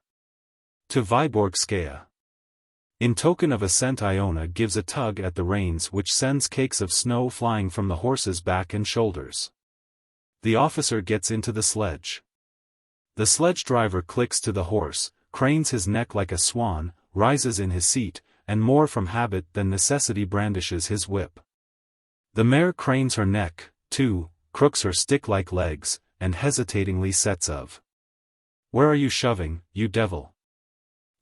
To Vyborgskaya. In token of assent Iona gives a tug at the reins which sends cakes of snow flying from the horse's back and shoulders. The officer gets into the sledge. The sledge driver clicks to the horse, cranes his neck like a swan, rises in his seat, and more from habit than necessity brandishes his whip. The mare cranes her neck, too, crooks her stick-like legs, and hesitatingly sets of. Where are you shoving, you devil?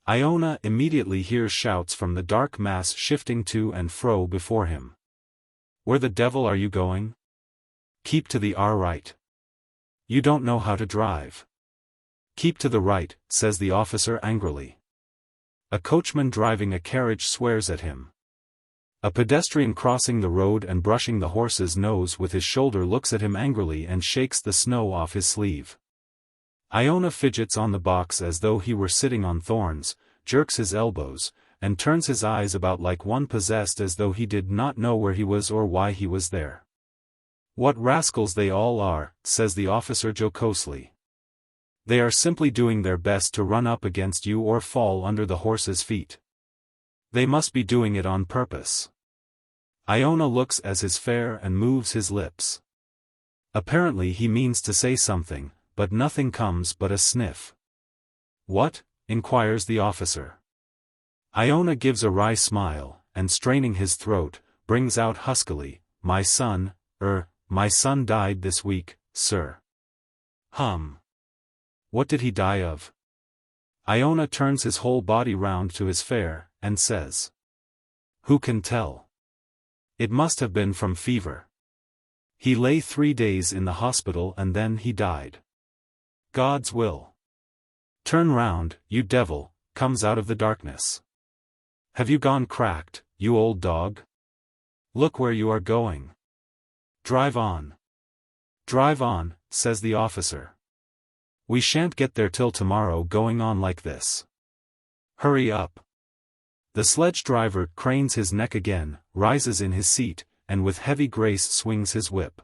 Iona immediately hears shouts from the dark mass shifting to and fro before him. Where the devil are you going? Keep to the right. You don't know how to drive. Keep to the right, says the officer angrily. A coachman driving a carriage swears at him. A pedestrian crossing the road and brushing the horse's nose with his shoulder looks at him angrily and shakes the snow off his sleeve. Iona fidgets on the box as though he were sitting on thorns, jerks his elbows, and turns his eyes about like one possessed as though he did not know where he was or why he was there. What rascals they all are, says the officer jocosely. They are simply doing their best to run up against you or fall under the horse's feet. They must be doing it on purpose. Iona looks as his fare and moves his lips. Apparently he means to say something, but nothing comes but a sniff. What? Inquires the officer. Iona gives a wry smile, and straining his throat, brings out huskily, my son died this week, sir. What did he die of? Iona turns his whole body round to his fare, and says. Who can tell? It must have been from fever. He lay 3 days in the hospital and then he died. God's will. Turn round, you devil, comes out of the darkness. Have you gone cracked, you old dog? Look where you are going. Drive on. Drive on, says the officer. We shan't get there till tomorrow going on like this. Hurry up. The sledge driver cranes his neck again, rises in his seat, and with heavy grace swings his whip.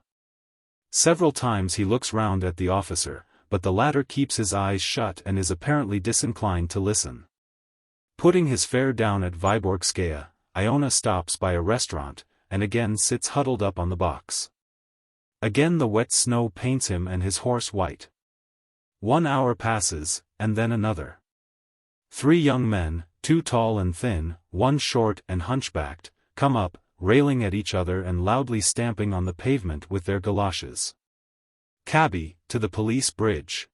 Several times he looks round at the officer, but the latter keeps his eyes shut and is apparently disinclined to listen. Putting his fare down at Vyborgskaya, Iona stops by a restaurant, and again sits huddled up on the box. Again the wet snow paints him and his horse white. 1 hour passes, and then another. 3 young men, 2 tall and thin, 1 short and hunchbacked, come up, railing at each other and loudly stamping on the pavement with their galoshes. "Cabby, to the police bridge!"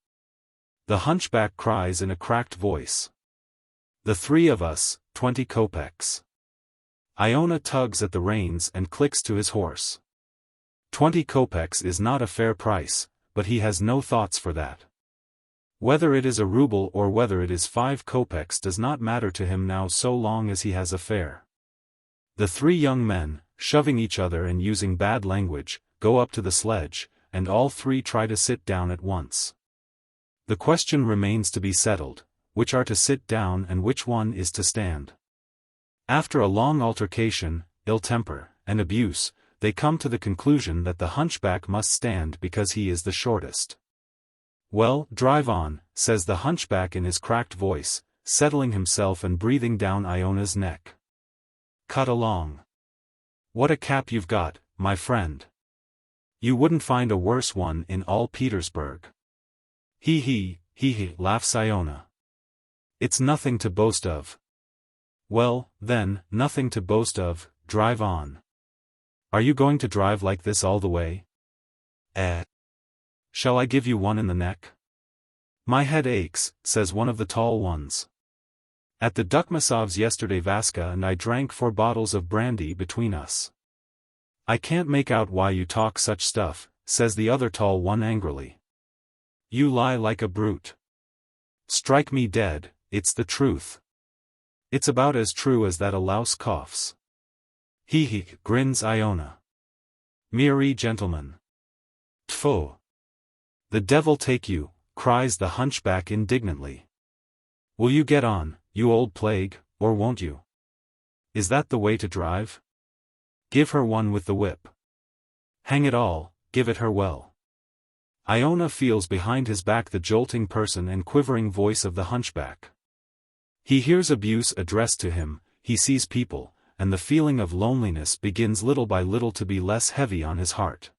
the hunchback cries in a cracked voice. "The 3 of us, 20 kopecks." Iona tugs at the reins and clicks to his horse. 20 kopecks is not a fair price, but he has no thoughts for that. Whether it is a ruble or whether it is 5 kopecks does not matter to him now so long as he has a fare. The 3 young men, shoving each other and using bad language, go up to the sledge, and all 3 try to sit down at once. The question remains to be settled, which are to sit down and which one is to stand. After a long altercation, ill temper, and abuse, they come to the conclusion that the hunchback must stand because he is the shortest. "Well, drive on," says the hunchback in his cracked voice, settling himself and breathing down Iona's neck. "Cut along. What a cap you've got, my friend. You wouldn't find a worse one in all Petersburg." He, laughs Iona. "It's nothing to boast of." "Well, then, nothing to boast of, drive on." "Are you going to drive like this all the way?" "Shall I give you one in the neck?" "My head aches," says one of the tall ones. "At the Dukmasovs yesterday Vaska and I drank 4 bottles of brandy between us." "I can't make out why you talk such stuff," says the other tall one angrily. "You lie like a brute." "Strike me dead, it's the truth." "It's about as true as that a louse coughs." Grins Iona. "Merry gentlemen." "Tfu! The devil take you," cries the hunchback indignantly. "Will you get on, you old plague, or won't you? Is that the way to drive? Give her one with the whip. Hang it all, give it her well." Iona feels behind his back the jolting person and quivering voice of the hunchback. He hears abuse addressed to him, he sees people, and the feeling of loneliness begins little by little to be less heavy on his heart.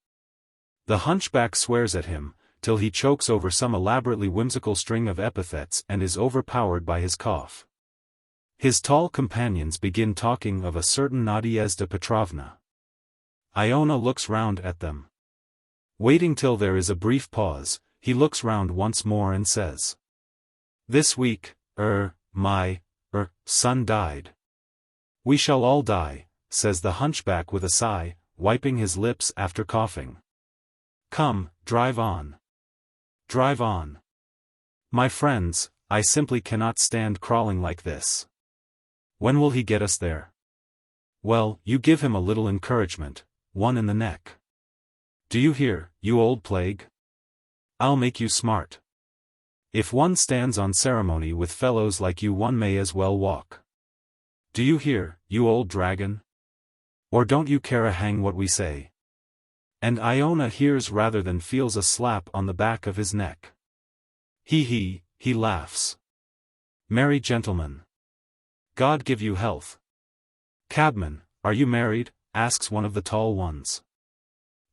The hunchback swears at him, till he chokes over some elaborately whimsical string of epithets and is overpowered by his cough. His tall companions begin talking of a certain Nadezhda Petrovna. Iona looks round at them. Waiting till there is a brief pause, he looks round once more and says, "This week, my son died." "We shall all die," says the hunchback with a sigh, wiping his lips after coughing. "Come, drive on. Drive on. My friends, I simply cannot stand crawling like this. When will he get us there?" "Well, you give him a little encouragement, one in the neck. Do you hear, you old plague? I'll make you smart. If one stands on ceremony with fellows like you one may as well walk. Do you hear, you old dragon? Or don't you care a hang what we say?" And Iona hears rather than feels a slap on the back of his neck. He laughs. "Merry gentlemen. God give you health." "Cabman, are you married?" asks one of the tall ones.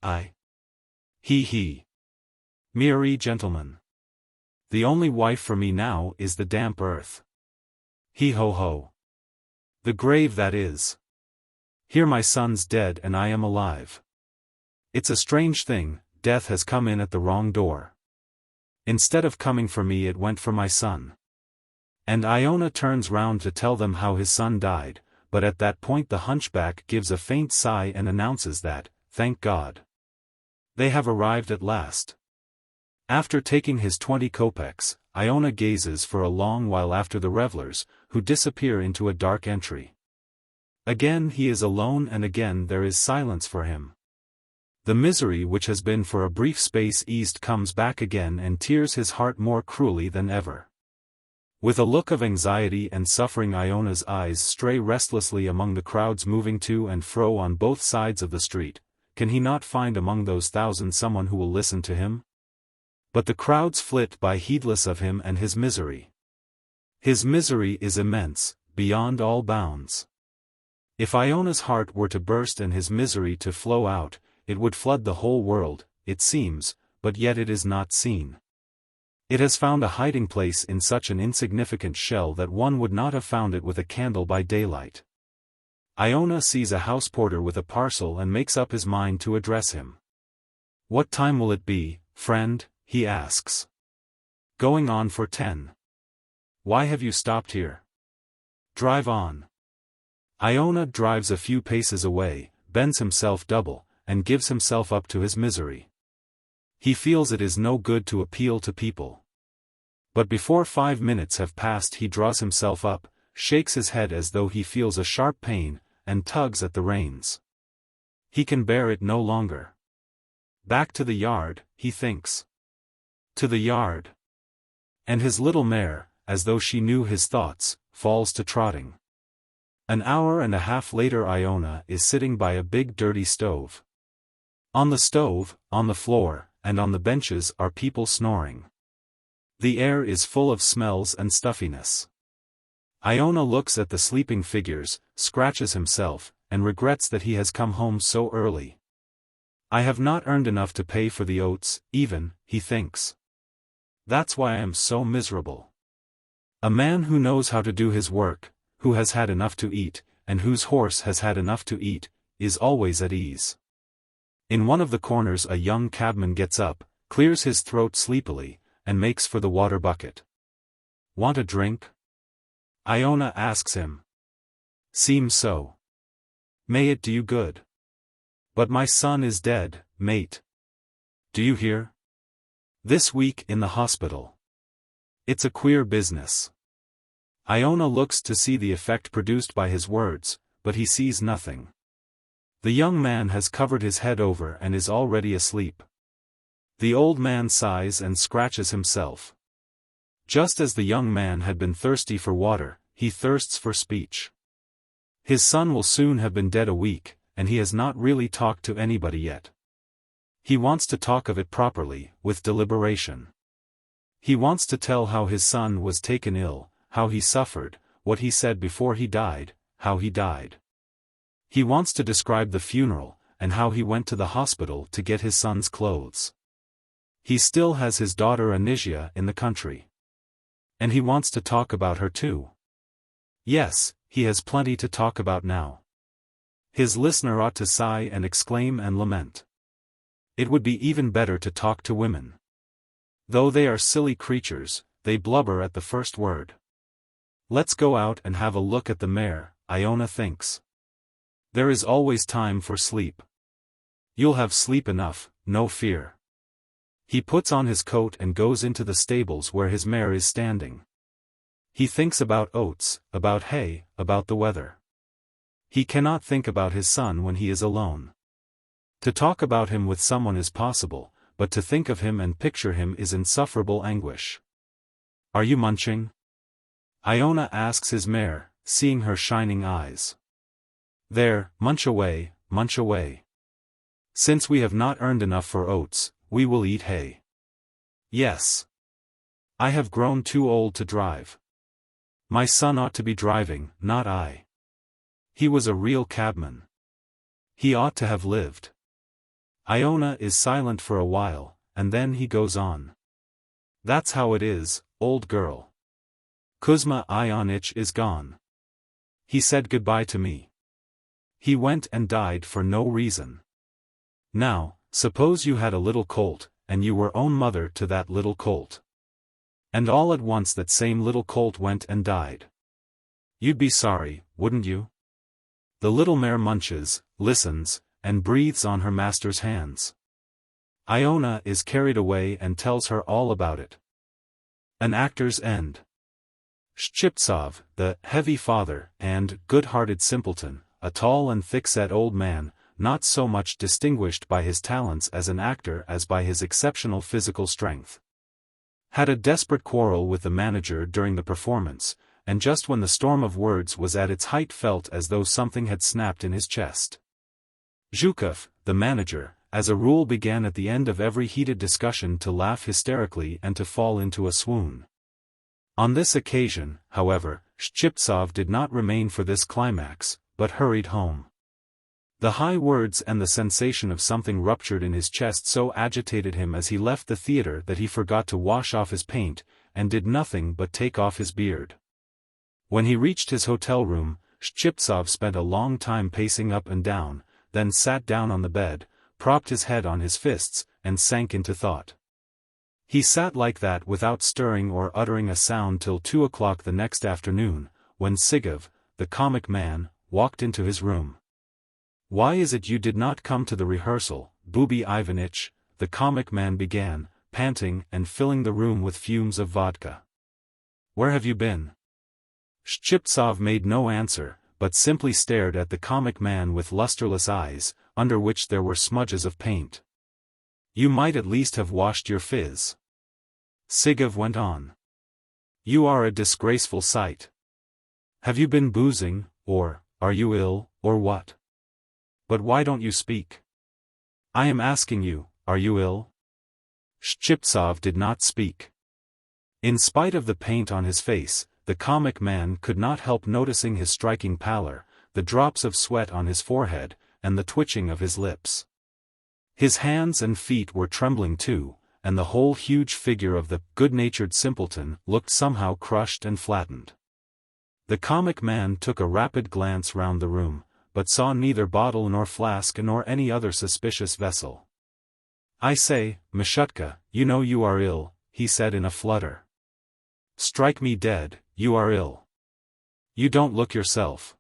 "I." "Merry gentlemen. The only wife for me now is the damp earth. Ho. The grave that is. Here my son's dead and I am alive. It's a strange thing, death has come in at the wrong door. Instead of coming for me it went for my son." And Iona turns round to tell them how his son died, but at that point the hunchback gives a faint sigh and announces that, thank God, they have arrived at last. After taking his 20 kopecks, Iona gazes for a long while after the revelers, who disappear into a dark entry. Again he is alone and again there is silence for him. The misery which has been for a brief space eased comes back again and tears his heart more cruelly than ever. With a look of anxiety and suffering Iona's eyes stray restlessly among the crowds moving to and fro on both sides of the street. Can he not find among those thousands someone who will listen to him? But the crowds flit by heedless of him and his misery. His misery is immense, beyond all bounds. If Iona's heart were to burst and his misery to flow out, it would flood the whole world, it seems, but yet it is not seen. It has found a hiding place in such an insignificant shell that one would not have found it with a candle by daylight. Iona sees a house porter with a parcel and makes up his mind to address him. "What time will it be, friend?" he asks. "Going on for 10. Why have you stopped here? Drive on." Iona drives a few paces away, bends himself double, and gives himself up to his misery. He feels it is no good to appeal to people. But before 5 minutes have passed he draws himself up, shakes his head as though he feels a sharp pain, and tugs at the reins. He can bear it no longer. Back to the yard, he thinks. To the yard. And his little mare, as though she knew his thoughts, falls to trotting. An hour and a half later Iona is sitting by a big dirty stove. On the stove, on the floor, and on the benches are people snoring. The air is full of smells and stuffiness. Iona looks at the sleeping figures, scratches himself, and regrets that he has come home so early. I have not earned enough to pay for the oats, even, he thinks. That's why I am so miserable. A man who knows how to do his work, who has had enough to eat, and whose horse has had enough to eat, is always at ease. In one of the corners a young cabman gets up, clears his throat sleepily, and makes for the water bucket. "Want a drink?" Iona asks him. "Seems so. May it do you good. But my son is dead, mate. Do you hear? This week in the hospital. It's a queer business." Iona looks to see the effect produced by his words, but he sees nothing. The young man has covered his head over and is already asleep. The old man sighs and scratches himself. Just as the young man had been thirsty for water, he thirsts for speech. His son will soon have been dead a week, and he has not really talked to anybody yet. He wants to talk of it properly, with deliberation. He wants to tell how his son was taken ill, how he suffered, what he said before he died, how he died. He wants to describe the funeral, and how he went to the hospital to get his son's clothes. He still has his daughter Anyuta in the country. And he wants to talk about her too. Yes, he has plenty to talk about now. His listener ought to sigh and exclaim and lament. It would be even better to talk to women. Though they are silly creatures, they blubber at the first word. Let's go out and have a look at the mare, Iona thinks. There is always time for sleep. You'll have sleep enough, no fear. He puts on his coat and goes into the stables where his mare is standing. He thinks about oats, about hay, about the weather. He cannot think about his son when he is alone. To talk about him with someone is possible, but to think of him and picture him is insufferable anguish. "Are you munching?" Iona asks his mare, seeing her shining eyes. "There, munch away, munch away. Since we have not earned enough for oats, we will eat hay." "Yes. I have grown too old to drive. My son ought to be driving, not I. He was a real cabman. He ought to have lived." Iona is silent for a while, and then he goes on. "That's how it is, old girl. Kuzma Ionitch is gone. He said goodbye to me. He went and died for no reason. Now, suppose you had a little colt, and you were own mother to that little colt. And all at once that same little colt went and died. You'd be sorry, wouldn't you?" The little mare munches, listens, and breathes on her master's hands. Iona is carried away and tells her all about it. An actor's end. Shchiptsov, the heavy father and good-hearted simpleton, a tall and thick-set old man, not so much distinguished by his talents as an actor as by his exceptional physical strength, had a desperate quarrel with the manager during the performance, and just when the storm of words was at its height felt as though something had snapped in his chest. Zhukov, the manager, as a rule began at the end of every heated discussion to laugh hysterically and to fall into a swoon. On this occasion, however, Shchiptsov did not remain for this climax, but hurried home. The high words and the sensation of something ruptured in his chest so agitated him as he left the theater that he forgot to wash off his paint, and did nothing but take off his beard. When he reached his hotel room, Shchipsov spent a long time pacing up and down, then sat down on the bed, propped his head on his fists, and sank into thought. He sat like that without stirring or uttering a sound till 2 o'clock the next afternoon, when Sigov, the comic man, walked into his room. "Why is it you did not come to the rehearsal, Booby Ivanitch?" the comic man began, panting and filling the room with fumes of vodka. "Where have you been?" Shchipsov made no answer, but simply stared at the comic man with lusterless eyes, under which there were smudges of paint. "You might at least have washed your phiz," Sigov went on. "You are a disgraceful sight. Have you been boozing, or, are you ill, or what? But why don't you speak? I am asking you, are you ill?" Shchipsov did not speak. In spite of the paint on his face, the comic man could not help noticing his striking pallor, the drops of sweat on his forehead, and the twitching of his lips. His hands and feet were trembling too, and the whole huge figure of the good-natured simpleton looked somehow crushed and flattened. The comic man took a rapid glance round the room, but saw neither bottle nor flask nor any other suspicious vessel. "I say, Mishutka, you know you are ill," he said in a flutter. "Strike me dead, you are ill. You don't look yourself."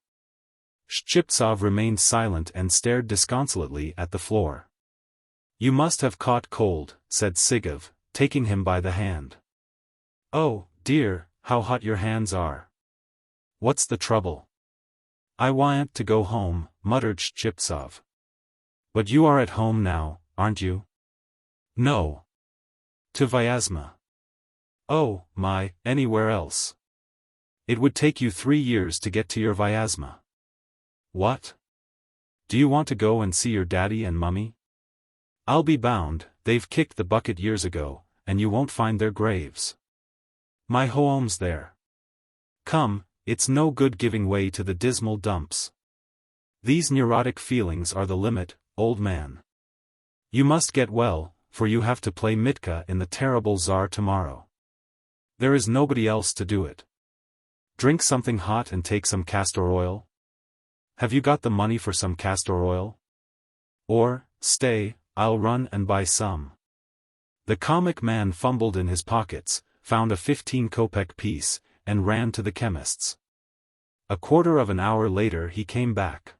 Shchipsov remained silent and stared disconsolately at the floor. "You must have caught cold," said Sigov, taking him by the hand. "Oh, dear, how hot your hands are. What's the trouble?" "I want to go home," muttered Shchipsov. "But you are at home now, aren't you?" "No. To Vyazma." "Oh, my, anywhere else. It would take you 3 years to get to your Vyazma." "What? Do you want to go and see your daddy and mummy?" "I'll be bound, they've kicked the bucket years ago, and you won't find their graves. My home's there. Come, it's no good giving way to the dismal dumps. These neurotic feelings are the limit, old man. You must get well, for you have to play Mitka in the terrible Tsar tomorrow. There is nobody else to do it. Drink something hot and take some castor oil. Have you got the money for some castor oil? Or, stay, I'll run and buy some." The comic man fumbled in his pockets, found a 15-kopeck piece, and ran to the chemist's. A quarter of an hour later he came back.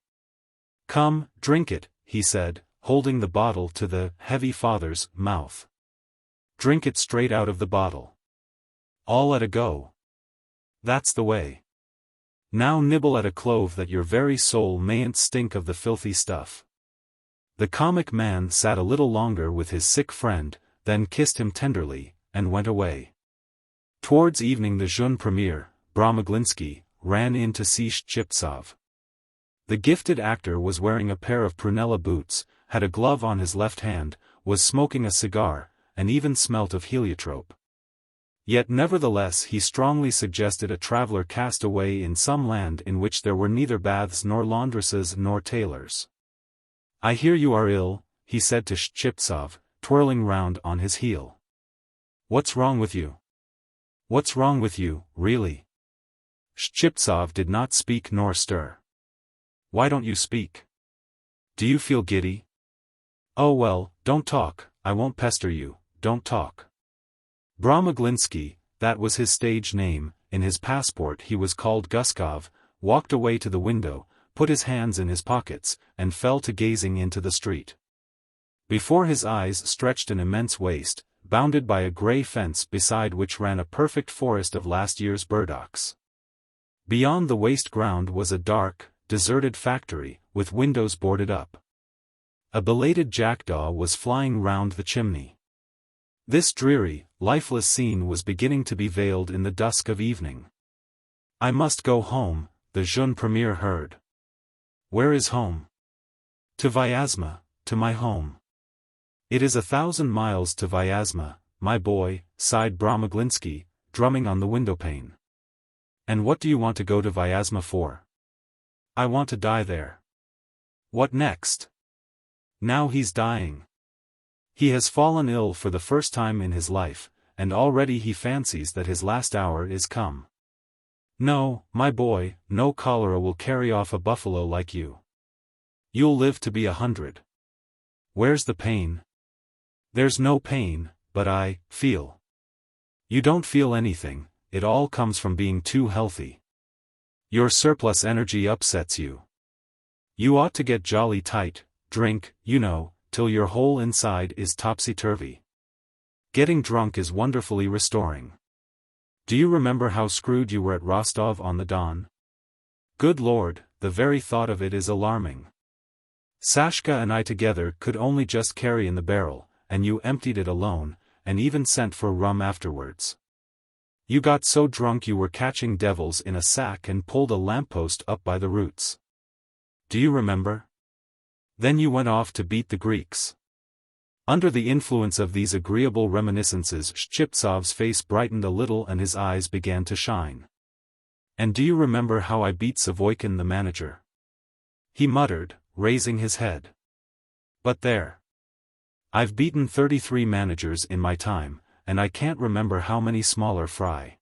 "Come, drink it," he said, holding the bottle to the heavy father's mouth. "Drink it straight out of the bottle. All at a go. That's the way. Now nibble at a clove that your very soul mayn't stink of the filthy stuff." The comic man sat a little longer with his sick friend, then kissed him tenderly, and went away. Towards evening the jeune premier, Bromoglinski, ran in to see Shchipsov. The gifted actor was wearing a pair of prunella boots, had a glove on his left hand, was smoking a cigar, and even smelt of heliotrope. Yet nevertheless he strongly suggested a traveler cast away in some land in which there were neither baths nor laundresses nor tailors. "I hear you are ill," he said to Shchipsov, twirling round on his heel. "What's wrong with you? What's wrong with you, really?" Shchipsov did not speak nor stir. "Why don't you speak? Do you feel giddy?" "Oh well, don't talk, I won't pester you, don't talk." Bromoglinski, that was his stage name, in his passport he was called Guskov, walked away to the window, put his hands in his pockets, and fell to gazing into the street. Before his eyes stretched an immense waste, bounded by a grey fence beside which ran a perfect forest of last year's burdocks. Beyond the waste ground was a dark, deserted factory, with windows boarded up. A belated jackdaw was flying round the chimney. This dreary, lifeless scene was beginning to be veiled in the dusk of evening. "I must go home," the jeune premier heard. "Where is home?" "To Vyazma, to my home." "It is 1,000 miles to Vyazma, my boy," sighed Bromoglinski, drumming on the windowpane. "And what do you want to go to Vyazma for?" "I want to die there." What next? Now he's dying. He has fallen ill for the first time in his life, and already he fancies that his last hour is come. No, my boy, no cholera will carry off a buffalo like you. You'll live to be 100. Where's the pain? There's no pain, but I feel. You don't feel anything, it all comes from being too healthy. Your surplus energy upsets you. You ought to get jolly tight, drink, you know, till your whole inside is topsy-turvy. Getting drunk is wonderfully restoring. Do you remember how screwed you were at Rostov-on-the-Don? Good Lord, the very thought of it is alarming. Sashka and I together could only just carry in the barrel, and you emptied it alone, and even sent for rum afterwards. You got so drunk you were catching devils in a sack and pulled a lamppost up by the roots. Do you remember? Then you went off to beat the Greeks. Under the influence of these agreeable reminiscences, Shchipsov's face brightened a little and his eyes began to shine. And do you remember how I beat Savoykin the manager? He muttered, raising his head. But there. I've beaten 33 managers in my time, and I can't remember how many smaller fry.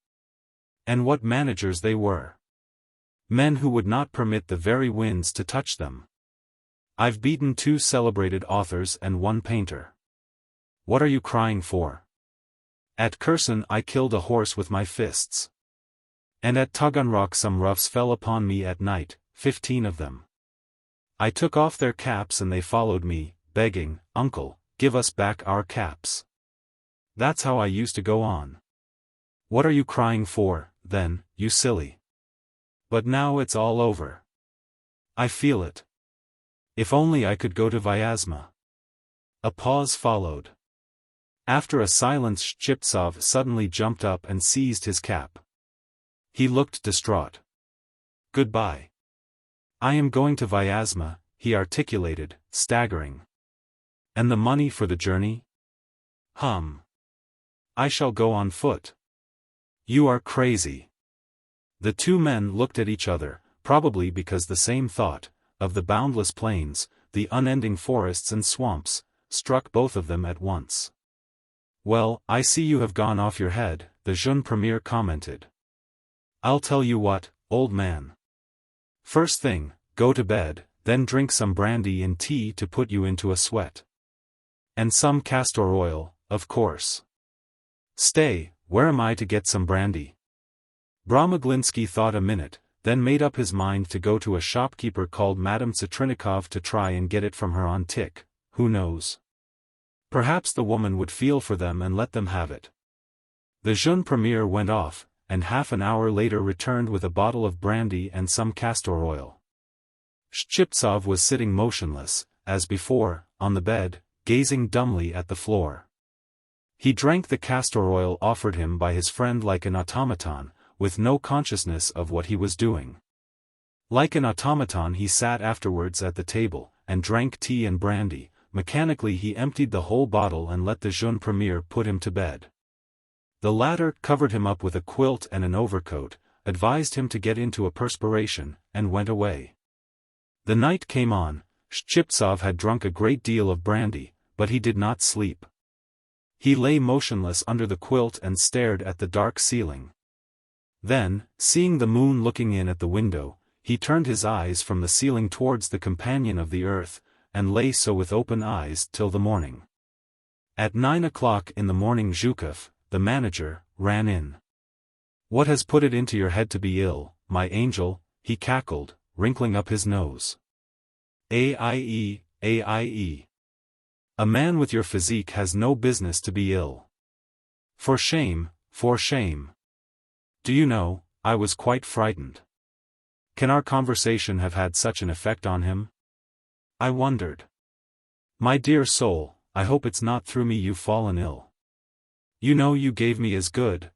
And what managers they were. Men who would not permit the very winds to touch them. I've beaten 2 celebrated authors and 1 painter. What are you crying for? At Kherson I killed a horse with my fists. And at Taganrog some roughs fell upon me at night, 15 of them. I took off their caps and they followed me, begging, "Uncle, give us back our caps." That's how I used to go on. What are you crying for, then, you silly? But now it's all over. I feel it. If only I could go to Vyazma. A pause followed. After a silence, Shchipsov suddenly jumped up and seized his cap. He looked distraught. Goodbye. I am going to Vyazma, he articulated, staggering. And the money for the journey? I shall go on foot. You are crazy. The 2 men looked at each other, probably because the same thought, of the boundless plains, the unending forests and swamps, struck both of them at once. Well, I see you have gone off your head, the jeune premier commented. I'll tell you what, old man. First thing, go to bed, then drink some brandy and tea to put you into a sweat. And some castor oil, of course. Stay, where am I to get some brandy? Bromoglinski thought a minute, then made up his mind to go to a shopkeeper called Madame Citrinikov to try and get it from her on tick, who knows? Perhaps the woman would feel for them and let them have it. The jeune premier went off, and half an hour later returned with a bottle of brandy and some castor oil. Shchipsov was sitting motionless, as before, on the bed, gazing dumbly at the floor. He drank the castor oil offered him by his friend like an automaton, with no consciousness of what he was doing. Like an automaton he sat afterwards at the table, and drank tea and brandy. Mechanically he emptied the whole bottle and let the jeune premier put him to bed. The latter covered him up with a quilt and an overcoat, advised him to get into a perspiration, and went away. The night came on. Shchipsov had drunk a great deal of brandy, but he did not sleep. He lay motionless under the quilt and stared at the dark ceiling. Then, seeing the moon looking in at the window, he turned his eyes from the ceiling towards the companion of the earth, and lay so with open eyes till the morning. At 9 o'clock in the morning Zhukov, the manager, ran in. What has put it into your head to be ill, my angel? He cackled, wrinkling up his nose. AIE. A man with your physique has no business to be ill. For shame, for shame. Do you know, I was quite frightened. Can our conversation have had such an effect on him? I wondered. My dear soul, I hope it's not through me you've fallen ill. You know you gave me as good,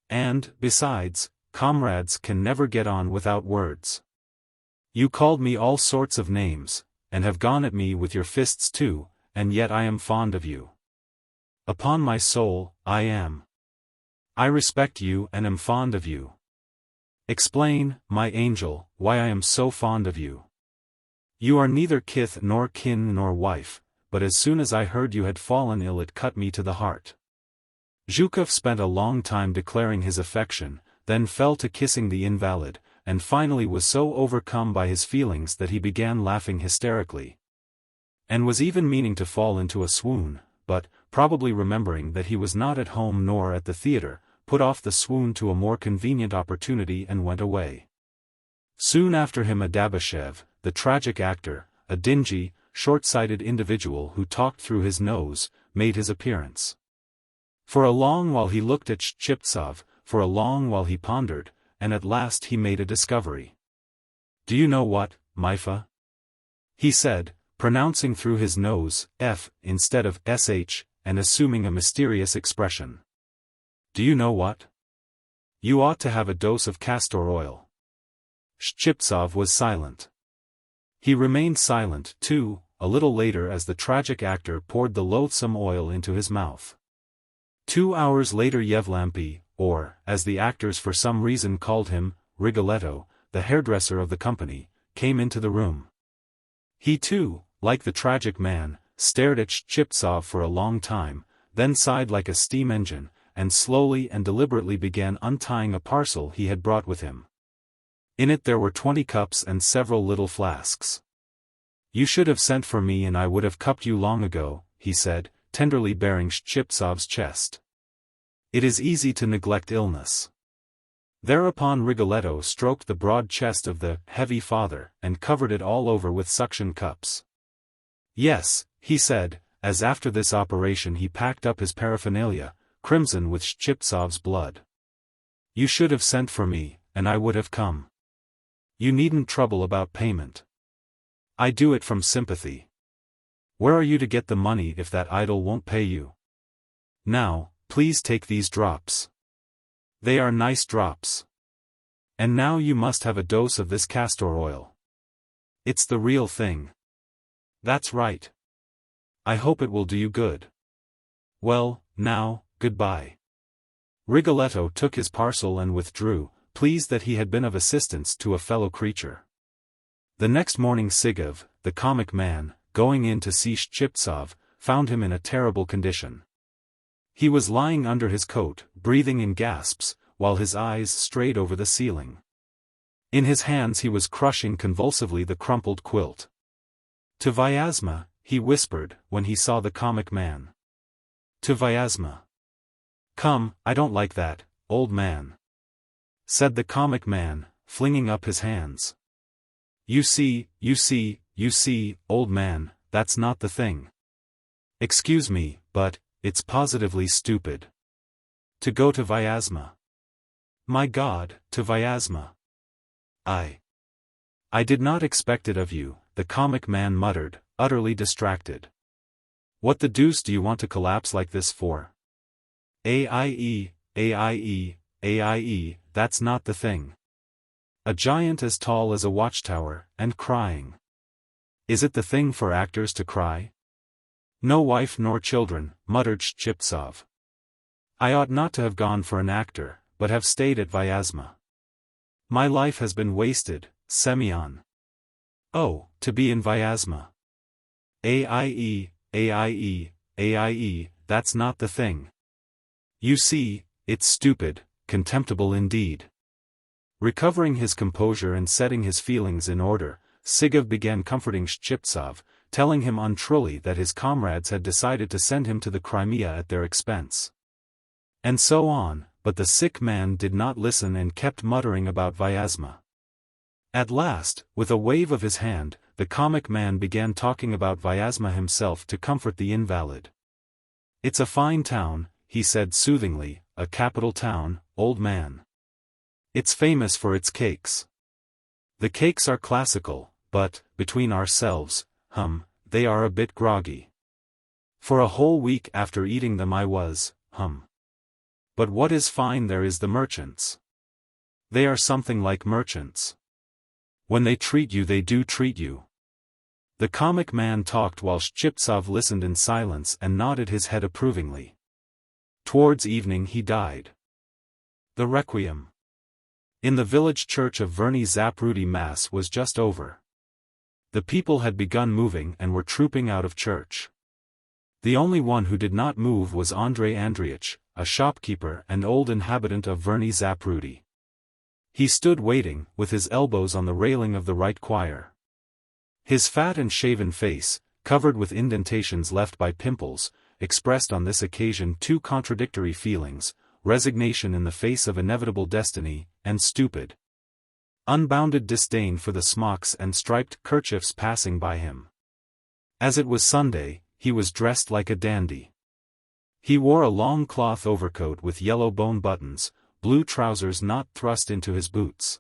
and, besides, comrades can never get on without words. You called me all sorts of names, and have gone at me with your fists too, and yet I am fond of you. Upon my soul, I am. I respect you and am fond of you. Explain, my angel, why I am so fond of you. You are neither kith nor kin nor wife, but as soon as I heard you had fallen ill it cut me to the heart. Zhukov spent a long time declaring his affection, then fell to kissing the invalid, and finally was so overcome by his feelings that he began laughing hysterically. And was even meaning to fall into a swoon, but, probably remembering that he was not at home nor at the theatre, put off the swoon to a more convenient opportunity and went away. Soon after him Adabashev, the tragic actor, a dingy, short-sighted individual who talked through his nose, made his appearance. For a long while he looked at Shchiptsov, for a long while he pondered, and at last he made a discovery. "Do you know what, Maifa?" he said, pronouncing through his nose, F, instead of SH, and assuming a mysterious expression. "Do you know what? You ought to have a dose of castor oil." Shchiptsov was silent. He remained silent, too, a little later as the tragic actor poured the loathsome oil into his mouth. 2 hours later Yevlampy, or, as the actors for some reason called him, Rigoletto, the hairdresser of the company, came into the room. He too, like the tragic man, stared at Shchiptsov for a long time, then sighed like a steam engine, and slowly and deliberately began untying a parcel he had brought with him. In it there were 20 cups and several little flasks. "You should have sent for me and I would have cupped you long ago," he said, tenderly baring Shchiptsov's chest. "It is easy to neglect illness." Thereupon Rigoletto stroked the broad chest of the heavy father and covered it all over with suction cups. "Yes," he said, as after this operation he packed up his paraphernalia, crimson with Shchiptsov's blood. "You should have sent for me, and I would have come. You needn't trouble about payment. I do it from sympathy. Where are you to get the money if that idol won't pay you? Now, please take these drops. They are nice drops. And now you must have a dose of this castor oil. It's the real thing. That's right. I hope it will do you good. Well, now, goodbye." Rigoletto took his parcel and withdrew, pleased that he had been of assistance to a fellow creature. The next morning Sigov, the comic man, going in to see Shchiptsov, found him in a terrible condition. He was lying under his coat, breathing in gasps, while his eyes strayed over the ceiling. In his hands he was crushing convulsively the crumpled quilt. "To Vyazma," he whispered, when he saw the comic man. "To Vyazma." "Come, I don't like that, old man," said the comic man, flinging up his hands. You see, old man, that's not the thing. Excuse me, but, it's positively stupid. To go to Vyazma. My God, to Vyazma. I did not expect it of you," the comic man muttered, utterly distracted. "What the deuce do you want to collapse like this for? AIE, that's not the thing. A giant as tall as a watchtower, and crying. Is it the thing for actors to cry? No wife nor children," muttered Shchiptsov. "I ought not to have gone for an actor, but have stayed at Vyazma. My life has been wasted, Semyon. Oh, to be in Vyazma. AIE, that's not the thing. You see, it's stupid, contemptible indeed." Recovering his composure and setting his feelings in order, Sigov began comforting Shchiptsov, telling him untruly that his comrades had decided to send him to the Crimea at their expense. And so on, but the sick man did not listen and kept muttering about Vyazma. At last, with a wave of his hand, the comic man began talking about Vyazma himself to comfort the invalid. "It's a fine town," he said soothingly, "a capital town, old man. It's famous for its cakes. The cakes are classical, but, between ourselves, they are a bit groggy. For a whole week after eating them I was, But what is fine there is the merchants. They are something like merchants. When they treat you they do treat you." The comic man talked while Shchiptsov listened in silence and nodded his head approvingly. Towards evening he died. The Requiem. In the village church of Verny Zaprudi Mass was just over. The people had begun moving and were trooping out of church. The only one who did not move was Andrei Andreitch, a shopkeeper and old inhabitant of Verny Zaprudi. He stood waiting, with his elbows on the railing of the right choir. His fat and shaven face, covered with indentations left by pimples, expressed on this occasion two contradictory feelings: resignation in the face of inevitable destiny, and stupid, unbounded disdain for the smocks and striped kerchiefs passing by him. As it was Sunday, he was dressed like a dandy. He wore a long cloth overcoat with yellow bone buttons, blue trousers not thrust into his boots,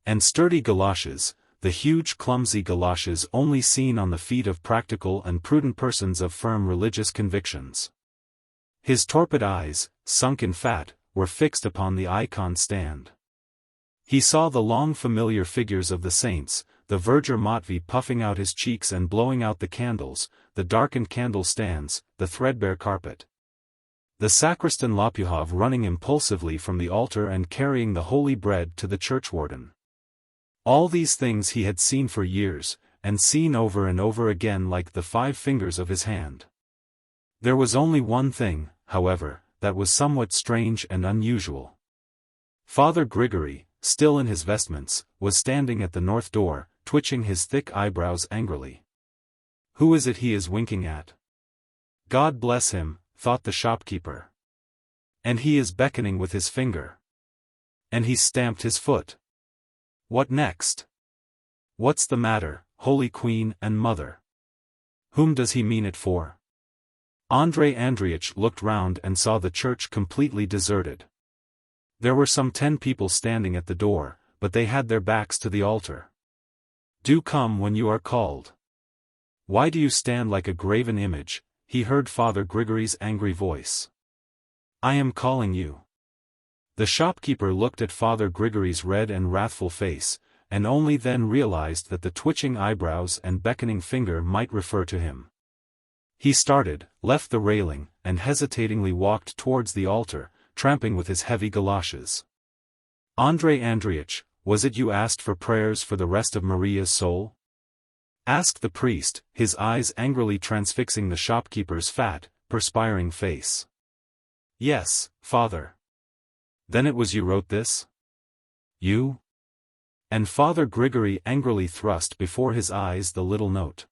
and sturdy galoshes, the huge clumsy galoshes only seen on the feet of practical and prudent persons of firm religious convictions. His torpid eyes, sunk in fat, were fixed upon the icon stand. He saw the long familiar figures of the saints, the verger Matveyitch puffing out his cheeks and blowing out the candles, the darkened candle stands, the threadbare carpet, the sacristan Lopukov running impulsively from the altar and carrying the holy bread to the churchwarden. All these things he had seen for years, and seen over and over again like the 5 fingers of his hand. There was only one thing, however, that was somewhat strange and unusual. Father Grigory, still in his vestments, was standing at the north door, twitching his thick eyebrows angrily. "Who is it he is winking at? God bless him," thought the shopkeeper. "And he is beckoning with his finger. And he stamped his foot. What next? What's the matter, Holy Queen and Mother? Whom does he mean it for?" Andrei Andreitch looked round and saw the church completely deserted. There were some 10 people standing at the door, but they had their backs to the altar. "Do come when you are called. Why do you stand like a graven image?" he heard Father Grigory's angry voice. "I am calling you." The shopkeeper looked at Father Grigory's red and wrathful face, and only then realized that the twitching eyebrows and beckoning finger might refer to him. He started, left the railing, and hesitatingly walked towards the altar, tramping with his heavy galoshes. "Andrei Andreitch, was it you asked for prayers for the rest of Maria's soul?" asked the priest, his eyes angrily transfixing the shopkeeper's fat, perspiring face. "Yes, Father." "Then it was you wrote this? You?" And Father Grigory angrily thrust before his eyes the little note.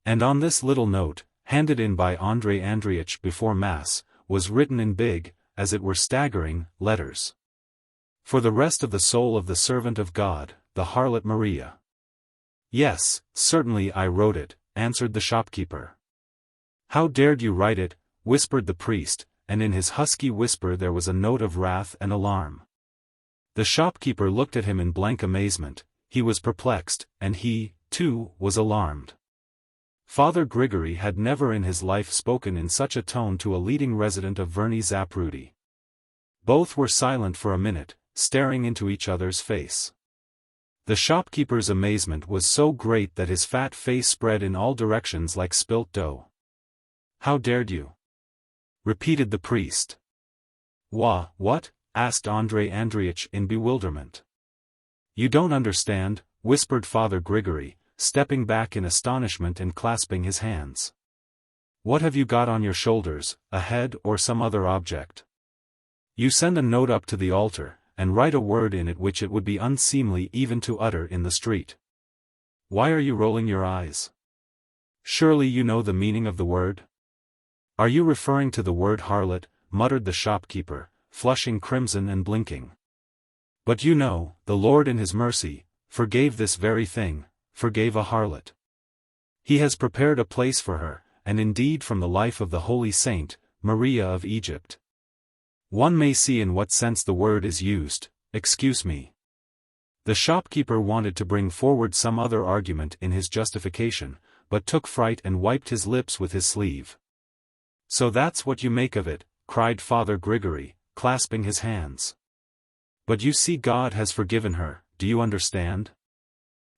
And on this little note, handed in by Andrei Andreitch before Mass, was written in big, as it were staggering, letters: "For the rest of the soul of the servant of God, the harlot Maria." "Yes, certainly I wrote it," answered the shopkeeper. "How dared you write it?" whispered the priest, and in his husky whisper there was a note of wrath and alarm. The shopkeeper looked at him in blank amazement. He was perplexed, and he, too, was alarmed. Father Grigory had never in his life spoken in such a tone to a leading resident of Verny Zaprudi. Both were silent for a minute, staring into each other's face. The shopkeeper's amazement was so great that his fat face spread in all directions like spilt dough. "How dared you?" repeated the priest. What?" asked Andrei Andreitch in bewilderment. "You don't understand," whispered Father Grigory, stepping back in astonishment and clasping his hands. "What have you got on your shoulders, a head or some other object? You send a note up to the altar, and write a word in it which it would be unseemly even to utter in the street. Why are you rolling your eyes? Surely you know the meaning of the word?" "Are you referring to the word harlot?" muttered the shopkeeper, flushing crimson and blinking. "But you know, the Lord in his mercy, forgave this very thing, forgave a harlot. He has prepared a place for her, and indeed from the life of the holy saint, Maria of Egypt. One may see in what sense the word is used, excuse me." The shopkeeper wanted to bring forward some other argument in his justification, but took fright and wiped his lips with his sleeve. "So that's what you make of it," cried Father Grigory, clasping his hands. "But you see God has forgiven her, do you understand?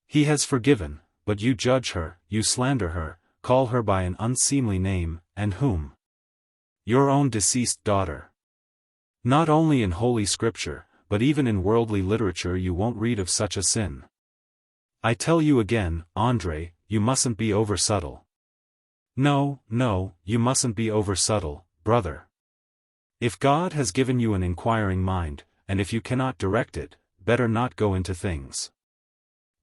He has forgiven, but you judge her, you slander her, call her by an unseemly name, and whom? Your own deceased daughter. Not only in Holy Scripture, but even in worldly literature you won't read of such a sin. I tell you again, Andrei, you mustn't be over-subtle. No, you mustn't be over-subtle, brother. If God has given you an inquiring mind, and if you cannot direct it, better not go into things.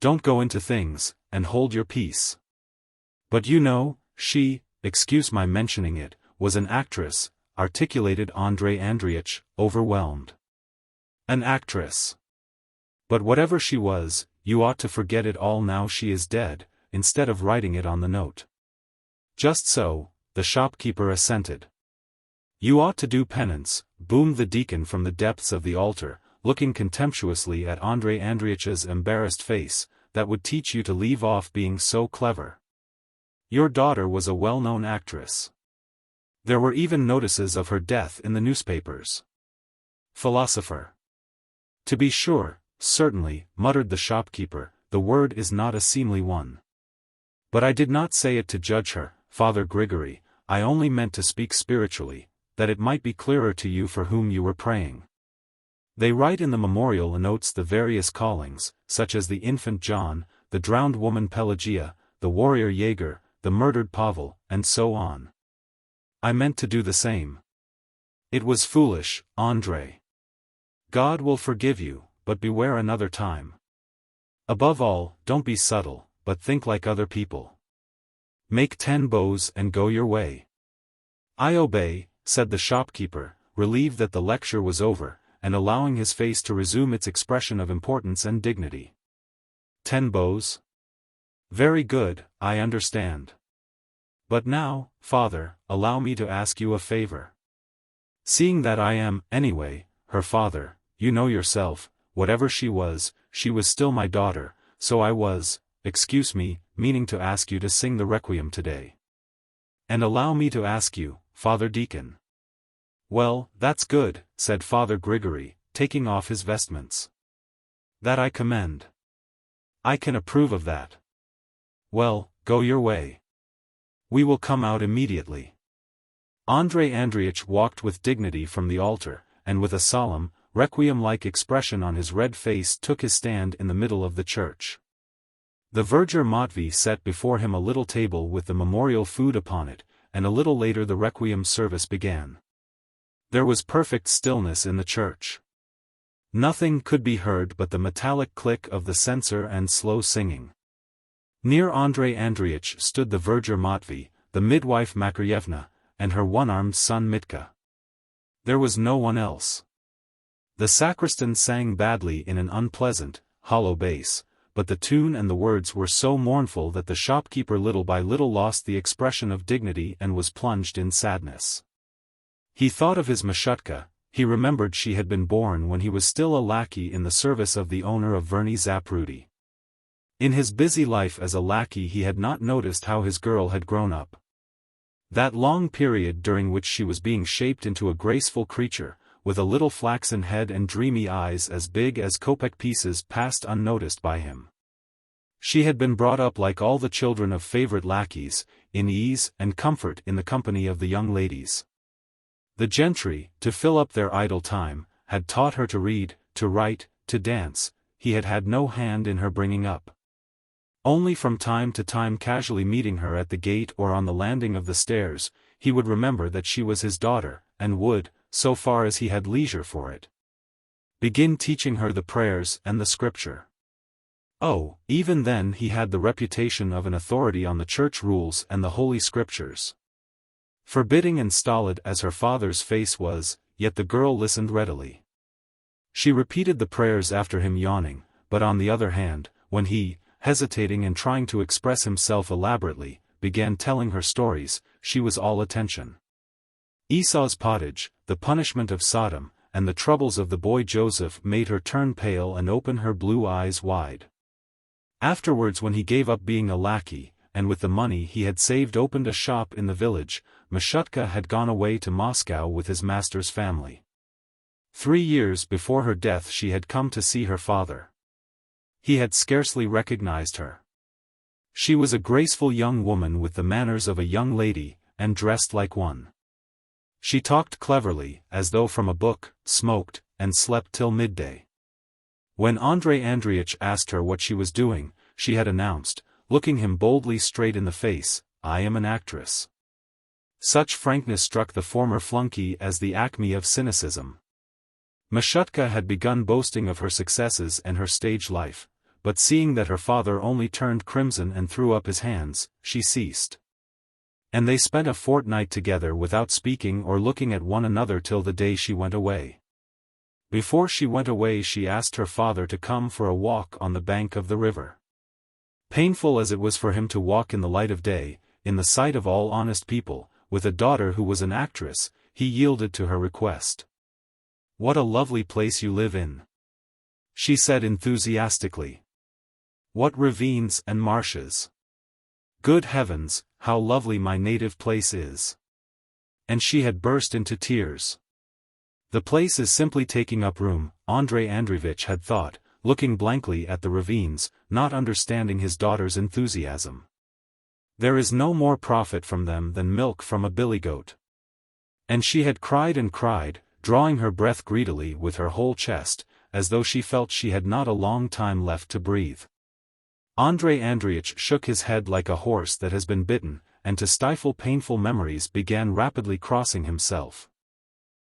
Don't go into things, and hold your peace. But you know, she, excuse my mentioning it, was an actress, articulated Andrei Andreevich, overwhelmed. An actress. But whatever she was, you ought to forget it all now she is dead, instead of writing it on the note. Just so, the shopkeeper assented. You ought to do penance, boomed the deacon from the depths of the altar, looking contemptuously at Andrei Andreevitch's embarrassed face, that would teach you to leave off being so clever. Your daughter was a well-known actress. There were even notices of her death in the newspapers. Philosopher. To be sure, certainly, muttered the shopkeeper, the word is not a seemly one. But I did not say it to judge her, Father Grigory, I only meant to speak spiritually, that it might be clearer to you for whom you were praying. They write in the memorial notes the various callings, such as the infant John, the drowned woman Pelagia, the warrior Jaeger, the murdered Pavel, and so on. I meant to do the same. It was foolish, Andrei. God will forgive you, but beware another time. Above all, don't be subtle, but think like other people. Make 10 bows and go your way. I obey, said the shopkeeper, relieved that the lecture was over, and allowing his face to resume its expression of importance and dignity. 10 bows? Very good, I understand. But now, Father, allow me to ask you a favor. Seeing that I am, anyway, her father, you know yourself, whatever she was still my daughter, so I was, excuse me, meaning to ask you to sing the Requiem today. And allow me to ask you, Father Deacon. Well, that's good, said Father Grigory, taking off his vestments. That I commend. I can approve of that. Well, go your way. We will come out immediately. Andrei Andreevich walked with dignity from the altar, and with a solemn, requiem-like expression on his red face took his stand in the middle of the church. The verger Matveyitch set before him a little table with the memorial food upon it, and a little later the requiem service began. There was perfect stillness in the church. Nothing could be heard but the metallic click of the censer and slow singing. Near Andrei Andreevich stood the verger Matvey, the midwife Makaryevna, and her one-armed son Mitka. There was no one else. The sacristan sang badly in an unpleasant, hollow bass, but the tune and the words were so mournful that the shopkeeper little by little lost the expression of dignity and was plunged in sadness. He thought of his Mashutka, he remembered she had been born when he was still a lackey in the service of the owner of Verny Zaprudy. In his busy life as a lackey he had not noticed how his girl had grown up. That long period during which she was being shaped into a graceful creature, with a little flaxen head and dreamy eyes as big as kopeck pieces passed unnoticed by him. She had been brought up like all the children of favorite lackeys, in ease and comfort in the company of the young ladies. The gentry, to fill up their idle time, had taught her to read, to write, to dance, he had had no hand in her bringing up. Only from time to time casually meeting her at the gate or on the landing of the stairs, he would remember that she was his daughter, and would, so far as he had leisure for it, begin teaching her the prayers and the scripture. Oh, even then he had the reputation of an authority on the church rules and the holy scriptures. Forbidding and stolid as her father's face was, yet the girl listened readily. She repeated the prayers after him yawning, but on the other hand, when he, hesitating and trying to express himself elaborately, began telling her stories, she was all attention. Esau's pottage, the punishment of Sodom, and the troubles of the boy Joseph made her turn pale and open her blue eyes wide. Afterwards, when he gave up being a lackey, and with the money he had saved opened a shop in the village, Mashutka had gone away to Moscow with his master's family. 3 years before her death she had come to see her father. He had scarcely recognized her. She was a graceful young woman with the manners of a young lady, and dressed like one. She talked cleverly, as though from a book, smoked, and slept till midday. When Andrei Andreevich asked her what she was doing, she had announced, looking him boldly straight in the face, "I am an actress." Such frankness struck the former flunky as the acme of cynicism. Mashutka had begun boasting of her successes and her stage life, but seeing that her father only turned crimson and threw up his hands, she ceased. And they spent a fortnight together without speaking or looking at one another till the day she went away. Before she went away she asked her father to come for a walk on the bank of the river. Painful as it was for him to walk in the light of day, in the sight of all honest people, with a daughter who was an actress, he yielded to her request. "What a lovely place you live in," she said enthusiastically. "What ravines and marshes! Good heavens, how lovely my native place is!" And she had burst into tears. The place is simply taking up room, Andrei Andreevich had thought, looking blankly at the ravines, not understanding his daughter's enthusiasm. There is no more profit from them than milk from a billy goat. And she had cried and cried, drawing her breath greedily with her whole chest, as though she felt she had not a long time left to breathe. Andrei Andreevich shook his head like a horse that has been bitten, and to stifle painful memories began rapidly crossing himself.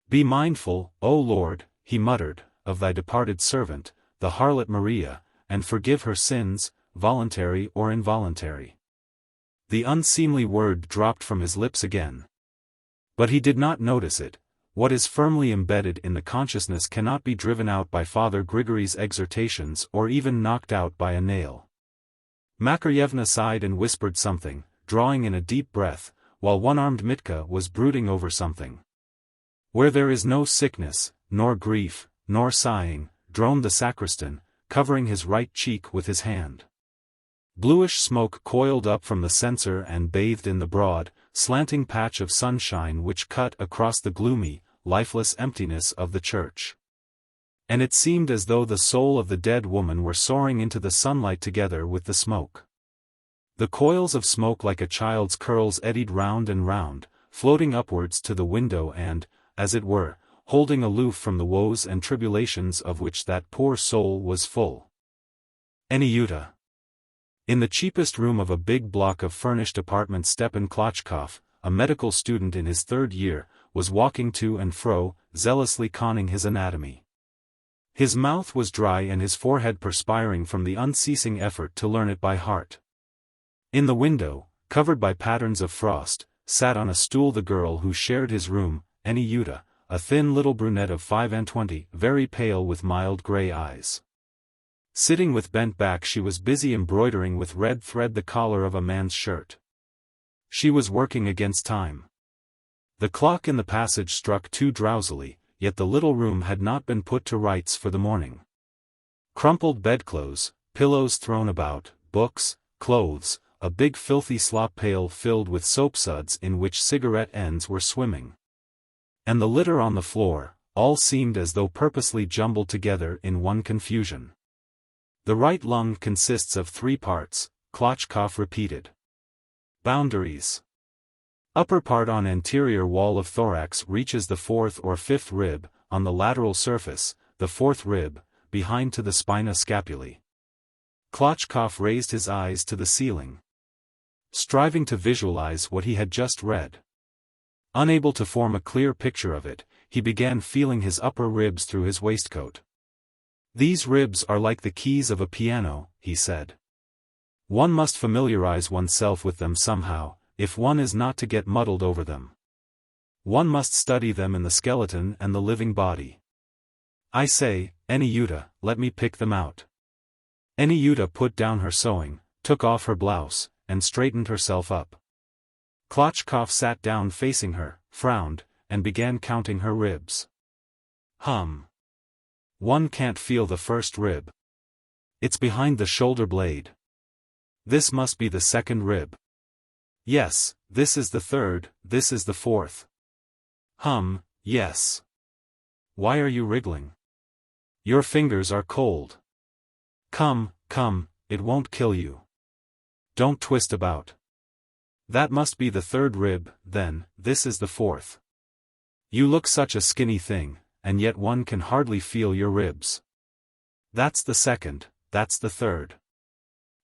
"Be mindful, O Lord," he muttered, "of thy departed servant, the harlot Maria, and forgive her sins, voluntary or involuntary." The unseemly word dropped from his lips again. But he did not notice it. What is firmly embedded in the consciousness cannot be driven out by Father Grigory's exhortations or even knocked out by a nail. Makaryevna sighed and whispered something, drawing in a deep breath, while one-armed Mitka was brooding over something. "Where there is no sickness, nor grief, nor sighing," droned the sacristan, covering his right cheek with his hand. Bluish smoke coiled up from the censer and bathed in the broad, slanting patch of sunshine which cut across the gloomy, lifeless emptiness of the church. And it seemed as though the soul of the dead woman were soaring into the sunlight together with the smoke. The coils of smoke like a child's curls eddied round and round, floating upwards to the window and, as it were, holding aloof from the woes and tribulations of which that poor soul was full. Anyuta. In the cheapest room of a big block of furnished apartments Stepan Klochkov, a medical student in his 3rd year, was walking to and fro, zealously conning his anatomy. His mouth was dry and his forehead perspiring from the unceasing effort to learn it by heart. In the window, covered by patterns of frost, sat on a stool the girl who shared his room, Anyuta, a thin little brunette of 25, very pale with mild grey eyes. Sitting with bent back she was busy embroidering with red thread the collar of a man's shirt. She was working against time. The clock in the passage struck 2 drowsily, yet the little room had not been put to rights for the morning. Crumpled bedclothes, pillows thrown about, books, clothes, a big filthy slop pail filled with soapsuds in which cigarette ends were swimming. And the litter on the floor, all seemed as though purposely jumbled together in one confusion. "The right lung consists of 3 parts, Klochkov repeated. "Boundaries. Upper part on anterior wall of thorax reaches the 4th or 5th rib, on the lateral surface, the 4th rib, behind to the spina scapulae." Klochkov raised his eyes to the ceiling, striving to visualize what he had just read. Unable to form a clear picture of it, he began feeling his upper ribs through his waistcoat. "These ribs are like the keys of a piano," he said. "One must familiarize oneself with them somehow, if one is not to get muddled over them. One must study them in the skeleton and the living body. I say, Anyuta, let me pick them out." Anyuta put down her sewing, took off her blouse, and straightened herself up. Klochkov sat down facing her, frowned, and began counting her ribs. One can't feel the 1st rib. It's behind the shoulder blade. This must be the 2nd rib. Yes, this is the 3rd, this is the 4th. Yes. Why are you wriggling? Your fingers are cold. Come, it won't kill you. Don't twist about. That must be the 3rd rib, then, this is the 4th. You look such a skinny thing, and yet one can hardly feel your ribs. That's the 2nd, that's the 3rd.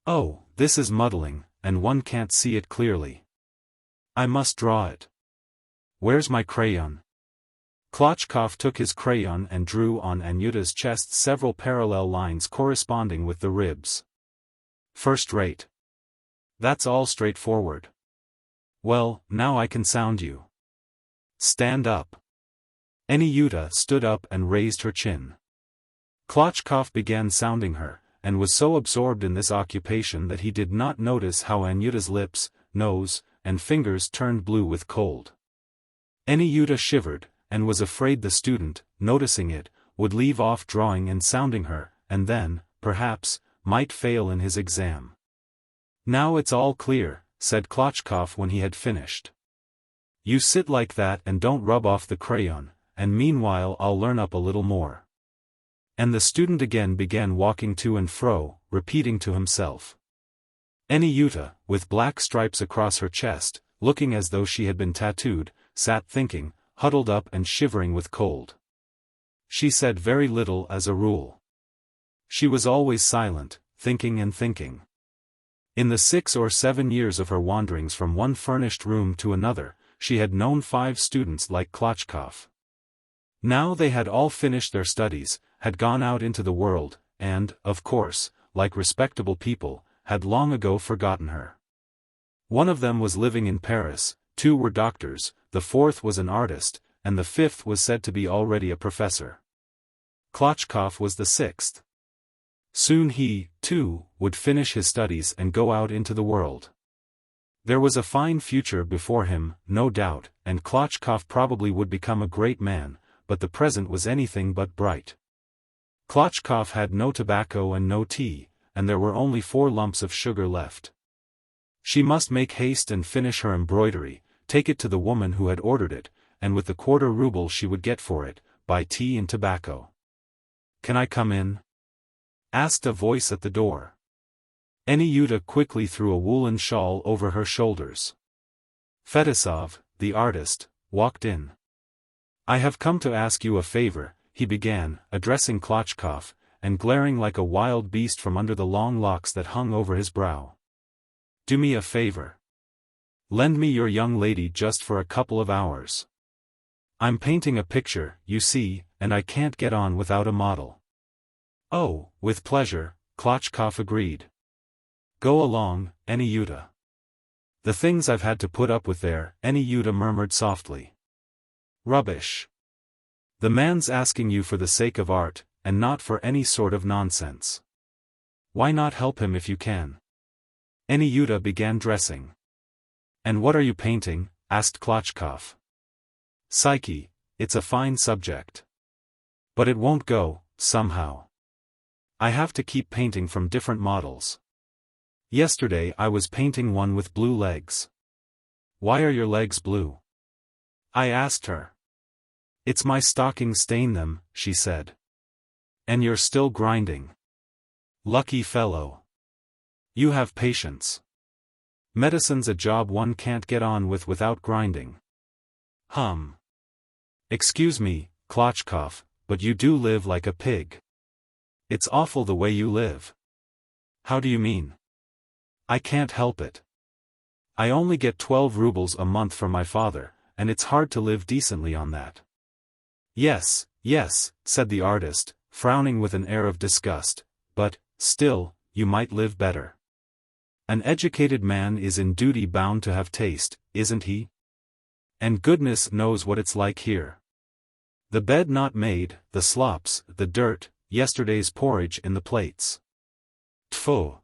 Oh, this is muddling, and one can't see it clearly. I must draw it. Where's my crayon? Chekhov took his crayon and drew on Anyuta's chest several parallel lines corresponding with the ribs. First rate. That's all straightforward. Well, now I can sound you. Stand up. Anyuta stood up and raised her chin. Chekhov began sounding her, and was so absorbed in this occupation that he did not notice how Anyuta's lips, nose, and fingers turned blue with cold. Anyuta shivered, and was afraid the student, noticing it, would leave off drawing and sounding her, and then, perhaps, might fail in his exam. Now it's all clear, said Chekhov when he had finished. You sit like that and don't rub off the crayon, and meanwhile I'll learn up a little more. And the student again began walking to and fro, repeating to himself. Anyuta, with black stripes across her chest, looking as though she had been tattooed, sat thinking, huddled up and shivering with cold. She said very little as a rule. She was always silent, thinking and thinking. In the 6 or 7 years of her wanderings from one furnished room to another, she had known 5 students like Chekhov. Now they had all finished their studies, had gone out into the world, and, of course, like respectable people, had long ago forgotten her. One of them was living in Paris, 2 were doctors, the 4th was an artist, and the 5th was said to be already a professor. Chekhov was the 6th. Soon he, too, would finish his studies and go out into the world. There was a fine future before him, no doubt, and Chekhov probably would become a great man, but the present was anything but bright. Chekhov had no tobacco and no tea, and there were only 4 lumps of sugar left. She must make haste and finish her embroidery, take it to the woman who had ordered it, and with the quarter ruble she would get for it, buy tea and tobacco. Can I come in? Asked a voice at the door. Anyuta quickly threw a woolen shawl over her shoulders. Fetisov, the artist, walked in. I have come to ask you a favor, he began, addressing Chekhov, and glaring like a wild beast from under the long locks that hung over his brow. Do me a favor. Lend me your young lady just for a couple of hours. I'm painting a picture, you see, and I can't get on without a model. Oh, with pleasure, Chekhov agreed. Go along, Anyuta. The things I've had to put up with there, Anyuta murmured softly. Rubbish. The man's asking you for the sake of art, and not for any sort of nonsense. Why not help him if you can? Anyuta began dressing. And what are you painting? Asked Chekhov. Psyche, it's a fine subject. But it won't go, somehow. I have to keep painting from different models. Yesterday I was painting one with blue legs. Why are your legs blue? I asked her. It's my stockings stain them, she said. And you're still grinding. Lucky fellow. You have patience. Medicine's a job one can't get on with without grinding. Excuse me, Chekhov, but you do live like a pig. It's awful the way you live. How do you mean? I can't help it. I only get 12 rubles a month from my father, and it's hard to live decently on that. Yes, yes, said the artist, frowning with an air of disgust, but, still, you might live better. An educated man is in duty bound to have taste, isn't he? And goodness knows what it's like here. The bed not made, the slops, the dirt, yesterday's porridge in the plates. Tfu.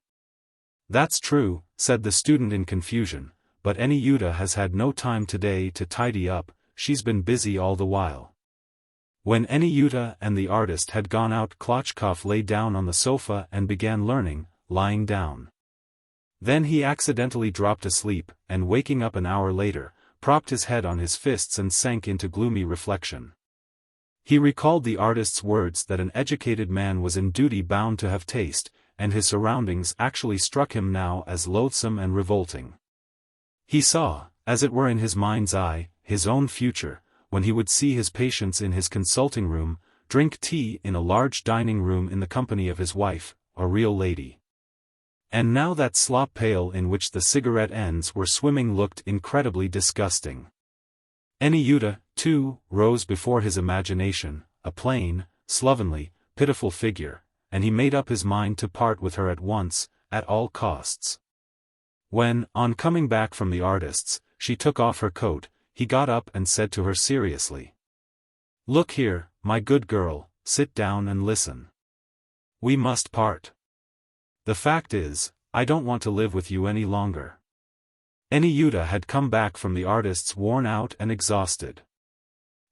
That's true, said the student in confusion, but Anyuta has had no time today to tidy up, she's been busy all the while. When Anyuta and the artist had gone out, Chekhov lay down on the sofa and began learning, lying down. Then he accidentally dropped asleep, and waking up an hour later, propped his head on his fists and sank into gloomy reflection. He recalled the artist's words that an educated man was in duty bound to have taste, and his surroundings actually struck him now as loathsome and revolting. He saw, as it were in his mind's eye, his own future, when he would see his patients in his consulting room, drink tea in a large dining room in the company of his wife, a real lady. And now that slop pail in which the cigarette ends were swimming looked incredibly disgusting. Anyuta, too, rose before his imagination, a plain, slovenly, pitiful figure, and he made up his mind to part with her at once, at all costs. When, on coming back from the artist's, she took off her coat, he got up and said to her seriously, "Look here, my good girl, sit down and listen. We must part. The fact is, I don't want to live with you any longer." Anyuta had come back from the artist's worn out and exhausted.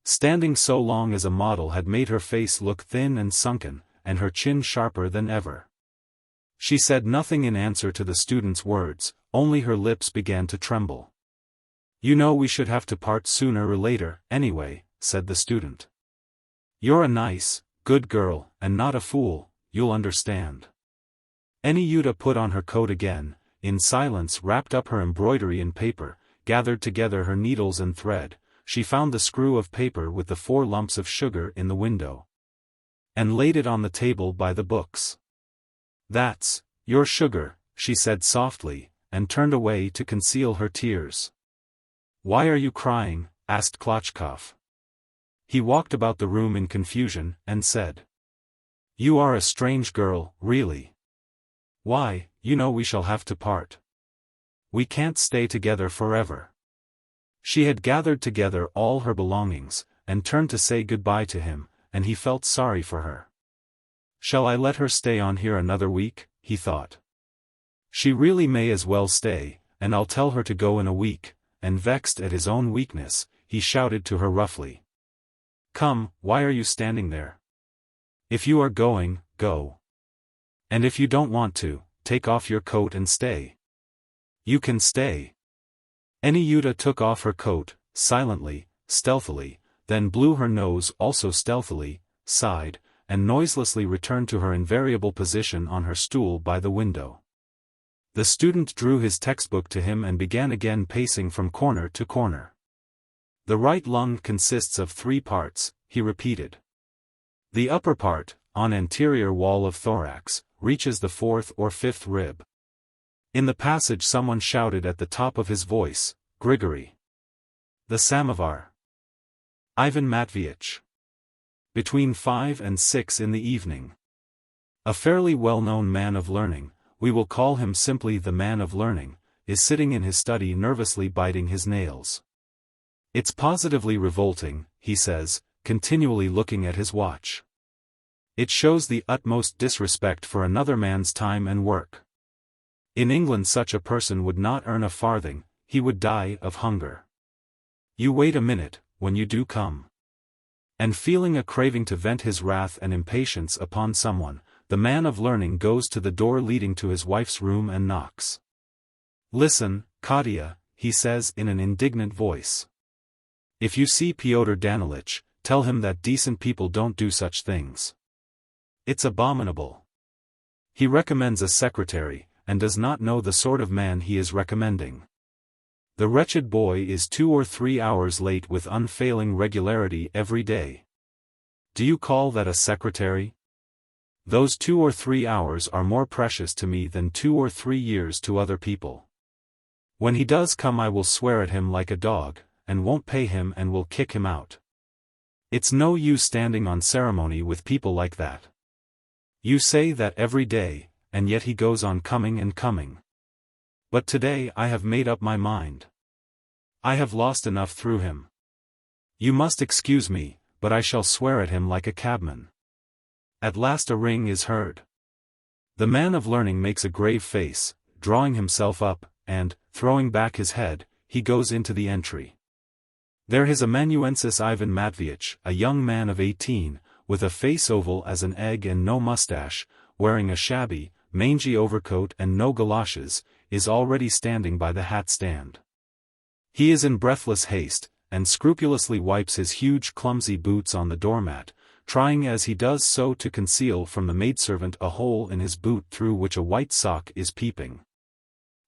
Standing so long as a model had made her face look thin and sunken, and her chin sharper than ever. She said nothing in answer to the student's words, only her lips began to tremble. "You know we should have to part sooner or later, anyway," said the student. "You're a nice, good girl, and not a fool, you'll understand." Anyuta put on her coat again, in silence wrapped up her embroidery in paper, gathered together her needles and thread. She found the screw of paper with the 4 lumps of sugar in the window, and laid it on the table by the books. "That's your sugar," she said softly, and turned away to conceal her tears. "Why are you crying?" asked Klotchkov. He walked about the room in confusion, and said, "You are a strange girl, really. Why, you know we shall have to part. We can't stay together forever." She had gathered together all her belongings, and turned to say goodbye to him, and he felt sorry for her. "Shall I let her stay on here another week?" he thought. "She really may as well stay, and I'll tell her to go in a week," and vexed at his own weakness, he shouted to her roughly. "Come, why are you standing there? If you are going, go. And if you don't want to, take off your coat and stay. You can stay." Anyuta took off her coat, silently, stealthily, then blew her nose also stealthily, sighed, and noiselessly returned to her invariable position on her stool by the window. The student drew his textbook to him and began again pacing from corner to corner. "The right lung consists of 3 parts, he repeated. "The upper part, on anterior wall of thorax, reaches the 4th or 5th rib." In the passage someone shouted at the top of his voice, "Grigory! The samovar! Ivan Matveyitch!" Between 5 and 6 in the evening. A fairly well-known man of learning, we will call him simply the man of learning, is sitting in his study nervously biting his nails. "It's positively revolting," he says, continually looking at his watch. "It shows the utmost disrespect for another man's time and work. In England such a person would not earn a farthing, he would die of hunger. You wait a minute, when you do come." And feeling a craving to vent his wrath and impatience upon someone, the man of learning goes to the door leading to his wife's room and knocks. "Listen, Katya," he says in an indignant voice. "If you see Pyotr Danilitch, tell him that decent people don't do such things. It's abominable. He recommends a secretary, and does not know the sort of man he is recommending. The wretched boy is 2 or 3 hours late with unfailing regularity every day. Do you call that a secretary? Those 2 or 3 hours are more precious to me than 2 or 3 years to other people. When he does come I will swear at him like a dog, and won't pay him and will kick him out. It's no use standing on ceremony with people like that. You say that every day, and yet he goes on coming and coming. But today I have made up my mind. I have lost enough through him. You must excuse me, but I shall swear at him like a cabman." At last a ring is heard. The man of learning makes a grave face, drawing himself up, and, throwing back his head, he goes into the entry. There his amanuensis Ivan Matveyitch, a young man of 18, with a face oval as an egg and no mustache, wearing a shabby, mangy overcoat and no galoshes, is already standing by the hat stand. He is in breathless haste, and scrupulously wipes his huge clumsy boots on the doormat, trying as he does so to conceal from the maidservant a hole in his boot through which a white sock is peeping.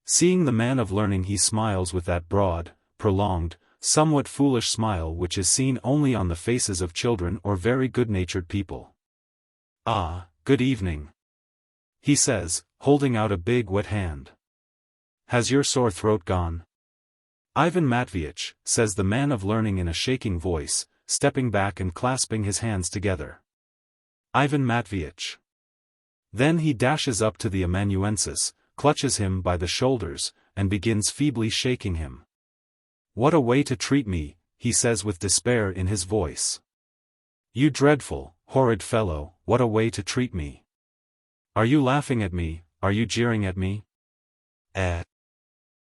Seeing the man of learning he smiles with that broad, prolonged, somewhat foolish smile which is seen only on the faces of children or very good-natured people. "Ah, good evening," he says, holding out a big wet hand. "Has your sore throat gone?" "Ivan Matveyitch," says the man of learning in a shaking voice, stepping back and clasping his hands together. "Ivan Matveyitch." Then he dashes up to the amanuensis, clutches him by the shoulders, and begins feebly shaking him. "What a way to treat me," he says with despair in his voice. "You dreadful, horrid fellow, what a way to treat me. Are you laughing at me, are you jeering at me?"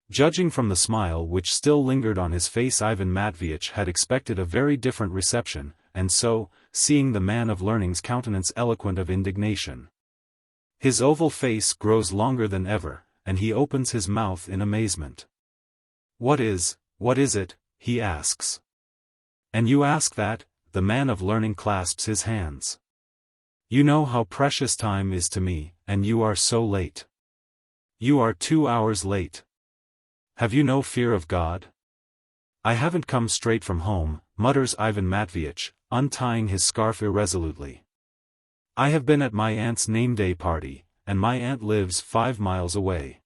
Judging from the smile which still lingered on his face, Ivan Matveyitch had expected a very different reception, and so, seeing the man of learning's countenance eloquent of indignation, his oval face grows longer than ever, and he opens his mouth in amazement. What is it?" he asks. "And you ask that?" The man of learning clasps his hands. "You know how precious time is to me, and you are so late. You are 2 hours late. Have you no fear of God?" "I haven't come straight from home," mutters Ivan Matveyitch, untying his scarf irresolutely. "I have been at my aunt's name-day party, and my aunt lives 5 miles away.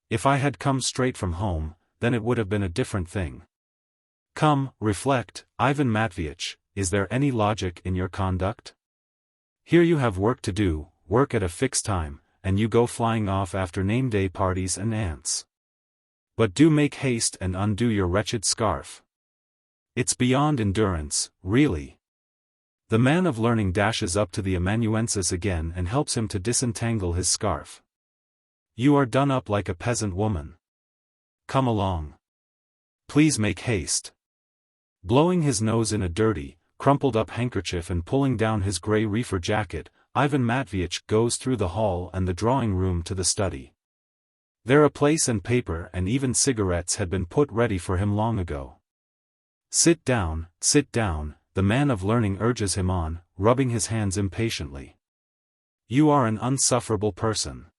If I had come straight from home, then it would have been a different thing." "Come, reflect, Ivan Matveyitch, is there any logic in your conduct? Here you have work to do, work at a fixed time, and you go flying off after name-day parties and aunts. But do make haste and undo your wretched scarf. It's beyond endurance, really." The man of learning dashes up to the amanuensis again and helps him to disentangle his scarf. "You are done up like a peasant woman. Come along. Please make haste." Blowing his nose in a dirty, crumpled-up handkerchief and pulling down his grey reefer jacket, Ivan Matveyitch goes through the hall and the drawing-room to the study. There a place and paper and even cigarettes had been put ready for him long ago. Sit down," the man of learning urges him on, rubbing his hands impatiently. "You are an unsufferable person.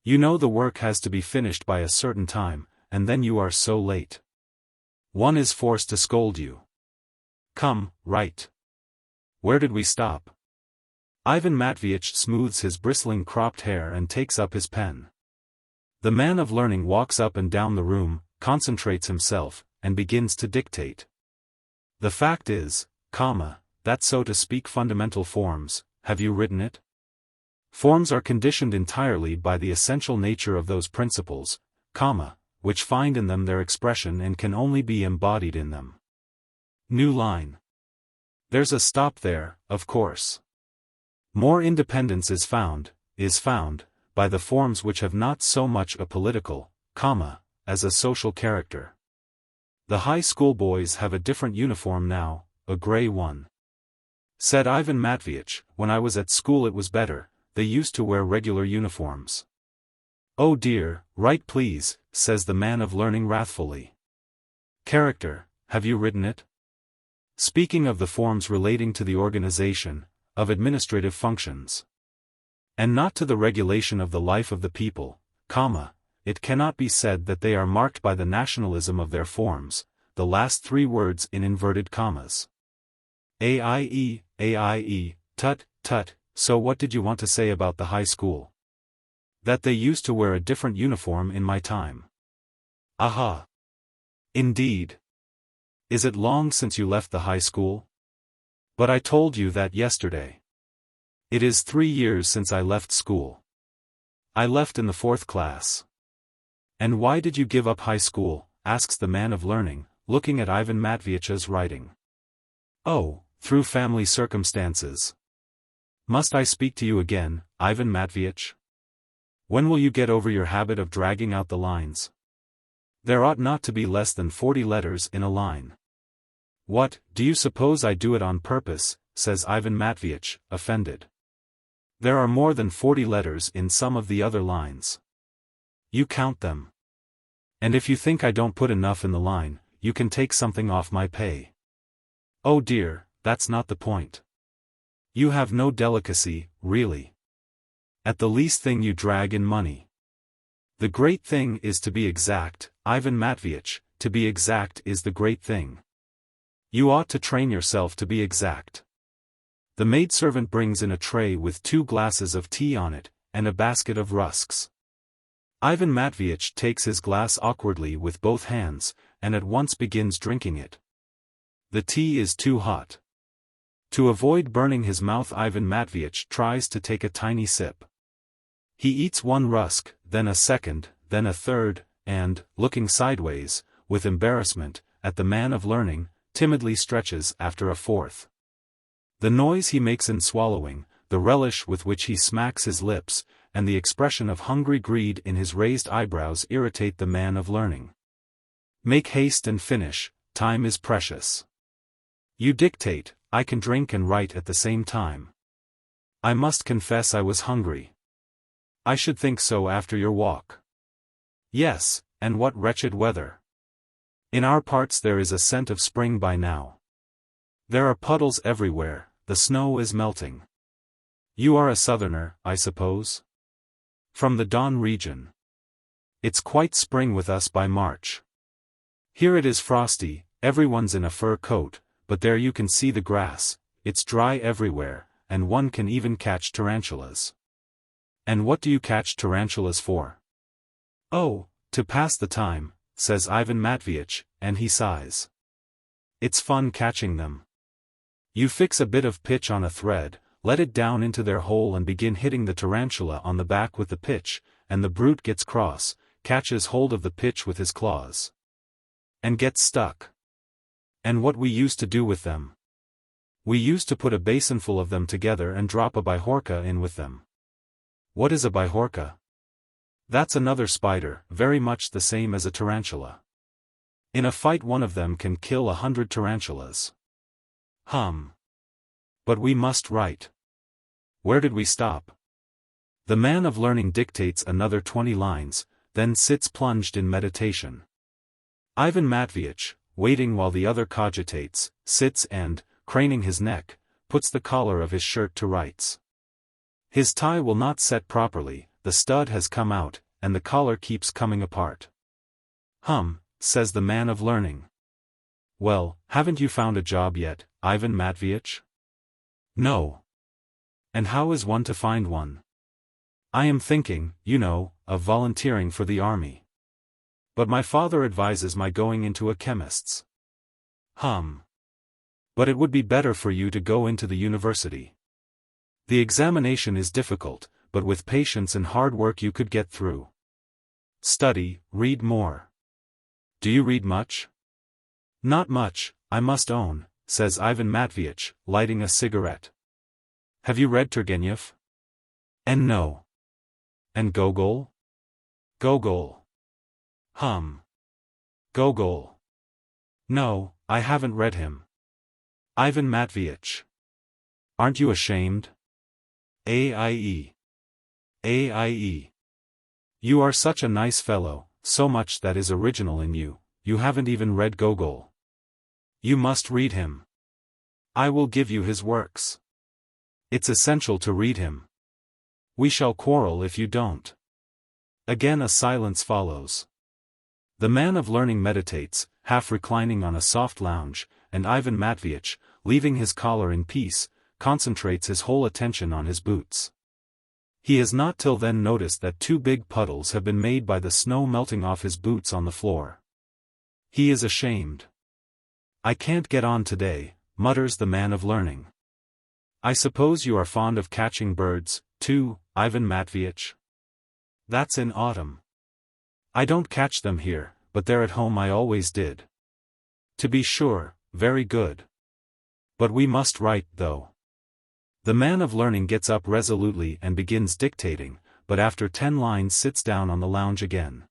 You know the work has to be finished by a certain time, and then you are so late. One is forced to scold you. Come, write. Where did we stop?" Ivan Matveyitch smooths his bristling cropped hair and takes up his pen. The man of learning walks up and down the room, concentrates himself, and begins to dictate. "The fact is, that so to speak fundamental forms, have you written it? Forms are conditioned entirely by the essential nature of those principles, which find in them their expression and can only be embodied in them." New line. There's a stop there, of course. More independence is found, by the forms which have not so much a political, as a social character. The high school boys have a different uniform now, a grey one. Said Ivan Matveyitch, "When I was at school it was better, they used to wear regular uniforms." "Oh dear, write please," says the man of learning wrathfully. "Character, have you written it? Speaking of the forms relating to the organization, of administrative functions, and not to the regulation of the life of the people, it cannot be said that they are marked by the nationalism of their forms, the last 3 words in inverted commas. AIE, tut, so what did you want to say about the high school?" "That they used to wear a different uniform in my time." "Aha. Indeed. Is it long since you left the high school?" "But I told you that yesterday." "It is 3 years since I left school. I left in the 4th class." "And why did you give up high school?" asks the man of learning, looking at Ivan Matveyitch's writing. "Oh, through family circumstances." "Must I speak to you again, Ivan Matveyitch? When will you get over your habit of dragging out the lines? There ought not to be less than 40 letters in a line." "What, do you suppose I do it on purpose?" says Ivan Matveyitch, offended. "There are more than 40 letters in some of the other lines. You count them. And if you think I don't put enough in the line, you can take something off my pay." "Oh dear, that's not the point. You have no delicacy, really. At the least thing you drag in money. The great thing is to be exact, Ivan Matveyitch, to be exact is the great thing. You ought to train yourself to be exact." The maidservant brings in a tray with 2 glasses of tea on it, and a basket of rusks. Ivan Matveyitch takes his glass awkwardly with both hands, and at once begins drinking it. The tea is too hot. To avoid burning his mouth, Ivan Matveyitch tries to take a tiny sip. He eats one rusk, then a second, then a third, and, looking sideways, with embarrassment, at the man of learning, timidly stretches after a fourth. The noise he makes in swallowing, the relish with which he smacks his lips, and the expression of hungry greed in his raised eyebrows irritate the man of learning. Make haste and finish, time is precious. You dictate, I can drink and write at the same time. I must confess I was hungry. I should think so after your walk. Yes, and what wretched weather. In our parts there is a scent of spring by now. There are puddles everywhere, the snow is melting. You are a southerner, I suppose? From the Don region. It's quite spring with us by March. Here it is frosty, everyone's in a fur coat, but there you can see the grass, it's dry everywhere, and one can even catch tarantulas. And what do you catch tarantulas for? Oh, to pass the time, says Ivan Matveyitch, and he sighs. It's fun catching them. You fix a bit of pitch on a thread, let it down into their hole and begin hitting the tarantula on the back with the pitch, and the brute gets cross, catches hold of the pitch with his claws. And gets stuck. And what we used to do with them? We used to put a basinful of them together and drop a bihorka in with them. What is a bihorka? That's another spider, very much the same as a tarantula. In a fight one of them can kill 100 tarantulas. But we must write. Where did we stop? The man of learning dictates another 20 lines, then sits plunged in meditation. Ivan Matveyitch, waiting while the other cogitates, sits and, craning his neck, puts the collar of his shirt to rights. His tie will not set properly, the stud has come out, and the collar keeps coming apart. Says the man of learning. Well, haven't you found a job yet, Ivan Matveyitch? No. And how is one to find one? I am thinking, you know, of volunteering for the army. But my father advises my going into a chemist's. But it would be better for you to go into the university. The examination is difficult, but with patience and hard work you could get through. Study, read more. Do you read much? Not much, I must own, says Ivan Matveyitch, lighting a cigarette. Have you read Turgenev? And no. And Gogol? Gogol. Gogol. No, I haven't read him. Ivan Matveyitch. Aren't you ashamed? AIE. AIE. You are such a nice fellow, so much that is original in you, you haven't even read Gogol. You must read him. I will give you his works. It's essential to read him. We shall quarrel if you don't. Again a silence follows. The man of learning meditates, half reclining on a soft lounge, and Ivan Matveyitch, leaving his collar in peace, concentrates his whole attention on his boots. He has not till then noticed that 2 big puddles have been made by the snow melting off his boots on the floor. He is ashamed. I can't get on today, mutters the man of learning. I suppose you are fond of catching birds, too, Ivan Matveyitch? That's in autumn. I don't catch them here, but there at home I always did. To be sure, very good. But we must write, though. The man of learning gets up resolutely and begins dictating, but after 10 lines sits down on the lounge again.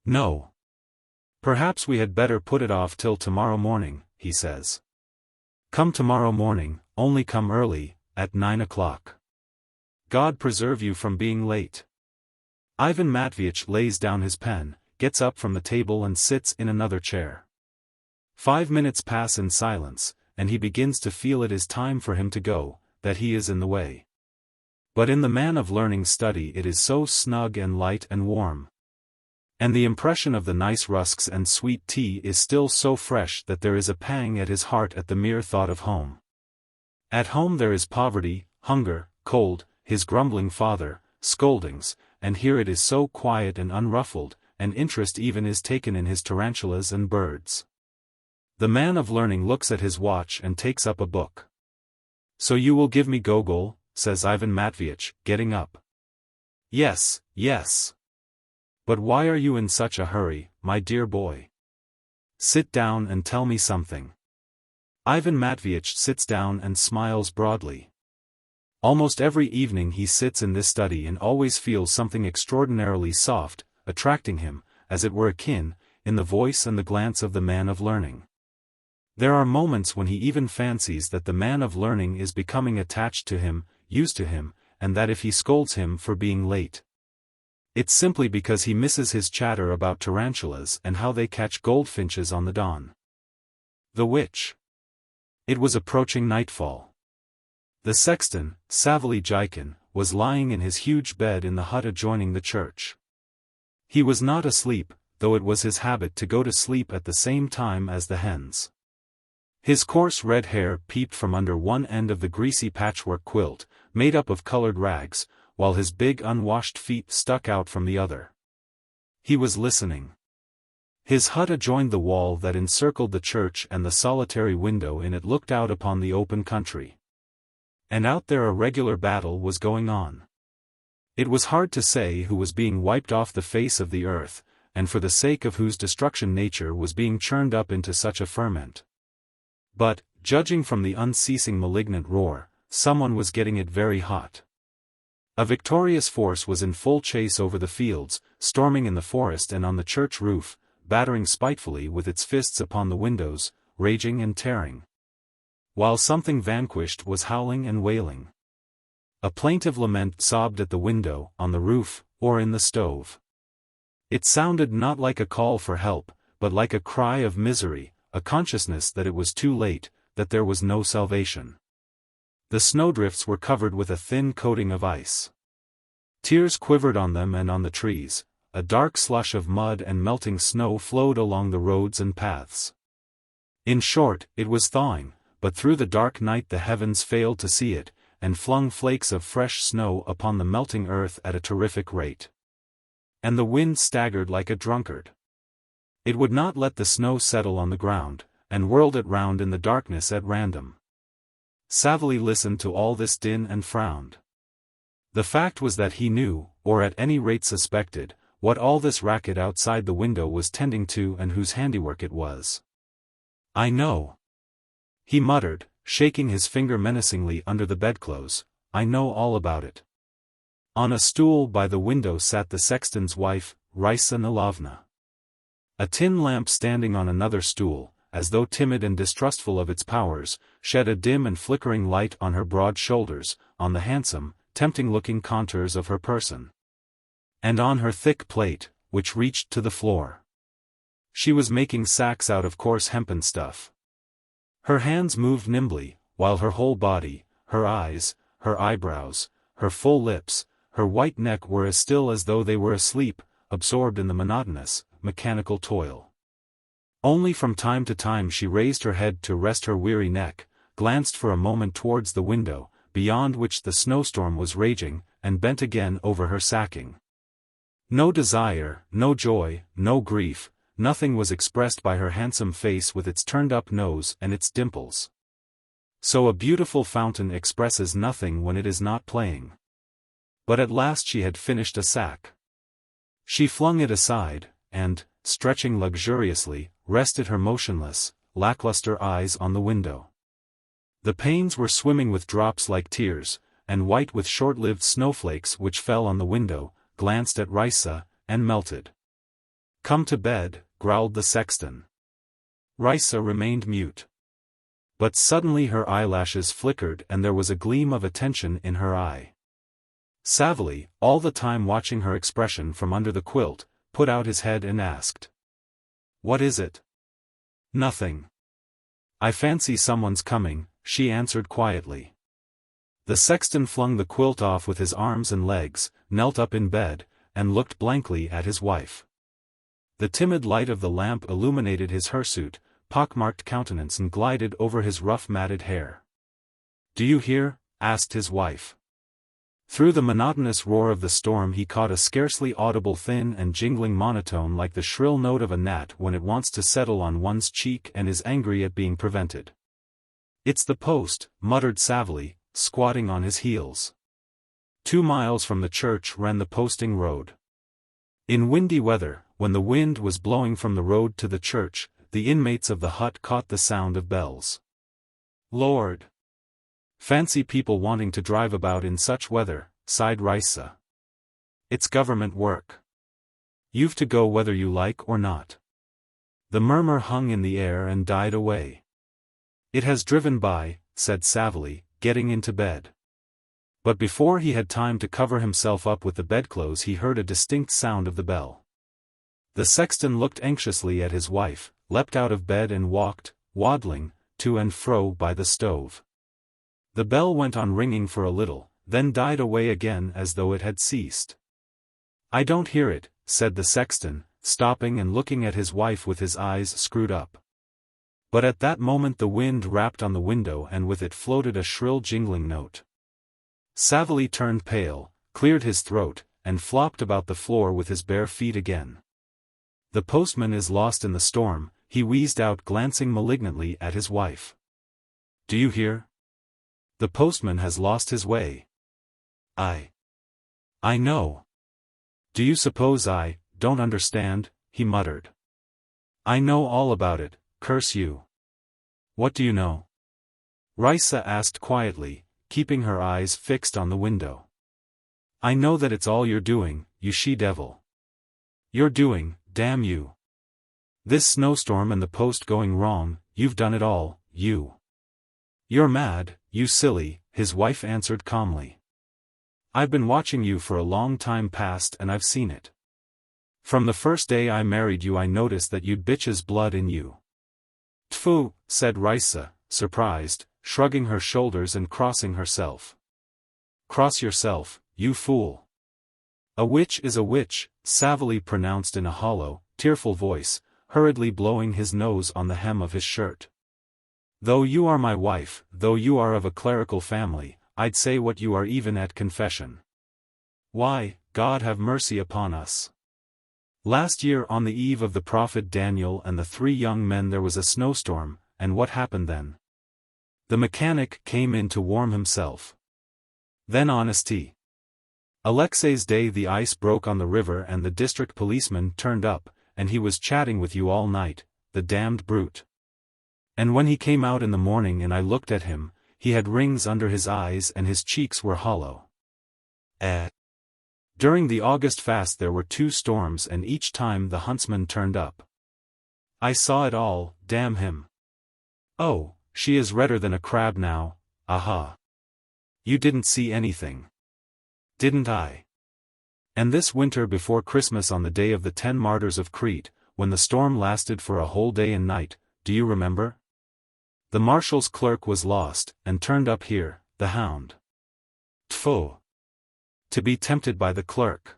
No. Perhaps we had better put it off till tomorrow morning, he says. Come tomorrow morning, only come early, at 9 o'clock. God preserve you from being late. Ivan Matveyitch lays down his pen, gets up from the table and sits in another chair. 5 minutes pass in silence, and he begins to feel it is time for him to go, that he is in the way. But in the man of learning study it is so snug and light and warm. And the impression of the nice rusks and sweet tea is still so fresh that there is a pang at his heart at the mere thought of home. At home there is poverty, hunger, cold, his grumbling father, scoldings, and here it is so quiet and unruffled, and interest even is taken in his tarantulas and birds. The man of learning looks at his watch and takes up a book. "So you will give me Gogol," says Ivan Matveyitch, getting up. "Yes, yes. But why are you in such a hurry, my dear boy? Sit down and tell me something." Ivan Matveyitch sits down and smiles broadly. Almost every evening he sits in this study and always feels something extraordinarily soft, attracting him, as it were akin, in the voice and the glance of the man of learning. There are moments when he even fancies that the man of learning is becoming attached to him, used to him, and that if he scolds him for being late, it's simply because he misses his chatter about tarantulas and how they catch goldfinches on the dawn. The witch. It was approaching nightfall. The sexton, Savely Jikin, was lying in his huge bed in the hut adjoining the church. He was not asleep, though it was his habit to go to sleep at the same time as the hens. His coarse red hair peeped from under one end of the greasy patchwork quilt, made up of colored rags, while his big unwashed feet stuck out from the other. He was listening. His hut adjoined the wall that encircled the church, and the solitary window in it looked out upon the open country. And out there a regular battle was going on. It was hard to say who was being wiped off the face of the earth, and for the sake of whose destruction nature was being churned up into such a ferment. But, judging from the unceasing malignant roar, someone was getting it very hot. A victorious force was in full chase over the fields, storming in the forest and on the church roof, battering spitefully with its fists upon the windows, raging and tearing. While something vanquished was howling and wailing. A plaintive lament sobbed at the window, on the roof, or in the stove. It sounded not like a call for help, but like a cry of misery, a consciousness that it was too late, that there was no salvation. The snowdrifts were covered with a thin coating of ice. Tears quivered on them and on the trees, a dark slush of mud and melting snow flowed along the roads and paths. In short, it was thawing, but through the dark night the heavens failed to see it, and flung flakes of fresh snow upon the melting earth at a terrific rate. And the wind staggered like a drunkard. It would not let the snow settle on the ground, and whirled it round in the darkness at random. Savely listened to all this din and frowned. The fact was that he knew, or at any rate suspected, what all this racket outside the window was tending to and whose handiwork it was. "I know," he muttered, shaking his finger menacingly under the bedclothes, "I know all about it." On a stool by the window sat the sexton's wife, Raisa Nilovna. A tin lamp standing on another stool, as though timid and distrustful of its powers, shed a dim and flickering light on her broad shoulders, on the handsome, tempting-looking contours of her person, and on her thick plait, which reached to the floor. She was making sacks out of coarse hempen stuff. Her hands moved nimbly, while her whole body, her eyes, her eyebrows, her full lips, her white neck were as still as though they were asleep, absorbed in the monotonous, mechanical toil. Only from time to time she raised her head to rest her weary neck, glanced for a moment towards the window, beyond which the snowstorm was raging, and bent again over her sacking. No desire, no joy, no grief, nothing was expressed by her handsome face with its turned-up nose and its dimples. So a beautiful fountain expresses nothing when it is not playing. But at last she had finished a sack. She flung it aside, and, stretching luxuriously, rested her motionless, lackluster eyes on the window. The panes were swimming with drops like tears, and white with short-lived snowflakes which fell on the window, glanced at Raisa, and melted. "Come to bed," growled the sexton. Raisa remained mute. But suddenly her eyelashes flickered and there was a gleam of attention in her eye. Savely, all the time watching her expression from under the quilt, put out his head and asked, "What is it?" "Nothing. I fancy someone's coming," she answered quietly. The sexton flung the quilt off with his arms and legs, knelt up in bed, and looked blankly at his wife. The timid light of the lamp illuminated his hirsute, pockmarked countenance and glided over his rough matted hair. "Do you hear?" asked his wife. Through the monotonous roar of the storm he caught a scarcely audible thin and jingling monotone like the shrill note of a gnat when it wants to settle on one's cheek and is angry at being prevented. "It's the post," muttered Savely, squatting on his heels. 2 miles from the church ran the posting road. In windy weather, when the wind was blowing from the road to the church, the inmates of the hut caught the sound of bells. "Lord! Fancy people wanting to drive about in such weather," sighed Risa. "It's government work. You've to go whether you like or not." The murmur hung in the air and died away. "It has driven by," said Savely, getting into bed. But before he had time to cover himself up with the bedclothes he heard a distinct sound of the bell. The sexton looked anxiously at his wife, leapt out of bed and walked, waddling, to and fro by the stove. The bell went on ringing for a little, then died away again as though it had ceased. "I don't hear it," said the sexton, stopping and looking at his wife with his eyes screwed up. But at that moment the wind rapped on the window and with it floated a shrill jingling note. Savely turned pale, cleared his throat, and flopped about the floor with his bare feet again. "The postman is lost in the storm," he wheezed out, glancing malignantly at his wife. "Do you hear? The postman has lost his way." I know. Do you suppose I don't understand?" he muttered. "I know all about it, curse you." "What do you know?" Risa asked quietly, keeping her eyes fixed on the window. "I know that it's all you're doing, you she-devil. You're doing, damn you. This snowstorm and the post going wrong, you've done it all, you. You're mad, you silly," his wife answered calmly. "I've been watching you for a long time past and I've seen it. From the first day I married you I noticed that you'd bitch's blood in you." "Tfu," said Risa, surprised, shrugging her shoulders and crossing herself. "Cross yourself, you fool. A witch is a witch," Savely pronounced in a hollow, tearful voice, hurriedly blowing his nose on the hem of his shirt. "Though you are my wife, though you are of a clerical family, I'd say what you are even at confession. Why, God have mercy upon us. Last year on the eve of the prophet Daniel and the 3 young men there was a snowstorm, and what happened then? The mechanic came in to warm himself. Then honesty. Alexei's day the ice broke on the river and the district policeman turned up, and he was chatting with you all night, the damned brute. And when he came out in the morning and I looked at him, he had rings under his eyes and his cheeks were hollow. During the August fast there were 2 storms and each time the Huntsman turned up. I saw it all, damn him. Oh, she is redder than a crab now, aha. You didn't see anything. Didn't I? And this winter before Christmas on the day of the 10 martyrs of Crete, when the storm lasted for a whole day and night, do you remember? The Marshal's clerk was lost, and turned up here, the hound. Tfu. To be tempted by the clerk.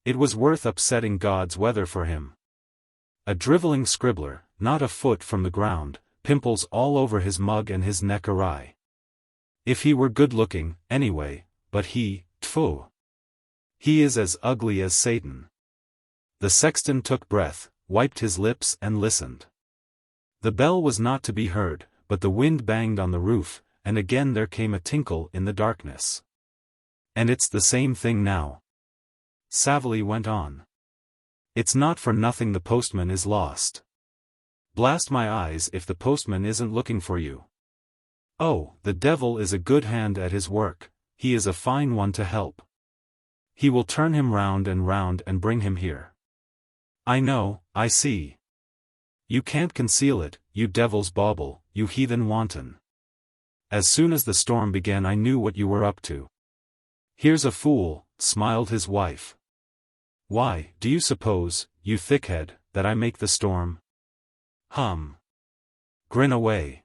It was worth upsetting God's weather for him. A drivelling scribbler, not a foot from the ground, pimples all over his mug and his neck awry. If he were good-looking, anyway, but tfu. He is as ugly as Satan. The sexton took breath, wiped his lips and listened. The bell was not to be heard, but the wind banged on the roof, and again there came a tinkle in the darkness. And it's the same thing now. Savely went on. It's not for nothing the postman is lost. Blast my eyes if the postman isn't looking for you. Oh, the devil is a good hand at his work, he is a fine one to help. He will turn him round and bring him here. I know, I see. You can't conceal it, you devil's bauble, you heathen wanton. As soon as the storm began I knew what you were up to. Here's a fool, smiled his wife. Why, do you suppose, you thickhead, that I make the storm? Hum. Grin away.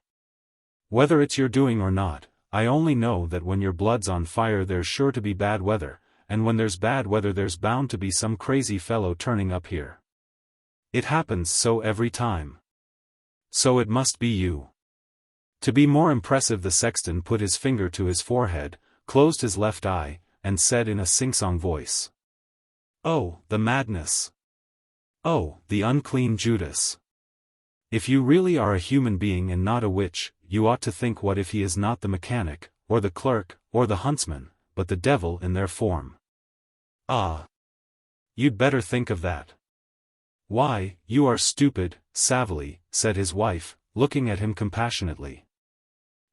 Whether it's your doing or not, I only know that when your blood's on fire there's sure to be bad weather, and when there's bad weather there's bound to be some crazy fellow turning up here. It happens so every time. So it must be you. To be more impressive the sexton put his finger to his forehead, closed his left eye, and said in a sing-song voice. "Oh, the madness! Oh, the unclean Judas! If you really are a human being and not a witch, you ought to think what if he is not the mechanic, or the clerk, or the huntsman, but the devil in their form. Ah! You'd better think of that." "Why, you are stupid, Savely," said his wife, looking at him compassionately.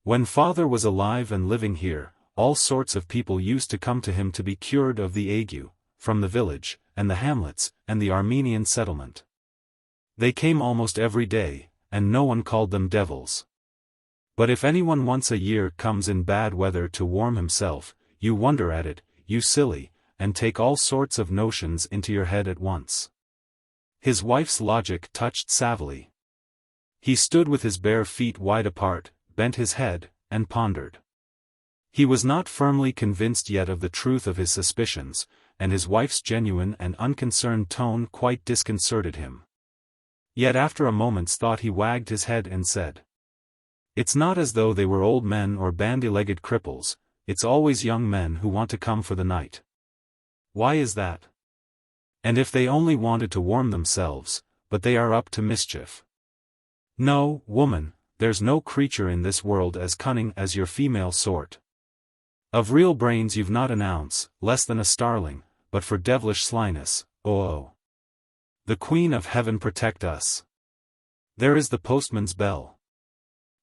"When father was alive and living here, all sorts of people used to come to him to be cured of the ague, from the village, and the hamlets, and the Armenian settlement. They came almost every day, and no one called them devils. But if anyone once a year comes in bad weather to warm himself, you wonder at it, you silly, and take all sorts of notions into your head at once." His wife's logic touched Savely. He stood with his bare feet wide apart, bent his head, and pondered. He was not firmly convinced yet of the truth of his suspicions, and his wife's genuine and unconcerned tone quite disconcerted him. Yet after a moment's thought he wagged his head and said, "It's not as though they were old men or bandy-legged cripples, it's always young men who want to come for the night. Why is that? And if they only wanted to warm themselves, but they are up to mischief. No, woman, there's no creature in this world as cunning as your female sort. Of real brains you've not an ounce, less than a starling, but for devilish slyness, oh. The Queen of Heaven protect us. There is the postman's bell.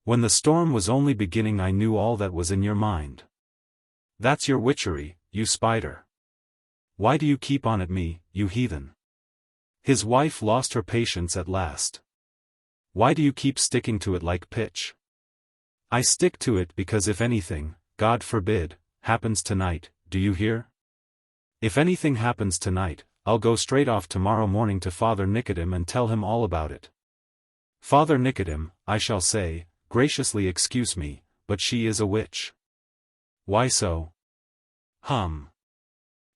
When the storm was only beginning I knew all that was in your mind. That's your witchery, you spider. Why do you keep on at me, you heathen?" His wife lost her patience at last. "Why do you keep sticking to it like pitch?" "I stick to it because if anything, God forbid, happens tonight, do you hear? If anything happens tonight, I'll go straight off tomorrow morning to Father Nicodem and tell him all about it. Father Nicodem, I shall say, graciously excuse me, but she is a witch." "Why so?"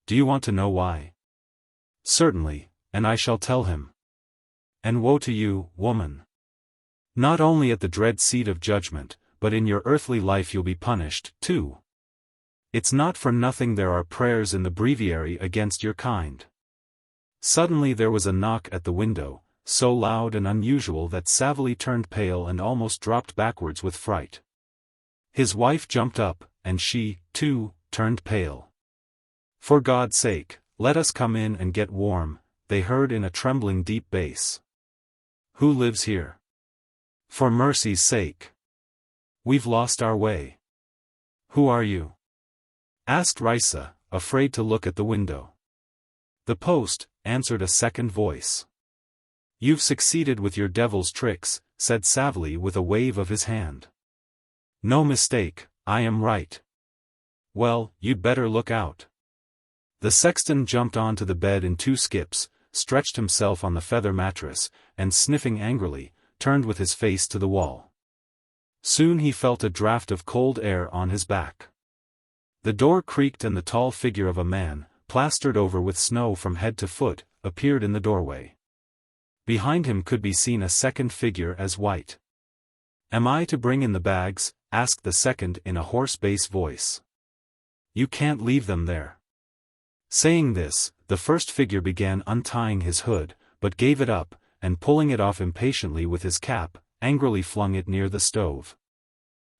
"Do you want to know why?" "Certainly, and I shall tell him." "And woe to you, woman. Not only at the dread seat of judgment, but in your earthly life you'll be punished, too. It's not for nothing there are prayers in the breviary against your kind." Suddenly there was a knock at the window, so loud and unusual that Savely turned pale and almost dropped backwards with fright. His wife jumped up, and she, too, turned pale. "For God's sake, let us come in and get warm," they heard in a trembling deep bass. "Who lives here? For mercy's sake. We've lost our way." "Who are you?" asked Risa, afraid to look at the window. "The post," answered a second voice. "You've succeeded with your devil's tricks," said Savely with a wave of his hand. "No mistake, I am right." "Well, you'd better look out." The sexton jumped onto the bed in 2 skips, stretched himself on the feather mattress, and sniffing angrily, turned with his face to the wall. Soon he felt a draught of cold air on his back. The door creaked and the tall figure of a man, plastered over with snow from head to foot, appeared in the doorway. Behind him could be seen a second figure as white. "Am I to bring in the bags?" asked the second in a hoarse bass voice. "You can't leave them there." Saying this, the first figure began untying his hood, but gave it up, and pulling it off impatiently with his cap, angrily flung it near the stove.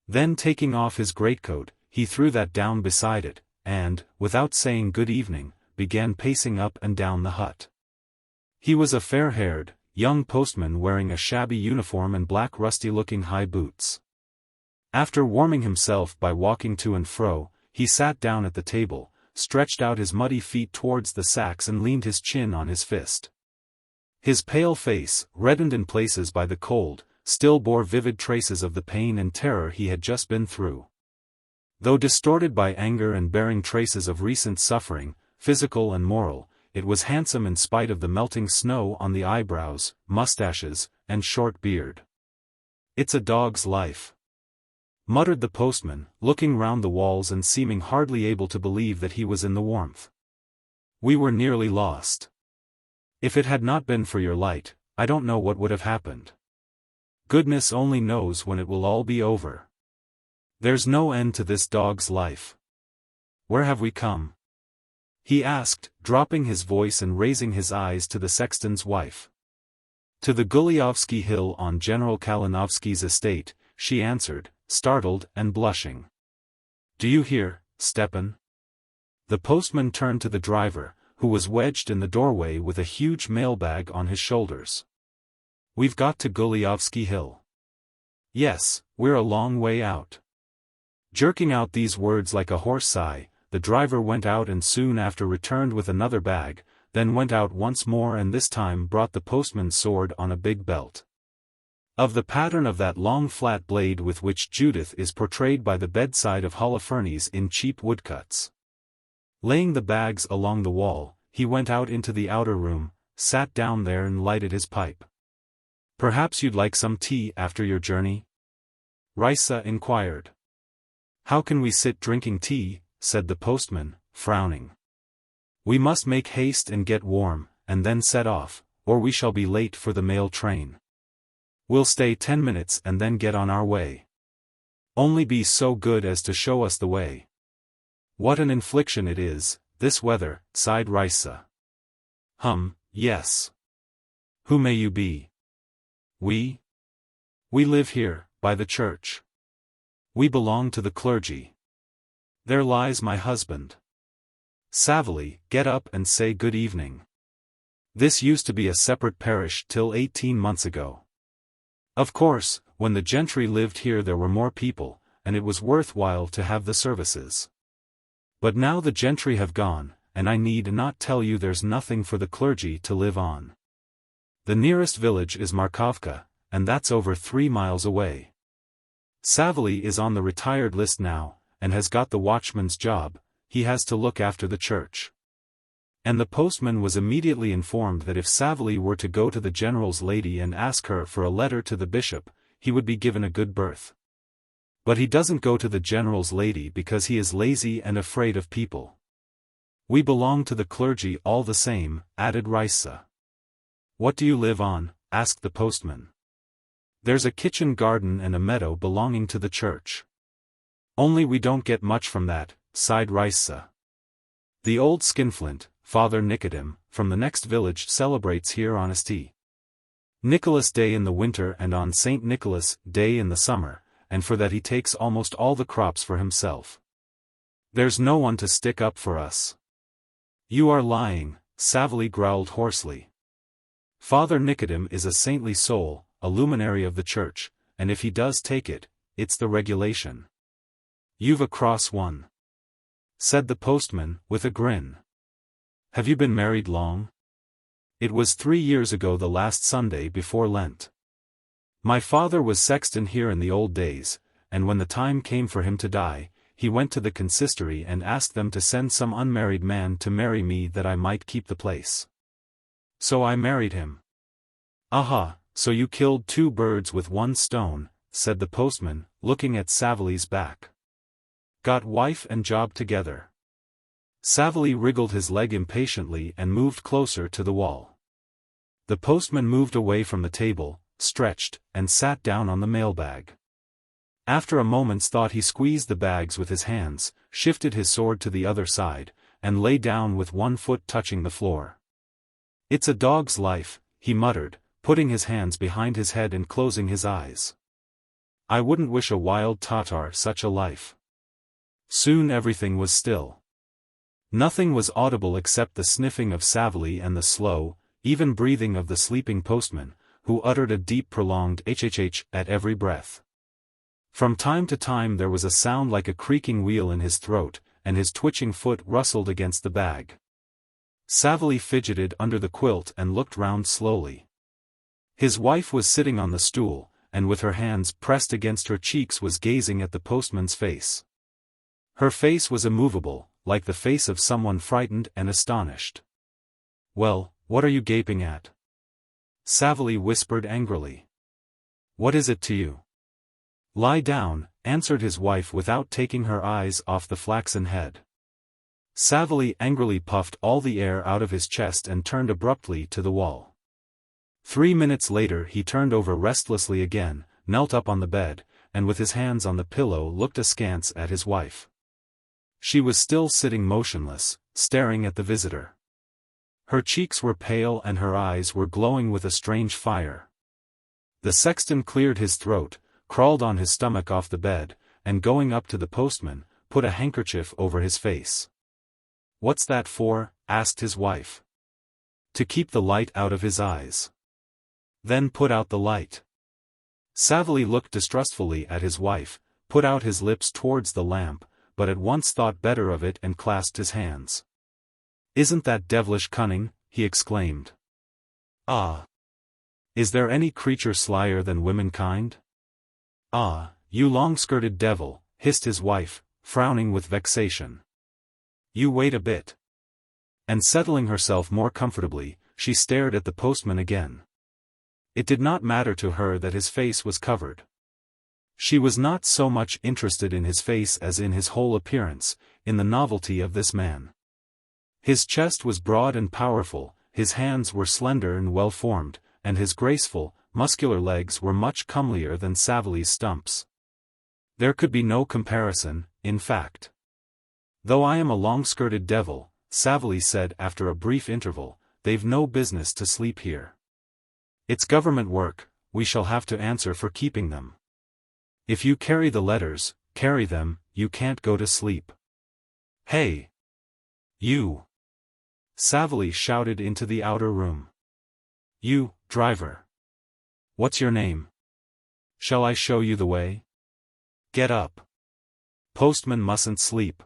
Then taking off his greatcoat, he threw that down beside it, and, without saying good evening, began pacing up and down the hut. He was a fair-haired, young postman wearing a shabby uniform and black rusty-looking high boots. After warming himself by walking to and fro, he sat down at the table, stretched out his muddy feet towards the sacks and leaned his chin on his fist. His pale face, reddened in places by the cold, still bore vivid traces of the pain and terror he had just been through. Though distorted by anger and bearing traces of recent suffering, physical and moral, it was handsome in spite of the melting snow on the eyebrows, mustaches, and short beard. "It's a dog's life," muttered the postman, looking round the walls and seeming hardly able to believe that he was in the warmth. "We were nearly lost. If it had not been for your light, I don't know what would have happened. Goodness only knows when it will all be over. There's no end to this dog's life. Where have we come?" he asked, dropping his voice and raising his eyes to the sexton's wife. To the Gulyovsky Hill on General Kalinovsky's estate, she answered, startled and blushing. Do you hear, Stepan? The postman turned to the driver, who was wedged in the doorway with a huge mailbag on his shoulders. We've got to Gulyovsky Hill. Yes, we're a long way out. Jerking out these words like a hoarse sigh, the driver went out and soon after returned with another bag, then went out once more and this time brought the postman's sword on a big belt. Of the pattern of that long flat blade with which Judith is portrayed by the bedside of Holofernes in cheap woodcuts. Laying the bags along the wall, he went out into the outer room, sat down there and lighted his pipe. Perhaps you'd like some tea after your journey? Raisa inquired. How can we sit drinking tea, said the postman, frowning. We must make haste and get warm, and then set off, or we shall be late for the mail train. We'll stay 10 minutes and then get on our way. Only be so good as to show us the way. What an infliction it is, this weather, sighed Raisa. Yes. Who may you be? We? We live here, by the church. We belong to the clergy. There lies my husband. Savily, get up and say good evening. This used to be a separate parish till 18 months ago. Of course, when the gentry lived here there were more people, and it was worthwhile to have the services. But now the gentry have gone, and I need not tell you there's nothing for the clergy to live on. The nearest village is Markovka, and that's over 3 miles away. Savily is on the retired list now, and has got the watchman's job. He has to look after the church. And the postman was immediately informed that if Savily were to go to the general's lady and ask her for a letter to the bishop, he would be given a good berth. But he doesn't go to the general's lady because he is lazy and afraid of people. We belong to the clergy all the same, added Raisa. What do you live on? Asked the postman. There's a kitchen garden and a meadow belonging to the church. Only we don't get much from that, sighed Raisa. The old skinflint, Father Nicodim, from the next village celebrates here on St. Nicholas Day in the winter and on St. Nicholas Day in the summer, and for that he takes almost all the crops for himself. There's no one to stick up for us. You are lying, Savily growled hoarsely. Father Nicodim is a saintly soul, a luminary of the church, and if he does take it, it's the regulation. You've a cross one, said the postman, with a grin. Have you been married long? It was 3 years ago the last Sunday before Lent. My father was sexton here in the old days, and when the time came for him to die, he went to the consistory and asked them to send some unmarried man to marry me that I might keep the place. So I married him. Aha, so you killed 2 birds with 1 stone, said the postman, looking at Savily's back. Got wife and job together. Savily wriggled his leg impatiently and moved closer to the wall. The postman moved away from the table, stretched, and sat down on the mailbag. After a moment's thought he squeezed the bags with his hands, shifted his sword to the other side, and lay down with 1 foot touching the floor. It's a dog's life, he muttered, putting his hands behind his head and closing his eyes. I wouldn't wish a wild Tatar such a life. Soon everything was still. Nothing was audible except the sniffing of Savily and the slow, even breathing of the sleeping postman, who uttered a deep prolonged hhh at every breath. From time to time there was a sound like a creaking wheel in his throat, and his twitching foot rustled against the bag. Savily fidgeted under the quilt and looked round slowly. His wife was sitting on the stool, and with her hands pressed against her cheeks was gazing at the postman's face. Her face was immovable, like the face of someone frightened and astonished. Well, what are you gaping at? Savily whispered angrily. What is it to you? Lie down, answered his wife without taking her eyes off the flaxen head. Savily angrily puffed all the air out of his chest and turned abruptly to the wall. 3 minutes later he turned over restlessly again, knelt up on the bed, and with his hands on the pillow looked askance at his wife. She was still sitting motionless, staring at the visitor. Her cheeks were pale and her eyes were glowing with a strange fire. The sexton cleared his throat, crawled on his stomach off the bed, and going up to the postman, put a handkerchief over his face. "What's that for?" asked his wife. "To keep the light out of his eyes." "Then put out the light." Savily looked distrustfully at his wife, put out his lips towards the lamp, but at once thought better of it and clasped his hands. "Isn't that devilish cunning?" he exclaimed. "Ah! Is there any creature slyer than womankind?" "Ah, you long-skirted devil," hissed his wife, frowning with vexation. "You wait a bit." And settling herself more comfortably, she stared at the postman again. It did not matter to her that his face was covered. She was not so much interested in his face as in his whole appearance, in the novelty of this man. His chest was broad and powerful, his hands were slender and well-formed, and his graceful, muscular legs were much comelier than Savely's stumps. There could be no comparison, in fact. "Though I am a long-skirted devil," Savely said after a brief interval, "they've no business to sleep here. It's government work, we shall have to answer for keeping them. If you carry the letters, carry them, you can't go to sleep." "Hey! You!" Savely shouted into the outer room. "You, driver. What's your name? Shall I show you the way? Get up. Postman mustn't sleep."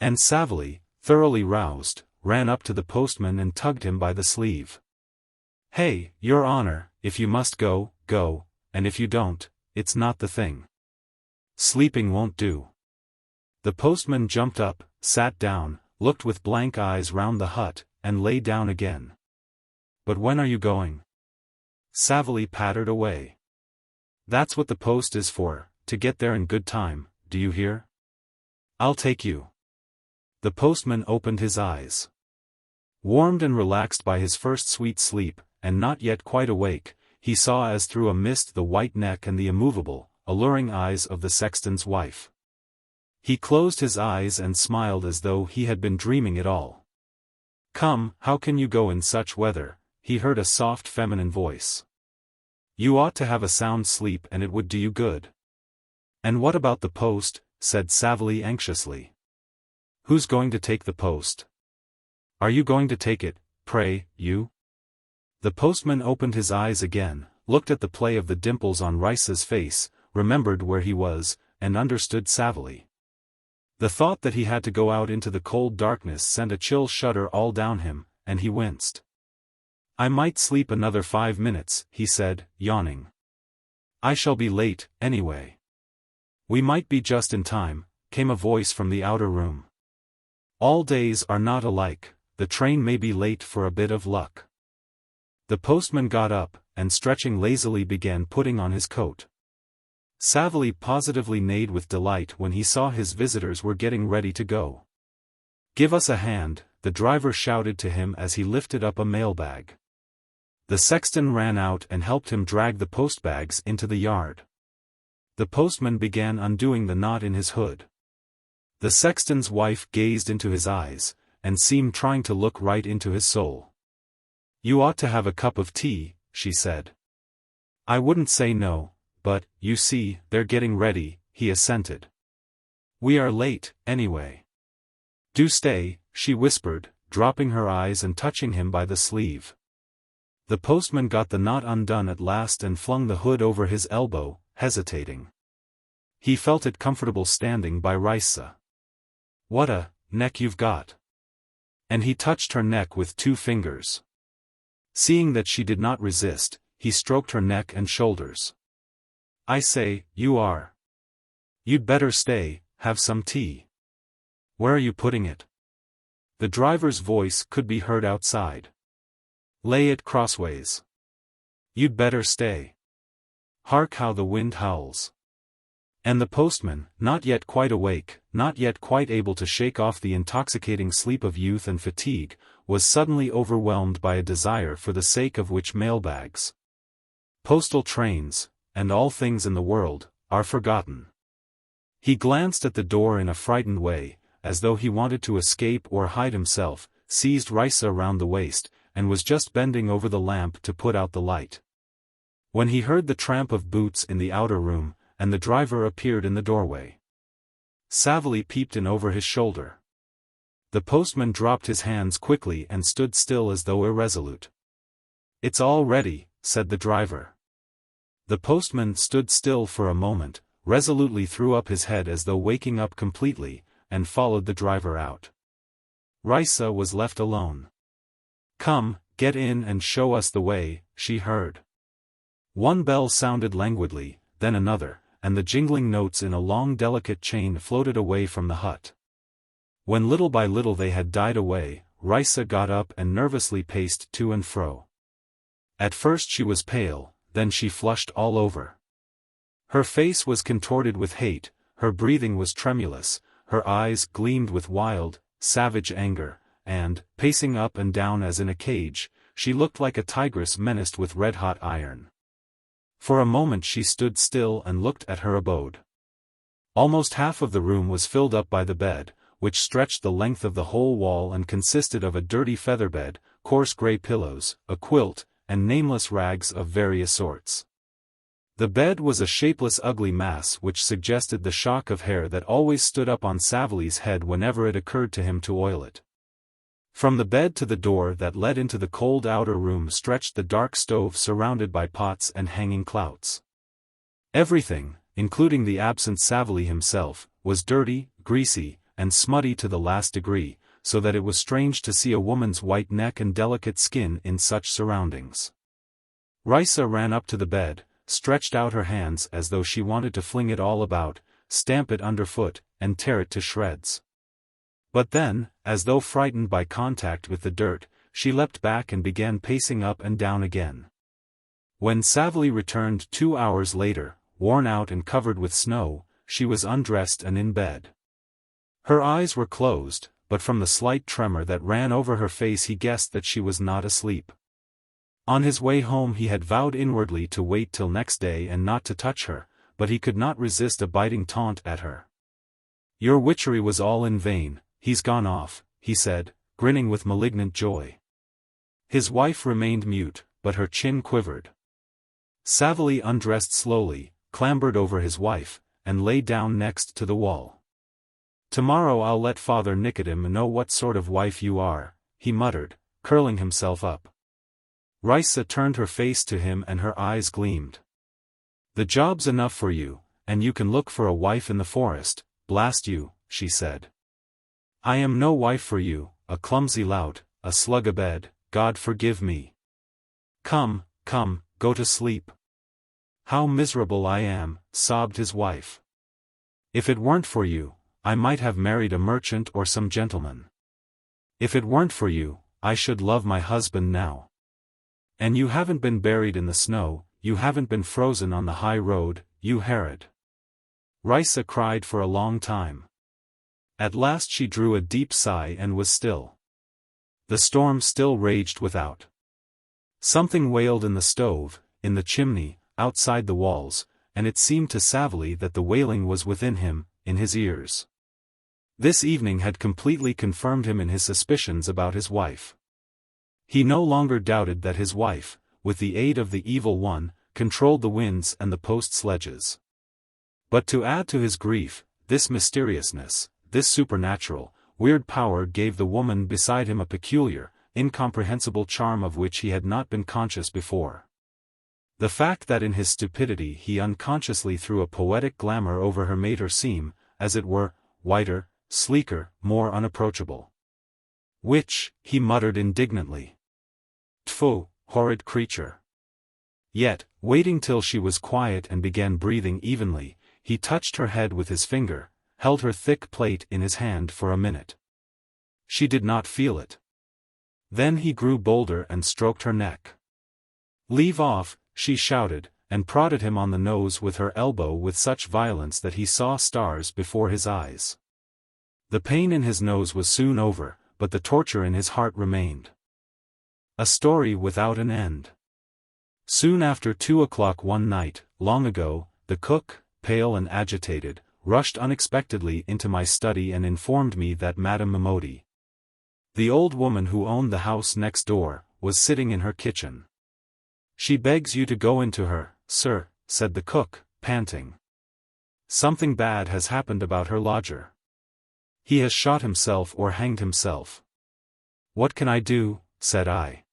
And Savely, thoroughly roused, ran up to the postman and tugged him by the sleeve. "Hey, Your Honor, if you must go, go, and if you don't, it's not the thing. Sleeping won't do." The postman jumped up, sat down, looked with blank eyes round the hut, and lay down again. "But when are you going?" Savely pattered away. "That's what the post is for, to get there in good time, do you hear? I'll take you." The postman opened his eyes. Warmed and relaxed by his first sweet sleep, and not yet quite awake, he saw as through a mist the white neck and the immovable, alluring eyes of the sexton's wife. He closed his eyes and smiled as though he had been dreaming it all. "Come, how can you go in such weather?" he heard a soft feminine voice. "You ought to have a sound sleep and it would do you good." "And what about the post?" said Savely anxiously. "Who's going to take the post? Are you going to take it, pray, you?" The postman opened his eyes again, looked at the play of the dimples on Rice's face, remembered where he was, and understood Savely. The thought that he had to go out into the cold darkness sent a chill shudder all down him, and he winced. "I might sleep another 5 minutes," he said, yawning. "I shall be late, anyway." "We might be just in time," came a voice from the outer room. "All days are not alike, the train may be late for a bit of luck." The postman got up, and stretching lazily began putting on his coat. Savely positively neighed with delight when he saw his visitors were getting ready to go. "Give us a hand," the driver shouted to him as he lifted up a mailbag. The sexton ran out and helped him drag the postbags into the yard. The postman began undoing the knot in his hood. The sexton's wife gazed into his eyes, and seemed trying to look right into his soul. "You ought to have a cup of tea," she said. "I wouldn't say no, but, you see, they're getting ready," he assented. "We are late, anyway." "Do stay," she whispered, dropping her eyes and touching him by the sleeve. The postman got the knot undone at last and flung the hood over his elbow, hesitating. He felt it comfortable standing by Risa. "What a neck you've got." And he touched her neck with 2 fingers. Seeing that she did not resist, he stroked her neck and shoulders. "I say, you are. You'd better stay, have some tea." "Where are you putting it?" The driver's voice could be heard outside. "Lay it crossways." "You'd better stay. Hark how the wind howls." And the postman, not yet quite awake, not yet quite able to shake off the intoxicating sleep of youth and fatigue, was suddenly overwhelmed by a desire for the sake of which mailbags, postal trains, and all things in the world, are forgotten. He glanced at the door in a frightened way, as though he wanted to escape or hide himself, seized Risa round the waist, and was just bending over the lamp to put out the light, when he heard the tramp of boots in the outer room, and the driver appeared in the doorway. Savely peeped in over his shoulder. The postman dropped his hands quickly and stood still as though irresolute. "It's all ready," said the driver. The postman stood still for a moment, resolutely threw up his head as though waking up completely, and followed the driver out. Risa was left alone. "Come, get in and show us the way," she heard. One bell sounded languidly, then another, and the jingling notes in a long delicate chain floated away from the hut. When little by little they had died away, Risa got up and nervously paced to and fro. At first she was pale, then she flushed all over. Her face was contorted with hate, her breathing was tremulous, her eyes gleamed with wild, savage anger, and, pacing up and down as in a cage, she looked like a tigress menaced with red-hot iron. For a moment she stood still and looked at her abode. Almost half of the room was filled up by the bed, which stretched the length of the whole wall and consisted of a dirty featherbed, coarse grey pillows, a quilt, and nameless rags of various sorts. The bed was a shapeless ugly mass which suggested the shock of hair that always stood up on Savely's head whenever it occurred to him to oil it. From the bed to the door that led into the cold outer room stretched the dark stove surrounded by pots and hanging clouts. Everything, including the absent Savely himself, was dirty, greasy, and smutty to the last degree, so that it was strange to see a woman's white neck and delicate skin in such surroundings. Risa ran up to the bed, stretched out her hands as though she wanted to fling it all about, stamp it underfoot, and tear it to shreds. But then, as though frightened by contact with the dirt, she leapt back and began pacing up and down again. When Savely returned 2 hours later, worn out and covered with snow, she was undressed and in bed. Her eyes were closed, but from the slight tremor that ran over her face he guessed that she was not asleep. On his way home he had vowed inwardly to wait till next day and not to touch her, but he could not resist a biting taunt at her. "Your witchery was all in vain, he's gone off," he said, grinning with malignant joy. His wife remained mute, but her chin quivered. Savely undressed slowly, clambered over his wife, and lay down next to the wall. "Tomorrow I'll let Father Nicodim know what sort of wife you are," he muttered, curling himself up. Risa turned her face to him and her eyes gleamed. "The job's enough for you, and you can look for a wife in the forest, blast you," she said. "I am no wife for you, a clumsy lout, a slug abed, God forgive me. Come, come, go to sleep." "How miserable I am," sobbed his wife. "If it weren't for you, I might have married a merchant or some gentleman. If it weren't for you, I should love my husband now. And you haven't been buried in the snow, you haven't been frozen on the high road, you Herod." Risa cried for a long time. At last she drew a deep sigh and was still. The storm still raged without. Something wailed in the stove, in the chimney, outside the walls, and it seemed to Savely that the wailing was within him, in his ears. This evening had completely confirmed him in his suspicions about his wife. He no longer doubted that his wife, with the aid of the Evil One, controlled the winds and the post sledges. But to add to his grief, this mysteriousness, this supernatural, weird power gave the woman beside him a peculiar, incomprehensible charm of which he had not been conscious before. The fact that in his stupidity he unconsciously threw a poetic glamour over her made her seem, as it were, whiter, sleeker, more unapproachable. "Witch," he muttered indignantly. "Tfu, horrid creature." Yet, waiting till she was quiet and began breathing evenly, he touched her head with his finger, held her thick plait in his hand for a minute. She did not feel it. Then he grew bolder and stroked her neck. "Leave off," she shouted, and prodded him on the nose with her elbow with such violence that he saw stars before his eyes. The pain in his nose was soon over, but the torture in his heart remained. A story without an end. Soon after 2 o'clock one night, long ago, the cook, pale and agitated, rushed unexpectedly into my study and informed me that Madame Mimodi, the old woman who owned the house next door, was sitting in her kitchen. "She begs you to go into her, sir," said the cook, panting. "Something bad has happened about her lodger. He has shot himself or hanged himself." "What can I do?" said I.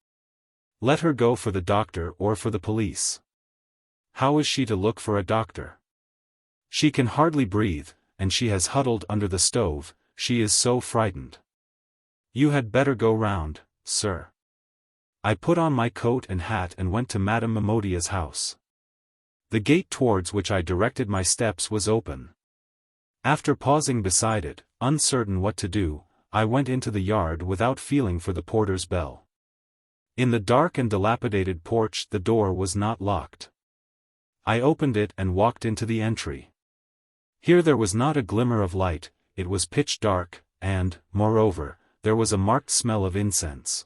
"Let her go for the doctor or for the police." "How is she to look for a doctor? She can hardly breathe, and she has huddled under the stove, she is so frightened." "You had better go round, sir." I put on my coat and hat and went to Madame Mimodia's house. The gate towards which I directed my steps was open. After pausing beside it, uncertain what to do, I went into the yard without feeling for the porter's bell. In the dark and dilapidated porch the door was not locked. I opened it and walked into the entry. Here there was not a glimmer of light, it was pitch dark, and, moreover, there was a marked smell of incense.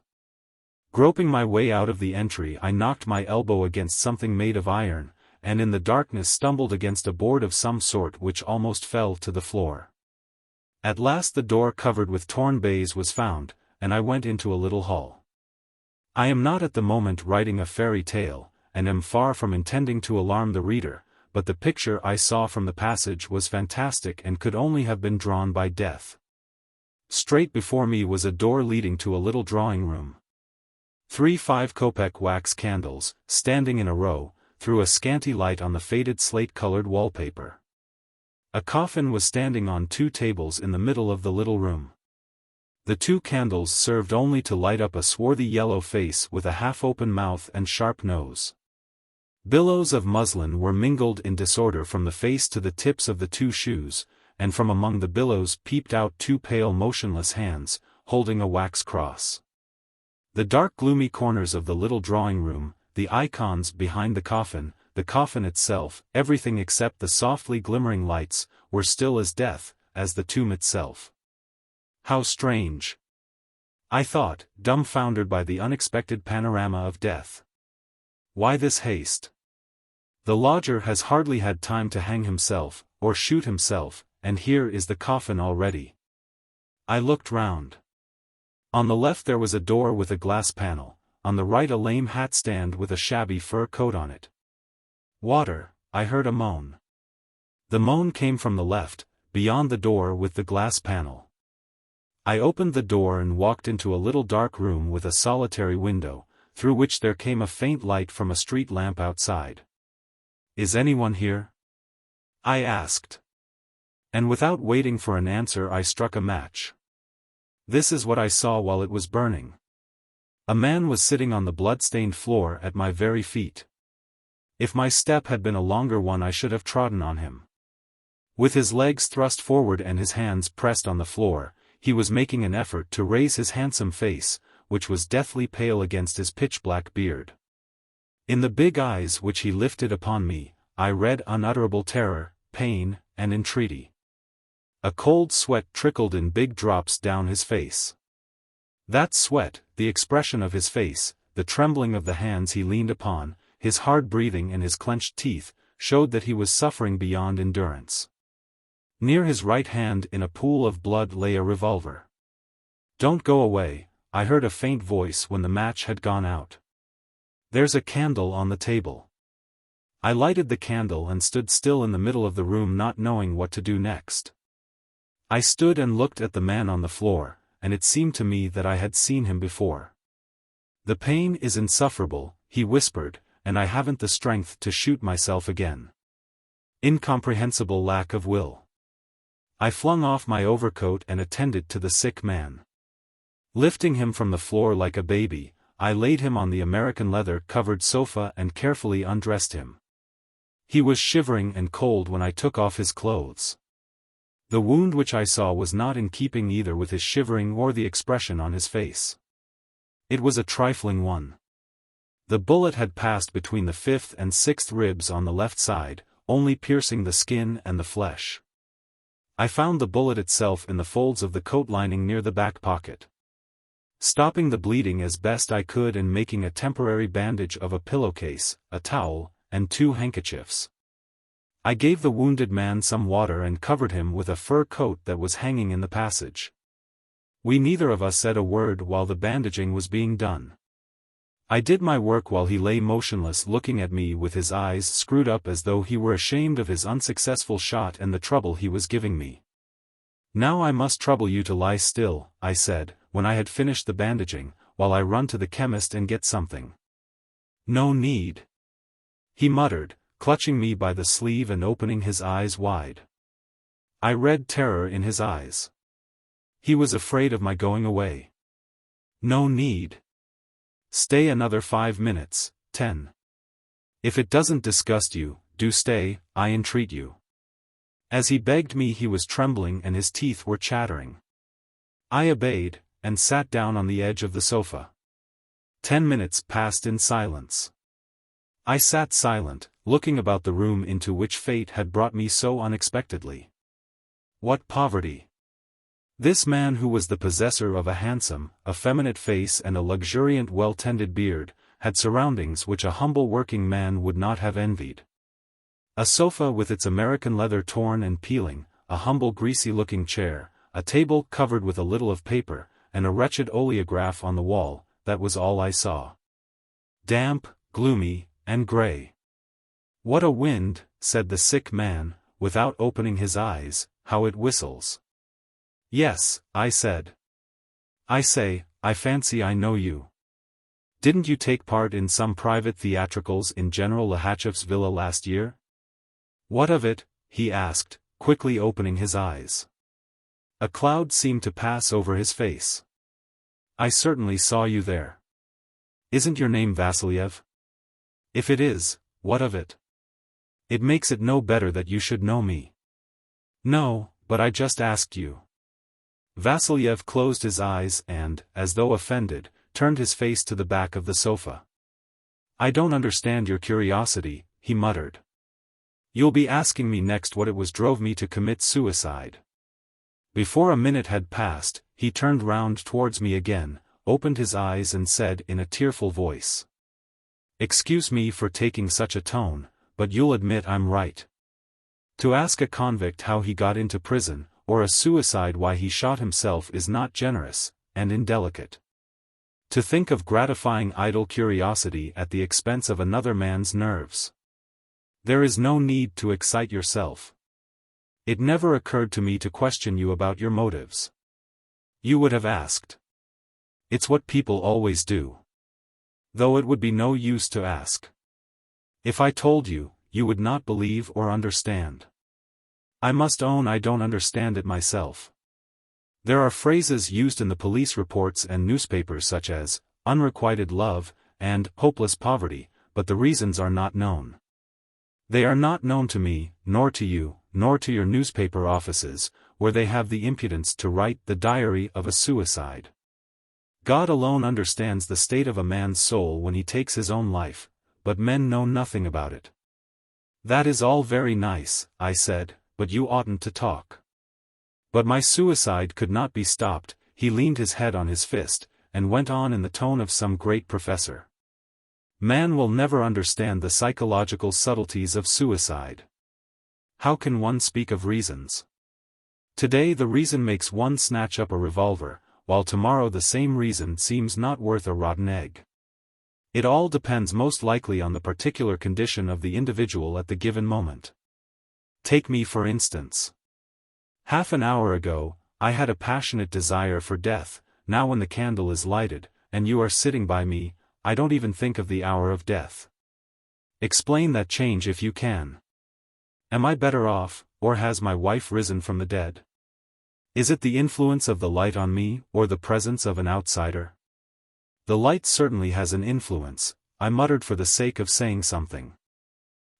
Groping my way out of the entry, I knocked my elbow against something made of iron, and in the darkness stumbled against a board of some sort which almost fell to the floor. At last the door covered with torn baize was found, and I went into a little hall. I am not at the moment writing a fairy tale, and am far from intending to alarm the reader, but the picture I saw from the passage was fantastic and could only have been drawn by death. Straight before me was a door leading to a little drawing room. 3 5-kopeck wax candles, standing in a row, threw a scanty light on the faded slate-colored wallpaper. A coffin was standing on 2 tables in the middle of the little room. The 2 candles served only to light up a swarthy yellow face with a half-open mouth and sharp nose. Billows of muslin were mingled in disorder from the face to the tips of the 2 shoes, and from among the billows peeped out 2 pale motionless hands, holding a wax cross. The dark gloomy corners of the little drawing room, the icons behind the coffin itself, everything except the softly glimmering lights, were still as death, as the tomb itself. How strange! I thought, dumbfounded by the unexpected panorama of death. Why this haste? The lodger has hardly had time to hang himself, or shoot himself, and here is the coffin already. I looked round. On the left there was a door with a glass panel, on the right a lame hat stand with a shabby fur coat on it. "Water," I heard a moan. The moan came from the left, beyond the door with the glass panel. I opened the door and walked into a little dark room with a solitary window, through which there came a faint light from a street lamp outside. "Is anyone here?" I asked. And without waiting for an answer I struck a match. This is what I saw while it was burning. A man was sitting on the blood-stained floor at my very feet. If my step had been a longer one I should have trodden on him. With his legs thrust forward and his hands pressed on the floor, he was making an effort to raise his handsome face, which was deathly pale against his pitch-black beard. In the big eyes which he lifted upon me, I read unutterable terror, pain, and entreaty. A cold sweat trickled in big drops down his face. That sweat, the expression of his face, the trembling of the hands he leaned upon, his hard breathing and his clenched teeth, showed that he was suffering beyond endurance. Near his right hand in a pool of blood lay a revolver. "Don't go away," I heard a faint voice when the match had gone out. "There's a candle on the table." I lighted the candle and stood still in the middle of the room not knowing what to do next. I stood and looked at the man on the floor, and it seemed to me that I had seen him before. "The pain is insufferable," he whispered, "and I haven't the strength to shoot myself again." Incomprehensible lack of will. I flung off my overcoat and attended to the sick man. Lifting him from the floor like a baby, I laid him on the American leather-covered sofa and carefully undressed him. He was shivering and cold when I took off his clothes. The wound which I saw was not in keeping either with his shivering or the expression on his face. It was a trifling one. The bullet had passed between the 5th and 6th ribs on the left side, only piercing the skin and the flesh. I found the bullet itself in the folds of the coat lining near the back pocket. Stopping the bleeding as best I could and making a temporary bandage of a pillowcase, a towel, and 2 handkerchiefs, I gave the wounded man some water and covered him with a fur coat that was hanging in the passage. We neither of us said a word while the bandaging was being done. I did my work while he lay motionless looking at me with his eyes screwed up as though he were ashamed of his unsuccessful shot and the trouble he was giving me. "Now I must trouble you to lie still," I said, when I had finished the bandaging, "while I run to the chemist and get something." "No need," he muttered, clutching me by the sleeve and opening his eyes wide. I read terror in his eyes. He was afraid of my going away. "No need. Stay another 5 minutes, 10. If it doesn't disgust you, do stay, I entreat you." As he begged me he was trembling and his teeth were chattering. I obeyed, and sat down on the edge of the sofa. 10 minutes passed in silence. I sat silent, looking about the room into which fate had brought me so unexpectedly. What poverty! This man who was the possessor of a handsome, effeminate face and a luxuriant well-tended beard, had surroundings which a humble working man would not have envied. A sofa with its American leather torn and peeling, a humble greasy-looking chair, a table covered with a little of paper, and a wretched oleograph on the wall, that was all I saw. Damp, gloomy, and grey. "What a wind," said the sick man, without opening his eyes, "how it whistles." "Yes," I said. "I say, I fancy I know you. Didn't you take part in some private theatricals in General Lehachev's villa last year?" "What of it?" he asked, quickly opening his eyes. A cloud seemed to pass over his face. "I certainly saw you there. Isn't your name Vasiliev? If it is, what of it? It makes it no better that you should know me." "No, but I just asked you." Vasiliev closed his eyes and, as though offended, turned his face to the back of the sofa. "I don't understand your curiosity," he muttered. "You'll be asking me next what it was drove me to commit suicide." Before a minute had passed, he turned round towards me again, opened his eyes and said in a tearful voice, "Excuse me for taking such a tone, but you'll admit I'm right. To ask a convict how he got into prison, or a suicide why he shot himself is not generous, and indelicate. To think of gratifying idle curiosity at the expense of another man's nerves. There is no need to excite yourself. It never occurred to me to question you about your motives. You would have asked. It's what people always do. Though it would be no use to ask. If I told you, you would not believe or understand. I must own I don't understand it myself. There are phrases used in the police reports and newspapers such as, unrequited love, and hopeless poverty, but the reasons are not known. They are not known to me, nor to you, nor to your newspaper offices, where they have the impudence to write the diary of a suicide. God alone understands the state of a man's soul when he takes his own life, but men know nothing about it. That is all very nice, I said, but you oughtn't to talk. But my suicide could not be stopped, he leaned his head on his fist, and went on in the tone of some great professor. Man will never understand the psychological subtleties of suicide. How can one speak of reasons? Today the reason makes one snatch up a revolver, while tomorrow the same reason seems not worth a rotten egg. It all depends most likely on the particular condition of the individual at the given moment. Take me for instance. Half an hour ago, I had a passionate desire for death. Now when the candle is lighted, and you are sitting by me, I don't even think of the hour of death. Explain that change if you can. Am I better off, or has my wife risen from the dead? Is it the influence of the light on me, or the presence of an outsider? The light certainly has an influence, I muttered for the sake of saying something.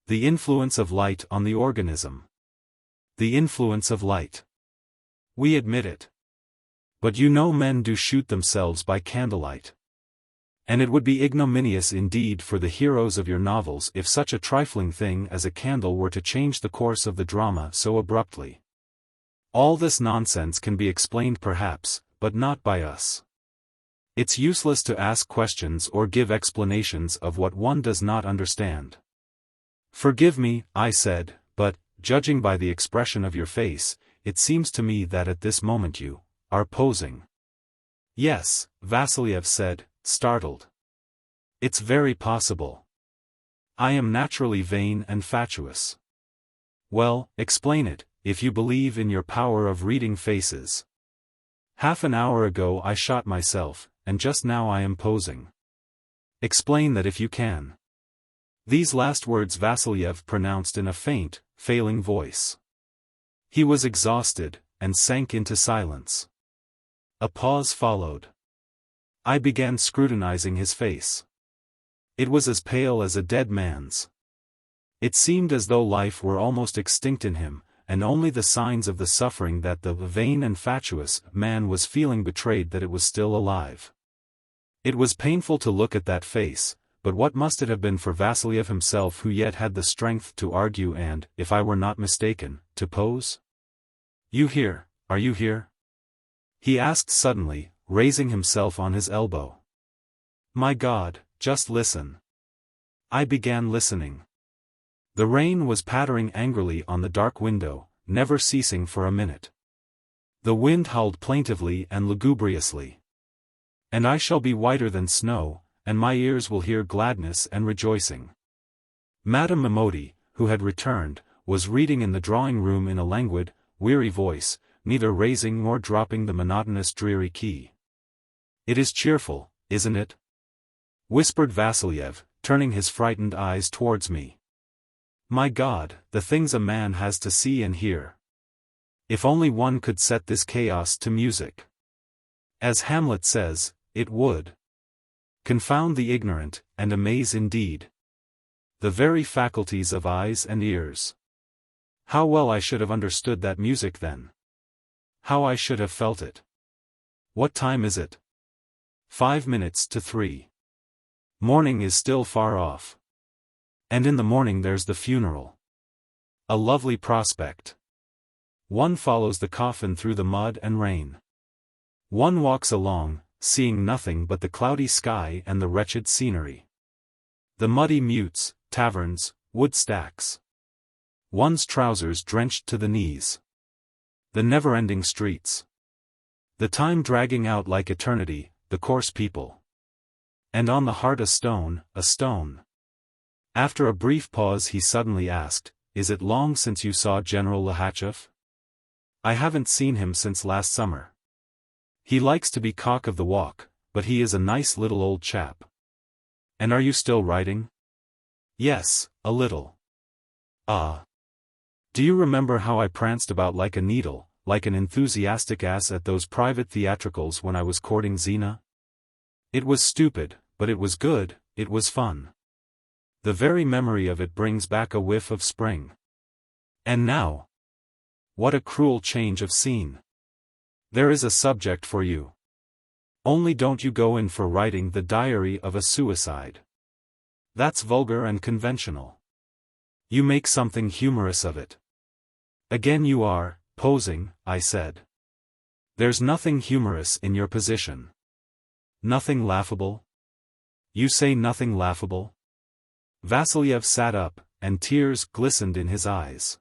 The influence of light on the organism. The influence of light. We admit it. But you know men do shoot themselves by candlelight. And it would be ignominious indeed for the heroes of your novels if such a trifling thing as a candle were to change the course of the drama so abruptly. All this nonsense can be explained perhaps, but not by us. It's useless to ask questions or give explanations of what one does not understand. Forgive me, I said, but, judging by the expression of your face, it seems to me that at this moment you are posing. Yes, Vasilyev said, startled. It's very possible. I am naturally vain and fatuous. Well, explain it, if you believe in your power of reading faces. Half an hour ago I shot myself, and just now I am posing. Explain that if you can. These last words Vasilyev pronounced in a faint, failing voice. He was exhausted, and sank into silence. A pause followed. I began scrutinizing his face. It was as pale as a dead man's. It seemed as though life were almost extinct in him, and only the signs of the suffering that the vain and fatuous man was feeling betrayed that it was still alive. It was painful to look at that face, but what must it have been for Vasilyev himself, who yet had the strength to argue and, if I were not mistaken, to pose? You here, are you here? He asked suddenly, raising himself on his elbow. My God, just listen. I began listening. The rain was pattering angrily on the dark window, never ceasing for a minute. The wind howled plaintively and lugubriously. And I shall be whiter than snow, and my ears will hear gladness and rejoicing. Madame Mimodi, who had returned, was reading in the drawing-room in a languid, weary voice, neither raising nor dropping the monotonous dreary key. It is cheerful, isn't it? Whispered Vasilyev, turning his frightened eyes towards me. My God, the things a man has to see and hear. If only one could set this chaos to music. As Hamlet says, it would confound the ignorant, and amaze indeed the very faculties of eyes and ears. How well I should have understood that music then. How I should have felt it. What time is it? 5 minutes to 3. Morning is still far off. And in the morning there's the funeral. A lovely prospect. One follows the coffin through the mud and rain. One walks along, seeing nothing but the cloudy sky and the wretched scenery. The muddy mutes, taverns, wood stacks. One's trousers drenched to the knees. The never-ending streets. The time dragging out like eternity, the coarse people. And on the heart a stone, a stone. After a brief pause he suddenly asked, Is it long since you saw General Lihachev? I haven't seen him since last summer. He likes to be cock of the walk, but he is a nice little old chap. And are you still writing? Yes, a little. Ah. Do you remember how I pranced about like a needle, like an enthusiastic ass at those private theatricals when I was courting Zina? It was stupid, but it was good, it was fun. The very memory of it brings back a whiff of spring. And now? What a cruel change of scene. There is a subject for you. Only don't you go in for writing the diary of a suicide. That's vulgar and conventional. You make something humorous of it. Again you are posing, I said. There's nothing humorous in your position. Nothing laughable? You say nothing laughable? Vasilyev sat up, and tears glistened in his eyes.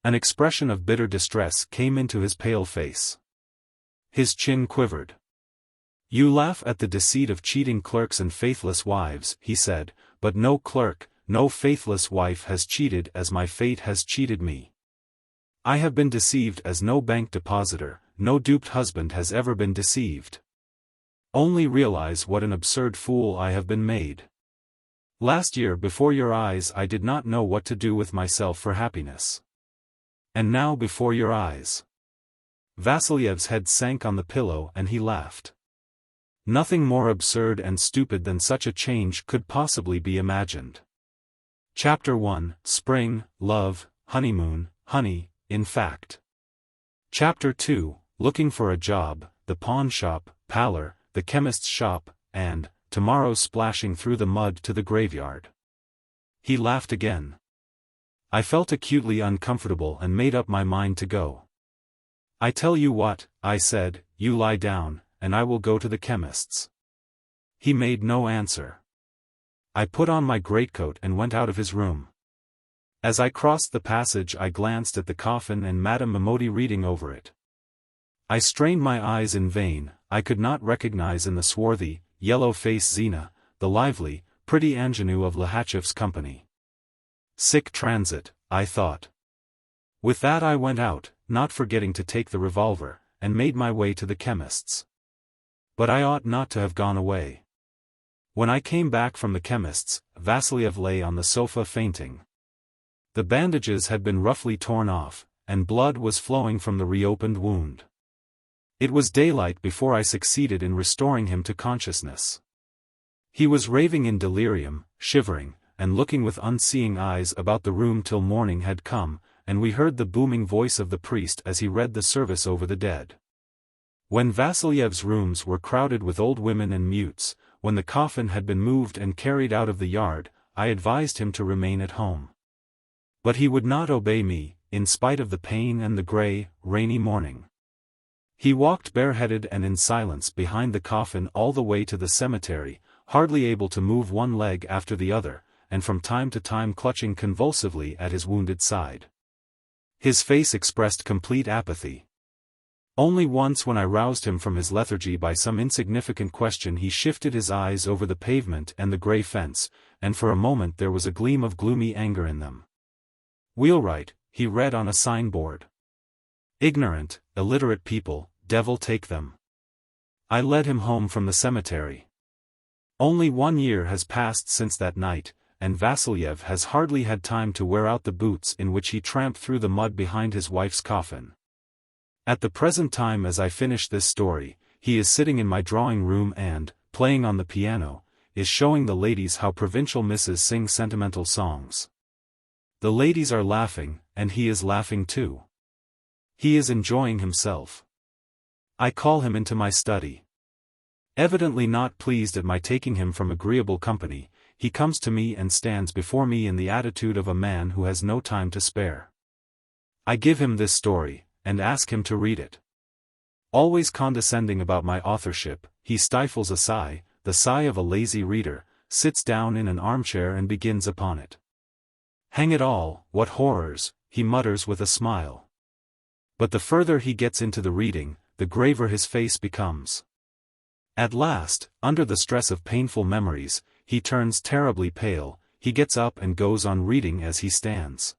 An expression of bitter distress came into his pale face. His chin quivered. You laugh at the deceit of cheating clerks and faithless wives, he said, but no clerk, no faithless wife has cheated as my fate has cheated me. I have been deceived as no bank depositor, no duped husband has ever been deceived. Only realize what an absurd fool I have been made. Last year before your eyes I did not know what to do with myself for happiness. And now before your eyes. Vasilyev's head sank on the pillow and he laughed. Nothing more absurd and stupid than such a change could possibly be imagined. Chapter 1, Spring, Love, Honeymoon, Honey, in fact. Chapter 2, Looking for a Job, the Pawn Shop, Pallor, the Chemist's Shop, and Tomorrow splashing through the mud to the graveyard. He laughed again. I felt acutely uncomfortable and made up my mind to go. I tell you what, I said, you lie down, and I will go to the chemist's. He made no answer. I put on my greatcoat and went out of his room. As I crossed the passage I glanced at the coffin and Madame Mimodi reading over it. I strained my eyes in vain. I could not recognize in the swarthy, yellow-faced Zina, the lively, pretty ingenue of Lihachev's company. Sick transit, I thought. With that I went out, not forgetting to take the revolver, and made my way to the chemist's. But I ought not to have gone away. When I came back from the chemist's, Vasiliev lay on the sofa fainting. The bandages had been roughly torn off, and blood was flowing from the reopened wound. It was daylight before I succeeded in restoring him to consciousness. He was raving in delirium, shivering, and looking with unseeing eyes about the room till morning had come, and we heard the booming voice of the priest as he read the service over the dead. When Vasiliev's rooms were crowded with old women and mutes, when the coffin had been moved and carried out of the yard, I advised him to remain at home. But he would not obey me, in spite of the pain and the grey, rainy morning. He walked bareheaded and in silence behind the coffin all the way to the cemetery, hardly able to move one leg after the other, and from time to time clutching convulsively at his wounded side. His face expressed complete apathy. Only once when I roused him from his lethargy by some insignificant question he shifted his eyes over the pavement and the grey fence, and for a moment there was a gleam of gloomy anger in them. "Wheelwright," he read on a signboard. "Ignorant, illiterate people, devil take them." I led him home from the cemetery. Only 1 year has passed since that night, and Vasiliev has hardly had time to wear out the boots in which he tramped through the mud behind his wife's coffin. At the present time as I finish this story, he is sitting in my drawing room and, playing on the piano, is showing the ladies how provincial misses sing sentimental songs. The ladies are laughing, and he is laughing too. He is enjoying himself. I call him into my study. Evidently not pleased at my taking him from agreeable company, he comes to me and stands before me in the attitude of a man who has no time to spare. I give him this story, and ask him to read it. Always condescending about my authorship, he stifles a sigh, the sigh of a lazy reader, sits down in an armchair and begins upon it. "Hang it all, what horrors," he mutters with a smile. But the further he gets into the reading, the graver his face becomes. At last, under the stress of painful memories, he turns terribly pale, he gets up and goes on reading as he stands.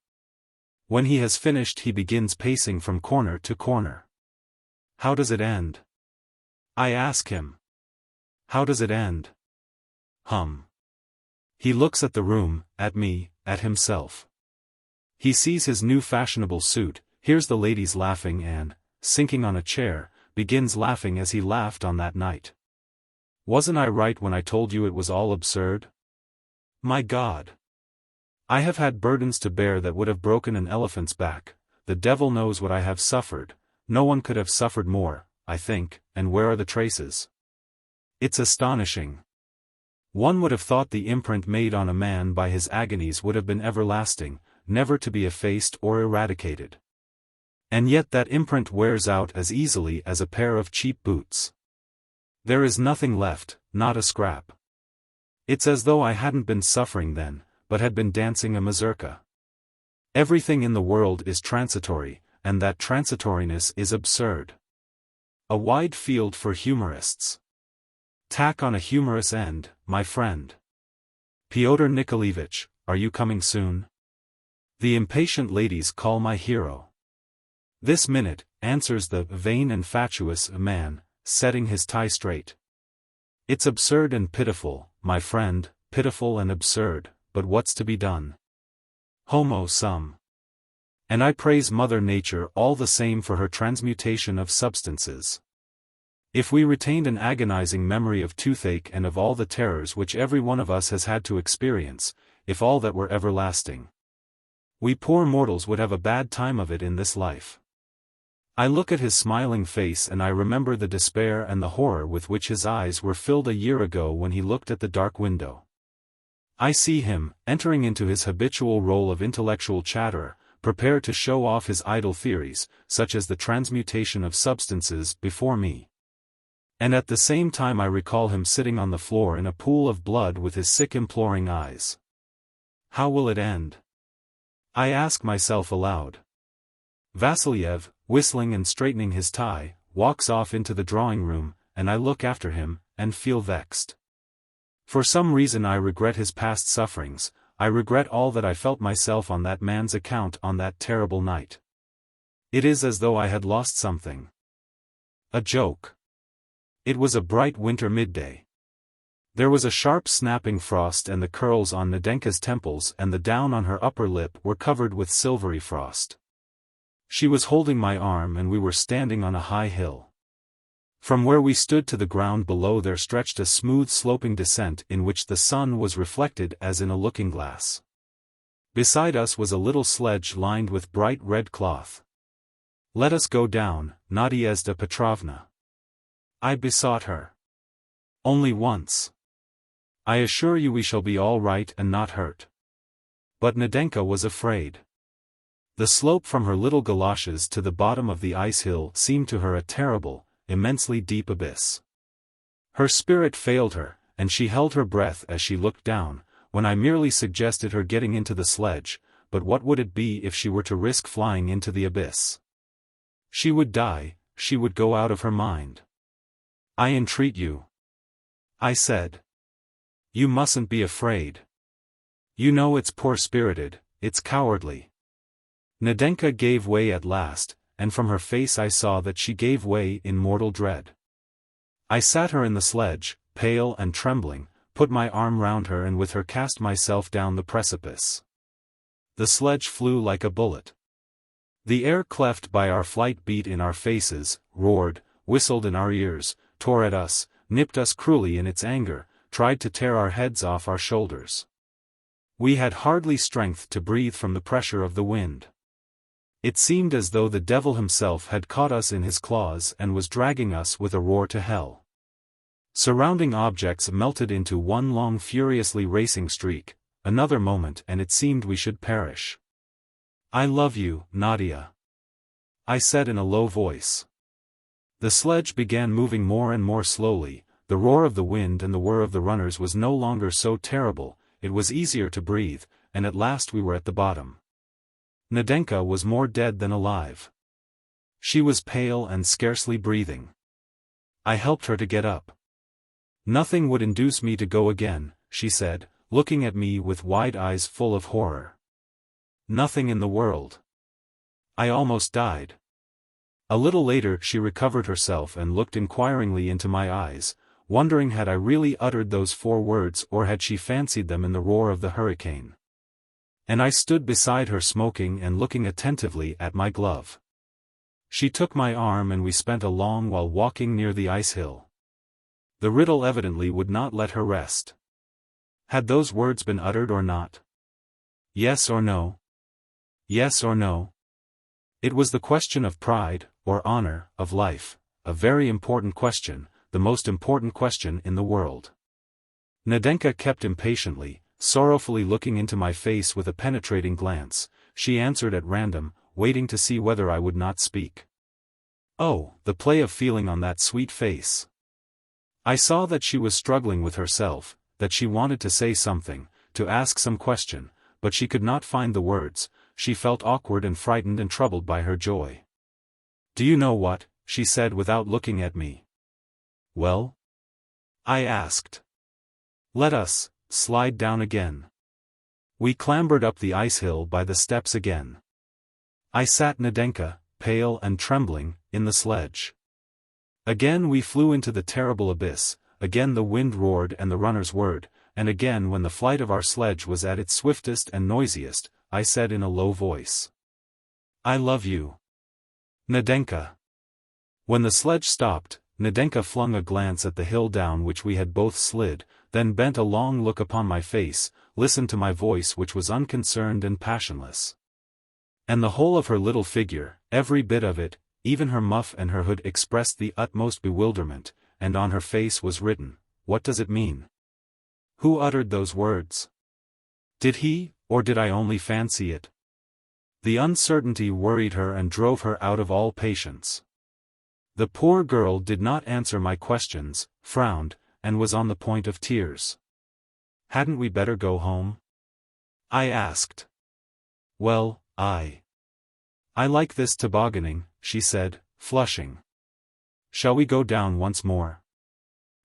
When he has finished he begins pacing from corner to corner. "How does it end?" I ask him. "How does it end?" He looks at the room, at me, at himself. He sees his new fashionable suit, hears the ladies laughing and, sinking on a chair, begins laughing as he laughed on that night. "Wasn't I right when I told you it was all absurd? My God! I have had burdens to bear that would have broken an elephant's back. The devil knows what I have suffered. No one could have suffered more, I think, and where are the traces? It's astonishing. One would have thought the imprint made on a man by his agonies would have been everlasting, never to be effaced or eradicated. And yet that imprint wears out as easily as a pair of cheap boots. There is nothing left, not a scrap. It's as though I hadn't been suffering then, but had been dancing a mazurka. Everything in the world is transitory, and that transitoriness is absurd. A wide field for humorists. Tack on a humorous end, my friend. Pyotr Nikolaevich, are you coming soon? The impatient ladies call my hero. This minute, answers the vain and fatuous man, setting his tie straight. It's absurd and pitiful, my friend, pitiful and absurd, but what's to be done? Homo sum. And I praise Mother Nature all the same for her transmutation of substances. If we retained an agonizing memory of toothache and of all the terrors which every one of us has had to experience, if all that were everlasting, we poor mortals would have a bad time of it in this life. I look at his smiling face and I remember the despair and the horror with which his eyes were filled a year ago when he looked at the dark window. I see him, entering into his habitual role of intellectual chatterer, prepared to show off his idle theories, such as the transmutation of substances, before me. And at the same time I recall him sitting on the floor in a pool of blood with his sick imploring eyes. How will it end? I ask myself aloud. Vasilyev, whistling and straightening his tie, walks off into the drawing room, and I look after him, and feel vexed. For some reason I regret his past sufferings, I regret all that I felt myself on that man's account on that terrible night. It is as though I had lost something. A joke. It was a bright winter midday. There was a sharp snapping frost and the curls on Nadenka's temples and the down on her upper lip were covered with silvery frost. She was holding my arm and we were standing on a high hill. From where we stood to the ground below there stretched a smooth sloping descent in which the sun was reflected as in a looking-glass. Beside us was a little sledge lined with bright red cloth. "Let us go down, Nadezhda Petrovna," I besought her. "Only once. I assure you we shall be all right and not hurt." But Nadenka was afraid. The slope from her little galoshes to the bottom of the ice hill seemed to her a terrible, immensely deep abyss. Her spirit failed her, and she held her breath as she looked down, when I merely suggested her getting into the sledge, but what would it be if she were to risk flying into the abyss? She would die, she would go out of her mind. "I entreat you," I said. "You mustn't be afraid. You know it's poor-spirited, it's cowardly." Nadenka gave way at last, and from her face I saw that she gave way in mortal dread. I sat her in the sledge, pale and trembling, put my arm round her and with her cast myself down the precipice. The sledge flew like a bullet. The air cleft by our flight beat in our faces, roared, whistled in our ears, tore at us, nipped us cruelly in its anger, tried to tear our heads off our shoulders. We had hardly strength to breathe from the pressure of the wind. It seemed as though the devil himself had caught us in his claws and was dragging us with a roar to hell. Surrounding objects melted into one long furiously racing streak, another moment and it seemed we should perish. "I love you, Nadia," I said in a low voice. The sledge began moving more and more slowly, the roar of the wind and the whir of the runners was no longer so terrible, it was easier to breathe, and at last we were at the bottom. Nadenka was more dead than alive. She was pale and scarcely breathing. I helped her to get up. "Nothing would induce me to go again," she said, looking at me with wide eyes full of horror. "Nothing in the world. I almost died." A little later she recovered herself and looked inquiringly into my eyes, wondering had I really uttered those 4 words or had she fancied them in the roar of the hurricane. And I stood beside her smoking and looking attentively at my glove. She took my arm and we spent a long while walking near the ice hill. The riddle evidently would not let her rest. Had those words been uttered or not? Yes or no? Yes or no? It was the question of pride, or honor, of life, a very important question, the most important question in the world. Nadenka kept impatiently, sorrowfully looking into my face with a penetrating glance. She answered at random, waiting to see whether I would not speak. Oh, the play of feeling on that sweet face! I saw that she was struggling with herself, that she wanted to say something, to ask some question, but she could not find the words. She felt awkward and frightened and troubled by her joy. "Do you know what?" she said without looking at me. "Well?" I asked. "Let us slide down again." We clambered up the ice hill by the steps again. I sat Nadenka, pale and trembling, in the sledge. Again we flew into the terrible abyss, again the wind roared and the runners whirred, and again when the flight of our sledge was at its swiftest and noisiest, I said in a low voice, "I love you, Nadenka." When the sledge stopped, Nadenka flung a glance at the hill down which we had both slid, then bent a long look upon my face, listened to my voice which was unconcerned and passionless. And the whole of her little figure, every bit of it, even her muff and her hood expressed the utmost bewilderment, and on her face was written, "What does it mean? Who uttered those words? Did he, or did I only fancy it?" The uncertainty worried her and drove her out of all patience. The poor girl did not answer my questions, frowned, and was on the point of tears. "Hadn't we better go home?" I asked. Well, I like this tobogganing, she said, flushing. Shall we go down once more?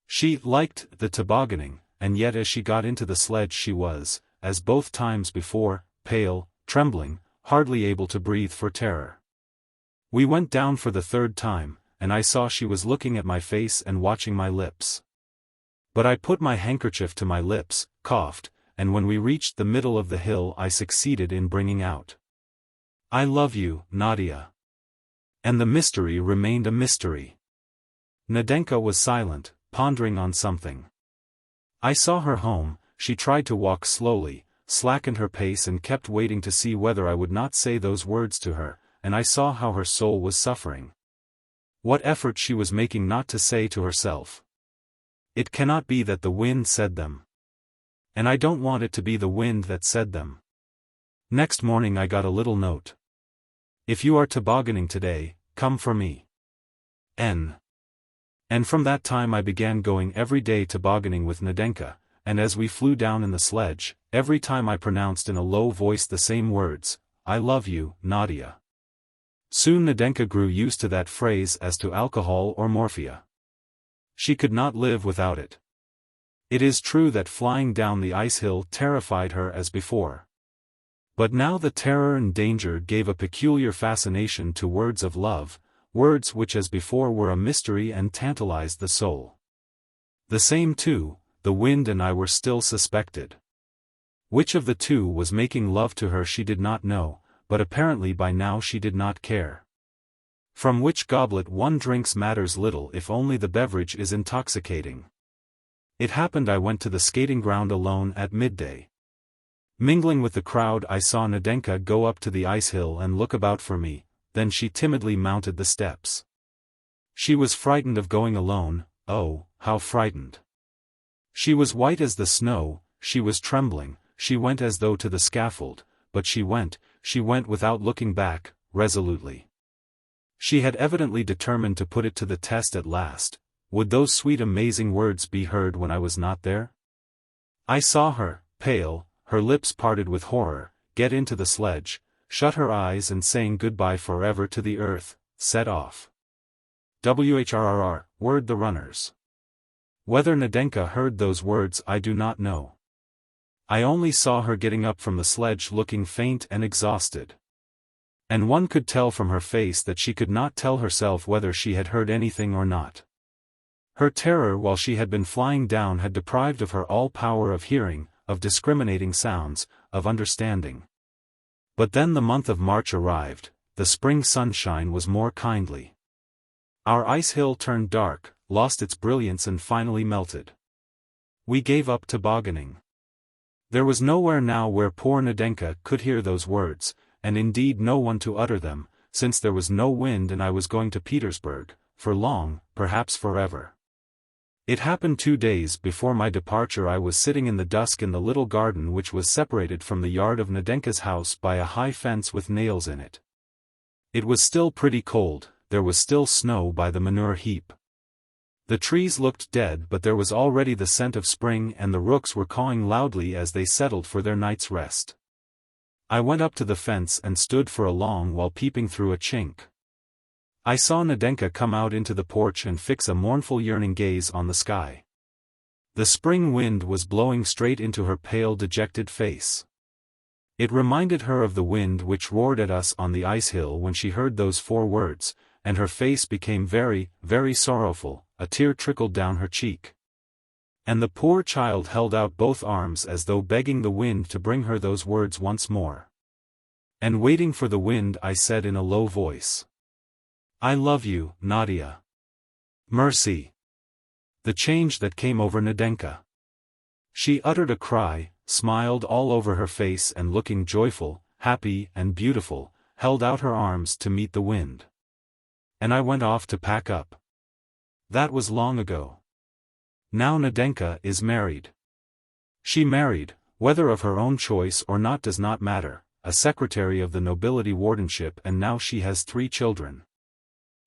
She liked the tobogganing, and yet as she got into the sledge she was, as both times before, pale, trembling, hardly able to breathe for terror. We went down for the third time, and I saw she was looking at my face and watching my lips. But I put my handkerchief to my lips, coughed, and when we reached the middle of the hill I succeeded in bringing out, "I love you, Nadia." And the mystery remained a mystery. Nadenka was silent, pondering on something. I saw her home. She tried to walk slowly, slackened her pace and kept waiting to see whether I would not say those words to her, and I saw how her soul was suffering. What effort she was making not to say to herself, "It cannot be that the wind said them. And I don't want it to be the wind that said them." Next morning I got a little note. "If you are tobogganing today, come for me. N." And from that time I began going every day tobogganing with Nadenka, and as we flew down in the sledge, every time I pronounced in a low voice the same words, "I love you, Nadia." Soon Nadenka grew used to that phrase as to alcohol or morphia. She could not live without it. It is true that flying down the ice hill terrified her as before. But now the terror and danger gave a peculiar fascination to words of love, words which as before were a mystery and tantalized the soul. The same too, the wind and I were still suspected. Which of the two was making love to her she did not know, but apparently by now she did not care. From which goblet one drinks matters little if only the beverage is intoxicating. It happened I went to the skating ground alone at midday. Mingling with the crowd I saw Nadenka go up to the ice hill and look about for me, then she timidly mounted the steps. She was frightened of going alone, oh, how frightened. She was white as the snow, she was trembling, she went as though to the scaffold, but she went without looking back, resolutely. She had evidently determined to put it to the test at last. Would those sweet amazing words be heard when I was not there? I saw her, pale, her lips parted with horror, get into the sledge, shut her eyes and saying goodbye forever to the earth, set off. WHRRR, word the runners. Whether Nadenka heard those words I do not know. I only saw her getting up from the sledge looking faint and exhausted. And one could tell from her face that she could not tell herself whether she had heard anything or not. Her terror while she had been flying down had deprived of her all power of hearing, of discriminating sounds, of understanding. But then the month of March arrived, the spring sunshine was more kindly. Our ice hill turned dark, lost its brilliance and finally melted. We gave up tobogganing. There was nowhere now where poor Nadenka could hear those words, and indeed no one to utter them, since there was no wind and I was going to Petersburg, for long, perhaps forever. It happened 2 days before my departure. I was sitting in the dusk in the little garden which was separated from the yard of Nadenka's house by a high fence with nails in it. It was still pretty cold, there was still snow by the manure heap. The trees looked dead but there was already the scent of spring and the rooks were cawing loudly as they settled for their night's rest. I went up to the fence and stood for a long while peeping through a chink. I saw Nadenka come out into the porch and fix a mournful yearning gaze on the sky. The spring wind was blowing straight into her pale dejected face. It reminded her of the wind which roared at us on the ice hill when she heard those 4 words, and her face became very, very sorrowful, a tear trickled down her cheek. And the poor child held out both arms as though begging the wind to bring her those words once more. And waiting for the wind I said in a low voice, "I love you, Nadia." Mercy! The change that came over Nadenka. She uttered a cry, smiled all over her face and looking joyful, happy and beautiful, held out her arms to meet the wind. And I went off to pack up. That was long ago. Now Nadenka is married. She married, whether of her own choice or not does not matter, a secretary of the nobility wardenship, and now she has 3 children.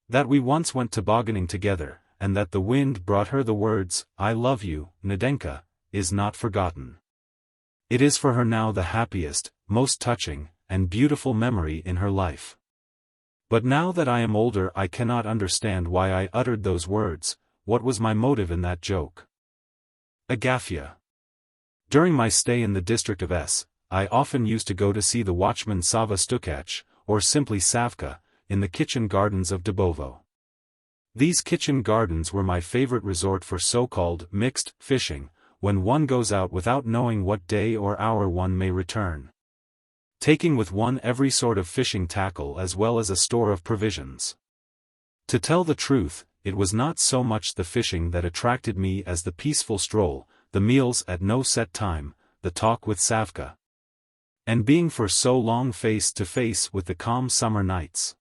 That we once went tobogganing together, and that the wind brought her the words, "I love you, Nadenka," is not forgotten. It is for her now the happiest, most touching, and beautiful memory in her life. But now that I am older I cannot understand why I uttered those words. What was my motive in that joke? Agafya. During my stay in the district of S, I often used to go to see the watchman Sava Stukach, or simply Savka, in the kitchen gardens of Dubovo. These kitchen gardens were my favorite resort for so-called mixed fishing, when one goes out without knowing what day or hour one may return, taking with one every sort of fishing tackle as well as a store of provisions. To tell the truth, it was not so much the fishing that attracted me as the peaceful stroll, the meals at no set time, the talk with Savka, and being for so long face to face with the calm summer nights.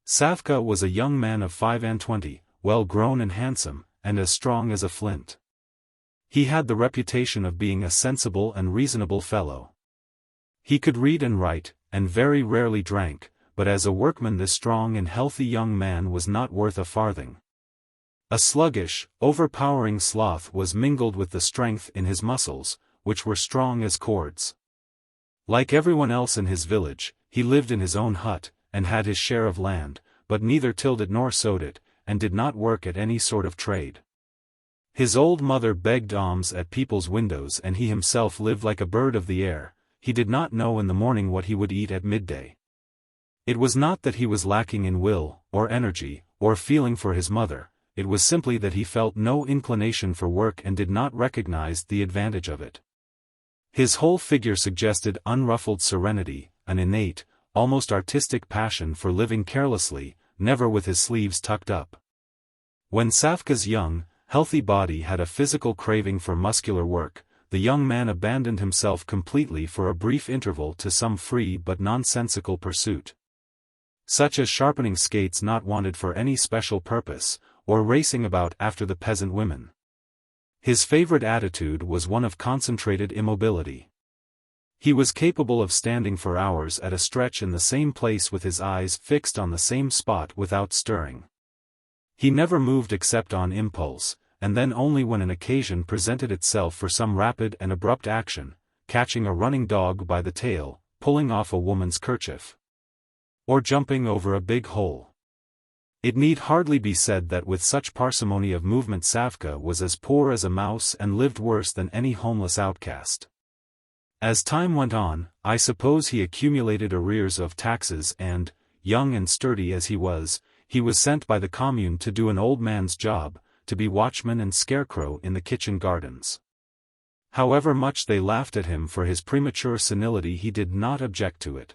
Savka was a young man of 25, well grown and handsome, and as strong as a flint. He had the reputation of being a sensible and reasonable fellow. He could read and write, and very rarely drank, but as a workman this strong and healthy young man was not worth a farthing. A sluggish, overpowering sloth was mingled with the strength in his muscles, which were strong as cords. Like everyone else in his village, he lived in his own hut, and had his share of land, but neither tilled it nor sowed it, and did not work at any sort of trade. His old mother begged alms at people's windows and he himself lived like a bird of the air. He did not know in the morning what he would eat at midday. It was not that he was lacking in will, or energy, or feeling for his mother, it was simply that he felt no inclination for work and did not recognize the advantage of it. His whole figure suggested unruffled serenity, an innate, almost artistic passion for living carelessly, never with his sleeves tucked up. When Savka's young, healthy body had a physical craving for muscular work, the young man abandoned himself completely for a brief interval to some free but nonsensical pursuit, such as sharpening skates not wanted for any special purpose, or racing about after the peasant women. His favorite attitude was one of concentrated immobility. He was capable of standing for hours at a stretch in the same place with his eyes fixed on the same spot without stirring. He never moved except on impulse, and then only when an occasion presented itself for some rapid and abrupt action, catching a running dog by the tail, pulling off a woman's kerchief, or jumping over a big hole. It need hardly be said that with such parsimony of movement Savka was as poor as a mouse and lived worse than any homeless outcast. As time went on, I suppose he accumulated arrears of taxes and, young and sturdy as he was sent by the commune to do an old man's job, to be watchman and scarecrow in the kitchen gardens. However much they laughed at him for his premature senility he did not object to it.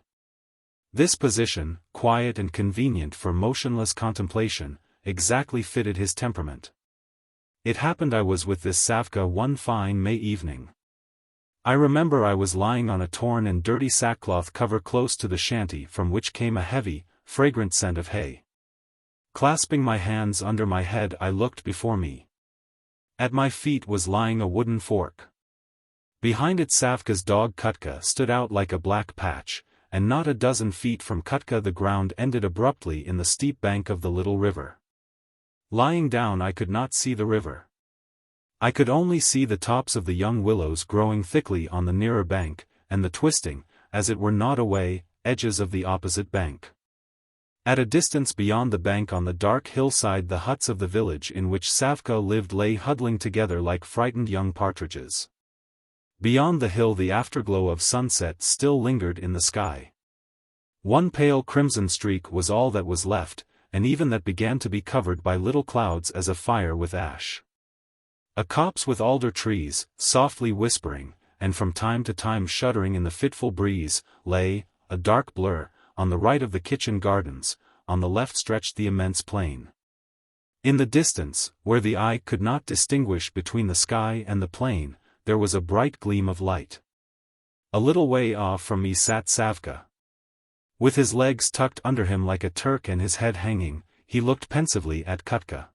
This position, quiet and convenient for motionless contemplation, exactly fitted his temperament. It happened I was with this Savka one fine May evening. I remember I was lying on a torn and dirty sackcloth cover close to the shanty from which came a heavy, fragrant scent of hay. Clasping my hands under my head I looked before me. At my feet was lying a wooden fork. Behind it Savka's dog Kutka stood out like a black patch, and not a dozen feet from Kutka the ground ended abruptly in the steep bank of the little river. Lying down I could not see the river. I could only see the tops of the young willows growing thickly on the nearer bank, and the twisting, as it were gnawed away, edges of the opposite bank. At a distance beyond the bank on the dark hillside the huts of the village in which Savka lived lay huddling together like frightened young partridges. Beyond the hill the afterglow of sunset still lingered in the sky. One pale crimson streak was all that was left, and even that began to be covered by little clouds as of fire with ash. A copse with alder trees, softly whispering, and from time to time shuddering in the fitful breeze, lay, a dark blur, on the right of the kitchen gardens, on the left stretched the immense plain. In the distance, where the eye could not distinguish between the sky and the plain, there was a bright gleam of light. A little way off from me sat Savka. With his legs tucked under him like a Turk and his head hanging, he looked pensively at Kutka.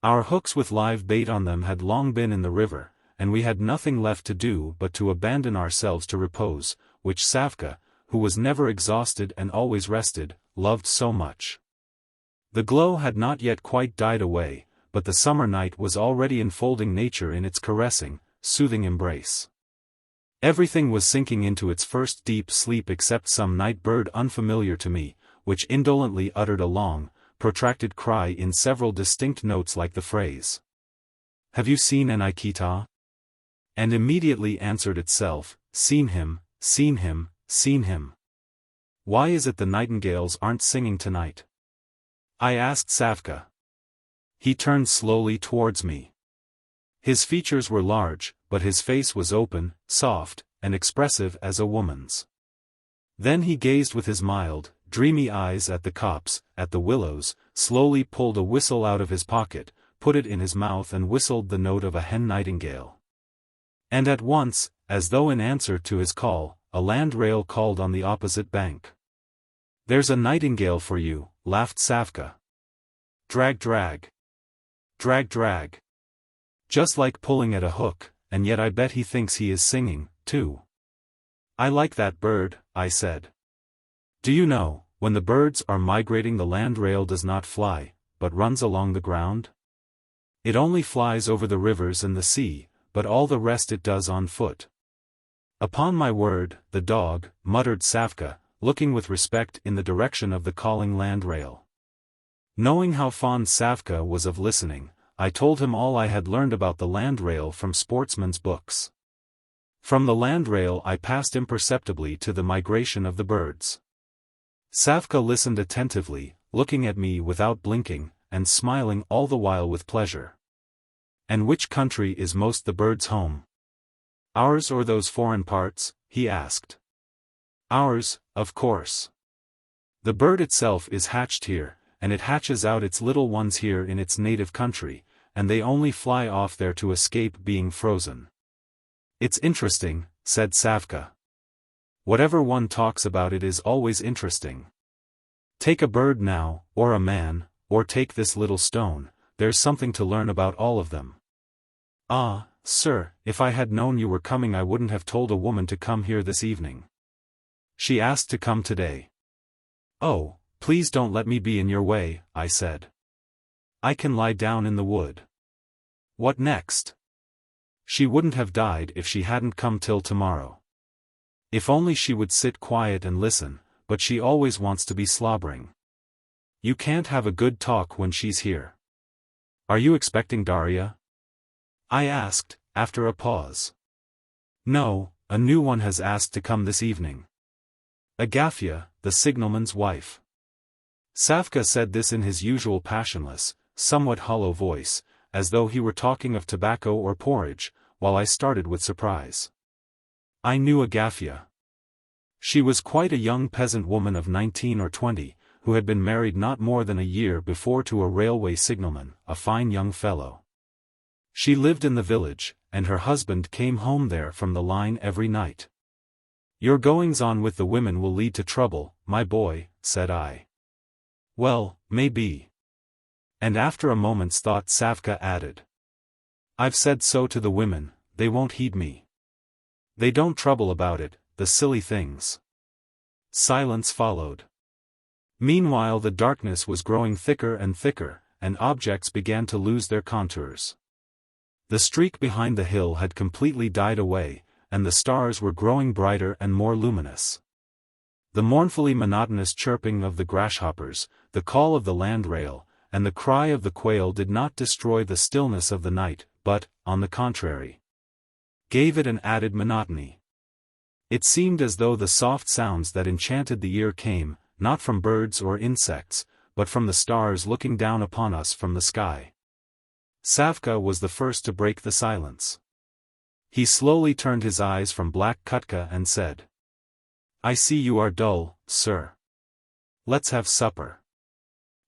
Our hooks with live bait on them had long been in the river, and we had nothing left to do but to abandon ourselves to repose, which Savka, who was never exhausted and always rested, loved so much. The glow had not yet quite died away, but the summer night was already enfolding nature in its caressing, soothing embrace. Everything was sinking into its first deep sleep except some night bird unfamiliar to me, which indolently uttered a long, protracted cry in several distinct notes like the phrase, "Have you seen Anyuta?" And immediately answered itself, "Seen him, seen him, seen him." "Why is it the nightingales aren't singing tonight?" I asked Savka. He turned slowly towards me. His features were large, but his face was open, soft, and expressive as a woman's. Then he gazed with his mild, dreamy eyes at the copse, at the willows, slowly pulled a whistle out of his pocket, put it in his mouth and whistled the note of a hen nightingale. And at once, as though in answer to his call, a landrail called on the opposite bank. "There's a nightingale for you," laughed Savka. "Drag drag. Drag drag." Just like pulling at a hook, and yet I bet he thinks he is singing, too. "I like that bird," I said. "Do you know, when the birds are migrating the landrail does not fly, but runs along the ground? It only flies over the rivers and the sea, but all the rest it does on foot." "Upon my word, the dog," muttered Savka, looking with respect in the direction of the calling landrail. Knowing how fond Savka was of listening, I told him all I had learned about the landrail from sportsmen's books. From the landrail I passed imperceptibly to the migration of the birds. Savka listened attentively, looking at me without blinking, and smiling all the while with pleasure. "And which country is most the birds' home? Ours or those foreign parts?" he asked. "Ours, of course. The bird itself is hatched here, and it hatches out its little ones here in its native country, and they only fly off there to escape being frozen." "It's interesting," said Savka. "Whatever one talks about it is always interesting. Take a bird now, or a man, or take this little stone, there's something to learn about all of them." "Ah, sir, if I had known you were coming I wouldn't have told a woman to come here this evening. She asked to come today." "Oh, please don't let me be in your way," I said. "I can lie down in the wood." "What next?" "She wouldn't have died if she hadn't come till tomorrow. If only she would sit quiet and listen, but she always wants to be slobbering. You can't have a good talk when she's here." "Are you expecting Daria?" I asked, after a pause. "No, a new one has asked to come this evening. Agafya, the signalman's wife." Savka said this in his usual passionless, somewhat hollow voice, as though he were talking of tobacco or porridge, while I started with surprise. I knew Agafya. She was quite a young peasant woman of 19 or 20, who had been married not more than a year before to a railway signalman, a fine young fellow. She lived in the village, and her husband came home there from the line every night. "Your goings-on with the women will lead to trouble, my boy," said I. "Well, maybe." And after a moment's thought Savka added, "I've said so to the women, they won't heed me. They don't trouble about it, the silly things." Silence followed. Meanwhile the darkness was growing thicker and thicker, and objects began to lose their contours. The streak behind the hill had completely died away, and the stars were growing brighter and more luminous. The mournfully monotonous chirping of the grasshoppers, the call of the landrail, and the cry of the quail did not destroy the stillness of the night, but, on the contrary, gave it an added monotony. It seemed as though the soft sounds that enchanted the ear came, not from birds or insects, but from the stars looking down upon us from the sky. Savka was the first to break the silence. He slowly turned his eyes from Black Kutka and said, "I see you are dull, sir. Let's have supper."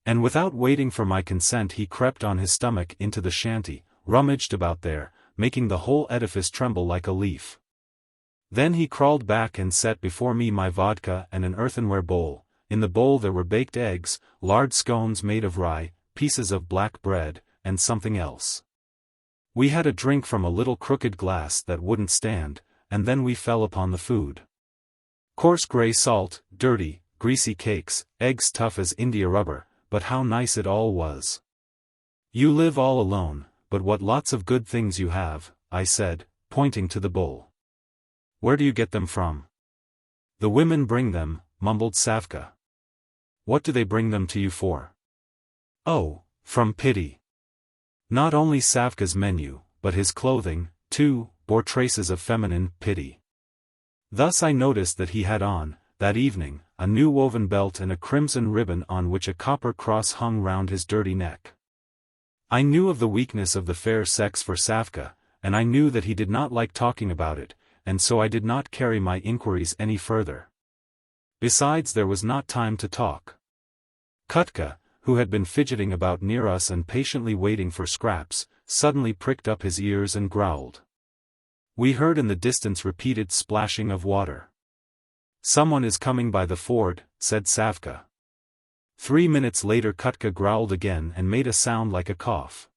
And without waiting for my consent he crept on his stomach into the shanty, rummaged about there, making the whole edifice tremble like a leaf. Then he crawled back and set before me my vodka and an earthenware bowl. In the bowl there were baked eggs, large scones made of rye, pieces of black bread, and something else. We had a drink from a little crooked glass that wouldn't stand, and then we fell upon the food. Coarse grey salt, dirty, greasy cakes, eggs tough as India rubber, but how nice it all was. "You live all alone, but what lots of good things you have," I said, pointing to the bowl. Where do you get them from? The women bring them, mumbled Savka. What do they bring them to you for? Oh, from pity. Not only Savka's menu, but his clothing, too, bore traces of feminine pity. Thus I noticed that he had on, that evening, a new woven belt and a crimson ribbon on which a copper cross hung round his dirty neck. I knew of the weakness of the fair sex for Savka, and I knew that he did not like talking about it, and so I did not carry my inquiries any further. Besides, there was not time to talk. Kutka, who had been fidgeting about near us and patiently waiting for scraps, suddenly pricked up his ears and growled. We heard in the distance repeated splashing of water. Someone is coming by the ford, said Savka. 3 minutes later Kutka growled again and made a sound like a cough.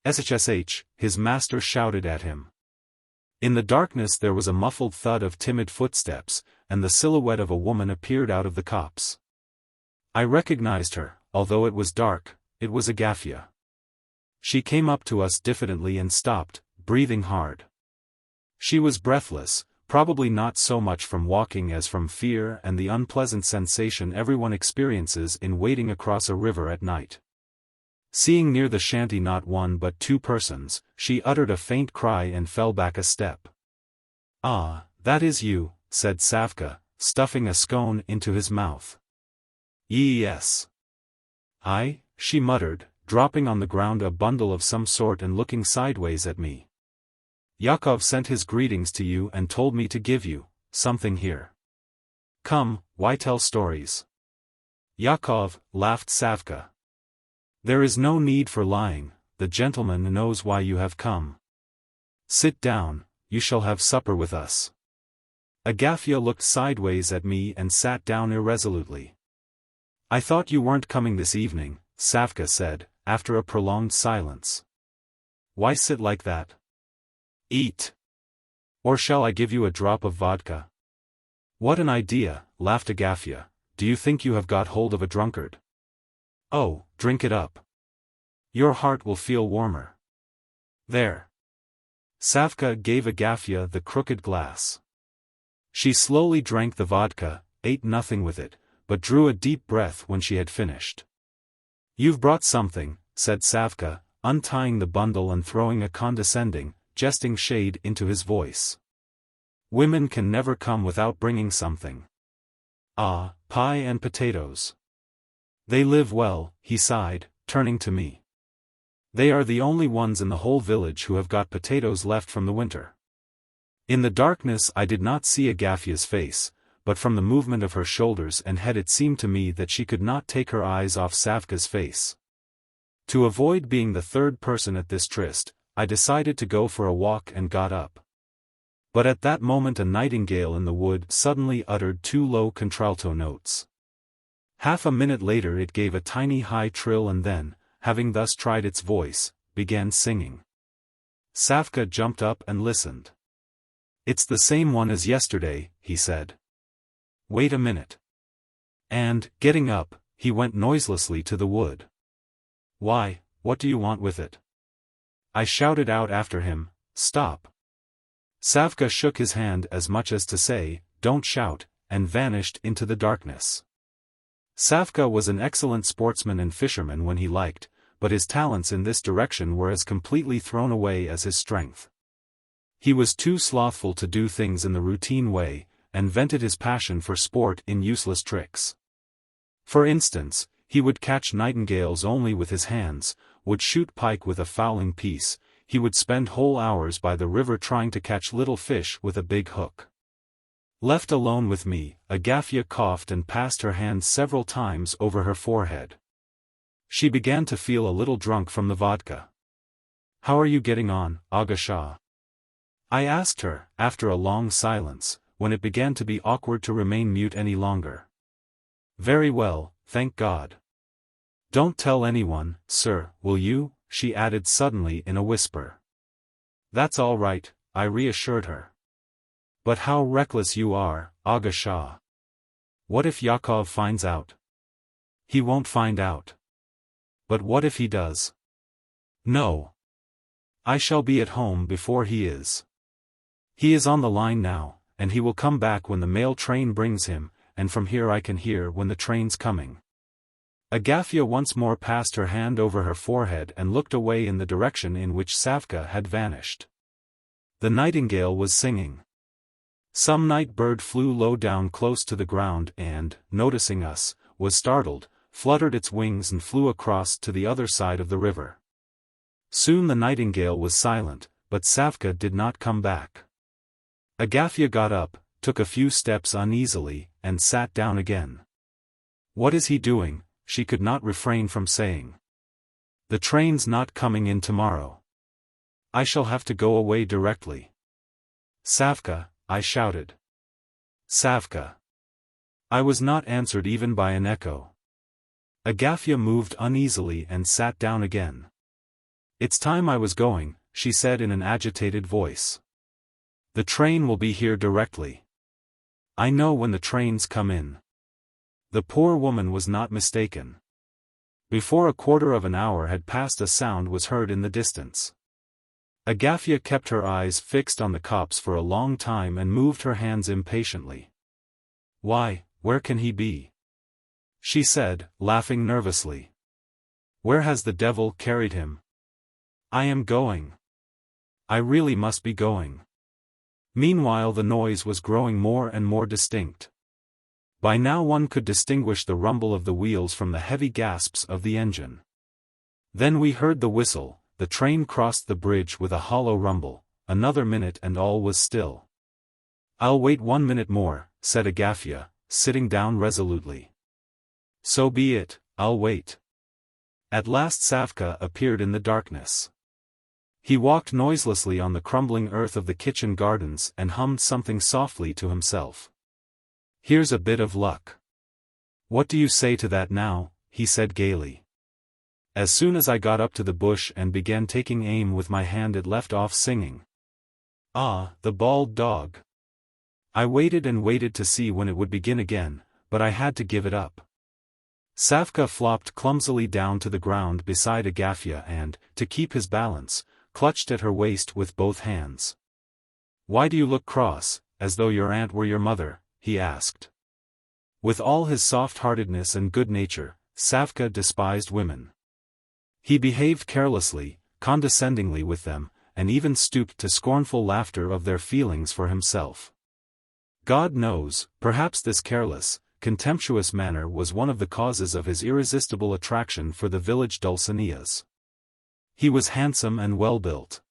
SHSH, his master shouted at him. In the darkness there was a muffled thud of timid footsteps, and the silhouette of a woman appeared out of the copse. I recognized her, although it was dark. It was Agafya. She came up to us diffidently and stopped, breathing hard. She was breathless, probably not so much from walking as from fear and the unpleasant sensation everyone experiences in wading across a river at night. Seeing near the shanty not one but 2 persons, she uttered a faint cry and fell back a step. Ah, that is you, said Savka, stuffing a scone into his mouth. Yes. She muttered, dropping on the ground a bundle of some sort and looking sideways at me. Yakov sent his greetings to you and told me to give you something here. Come, why tell stories? Yakov, laughed Savka. There is no need for lying, the gentleman knows why you have come. Sit down, you shall have supper with us. Agafya looked sideways at me and sat down irresolutely. I thought you weren't coming this evening, Savka said, after a prolonged silence. Why sit like that? Eat. Or shall I give you a drop of vodka? What an idea, laughed Agafya. Do you think you have got hold of a drunkard? Oh, drink it up. Your heart will feel warmer. There. Savka gave Agafya the crooked glass. She slowly drank the vodka, ate nothing with it, but drew a deep breath when she had finished. You've brought something, said Savka, untying the bundle and throwing a condescending, jesting shade into his voice. Women can never come without bringing something. Ah, pie and potatoes. They live well, he sighed, turning to me. They are the only ones in the whole village who have got potatoes left from the winter. In the darkness I did not see Agafya's face, but from the movement of her shoulders and head it seemed to me that she could not take her eyes off Savka's face. To avoid being the third person at this tryst, I decided to go for a walk and got up. But at that moment a nightingale in the wood suddenly uttered 2 low contralto notes. Half a minute later it gave a tiny high trill and then, having thus tried its voice, began singing. Savka jumped up and listened. It's the same one as yesterday, he said. Wait a minute. And, getting up, he went noiselessly to the wood. Why, what do you want with it? I shouted out after him, stop. Savka shook his hand as much as to say, don't shout, and vanished into the darkness. Savka was an excellent sportsman and fisherman when he liked, but his talents in this direction were as completely thrown away as his strength. He was too slothful to do things in the routine way, and vented his passion for sport in useless tricks. For instance, he would catch nightingales only with his hands, would shoot pike with a fowling piece, he would spend whole hours by the river trying to catch little fish with a big hook. Left alone with me, Agafya coughed and passed her hand several times over her forehead. She began to feel a little drunk from the vodka. How are you getting on, Agafya? I asked her, after a long silence, when it began to be awkward to remain mute any longer. Very well, thank God. Don't tell anyone, sir, will you? She added suddenly in a whisper. That's all right, I reassured her. But how reckless you are, Agafya. What if Yakov finds out? He won't find out. But what if he does? No. I shall be at home before he is. He is on the line now. and he will come back when the mail train brings him, and from here I can hear when the train's coming." Agafya once more passed her hand over her forehead and looked away in the direction in which Savka had vanished. The nightingale was singing. Some night bird flew low down close to the ground and, noticing us, was startled, fluttered its wings and flew across to the other side of the river. Soon the nightingale was silent, but Savka did not come back. Agafya got up, took a few steps uneasily, and sat down again. "What is he doing?" she could not refrain from saying. "The train's not coming in tomorrow. I shall have to go away directly." "Savka," I shouted. "Savka." I was not answered even by an echo. Agafya moved uneasily and sat down again. "It's time I was going," she said in an agitated voice. "The train will be here directly. I know when the trains come in." The poor woman was not mistaken. Before a quarter of an hour had passed a sound was heard in the distance. Agafya kept her eyes fixed on the copse for a long time and moved her hands impatiently. "Why, where can he be?" she said, laughing nervously. "Where has the devil carried him? I am going. I really must be going." Meanwhile the noise was growing more and more distinct. By now one could distinguish the rumble of the wheels from the heavy gasps of the engine. Then we heard the whistle, the train crossed the bridge with a hollow rumble, another minute and all was still. "I'll wait 1 minute more," said Agafya, sitting down resolutely. "So be it, I'll wait." At last Savka appeared in the darkness. He walked noiselessly on the crumbling earth of the kitchen gardens and hummed something softly to himself. "Here's a bit of luck. What do you say to that now?" he said gaily. As soon as I got up to the bush and began taking aim with my hand it left off singing. Ah, the bald dog. I waited and waited to see when it would begin again, but I had to give it up. Savka flopped clumsily down to the ground beside Agafya and, to keep his balance, clutched at her waist with both hands. "Why do you look cross, as though your aunt were your mother?" he asked. With all his soft-heartedness and good nature, Savka despised women. He behaved carelessly, condescendingly with them, and even stooped to scornful laughter of their feelings for himself. God knows, perhaps this careless, contemptuous manner was one of the causes of his irresistible attraction for the village Dulcineas. He was handsome and well-built.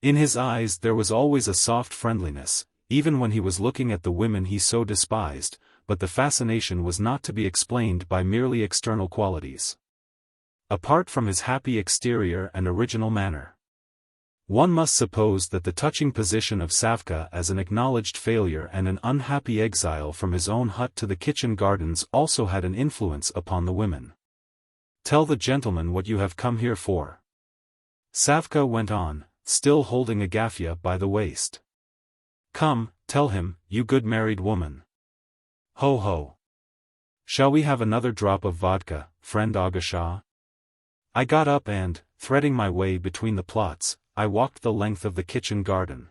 In his eyes there was always a soft friendliness, even when he was looking at the women he so despised, but the fascination was not to be explained by merely external qualities. Apart from his happy exterior and original manner. One must suppose that the touching position of Savka as an acknowledged failure and an unhappy exile from his own hut to the kitchen gardens also had an influence upon the women. "Tell the gentleman what you have come here for," Savka went on, still holding Agafya by the waist. "Come, tell him, you good married woman. Ho ho. Shall we have another drop of vodka, friend Agashah?" I got up and, threading my way between the plots, I walked the length of the kitchen garden.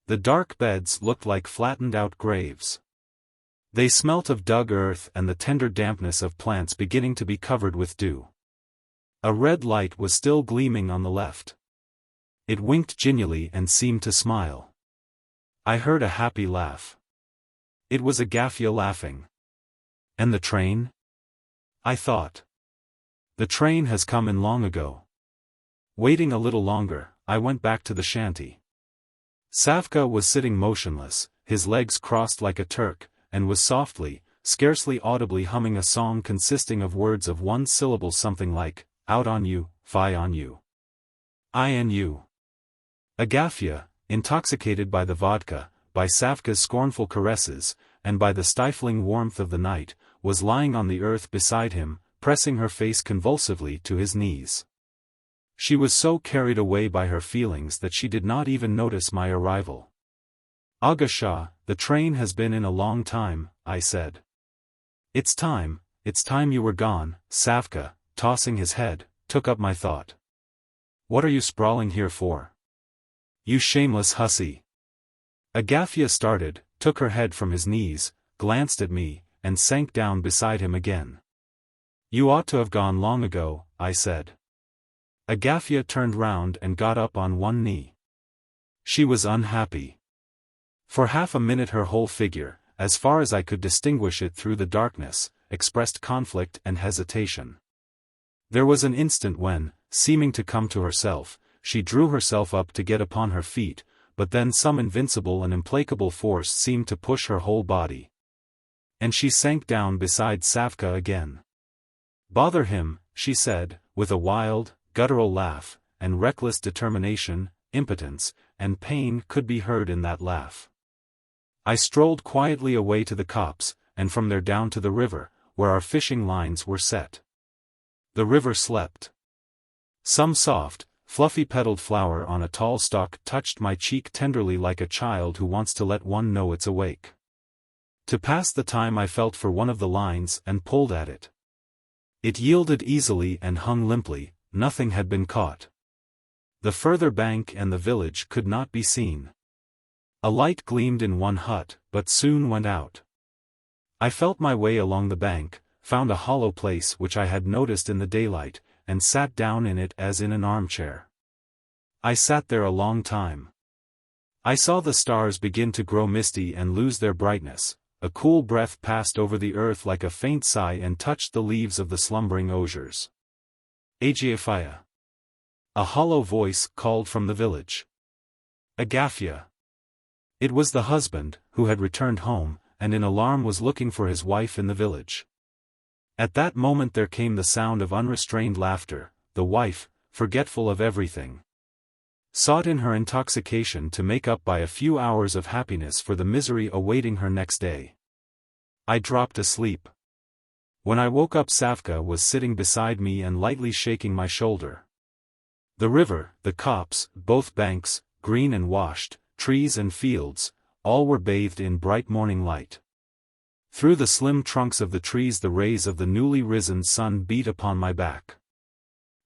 The dark beds looked like flattened-out graves. They smelt of dug earth and the tender dampness of plants beginning to be covered with dew. A red light was still gleaming on the left. It winked genially and seemed to smile. I heard a happy laugh. It was Agafya laughing. "And the train?" I thought. "The train has come in long ago." Waiting a little longer, I went back to the shanty. Savka was sitting motionless, his legs crossed like a Turk, and was softly, scarcely audibly humming a song consisting of words of one syllable something like, "Out on you, fie on you. I and you." Agafya, intoxicated by the vodka, by Savka's scornful caresses, and by the stifling warmth of the night, was lying on the earth beside him, pressing her face convulsively to his knees. She was so carried away by her feelings that she did not even notice my arrival. "Agashah, the train has been in a long time," I said. It's time you were gone." Savka, tossing his head, took up my thought. "What are you sprawling here for? You shameless hussy." Agafya started, took her head from his knees, glanced at me, and sank down beside him again. "You ought to have gone long ago," I said. Agafya turned round and got up on one knee. She was unhappy. For half a minute her whole figure, as far as I could distinguish it through the darkness, expressed conflict and hesitation. There was an instant when, seeming to come to herself, she drew herself up to get upon her feet, but then some invincible and implacable force seemed to push her whole body. And she sank down beside Savka again. "Bother him," she said, with a wild, guttural laugh, and reckless determination, impotence, and pain could be heard in that laugh. I strolled quietly away to the copse, and from there down to the river, where our fishing lines were set. The river slept. Some soft, fluffy-petaled flower on a tall stalk touched my cheek tenderly like a child who wants to let one know it's awake. To pass the time I felt for one of the lines and pulled at it. It yielded easily and hung limply, nothing had been caught. The further bank and the village could not be seen. A light gleamed in one hut, but soon went out. I felt my way along the bank, found a hollow place which I had noticed in the daylight, and sat down in it as in an armchair. I sat there a long time. I saw the stars begin to grow misty and lose their brightness. A cool breath passed over the earth like a faint sigh and touched the leaves of the slumbering osiers. "Agafya." A hollow voice called from the village. "Agafya." It was the husband, who had returned home, and in alarm was looking for his wife in the village. At that moment there came the sound of unrestrained laughter. The wife, forgetful of everything, sought in her intoxication to make up by a few hours of happiness for the misery awaiting her next day. I dropped asleep. When I woke up Savka was sitting beside me and lightly shaking my shoulder. The river, the copse, both banks, green and washed, trees and fields, all were bathed in bright morning light. Through the slim trunks of the trees the rays of the newly risen sun beat upon my back.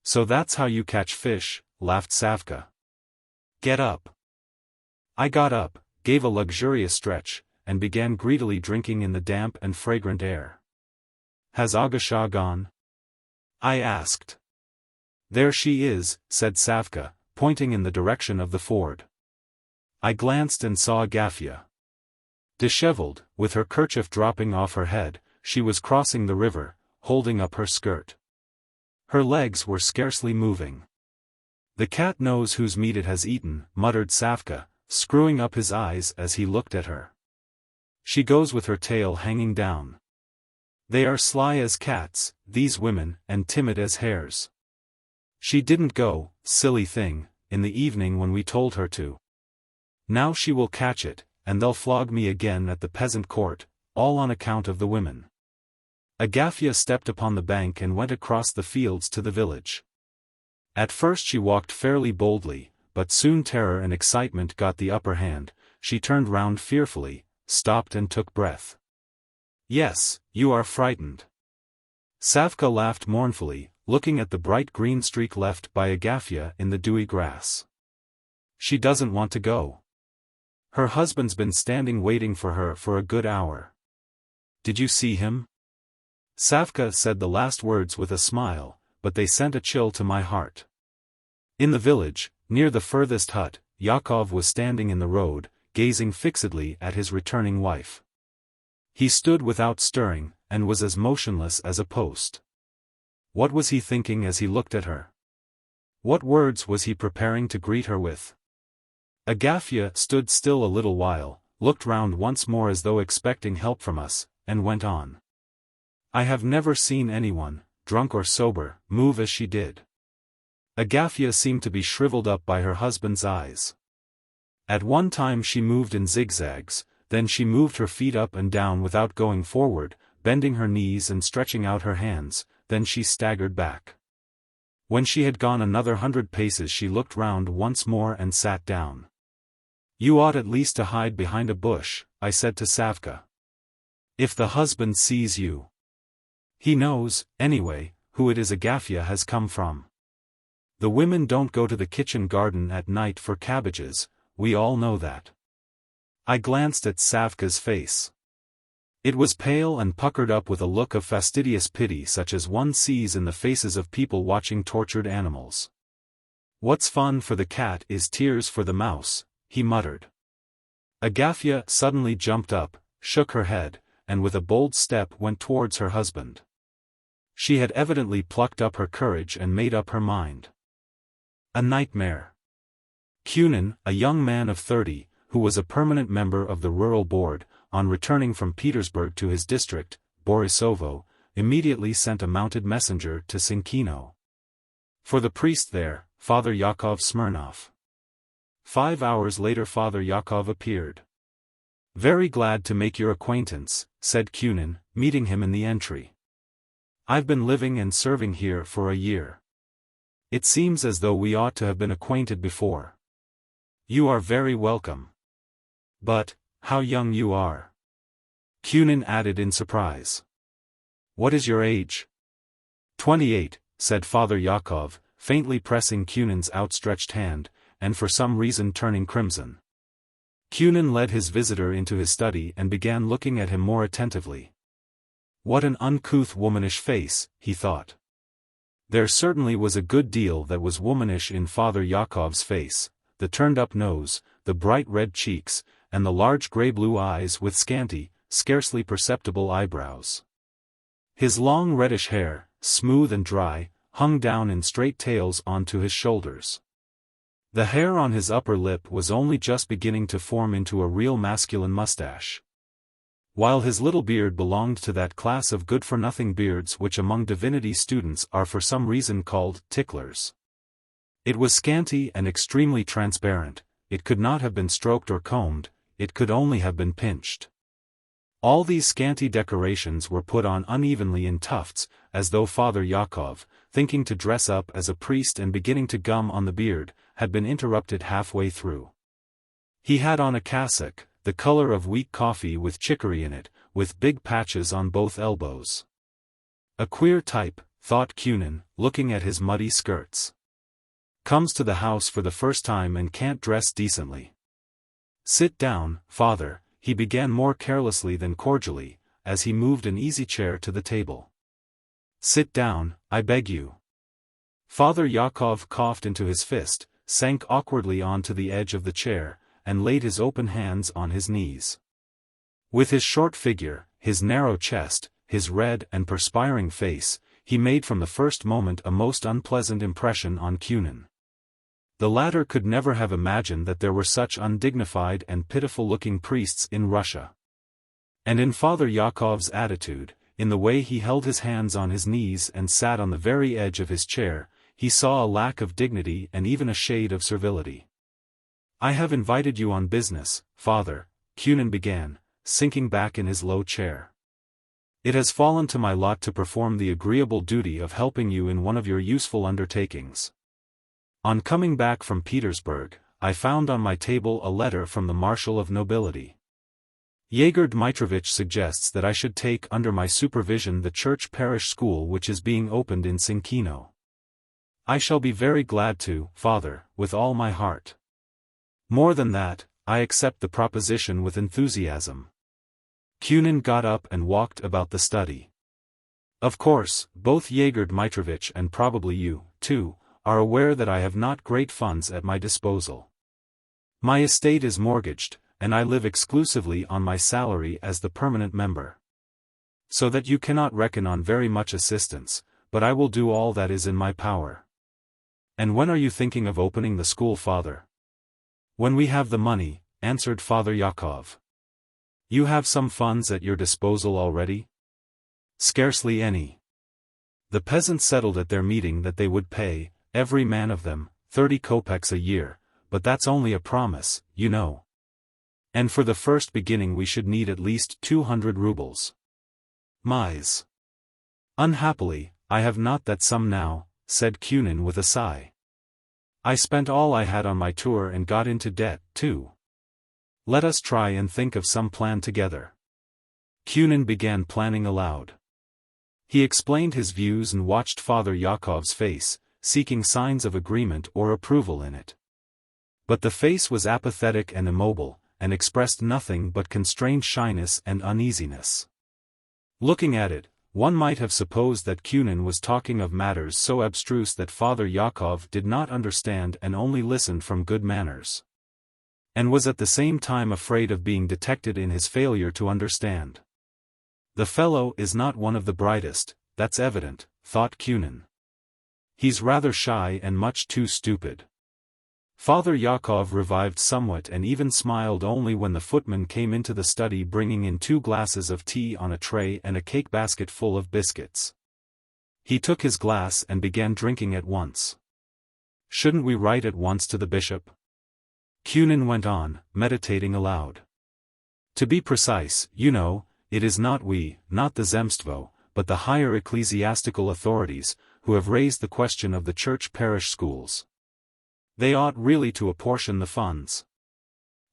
"So that's how you catch fish," laughed Savka. "Get up." I got up, gave a luxurious stretch, and began greedily drinking in the damp and fragrant air. "Has Agafya gone?" I asked. "There she is," said Savka, pointing in the direction of the ford. I glanced and saw Agafya. Disheveled, with her kerchief dropping off her head, she was crossing the river, holding up her skirt. Her legs were scarcely moving. "The cat knows whose meat it has eaten," muttered Savka, screwing up his eyes as he looked at her. "She goes with her tail hanging down. They are sly as cats, these women, and timid as hares. She didn't go, silly thing, in the evening when we told her to. Now she will catch it, and they'll flog me again at the peasant court, all on account of the women." Agafya stepped upon the bank and went across the fields to the village. At first she walked fairly boldly, but soon terror and excitement got the upper hand. She turned round fearfully, stopped and took breath. "Yes, you are frightened." Savka laughed mournfully, looking at the bright green streak left by Agafya in the dewy grass. "She doesn't want to go. Her husband's been standing waiting for her for a good hour. Did you see him?" Savka said the last words with a smile, but they sent a chill to my heart. In the village, near the furthest hut, Yakov was standing in the road, gazing fixedly at his returning wife. He stood without stirring, and was as motionless as a post. What was he thinking as he looked at her? What words was he preparing to greet her with? Agafya stood still a little while, looked round once more as though expecting help from us, and went on. I have never seen anyone, drunk or sober, move as she did. Agafya seemed to be shriveled up by her husband's eyes. At one time she moved in zigzags, then she moved her feet up and down without going forward, bending her knees and stretching out her hands, then she staggered back. When she had gone another 100 paces she looked round once more and sat down. "You ought at least to hide behind a bush," I said to Savka. "If the husband sees you. He knows, anyway, who it is Agafya has come from. The women don't go to the kitchen garden at night for cabbages, we all know that." I glanced at Savka's face. It was pale and puckered up with a look of fastidious pity such as one sees in the faces of people watching tortured animals. "What's fun for the cat is tears for the mouse," he muttered. Agafya suddenly jumped up, shook her head, and with a bold step went towards her husband. She had evidently plucked up her courage and made up her mind. A nightmare. Kunin, a young man of 30, who was a permanent member of the rural board, on returning from Petersburg to his district, Borisovo, immediately sent a mounted messenger to Sinkino. For the priest there, Father Yakov Smirnov. 5 hours later Father Yakov appeared. "Very glad to make your acquaintance," said Kunin, meeting him in the entry. "I've been living and serving here for a year. It seems as though we ought to have been acquainted before. You are very welcome. But, how young you are," Kunin added in surprise. "What is your age?" 28, said Father Yakov, faintly pressing Kunin's outstretched hand, and for some reason turning crimson. Kunin led his visitor into his study and began looking at him more attentively. What an uncouth womanish face, he thought. There certainly was a good deal that was womanish in Father Yakov's face, the turned-up nose, the bright red cheeks, and the large grey-blue eyes with scanty, scarcely perceptible eyebrows. His long reddish hair, smooth and dry, hung down in straight tails onto his shoulders. The hair on his upper lip was only just beginning to form into a real masculine mustache. While his little beard belonged to that class of good-for-nothing beards which among divinity students are for some reason called ticklers. It was scanty and extremely transparent, it could not have been stroked or combed, it could only have been pinched. All these scanty decorations were put on unevenly in tufts, as though Father Yakov, thinking to dress up as a priest and beginning to gum on the beard, had been interrupted halfway through. He had on a cassock, the color of weak coffee with chicory in it, with big patches on both elbows. A queer type, thought Kunin, looking at his muddy skirts. Comes to the house for the first time and can't dress decently. "Sit down, Father," he began more carelessly than cordially, as he moved an easy chair to the table. "Sit down, I beg you." Father Yakov coughed into his fist, sank awkwardly onto the edge of the chair, and laid his open hands on his knees. With his short figure, his narrow chest, his red and perspiring face, he made from the first moment a most unpleasant impression on Kunin. The latter could never have imagined that there were such undignified and pitiful-looking priests in Russia. And in Father Yakov's attitude, in the way he held his hands on his knees and sat on the very edge of his chair, he saw a lack of dignity and even a shade of servility. "I have invited you on business, Father," Kunin began, sinking back in his low chair. "It has fallen to my lot to perform the agreeable duty of helping you in one of your useful undertakings. On coming back from Petersburg, I found on my table a letter from the Marshal of Nobility. Yegor Dmitrovich suggests that I should take under my supervision the church parish school which is being opened in Sinkino. I shall be very glad to, Father, with all my heart. More than that, I accept the proposition with enthusiasm." Kunin got up and walked about the study. "Of course, both Yegor Dmitrovich and probably you, too, are aware that I have not great funds at my disposal. My estate is mortgaged, and I live exclusively on my salary as the permanent member. So that you cannot reckon on very much assistance, but I will do all that is in my power." "And when are you thinking of opening the school, Father?" "When we have the money," answered Father Yakov. "You have some funds at your disposal already?" "Scarcely any. The peasants settled at their meeting that they would pay, every man of them, 30 kopecks a year, but that's only a promise, you know. And for the first beginning we should need at least 200 rubles. Mise. Unhappily, I have not that sum now," said Kunin with a sigh. "I spent all I had on my tour and got into debt, too. Let us try and think of some plan together." Kunin began planning aloud. He explained his views and watched Father Yakov's face, seeking signs of agreement or approval in it. But the face was apathetic and immobile, and expressed nothing but constrained shyness and uneasiness. Looking at it, one might have supposed that Kunin was talking of matters so abstruse that Father Yakov did not understand and only listened from good manners. And was at the same time afraid of being detected in his failure to understand. The fellow is not one of the brightest, that's evident, thought Kunin. He's rather shy and much too stupid. Father Yakov revived somewhat and even smiled only when the footman came into the study bringing in 2 glasses of tea on a tray and a cake basket full of biscuits. He took his glass and began drinking at once. "Shouldn't we write at once to the bishop?" Kunin went on, meditating aloud. "To be precise, you know, it is not we, not the Zemstvo, but the higher ecclesiastical authorities, who have raised the question of the church parish schools. They ought really to apportion the funds.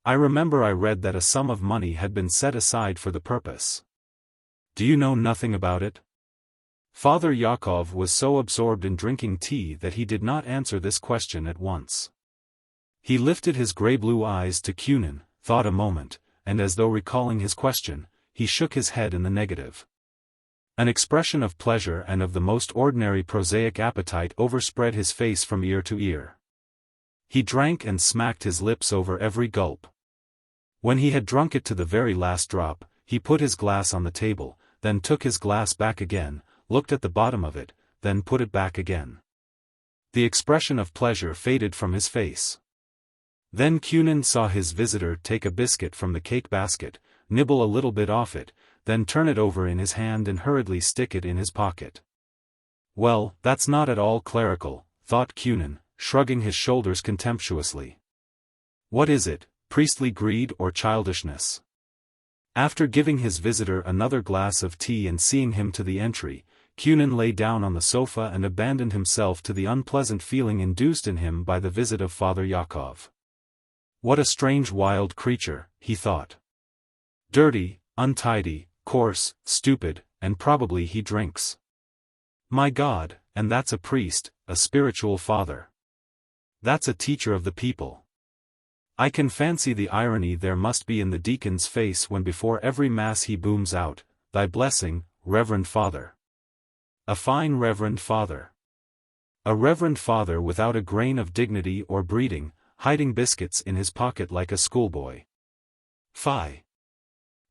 I remember I read that a sum of money had been set aside for the purpose. Do you know nothing about it?" Father Yakov was so absorbed in drinking tea that he did not answer this question at once. He lifted his grey-blue eyes to Kunin, thought a moment, and as though recalling his question, he shook his head in the negative. An expression of pleasure and of the most ordinary prosaic appetite overspread his face from ear to ear. He drank and smacked his lips over every gulp. When he had drunk it to the very last drop, he put his glass on the table, then took his glass back again, looked at the bottom of it, then put it back again. The expression of pleasure faded from his face. Then Kunin saw his visitor take a biscuit from the cake basket, nibble a little bit off it, then turn it over in his hand and hurriedly stick it in his pocket. "Well, that's not at all clerical," thought Kunin, shrugging his shoulders contemptuously. "What is it, priestly greed or childishness?" After giving his visitor another glass of tea and seeing him to the entry, Kunin lay down on the sofa and abandoned himself to the unpleasant feeling induced in him by the visit of Father Yakov. What a strange wild creature, he thought. Dirty, untidy, coarse, stupid, and probably he drinks. My God, and that's a priest, a spiritual father. That's a teacher of the people. I can fancy the irony there must be in the deacon's face when before every mass he booms out, "Thy blessing, Reverend Father." A fine Reverend Father. A Reverend Father without a grain of dignity or breeding, hiding biscuits in his pocket like a schoolboy. Fie!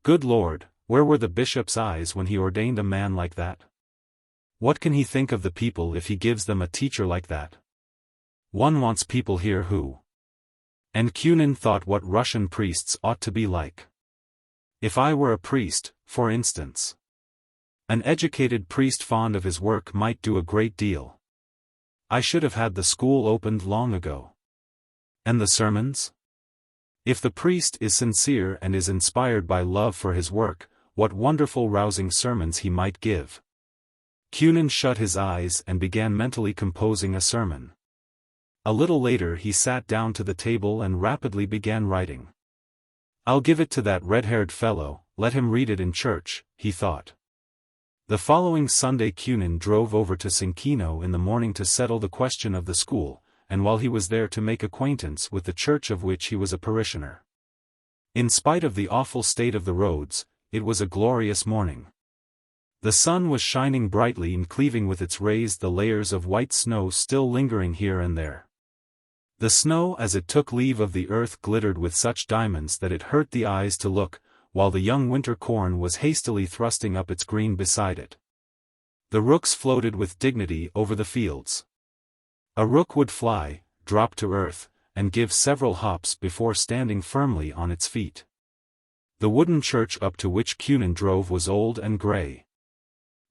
Good Lord, where were the bishop's eyes when he ordained a man like that? What can he think of the people if he gives them a teacher like that? One wants people here who. And Kunin thought what Russian priests ought to be like. If I were a priest, for instance. An educated priest fond of his work might do a great deal. I should have had the school opened long ago. And the sermons? If the priest is sincere and is inspired by love for his work, what wonderful rousing sermons he might give. Kunin shut his eyes and began mentally composing a sermon. A little later he sat down to the table and rapidly began writing. I'll give it to that red-haired fellow, let him read it in church, he thought. The following Sunday Kunin drove over to Sinkino in the morning to settle the question of the school, and while he was there to make acquaintance with the church of which he was a parishioner. In spite of the awful state of the roads, it was a glorious morning. The sun was shining brightly and cleaving with its rays the layers of white snow still lingering here and there. The snow as it took leave of the earth glittered with such diamonds that it hurt the eyes to look, while the young winter corn was hastily thrusting up its green beside it. The rooks floated with dignity over the fields. A rook would fly, drop to earth, and give several hops before standing firmly on its feet. The wooden church up to which Kunin drove was old and grey.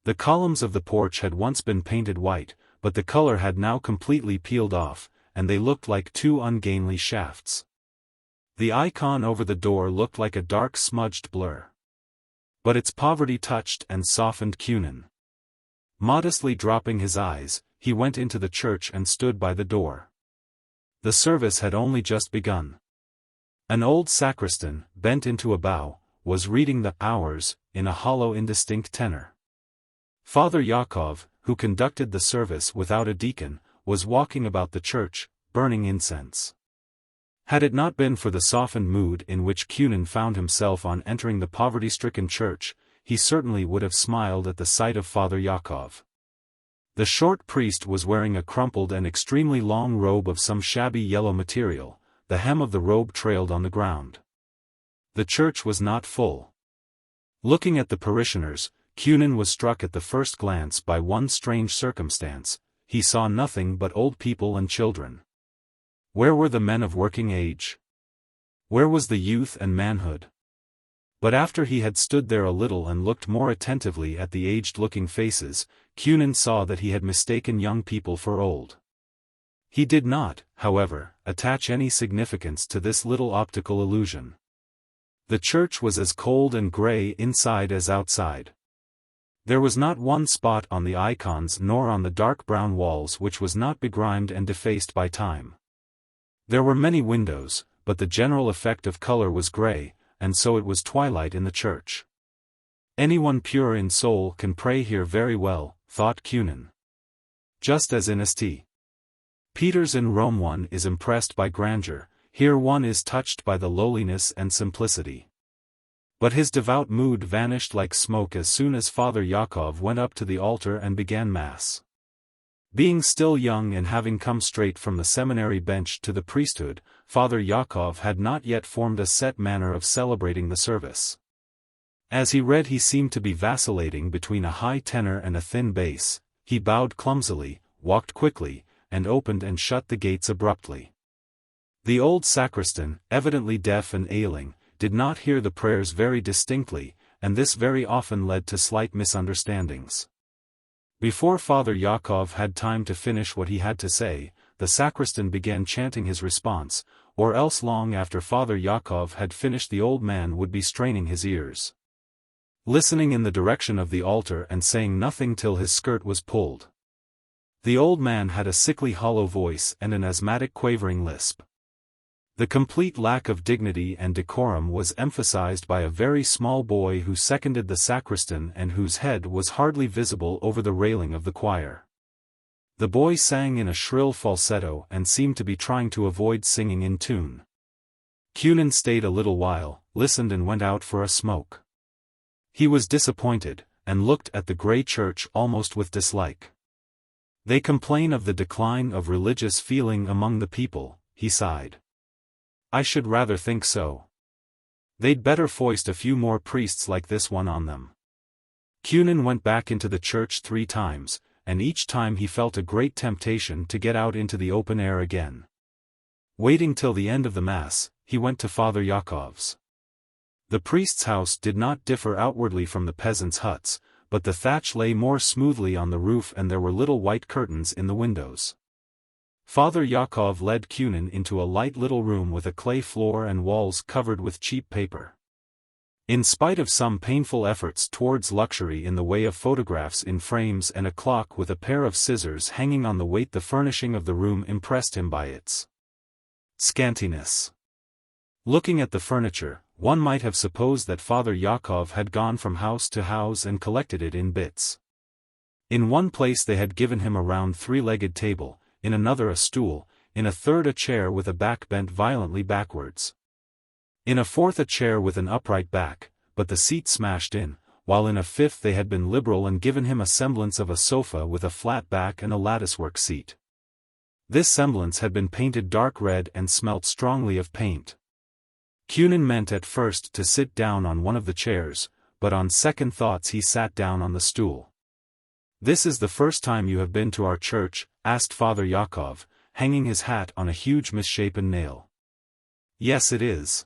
The columns of the porch had once been painted white, but the color had now completely peeled off, and they looked like two ungainly shafts. The icon over the door looked like a dark smudged blur. But its poverty touched and softened Kunin. Modestly dropping his eyes, he went into the church and stood by the door. The service had only just begun. An old sacristan, bent into a bow, was reading the Hours in a hollow indistinct tenor. Father Yakov, who conducted the service without a deacon, was walking about the church, burning incense. Had it not been for the softened mood in which Kunin found himself on entering the poverty-stricken church, he certainly would have smiled at the sight of Father Yakov. The short priest was wearing a crumpled and extremely long robe of some shabby yellow material. The hem of the robe trailed on the ground. The church was not full. Looking at the parishioners, Kunin was struck at the first glance by one strange circumstance: he saw nothing but old people and children. Where were the men of working age? Where was the youth and manhood? But after he had stood there a little and looked more attentively at the aged-looking faces, Kunin saw that he had mistaken young people for old. He did not, however, attach any significance to this little optical illusion. The church was as cold and grey inside as outside. There was not one spot on the icons nor on the dark brown walls which was not begrimed and defaced by time. There were many windows, but the general effect of color was grey, and so it was twilight in the church. Anyone pure in soul can pray here very well, thought Kunin. Just as in St. Peter's in Rome one is impressed by grandeur, here one is touched by the lowliness and simplicity. But his devout mood vanished like smoke as soon as Father Yakov went up to the altar and began Mass. Being still young and having come straight from the seminary bench to the priesthood, Father Yakov had not yet formed a set manner of celebrating the service. As he read he seemed to be vacillating between a high tenor and a thin bass. He bowed clumsily, walked quickly, and opened and shut the gates abruptly. The old sacristan, evidently deaf and ailing, did not hear the prayers very distinctly, and this very often led to slight misunderstandings. Before Father Yakov had time to finish what he had to say, the sacristan began chanting his response, or else long after Father Yakov had finished the old man would be straining his ears, listening in the direction of the altar and saying nothing till his skirt was pulled. The old man had a sickly hollow voice and an asthmatic quavering lisp. The complete lack of dignity and decorum was emphasized by a very small boy who seconded the sacristan and whose head was hardly visible over the railing of the choir. The boy sang in a shrill falsetto and seemed to be trying to avoid singing in tune. Kunin stayed a little while, listened and went out for a smoke. He was disappointed, and looked at the grey church almost with dislike. They complain of the decline of religious feeling among the people, he sighed. I should rather think so. They'd better foist a few more priests like this one on them. Kunin went back into the church 3 times, and each time he felt a great temptation to get out into the open air again. Waiting till the end of the Mass, he went to Father Yakov's. The priest's house did not differ outwardly from the peasants' huts, but the thatch lay more smoothly on the roof and there were little white curtains in the windows. Father Yakov led Kunin into a light little room with a clay floor and walls covered with cheap paper. In spite of some painful efforts towards luxury in the way of photographs in frames and a clock with a pair of scissors hanging on the weight, the furnishing of the room impressed him by its scantiness. Looking at the furniture, one might have supposed that Father Yakov had gone from house to house and collected it in bits. In one place they had given him a round 3-legged table, in another a stool, in a third a chair with a back bent violently backwards. In a fourth a chair with an upright back, but the seat smashed in, while in a fifth they had been liberal and given him a semblance of a sofa with a flat back and a latticework seat. This semblance had been painted dark red and smelt strongly of paint. Kunin meant at first to sit down on one of the chairs, but on second thoughts he sat down on the stool. "This is the first time you have been to our church?" asked Father Yakov, hanging his hat on a huge misshapen nail. "Yes, it is."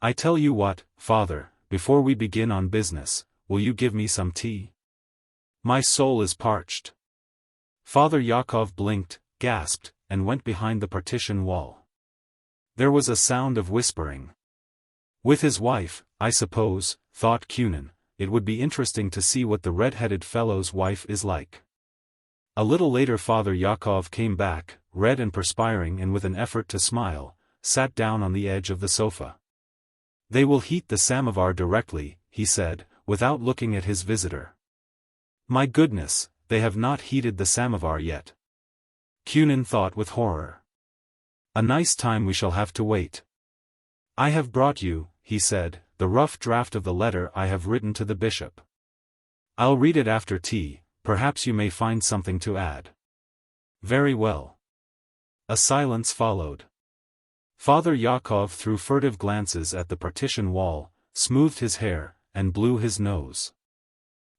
"I tell you what, Father, before we begin on business, will you give me some tea? My soul is parched." Father Yakov blinked, gasped, and went behind the partition wall. There was a sound of whispering. With his wife, I suppose, thought Kunin. It would be interesting to see what the red-headed fellow's wife is like. A little later Father Yakov came back, red and perspiring, and with an effort to smile, sat down on the edge of the sofa. "They will heat the samovar directly," he said, without looking at his visitor. "My goodness, they have not heated the samovar yet." Kunin thought with horror. A nice time we shall have to wait. I have brought you, he said, the rough draft of the letter I have written to the bishop. I'll read it after tea, perhaps you may find something to add. Very well. A silence followed. Father Yakov threw furtive glances at the partition wall, smoothed his hair, and blew his nose.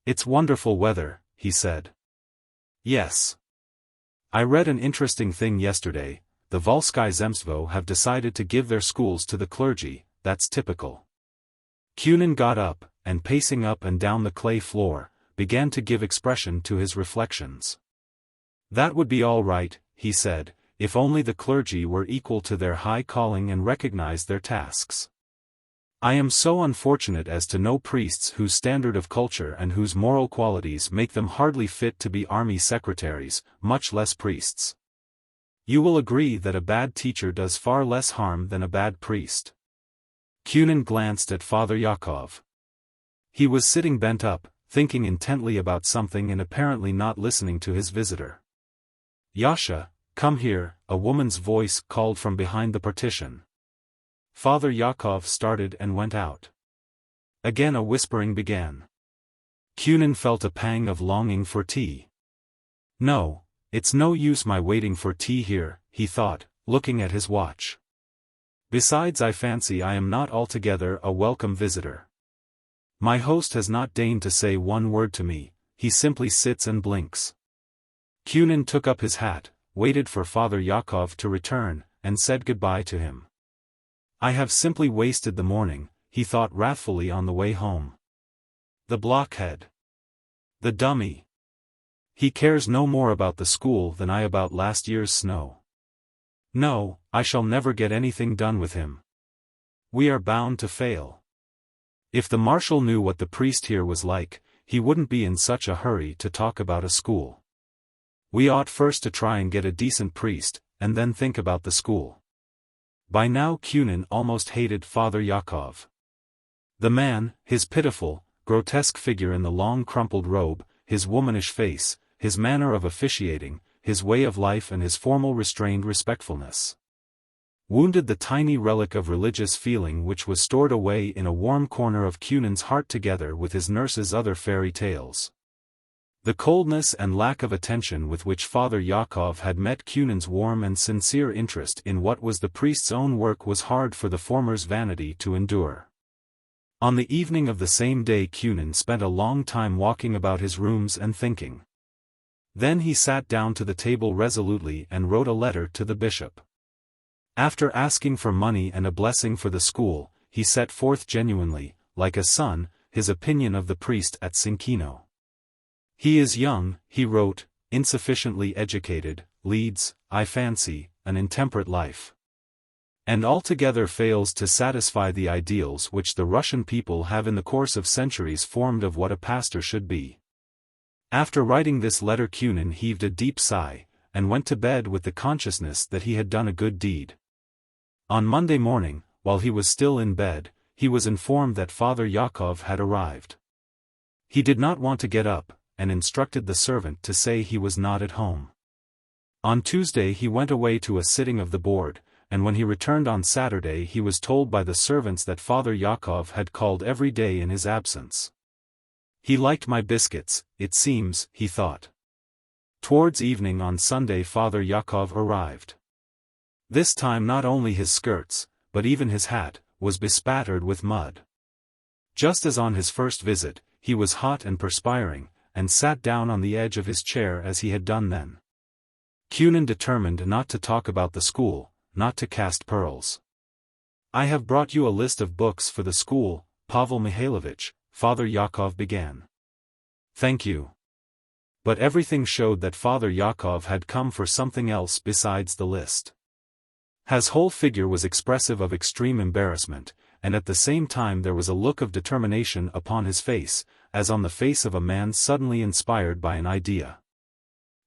It's wonderful weather, he said. Yes. I read an interesting thing yesterday. The Volsky Zemstvo have decided to give their schools to the clergy. That's typical. Kunin got up, and pacing up and down the clay floor, began to give expression to his reflections. That would be all right, he said, if only the clergy were equal to their high calling and recognized their tasks. I am so unfortunate as to know priests whose standard of culture and whose moral qualities make them hardly fit to be army secretaries, much less priests. You will agree that a bad teacher does far less harm than a bad priest. Kunin glanced at Father Yakov. He was sitting bent up, thinking intently about something and apparently not listening to his visitor. Yasha, come here, a woman's voice called from behind the partition. Father Yakov started and went out. Again a whispering began. Kunin felt a pang of longing for tea. No, it's no use my waiting for tea here, he thought, looking at his watch. Besides, I fancy I am not altogether a welcome visitor. My host has not deigned to say one word to me, he simply sits and blinks. Kunin took up his hat, waited for Father Yakov to return, and said goodbye to him. I have simply wasted the morning, he thought wrathfully on the way home. The blockhead. The dummy. He cares no more about the school than I about last year's snow. No, I shall never get anything done with him. We are bound to fail. If the Marshal knew what the priest here was like, he wouldn't be in such a hurry to talk about a school. We ought first to try and get a decent priest, and then think about the school. By now Kunin almost hated Father Yakov. The man, his pitiful, grotesque figure in the long crumpled robe, his womanish face, his manner of officiating, his way of life and his formal restrained respectfulness, wounded the tiny relic of religious feeling which was stored away in a warm corner of Kunin's heart together with his nurse's other fairy tales. The coldness and lack of attention with which Father Yakov had met Kunin's warm and sincere interest in what was the priest's own work was hard for the former's vanity to endure. On the evening of the same day Kunin spent a long time walking about his rooms and thinking. Then he sat down to the table resolutely and wrote a letter to the bishop. After asking for money and a blessing for the school, he set forth genuinely, like a son, his opinion of the priest at Sinkino. He is young, he wrote, insufficiently educated, leads, I fancy, an intemperate life, and altogether fails to satisfy the ideals which the Russian people have in the course of centuries formed of what a pastor should be. After writing this letter Kunin heaved a deep sigh, and went to bed with the consciousness that he had done a good deed. On Monday morning, while he was still in bed, he was informed that Father Yakov had arrived. He did not want to get up, and instructed the servant to say he was not at home. On Tuesday he went away to a sitting of the board, and when he returned on Saturday he was told by the servants that Father Yakov had called every day in his absence. He liked my biscuits, it seems, he thought. Towards evening on Sunday Father Yakov arrived. This time not only his skirts, but even his hat, was bespattered with mud. Just as on his first visit, he was hot and perspiring, and sat down on the edge of his chair as he had done then. Kunin determined not to talk about the school, not to cast pearls. I have brought you a list of books for the school, Pavel Mihailovich, Father Yakov began. Thank you. But everything showed that Father Yakov had come for something else besides the list. His whole figure was expressive of extreme embarrassment, and at the same time there was a look of determination upon his face, as on the face of a man suddenly inspired by an idea.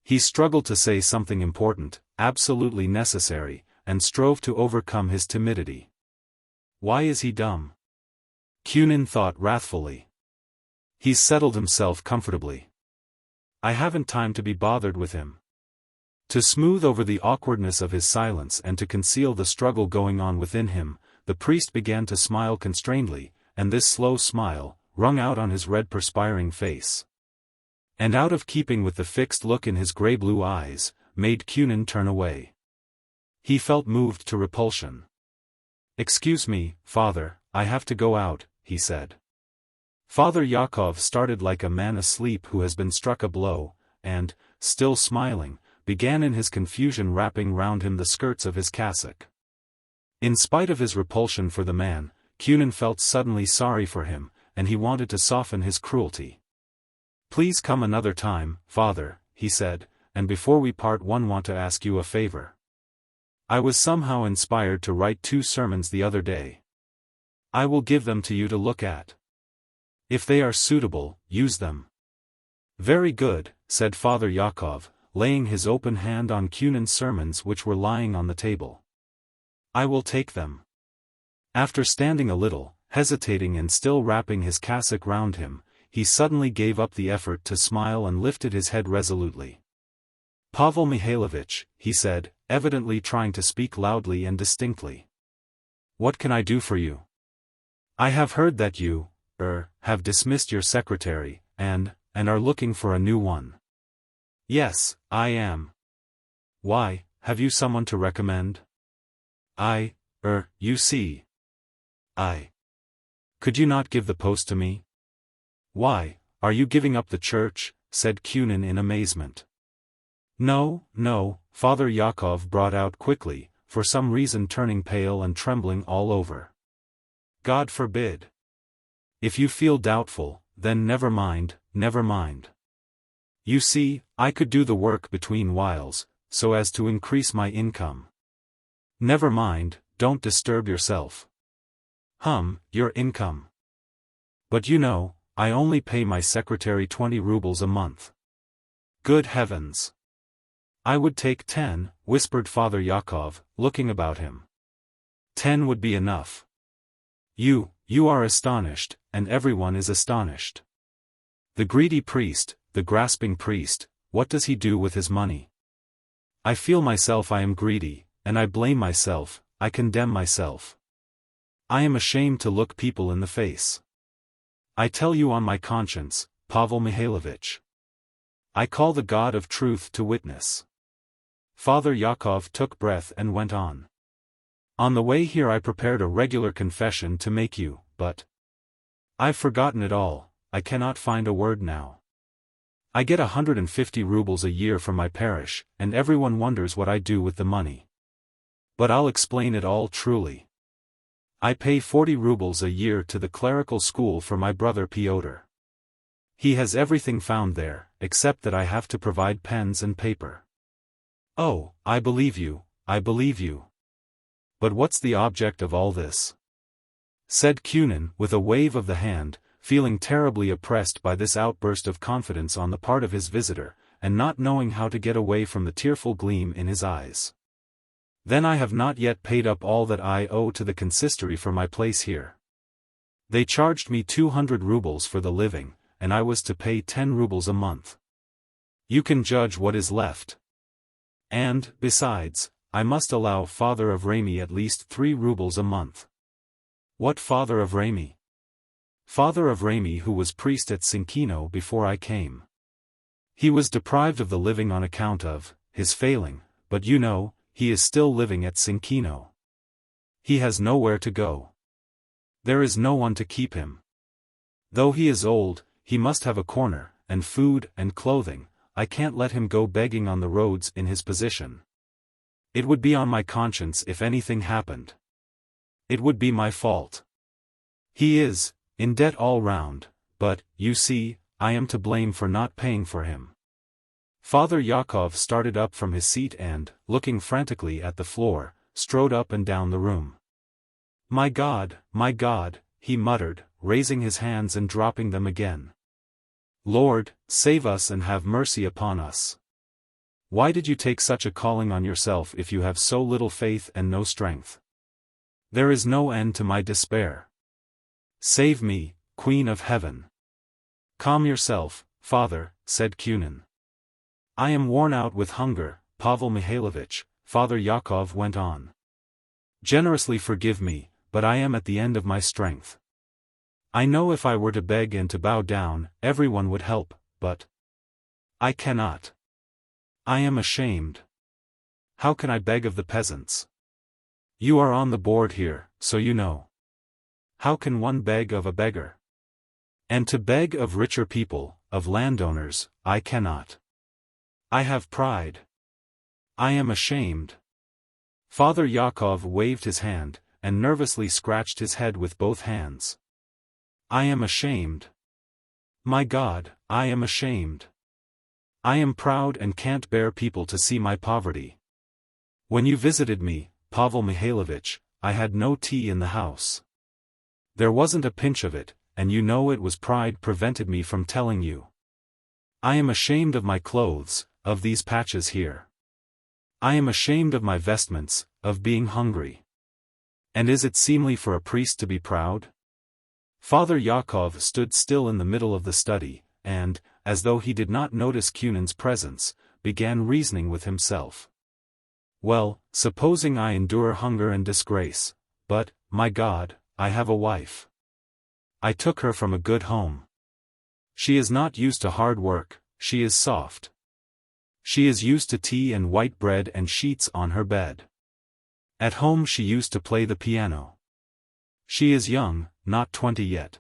He struggled to say something important, absolutely necessary, and strove to overcome his timidity. Why is he dumb? Kunin thought wrathfully. He's settled himself comfortably. I haven't time to be bothered with him. To smooth over the awkwardness of his silence and to conceal the struggle going on within him, the priest began to smile constrainedly, and this slow smile, wrung out on his red perspiring face, and out of keeping with the fixed look in his grey-blue eyes, made Kunin turn away. He felt moved to repulsion. "Excuse me, Father, I have to go out," he said. Father Yakov started like a man asleep who has been struck a blow, and, still smiling, began in his confusion wrapping round him the skirts of his cassock. In spite of his repulsion for the man, Kunin felt suddenly sorry for him, and he wanted to soften his cruelty. "Please come another time, Father," he said, "and before we part want to ask you a favor. I was somehow inspired to write 2 sermons the other day. I will give them to you to look at. If they are suitable, use them." "Very good," said Father Yakov, laying his open hand on Kunin's sermons which were lying on the table. "I will take them." After standing a little, hesitating and still wrapping his cassock round him, he suddenly gave up the effort to smile and lifted his head resolutely. "Pavel Mikhailovich," he said, evidently trying to speak loudly and distinctly. "What can I do for you? I have heard that you, have dismissed your secretary, and are looking for a new one." "Yes, I am." "Why, have you someone to recommend?" You see. Could you not give the post to me?" "Why, are you giving up the church?" said Kunin in amazement. No, Father Yakov brought out quickly, for some reason turning pale and trembling all over. "God forbid. If you feel doubtful, then never mind. You see, I could do the work between whiles, so as to increase my income." "Never mind, don't disturb yourself." Your income." "But you know, I only pay my secretary 20 rubles a month." "Good heavens! I would take 10, whispered Father Yakov, looking about him. 10 would be enough." You are astonished, and everyone is astonished. The greedy priest, the grasping priest, what does he do with his money? I feel myself I am greedy, and I blame myself, I condemn myself. I am ashamed to look people in the face. I tell you on my conscience, Pavel Mikhailovich. I call the God of truth to witness. Father Yakov took breath and went on. "On the way here I prepared a regular confession to make you, but I've forgotten it all, I cannot find a word now. I get 150 rubles a year from my parish, and everyone wonders what I do with the money. But I'll explain it all truly. I pay 40 rubles a year to the clerical school for my brother Pyotr. He has everything found there, except that I have to provide pens and paper." "Oh, I believe you. But what's the object of all this?" said Kunin with a wave of the hand, feeling terribly oppressed by this outburst of confidence on the part of his visitor, and not knowing how to get away from the tearful gleam in his eyes. "Then I have not yet paid up all that I owe to the consistory for my place here. They charged me 200 rubles for the living, and I was to pay 10 rubles a month. You can judge what is left. And, besides, I must allow Father of Remy at least 3 rubles a month." "What Father of Remy?" "Father of Remy, who was priest at Sinkino before I came. He was deprived of the living on account of his failing, but you know, he is still living at Sinkino. He has nowhere to go. There is no one to keep him. Though he is old, he must have a corner, and food and clothing. I can't let him go begging on the roads in his position. It would be on my conscience if anything happened. It would be my fault. He is in debt all round, but, you see, I am to blame for not paying for him." Father Yakov started up from his seat and, looking frantically at the floor, strode up and down the room. My God," he muttered, raising his hands and dropping them again. "Lord, save us and have mercy upon us. Why did you take such a calling on yourself if you have so little faith and no strength? There is no end to my despair. Save me, Queen of Heaven." "Calm yourself, Father," said Kunin. "I am worn out with hunger, Pavel Mikhailovich," Father Yakov went on. "Generously forgive me, but I am at the end of my strength. I know if I were to beg and to bow down, everyone would help, but I cannot. I am ashamed. How can I beg of the peasants? You are on the board here, so you know. How can one beg of a beggar? And to beg of richer people, of landowners, I cannot. I have pride. I am ashamed." Father Yakov waved his hand, and nervously scratched his head with both hands. "I am ashamed. My God, I am ashamed. I am proud and can't bear people to see my poverty. When you visited me, Pavel Mikhailovich, I had no tea in the house. There wasn't a pinch of it, and you know it was pride prevented me from telling you. I am ashamed of my clothes, of these patches here. I am ashamed of my vestments, of being hungry. And is it seemly for a priest to be proud?" Father Yakov stood still in the middle of the study, and, as though he did not notice Kunan's presence, began reasoning with himself. "Well, supposing I endure hunger and disgrace, but, my God, I have a wife. I took her from a good home. She is not used to hard work, she is soft. She is used to tea and white bread and sheets on her bed. At home she used to play the piano. She is young, not 20 yet.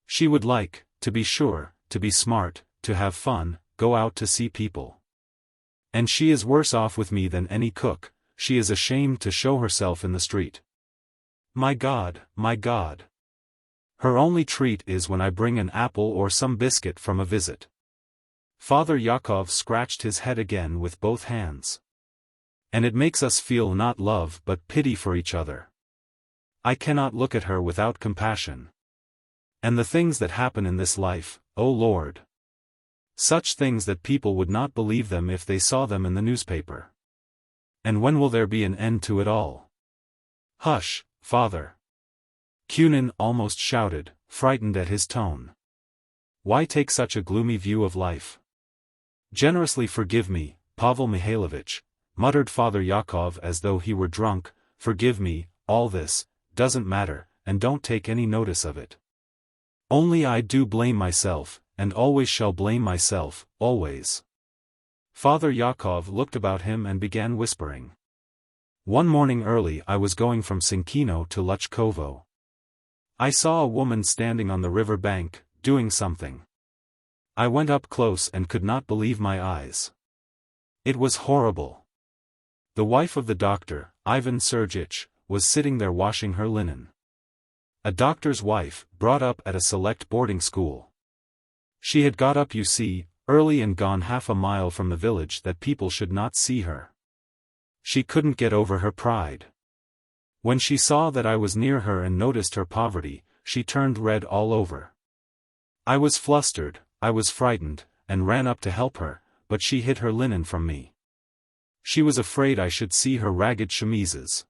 She would like, to be sure, to be smart, to have fun, go out to see people. And she is worse off with me than any cook, she is ashamed to show herself in the street. My God, my God. Her only treat is when I bring an apple or some biscuit from a visit." Father Yakov scratched his head again with both hands. "And it makes us feel not love but pity for each other. I cannot look at her without compassion. And the things that happen in this life, O Lord! Such things that people would not believe them if they saw them in the newspaper. And when will there be an end to it all?" "Hush, Father!" Kunan almost shouted, frightened at his tone. "Why take such a gloomy view of life?" "Generously forgive me, Pavel Mikhailovich," muttered Father Yakov as though he were drunk, "forgive me, all this doesn't matter, and don't take any notice of it. Only I do blame myself, and always shall blame myself, always." Father Yakov looked about him and began whispering. "One morning early I was going from Sinkino to Luchkovo. I saw a woman standing on the river bank, doing something. I went up close and could not believe my eyes. It was horrible. The wife of the doctor, Ivan Sergich, was sitting there washing her linen. A doctor's wife, brought up at a select boarding school. She had got up, you see, early and gone half a mile from the village that people should not see her. She couldn't get over her pride. When she saw that I was near her and noticed her poverty, she turned red all over. I was flustered, I was frightened, and ran up to help her, but she hid her linen from me. She was afraid I should see her ragged chemises."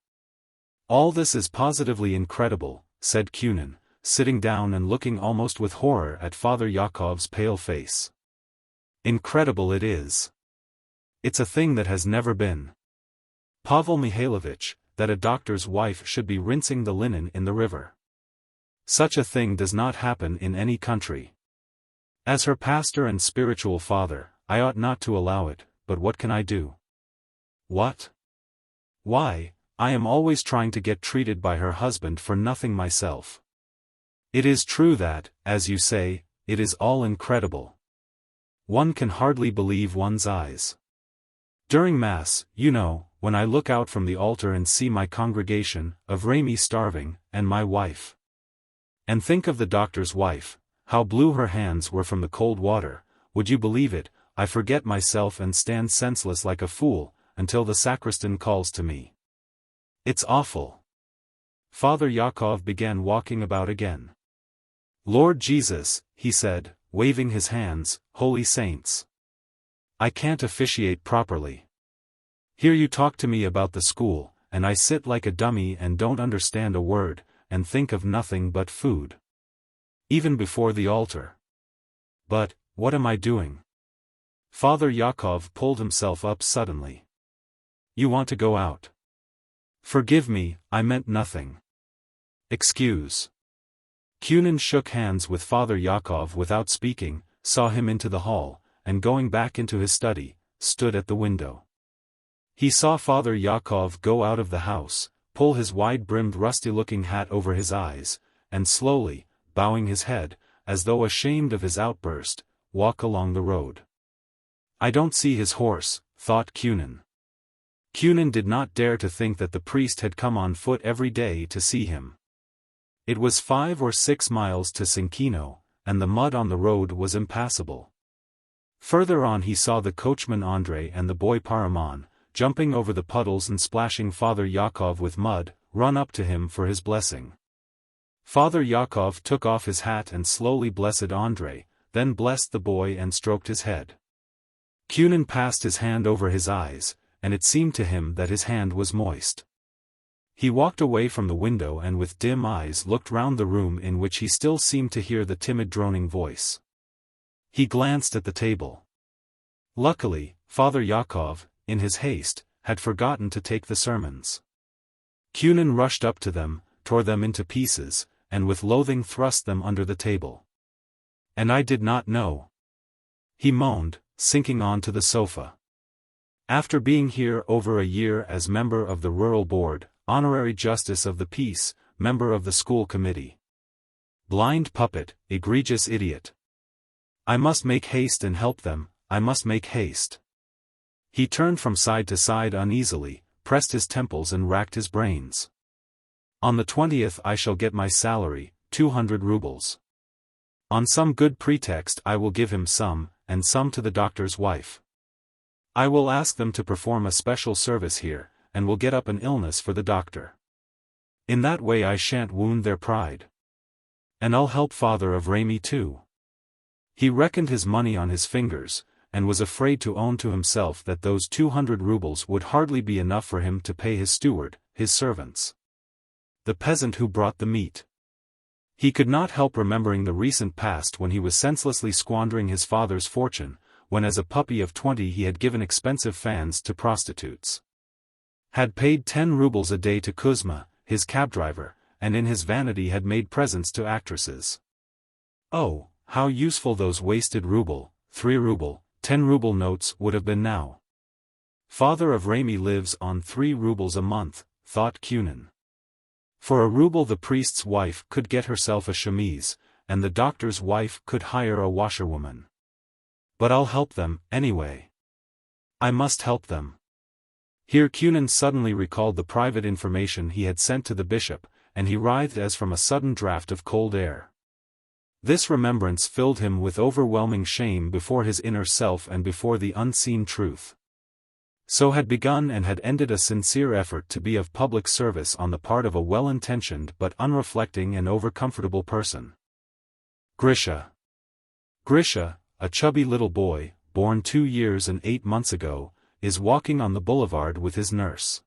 "All this is positively incredible," said Kunan, sitting down and looking almost with horror at Father Yakov's pale face. "Incredible it is. It's a thing that has never been. Pavel Mikhailovich, that a doctor's wife should be rinsing the linen in the river. Such a thing does not happen in any country. As her pastor and spiritual father, I ought not to allow it, but what can I do?" "What? Why, I am always trying to get treated by her husband for nothing myself. It is true that, as you say, it is all incredible. One can hardly believe one's eyes. During Mass, you know, when I look out from the altar and see my congregation, of Remy starving, and my wife. And think of the doctor's wife, how blue her hands were from the cold water, would you believe it, I forget myself and stand senseless like a fool, until the sacristan calls to me. It's awful." Father Yakov began walking about again. "Lord Jesus," he said, waving his hands, "holy saints. I can't officiate properly. Here you talk to me about the school, and I sit like a dummy and don't understand a word, and think of nothing but food. Even before the altar. But, what am I doing?" Father Yakov pulled himself up suddenly. You want to go out? Forgive me, I meant nothing. Excuse. Kunin shook hands with Father Yakov without speaking, saw him into the hall, and going back into his study, stood at the window. He saw Father Yakov go out of the house, pull his wide-brimmed rusty-looking hat over his eyes, and slowly, bowing his head, as though ashamed of his outburst, walk along the road. I don't see his horse, thought Kunin. Kunin did not dare to think that the priest had come on foot every day to see him. It was 5 or 6 miles to Sinkino, and the mud on the road was impassable. Further on he saw the coachman Andrei and the boy Paraman, jumping over the puddles and splashing Father Yakov with mud, run up to him for his blessing. Father Yakov took off his hat and slowly blessed Andrei, then blessed the boy and stroked his head. Kunin passed his hand over his eyes, and it seemed to him that his hand was moist. He walked away from the window and with dim eyes looked round the room in which he still seemed to hear the timid droning voice. He glanced at the table. Luckily, Father Yakov, in his haste, had forgotten to take the sermons. Kunin rushed up to them, tore them into pieces, and with loathing thrust them under the table. And I did not know. He moaned, sinking on to the sofa. After being here over a year as member of the Rural Board, Honorary Justice of the Peace, member of the School Committee. Blind puppet, egregious idiot. I must make haste and help them, I must make haste. He turned from side to side uneasily, pressed his temples and racked his brains. On the 20th I shall get my salary, 200 rubles. On some good pretext I will give him some, and some to the doctor's wife. I will ask them to perform a special service here, and will get up an illness for the doctor. In that way I shan't wound their pride. And I'll help Father of Remy too. He reckoned his money on his fingers, and was afraid to own to himself that those 200 rubles would hardly be enough for him to pay his steward, his servants. The peasant who brought the meat. He could not help remembering the recent past when he was senselessly squandering his father's fortune, when as a puppy of 20 he had given expensive fans to prostitutes. Had paid 10 rubles a day to Kuzma, his cab driver, and in his vanity had made presents to actresses. Oh, how useful those wasted ruble, 3 ruble, 10 ruble notes would have been now. Father of Remy lives on 3 rubles a month, thought Kunin. For a ruble the priest's wife could get herself a chemise, and the doctor's wife could hire a washerwoman. But I'll help them, anyway. I must help them. Here Kunin suddenly recalled the private information he had sent to the bishop, and he writhed as from a sudden draught of cold air. This remembrance filled him with overwhelming shame before his inner self and before the unseen truth. So had begun and had ended a sincere effort to be of public service on the part of a well-intentioned but unreflecting and overcomfortable person. Grisha. Grisha, a chubby little boy, born 2 years and 8 months ago, is walking on the boulevard with his nurse.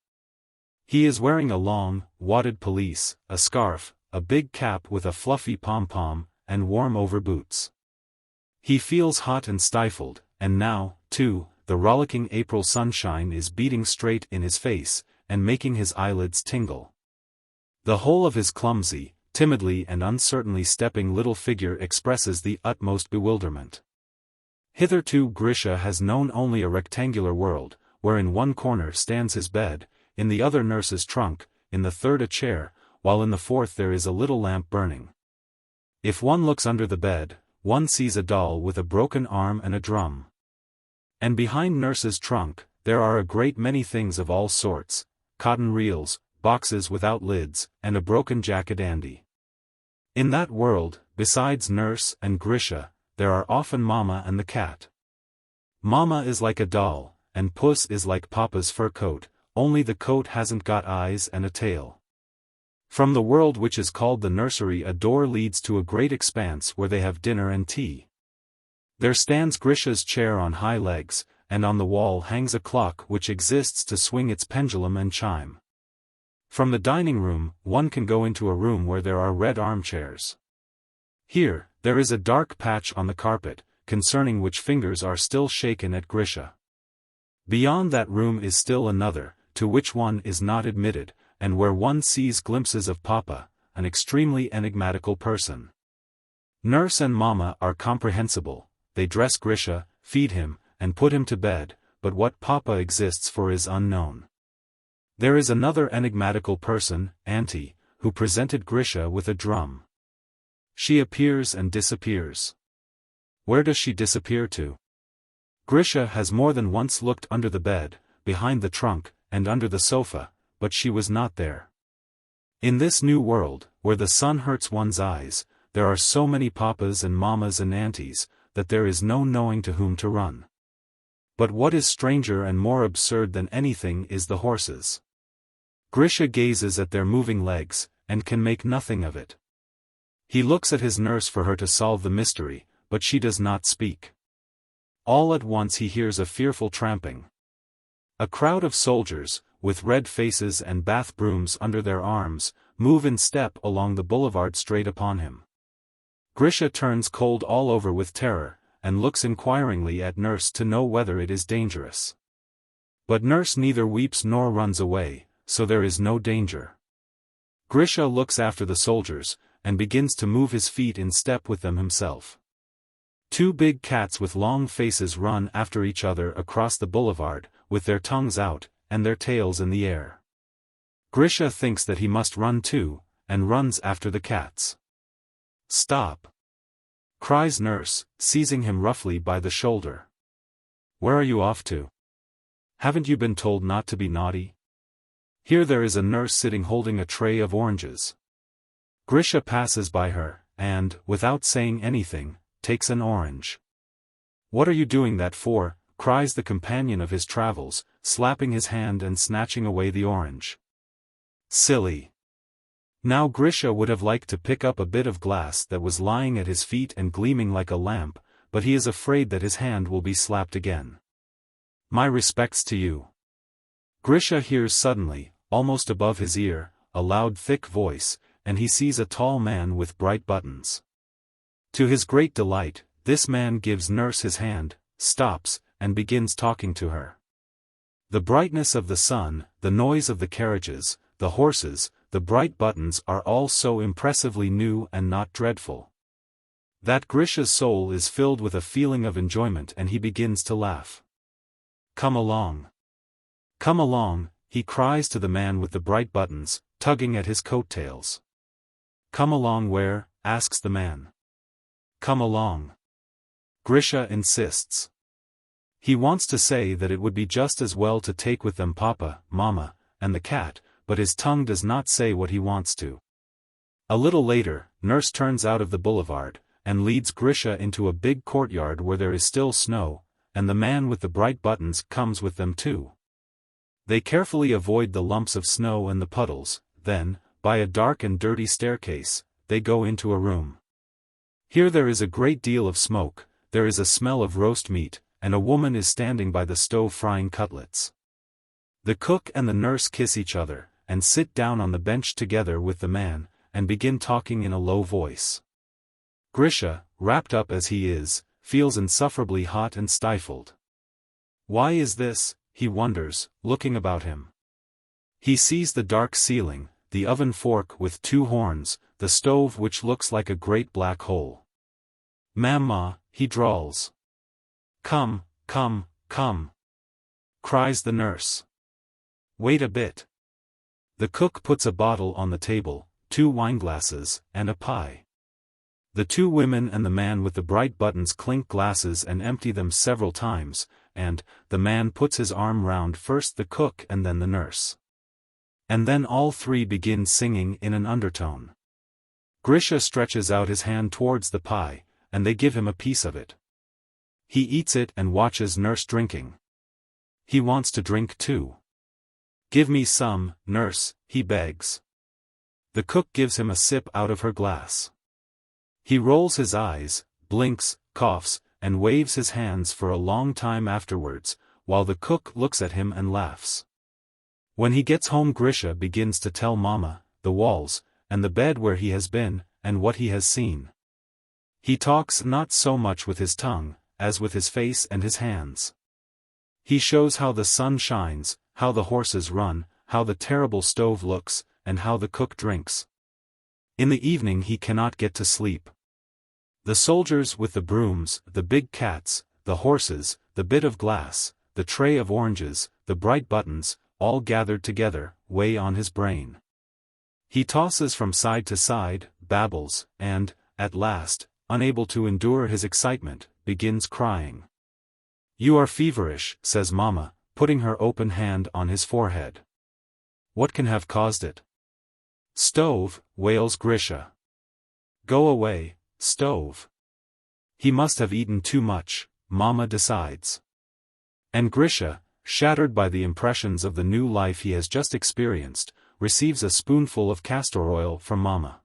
He is wearing a long, wadded pelisse, a scarf, a big cap with a fluffy pom-pom, and warm overboots. He feels hot and stifled, and now, too, the rollicking April sunshine is beating straight in his face, and making his eyelids tingle. The whole of his clumsy, timidly and uncertainly stepping little figure expresses the utmost bewilderment. Hitherto Grisha has known only a rectangular world, where in one corner stands his bed, in the other nurse's trunk, in the third a chair, while in the fourth there is a little lamp burning. If one looks under the bed, one sees a doll with a broken arm and a drum. And behind nurse's trunk, there are a great many things of all sorts, cotton reels, boxes without lids, and a broken jack-a-dandy. In that world, besides nurse and Grisha, there are often Mama and the cat. Mama is like a doll, and Puss is like Papa's fur coat, only the coat hasn't got eyes and a tail. From the world which is called the nursery a door leads to a great expanse where they have dinner and tea. There stands Grisha's chair on high legs, and on the wall hangs a clock which exists to swing its pendulum and chime. From the dining room, one can go into a room where there are red armchairs. Here, there is a dark patch on the carpet, concerning which fingers are still shaken at Grisha. Beyond that room is still another, to which one is not admitted, and where one sees glimpses of Papa, an extremely enigmatical person. Nurse and Mama are comprehensible, they dress Grisha, feed him, and put him to bed, but what Papa exists for is unknown. There is another enigmatical person, Auntie, who presented Grisha with a drum. She appears and disappears. Where does she disappear to? Grisha has more than once looked under the bed, behind the trunk, and under the sofa, but she was not there. In this new world, where the sun hurts one's eyes, there are so many papas and mamas and aunties, that there is no knowing to whom to run. But what is stranger and more absurd than anything is the horses. Grisha gazes at their moving legs, and can make nothing of it. He looks at his nurse for her to solve the mystery, but she does not speak. All at once he hears a fearful tramping. A crowd of soldiers, with red faces and bath brooms under their arms, move in step along the boulevard straight upon him. Grisha turns cold all over with terror, and looks inquiringly at Nurse to know whether it is dangerous. But Nurse neither weeps nor runs away, so there is no danger. Grisha looks after the soldiers, and begins to move his feet in step with them himself. Two big cats with long faces run after each other across the boulevard, with their tongues out, and their tails in the air. Grisha thinks that he must run too, and runs after the cats. "Stop!" cries Nurse, seizing him roughly by the shoulder. "Where are you off to? Haven't you been told not to be naughty?" Here there is a nurse sitting holding a tray of oranges. Grisha passes by her, and, without saying anything, takes an orange. "What are you doing that for?" cries the companion of his travels, slapping his hand and snatching away the orange. "Silly!" Now Grisha would have liked to pick up a bit of glass that was lying at his feet and gleaming like a lamp, but he is afraid that his hand will be slapped again. "My respects to you." Grisha hears suddenly, almost above his ear, a loud thick voice, and he sees a tall man with bright buttons. To his great delight, this man gives Nurse his hand, stops, and begins talking to her. The brightness of the sun, the noise of the carriages, the horses, the bright buttons are all so impressively new and not dreadful, that Grisha's soul is filled with a feeling of enjoyment and he begins to laugh. "Come along. Come along," he cries to the man with the bright buttons, tugging at his coat-tails. "Come along where?" asks the man. "Come along." Grisha insists. He wants to say that it would be just as well to take with them Papa, Mama, and the cat, but his tongue does not say what he wants to. A little later, Nurse turns out of the boulevard, and leads Grisha into a big courtyard where there is still snow, and the man with the bright buttons comes with them too. They carefully avoid the lumps of snow and the puddles, then, by a dark and dirty staircase, they go into a room. Here there is a great deal of smoke, there is a smell of roast meat, and a woman is standing by the stove frying cutlets. The cook and the nurse kiss each other, and sit down on the bench together with the man, and begin talking in a low voice. Grisha, wrapped up as he is, feels insufferably hot and stifled. Why is this, he wonders, looking about him. He sees the dark ceiling, the oven fork with two horns, the stove which looks like a great black hole. "Mamma," he drawls. "Come, come, come," cries the nurse. "Wait a bit." The cook puts a bottle on the table, 2 wineglasses, and a pie. The 2 women and the man with the bright buttons clink glasses and empty them several times, and, the man puts his arm round first the cook and then the nurse. And then all 3 begin singing in an undertone. Grisha stretches out his hand towards the pie, and they give him a piece of it. He eats it and watches Nurse drinking. He wants to drink too. "Give me some, Nurse," he begs. The cook gives him a sip out of her glass. He rolls his eyes, blinks, coughs, and waves his hands for a long time afterwards, while the cook looks at him and laughs. When he gets home Grisha begins to tell Mama, the walls, and the bed where he has been, and what he has seen. He talks not so much with his tongue, as with his face and his hands. He shows how the sun shines, how the horses run, how the terrible stove looks, and how the cook drinks. In the evening he cannot get to sleep. The soldiers with the brooms, the big cats, the horses, the bit of glass, the tray of oranges, the bright buttons, all gathered together, weigh on his brain. He tosses from side to side, babbles, and, at last, unable to endure his excitement, begins crying. "You are feverish," says Mama, putting her open hand on his forehead. "What can have caused it?" "Stove," wails Grisha. "Go away, stove." He must have eaten too much, Mama decides. And Grisha, shattered by the impressions of the new life he has just experienced, receives a spoonful of castor oil from Mama.